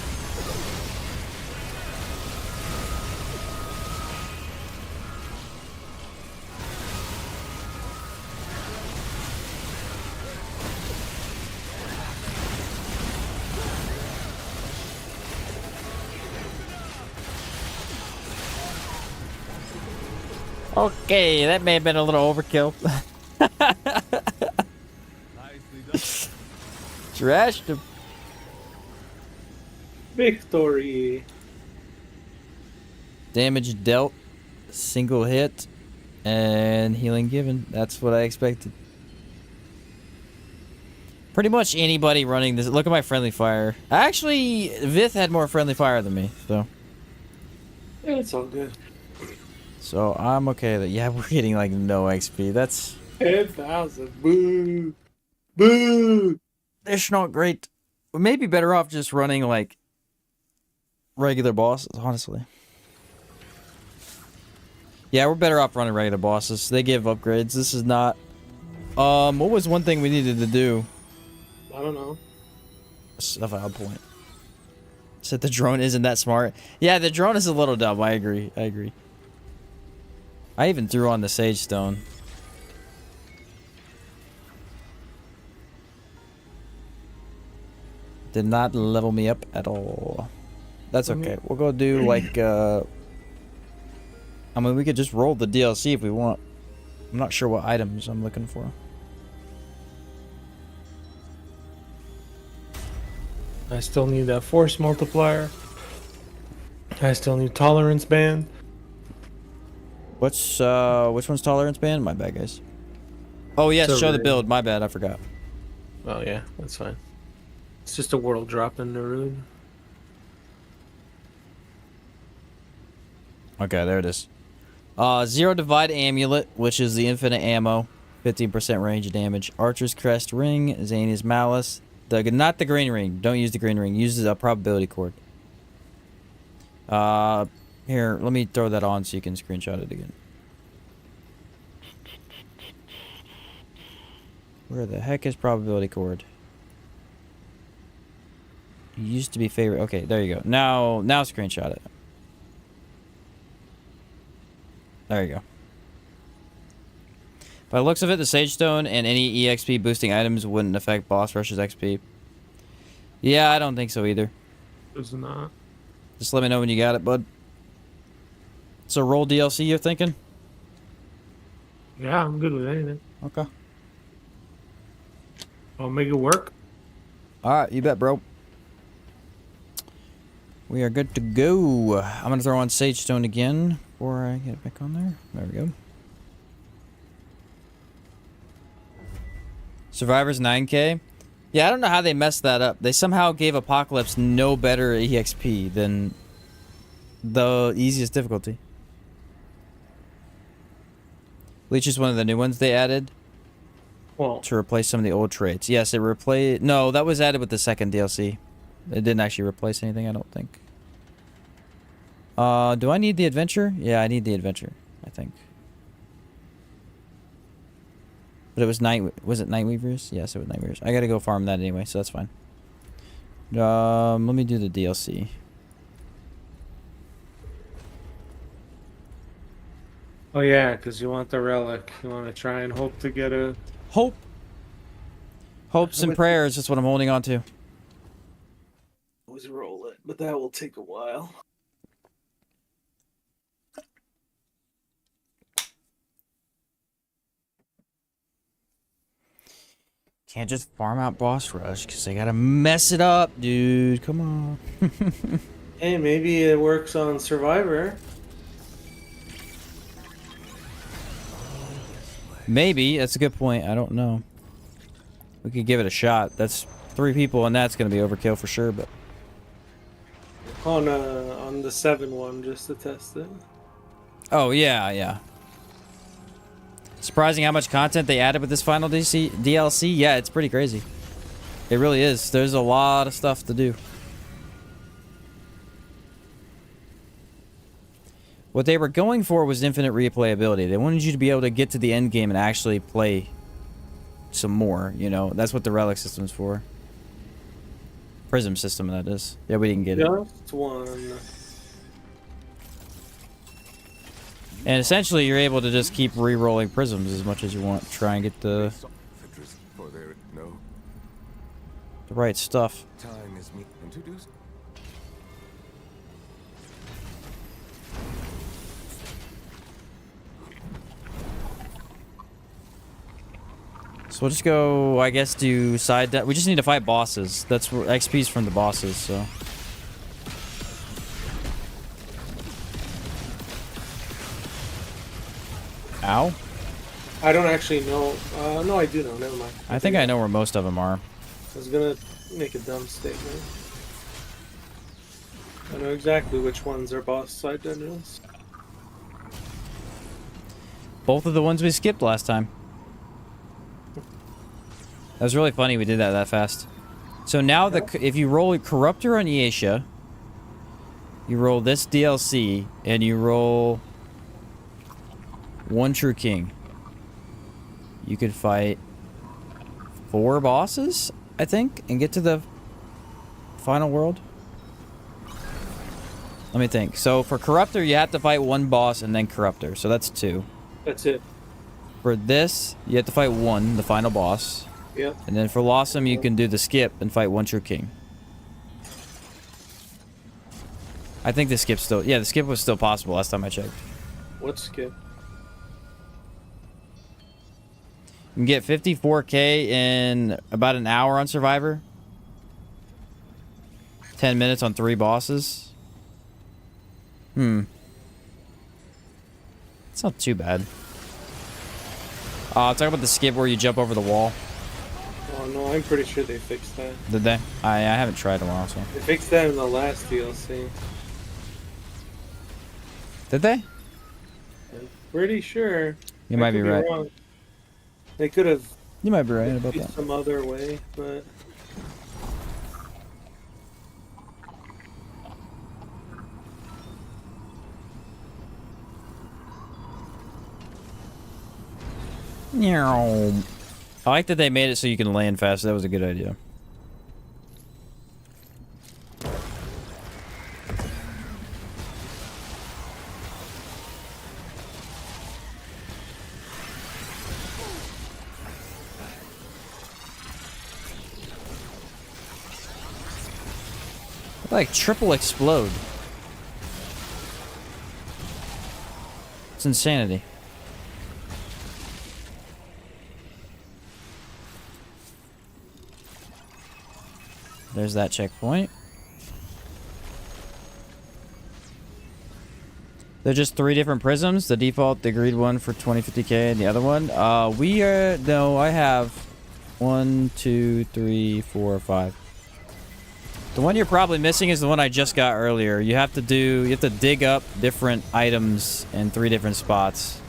Speaker 1: Okay, that may have been a little overkill. Trashed him.
Speaker 4: Victory.
Speaker 1: Damage dealt, single hit, and healing given. That's what I expected. Pretty much anybody running this. Look at my friendly fire. Actually, Vith had more friendly fire than me, so.
Speaker 4: Yeah, it's all good.
Speaker 1: So I'm okay that, yeah, we're getting like no XP. That's
Speaker 7: 10,000. Boo. Boo.
Speaker 1: it's not great. We may be better off just running like regular bosses, honestly. Yeah, we're better off running regular bosses. They give upgrades. This is not. What was one thing we needed to do?
Speaker 7: I don't know.
Speaker 1: A valid point. Said the drone isn't that smart. Yeah, the drone is a little dumb. I agree. I agree. I even threw on the Sage Stone. Did not level me up at all. That's okay. We'll go do like I mean, we could just roll the DLC if we want. I'm not sure what items I'm looking for.
Speaker 7: I still need that force multiplier. I still need tolerance band.
Speaker 1: Which one's tolerance band? My bad, guys. Oh yes,
Speaker 7: So
Speaker 1: show the build. My bad, I forgot.
Speaker 7: Oh yeah, that's fine. It's just a world drop in the rune.
Speaker 1: Okay, there it is. Zero Divide Amulet, which is the infinite ammo, 15% range of damage. Archer's Crest Ring, Zania's Malice. Not the green ring. Don't use the green ring. Use a probability cord. Here, let me throw that on so you can screenshot it again. Where the heck is probability cord? It used to be favorite. Okay, there you go. Now screenshot it. There you go. By the looks of it, the Sage Stone and any EXP boosting items wouldn't affect Boss Rush's XP. Yeah, I don't think so either.
Speaker 7: It's not.
Speaker 1: Just let me know when you got it, bud. So roll DLC, you're thinking?
Speaker 7: Yeah, I'm good with anything.
Speaker 1: Okay.
Speaker 7: I'll make it work.
Speaker 1: Alright, you bet, bro. We are good to go. I'm going to throw on Sage Stone again before I get it back on there. There we go. Survivors 9k. Yeah, I don't know how they messed that up. They somehow gave Apocalypse no better EXP than the easiest difficulty. Leech is one of the new ones they added.
Speaker 7: Well,
Speaker 1: To replace some of the old traits. Yes, it replaced... No, that was added with the second DLC. It didn't actually replace anything, I don't think. Do I need the adventure? Yeah, I need the adventure, I think. But it was Was it Nightweavers? Yes, it was Nightweavers. I gotta go farm that anyway, so that's fine. Let me do the DLC.
Speaker 7: oh yeah, because you want the relic. You want to try and hope to get a...
Speaker 1: Hope. Hopes and prayers is what I'm holding on to.
Speaker 7: Always roll it, but that will take a while.
Speaker 1: Can't just farm out Boss Rush because they gotta mess it up, dude. Come on.
Speaker 7: Hey, maybe it works on Survivor.
Speaker 1: Maybe. That's a good point. I don't know. We could give it a shot. That's 3 people, and that's gonna be overkill for sure, but...
Speaker 7: On the 7-1, just to test it.
Speaker 1: Oh, yeah. Surprising how much content they added with this final DLC. Yeah, it's pretty crazy. It really is. There's a lot of stuff to do. What they were going for was infinite replayability. They wanted you to be able to get to the end game and actually play some more, you know. That's what the relic system's for. Prism system, that is. Yeah, we didn't get it.
Speaker 7: Just one.
Speaker 1: And essentially, you're able to just keep re-rolling prisms as much as you want. Try and get the
Speaker 2: For there no
Speaker 1: right stuff.
Speaker 2: time is me introduced.
Speaker 1: So we'll just go, I guess, do side... We just need to fight bosses. That's where XP's from the bosses, so... Ow?
Speaker 7: I don't actually know. No, I do know. Never mind.
Speaker 1: I think I know where most of them are.
Speaker 7: I was gonna make a dumb statement. I know exactly which ones are boss side dungeons.
Speaker 1: both of the ones we skipped last time. That was really funny we did that fast. So now if you roll Corruptor on Yesha, you roll this DLC, and you roll one True King, you could fight 4 bosses, I think, and get to the final world. Let me think. So for Corruptor, you have to fight 1 boss and then Corruptor. So that's 2.
Speaker 4: That's it.
Speaker 1: For this, you have to fight 1, the final boss.
Speaker 4: Yep.
Speaker 1: And then for Lawsome, you can do the skip and fight 1 True King. I think the skip's still... Yeah, the skip was still possible last time I checked.
Speaker 4: What skip?
Speaker 1: You can get 54k in about an hour on Survivor. 10 minutes on 3 bosses. It's not too bad. Talk about the skip where you jump over the wall.
Speaker 4: Oh no, I'm pretty sure they fixed that.
Speaker 1: Did they? I haven't tried in a while, so.
Speaker 4: They fixed that in the last DLC.
Speaker 1: Did they?
Speaker 4: I'm pretty sure.
Speaker 1: You might be right.
Speaker 4: Wrong. They could have
Speaker 1: You might be right about that.
Speaker 4: some other way, but...
Speaker 1: I like that they made it so you can land fast. That was a good idea. Like triple explode. It's insanity. There's that checkpoint. They're just 3 different prisms. The default, the agreed one for 2050k, and the other one. No, I have 1, 2, 3, 4, 5. The one you're probably missing is the one I just got earlier. You have to dig up different items in 3 different spots.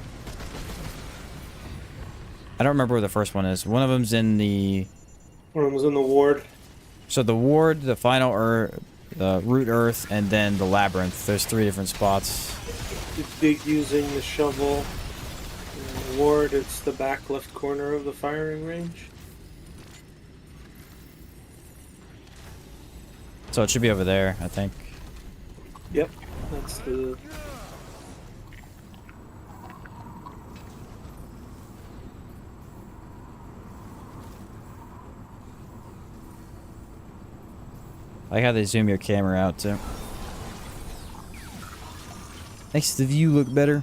Speaker 1: I don't remember where the first one is. One of them's in the...
Speaker 4: One of them was in the ward.
Speaker 1: So the ward, the final the root earth, and then the labyrinth. There's 3 different spots.
Speaker 4: You dig using the shovel. In the ward, it's the back left corner of the firing range.
Speaker 1: So it should be over there, I think.
Speaker 4: Yep, that's the...
Speaker 1: I like how they zoom your camera out too. Makes the view look better.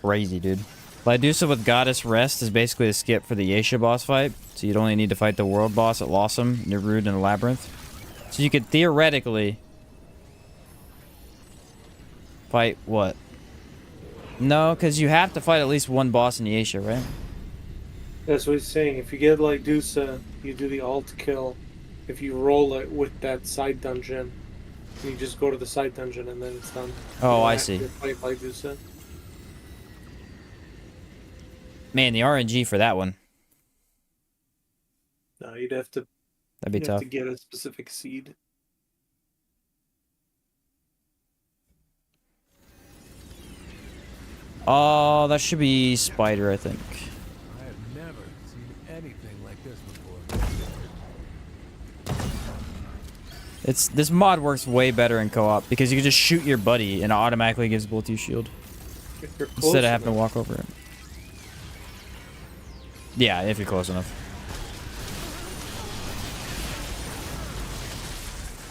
Speaker 1: Crazy, dude. Lydusa with Goddess Rest is basically a skip for the Yesha boss fight, so you'd only need to fight the world boss at Lawsome, Nerud, and Labyrinth. So you could theoretically fight what? No, because you have to fight at least 1 boss in Yesha, right?
Speaker 4: That's what he's saying. If you get like Lydusa, you do the alt kill. If you roll it with that side dungeon, you just go to the side dungeon and then it's done.
Speaker 1: Oh, I see.
Speaker 4: Fight Lydusa.
Speaker 1: Man, the RNG for that one.
Speaker 4: No, you'd have to.
Speaker 1: That'd be
Speaker 4: You'd
Speaker 1: tough.
Speaker 4: have to get a specific seed.
Speaker 3: Oh, that should be Spider, I think.
Speaker 2: I have never seen anything like this before.
Speaker 1: This mod works way better in co-op because you can just shoot your buddy and it automatically gives bullet to shield
Speaker 4: If you're close
Speaker 1: instead of having to
Speaker 4: enough.
Speaker 1: walk over it. Yeah, if you're close enough.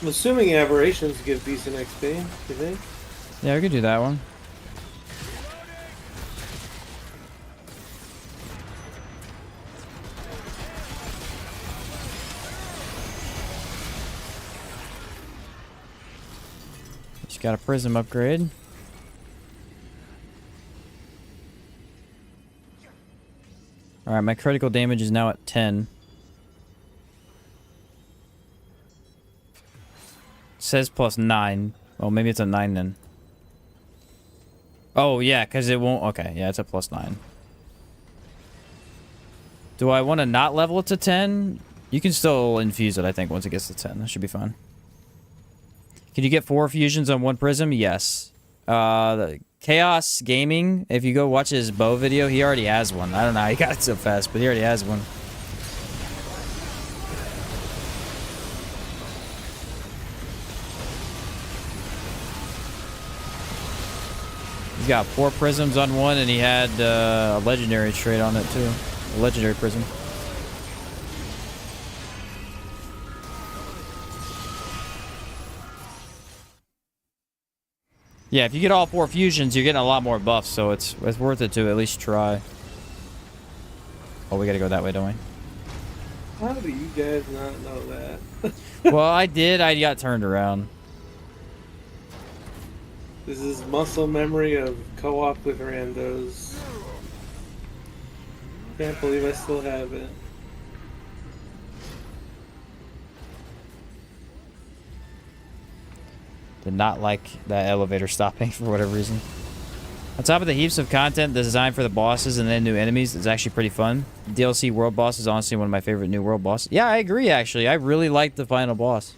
Speaker 4: I'm assuming aberrations give decent XP. You think?
Speaker 1: Yeah, we could do that one. Just got a prism upgrade. Alright, my critical damage is now at 10. It says plus 9. Oh, maybe it's a 9 then. Oh, yeah, because it won't... Okay, yeah, it's a plus 9. Do I want to not level it to 10? You can still infuse it, I think, once it gets to 10. That should be fine. Can you get 4 fusions on 1 prism? Yes. The Chaos Gaming, if you go watch his bow video, he already has one. I don't know how he got it so fast, but he already has one. He's got 4 prisms on one, and he had a legendary trait on it too. A legendary prism. Yeah, if you get all 4 fusions, you're getting a lot more buffs, so it's worth it to at least try. Oh, we gotta go that way, don't we?
Speaker 4: How do you guys not know that?
Speaker 1: Well, I did. I got turned around.
Speaker 4: This is muscle memory of co-op with randos. Can't believe I still have it.
Speaker 1: Did not like that elevator stopping for whatever reason. On top of the heaps of content, the design for the bosses and then new enemies is actually pretty fun. DLC world boss is honestly one of my favorite new world bosses. Yeah, I agree, actually. I really liked the final boss.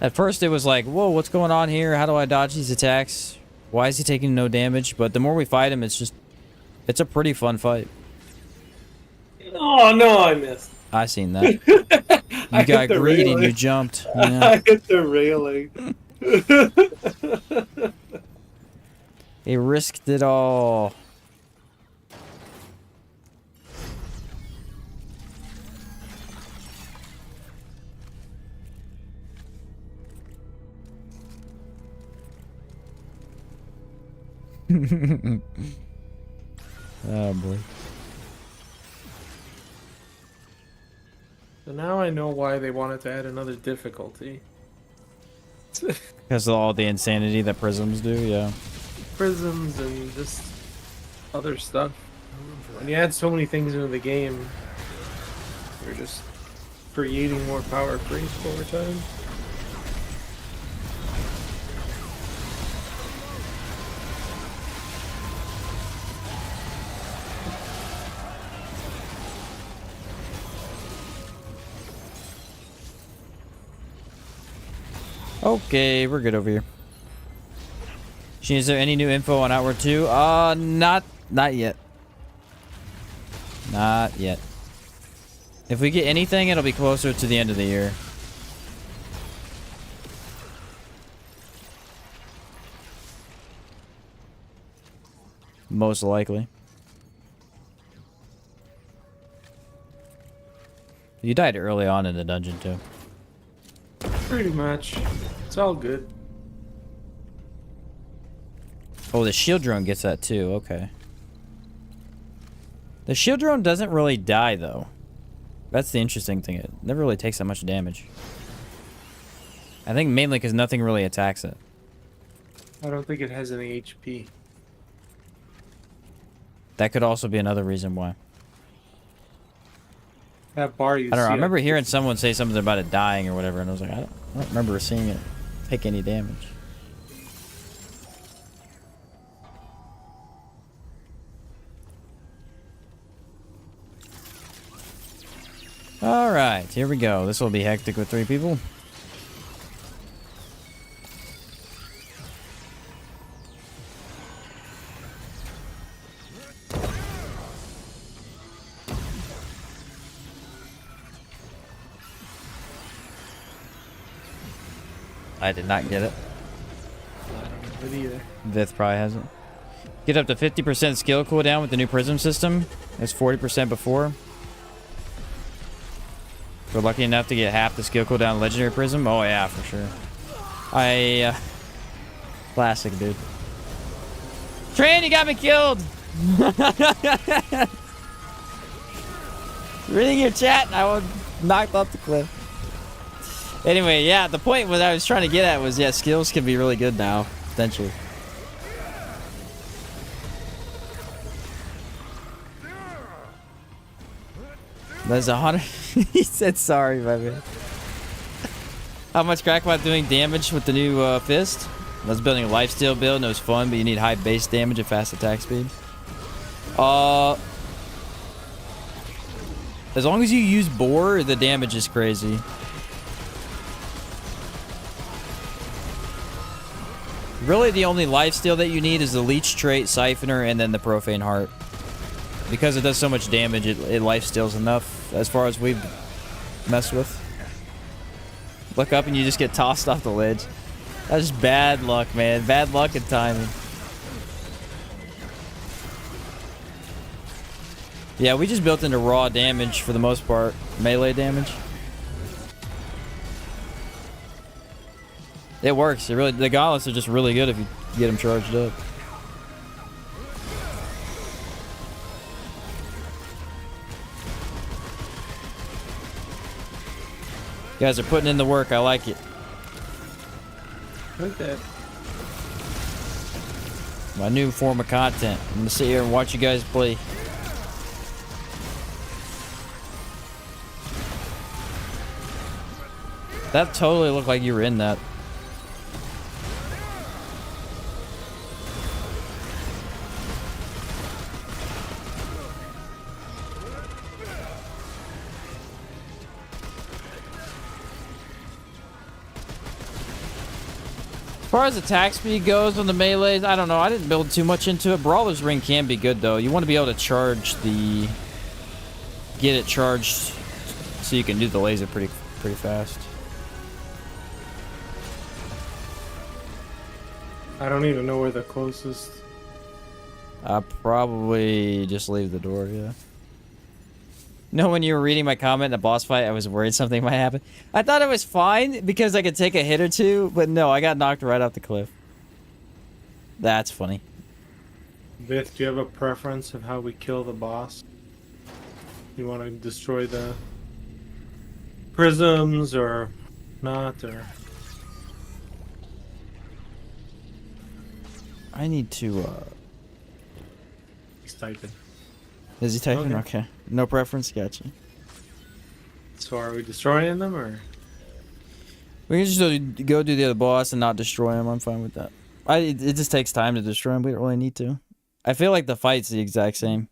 Speaker 1: At first, it was like, whoa, what's going on here? How do I dodge these attacks? Why is he taking no damage? But the more we fight him, it's a pretty fun fight.
Speaker 4: Oh, no, I missed.
Speaker 1: I seen that. You got greedy and you jumped. Yeah.
Speaker 4: I hit the railing.
Speaker 1: He risked it all. Oh boy.
Speaker 7: So now I know why they wanted to add another difficulty.
Speaker 1: Because of all the insanity that prisms do, yeah.
Speaker 7: Prisms and just other stuff. When you add so many things into the game, you're just creating more power creep over time.
Speaker 1: Okay, we're good over here. Sheen, is there any new info on Outward 2? Not yet. Not yet. If we get anything, it'll be closer to the end of the year. Most likely. You died early on in the dungeon, too.
Speaker 7: Pretty much. It's all good.
Speaker 1: Oh, the shield drone gets that too. Okay. The shield drone doesn't really die, though. That's the interesting thing. It never really takes that much damage. I think mainly because nothing really attacks it.
Speaker 7: I don't think it has any HP.
Speaker 1: That could also be another reason why.
Speaker 7: That bar you
Speaker 1: I don't know.
Speaker 7: see
Speaker 1: I remember hearing someone say something about it dying or whatever, and I was like, I don't remember seeing it take any damage. Alright, here we go. This will be hectic with 3 people. I did not get it.
Speaker 7: I don't know it either.
Speaker 1: Vith probably hasn't. Get up to 50% skill cooldown with the new prism system. It's 40% before. We're lucky enough to get half the skill cooldown legendary prism. Oh yeah, for sure. Classic, dude. Train, you got me killed! Reading your chat, I was knocked off the cliff. Anyway, yeah, the point what I was trying to get at was, yeah, skills can be really good now, potentially. There's 100. He said sorry, my man. How much Crackbot doing damage with the new fist? I was building a lifesteal build and it was fun, but you need high base damage and fast attack speed. As long as you use boar, the damage is crazy. Really, the only lifesteal that you need is the leech trait, siphoner, and then the profane heart. Because it does so much damage, it lifesteals enough as far as we've messed with. Look up and you just get tossed off the ledge. That's just bad luck, man. Bad luck and timing. Yeah, we just built into raw damage for the most part. Melee damage. It works. It really, the gauntlets are just really good if you get them charged up. You guys are putting in the work. I like it.
Speaker 7: Like that.
Speaker 1: My new form of content. I'm gonna sit here and watch you guys play. That totally looked like you were in that. As far as attack speed goes on the melees, I don't know. I didn't build too much into it. Brawler's Ring can be good though. You want to be able to charge the... Get it charged so you can do the laser pretty fast.
Speaker 7: I don't even know where the closest...
Speaker 1: I'll probably just leave the door, yeah. No, when you were reading my comment in the boss fight, I was worried something might happen. I thought it was fine because I could take a hit or two, but no, I got knocked right off the cliff. That's funny.
Speaker 7: Vith, do you have a preference of how we kill the boss? You want to destroy the prisms or not, or...
Speaker 1: I need to,
Speaker 7: He's typing.
Speaker 1: Is he typing? Okay. No preference? Gotcha.
Speaker 7: So are we destroying them, or...?
Speaker 1: We can just go do the other boss and not destroy him. I'm fine with that. It just takes time to destroy him. We don't really need to. I feel like the fight's the exact same.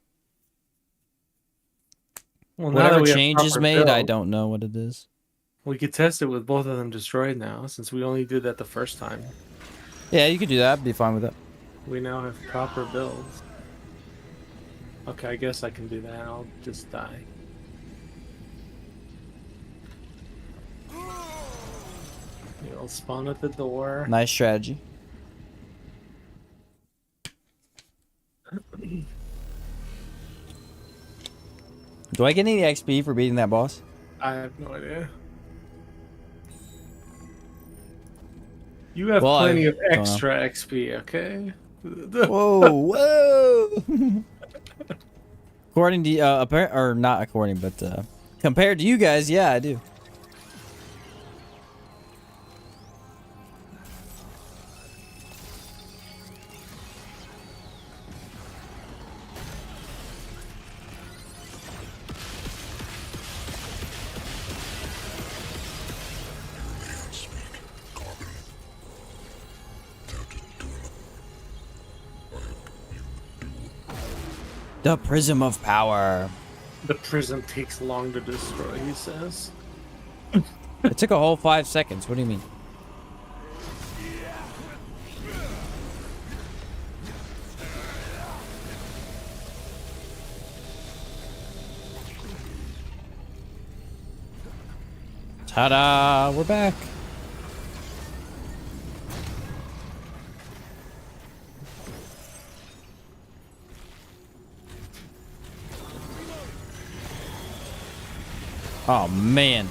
Speaker 7: Well,
Speaker 1: whatever change is made,
Speaker 7: build,
Speaker 1: I don't know what it is.
Speaker 7: we could test it with both of them destroyed now, since we only did that the first time.
Speaker 1: Yeah, you could do that. I'd be fine with that.
Speaker 7: We now have proper builds. Okay, I guess I can do that. I'll just die. You'll spawn at the door.
Speaker 1: Nice strategy. Do I get any XP for beating that boss?
Speaker 7: I have no idea. You have plenty of extra XP, okay?
Speaker 1: Whoa, whoa! According to or not according, but compared to you guys, yeah, I do. The Prism of Power.
Speaker 7: The prism takes long to destroy, he says.
Speaker 1: It took a whole 5 seconds. What do you mean? Ta-da! We're back. Oh, man.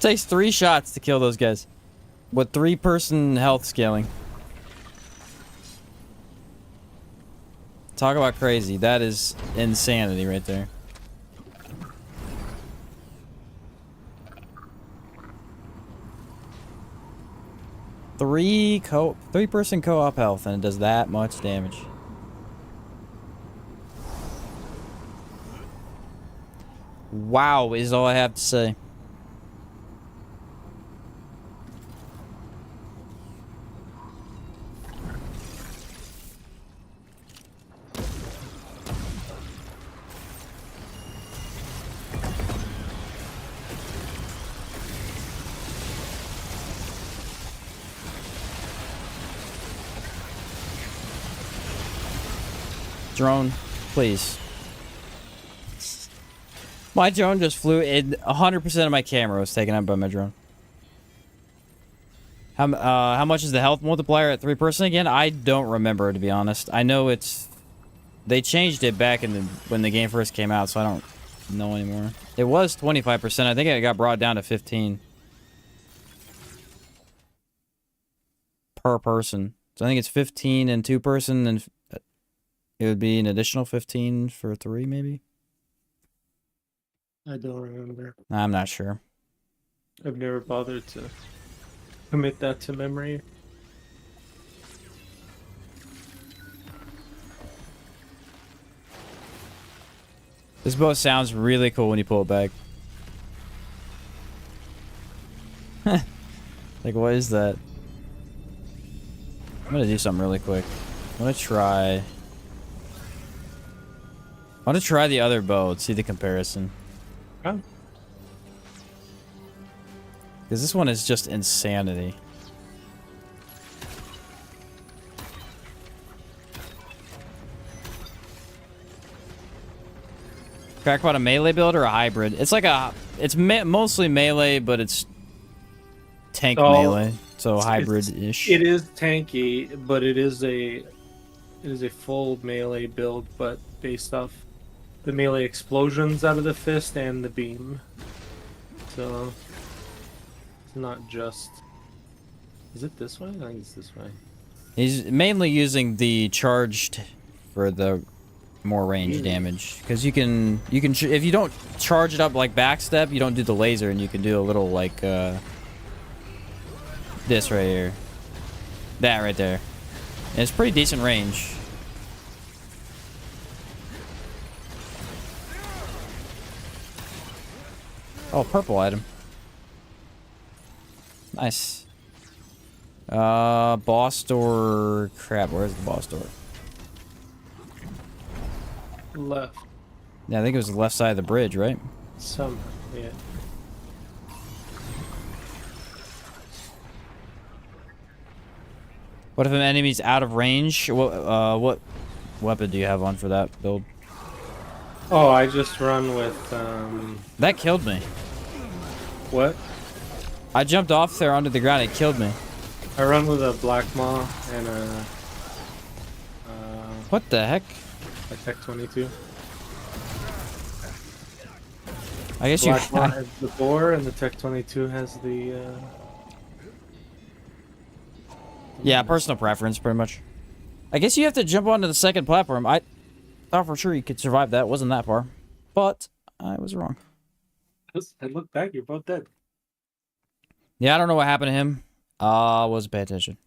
Speaker 1: Takes 3 shots to kill those guys. With 3-person health scaling. Talk about crazy. That is insanity right there. Three-person co-op health, and it does that much damage. Wow is all I have to say. Drone, please. My drone just flew in. 100% of my camera was taken out by my drone. How much is the health multiplier at 3% again? I don't remember, to be honest. I know it's... They changed it back in when the game first came out, so I don't know anymore. It was 25%. I think it got brought down to 15. Per person. So I think it's 15 and 2-person, and it would be an additional 15 for 3, maybe?
Speaker 7: I don't remember.
Speaker 1: I'm not sure.
Speaker 7: I've never bothered to commit that to memory.
Speaker 1: This boat sounds really cool when you pull it back. Like, what is that? I'm gonna do something really quick. I'm gonna try the other boat, see the comparison.
Speaker 7: Oh.
Speaker 1: Because this one is just insanity. Crackpot a melee build or a hybrid? It's like a... It's mostly melee, but it's tank melee. So hybrid-ish.
Speaker 7: It is tanky, but it is a full melee build, but based off the melee explosions out of the fist and the beam. So it's not just... Is it this way? I think it's this way.
Speaker 1: He's mainly using the charged for the more range damage, because you can if you don't charge it up like backstep, you don't do the laser, and you can do a little like this right here, that right there, and it's pretty decent range. Oh, purple item. Nice. Boss door. Crap, where's the boss door?
Speaker 7: Left.
Speaker 1: Yeah, I think it was the left side of the bridge, right?
Speaker 7: Some, yeah.
Speaker 1: What if an enemy's out of range? What weapon do you have on for that build?
Speaker 7: Oh, I just run with,
Speaker 1: That killed me.
Speaker 7: What?
Speaker 1: I jumped off there onto the ground, it killed me.
Speaker 7: I run with a Black Maw and a
Speaker 1: What the heck?
Speaker 7: Tech 22.
Speaker 1: I guess
Speaker 7: Black Maw has the boar and the Tech 22 has the,
Speaker 1: Yeah, personal preference, pretty much. I guess you have to jump onto the second platform. I thought for sure you could survive that. It wasn't that far. But I was wrong.
Speaker 7: I look back, you're both dead.
Speaker 1: Yeah, I don't know what happened to him. Wasn't paying attention.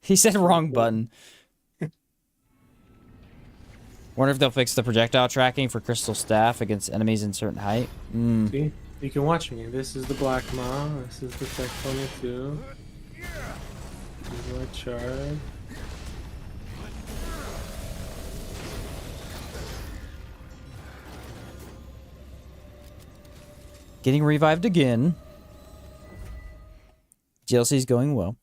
Speaker 1: He said wrong button. Wonder if they'll fix the projectile tracking for Crystal Staff against enemies in certain height.
Speaker 7: See? You can watch me. This is the Black Maw. This is the Tech 22. This is my charge.
Speaker 1: Getting revived again. GLC's going well.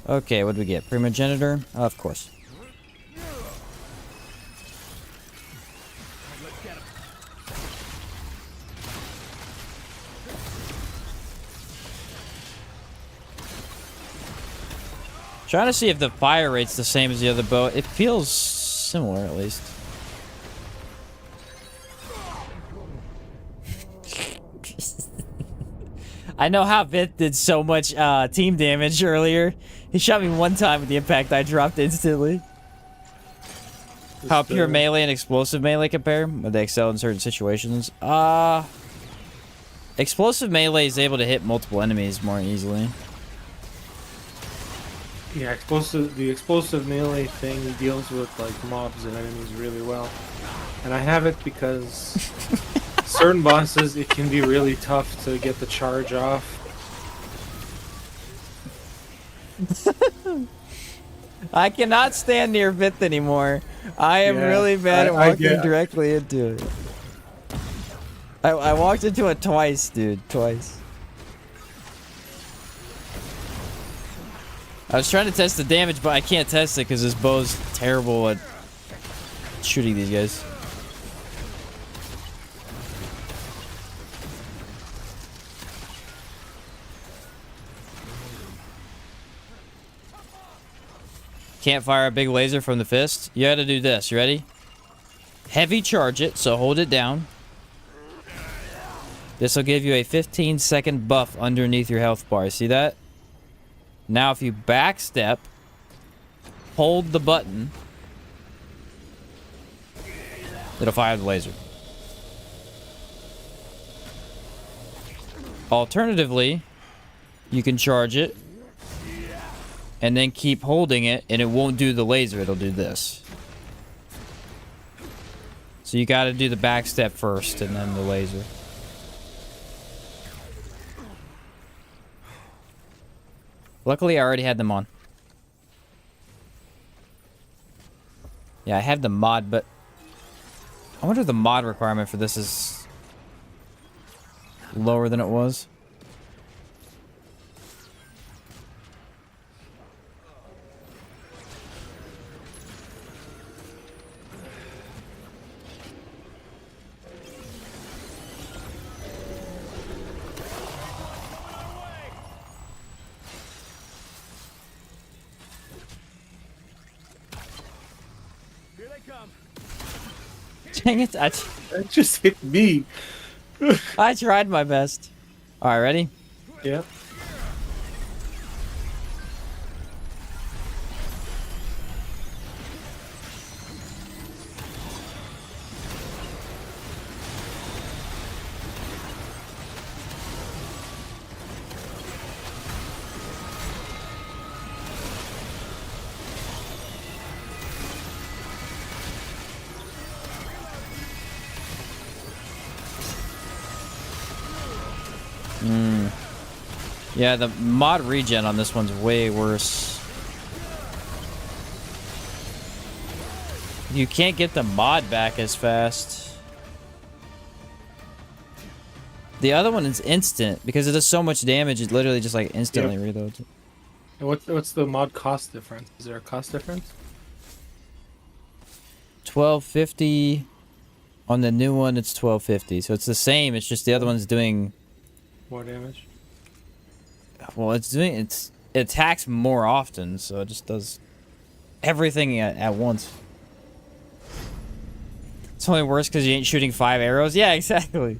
Speaker 1: Okay, what do we get? Primogenitor? Of course. Trying to see if the fire rate's the same as the other bow. It feels similar, at least. I know how Vith did so much team damage earlier. He shot me one time with the impact. I dropped instantly. How pure melee and explosive melee compare? Would they excel in certain situations? Explosive melee is able to hit multiple enemies more easily.
Speaker 7: Yeah, the explosive melee thing deals with like mobs and enemies really well. And I have it because certain bosses it can be really tough to get the charge off.
Speaker 1: I cannot stand near Vith anymore. I am
Speaker 7: Yeah,
Speaker 1: really bad at
Speaker 7: I
Speaker 1: walking
Speaker 7: get-
Speaker 1: directly into it. I walked into it twice, dude. Twice. I was trying to test the damage, but I can't test it because this bow's terrible at shooting these guys. Can't fire a big laser from the fist. You gotta do this. You ready? Heavy charge it, so hold it down. This will give you a 15-second buff underneath your health bar. See that? Now if you backstep, hold the button, it'll fire the laser. Alternatively, you can charge it and then keep holding it, and it won't do the laser, it'll do this. So you gotta do the backstep first and then the laser. Luckily, I already had them on. Yeah, I have the mod, but I wonder if the mod requirement for this is lower than it was. Dang it,
Speaker 7: That just hit me.
Speaker 1: I tried my best. Alright, ready?
Speaker 7: Yeah.
Speaker 1: Yeah, the mod regen on this one's way worse. You can't get the mod back as fast. The other one is instant because it does so much damage. It literally just like instantly reloads.
Speaker 7: And what's the mod cost difference? Is there a cost difference?
Speaker 1: 1250 on the new one. It's 1250, so it's the same. It's just the other one's doing
Speaker 7: More damage?
Speaker 1: well. It attacks more often, so it just does everything at once. It's only worse because you ain't shooting 5 arrows. Yeah, exactly.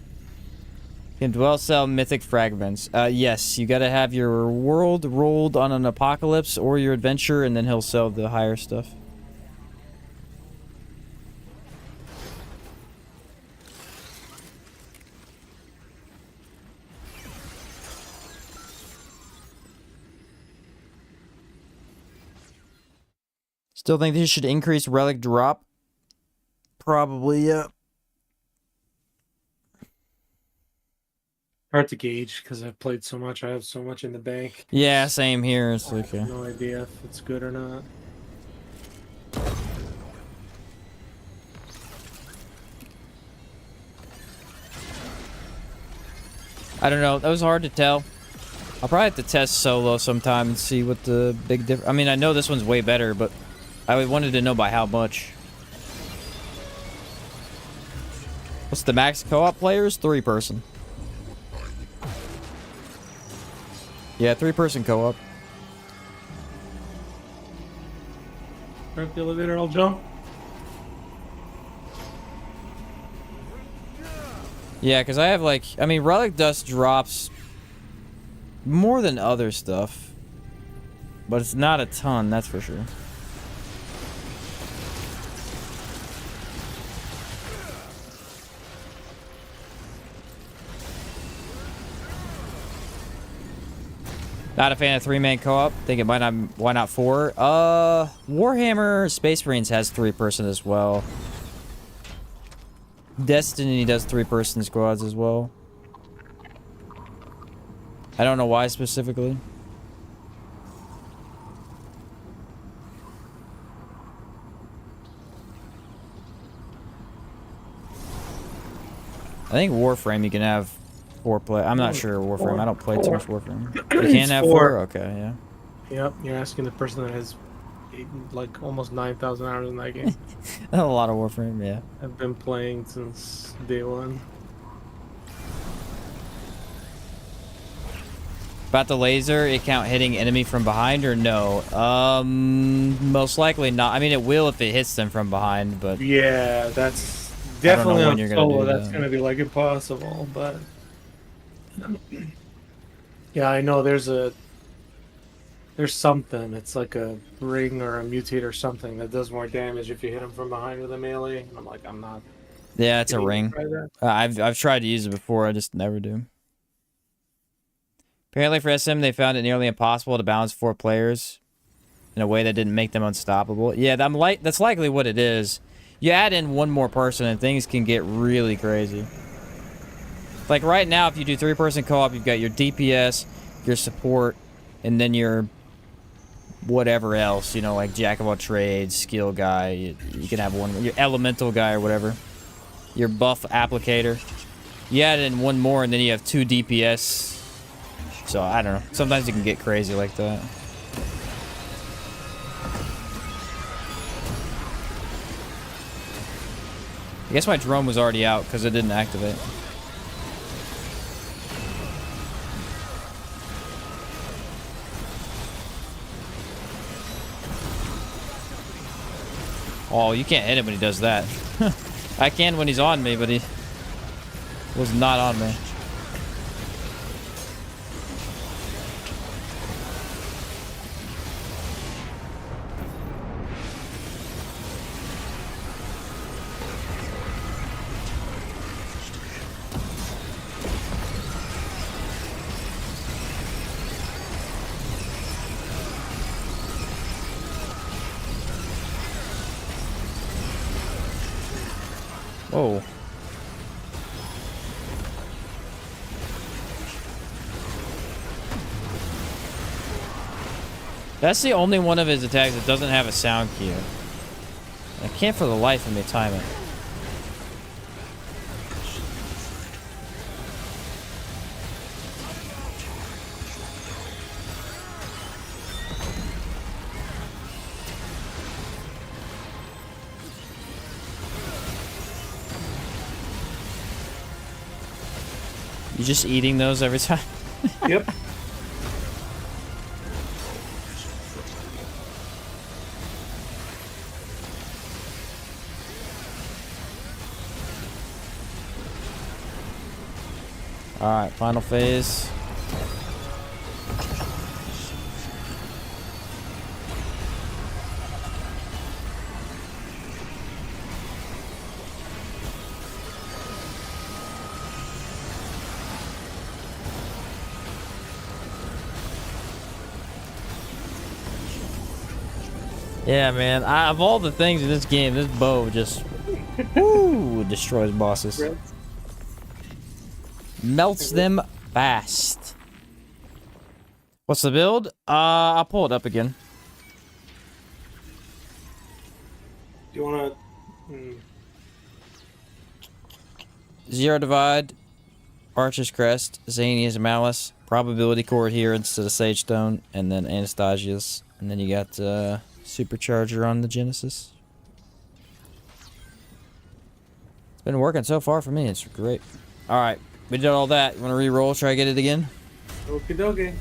Speaker 1: Can dwell sell mythic fragments. Yes, you gotta have your world rolled on an apocalypse or your adventure, and then he'll sell the higher stuff. Still think they should increase relic drop? Probably, yeah.
Speaker 7: Hard to gauge because I've played so much. I have so much in the bank.
Speaker 1: Yeah, same here. It's
Speaker 7: I
Speaker 1: like,
Speaker 7: have no idea if it's good or not.
Speaker 1: I don't know. That was hard to tell. I'll probably have to test solo sometime and see what the big difference. I mean, I know this one's way better, but I wanted to know by how much. What's the max co-op players? 3-person. Yeah, 3-person co-op.
Speaker 7: Grab the elevator, I'll jump.
Speaker 1: Yeah, because I have like, I mean, relic dust drops more than other stuff, but it's not a ton, that's for sure. Not a fan of 3-man co-op. Think it might not. Why not 4? Warhammer Space Marines has 3-person as well. Destiny does 3-person squads as well. I don't know why specifically. I think Warframe you can have 4 play. I'm not sure Warframe. I don't play too much Warframe. You can have 4? Okay, yeah.
Speaker 7: Yep, you're asking the person that has like almost 9,000 hours in that game.
Speaker 1: A lot of Warframe, yeah.
Speaker 7: I've been playing since day one.
Speaker 1: About the laser, it count hitting enemy from behind or no? Most likely not. I mean, it will if it hits them from behind, but
Speaker 7: Yeah, that's definitely
Speaker 1: when
Speaker 7: on
Speaker 1: you're gonna
Speaker 7: solo.
Speaker 1: do
Speaker 7: That's
Speaker 1: that.
Speaker 7: gonna be like impossible. But yeah, I know there's something. It's like a ring or a mutate or something that does more damage if you hit them from behind with a melee. And I'm like, I'm not.
Speaker 1: yeah, it's a
Speaker 7: gonna
Speaker 1: ring.
Speaker 7: try that.
Speaker 1: I've tried to use it before. I just never do. Apparently for SM, they found it nearly impossible to balance 4 players in a way that didn't make them unstoppable. Yeah, that's likely what it is. You add in one more person and things can get really crazy. Like right now, if you do 3-person co-op, you've got your DPS, your support, and then your whatever else, you know, like jack of all trades, skill guy. You can have one, your elemental guy or whatever. Your buff applicator. You add in one more and then you have 2 DPS. So, I don't know. Sometimes it can get crazy like that. I guess my drone was already out because it didn't activate. Oh, you can't hit him when he does that. I can when he's on me, but he was not on me. Whoa. That's the only one of his attacks that doesn't have a sound cue. I can't for the life of me time it. You just eating those every time?
Speaker 4: Yep.
Speaker 1: Alright, final phase. Yeah, man. Of all the things in this game, this bow just woo, destroys bosses. Melts them fast. What's the build? I'll pull it up again.
Speaker 4: Do you want to...
Speaker 1: Zero Divide, Archer's Crest, Zania's Malice, Probability Core here instead of Sage Stone, and then Anastasia's. And then you got Supercharger on the Genesis. It's been working so far for me. It's great. Alright, we did all that. You want to re-roll? Try to get it again?
Speaker 4: Okie dokie.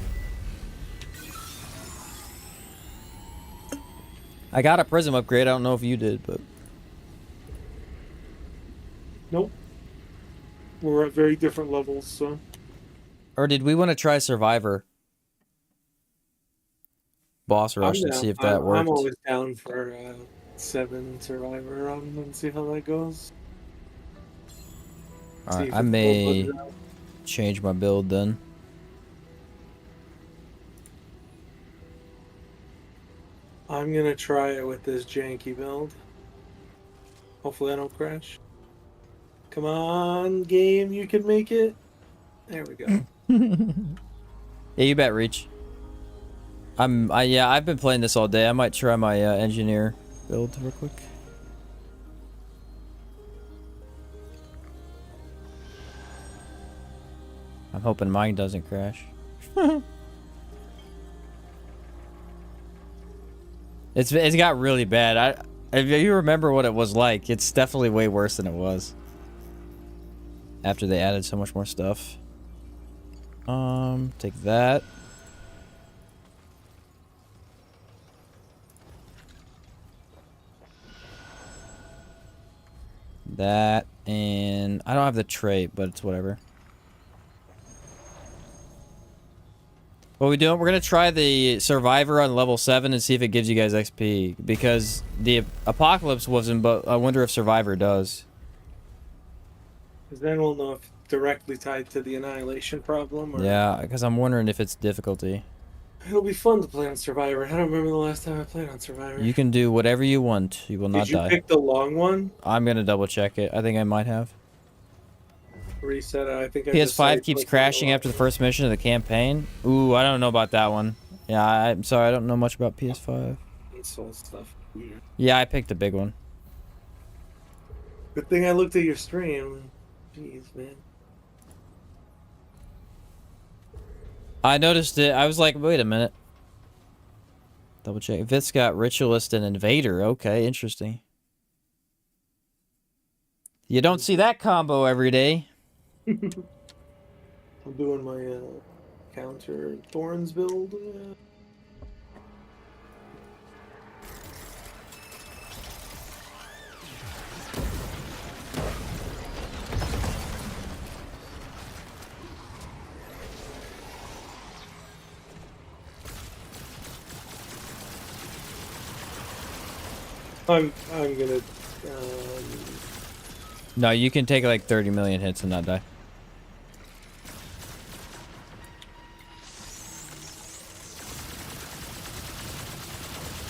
Speaker 1: I got a Prism upgrade. I don't know if you did, but...
Speaker 4: Nope. We're at very different levels, so...
Speaker 1: Or did we want to try Survivor? Boss Rush and see if that worked.
Speaker 4: I'm always down for 7 Survivor run and see how that goes.
Speaker 1: Alright, I may change my build then.
Speaker 4: I'm gonna try it with this janky build. Hopefully I don't crash. Come on, game, you can make it. There we go.
Speaker 1: Yeah, you bet, Reach. Yeah, I've been playing this all day. I might try my engineer build real quick. I'm hoping mine doesn't crash. It's got really bad. If you remember what it was like, it's definitely way worse than it was. After they added so much more stuff. Take that. That, and I don't have the trait, but it's whatever. What we doing? We're gonna try the Survivor on level 7 and see if it gives you guys XP, because the Apocalypse wasn't, but I wonder if Survivor does.
Speaker 4: Because then we'll know if it's directly tied to the Annihilation problem. Or...
Speaker 1: Yeah, because I'm wondering if it's difficulty.
Speaker 4: It'll be fun to play on Survivor. I don't remember the last time I played on Survivor.
Speaker 1: You can do whatever you want. You will not die.
Speaker 4: Did you pick the long one?
Speaker 1: I'm gonna double check it. I think I might have.
Speaker 4: Reset it. I think I
Speaker 1: PS5 keeps crashing after the first mission of the campaign. Ooh, I don't know about that one. Yeah, I'm sorry, I don't know much about PS5.
Speaker 4: Soul stuff. Weird.
Speaker 1: Yeah, I picked the big one.
Speaker 4: Good thing I looked at your stream. Jeez, man.
Speaker 1: I noticed it. I was like, wait a minute. Double check. If it's got Ritualist and Invader, okay, interesting. You don't see that combo every day.
Speaker 4: I'm doing my counter Thorns build. I'm gonna.
Speaker 1: No, you can take like 30 million hits and not die.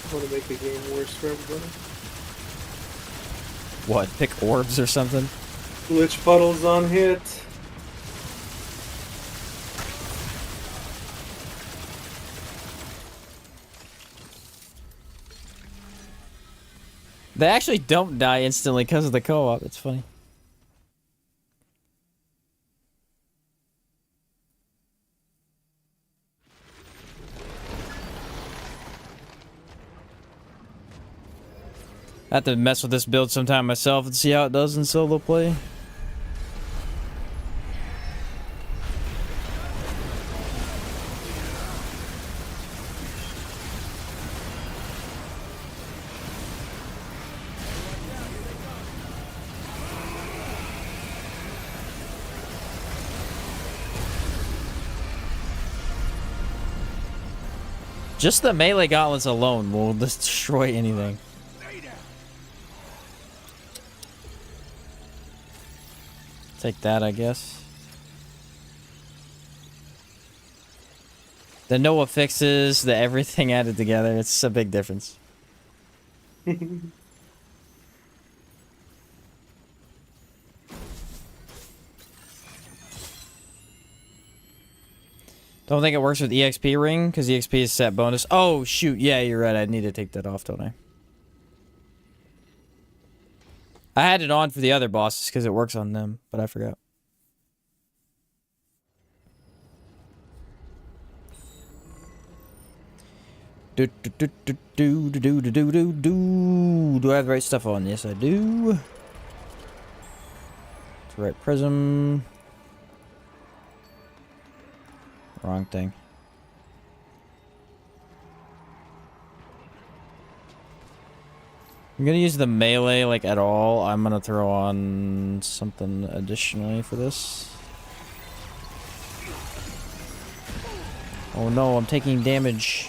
Speaker 4: I want to make the game worse for everybody.
Speaker 1: What? Pick orbs or something?
Speaker 4: Glitch puddles on hit.
Speaker 1: They actually don't die instantly because of the co-op. It's funny. I have to mess with this build sometime myself and see how it does in solo play. Just the melee gauntlets alone will destroy anything. Take that, I guess. The Noah fixes, the everything added together. It's a big difference. Don't think it works with EXP ring, because EXP is set bonus. Oh, shoot. Yeah, you're right. I need to take that off, don't I? I had it on for the other bosses, because it works on them, but I forgot. Do I have the right stuff on? Yes, I do. It's the right prism. Wrong thing. I'm gonna use the melee like at all. I'm gonna throw on something additionally for this. Oh no, I'm taking damage.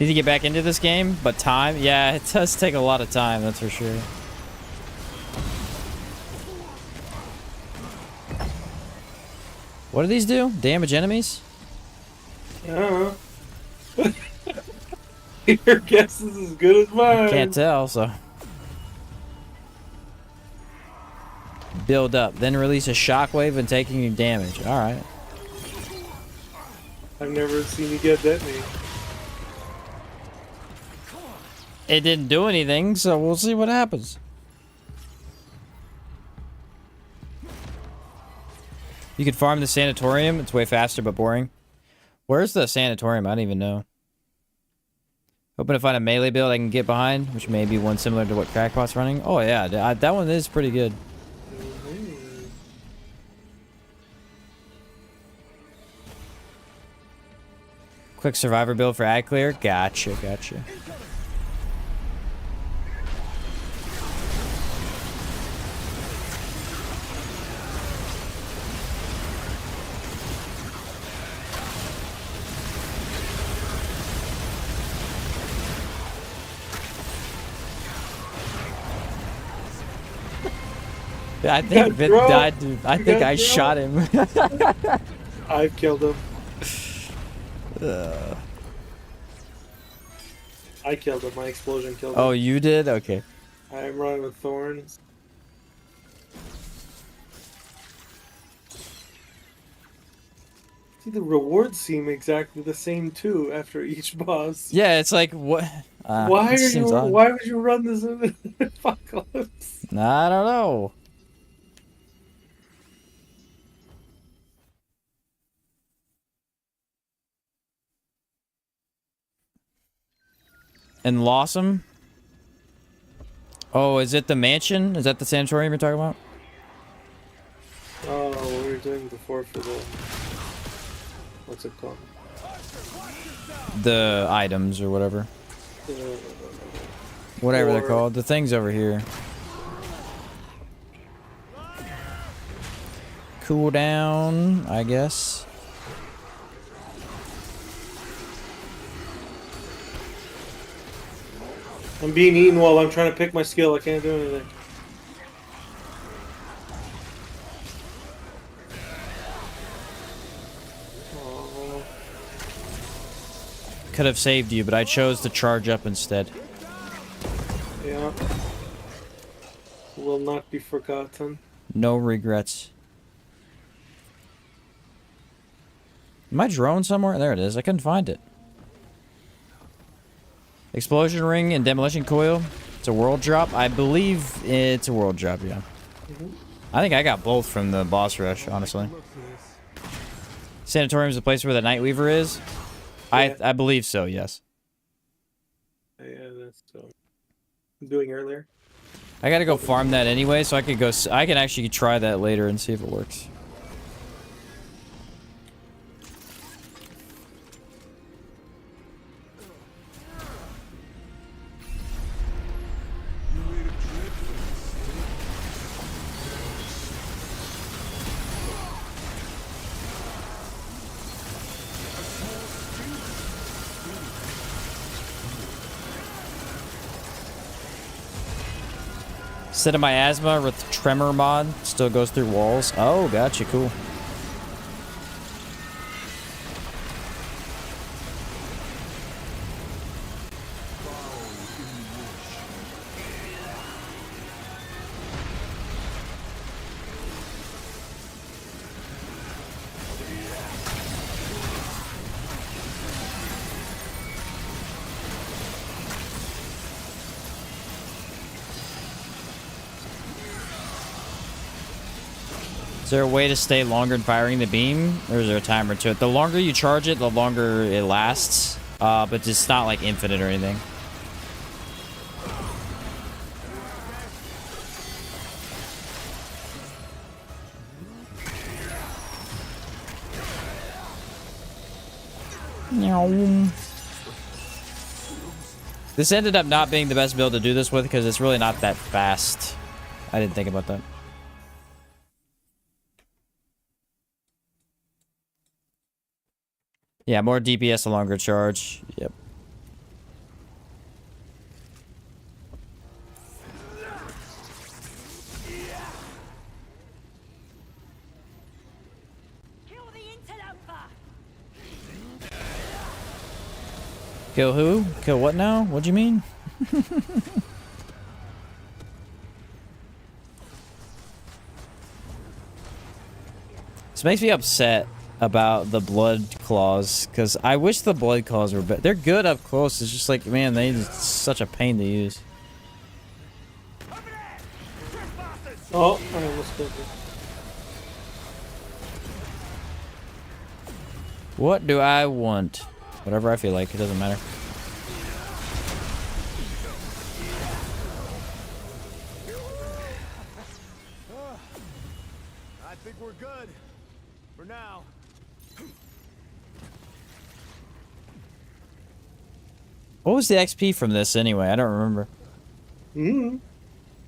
Speaker 1: Need to get back into this game, but time? Yeah, it does take a lot of time, that's for sure. What do these do? Damage enemies?
Speaker 4: Yeah. Your guess is as good as mine.
Speaker 1: Can't tell, so. Build up, then release a shockwave and taking you damage. Alright.
Speaker 4: I've never seen you get that many.
Speaker 1: It didn't do anything, so we'll see what happens. You could farm the sanatorium. It's way faster, but boring. Where's the sanatorium? I don't even know. Hoping to find a melee build I can get behind, which may be one similar to what Crackpot's running. Oh, yeah. That one is pretty good. Quick survivor build for ad clear. Gotcha, gotcha. I think Vin died. I think I shot him.
Speaker 4: I've killed him. I killed him. My explosion killed him.
Speaker 1: Oh, you did? Okay.
Speaker 4: I'm running with thorns. See, the rewards seem exactly the same too after each boss.
Speaker 1: Yeah, it's like what?
Speaker 4: Why would you run this in Apocalypse?
Speaker 1: I don't know. And Lawsome? Oh, is it the mansion? Is that the sanatorium you're talking about?
Speaker 4: Oh, what we were doing before for the... What's it called?
Speaker 1: The items or whatever.
Speaker 4: Uh,
Speaker 1: Whatever they're called. The things over here. Cool down, I guess.
Speaker 4: I'm being eaten while I'm trying to pick my skill. I can't do anything. Oh.
Speaker 1: Could have saved you, but I chose to charge up instead.
Speaker 4: Yeah. Will not be forgotten.
Speaker 1: No regrets. My drone somewhere? There it is. I couldn't find it. Explosion ring and demolition coil. It's a world drop. I believe it's a world drop, yeah. I think I got both from the boss rush, honestly. Sanatorium is the place where the Nightweaver is?
Speaker 4: Yeah.
Speaker 1: I believe so, yes.
Speaker 4: Yeah, that's I'm doing earlier.
Speaker 1: I gotta go farm that anyway, so I could go. I can actually try that later and see if it works. Instead of miasma with tremor mod, still goes through walls. Oh, gotcha, cool. Is there a way to stay longer in firing the beam? Or is there a timer to it? The longer you charge it, the longer it lasts. But it's not like infinite or anything. This ended up not being the best build to do this with because it's really not that fast. I didn't think about that. Yeah, more DPS, a longer charge. Yep. Kill who? Kill what now? What do you mean? This makes me upset about the blood claws, because I wish the blood claws were better. They're good up close. It's just like, man, it's such a pain to use.
Speaker 4: Oh, I almost killed you.
Speaker 1: What do I want? Whatever I feel like. It doesn't matter.
Speaker 8: I think we're good. For now.
Speaker 1: What was the XP from this anyway? I don't remember.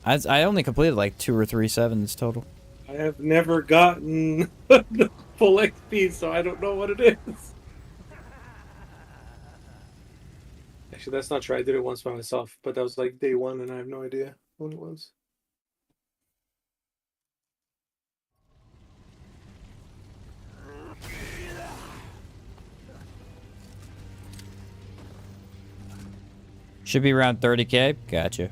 Speaker 1: I only completed like 2 or 3 sevens total.
Speaker 4: I have never gotten the full XP, so I don't know what it is. Actually, that's not true. I did it once by myself, but that was like day 1, and I have no idea when it was.
Speaker 1: Should be around 30k. Gotcha.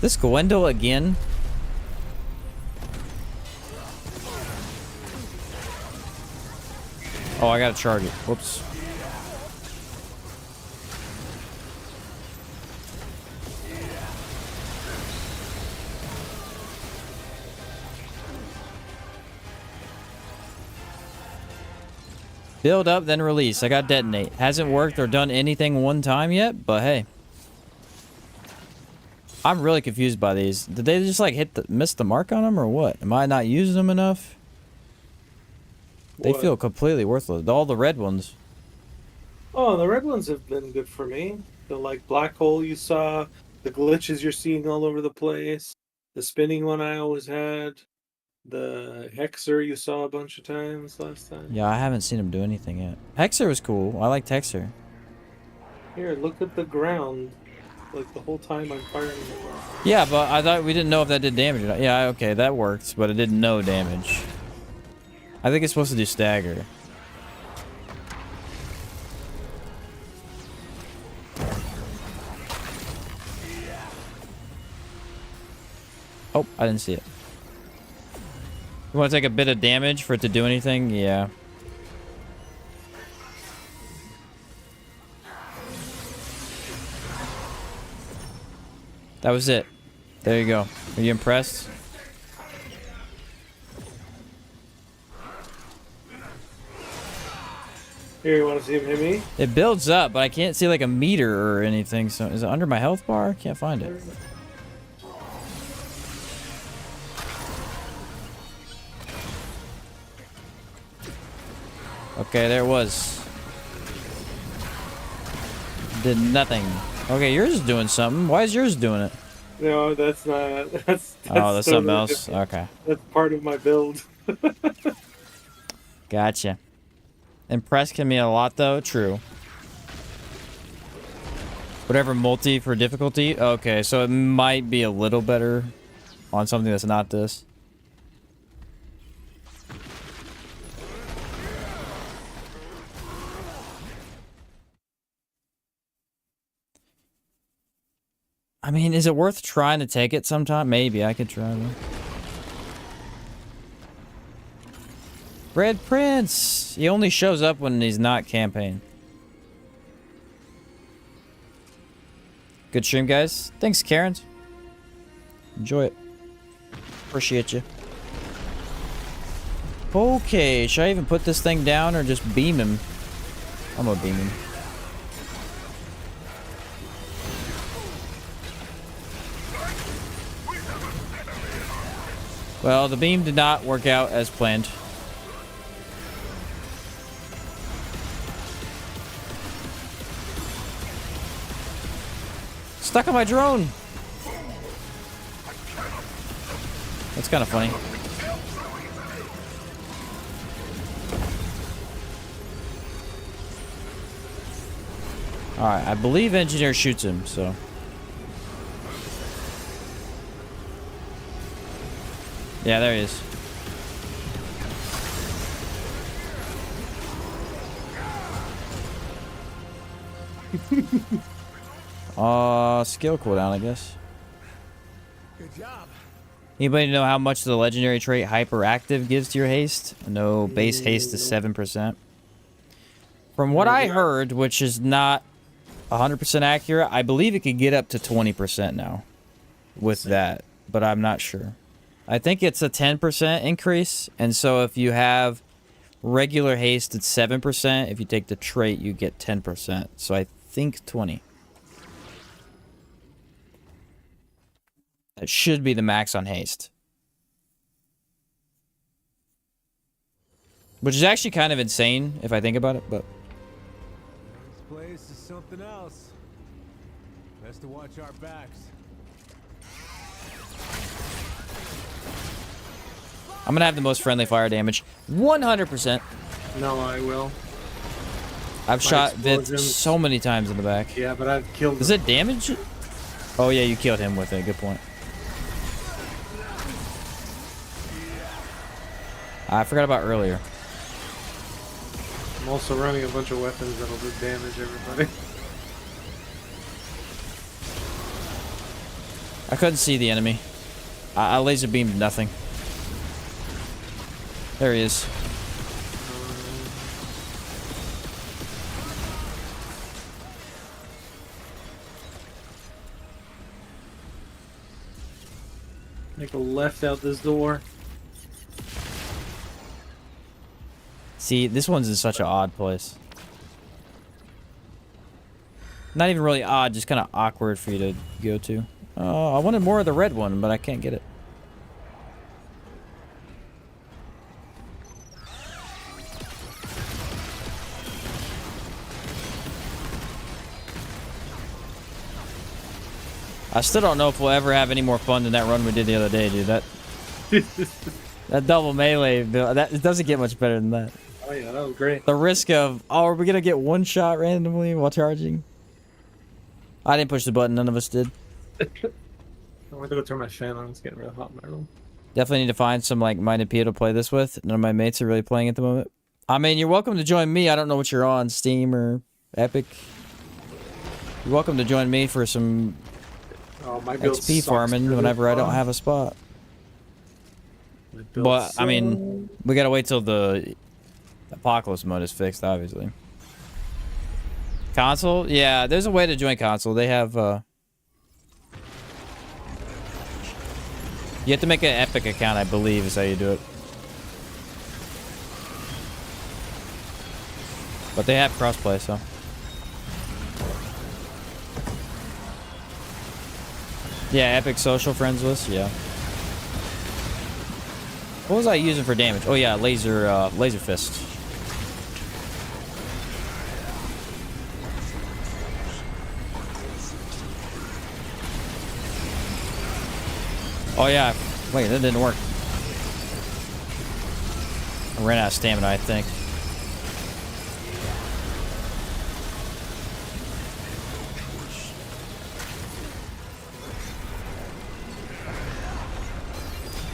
Speaker 1: This Gwendol again? Oh, I gotta charge it. Whoops. Build up, then release. I got detonate. Hasn't worked or done anything one time yet, but hey. I'm really confused by these. Did they just like miss the mark on them or what? Am I not using them enough? They feel completely worthless. All the red ones.
Speaker 4: Oh, the red ones have been good for me. The like black hole you saw, the glitches you're seeing all over the place, the spinning one I always had, the Hexer you saw a bunch of times last time.
Speaker 1: Yeah, I haven't seen him do anything yet. Hexer was cool. I liked Hexer.
Speaker 4: Here, look at the ground. Like the whole time I'm firing the ground.
Speaker 1: Yeah, but I thought we didn't know if that did damage or not. Yeah, okay, that worked, but it did no damage. I think it's supposed to do stagger. Oh, I didn't see it. You want to take a bit of damage for it to do anything? Yeah. That was it. There you go. Are you impressed?
Speaker 4: Here, you want to see him hit me?
Speaker 1: It builds up, but I can't see like a meter or anything. So is it under my health bar? Can't find it. Okay, there it was. Did nothing. Okay, yours is doing something. Why is yours doing it?
Speaker 4: No, that's not. That's
Speaker 1: Oh, that's something
Speaker 4: totally
Speaker 1: else.
Speaker 4: different.
Speaker 1: Okay.
Speaker 4: That's part of my build.
Speaker 1: Gotcha. Impressed can mean a lot, though. True. Whatever multi for difficulty. Okay, so it might be a little better on something that's not this. I mean, is it worth trying to take it sometime? Maybe I could try though. Red Prince! He only shows up when he's not campaign. Good stream, guys. Thanks, Karen. Enjoy it. Appreciate you. Okay, should I even put this thing down or just beam him? I'm gonna beam him. Well, the beam did not work out as planned. Stuck on my drone. That's kind of funny. Alright, I believe engineer shoots him, so. Yeah, there he is. Skill cooldown, I guess.
Speaker 8: Good job.
Speaker 1: Anybody know how much the legendary trait hyperactive gives to your haste? No, base haste is 7%. From what I heard, which is not 100% accurate, I believe it could get up to 20% now with that, but I'm not sure. I think it's a 10% increase, and so if you have regular haste, it's 7%. If you take the trait, you get 10%. So I think 20. That should be the max on haste. Which is actually kind of insane if I think about it, but...
Speaker 8: This place is something else. Best to watch our backs.
Speaker 1: I'm gonna have the most friendly fire damage. 100%.
Speaker 7: No, I will.
Speaker 1: I've shot Vit
Speaker 7: explosions.
Speaker 1: so many times in the back.
Speaker 7: Yeah, but I've killed
Speaker 1: Does
Speaker 7: him.
Speaker 1: it damage it? Oh yeah, you killed him with it. Good point. I forgot about earlier.
Speaker 7: I'm also running a bunch of weapons that'll do damage everybody.
Speaker 1: I couldn't see the enemy. I laser beamed nothing. There he is.
Speaker 7: Make a left out this door.
Speaker 1: See, this one's in such an odd place. Not even really odd, just kind of awkward for you to go to. I wanted more of the red one, but I can't get it. I still don't know if we'll ever have any more fun than that run we did the other day, dude. That double melee, it doesn't get much better than that.
Speaker 7: Oh yeah, that was great.
Speaker 1: The risk of, oh, are we gonna get one shot randomly while charging? I didn't push the button, none of us did.
Speaker 7: I went to go turn my fan on, it's getting real hot in my room.
Speaker 1: Definitely need to find some like-minded people to play this with. None of my mates are really playing at the moment. I mean, you're welcome to join me. I don't know what you're on, Steam or Epic. You're welcome to join me for some
Speaker 7: My build
Speaker 1: XP
Speaker 7: sucks
Speaker 1: farming
Speaker 7: really
Speaker 1: whenever I don't
Speaker 7: far.
Speaker 1: have a spot.
Speaker 7: My build
Speaker 1: But, I mean,
Speaker 7: sucks.
Speaker 1: we gotta wait till the apocalypse mode is fixed, obviously. Console? Yeah, there's a way to join console. They have, you have to make an Epic account, I believe, is how you do it. But they have crossplay, so. Yeah, Epic social friends list, yeah. What was I using for damage? Oh yeah, laser fist. Oh yeah, wait, that didn't work. I ran out of stamina, I think.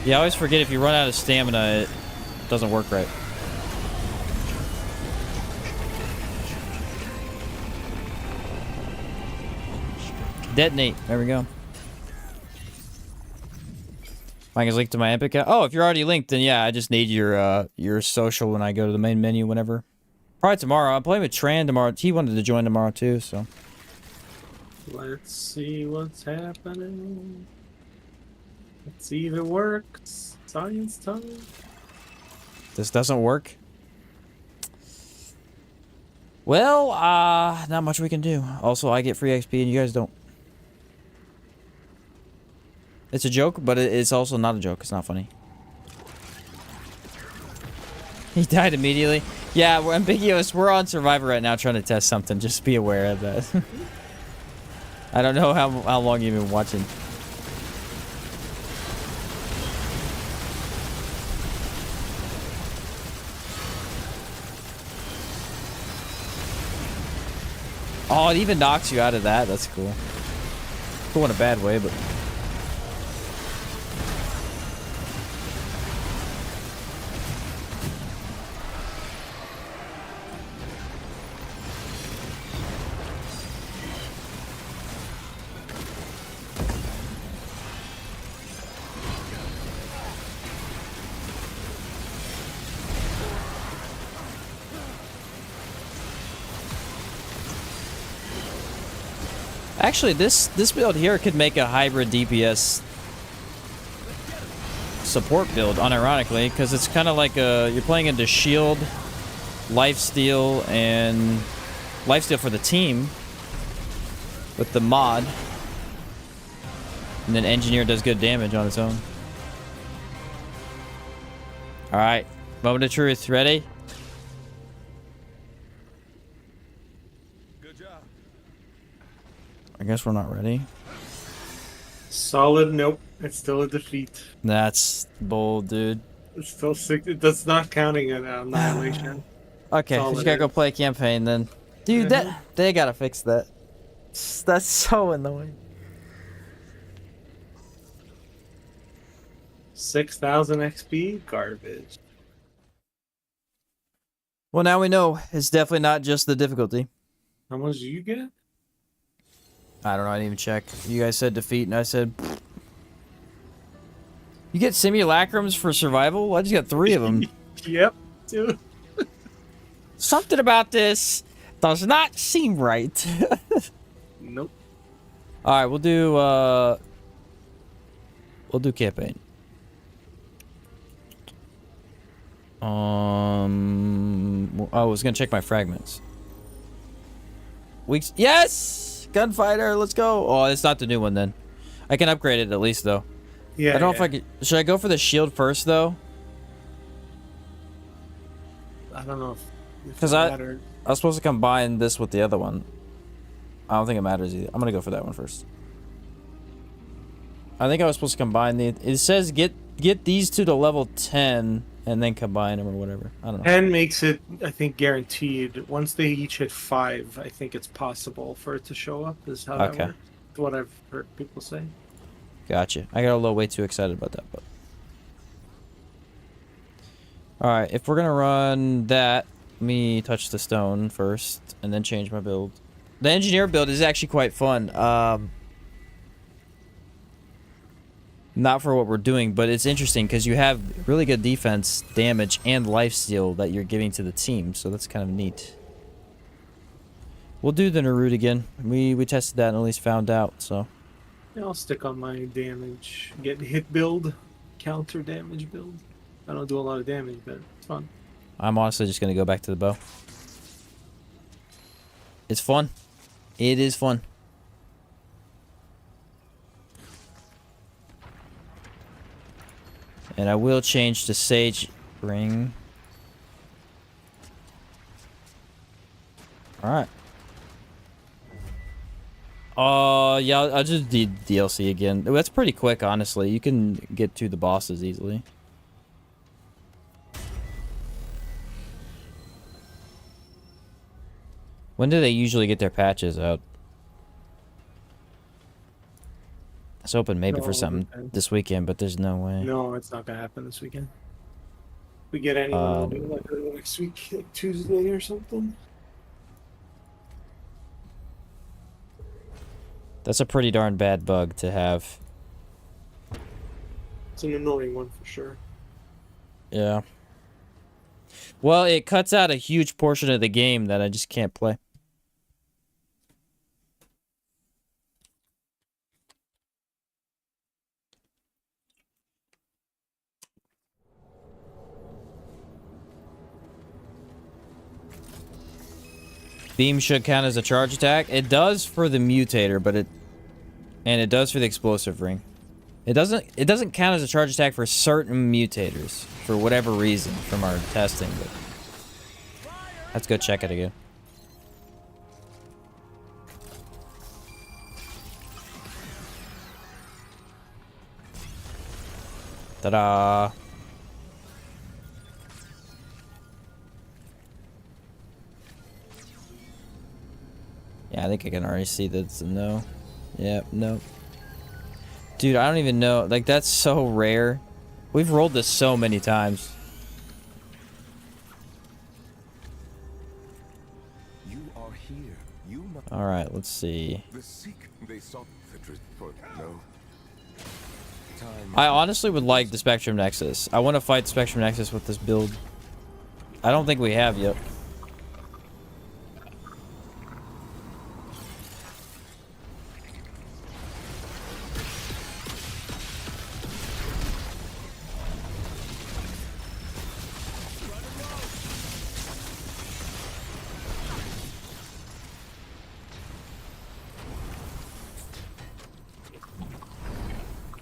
Speaker 1: Yeah, I always forget if you run out of stamina, it doesn't work right. Detonate. There we go. Mine is linked to my Epic account. Oh, if you're already linked, then yeah, I just need your social when I go to the main menu whenever. Probably tomorrow. I'm playing with Tran tomorrow. He wanted to join tomorrow too, so.
Speaker 7: Let's see what's happening. Let's see if it works. Science time.
Speaker 1: This doesn't work. Well, not much we can do. Also, I get free XP and you guys don't. It's a joke, but it's also not a joke. It's not funny. He died immediately. Yeah, we're ambiguous. We're on Survivor right now trying to test something. Just be aware of that. I don't know how long you've been watching. Oh, it even knocks you out of that. That's cool. Cool in a bad way, but... Actually, this build here could make a hybrid DPS support build, unironically, because it's kind of like you're playing into shield, lifesteal, and lifesteal for the team with the mod, and then engineer does good damage on its own. All right, moment of truth. Ready?
Speaker 2: Good job.
Speaker 1: I guess we're not ready.
Speaker 7: Solid, nope. It's still a defeat.
Speaker 1: That's bold, dude.
Speaker 7: It's still 6. That's not counting an annihilation.
Speaker 1: Okay,
Speaker 7: That's all
Speaker 1: we just
Speaker 7: it
Speaker 1: gotta go
Speaker 7: is.
Speaker 1: play a campaign then. Dude, that they gotta fix that. That's so annoying.
Speaker 7: 6,000 XP? Garbage.
Speaker 1: Well, now we know it's definitely not just the difficulty.
Speaker 7: How much do you get?
Speaker 1: I don't know. I didn't even check. You guys said defeat, and I said... You get simulacrums for survival? I just got 3 of them.
Speaker 7: Yep, dude.
Speaker 1: Something about this does not seem right.
Speaker 7: Nope.
Speaker 1: Alright, we'll do campaign. I was gonna check my fragments. Weeks. Yes! Gunfighter, let's go. Oh, it's not the new one then. I can upgrade it at least though.
Speaker 7: Yeah.
Speaker 1: I don't know if I could. Should I go for the shield first though?
Speaker 7: I don't know if
Speaker 1: Because
Speaker 7: it
Speaker 1: I
Speaker 7: matters.
Speaker 1: was supposed to combine this with the other one. I don't think it matters either. I'm gonna go for that one first. I think I was supposed to combine the. It says get these two to level 10 and then combine them or whatever. I don't know.
Speaker 7: 10 makes it, I think, guaranteed. Once they each hit 5, I think it's possible for it to show up. Is how that
Speaker 1: Okay.
Speaker 7: works. It's what I've heard people say.
Speaker 1: Gotcha. I got a little way too excited about that, but. Alright, if we're gonna run that, let me touch the stone first and then change my build. The engineer build is actually quite fun. Not for what we're doing, but it's interesting because you have really good defense, damage, and lifesteal that you're giving to the team, so that's kind of neat. We'll do the Narut again. We tested that and at least found out, so.
Speaker 7: Yeah, I'll stick on my damage, get hit build, counter damage build. I don't do a lot of damage, but it's fun.
Speaker 1: I'm honestly just gonna go back to the bow. It's fun. It is fun. And I will change to Sage Ring. Alright. Yeah, I'll just do DLC again. That's pretty quick, honestly. You can get to the bosses easily. When do they usually get their patches out? I was hoping maybe for something this weekend, but there's no way.
Speaker 7: No, it's not gonna happen this weekend. We get anyone like next week, like Tuesday or something.
Speaker 1: That's a pretty darn bad bug to have.
Speaker 7: It's an annoying one for sure.
Speaker 1: Yeah. Well, it cuts out a huge portion of the game that I just can't play. Beam should count as a charge attack. It does for the mutator, but it does for the explosive ring. It doesn't count as a charge attack for certain mutators for whatever reason from our testing, but let's go check it again. Ta-da! Yeah, I think I can already see that it's a no. Yep, no. Dude, I don't even know. Like, that's so rare. We've rolled this so many times.
Speaker 2: You are here. You must.
Speaker 1: All right, let's see.
Speaker 2: The seek they sought the drift for no. Time.
Speaker 1: I honestly would like the Spectrum Nexus. I want to fight Spectrum Nexus with this build. I don't think we have yet.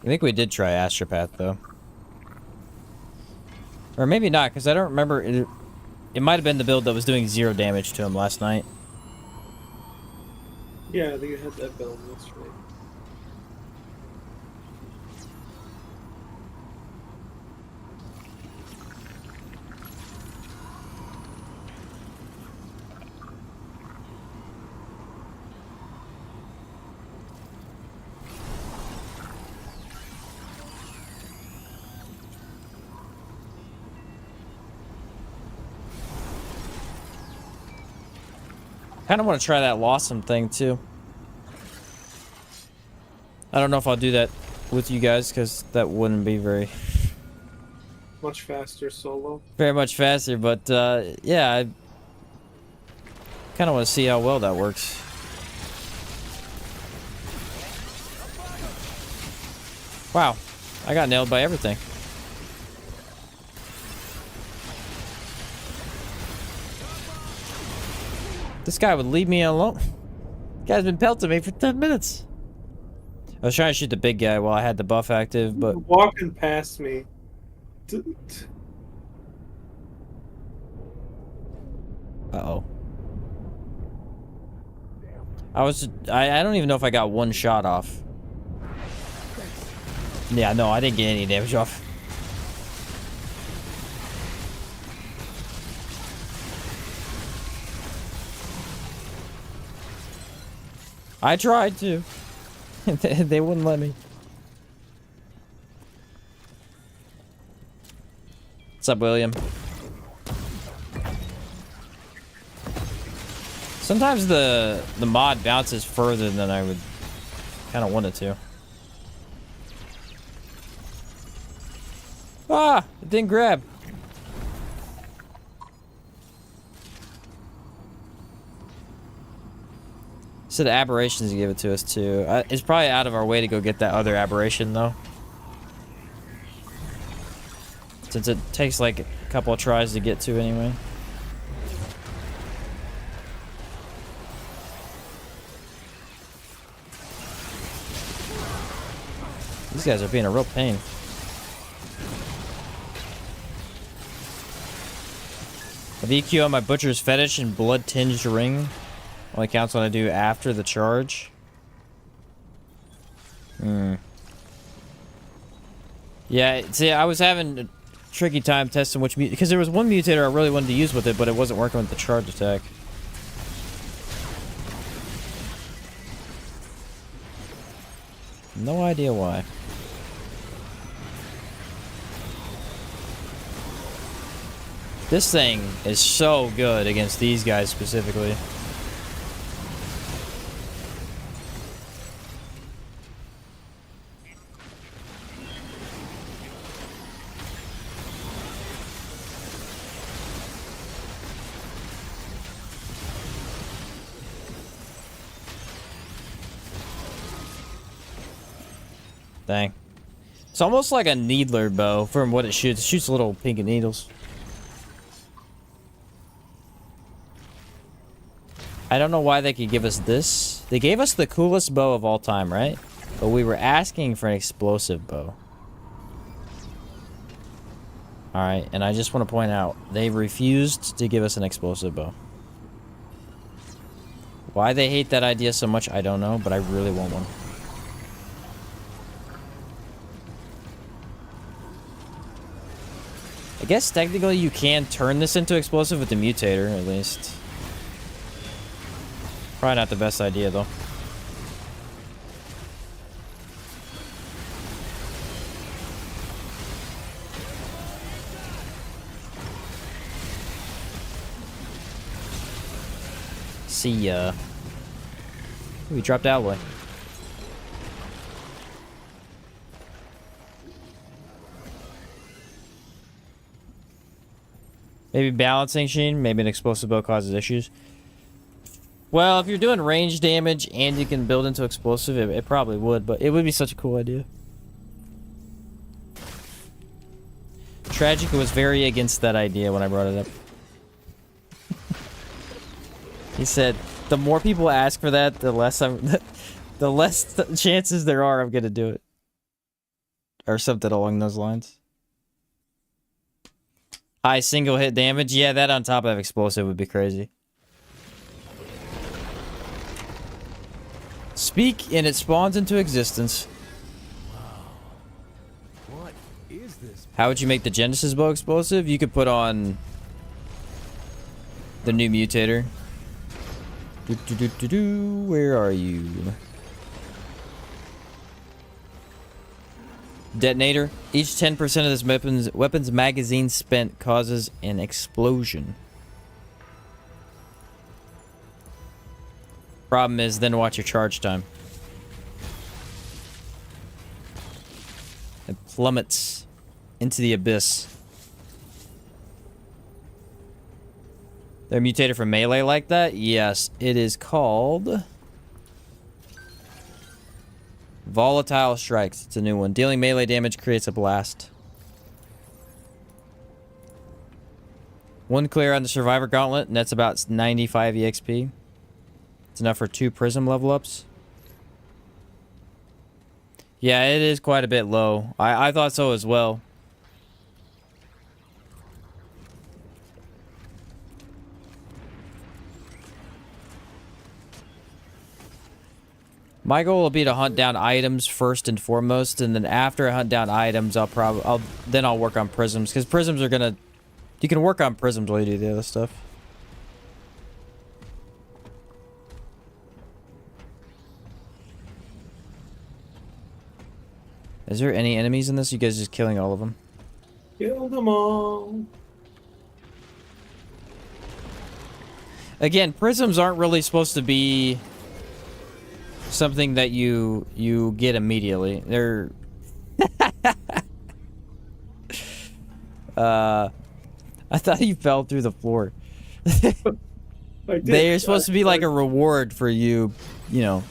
Speaker 1: I think we did try Astropath, though. Or maybe not, because I don't remember. It might have been the build that was doing 0 damage to him last night.
Speaker 4: Yeah, I think you had that build. That's right.
Speaker 1: Kind of want to try that Lawsome thing too. I don't know if I'll do that with you guys because that wouldn't be very
Speaker 4: Much faster solo.
Speaker 1: much faster. But yeah, I kind of want to see how well that works. Wow, I got nailed by everything. This guy would leave me alone. This guy's been pelting me for 10 minutes. I was trying to shoot the big guy while I had the buff active, but...
Speaker 4: Walking past me.
Speaker 1: Uh-oh. I don't even know if I got one shot off. Yeah, no, I didn't get any damage off. I tried to. They wouldn't let me. What's up, William? Sometimes the mod bounces further than I would kind of want it to. Ah! It didn't grab. Said aberrations give it to us too. It's probably out of our way to go get that other aberration though. Since it takes like a couple of tries to get to anyway. These guys are being a real pain. A VQ on my Butcher's Fetish and Blood Tinged Ring. Only counts when I do after the charge. Yeah, see, I was having a tricky time testing which because there was one mutator I really wanted to use with it, but it wasn't working with the charge attack. No idea why. This thing is so good against these guys specifically. Dang. It's almost like a needler bow from what it shoots. It shoots little pink needles. I don't know why they could give us this. They gave us the coolest bow of all time, right? But we were asking for an explosive bow. Alright, and I just want to point out, they refused to give us an explosive bow. Why they hate that idea so much, I don't know, but I really want one. I guess technically you can turn this into explosive with the mutator, at least. Probably not the best idea, though. See ya. Ooh, we dropped alloy. Maybe balancing, Sheen. Maybe an explosive bow causes issues. Well, if you're doing range damage and you can build into explosive, it probably would, but it would be such a cool idea. Tragic was very against that idea when I brought it up. He said, the more people ask for that, the less chances there are I'm gonna do it. or something along those lines. High single hit damage. Yeah, that on top of explosive would be crazy. Speak and it spawns into existence.
Speaker 8: What is this?
Speaker 1: How would you make the Genesis bow explosive? You could put on the new mutator. Where are you? Detonator. Each 10% of this weapon's magazine spent causes an explosion. Problem is, then watch your charge time. It plummets into the abyss. Their mutator for melee like that? Yes, it is called Volatile Strikes. It's a new one. Dealing melee damage creates a blast. One clear on the Survivor Gauntlet, and that's about 95 EXP. It's enough for 2 Prism level ups. Yeah, it is quite a bit low. I thought so as well. My goal will be to hunt down items first and foremost, and then after I hunt down items, I'll work on prisms, because prisms are gonna. You can work on prisms while you do the other stuff. Is there any enemies in this? You guys just killing all of them?
Speaker 4: Kill them all.
Speaker 1: Again, prisms aren't really supposed to be something that you get immediately. They're I thought you fell through the floor. They're supposed to be like a reward for you, you know,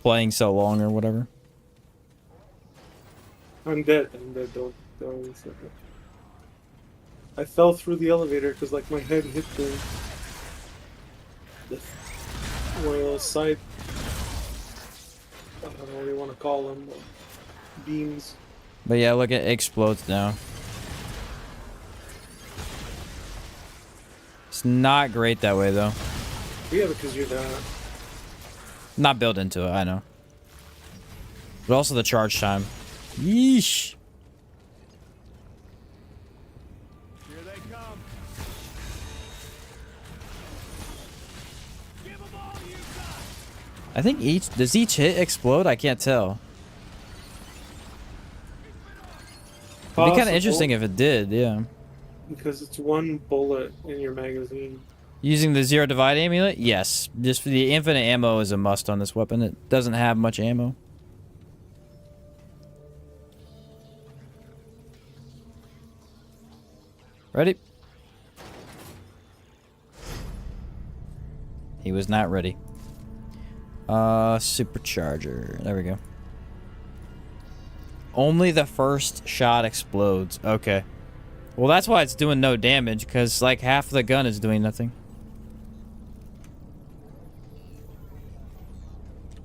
Speaker 1: playing so long or whatever.
Speaker 4: I'm dead. I'm dead. Don't I fell through the elevator because like my head hit the one of those side. I don't know what you want to call them. Beams.
Speaker 1: But yeah, look, it explodes now. It's not great that way though.
Speaker 4: Yeah, because you're
Speaker 1: not built into it. I know. But also the charge time. Yeesh.
Speaker 8: Here they come. Give them all you got.
Speaker 1: I think does each hit explode? I can't tell. It'd be kind of interesting if it did, yeah.
Speaker 4: Because it's one bullet in your magazine.
Speaker 1: Using the Zero Divide Amulet? Yes. Just for the infinite ammo is a must on this weapon. It doesn't have much ammo. Ready? He was not ready. Supercharger. There we go. Only the first shot explodes. Okay. Well, that's why it's doing no damage, because like half the gun is doing nothing.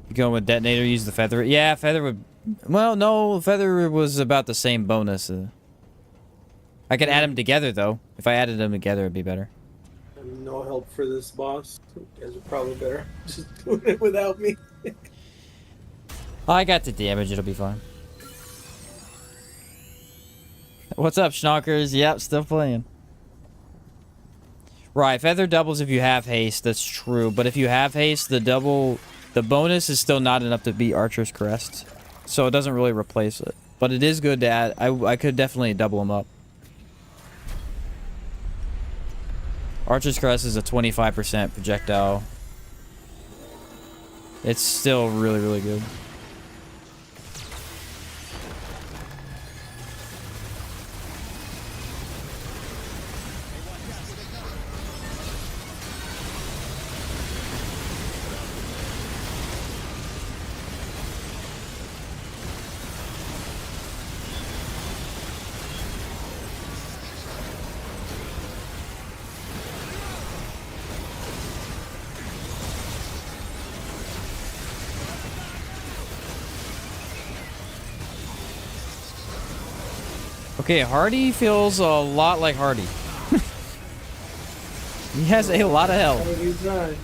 Speaker 1: You going with detonator, use the feather? Yeah, feather would... Well, no, feather was about the same bonus. I could add them together, though. If I added them together, it'd be better.
Speaker 4: No help for this boss. You guys are probably better just doing it without me.
Speaker 1: I got the damage, it'll be fine. What's up, schnockers? Yep, still playing. Right, feather doubles if you have haste, that's true. But if you have haste, the bonus is still not enough to beat Archer's Crest. So it doesn't really replace it. But it is good to add. I could definitely double them up. Archer's Crest is a 25% projectile. It's still really, really good. Okay, Hardy feels a lot like Hardy. He has a lot of
Speaker 4: How
Speaker 1: health.
Speaker 4: did he die?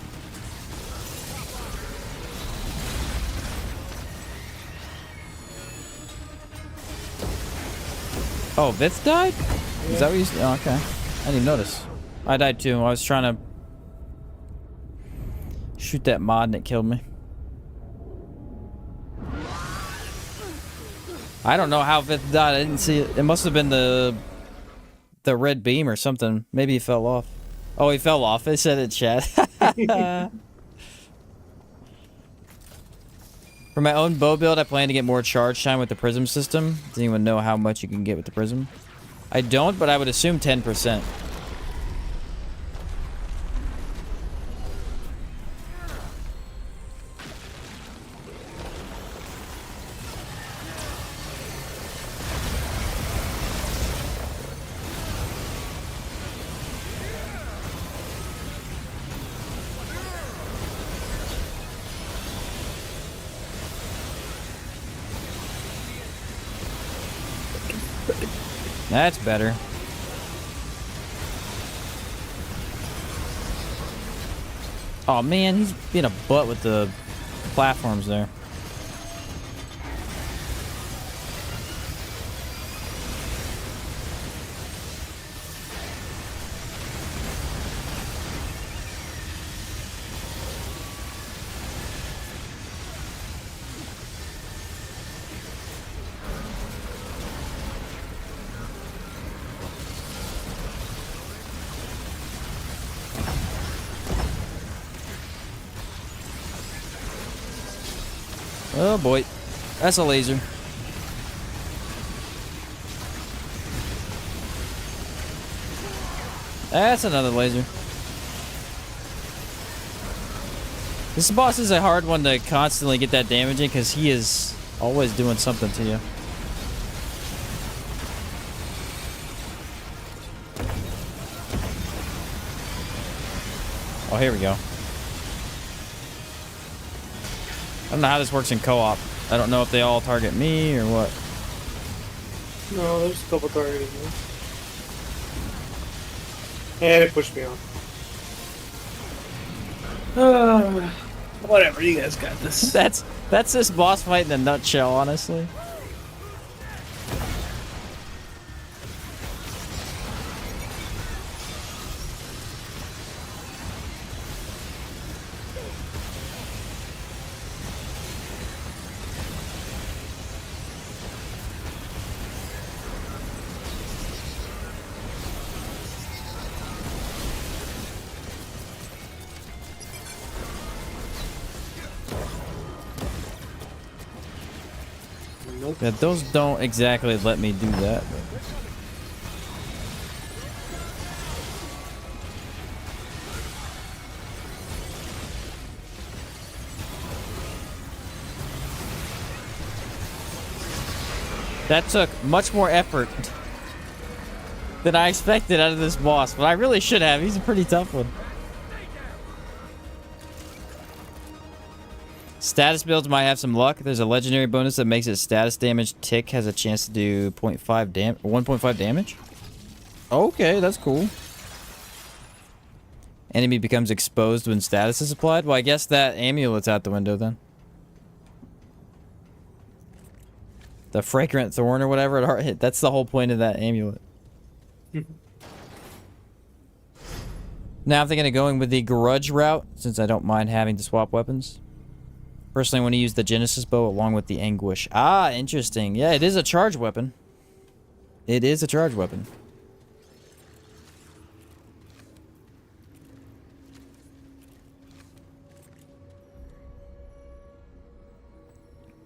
Speaker 1: Oh, Vith died? Is that what you said? Oh, okay. I didn't even notice. I died too. I was trying to shoot that mod and it killed me. I don't know how Vith died. I didn't see it. It must have been the red beam or something. Maybe he fell off. Oh, he fell off. It said it, chat. For my own bow build, I plan to get more charge time with the prism system. Does anyone know how much you can get with the prism? I don't, but I would assume 10%. That's better. Oh man, he's being a butt with the platforms there. Oh boy, that's a laser. That's another laser. This boss is a hard one to constantly get that damage in because he is always doing something to you. Oh, here we go. I don't know how this works in co-op. I don't know if they all target me or what.
Speaker 4: No, there's a couple targeting me. And it pushed me off. Whatever, you guys got this.
Speaker 1: That's this boss fight in a nutshell, honestly. Yeah, those don't exactly let me do that. But... that took much more effort than I expected out of this boss, but I really should have. He's a pretty tough one. Status builds might have some luck. There's a legendary bonus that makes it status damage tick has a chance to do 1.5 damage. Okay, that's cool. Enemy becomes exposed when status is applied. Well, I guess that amulet's out the window then. The fragrant thorn or whatever. That's the whole point of that amulet. Now I'm thinking of going with the grudge route since I don't mind having to swap weapons. Personally, I want to use the Genesis bow along with the Anguish. Ah, interesting. Yeah, it is a charge weapon. It is a charge weapon.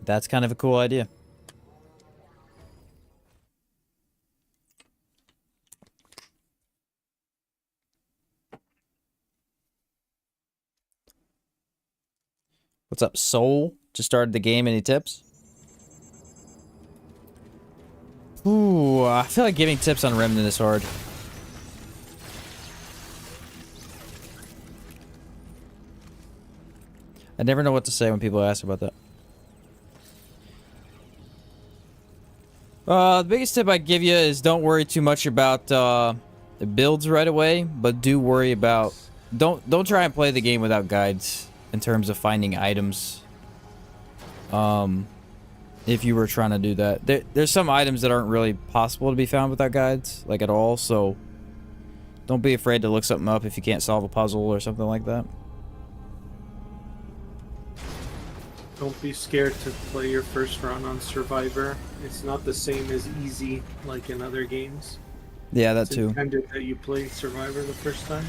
Speaker 1: That's kind of a cool idea. What's up, Soul? Just started the game. Any tips? Ooh, I feel like giving tips on Remnant is hard. I never know what to say when people ask about that. The biggest tip I give you is don't worry too much about the builds right away, but do worry about don't try and play the game without guides in terms of finding items. If you were trying to do that, there's some items that aren't really possible to be found without guides, like at all. So don't be afraid to look something up if you can't solve a puzzle or something like that.
Speaker 7: Don't be scared to play your first run on Survivor. It's not the same as easy like in other games.
Speaker 1: Yeah, that
Speaker 7: It's
Speaker 1: too.
Speaker 7: intended that you play Survivor the first time.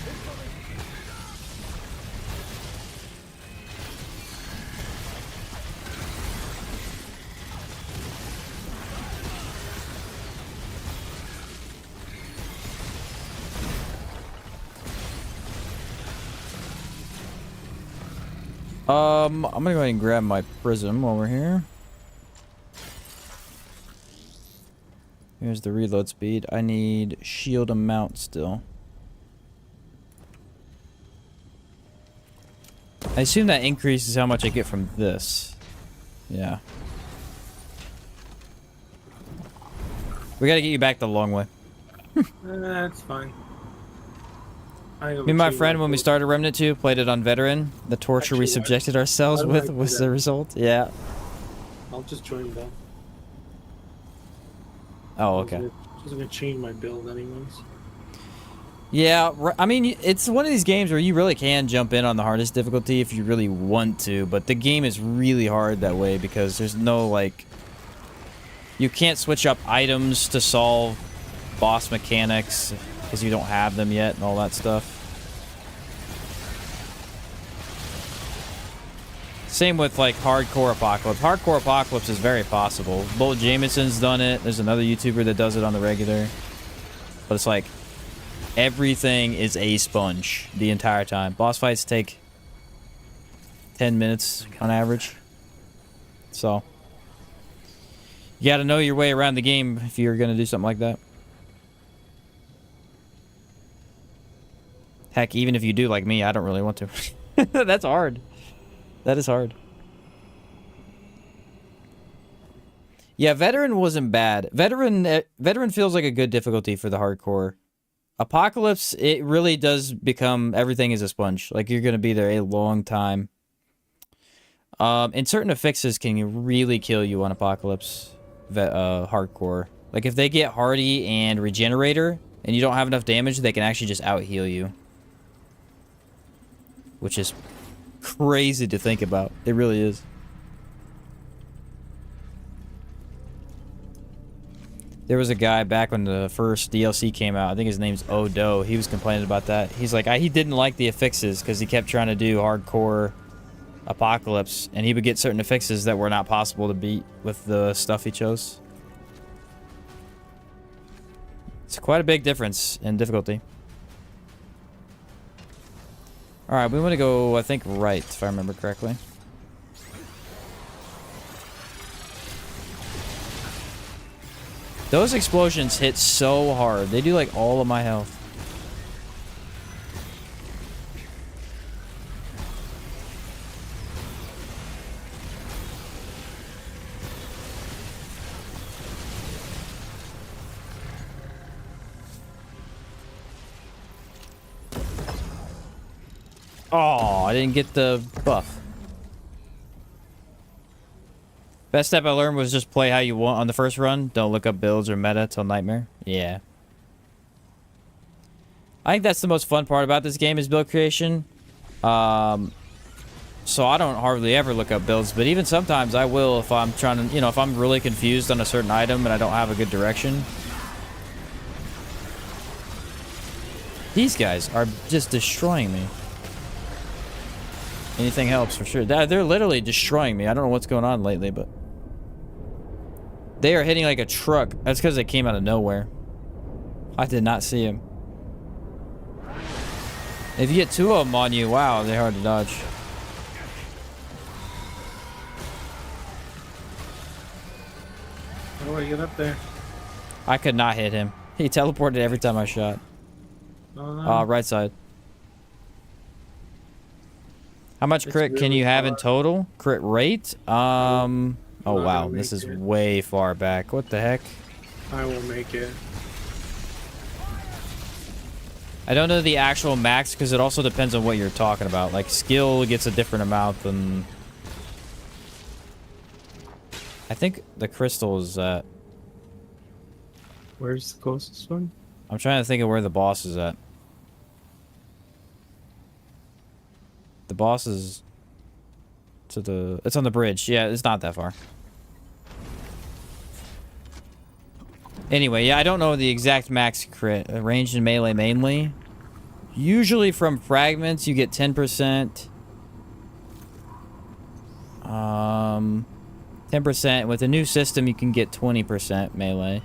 Speaker 1: I'm gonna go ahead and grab my prism while we're here. Here's the reload speed. I need shield amount still. I assume that increases how much I get from this. Yeah. We gotta get you back the long way.
Speaker 7: That's fine.
Speaker 1: Me and my friend, when we started Remnant 2, played it on Veteran. The torture we subjected ourselves with was the result. Yeah.
Speaker 7: I'll just join them.
Speaker 1: Oh, okay.
Speaker 7: Just gonna change my build anyways.
Speaker 1: Yeah, I mean, it's one of these games where you really can jump in on the hardest difficulty if you really want to, but the game is really hard that way because there's no, like... You can't switch up items to solve boss mechanics because you don't have them yet and all that stuff. Same with, like, Hardcore Apocalypse. Hardcore Apocalypse is very possible. Bolt Jameson's done it. There's another YouTuber that does it on the regular. But it's like, everything is a sponge the entire time. Boss fights take 10 minutes on average. So, you gotta know your way around the game if you're gonna do something like that. Heck, even if you do like me, I don't really want to. That's hard. That is hard. Yeah, Veteran wasn't bad. Veteran feels like a good difficulty for the hardcore. Apocalypse, it really does become everything is a sponge. Like, you're going to be there a long time. And certain affixes can really kill you on Apocalypse hardcore. Like, if they get Hardy and Regenerator, and you don't have enough damage, they can actually just out-heal you. Which is crazy to think about. It really is. There was a guy back when the first DLC came out. I think his name's Odo. He was complaining about that. He's like, he didn't like the affixes because he kept trying to do hardcore Apocalypse, and he would get certain affixes that were not possible to beat with the stuff he chose. It's quite a big difference in difficulty. Alright, we want to go, I think, right, if I remember correctly. Those explosions hit so hard. They do, like, all of my health. Oh, I didn't get the buff. Best step I learned was just play how you want on the first run. Don't look up builds or meta till Nightmare. Yeah. I think that's the most fun part about this game is build creation. So I don't hardly ever look up builds, but even sometimes I will if I'm trying to, if I'm really confused on a certain item and I don't have a good direction. These guys are just destroying me. Anything helps for sure. They're literally destroying me. I don't know what's going on lately, but they are hitting like a truck. That's because they came out of nowhere. I did not see him. If you get two of them on you, wow, they're hard to dodge.
Speaker 7: How do I get up there?
Speaker 1: I could not hit him. He teleported every time I shot.
Speaker 7: Oh, no.
Speaker 1: Right side. How much crit can
Speaker 7: really
Speaker 1: you have in
Speaker 7: hard.
Speaker 1: total? Crit rate? Oh
Speaker 7: Not
Speaker 1: wow,
Speaker 7: gonna
Speaker 1: this
Speaker 7: make
Speaker 1: is
Speaker 7: it.
Speaker 1: way far back. What the heck?
Speaker 7: I will make it.
Speaker 1: I don't know the actual max because it also depends on what you're talking about. Like skill gets a different amount than. I think the crystal is at.
Speaker 7: Where's the closest one?
Speaker 1: I'm trying to think of where the boss is at. The boss is to the. It's on the bridge. Yeah, it's not that far. Anyway, yeah, I don't know the exact max crit. Ranged and melee mainly. Usually from fragments, you get 10%. 10%. With a new system, you can get 20% melee.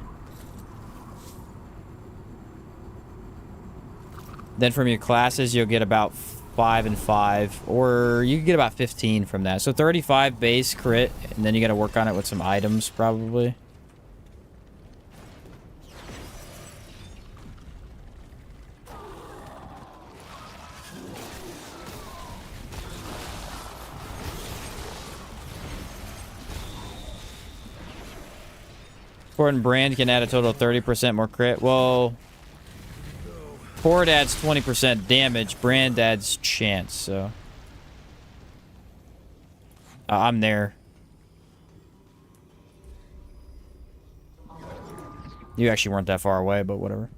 Speaker 1: Then from your classes, you'll get about 5 and 5. Or you can get about 15 from that. So 35 base crit, and then you got to work on it with some items, probably. Port and Brand can add a total of 30% more crit. Well, Port adds 20% damage. Brand adds chance, so. I'm there. You actually weren't that far away, but whatever.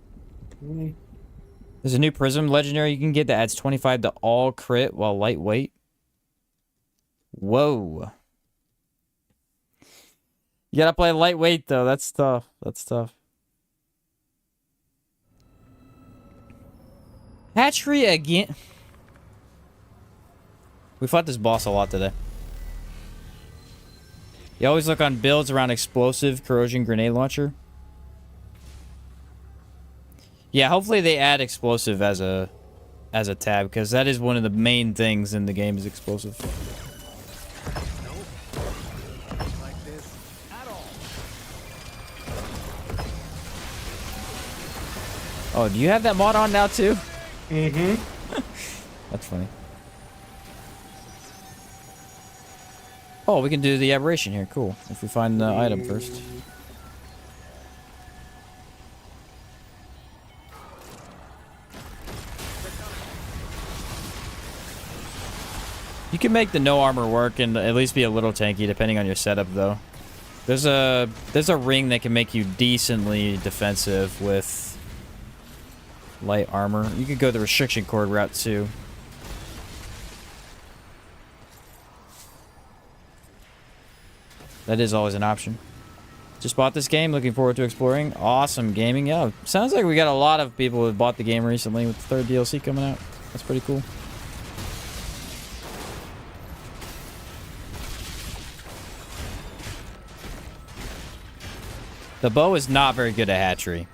Speaker 1: There's a new Prism legendary you can get that adds 25 to all crit while lightweight. Whoa. You gotta play lightweight, though. That's tough. That's tough. Hatchery again. We fought this boss a lot today. You always look on builds around explosive corrosion grenade launcher. Yeah, hopefully they add explosive as a tab, because that is one of the main things in the game is explosive. Oh, do you have that mod on now too?
Speaker 7: Mm-hmm.
Speaker 1: That's funny. Oh, we can do the aberration here. Cool. If we find the item first. You can make the no armor work and at least be a little tanky depending on your setup though. There's a ring that can make you decently defensive with light armor. You could go the restriction cord route too. That is always an option. Just bought this game. Looking forward to exploring. Awesome gaming. Yeah, sounds like we got a lot of people who bought the game recently with the third DLC coming out. That's pretty cool. The bow is not very good at hatchery.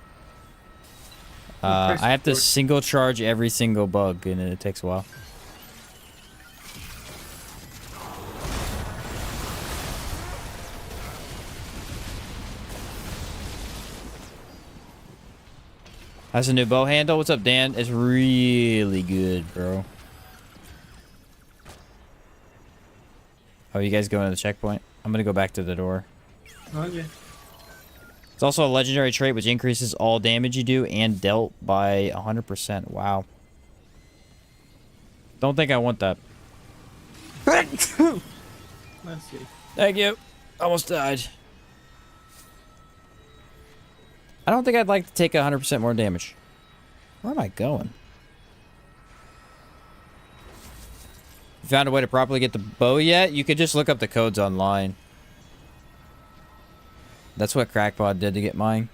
Speaker 1: I have to single charge every single bug, and it takes a while. That's a new bow handle. What's up, Dan? It's really good, bro. Oh, you guys going to the checkpoint? I'm gonna go back to the door.
Speaker 7: Okay.
Speaker 1: It's also a legendary trait which increases all damage you do and dealt by 100%. Wow. Don't think I want that.
Speaker 7: Let's see.
Speaker 1: Thank you. Almost died. I don't think I'd like to take 100% more damage. Where am I going? You found a way to properly get the bow yet? You could just look up the codes online. That's what Crackpod did to get mine.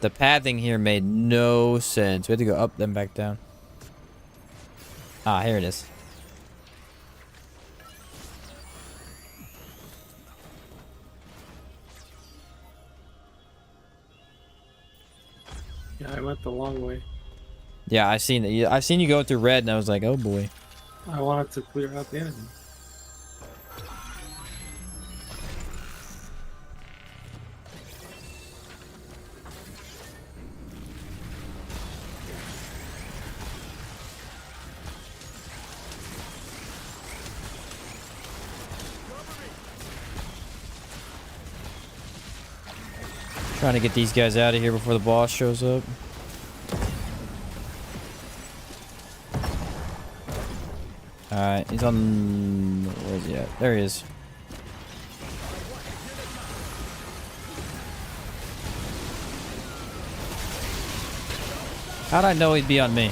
Speaker 1: The pathing here made no sense. We had to go up, then back down. Ah, here it is.
Speaker 7: Yeah, I went the long way.
Speaker 1: Yeah, I seen it. I seen you go through red, and I was like, oh boy.
Speaker 7: I wanted to clear out the enemy.
Speaker 1: Trying to get these guys out of here before the boss shows up. Alright, he's on... Where is he at? There he is. How'd I know he'd be on me?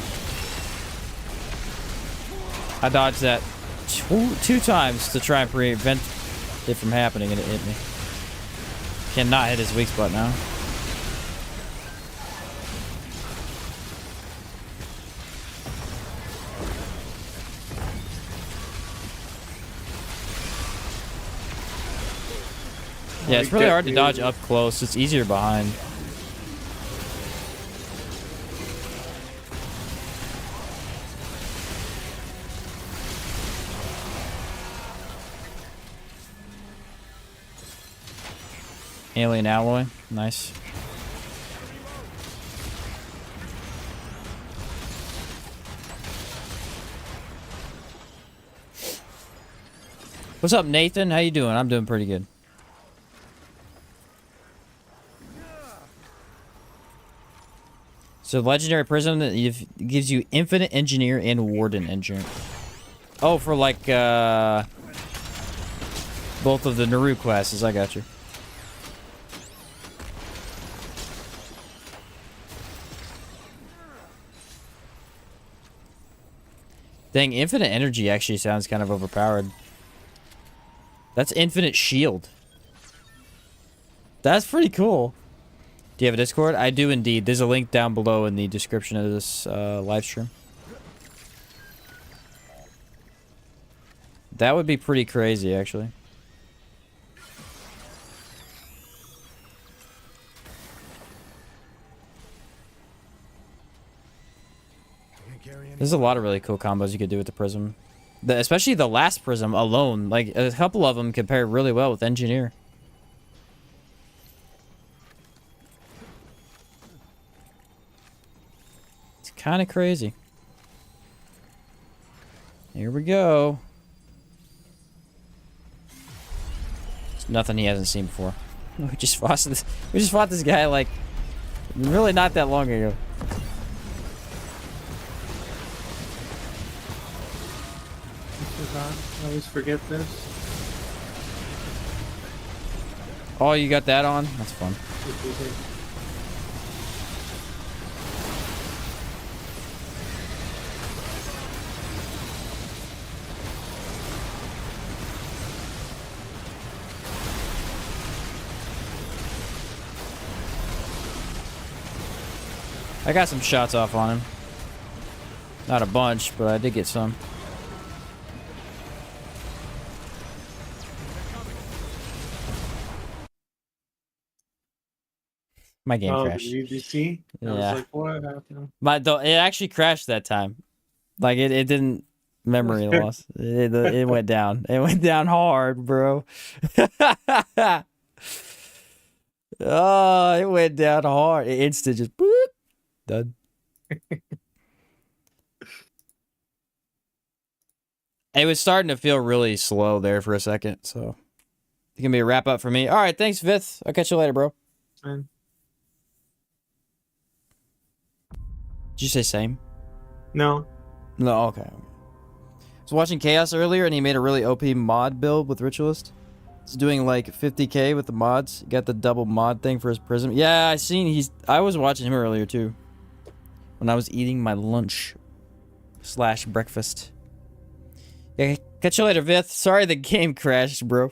Speaker 1: I dodged that two times to try and prevent it from happening, and it hit me. Cannot hit his weak spot now. Yeah, it's really hard to dodge up close. It's easier behind. Alien alloy. Nice. What's up, Nathan? How you doing? I'm doing pretty good. So legendary prism that gives you infinite engineer and warden engineer. Oh, for like both of the Naru classes. I got you. Dang, infinite energy actually sounds kind of overpowered. That's infinite shield. That's pretty cool. Do you have a Discord? I do indeed. There's a link down below in the description of this live stream. That would be pretty crazy, actually. There's a lot of really cool combos you could do with the prism. Especially the last prism alone. Like, a couple of them compare really well with engineer. It's kind of crazy. Here we go. It's nothing he hasn't seen before. We just fought this guy like really not that long ago.
Speaker 7: I always forget this.
Speaker 1: Oh, you got that on? That's fun. I got some shots off on him. Not a bunch, but I did get some. My game crashed.
Speaker 7: Did you see?
Speaker 1: Yeah.
Speaker 7: I was like, what happened?
Speaker 1: It actually crashed that time. Like it didn't memory loss. It went down. It went down hard, bro. Oh, it went down hard. It instant just boop. Done. It was starting to feel really slow there for a second, so it's gonna be a wrap up for me. All right, thanks, Vith. I'll catch you later, bro.
Speaker 7: Fine.
Speaker 1: Did you say same?
Speaker 7: No.
Speaker 1: No, okay. I was watching Chaos earlier, and he made a really OP mod build with Ritualist. It's doing like 50k with the mods. He got the double mod thing for his prism. Yeah, I was watching him earlier too. When I was eating my lunch / breakfast. Yeah, catch you later, Vith. Sorry the game crashed, bro.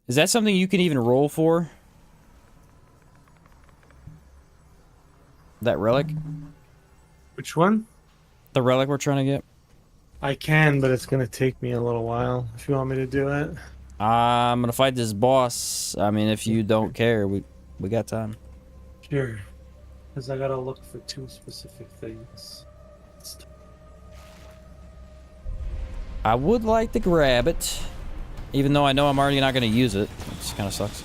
Speaker 1: Is that something you can even roll for? That relic?
Speaker 7: Which one?
Speaker 1: The relic we're trying to get?
Speaker 7: I can, but it's gonna take me a little while if you want me to do it.
Speaker 1: I'm gonna fight this boss. I mean, if you don't care, we got time.
Speaker 7: Sure. Because I gotta look for 2 specific things.
Speaker 1: I would like to grab it. Even though I know I'm already not gonna use it. It kind of sucks.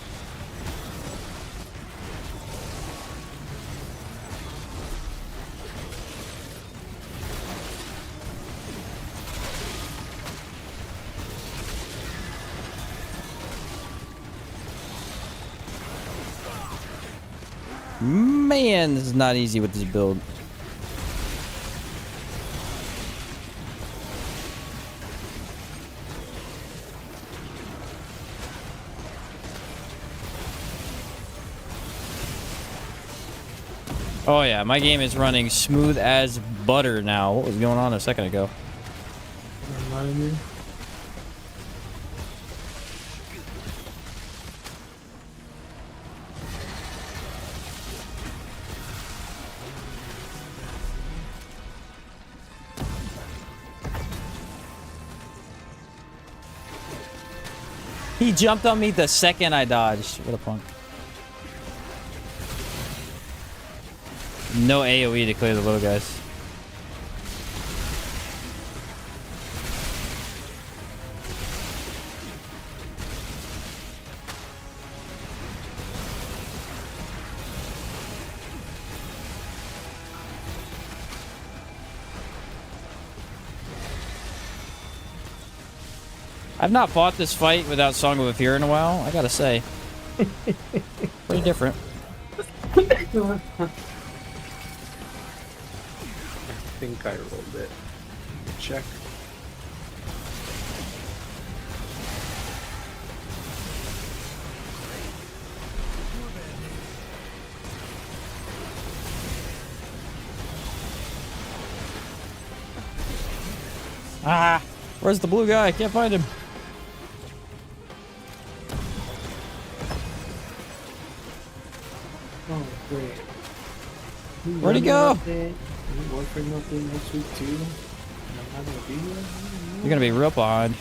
Speaker 1: Man, this is not easy with this build. Oh yeah, my game is running smooth as butter now. What was going on a second ago?
Speaker 7: Remind me.
Speaker 1: He jumped on me the second I dodged. What a punk. No AoE to clear the little guys. I've not fought this fight without Song of a Fear in a while, I gotta say. Pretty different.
Speaker 7: I think I rolled it. Check.
Speaker 1: Ah! Where's the blue guy? I can't find him.
Speaker 7: Oh, great.
Speaker 1: Where'd he go?
Speaker 7: Boyfriend nothing next week too. And I'm not gonna be here.
Speaker 1: You're gonna be real behind.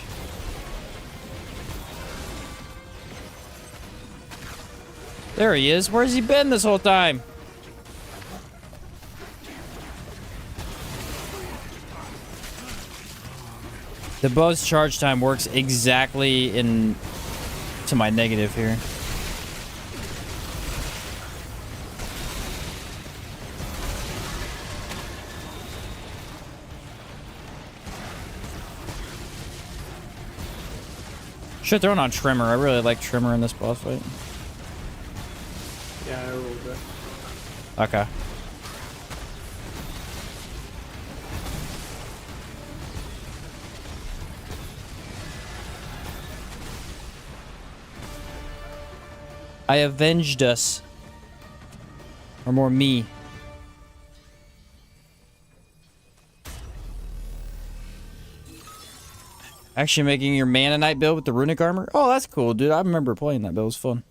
Speaker 1: There he is. Where's he been this whole time? The bow's charge time works exactly to my negative here. Should throw it on Trimmer. I really like Trimmer in this boss fight.
Speaker 7: Yeah, I rolled it.
Speaker 1: Okay. I avenged us. Or more me. Actually making your Mana Knight build with the runic armor? Oh, that's cool, dude. I remember playing that build. It was fun.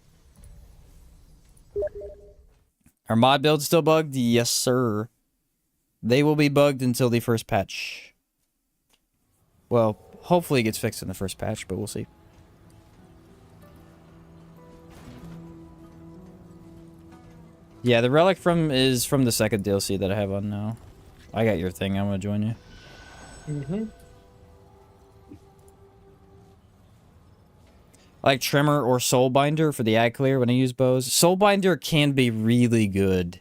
Speaker 1: Are mod builds still bugged? Yes, sir. They will be bugged until the first patch. Well, hopefully it gets fixed in the first patch, but we'll see. Yeah, the relic is from the second DLC that I have on now. I got your thing. I'm gonna join you.
Speaker 7: Mm-hmm.
Speaker 1: I like Tremor or Soulbinder for the ag clear when I use bows. Soulbinder can be really good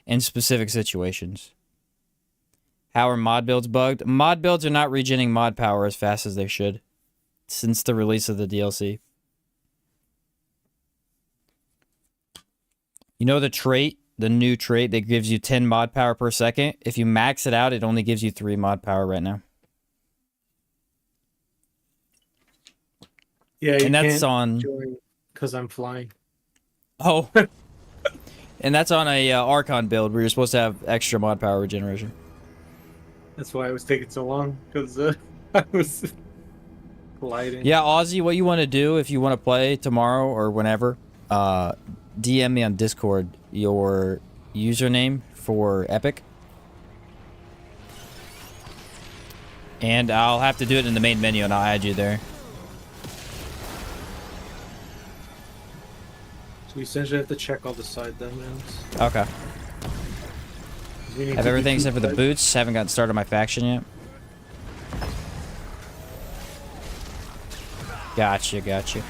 Speaker 1: in specific situations. How are mod builds bugged? Mod builds are not regenerating mod power as fast as they should since the release of the DLC. You know the trait, the new trait that gives you 10 mod power per second? If you max it out, it only gives you 3 mod power right now.
Speaker 7: Yeah, you
Speaker 1: and that's
Speaker 7: can't
Speaker 1: on
Speaker 7: because I'm flying.
Speaker 1: Oh. And that's on a Archon build where you're supposed to have extra mod power regeneration.
Speaker 7: That's why it was taking so long, because I was gliding.
Speaker 1: Yeah, Ozzy, what you want to do if you want to play tomorrow or whenever, DM me on Discord your username for Epic. And I'll have to do it in the main menu and I'll add you there.
Speaker 7: So we essentially have to check all the side dimensions.
Speaker 1: Okay.
Speaker 7: We need
Speaker 1: Have
Speaker 7: to
Speaker 1: everything
Speaker 7: do
Speaker 1: except for the boots. Haven't gotten started on my faction yet. Gotcha, gotcha.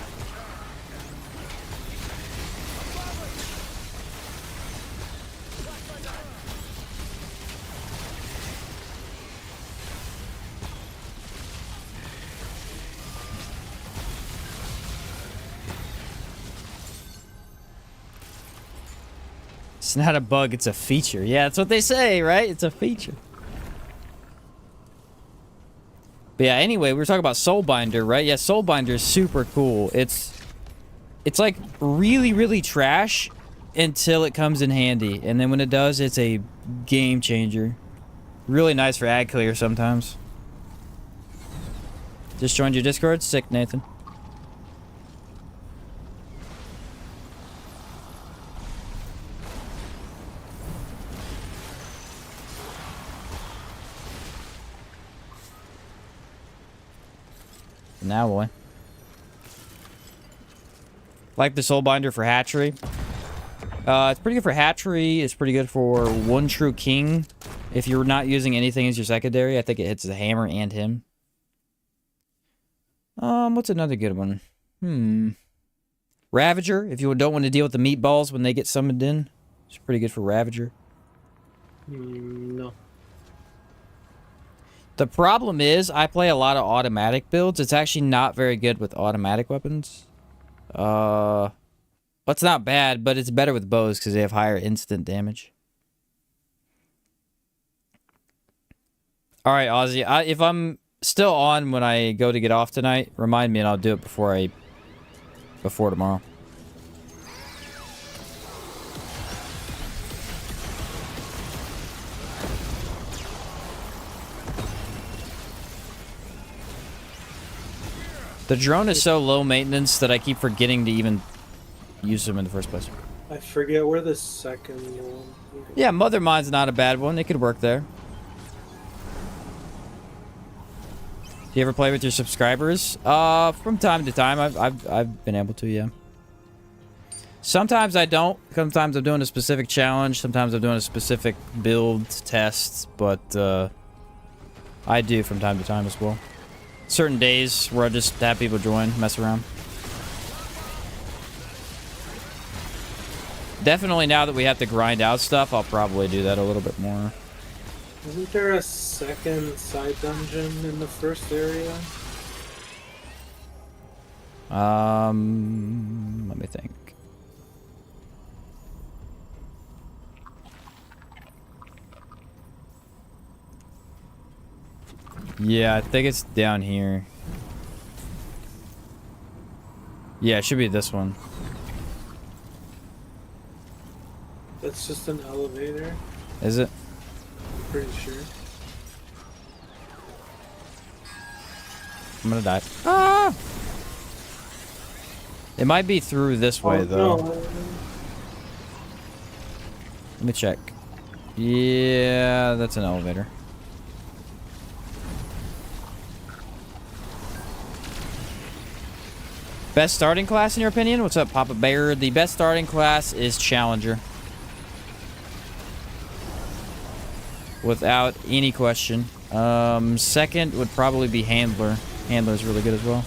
Speaker 1: It's not a bug, it's a feature. Yeah, that's what they say, right? It's a feature. But yeah, anyway, we were talking about Soulbinder, right? Yeah, Soulbinder is super cool. It's like really, really trash until it comes in handy. And then when it does, it's a game changer. Really nice for ad clear sometimes. Just joined your Discord? Sick, Nathan. Now, boy. Like the Soulbinder for hatchery. It's pretty good for hatchery. It's pretty good for One True King. If you're not using anything as your secondary, I think it hits the hammer and him. What's another good one? Ravager. If you don't want to deal with the meatballs when they get summoned in, it's pretty good for Ravager.
Speaker 7: No.
Speaker 1: The problem is, I play a lot of automatic builds. It's actually not very good with automatic weapons. It's not bad, but it's better with bows because they have higher instant damage. Alright, Ozzy. If I'm still on when I go to get off tonight, remind me and I'll do it before tomorrow. The drone is so low maintenance that I keep forgetting to even use them in the first place.
Speaker 4: I forget where the second one.
Speaker 1: Yeah, Mother Mine's not a bad one. It could work there. Do you ever play with your subscribers? From time to time, I've been able to, yeah. Sometimes I don't. Sometimes I'm doing a specific challenge. Sometimes I'm doing a specific build test, but I do from time to time as well. Certain days where I just have people join, mess around. Definitely now that we have to grind out stuff, I'll probably do that a little bit more.
Speaker 4: Isn't there a second side dungeon in the first area?
Speaker 1: Let me think. Yeah, I think it's down here. Yeah, it should be this one.
Speaker 4: That's just an elevator.
Speaker 1: Is it?
Speaker 4: Pretty sure.
Speaker 1: I'm gonna die. Ah! It might be through this way, though.
Speaker 4: No.
Speaker 1: Let me check. Yeah, that's an elevator. Best starting class in your opinion? What's up, Papa Bear? The best starting class is Challenger. Without any question. Second would probably be Handler. Handler's really good as well.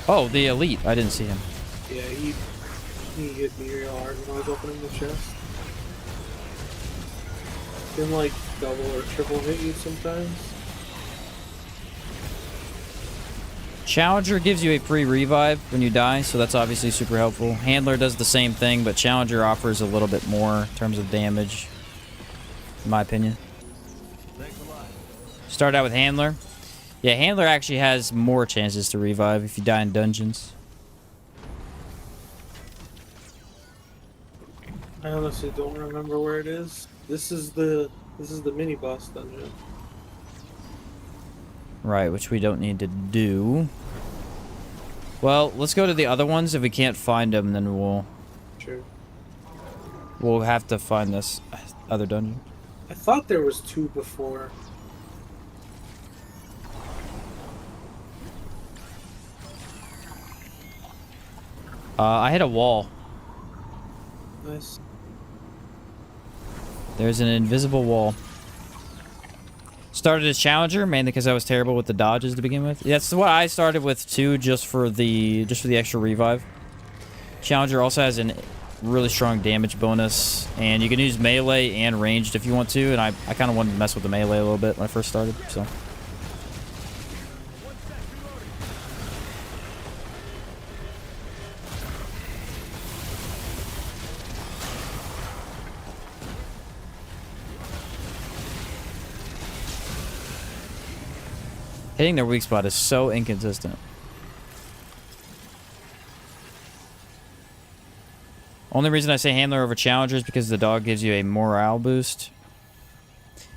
Speaker 1: Oh, the Elite. I didn't see him.
Speaker 4: Yeah, he hit me real hard when I was opening the chest. Can like double or triple hit you sometimes.
Speaker 1: Challenger gives you a free revive when you die, so that's obviously super helpful. Handler does the same thing, but Challenger offers a little bit more in terms of damage, in my opinion. Start out with Handler. Yeah, Handler actually has more chances to revive if you die in dungeons.
Speaker 4: I honestly don't remember where it is. This is the mini boss dungeon.
Speaker 1: Right, which we don't need to do. Well, let's go to the other ones. If we can't find them, then we'll have to find this other dungeon.
Speaker 4: I thought there was two before.
Speaker 1: I hit a wall.
Speaker 4: Nice.
Speaker 1: There's an invisible wall. Started as Challenger mainly because I was terrible with the dodges to begin with. That's what I started with too, just for the extra revive. Challenger also has a really strong damage bonus, and you can use melee and ranged if you want to. And I kind of wanted to mess with the melee a little bit when I first started. So. Hitting their weak spot is so inconsistent. Only reason I say handler over challenger is because the dog gives you a morale boost.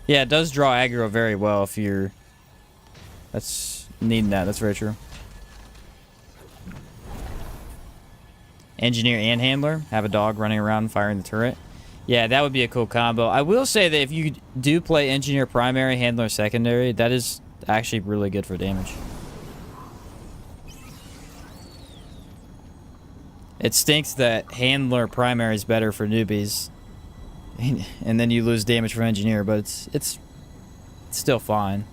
Speaker 1: Yeah, it does draw aggro very well if you're... That's... needing that. That's very true. Engineer and handler. Have a dog running around firing the turret. Yeah, that would be a cool combo. I will say that if you do play engineer primary, handler secondary, that is actually really good for damage. It stinks that handler primary is better for newbies, and then you lose damage from engineer, but it's still fine.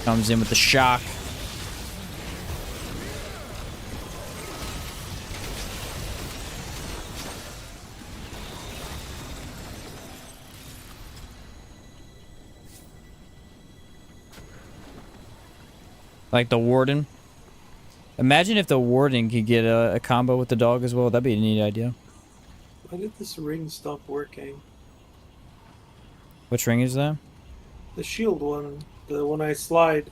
Speaker 1: Comes in with the shock. Like the warden. Imagine if the warden could get a combo with the dog as well. That'd be a neat idea.
Speaker 4: Why did this ring stop working?
Speaker 1: Which ring is that?
Speaker 4: The shield one. The one I slide.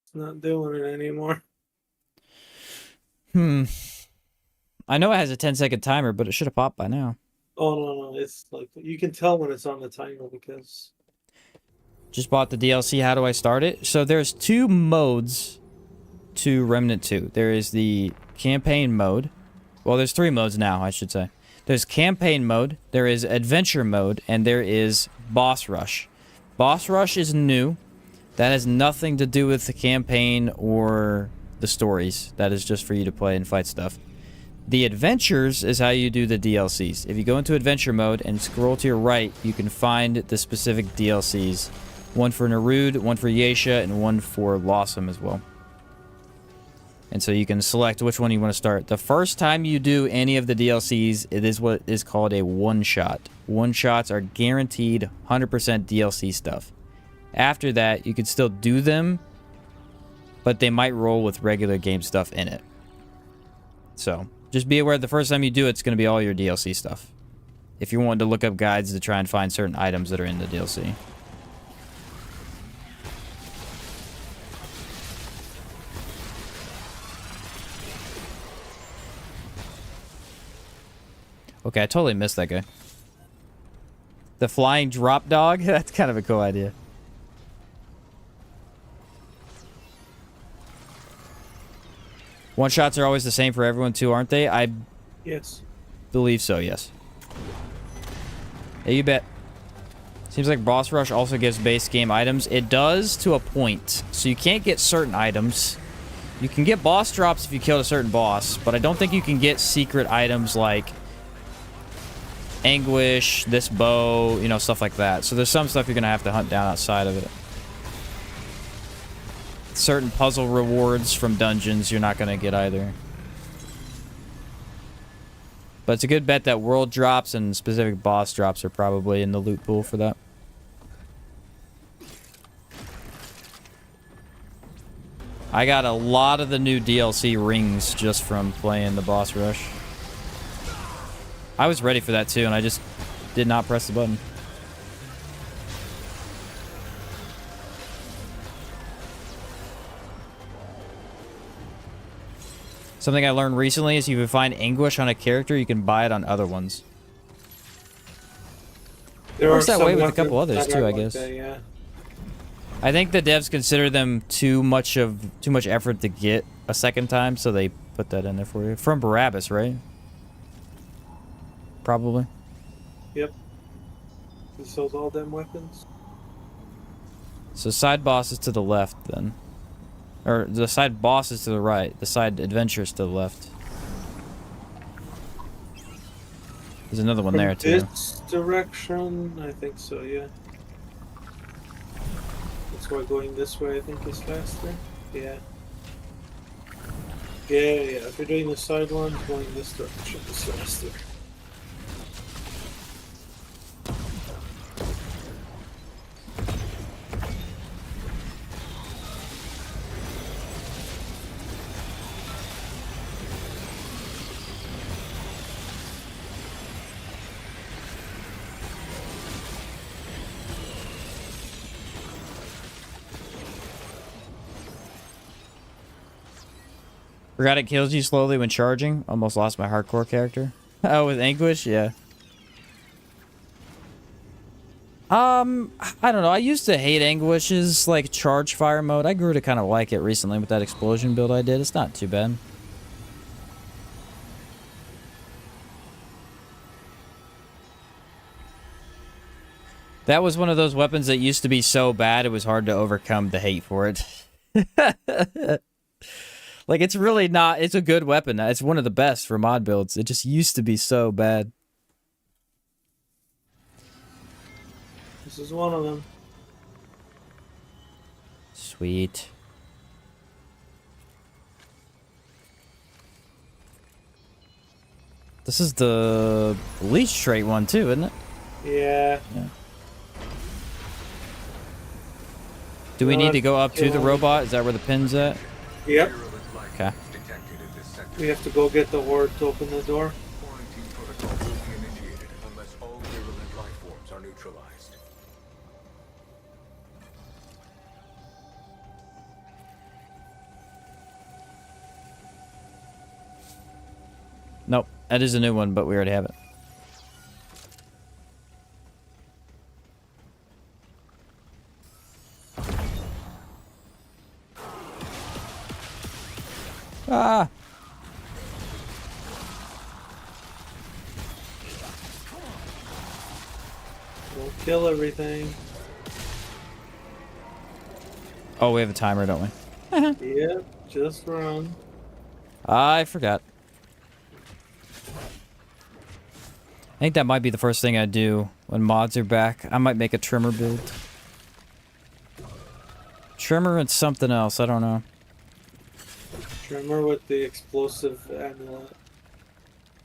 Speaker 4: It's not doing it anymore.
Speaker 1: I know it has a 10-second timer, but it should have popped by now.
Speaker 4: Oh, no. It's like, you can tell when it's on the timer because...
Speaker 1: Just bought the DLC. How do I start it? So there's 2 modes to Remnant 2. There is the campaign mode. Well, there's 3 modes now, I should say. There's campaign mode, there is adventure mode, and there is boss rush. Boss rush is new. That has nothing to do with the campaign or the stories. That is just for you to play and fight stuff. The adventures is how you do the DLCs. If you go into adventure mode and scroll to your right, you can find the specific DLCs. One for Nerud, one for Yesha, and one for Lawsome as well. And so you can select which one you want to start. The first time you do any of the DLCs, it is what is called a one-shot. One-shots are guaranteed 100% DLC stuff. After that, you can still do them, but they might roll with regular game stuff in it. So, just be aware the first time you do it, it's going to be all your DLC stuff. If you're wanting to look up guides to try and find certain items that are in the DLC. Okay, I totally missed that guy. The flying drop dog? That's kind of a cool idea. One-shots are always the same for everyone too, aren't they? I believe so, yes. Yeah, you bet. Seems like Boss Rush also gives base game items. It does to a point. So you can't get certain items. You can get boss drops if you killed a certain boss, but I don't think you can get secret items like Anguish, this bow, you know, stuff like that. So there's some stuff you're going to have to hunt down outside of it. Certain puzzle rewards from dungeons you're not going to get either. But it's a good bet that world drops and specific boss drops are probably in the loot pool for that. I got a lot of the new DLC rings just from playing the boss rush. I was ready for that too, and I just did not press the button. Something I learned recently is if you find Anguish on a character, you can buy it on other ones. It works that way with a couple others too, I guess.
Speaker 4: Yeah.
Speaker 1: I think the devs consider them too much effort to get a second time, so they put that in there for you. From Barabbas, right? Probably.
Speaker 4: Yep. He sells all them weapons.
Speaker 1: So side boss is to the left then. Or the side boss is to the right. The side adventure is to the left. There's another one there too.
Speaker 4: This direction? I think so, yeah. That's why going this way I think is faster. Yeah. Yeah, yeah. If you're doing the side ones, going this direction is faster.
Speaker 1: Forgot it kills you slowly when charging. Almost lost my hardcore character. Oh, with Anguish? Yeah. I don't know. I used to hate Anguish's, like, charge fire mode. I grew to kind of like it recently with that explosion build I did. It's not too bad. That was one of those weapons that used to be so bad it was hard to overcome the hate for it. Like, it's really not... It's a good weapon. It's one of the best for mod builds. It just used to be so bad.
Speaker 4: This is one of them.
Speaker 1: Sweet. This is the leech trait one, too, isn't it?
Speaker 4: Yeah.
Speaker 1: Do we need to go up to the robot? Is that where the pin's at?
Speaker 4: Yep.
Speaker 1: Okay.
Speaker 4: We have to go get the horde to open the door.
Speaker 2: Quarantine protocol will be initiated unless all virulent life forms are neutralized.
Speaker 1: Nope. That is a new one, but we already have it. Ah!
Speaker 4: We'll kill everything.
Speaker 1: Oh, we have a timer, don't we?
Speaker 4: Yep, just run.
Speaker 1: I forgot. I think that might be the first thing I do when mods are back. I might make a trimmer build. Trimmer and something else, I don't know.
Speaker 4: Trimmer with the explosive amulet.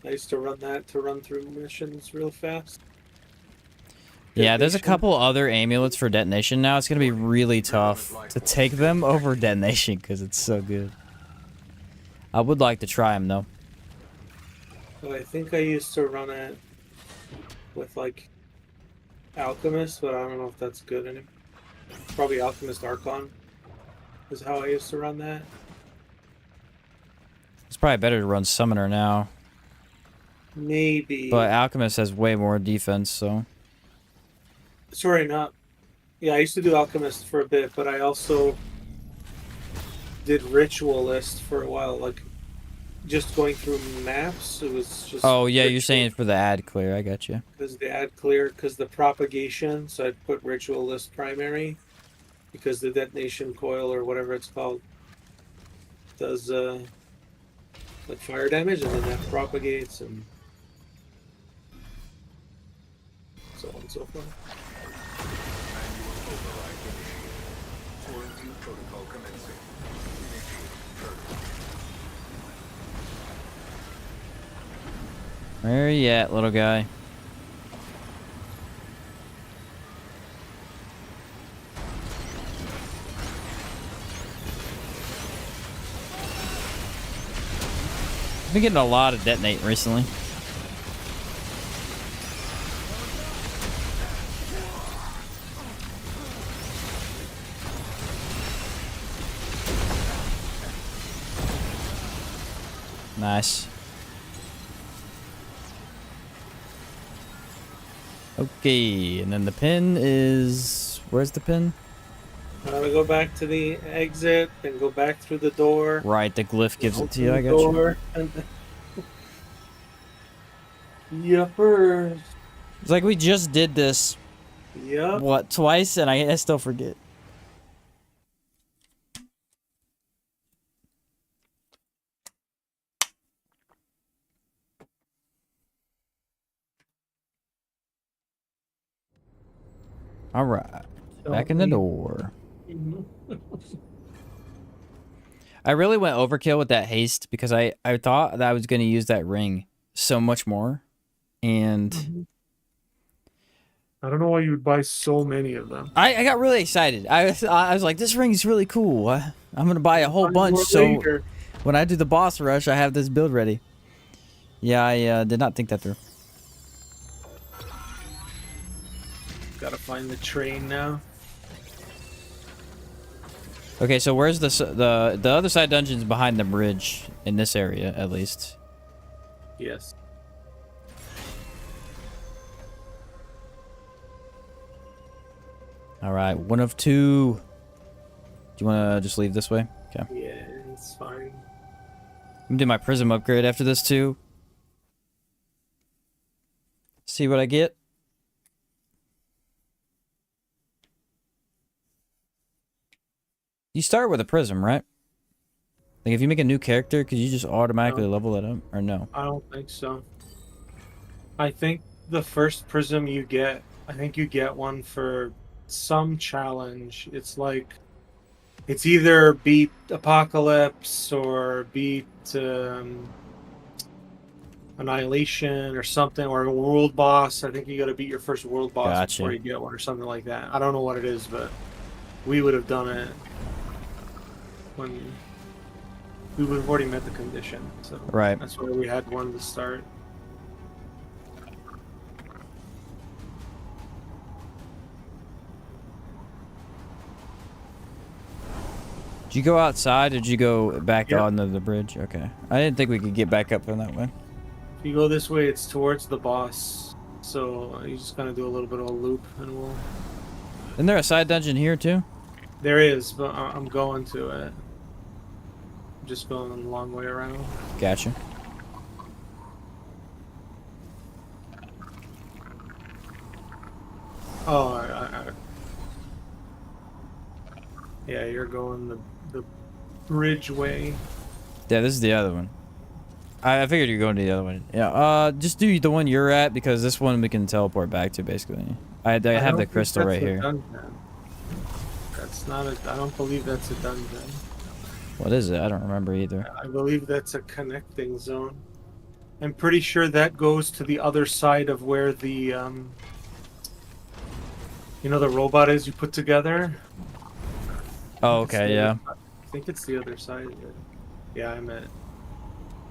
Speaker 4: I used to run that to run through missions real fast.
Speaker 1: Yeah, there's a
Speaker 4: Detonation.
Speaker 1: couple other amulets for detonation now. It's going to be really tough to take them over detonation because it's so good. I would like to try them, though.
Speaker 4: So I think I used to run it with, like, Alchemist, but I don't know if that's good anymore. Probably Alchemist Archon is how I used to run that.
Speaker 1: It's probably better to run Summoner now.
Speaker 4: Maybe.
Speaker 1: But Alchemist has way more defense, so...
Speaker 4: Sorry, not. Yeah, I used to do Alchemist for a bit, but I also did Ritualist for a while, like just going through maps. It was just.
Speaker 1: Oh, yeah, you're saying for the ad clear. I got you.
Speaker 4: Because the ad clear, because the propagation, so I'd put Ritualist primary, because the detonation coil or whatever it's called does like fire damage, and then that propagates and so on and so forth.
Speaker 2: Quarantine protocol commencing.
Speaker 1: Where you at, little guy? I've been getting a lot of detonate recently. Nice. Okay, and then the pin is... Where's the pin?
Speaker 4: We go back to the exit, then go back through the door.
Speaker 1: Right, the glyph gives it to you,
Speaker 4: Open
Speaker 1: I
Speaker 4: the
Speaker 1: got you.
Speaker 4: door, and Yuppers.
Speaker 1: It's like we just did this,
Speaker 4: Yup.
Speaker 1: what, twice, and I still forget. Alright, back in the door. I really went overkill with that haste because I thought that I was going to use that ring so much more. And
Speaker 7: I don't know why you would buy so many of them.
Speaker 1: I got really excited. I was like, this ring's really cool. I'm going to buy a whole bunch so when I do the boss rush, I have this build ready. Yeah, I did not think that through.
Speaker 7: Gotta find the train now.
Speaker 1: Okay, so where's the other side dungeon's behind the bridge in this area at least?
Speaker 7: Yes.
Speaker 1: All right, 1 of 2. Do you want to just leave this way? Okay.
Speaker 7: Yeah, it's fine.
Speaker 1: I'm gonna do my prism upgrade after this too. See what I get. You start with a prism, right? Like if you make a new character, could you just automatically level it up, or no?
Speaker 7: I don't think so. I think the first prism you get, I think you get one for some challenge. It's like, it's either beat Apocalypse or beat Annihilation or something, or a world boss. I think you got to beat your first world boss before you get one, or something like that. I don't know what it is, but we would have done it when we would have already met the condition. So
Speaker 1: right.
Speaker 7: That's why we had one to start.
Speaker 1: Did you go outside or did you go back on the bridge? Okay. I didn't think we could get back up from that way.
Speaker 7: If you go this way, it's towards the boss. So you just gotta do a little bit of a loop and we'll...
Speaker 1: Isn't there a side dungeon here too?
Speaker 7: There is, but I'm going to it. I'm just going a long way around.
Speaker 1: Gotcha.
Speaker 7: Oh, yeah, you're going the bridge way.
Speaker 1: Yeah, this is the other one. I figured you're going to the other one. Yeah, just do the one you're at because this one we can teleport back to basically. I have the crystal right here.
Speaker 7: That's not a... I don't believe that's a dungeon.
Speaker 1: What is it? I don't remember either.
Speaker 7: I believe that's a connecting zone. I'm pretty sure that goes to the other side of where the, you know, the robot is you put together?
Speaker 1: Oh, okay, yeah.
Speaker 7: I think it's the other side of it. Yeah, I'm at...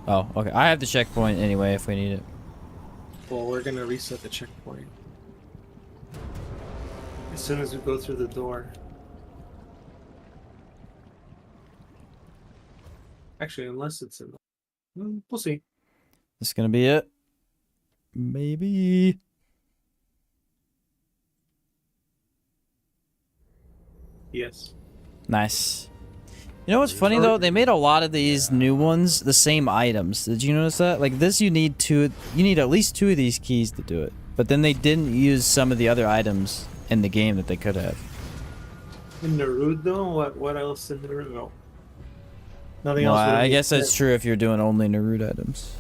Speaker 1: Oh, okay. I have the checkpoint anyway if we need it.
Speaker 7: Well, we're gonna reset the checkpoint as soon as we go through the door. Actually, unless it's in the... we'll see.
Speaker 1: This is gonna be it. Maybe.
Speaker 7: Yes.
Speaker 1: Nice. You know what's funny though? They made a lot of these new ones the same items. Did you notice that? Like this, you need at least 2 of these keys to do it. But then they didn't use some of the other items in the game that they could have.
Speaker 7: In Naruto, what else in Naruto? Nothing
Speaker 1: Well,
Speaker 7: else.
Speaker 1: I guess that's true if you're doing only Naruto items.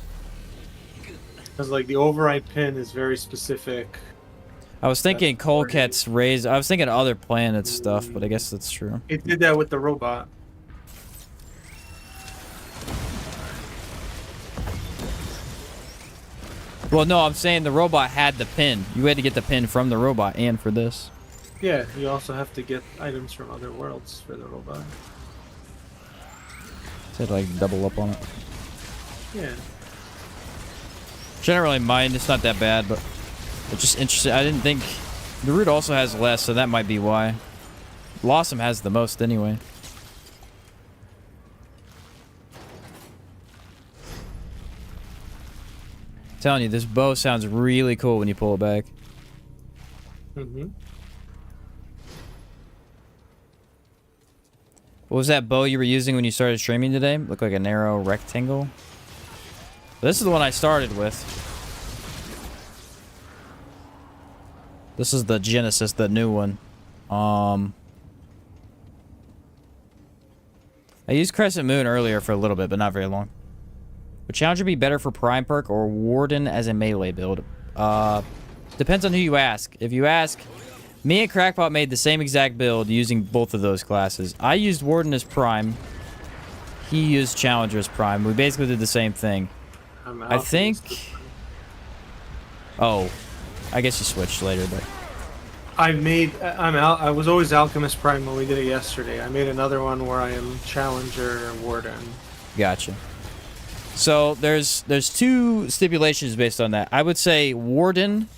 Speaker 7: Because like the override pin is very specific.
Speaker 1: I was thinking Colcat's raised. I was thinking other planet stuff, but I guess that's true.
Speaker 7: It did that with the robot.
Speaker 1: Well, no, I'm saying the robot had the pin. You had to get the pin from the robot and for this.
Speaker 7: Yeah, you also have to get items from other worlds for the robot.
Speaker 1: So like double up on it.
Speaker 7: Yeah.
Speaker 1: Which I don't really mind. It's not that bad, but it's just interesting. I didn't think the root also has less, so that might be why. Blossom has the most anyway. I'm telling you, this bow sounds really cool when you pull it back.
Speaker 7: Mm-hmm.
Speaker 1: What was that bow you were using when you started streaming today? Looked like a narrow rectangle. This is the one I started with. This is the Genesis, the new one. I used Crescent Moon earlier for a little bit, but not very long. Would Challenger be better for Prime Perk or Warden as a melee build? Depends on who you ask. If you ask, me and Crackpot made the same exact build using both of those classes. I used Warden as Prime. He used Challenger's Prime. We basically did the same thing. I think... Oh. I guess you switched later, but...
Speaker 7: I was always Alchemist Prime when we did it yesterday. I made another one where I am Challenger Warden.
Speaker 1: Gotcha. So there's two stipulations based on that. I would say Warden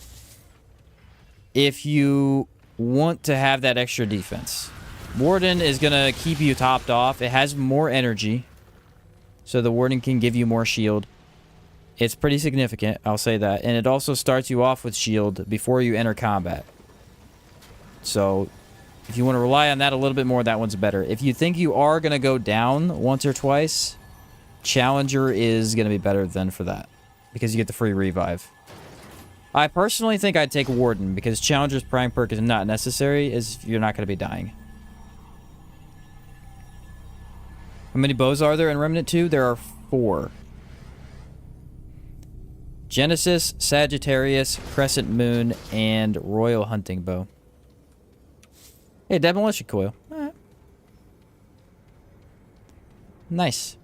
Speaker 1: if you want to have that extra defense. Warden is gonna keep you topped off. It has more energy, so the Warden can give you more shield. It's pretty significant, I'll say that. And it also starts you off with shield before you enter combat. So, if you want to rely on that a little bit more, that one's better. If you think you are going to go down once or twice, Challenger is going to be better than for that. Because you get the free revive. I personally think I'd take Warden, because Challenger's Prime perk is not necessary, as you're not going to be dying. How many bows are there in Remnant 2? There are 4. Genesis, Sagittarius, Crescent Moon, and Royal Hunting Bow. Hey, Demolition Coil. Alright. Nice.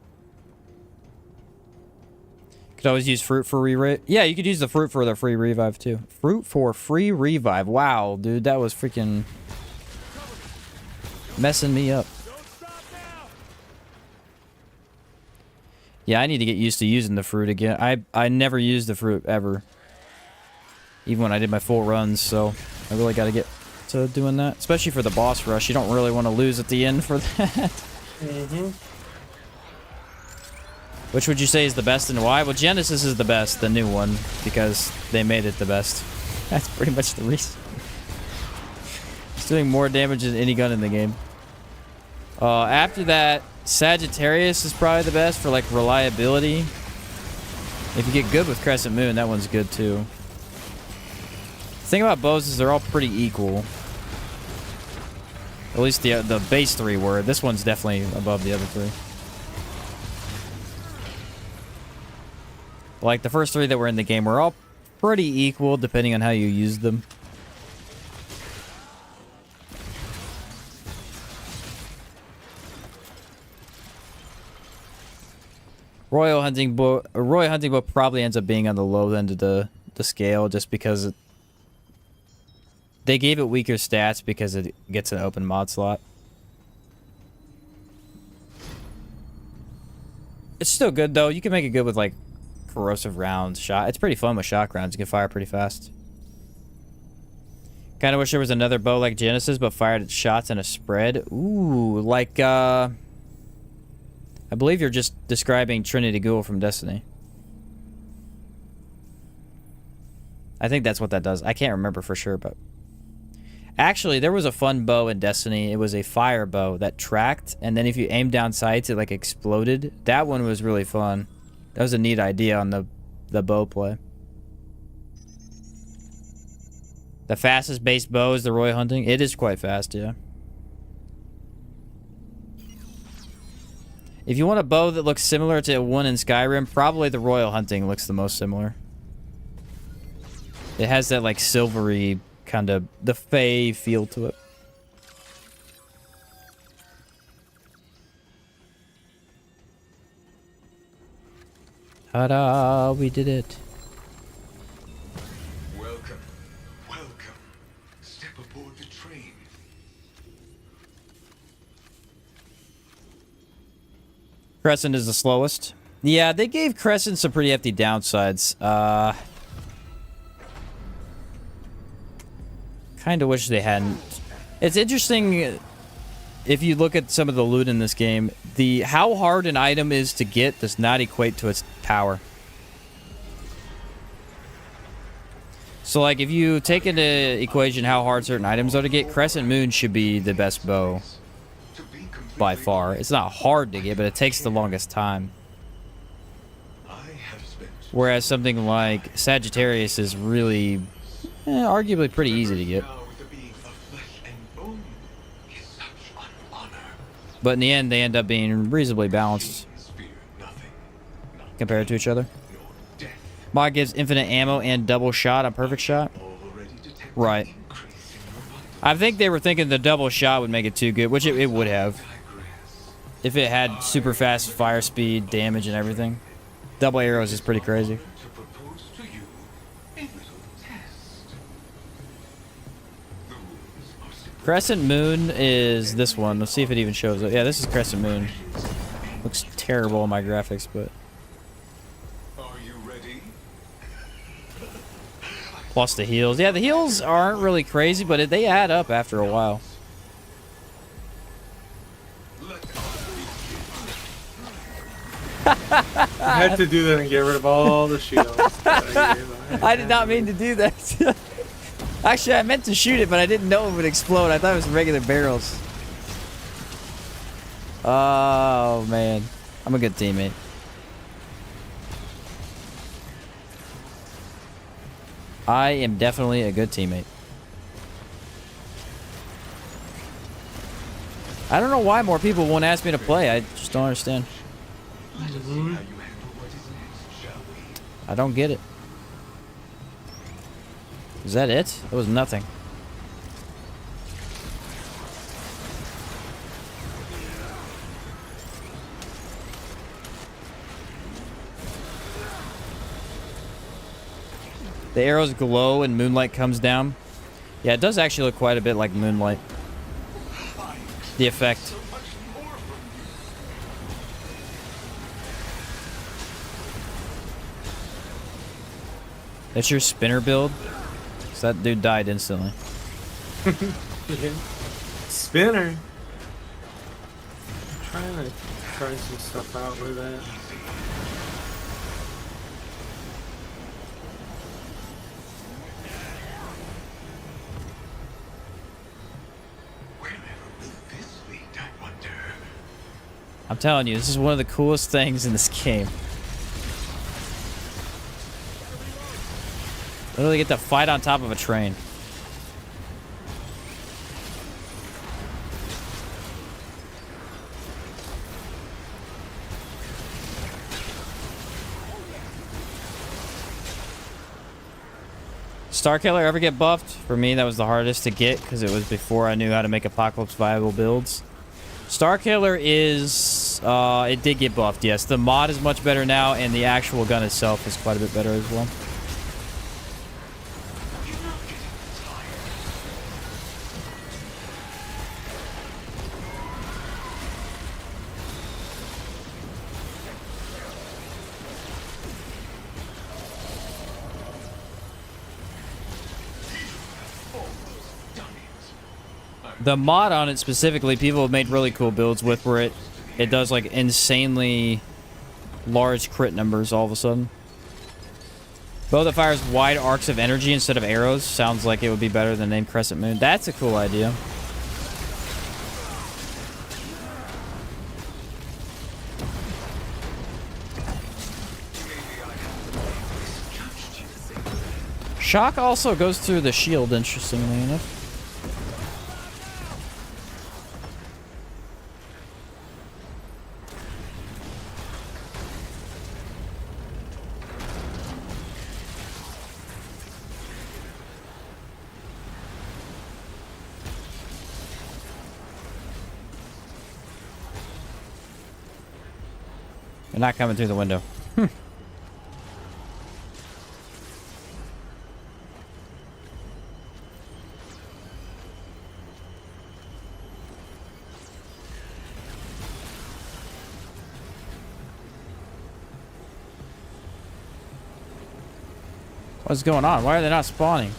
Speaker 1: Could always use fruit for re-revive. Yeah, you could use the fruit for the free revive too. Fruit for free revive. Wow, dude, that was freaking messing me up. Yeah, I need to get used to using the fruit again. I never used the fruit ever. Even when I did my full runs, so I really got to get to doing that. Especially for the boss rush. You don't really want to lose at the end for that.
Speaker 4: Mm-hmm.
Speaker 1: Which would you say is the best and why? Well, Genesis is the best, the new one, because they made it the best. That's pretty much the reason. It's doing more damage than any gun in the game. After that, Sagittarius is probably the best for like reliability. If you get good with Crescent Moon, that one's good too. The thing about bows is they're all pretty equal. At least the base 3 were. This one's definitely above the other 3. Like, the first 3 that were in the game were all pretty equal, depending on how you use them. Royal Hunting Bow probably ends up being on the low end of the scale, just because they gave it weaker stats because it gets an open mod slot. It's still good, though. You can make it good with, like, corrosive rounds, shot. It's pretty fun with shock rounds. You can fire pretty fast. Kind of wish there was another bow like Genesis, but fired at shots in a spread. Ooh, like, I believe you're just describing Trinity Ghoul from Destiny. I think that's what that does. I can't remember for sure, but... Actually, there was a fun bow in Destiny. It was a fire bow that tracked, and then if you aimed down sights, it, like, exploded. That one was really fun. That was a neat idea on the bow play. The fastest base bow is the Roy Hunting. It is quite fast, yeah. If you want a bow that looks similar to one in Skyrim, probably the Royal Hunting looks the most similar. It has that, like, silvery kind of the Fey feel to it. Ta-da! We did it.
Speaker 6: Welcome. Welcome. Step aboard the train.
Speaker 1: Crescent is the slowest. Yeah, they gave Crescent some pretty hefty downsides. Kind of wish they hadn't. It's interesting if you look at some of the loot in this game. How hard an item is to get does not equate to its power. So, like, if you take into equation how hard certain items are to get, Crescent Moon should be the best bow by far. It's not hard to get, but it takes the longest time. Whereas something like Sagittarius is really, arguably pretty easy to get. But in the end, they end up being reasonably balanced compared to each other. Mod gives infinite ammo and double shot on perfect shot. Right. I think they were thinking the double shot would make it too good, which it would have. if it had super fast fire speed, damage, and everything. Double arrows is pretty crazy. Crescent Moon is this one. Let's see if it even shows up. Yeah, this is Crescent Moon. Looks terrible on my graphics, but...
Speaker 2: Are you ready?
Speaker 1: Plus the heals. Yeah, the heals aren't really crazy, but they add up after a while.
Speaker 7: I had to do that and get rid of all the shields.
Speaker 1: I did not mean to do that. Actually, I meant to shoot it, but I didn't know it would explode. I thought it was regular barrels. Oh, man. I'm a good teammate. I am definitely a good teammate. I don't know why more people won't ask me to play. I just don't understand. I don't get it. Is that it? It was nothing. The arrows glow and moonlight comes down. Yeah, it does actually look quite a bit like moonlight. The effect. That's your spinner build? So that dude died instantly.
Speaker 7: Spinner. I'm trying to try some stuff out with that.
Speaker 1: I'm telling you, this is one of the coolest things in this game. Literally get to fight on top of a train. Starkiller ever get buffed? For me, that was the hardest to get because it was before I knew how to make Apocalypse viable builds. Starkiller is... it did get buffed, yes. The mod is much better now, and the actual gun itself is quite a bit better as well. The mod on it specifically, people have made really cool builds with where it does like insanely large crit numbers all of a sudden. Bow that fires wide arcs of energy instead of arrows sounds like it would be better than named Crescent Moon. That's a cool idea. Shock also goes through the shield, interestingly enough. They're not coming through the window. What's going on? Why are they not spawning?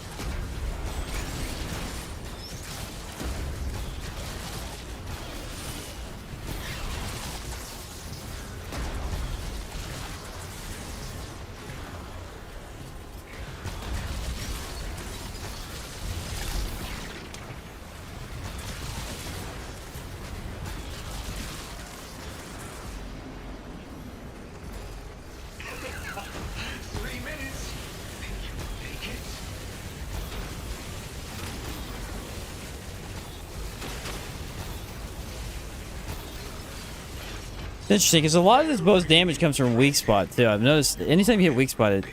Speaker 1: Interesting, because a lot of this bow's damage comes from weak spot too. I've noticed anytime you hit weak spot, it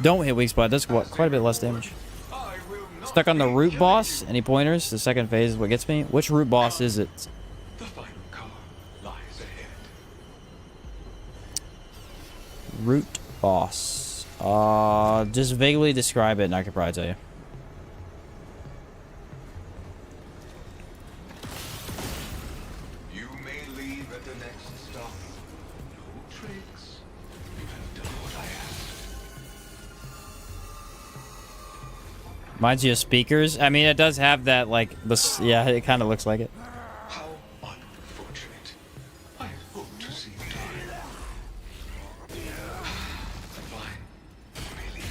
Speaker 1: don't hit weak spot. It does quite a bit less damage. Stuck on the root boss. Any pointers? The second phase is what gets me. Which root boss is it? root boss. Just vaguely describe it and I could probably tell you.
Speaker 2: You may leave at the next stop. No tricks. You have done what I asked.
Speaker 1: Reminds you of speakers. I mean, it does have that, like, this. Yeah, it kind of looks like it.
Speaker 2: How unfortunate. I hope to see you die. Fine. Really.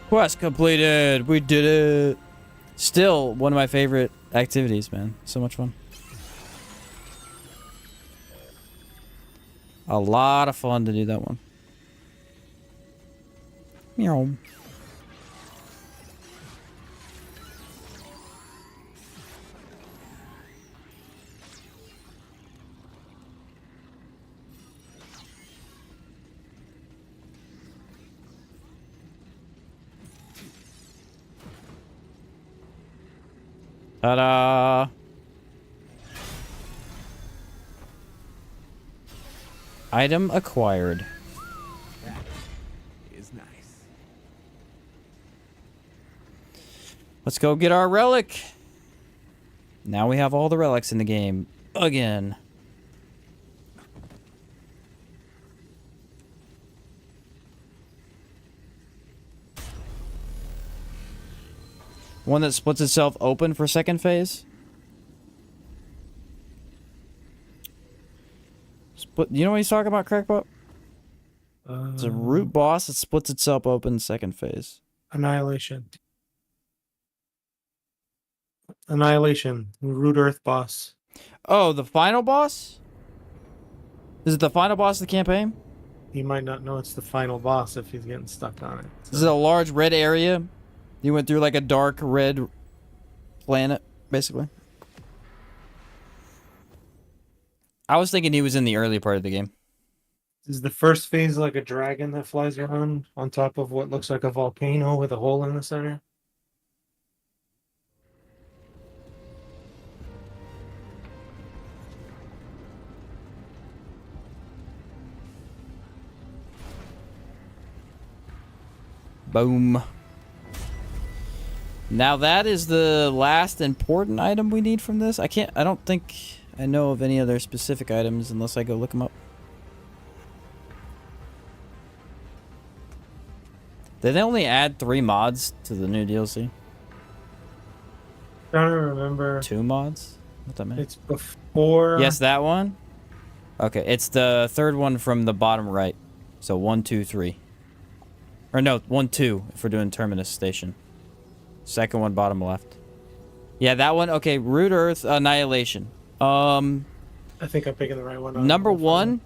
Speaker 1: Quest completed. We did it. Still one of my favorite activities, man. So much fun. A lot of fun to do that one. Meow. Ta-da! Item acquired.
Speaker 8: Is nice.
Speaker 1: Let's go get our relic. Now we have all the relics in the game again. One that splits itself open for second phase. You know what he's talking about, Crackpot? It's a root boss that splits itself open second phase.
Speaker 7: Annihilation. Annihilation. Root Earth boss.
Speaker 1: Oh, the final boss? Is it the final boss of the campaign?
Speaker 7: He might not know it's the final boss if he's getting stuck on it.
Speaker 1: Is it a large red area? You went through like a dark red planet, basically. I was thinking he was in the early part of the game.
Speaker 7: Is the first phase like a dragon that flies around on top of what looks like a volcano with a hole in the center?
Speaker 1: Boom. Now that is the last important item we need from this. I don't think I know of any other specific items unless I go look them up. Did they only add 3 mods to the new DLC?
Speaker 7: Trying to remember.
Speaker 1: 2 mods? What that mean?
Speaker 7: It's before.
Speaker 1: Yes, that one? Okay, it's the third one from the bottom right. So 1, 2, 3. Or no, 1, 2 if we're doing Terminus Station. Second one, bottom left. Yeah, that one. Okay, Root Earth Annihilation.
Speaker 7: I think I'm picking the right one.
Speaker 1: Number 1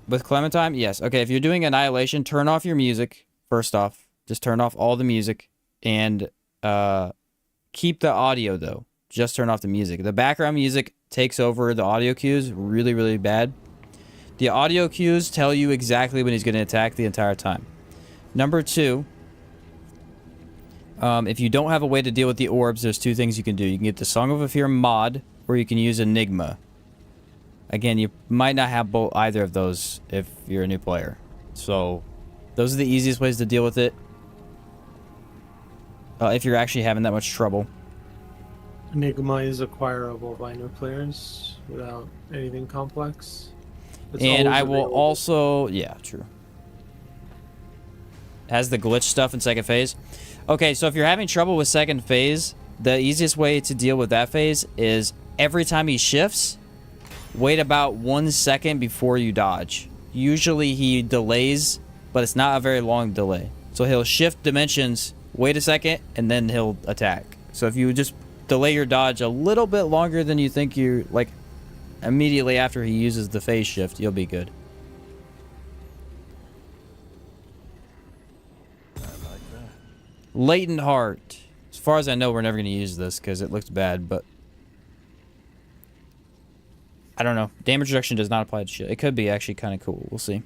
Speaker 1: with Clementine. Yes. Okay, if you're doing Annihilation, turn off your music. First off, just turn off all the music and keep the audio though. Just turn off the music. The background music takes over the audio cues really, really bad. The audio cues tell you exactly when he's going to attack the entire time. Number 2. If you don't have a way to deal with the orbs, there's 2 things you can do. You can get the Song of a Fear mod, or you can use Enigma. Again, you might not have either of those if you're a new player. So, those are the easiest ways to deal with it. If you're actually having that much trouble.
Speaker 7: Enigma is acquirable by new players without anything complex. It's
Speaker 1: And
Speaker 7: always
Speaker 1: I will
Speaker 7: available.
Speaker 1: also... Yeah, true. Has the glitch stuff in second phase. Okay, so if you're having trouble with second phase, the easiest way to deal with that phase is every time he shifts, wait about 1 second before you dodge. Usually he delays, but it's not a very long delay. So he'll shift dimensions, wait a second, and then he'll attack. So if you just delay your dodge a little bit longer than you think you like, immediately after he uses the phase shift, you'll be good. Latent Heart. As far as I know, we're never going to use this because it looks bad, but... I don't know. Damage reduction does not apply to shit. It could be actually kind of cool. We'll see.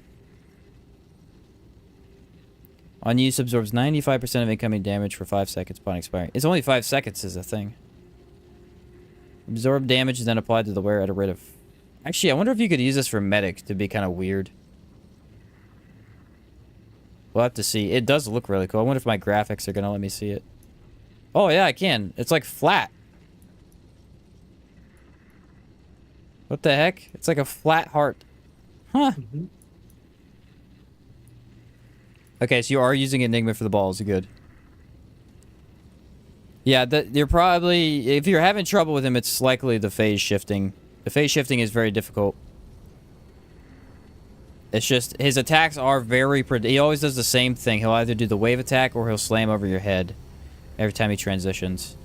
Speaker 1: On use, absorbs 95% of incoming damage for 5 seconds upon expiring. It's only 5 seconds is a thing. Absorb damage is then applied to the wearer at a rate of... Actually, I wonder if you could use this for medic to be kind of weird. We'll have to see. It does look really cool. I wonder if my graphics are going to let me see it. Oh, yeah, I can. It's like flat. What the heck? It's like a flat heart. Huh.
Speaker 7: Mm-hmm.
Speaker 1: Okay, so you are using Enigma for the balls. Good. Yeah, you're probably... If you're having trouble with him, it's likely the phase shifting. The phase shifting is very difficult. It's just... His attacks are very... He always does the same thing. He'll either do the wave attack or he'll slam over your head every time he transitions.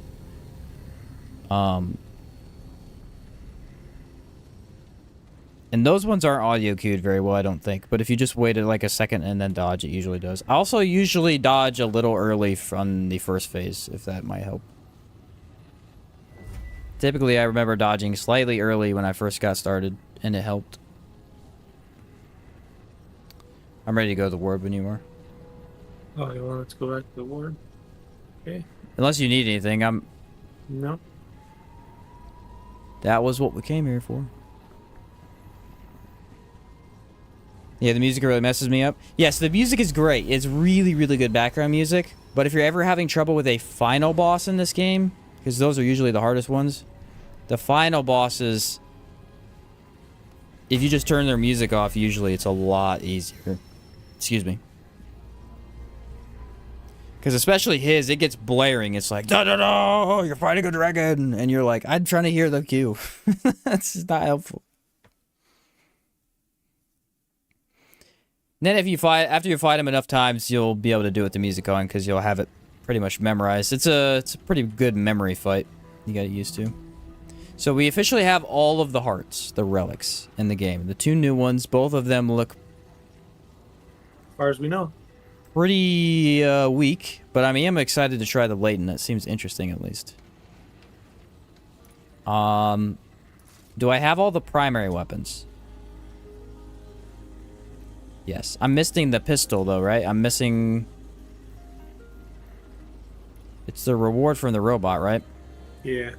Speaker 1: And those ones aren't audio cued very well, I don't think. But if you just waited like a second and then dodge, it usually does. I also usually dodge a little early from the first phase, if that might help. Typically, I remember dodging slightly early when I first got started, and it helped. I'm ready to go to the ward when you are.
Speaker 7: Oh, you want to go back to the ward? Okay.
Speaker 1: Unless you need anything,
Speaker 7: No.
Speaker 1: That was what we came here for. Yeah, the music really messes me up. Yes, the music is great. It's really, really good background music. But if you're ever having trouble with a final boss in this game, because those are usually the hardest ones, the final bosses, if you just turn their music off, usually it's a lot easier. Excuse me. Because especially his, it gets blaring. It's like, da-da-da, you're fighting a dragon. And you're like, I'm trying to hear the cue. That's just not helpful. Then if you after you fight him enough times, you'll be able to do it with the music on because you'll have it pretty much memorized. It's a pretty good memory fight you got used to. So we officially have all of the hearts, the relics, in the game. The two new ones, both of them look
Speaker 7: As far as we know.
Speaker 1: pretty weak, but I mean, I'm excited to try the latent. That seems interesting at least. Do I have all the primary weapons? Yes. I'm missing the pistol, though, right? I'm missing... It's the reward from the robot, right?
Speaker 7: Yeah.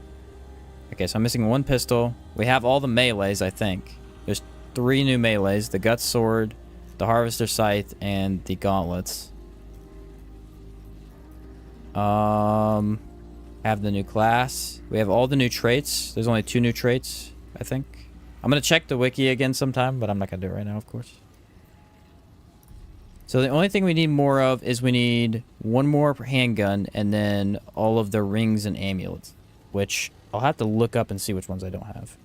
Speaker 1: Okay, so I'm missing one pistol. We have all the melees, I think. There's 3 new melees. The Gut Sword, the Harvester Scythe, and the Gauntlets. Have the new class. We have all the new traits. There's only 2 new traits, I think. I'm going to check the wiki again sometime, but I'm not going to do it right now, of course. So the only thing we need more of is we need 1 more handgun and then all of the rings and amulets, which I'll have to look up and see which ones I don't have.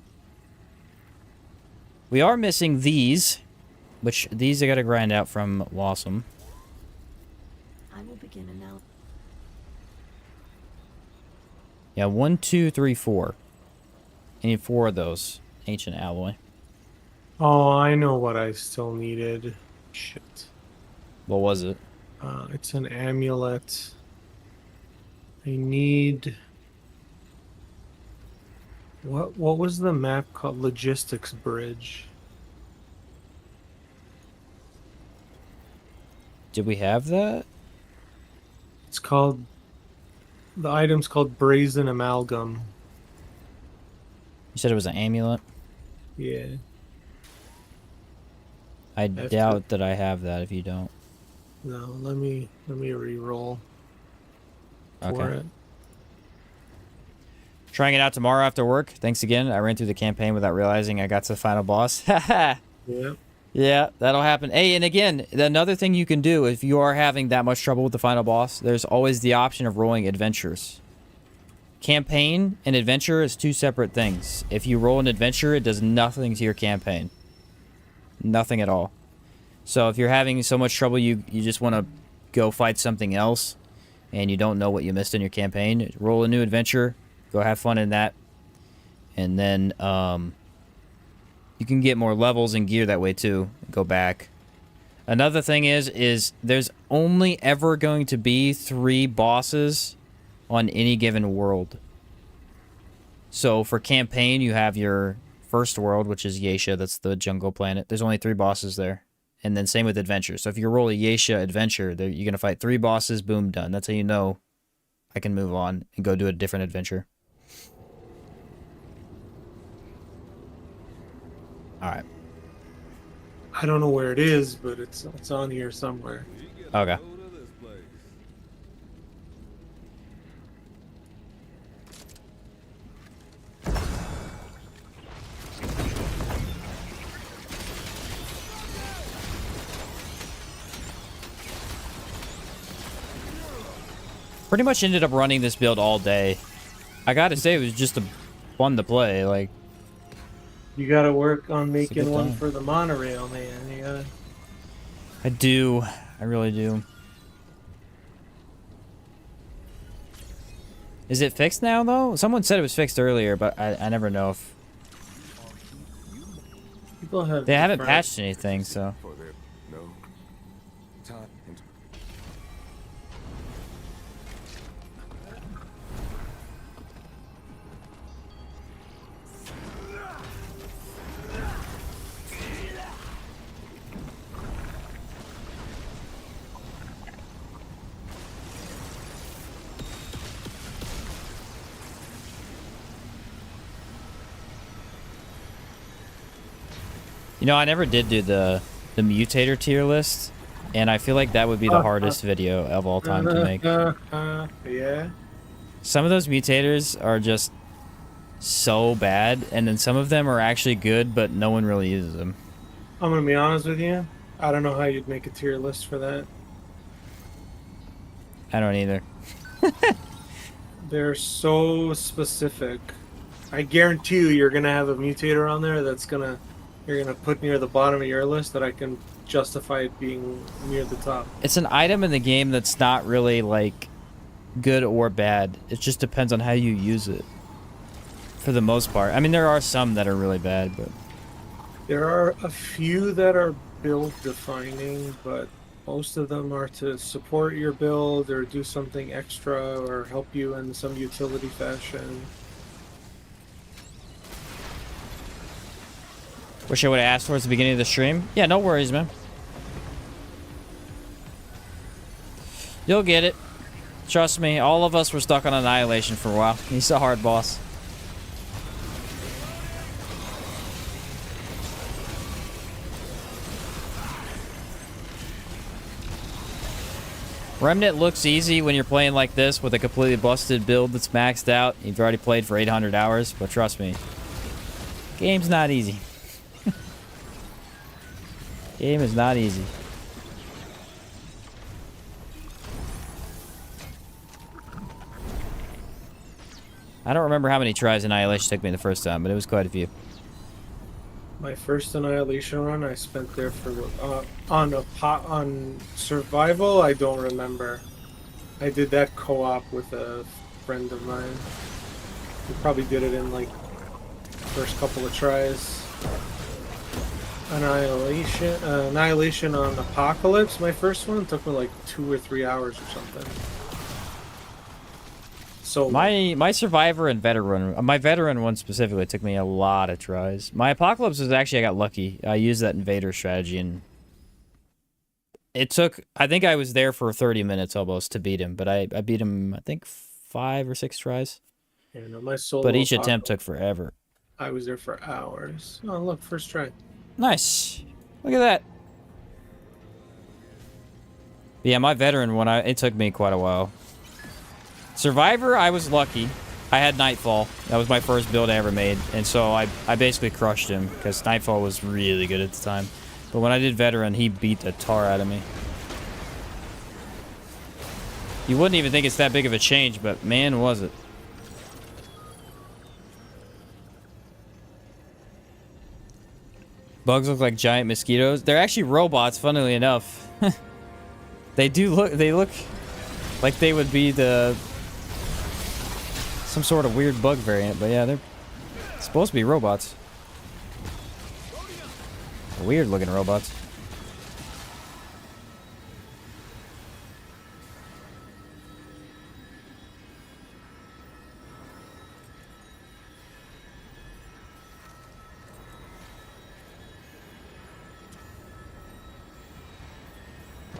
Speaker 1: We are missing these, which these I got to grind out from Lawsome.
Speaker 5: I will begin now.
Speaker 1: Yeah, 1, 2, 3, 4. I need 4 of those. Ancient alloy.
Speaker 7: Oh, I know what I still needed. Shit.
Speaker 1: What was it?
Speaker 7: It's an amulet. I need... What was the map called? Logistics Bridge.
Speaker 1: Did we have that?
Speaker 7: It's called... The item's called Brazen Amalgam.
Speaker 1: You said it was an amulet?
Speaker 7: Yeah.
Speaker 1: I doubt that I have that if you don't.
Speaker 7: No, let me re-roll for
Speaker 1: Okay.
Speaker 7: it.
Speaker 1: Trying it out tomorrow after work. Thanks again. I ran through the campaign without realizing I got to the final boss.
Speaker 7: Yep.
Speaker 1: Yeah, that'll happen. Hey, and again, another thing you can do if you are having that much trouble with the final boss, there's always the option of rolling adventures. Campaign and adventure is 2 separate things. If you roll an adventure, it does nothing to your campaign. Nothing at all. So if you're having so much trouble you just want to go fight something else and you don't know what you missed in your campaign, roll a new adventure, go have fun in that, and then you can get more levels and gear that way too. Go back. Another thing is there's only ever going to be 3 bosses on any given world. So for campaign, you have your first world, which is Yeisha. That's the jungle planet. There's only 3 bosses there. And then same with adventure. So if you roll a Yeisha adventure, you're going to fight 3 bosses, boom, done. That's how you know I can move on and go do a different adventure. All right.
Speaker 7: I don't know where it is, but it's on here somewhere.
Speaker 1: Okay. Pretty much ended up running this build all day. I gotta say, it was just fun to play. Like,
Speaker 7: You gotta work on
Speaker 1: It's a good
Speaker 7: making one
Speaker 1: time.
Speaker 7: for the monorail, man. You gotta.
Speaker 1: I do. I really do. Is it fixed now, though? Someone said it was fixed earlier, but I never know if...
Speaker 7: People have.
Speaker 1: They haven't
Speaker 7: different-
Speaker 1: patched anything, so...
Speaker 2: For there no time and
Speaker 1: You know, I never did do the mutator tier list, and I feel like that would be the hardest video of all time to make.
Speaker 7: Yeah.
Speaker 1: Some of those mutators are just so bad, and then some of them are actually good, but no one really uses them.
Speaker 7: I'm gonna be honest with you. I don't know how you'd make a tier list for that.
Speaker 1: I don't either.
Speaker 7: They're so specific. I guarantee you're gonna have a mutator on there you're gonna put near the bottom of your list that I can justify it being near the top.
Speaker 1: It's an item in the game that's not really, like, good or bad. It just depends on how you use it. For the most part. I mean, there are some that are really bad, but...
Speaker 7: There are a few that are build defining, but most of them are to support your build or do something extra or help you in some utility fashion.
Speaker 1: Wish I would have asked towards the beginning of the stream. Yeah, no worries, man. You'll get it. Trust me, all of us were stuck on Annihilation for a while. He's a hard boss. Remnant looks easy when you're playing like this with a completely busted build that's maxed out. You've already played for 800 hours, but trust me, game's not easy. Game is not easy. I don't remember how many tries Annihilation took me the first time, but it was quite a few.
Speaker 7: My first Annihilation run, I spent there for on survival. I don't remember. I did that co-op with a friend of mine. We probably did it in like first couple of tries. Annihilation on Apocalypse. My first one took me like 2 or 3 hours or something. So
Speaker 1: My Survivor and Veteran, my Veteran one specifically took me a lot of tries. My Apocalypse was actually, I got lucky. I used that Invader strategy, and it took, I think I was there for 30 minutes almost to beat him, but I beat him, I think, 5 or 6 tries.
Speaker 7: yeah, no, my solo.
Speaker 1: But each
Speaker 7: Apocalypse,
Speaker 1: attempt took forever.
Speaker 7: I was there for hours. Oh look, first try.
Speaker 1: Nice. Look at that. Yeah, my Veteran one, it took me quite a while. Survivor, I was lucky. I had Nightfall. That was my first build I ever made. And so I basically crushed him because Nightfall was really good at the time. But when I did Veteran, he beat the tar out of me. You wouldn't even think it's that big of a change, but man, was it. Bugs look like giant mosquitoes. They're actually robots, funnily enough. They look like they would be some sort of weird bug variant, but yeah, they're supposed to be robots. Weird looking robots.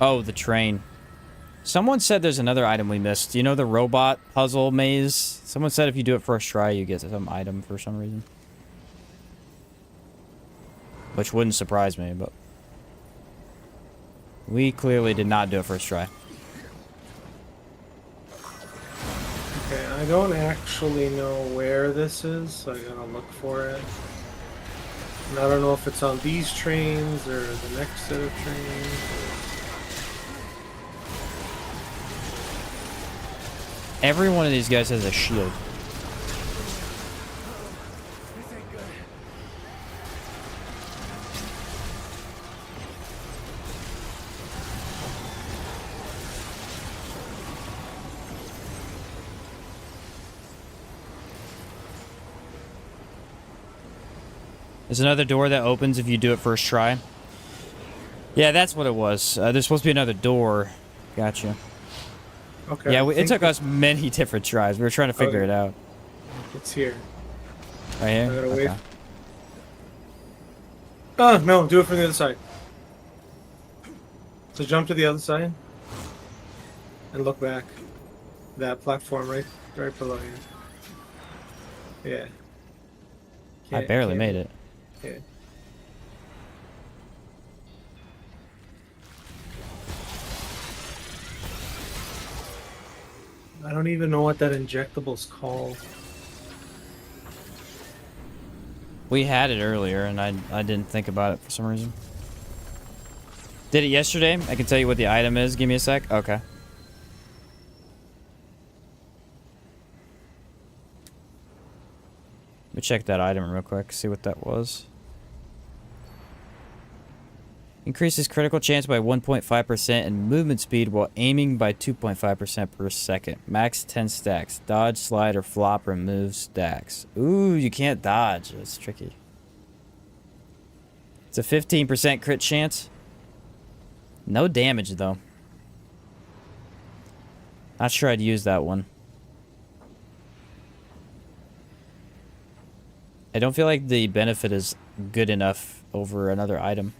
Speaker 1: Oh, the train. Someone said there's another item we missed. You know the robot puzzle maze? Someone said if you do it first try, you get some item for some reason. which wouldn't surprise me, but we clearly did not do it first try.
Speaker 7: Okay, I don't actually know where this is, so I gotta look for it. And I don't know if it's on these trains or the next set of trains.
Speaker 1: Every one of these guys has a shield. There's another door that opens if you do it first try. Yeah, that's what it was. There's supposed to be another door. Gotcha.
Speaker 7: Okay.
Speaker 1: Yeah, it took us many different tries. We were trying to figure it out.
Speaker 7: It's here.
Speaker 1: Right here?
Speaker 7: I gotta wait.
Speaker 1: Okay.
Speaker 7: Oh, no, do it from the other side. So jump to the other side. And look back. That platform right below you. Yeah.
Speaker 1: I barely made it.
Speaker 7: Yeah. I don't even know what that injectable's called.
Speaker 1: We had it earlier, and I didn't think about it for some reason. Did it yesterday? I can tell you what the item is. Give me a sec. Okay. Let me check that item real quick, see what that was. Increases critical chance by 1.5% and movement speed while aiming by 2.5% per second. Max 10 stacks. Dodge, slide, or flop removes stacks. Ooh, you can't dodge. That's tricky. It's a 15% crit chance. No damage, though. Not sure I'd use that one. I don't feel like the benefit is good enough over another item.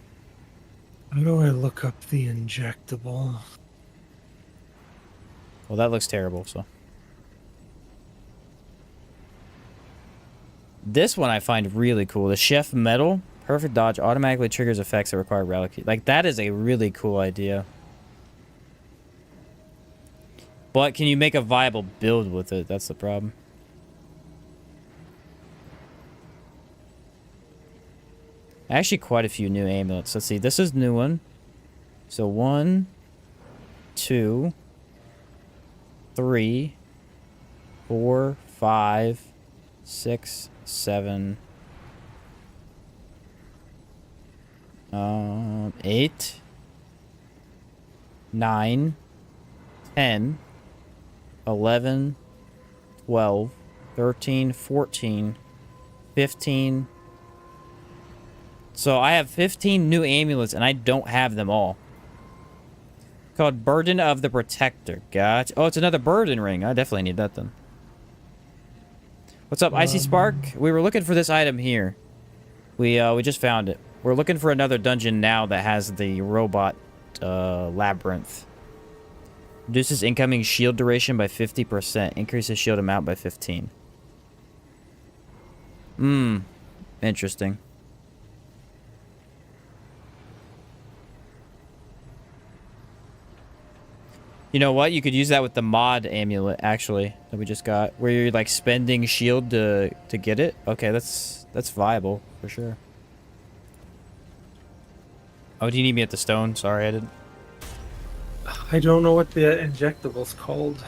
Speaker 7: How do I look up the injectable?
Speaker 1: Well, that looks terrible, so. This one I find really cool. The Chef Metal. Perfect dodge automatically triggers effects that require relic. Like, that is a really cool idea. But can you make a viable build with it? That's the problem. Actually, quite a few new amulets. Let's see. This is a new one. So 1, 2, 3, 4, 5, 6, 7, 8, 9, 10, 11, 12, 13, 14, 15. So I have 15 new amulets, and I don't have them all. Called Burden of the Protector. Gotcha. Oh, it's another burden ring. I definitely need that then. What's up, Icy Spark? We were looking for this item here. We just found it. We're looking for another dungeon now that has the robot labyrinth. Reduces incoming shield duration by 50%. Increases shield amount by 15. Interesting. You know what? You could use that with the mod amulet, actually, that we just got. Where you're, like, spending shield to get it. Okay, that's viable, for sure. Oh, do you need me at the stone? Sorry, I didn't.
Speaker 7: I don't know what the injectable's called.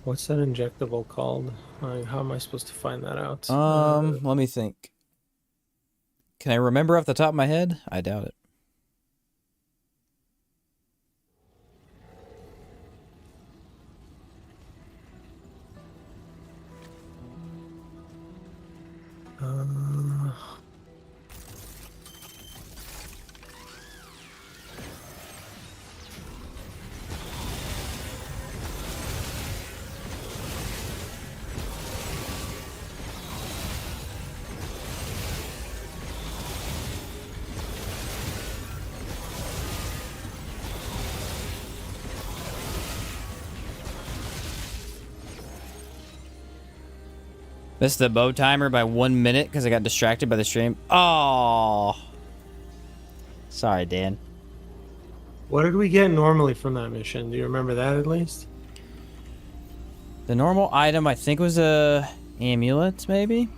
Speaker 7: What's that injectable called? How am I supposed to find that out?
Speaker 1: Let me think. Can I remember off the top of my head? I doubt it. Missed the bow timer by 1 minute because I got distracted by the stream. Oh. Sorry, Dan.
Speaker 7: What did we get normally from that mission? Do you remember that at least?
Speaker 1: The normal item, I think, was a amulet, maybe?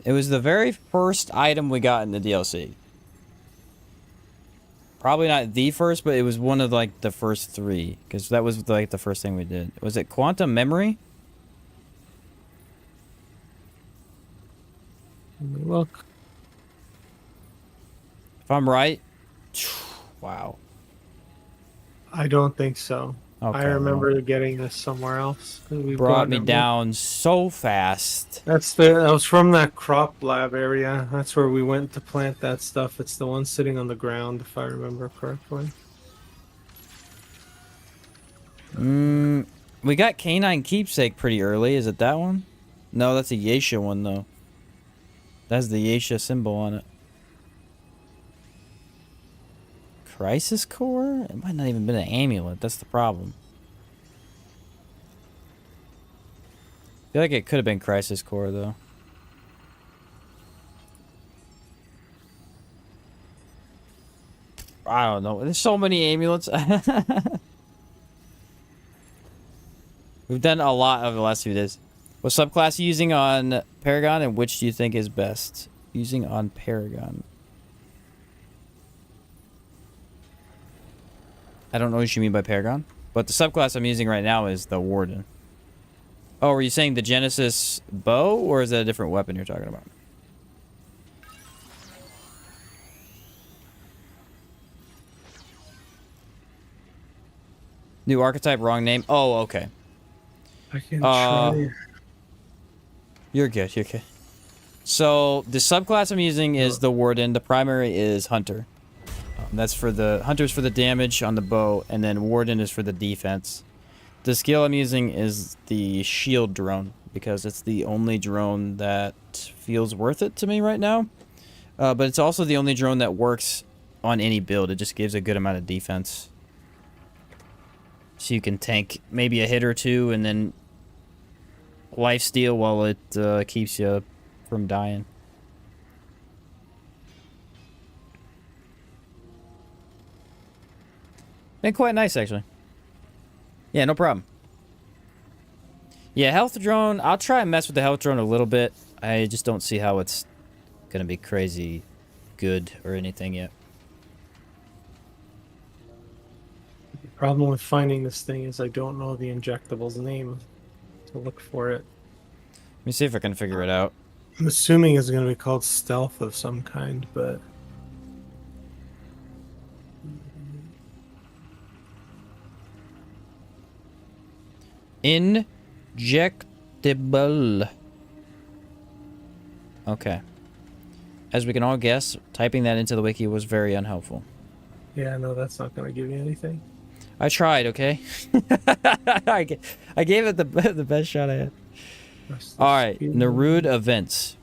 Speaker 1: It was the very first item we got in the DLC. Probably not the first, but it was one of, like, the first 3. Because that was, like, the first thing we did. Was it quantum memory?
Speaker 7: Let me look.
Speaker 1: If I'm right. Wow.
Speaker 7: I don't think so.
Speaker 1: Okay,
Speaker 7: I remember getting this somewhere else.
Speaker 1: Brought me down so fast.
Speaker 7: That was from that crop lab area. That's where we went to plant that stuff. It's the one sitting on the ground, if I remember correctly.
Speaker 1: We got Canine Keepsake pretty early. Is it that one? No, that's a Yeisha one, though. That's the Yeisha symbol on it. Crisis Core? It might not even been an amulet. That's the problem. I feel like it could have been Crisis Core, though. I don't know. There's so many amulets. We've done a lot over the last few days. What subclass are you using on Paragon, and which do you think is best? Using on Paragon. I don't know what you mean by Paragon, but the subclass I'm using right now is the Warden. Oh, are you saying the Genesis bow, or is that a different weapon you're talking about? New archetype, wrong name. Oh, okay.
Speaker 7: I can try.
Speaker 1: You're good, you're good. So, the subclass I'm using is the Warden. The primary is Hunter. That's for the... Hunter's for the damage on the bow, and then Warden is for the defense. The skill I'm using is the Shield Drone, because it's the only drone that feels worth it to me right now. But it's also the only drone that works on any build. It just gives a good amount of defense. So you can tank maybe a hit or two, and then lifesteal while it keeps you from dying. Been quite nice, actually. Yeah, no problem. Yeah, health drone. I'll try and mess with the health drone a little bit. I just don't see how it's gonna be crazy good or anything yet.
Speaker 7: The problem with finding this thing is I don't know the injectable's name to look for it.
Speaker 1: Let me see if I can figure it out.
Speaker 7: I'm assuming it's going to be called stealth of some kind, but...
Speaker 1: Injectable. Okay. As we can all guess, typing that into the wiki was very unhelpful.
Speaker 7: Yeah, no, that's not going to give you anything.
Speaker 1: I tried, okay? I gave it the best shot I had. Alright, Narud events.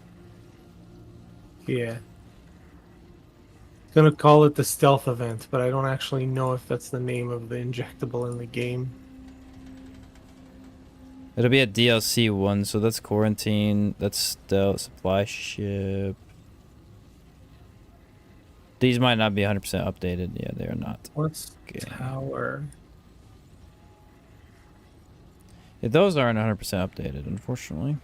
Speaker 7: Yeah. Gonna call it the stealth event, but I don't actually know if that's the name of the injectable in the game.
Speaker 1: It'll be a DLC one, so that's quarantine, that's stealth, supply ship. These might not be 100% updated. Yeah, they are not.
Speaker 7: What's tower?
Speaker 1: Yeah, those aren't 100% updated, unfortunately.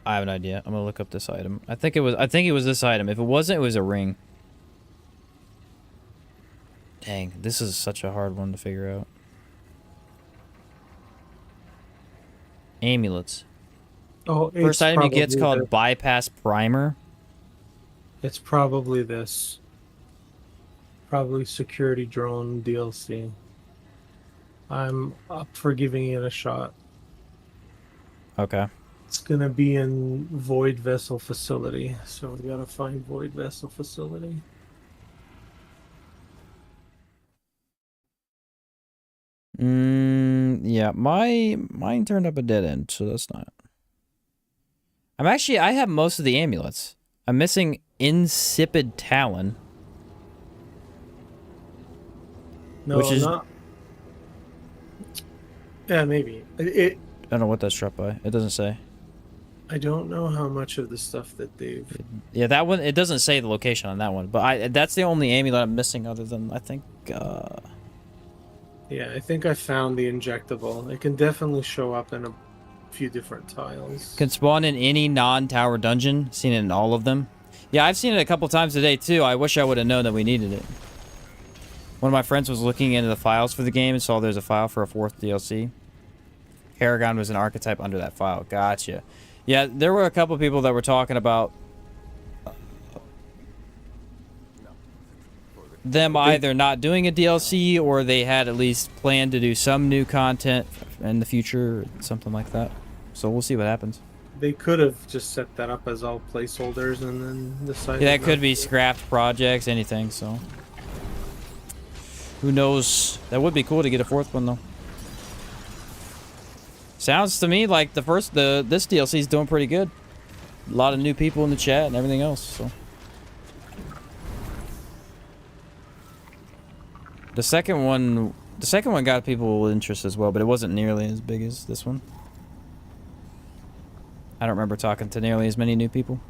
Speaker 1: I have an idea. I'm gonna look up this item. I think it was this item. If it wasn't, it was a ring. Dang, this is such a hard one to figure out. Amulets.
Speaker 7: Oh,
Speaker 1: first item you get's called
Speaker 7: this.
Speaker 1: Bypass Primer.
Speaker 7: It's probably this. Probably security drone DLC. I'm up for giving it a shot.
Speaker 1: Okay.
Speaker 7: It's gonna be in Void Vessel Facility, so we gotta find Void Vessel Facility.
Speaker 1: Yeah, mine turned up a dead end, so that's not. I have most of the amulets. I'm missing Insipid Talon.
Speaker 7: No,
Speaker 1: Which is
Speaker 7: not. Yeah, maybe.
Speaker 1: I don't know what that's struck by. It doesn't say.
Speaker 7: I don't know how much of the stuff that they've.
Speaker 1: Yeah, that one. It doesn't say the location on that one, but that's the only amulet I'm missing. Other than I think.
Speaker 7: Yeah, I think I found the injectable. It can definitely show up in a few different tiles.
Speaker 1: Can spawn in any non-tower dungeon. Seen it in all of them. Yeah, I've seen it a couple times today too. I wish I would have known that we needed it. One of my friends was looking into the files for the game and saw there's a file for a 4th DLC. Paragon was an archetype under that file. Gotcha. Yeah, there were a couple people that were talking about them either not doing a DLC or they had at least planned to do some new content in the future, something like that. So we'll see what happens.
Speaker 7: They could have just set that up as all placeholders and then decided.
Speaker 1: Yeah, that could be scrapped projects, anything, so. Who knows? That would be cool to get a 4th one, though. Sounds to me like this DLC is doing pretty good. A lot of new people in the chat and everything else, so. The second one got people interest as well, but it wasn't nearly as big as this one. I don't remember talking to nearly as many new people.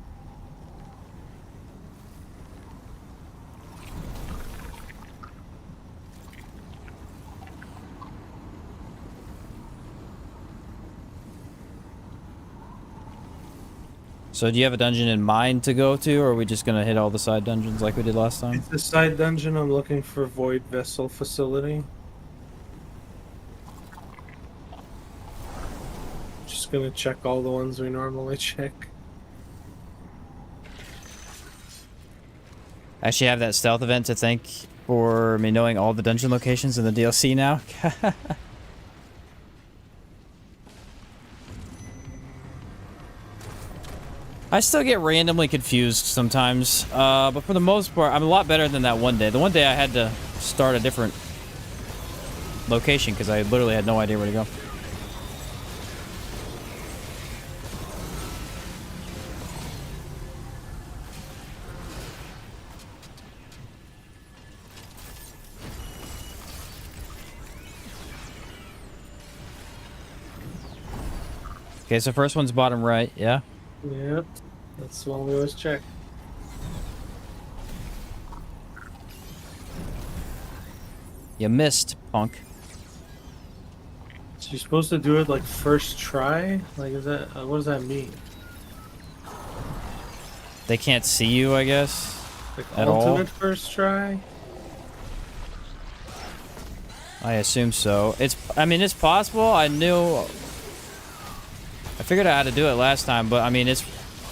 Speaker 1: So do you have a dungeon in mind to go to, or are we just going to hit all the side dungeons like we did last time?
Speaker 7: It's the side dungeon. I'm looking for Void Vessel Facility. Just gonna check all the ones we normally check.
Speaker 1: I actually have that stealth event to thank for me knowing all the dungeon locations in the DLC now. I still get randomly confused sometimes, but for the most part, I'm a lot better than that one day. The one day I had to start a different location because I literally had no idea where to go. Okay, so first one's bottom right, yeah?
Speaker 7: Yep, that's the one we always check.
Speaker 1: You missed, punk.
Speaker 7: So you're supposed to do it like first try? Like, is that what does that mean?
Speaker 1: They can't see you, I guess,
Speaker 7: Like
Speaker 1: at
Speaker 7: ultimate
Speaker 1: all?
Speaker 7: first try?
Speaker 1: I assume so. I mean, it's possible. I figured out how to do it last time, but I mean, it's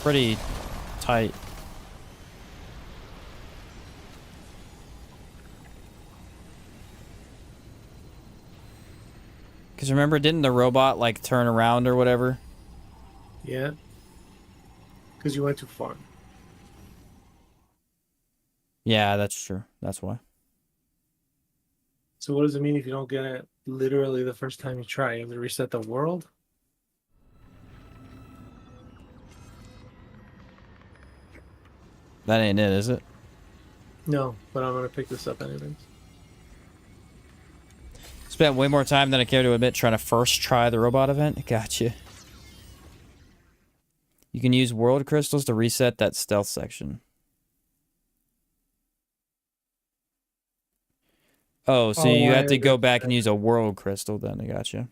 Speaker 1: pretty tight. Because remember, didn't the robot, like, turn around or whatever?
Speaker 7: Yeah. Because you went too far.
Speaker 1: Yeah, that's true. That's why.
Speaker 7: So what does it mean if you don't get it literally the first time you try? You have to reset the world?
Speaker 1: That ain't it, is it?
Speaker 7: No, but I'm gonna pick this up anyways.
Speaker 1: Spent way more time than I care to admit trying to first try the robot event. Gotcha. You can use world crystals to reset that stealth section. Oh, so you have to go back and use a world crystal then. I gotcha.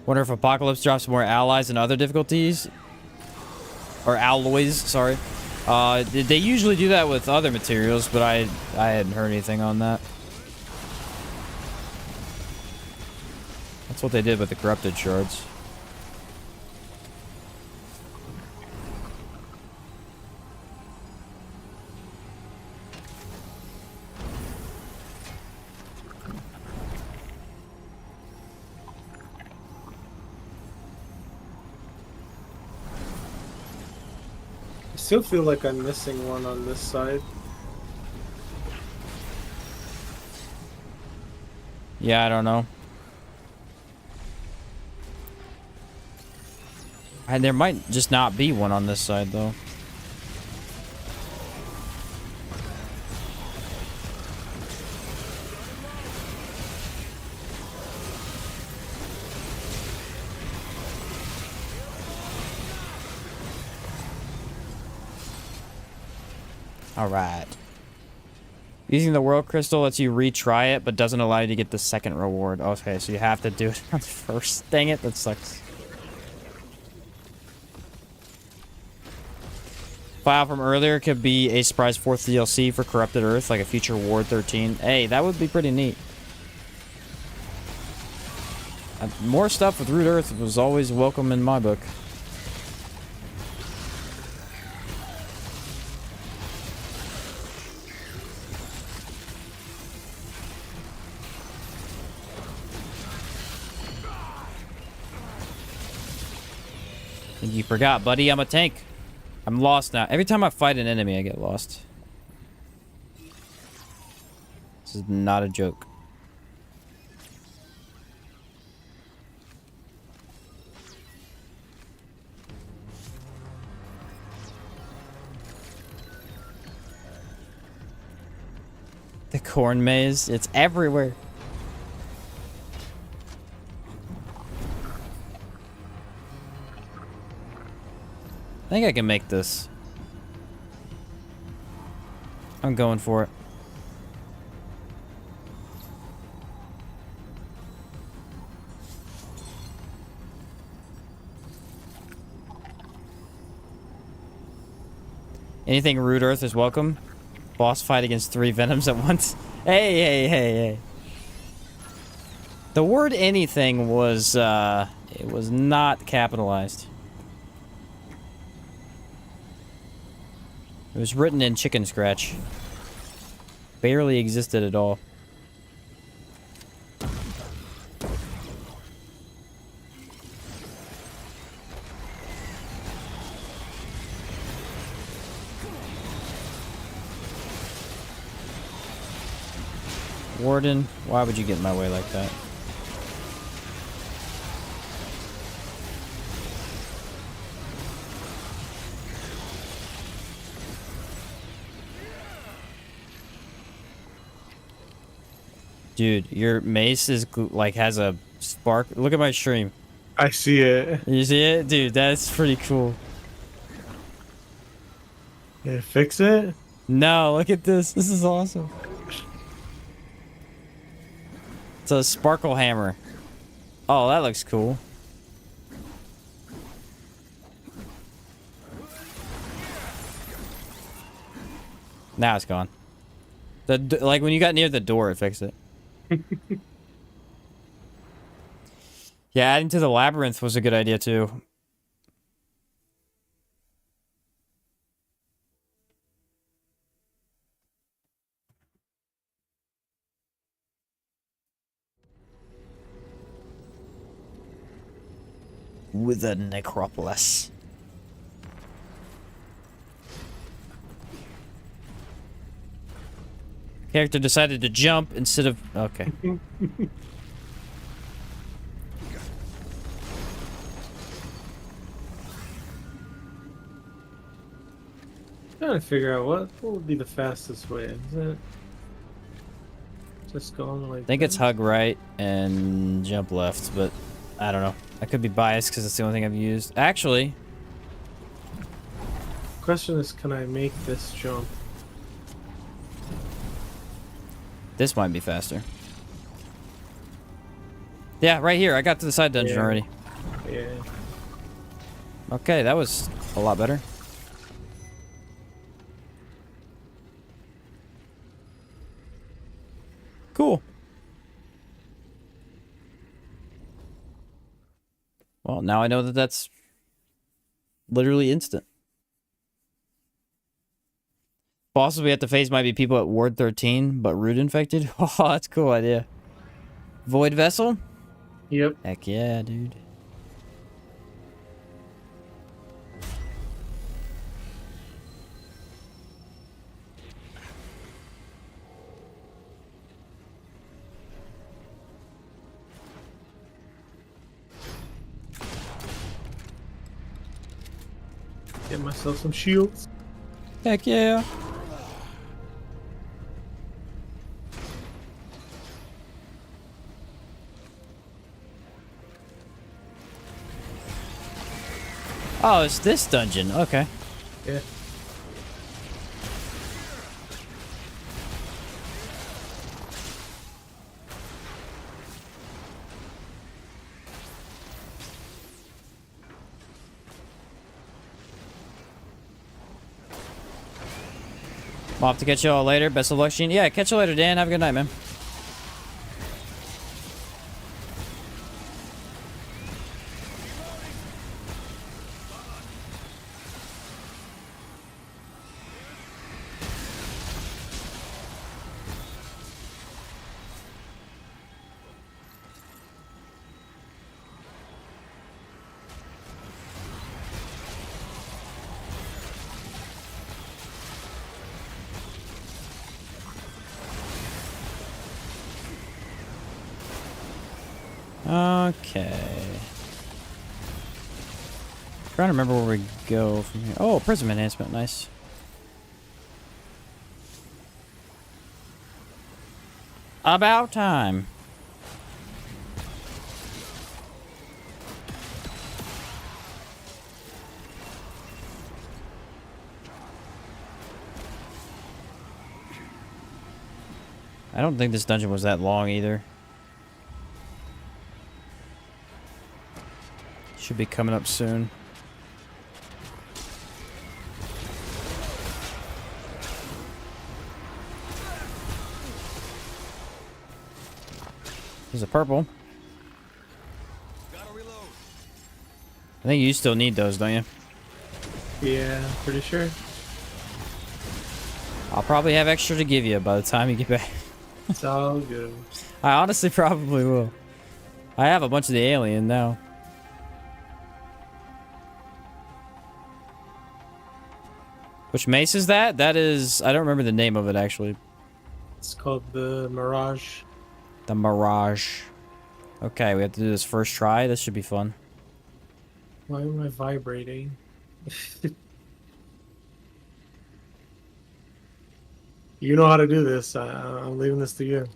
Speaker 1: Wonder if Apocalypse drops more allies and other difficulties? Or alloys, sorry. They usually do that with other materials, but I hadn't heard anything on that. That's what they did with the corrupted shards.
Speaker 7: I still feel like I'm missing one on this side.
Speaker 1: Yeah, I don't know. And there might just not be one on this side, though. Alright. Using the world crystal lets you retry it, but doesn't allow you to get the second reward. Okay, so you have to do it on the first. Dang it, that sucks. File from earlier could be a surprise 4th DLC for Corrupted Earth, like a future Ward 13. Hey, that would be pretty neat. More stuff with Root Earth was always welcome in my book. You forgot, buddy. I'm a tank. I'm lost now. Every time I fight an enemy, I get lost. This is not a joke. The corn maze, it's everywhere. I think I can make this. I'm going for it. Anything Root Earth is welcome. Boss fight against 3 Venoms at once. Hey. The word anything was, it was not capitalized. It was written in chicken scratch. Barely existed at all. Warden, why would you get in my way like that? Dude, your mace is like has a spark. Look at my stream.
Speaker 7: I see it.
Speaker 1: You see it? Dude, that's pretty cool.
Speaker 7: Did it fix it?
Speaker 1: No, look at this. This is awesome. It's a sparkle hammer. Oh, that looks cool. Now it's gone. Like when you got near the door, it fixed it. Yeah, adding to the labyrinth was a good idea too. With a necropolis. Character decided to jump instead of... Okay.
Speaker 7: Trying to figure out what would be the fastest way. Is it just going like
Speaker 1: I think it's hug right and jump left, but I don't know. I could be biased because it's the only thing I've used. Actually...
Speaker 7: Question is, can I make this jump?
Speaker 1: This might be faster. Yeah, right here. I got to the side dungeon already.
Speaker 7: Yeah.
Speaker 1: Okay, that was a lot better. Cool. Well, now I know that that's literally instant. Bosses we have to face might be people at Ward 13, but root infected? Oh, that's a cool idea. Void Vessel?
Speaker 7: Yep.
Speaker 1: Heck yeah, dude.
Speaker 7: Get myself some shields.
Speaker 1: Heck yeah. Oh, it's this dungeon. Okay.
Speaker 7: Yeah.
Speaker 1: I'll have to catch you all later. Best of luck, Sheen. Yeah, catch you later, Dan. Have a good night, man. Okay. Trying to remember where we go from here. Oh, prism enhancement, nice. About time. I don't think this dungeon was that long either. Should be coming up soon. There's a purple. I think you still need those, don't you?
Speaker 7: Yeah, pretty sure.
Speaker 1: I'll probably have extra to give you by the time you get back.
Speaker 7: It's all good.
Speaker 1: I honestly probably will. I have a bunch of the alien now. Which mace is that? That is... I don't remember the name of it, actually.
Speaker 7: It's called the Mirage.
Speaker 1: The Mirage. Okay, we have to do this first try. This should be fun.
Speaker 7: Why am I vibrating? You know how to do this. I'm leaving this to you.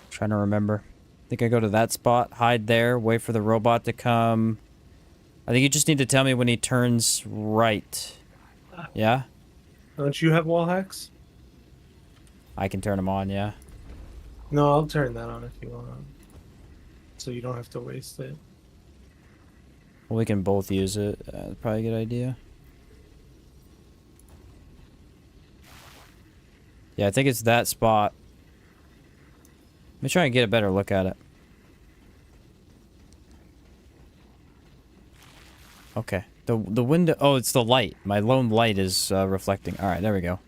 Speaker 1: Trying to remember. I think I go to that spot, hide there, wait for the robot to come. I think you just need to tell me when he turns right. Yeah?
Speaker 7: Don't you have wall hacks?
Speaker 1: I can turn them on, yeah.
Speaker 7: No, I'll turn that on if you want. So you don't have to waste it.
Speaker 1: Well, we can both use it. Probably a good idea. Yeah, I think it's that spot. Let me try and get a better look at it. Okay. The window... Oh, it's the light. My lone light is reflecting. Alright, there we go.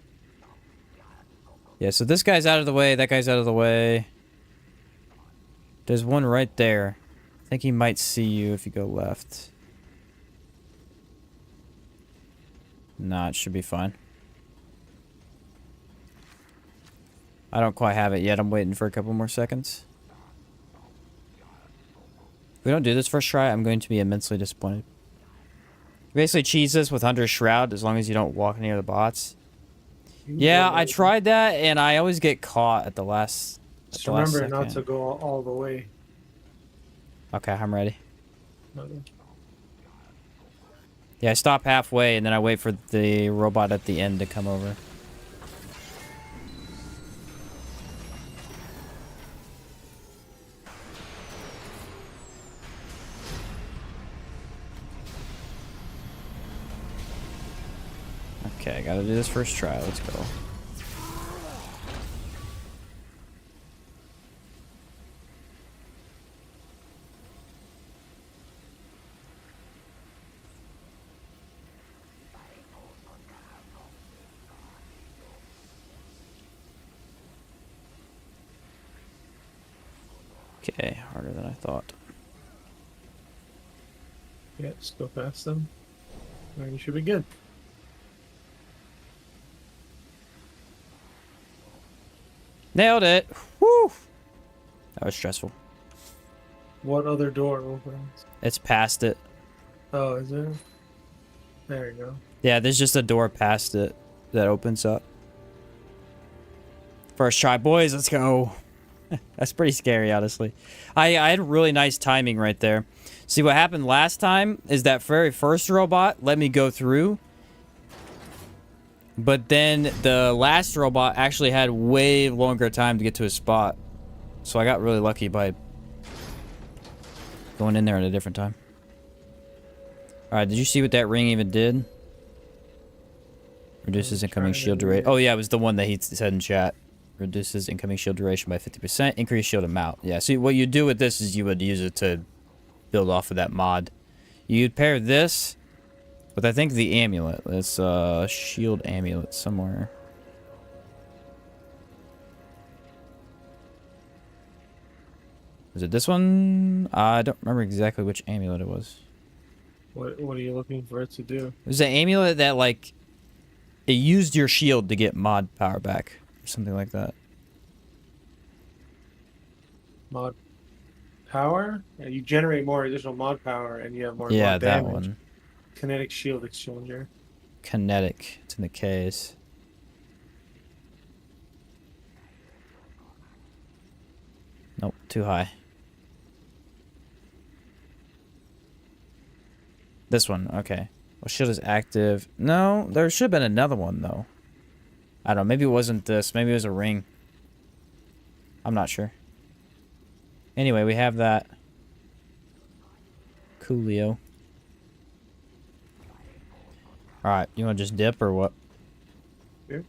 Speaker 1: Yeah, so this guy's out of the way. That guy's out of the way. There's one right there. I think he might see you if you go left. Nah, it should be fine. I don't quite have it yet. I'm waiting for a couple more seconds. If we don't do this first try, I'm going to be immensely disappointed. Basically cheese this with Hunter's Shroud as long as you don't walk near the bots. Yeah, I tried that and I always get caught at the last
Speaker 7: Just remember not to go all the way.
Speaker 1: Okay, I'm ready. Yeah, I stop halfway and then I wait for the robot at the end to come over. Okay, gotta do this first try. Let's go. Okay, harder than I thought.
Speaker 7: Yeah, just go past them. And you should be good.
Speaker 1: Nailed it! Woo! That was stressful.
Speaker 7: What other door opens?
Speaker 1: It's past it.
Speaker 7: Oh, is there? There you go.
Speaker 1: Yeah, there's just a door past it that opens up. First try, boys, let's go. That's pretty scary, honestly. I had really nice timing right there. See, what happened last time is that very first robot let me go through. But then the last robot actually had way longer time to get to his spot. So I got really lucky by going in there at a different time. Alright, did you see what that ring even did? Reduces incoming shield duration. Oh yeah, it was the one that he said in chat. Reduces incoming shield duration by 50%. Increase shield amount. Yeah, see what you do with this is you would use it to build off of that mod. You'd pair this with, I think, the amulet. It's shield amulet somewhere. Is it this one? I don't remember exactly which amulet it was.
Speaker 7: What are you looking for it to do?
Speaker 1: It was an amulet that, like, it used your shield to get mod power back. Or something like that.
Speaker 7: Mod power? Yeah, you generate more additional mod power and you have more
Speaker 1: Yeah,
Speaker 7: mod
Speaker 1: that
Speaker 7: damage.
Speaker 1: one.
Speaker 7: Kinetic shield exchanger.
Speaker 1: Kinetic. It's in the case. Nope, too high. This one, okay. Well, shield is active. No, there should have been another one, though. I don't know, maybe it wasn't this. Maybe it was a ring. I'm not sure. Anyway, we have that. Coolio. Alright, you want to just dip or what?
Speaker 7: Yeah.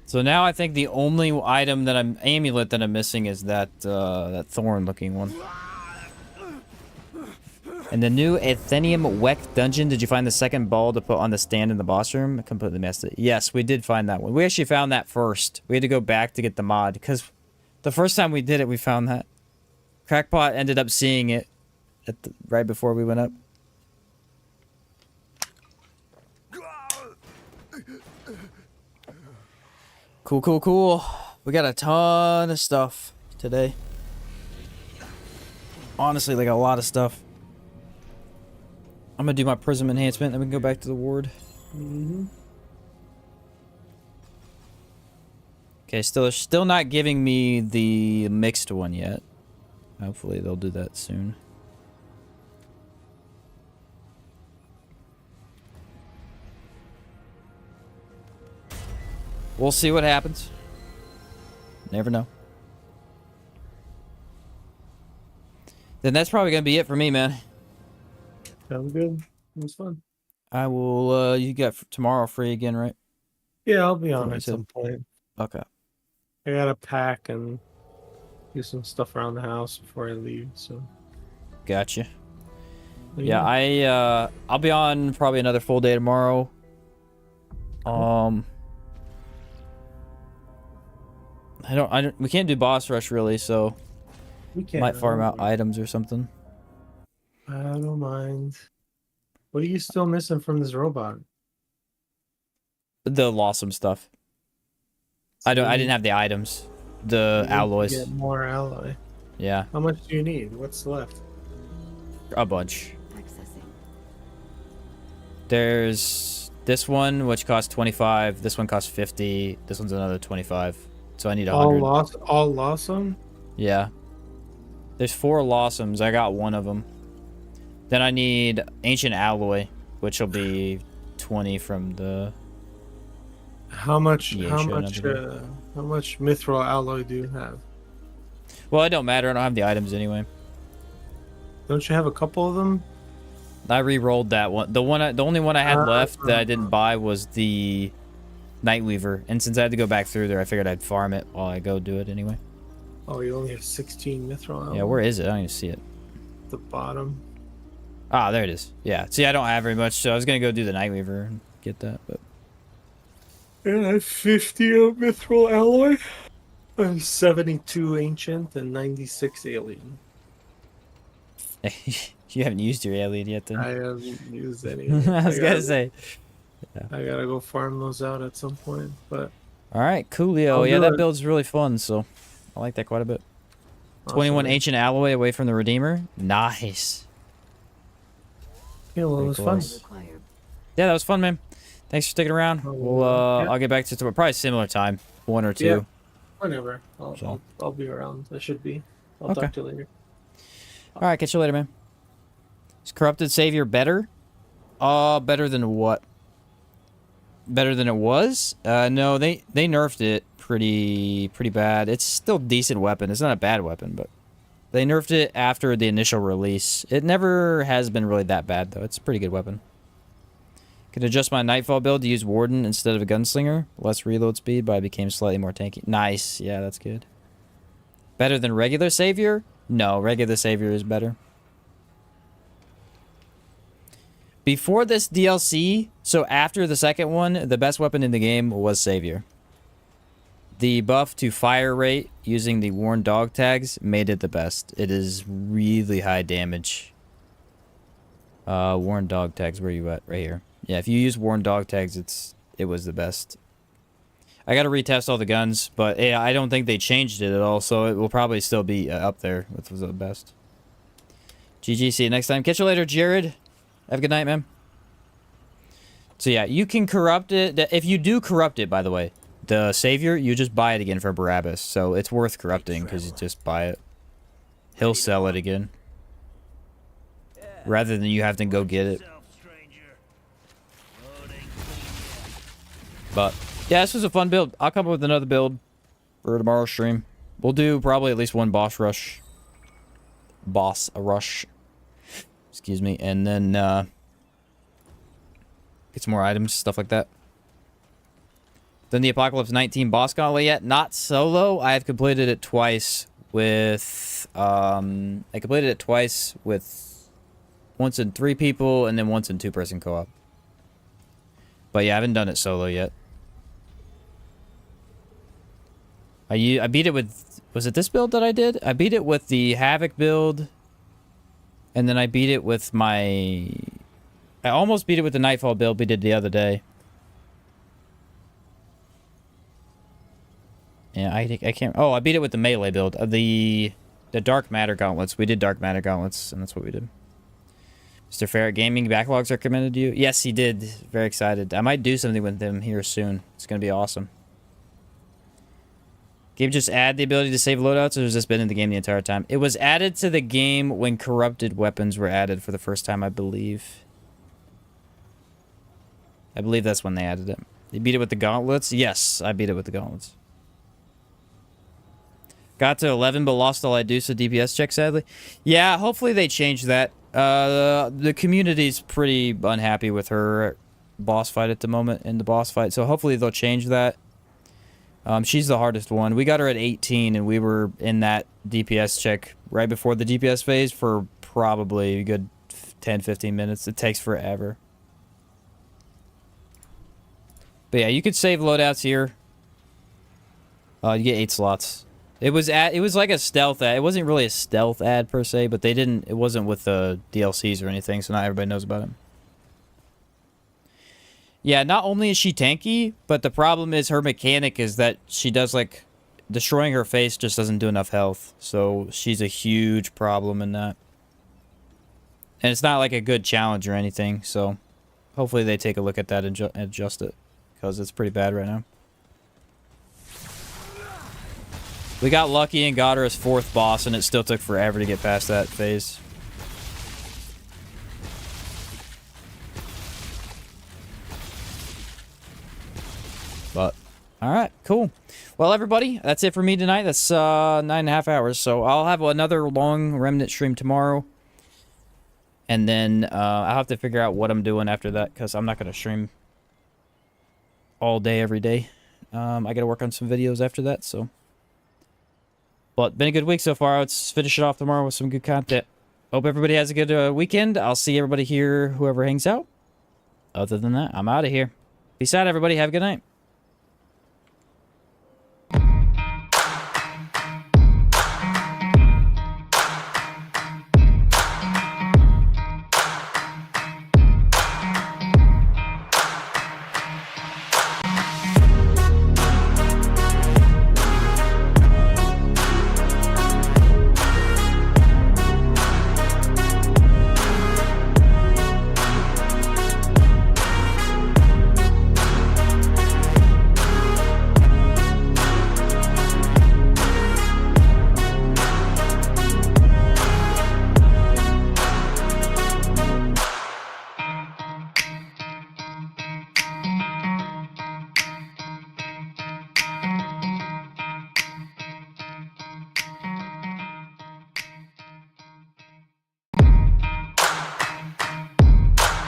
Speaker 1: So now I think the only item that amulet that I'm missing is that that thorn looking one. In the new Athenium Weck dungeon, did you find the second ball to put on the stand in the boss room? I completely missed it. Yes, we did find that one. We actually found that first. We had to go back to get the mod because the first time we did it, we found that. Crackpot ended up seeing it right before we went up. Cool, cool, cool. We got a ton of stuff today. Honestly, like a lot of stuff. I'm gonna do my prism enhancement, then we can go back to the ward. Okay, still not giving me the mixed one yet. Hopefully they'll do that soon. We'll see what happens. Never know. Then that's probably gonna be it for me, man.
Speaker 7: Sounds good. It was fun.
Speaker 1: I will, you got tomorrow free again, right?
Speaker 7: Yeah, I'll be on
Speaker 1: what I
Speaker 7: at
Speaker 1: said.
Speaker 7: some point.
Speaker 1: Okay.
Speaker 7: I gotta pack and do some stuff around the house before I leave, so.
Speaker 1: Gotcha.
Speaker 7: But
Speaker 1: Yeah, I'll be on probably another full day tomorrow. We can't do boss rush really, so
Speaker 7: we can.
Speaker 1: might farm out items or something.
Speaker 7: I don't mind. What are you still missing from this robot?
Speaker 1: The Lawsome stuff. I didn't have the items. The alloys.
Speaker 7: Get more alloy.
Speaker 1: Yeah,
Speaker 7: How much do you need? What's left?
Speaker 1: a bunch.
Speaker 5: Accessing.
Speaker 1: There's this one which costs 25, this one costs 50, this one's another 25. So I need 100.
Speaker 7: All Lawsome?
Speaker 1: Yeah. There's 4 Lawsomes. I got one of them. Then I need Ancient Alloy, which will be 20 from the...
Speaker 7: How much
Speaker 1: Yeah,
Speaker 7: how
Speaker 1: sure,
Speaker 7: much
Speaker 1: another
Speaker 7: how much mithril alloy do you have?
Speaker 1: Well, it don't matter. I don't have the items anyway.
Speaker 7: Don't you have a couple of them?
Speaker 1: I re-rolled that one. The only one I had left that I didn't buy was the Nightweaver. And since I had to go back through there, I figured I'd farm it while I go do it anyway.
Speaker 7: Oh, you only have 16 mithril alloy.
Speaker 1: Yeah, where is it? I don't even see it.
Speaker 7: At the bottom.
Speaker 1: Ah, there it is. Yeah. See, I don't have very much, so I was gonna go do the Nightweaver and get that, but...
Speaker 7: And I have 50 of mithril alloy. I'm 72 ancient and 96 alien.
Speaker 1: You haven't used your alien yet, then?
Speaker 7: I haven't used any.
Speaker 1: I was gonna say.
Speaker 7: I gotta go farm those out at some point, but
Speaker 1: Alright, coolio.
Speaker 7: I'll
Speaker 1: Yeah,
Speaker 7: do
Speaker 1: that
Speaker 7: it.
Speaker 1: build's really fun, so I like that quite a bit. 21
Speaker 7: awesome.
Speaker 1: Ancient Alloy away from the Redeemer. Nice.
Speaker 7: Yeah, well, it
Speaker 1: Very
Speaker 7: was fun.
Speaker 1: close.
Speaker 5: Required.
Speaker 1: Yeah, that was fun, man. Thanks for sticking around. We'll
Speaker 7: Yeah.
Speaker 1: I'll get back to it probably similar time, 1 or 2.
Speaker 7: Yeah. Whenever.
Speaker 1: So.
Speaker 7: I'll be around. I should be. I'll
Speaker 1: Okay.
Speaker 7: talk to you later.
Speaker 1: All right, catch you later, man. Is Corrupted Savior better? Better than what? Better than it was? No, they nerfed it pretty bad. It's still a decent weapon. It's not a bad weapon, but They nerfed it after the initial release. It never has been really that bad, though. It's a pretty good weapon. Can adjust my Nightfall build to use Warden instead of a Gunslinger. Less reload speed, but I became slightly more tanky. Nice. Yeah, that's good. Better than regular Savior? No, regular Savior is better. Before this DLC, so after the second one, the best weapon in the game was Savior. The buff to fire rate using the Worn Dog tags made it the best. It is really high damage. Worn Dog tags, where are you at? Right here. Yeah, if you use Worn Dog tags, it was the best. I gotta retest all the guns, but yeah, I don't think they changed it at all, so it will probably still be up there with the best. GG, see you next time. Catch you later, Jared. Have a good night, man. So yeah, you can corrupt it. If you do corrupt it, by the way, the Savior, you just buy it again for Barabbas. So it's worth corrupting because you just buy it. He'll sell it again. Rather than you have to go get it. But yeah, this was a fun build. I'll come up with another build for tomorrow's stream. We'll do probably at least one boss rush. Excuse me. And then get some more items, stuff like that. Then the Apocalypse 19 boss gauntlet yet. Not solo. I have completed it twice with once in 3 people and then once in 2-person co-op. But yeah, I haven't done it solo yet. I beat it with, was it this build that I did? I beat it with the Havoc build. And then I beat it with I almost beat it with the Nightfall build we did the other day. Yeah, I can't... Oh, I beat it with the melee build. The Dark Matter gauntlets. We did Dark Matter gauntlets, and that's what we did. Mr. Ferret Gaming backlogs recommended you? Yes, he did. Very excited. I might do something with him here soon. It's going to be awesome. Game just add the ability to save loadouts, or has this been in the game the entire time? It was added to the game when corrupted weapons were added for the first time, I believe. I believe that's when they added it. You beat it with the gauntlets? Yes, I beat it with the gauntlets. Got to 11, but lost all I do, so DPS check, sadly. Yeah, hopefully they change that. The community's pretty unhappy with her boss fight at the moment, in the boss fight, so hopefully they'll change that. She's the hardest one. We got her at 18, and we were in that DPS check right before the DPS phase for probably a good 10-15 minutes. It takes forever. But yeah, you could save loadouts here. You get 8 slots. It was like a stealth ad. It wasn't really a stealth ad per se, but it wasn't with the DLCs or anything, so not everybody knows about it. Yeah, not only is she tanky, but the problem is her mechanic is that she does, like, destroying her face just doesn't do enough health. So she's a huge problem in that. And it's not like a good challenge or anything, so hopefully they take a look at that and adjust it, because it's pretty bad right now. We got lucky and got her as 4th boss, and it still took forever to get past that phase. But, alright, cool. Well, everybody, that's it for me tonight. That's 9.5 hours, so I'll have another long Remnant stream tomorrow. And then I'll have to figure out what I'm doing after that, because I'm not going to stream all day, every day. I got to work on some videos after that, so... But been a good week so far. Let's finish it off tomorrow with some good content. Hope everybody has a good weekend. I'll see everybody here, whoever hangs out. Other than that, I'm out of here. Peace out, everybody. Have a good night.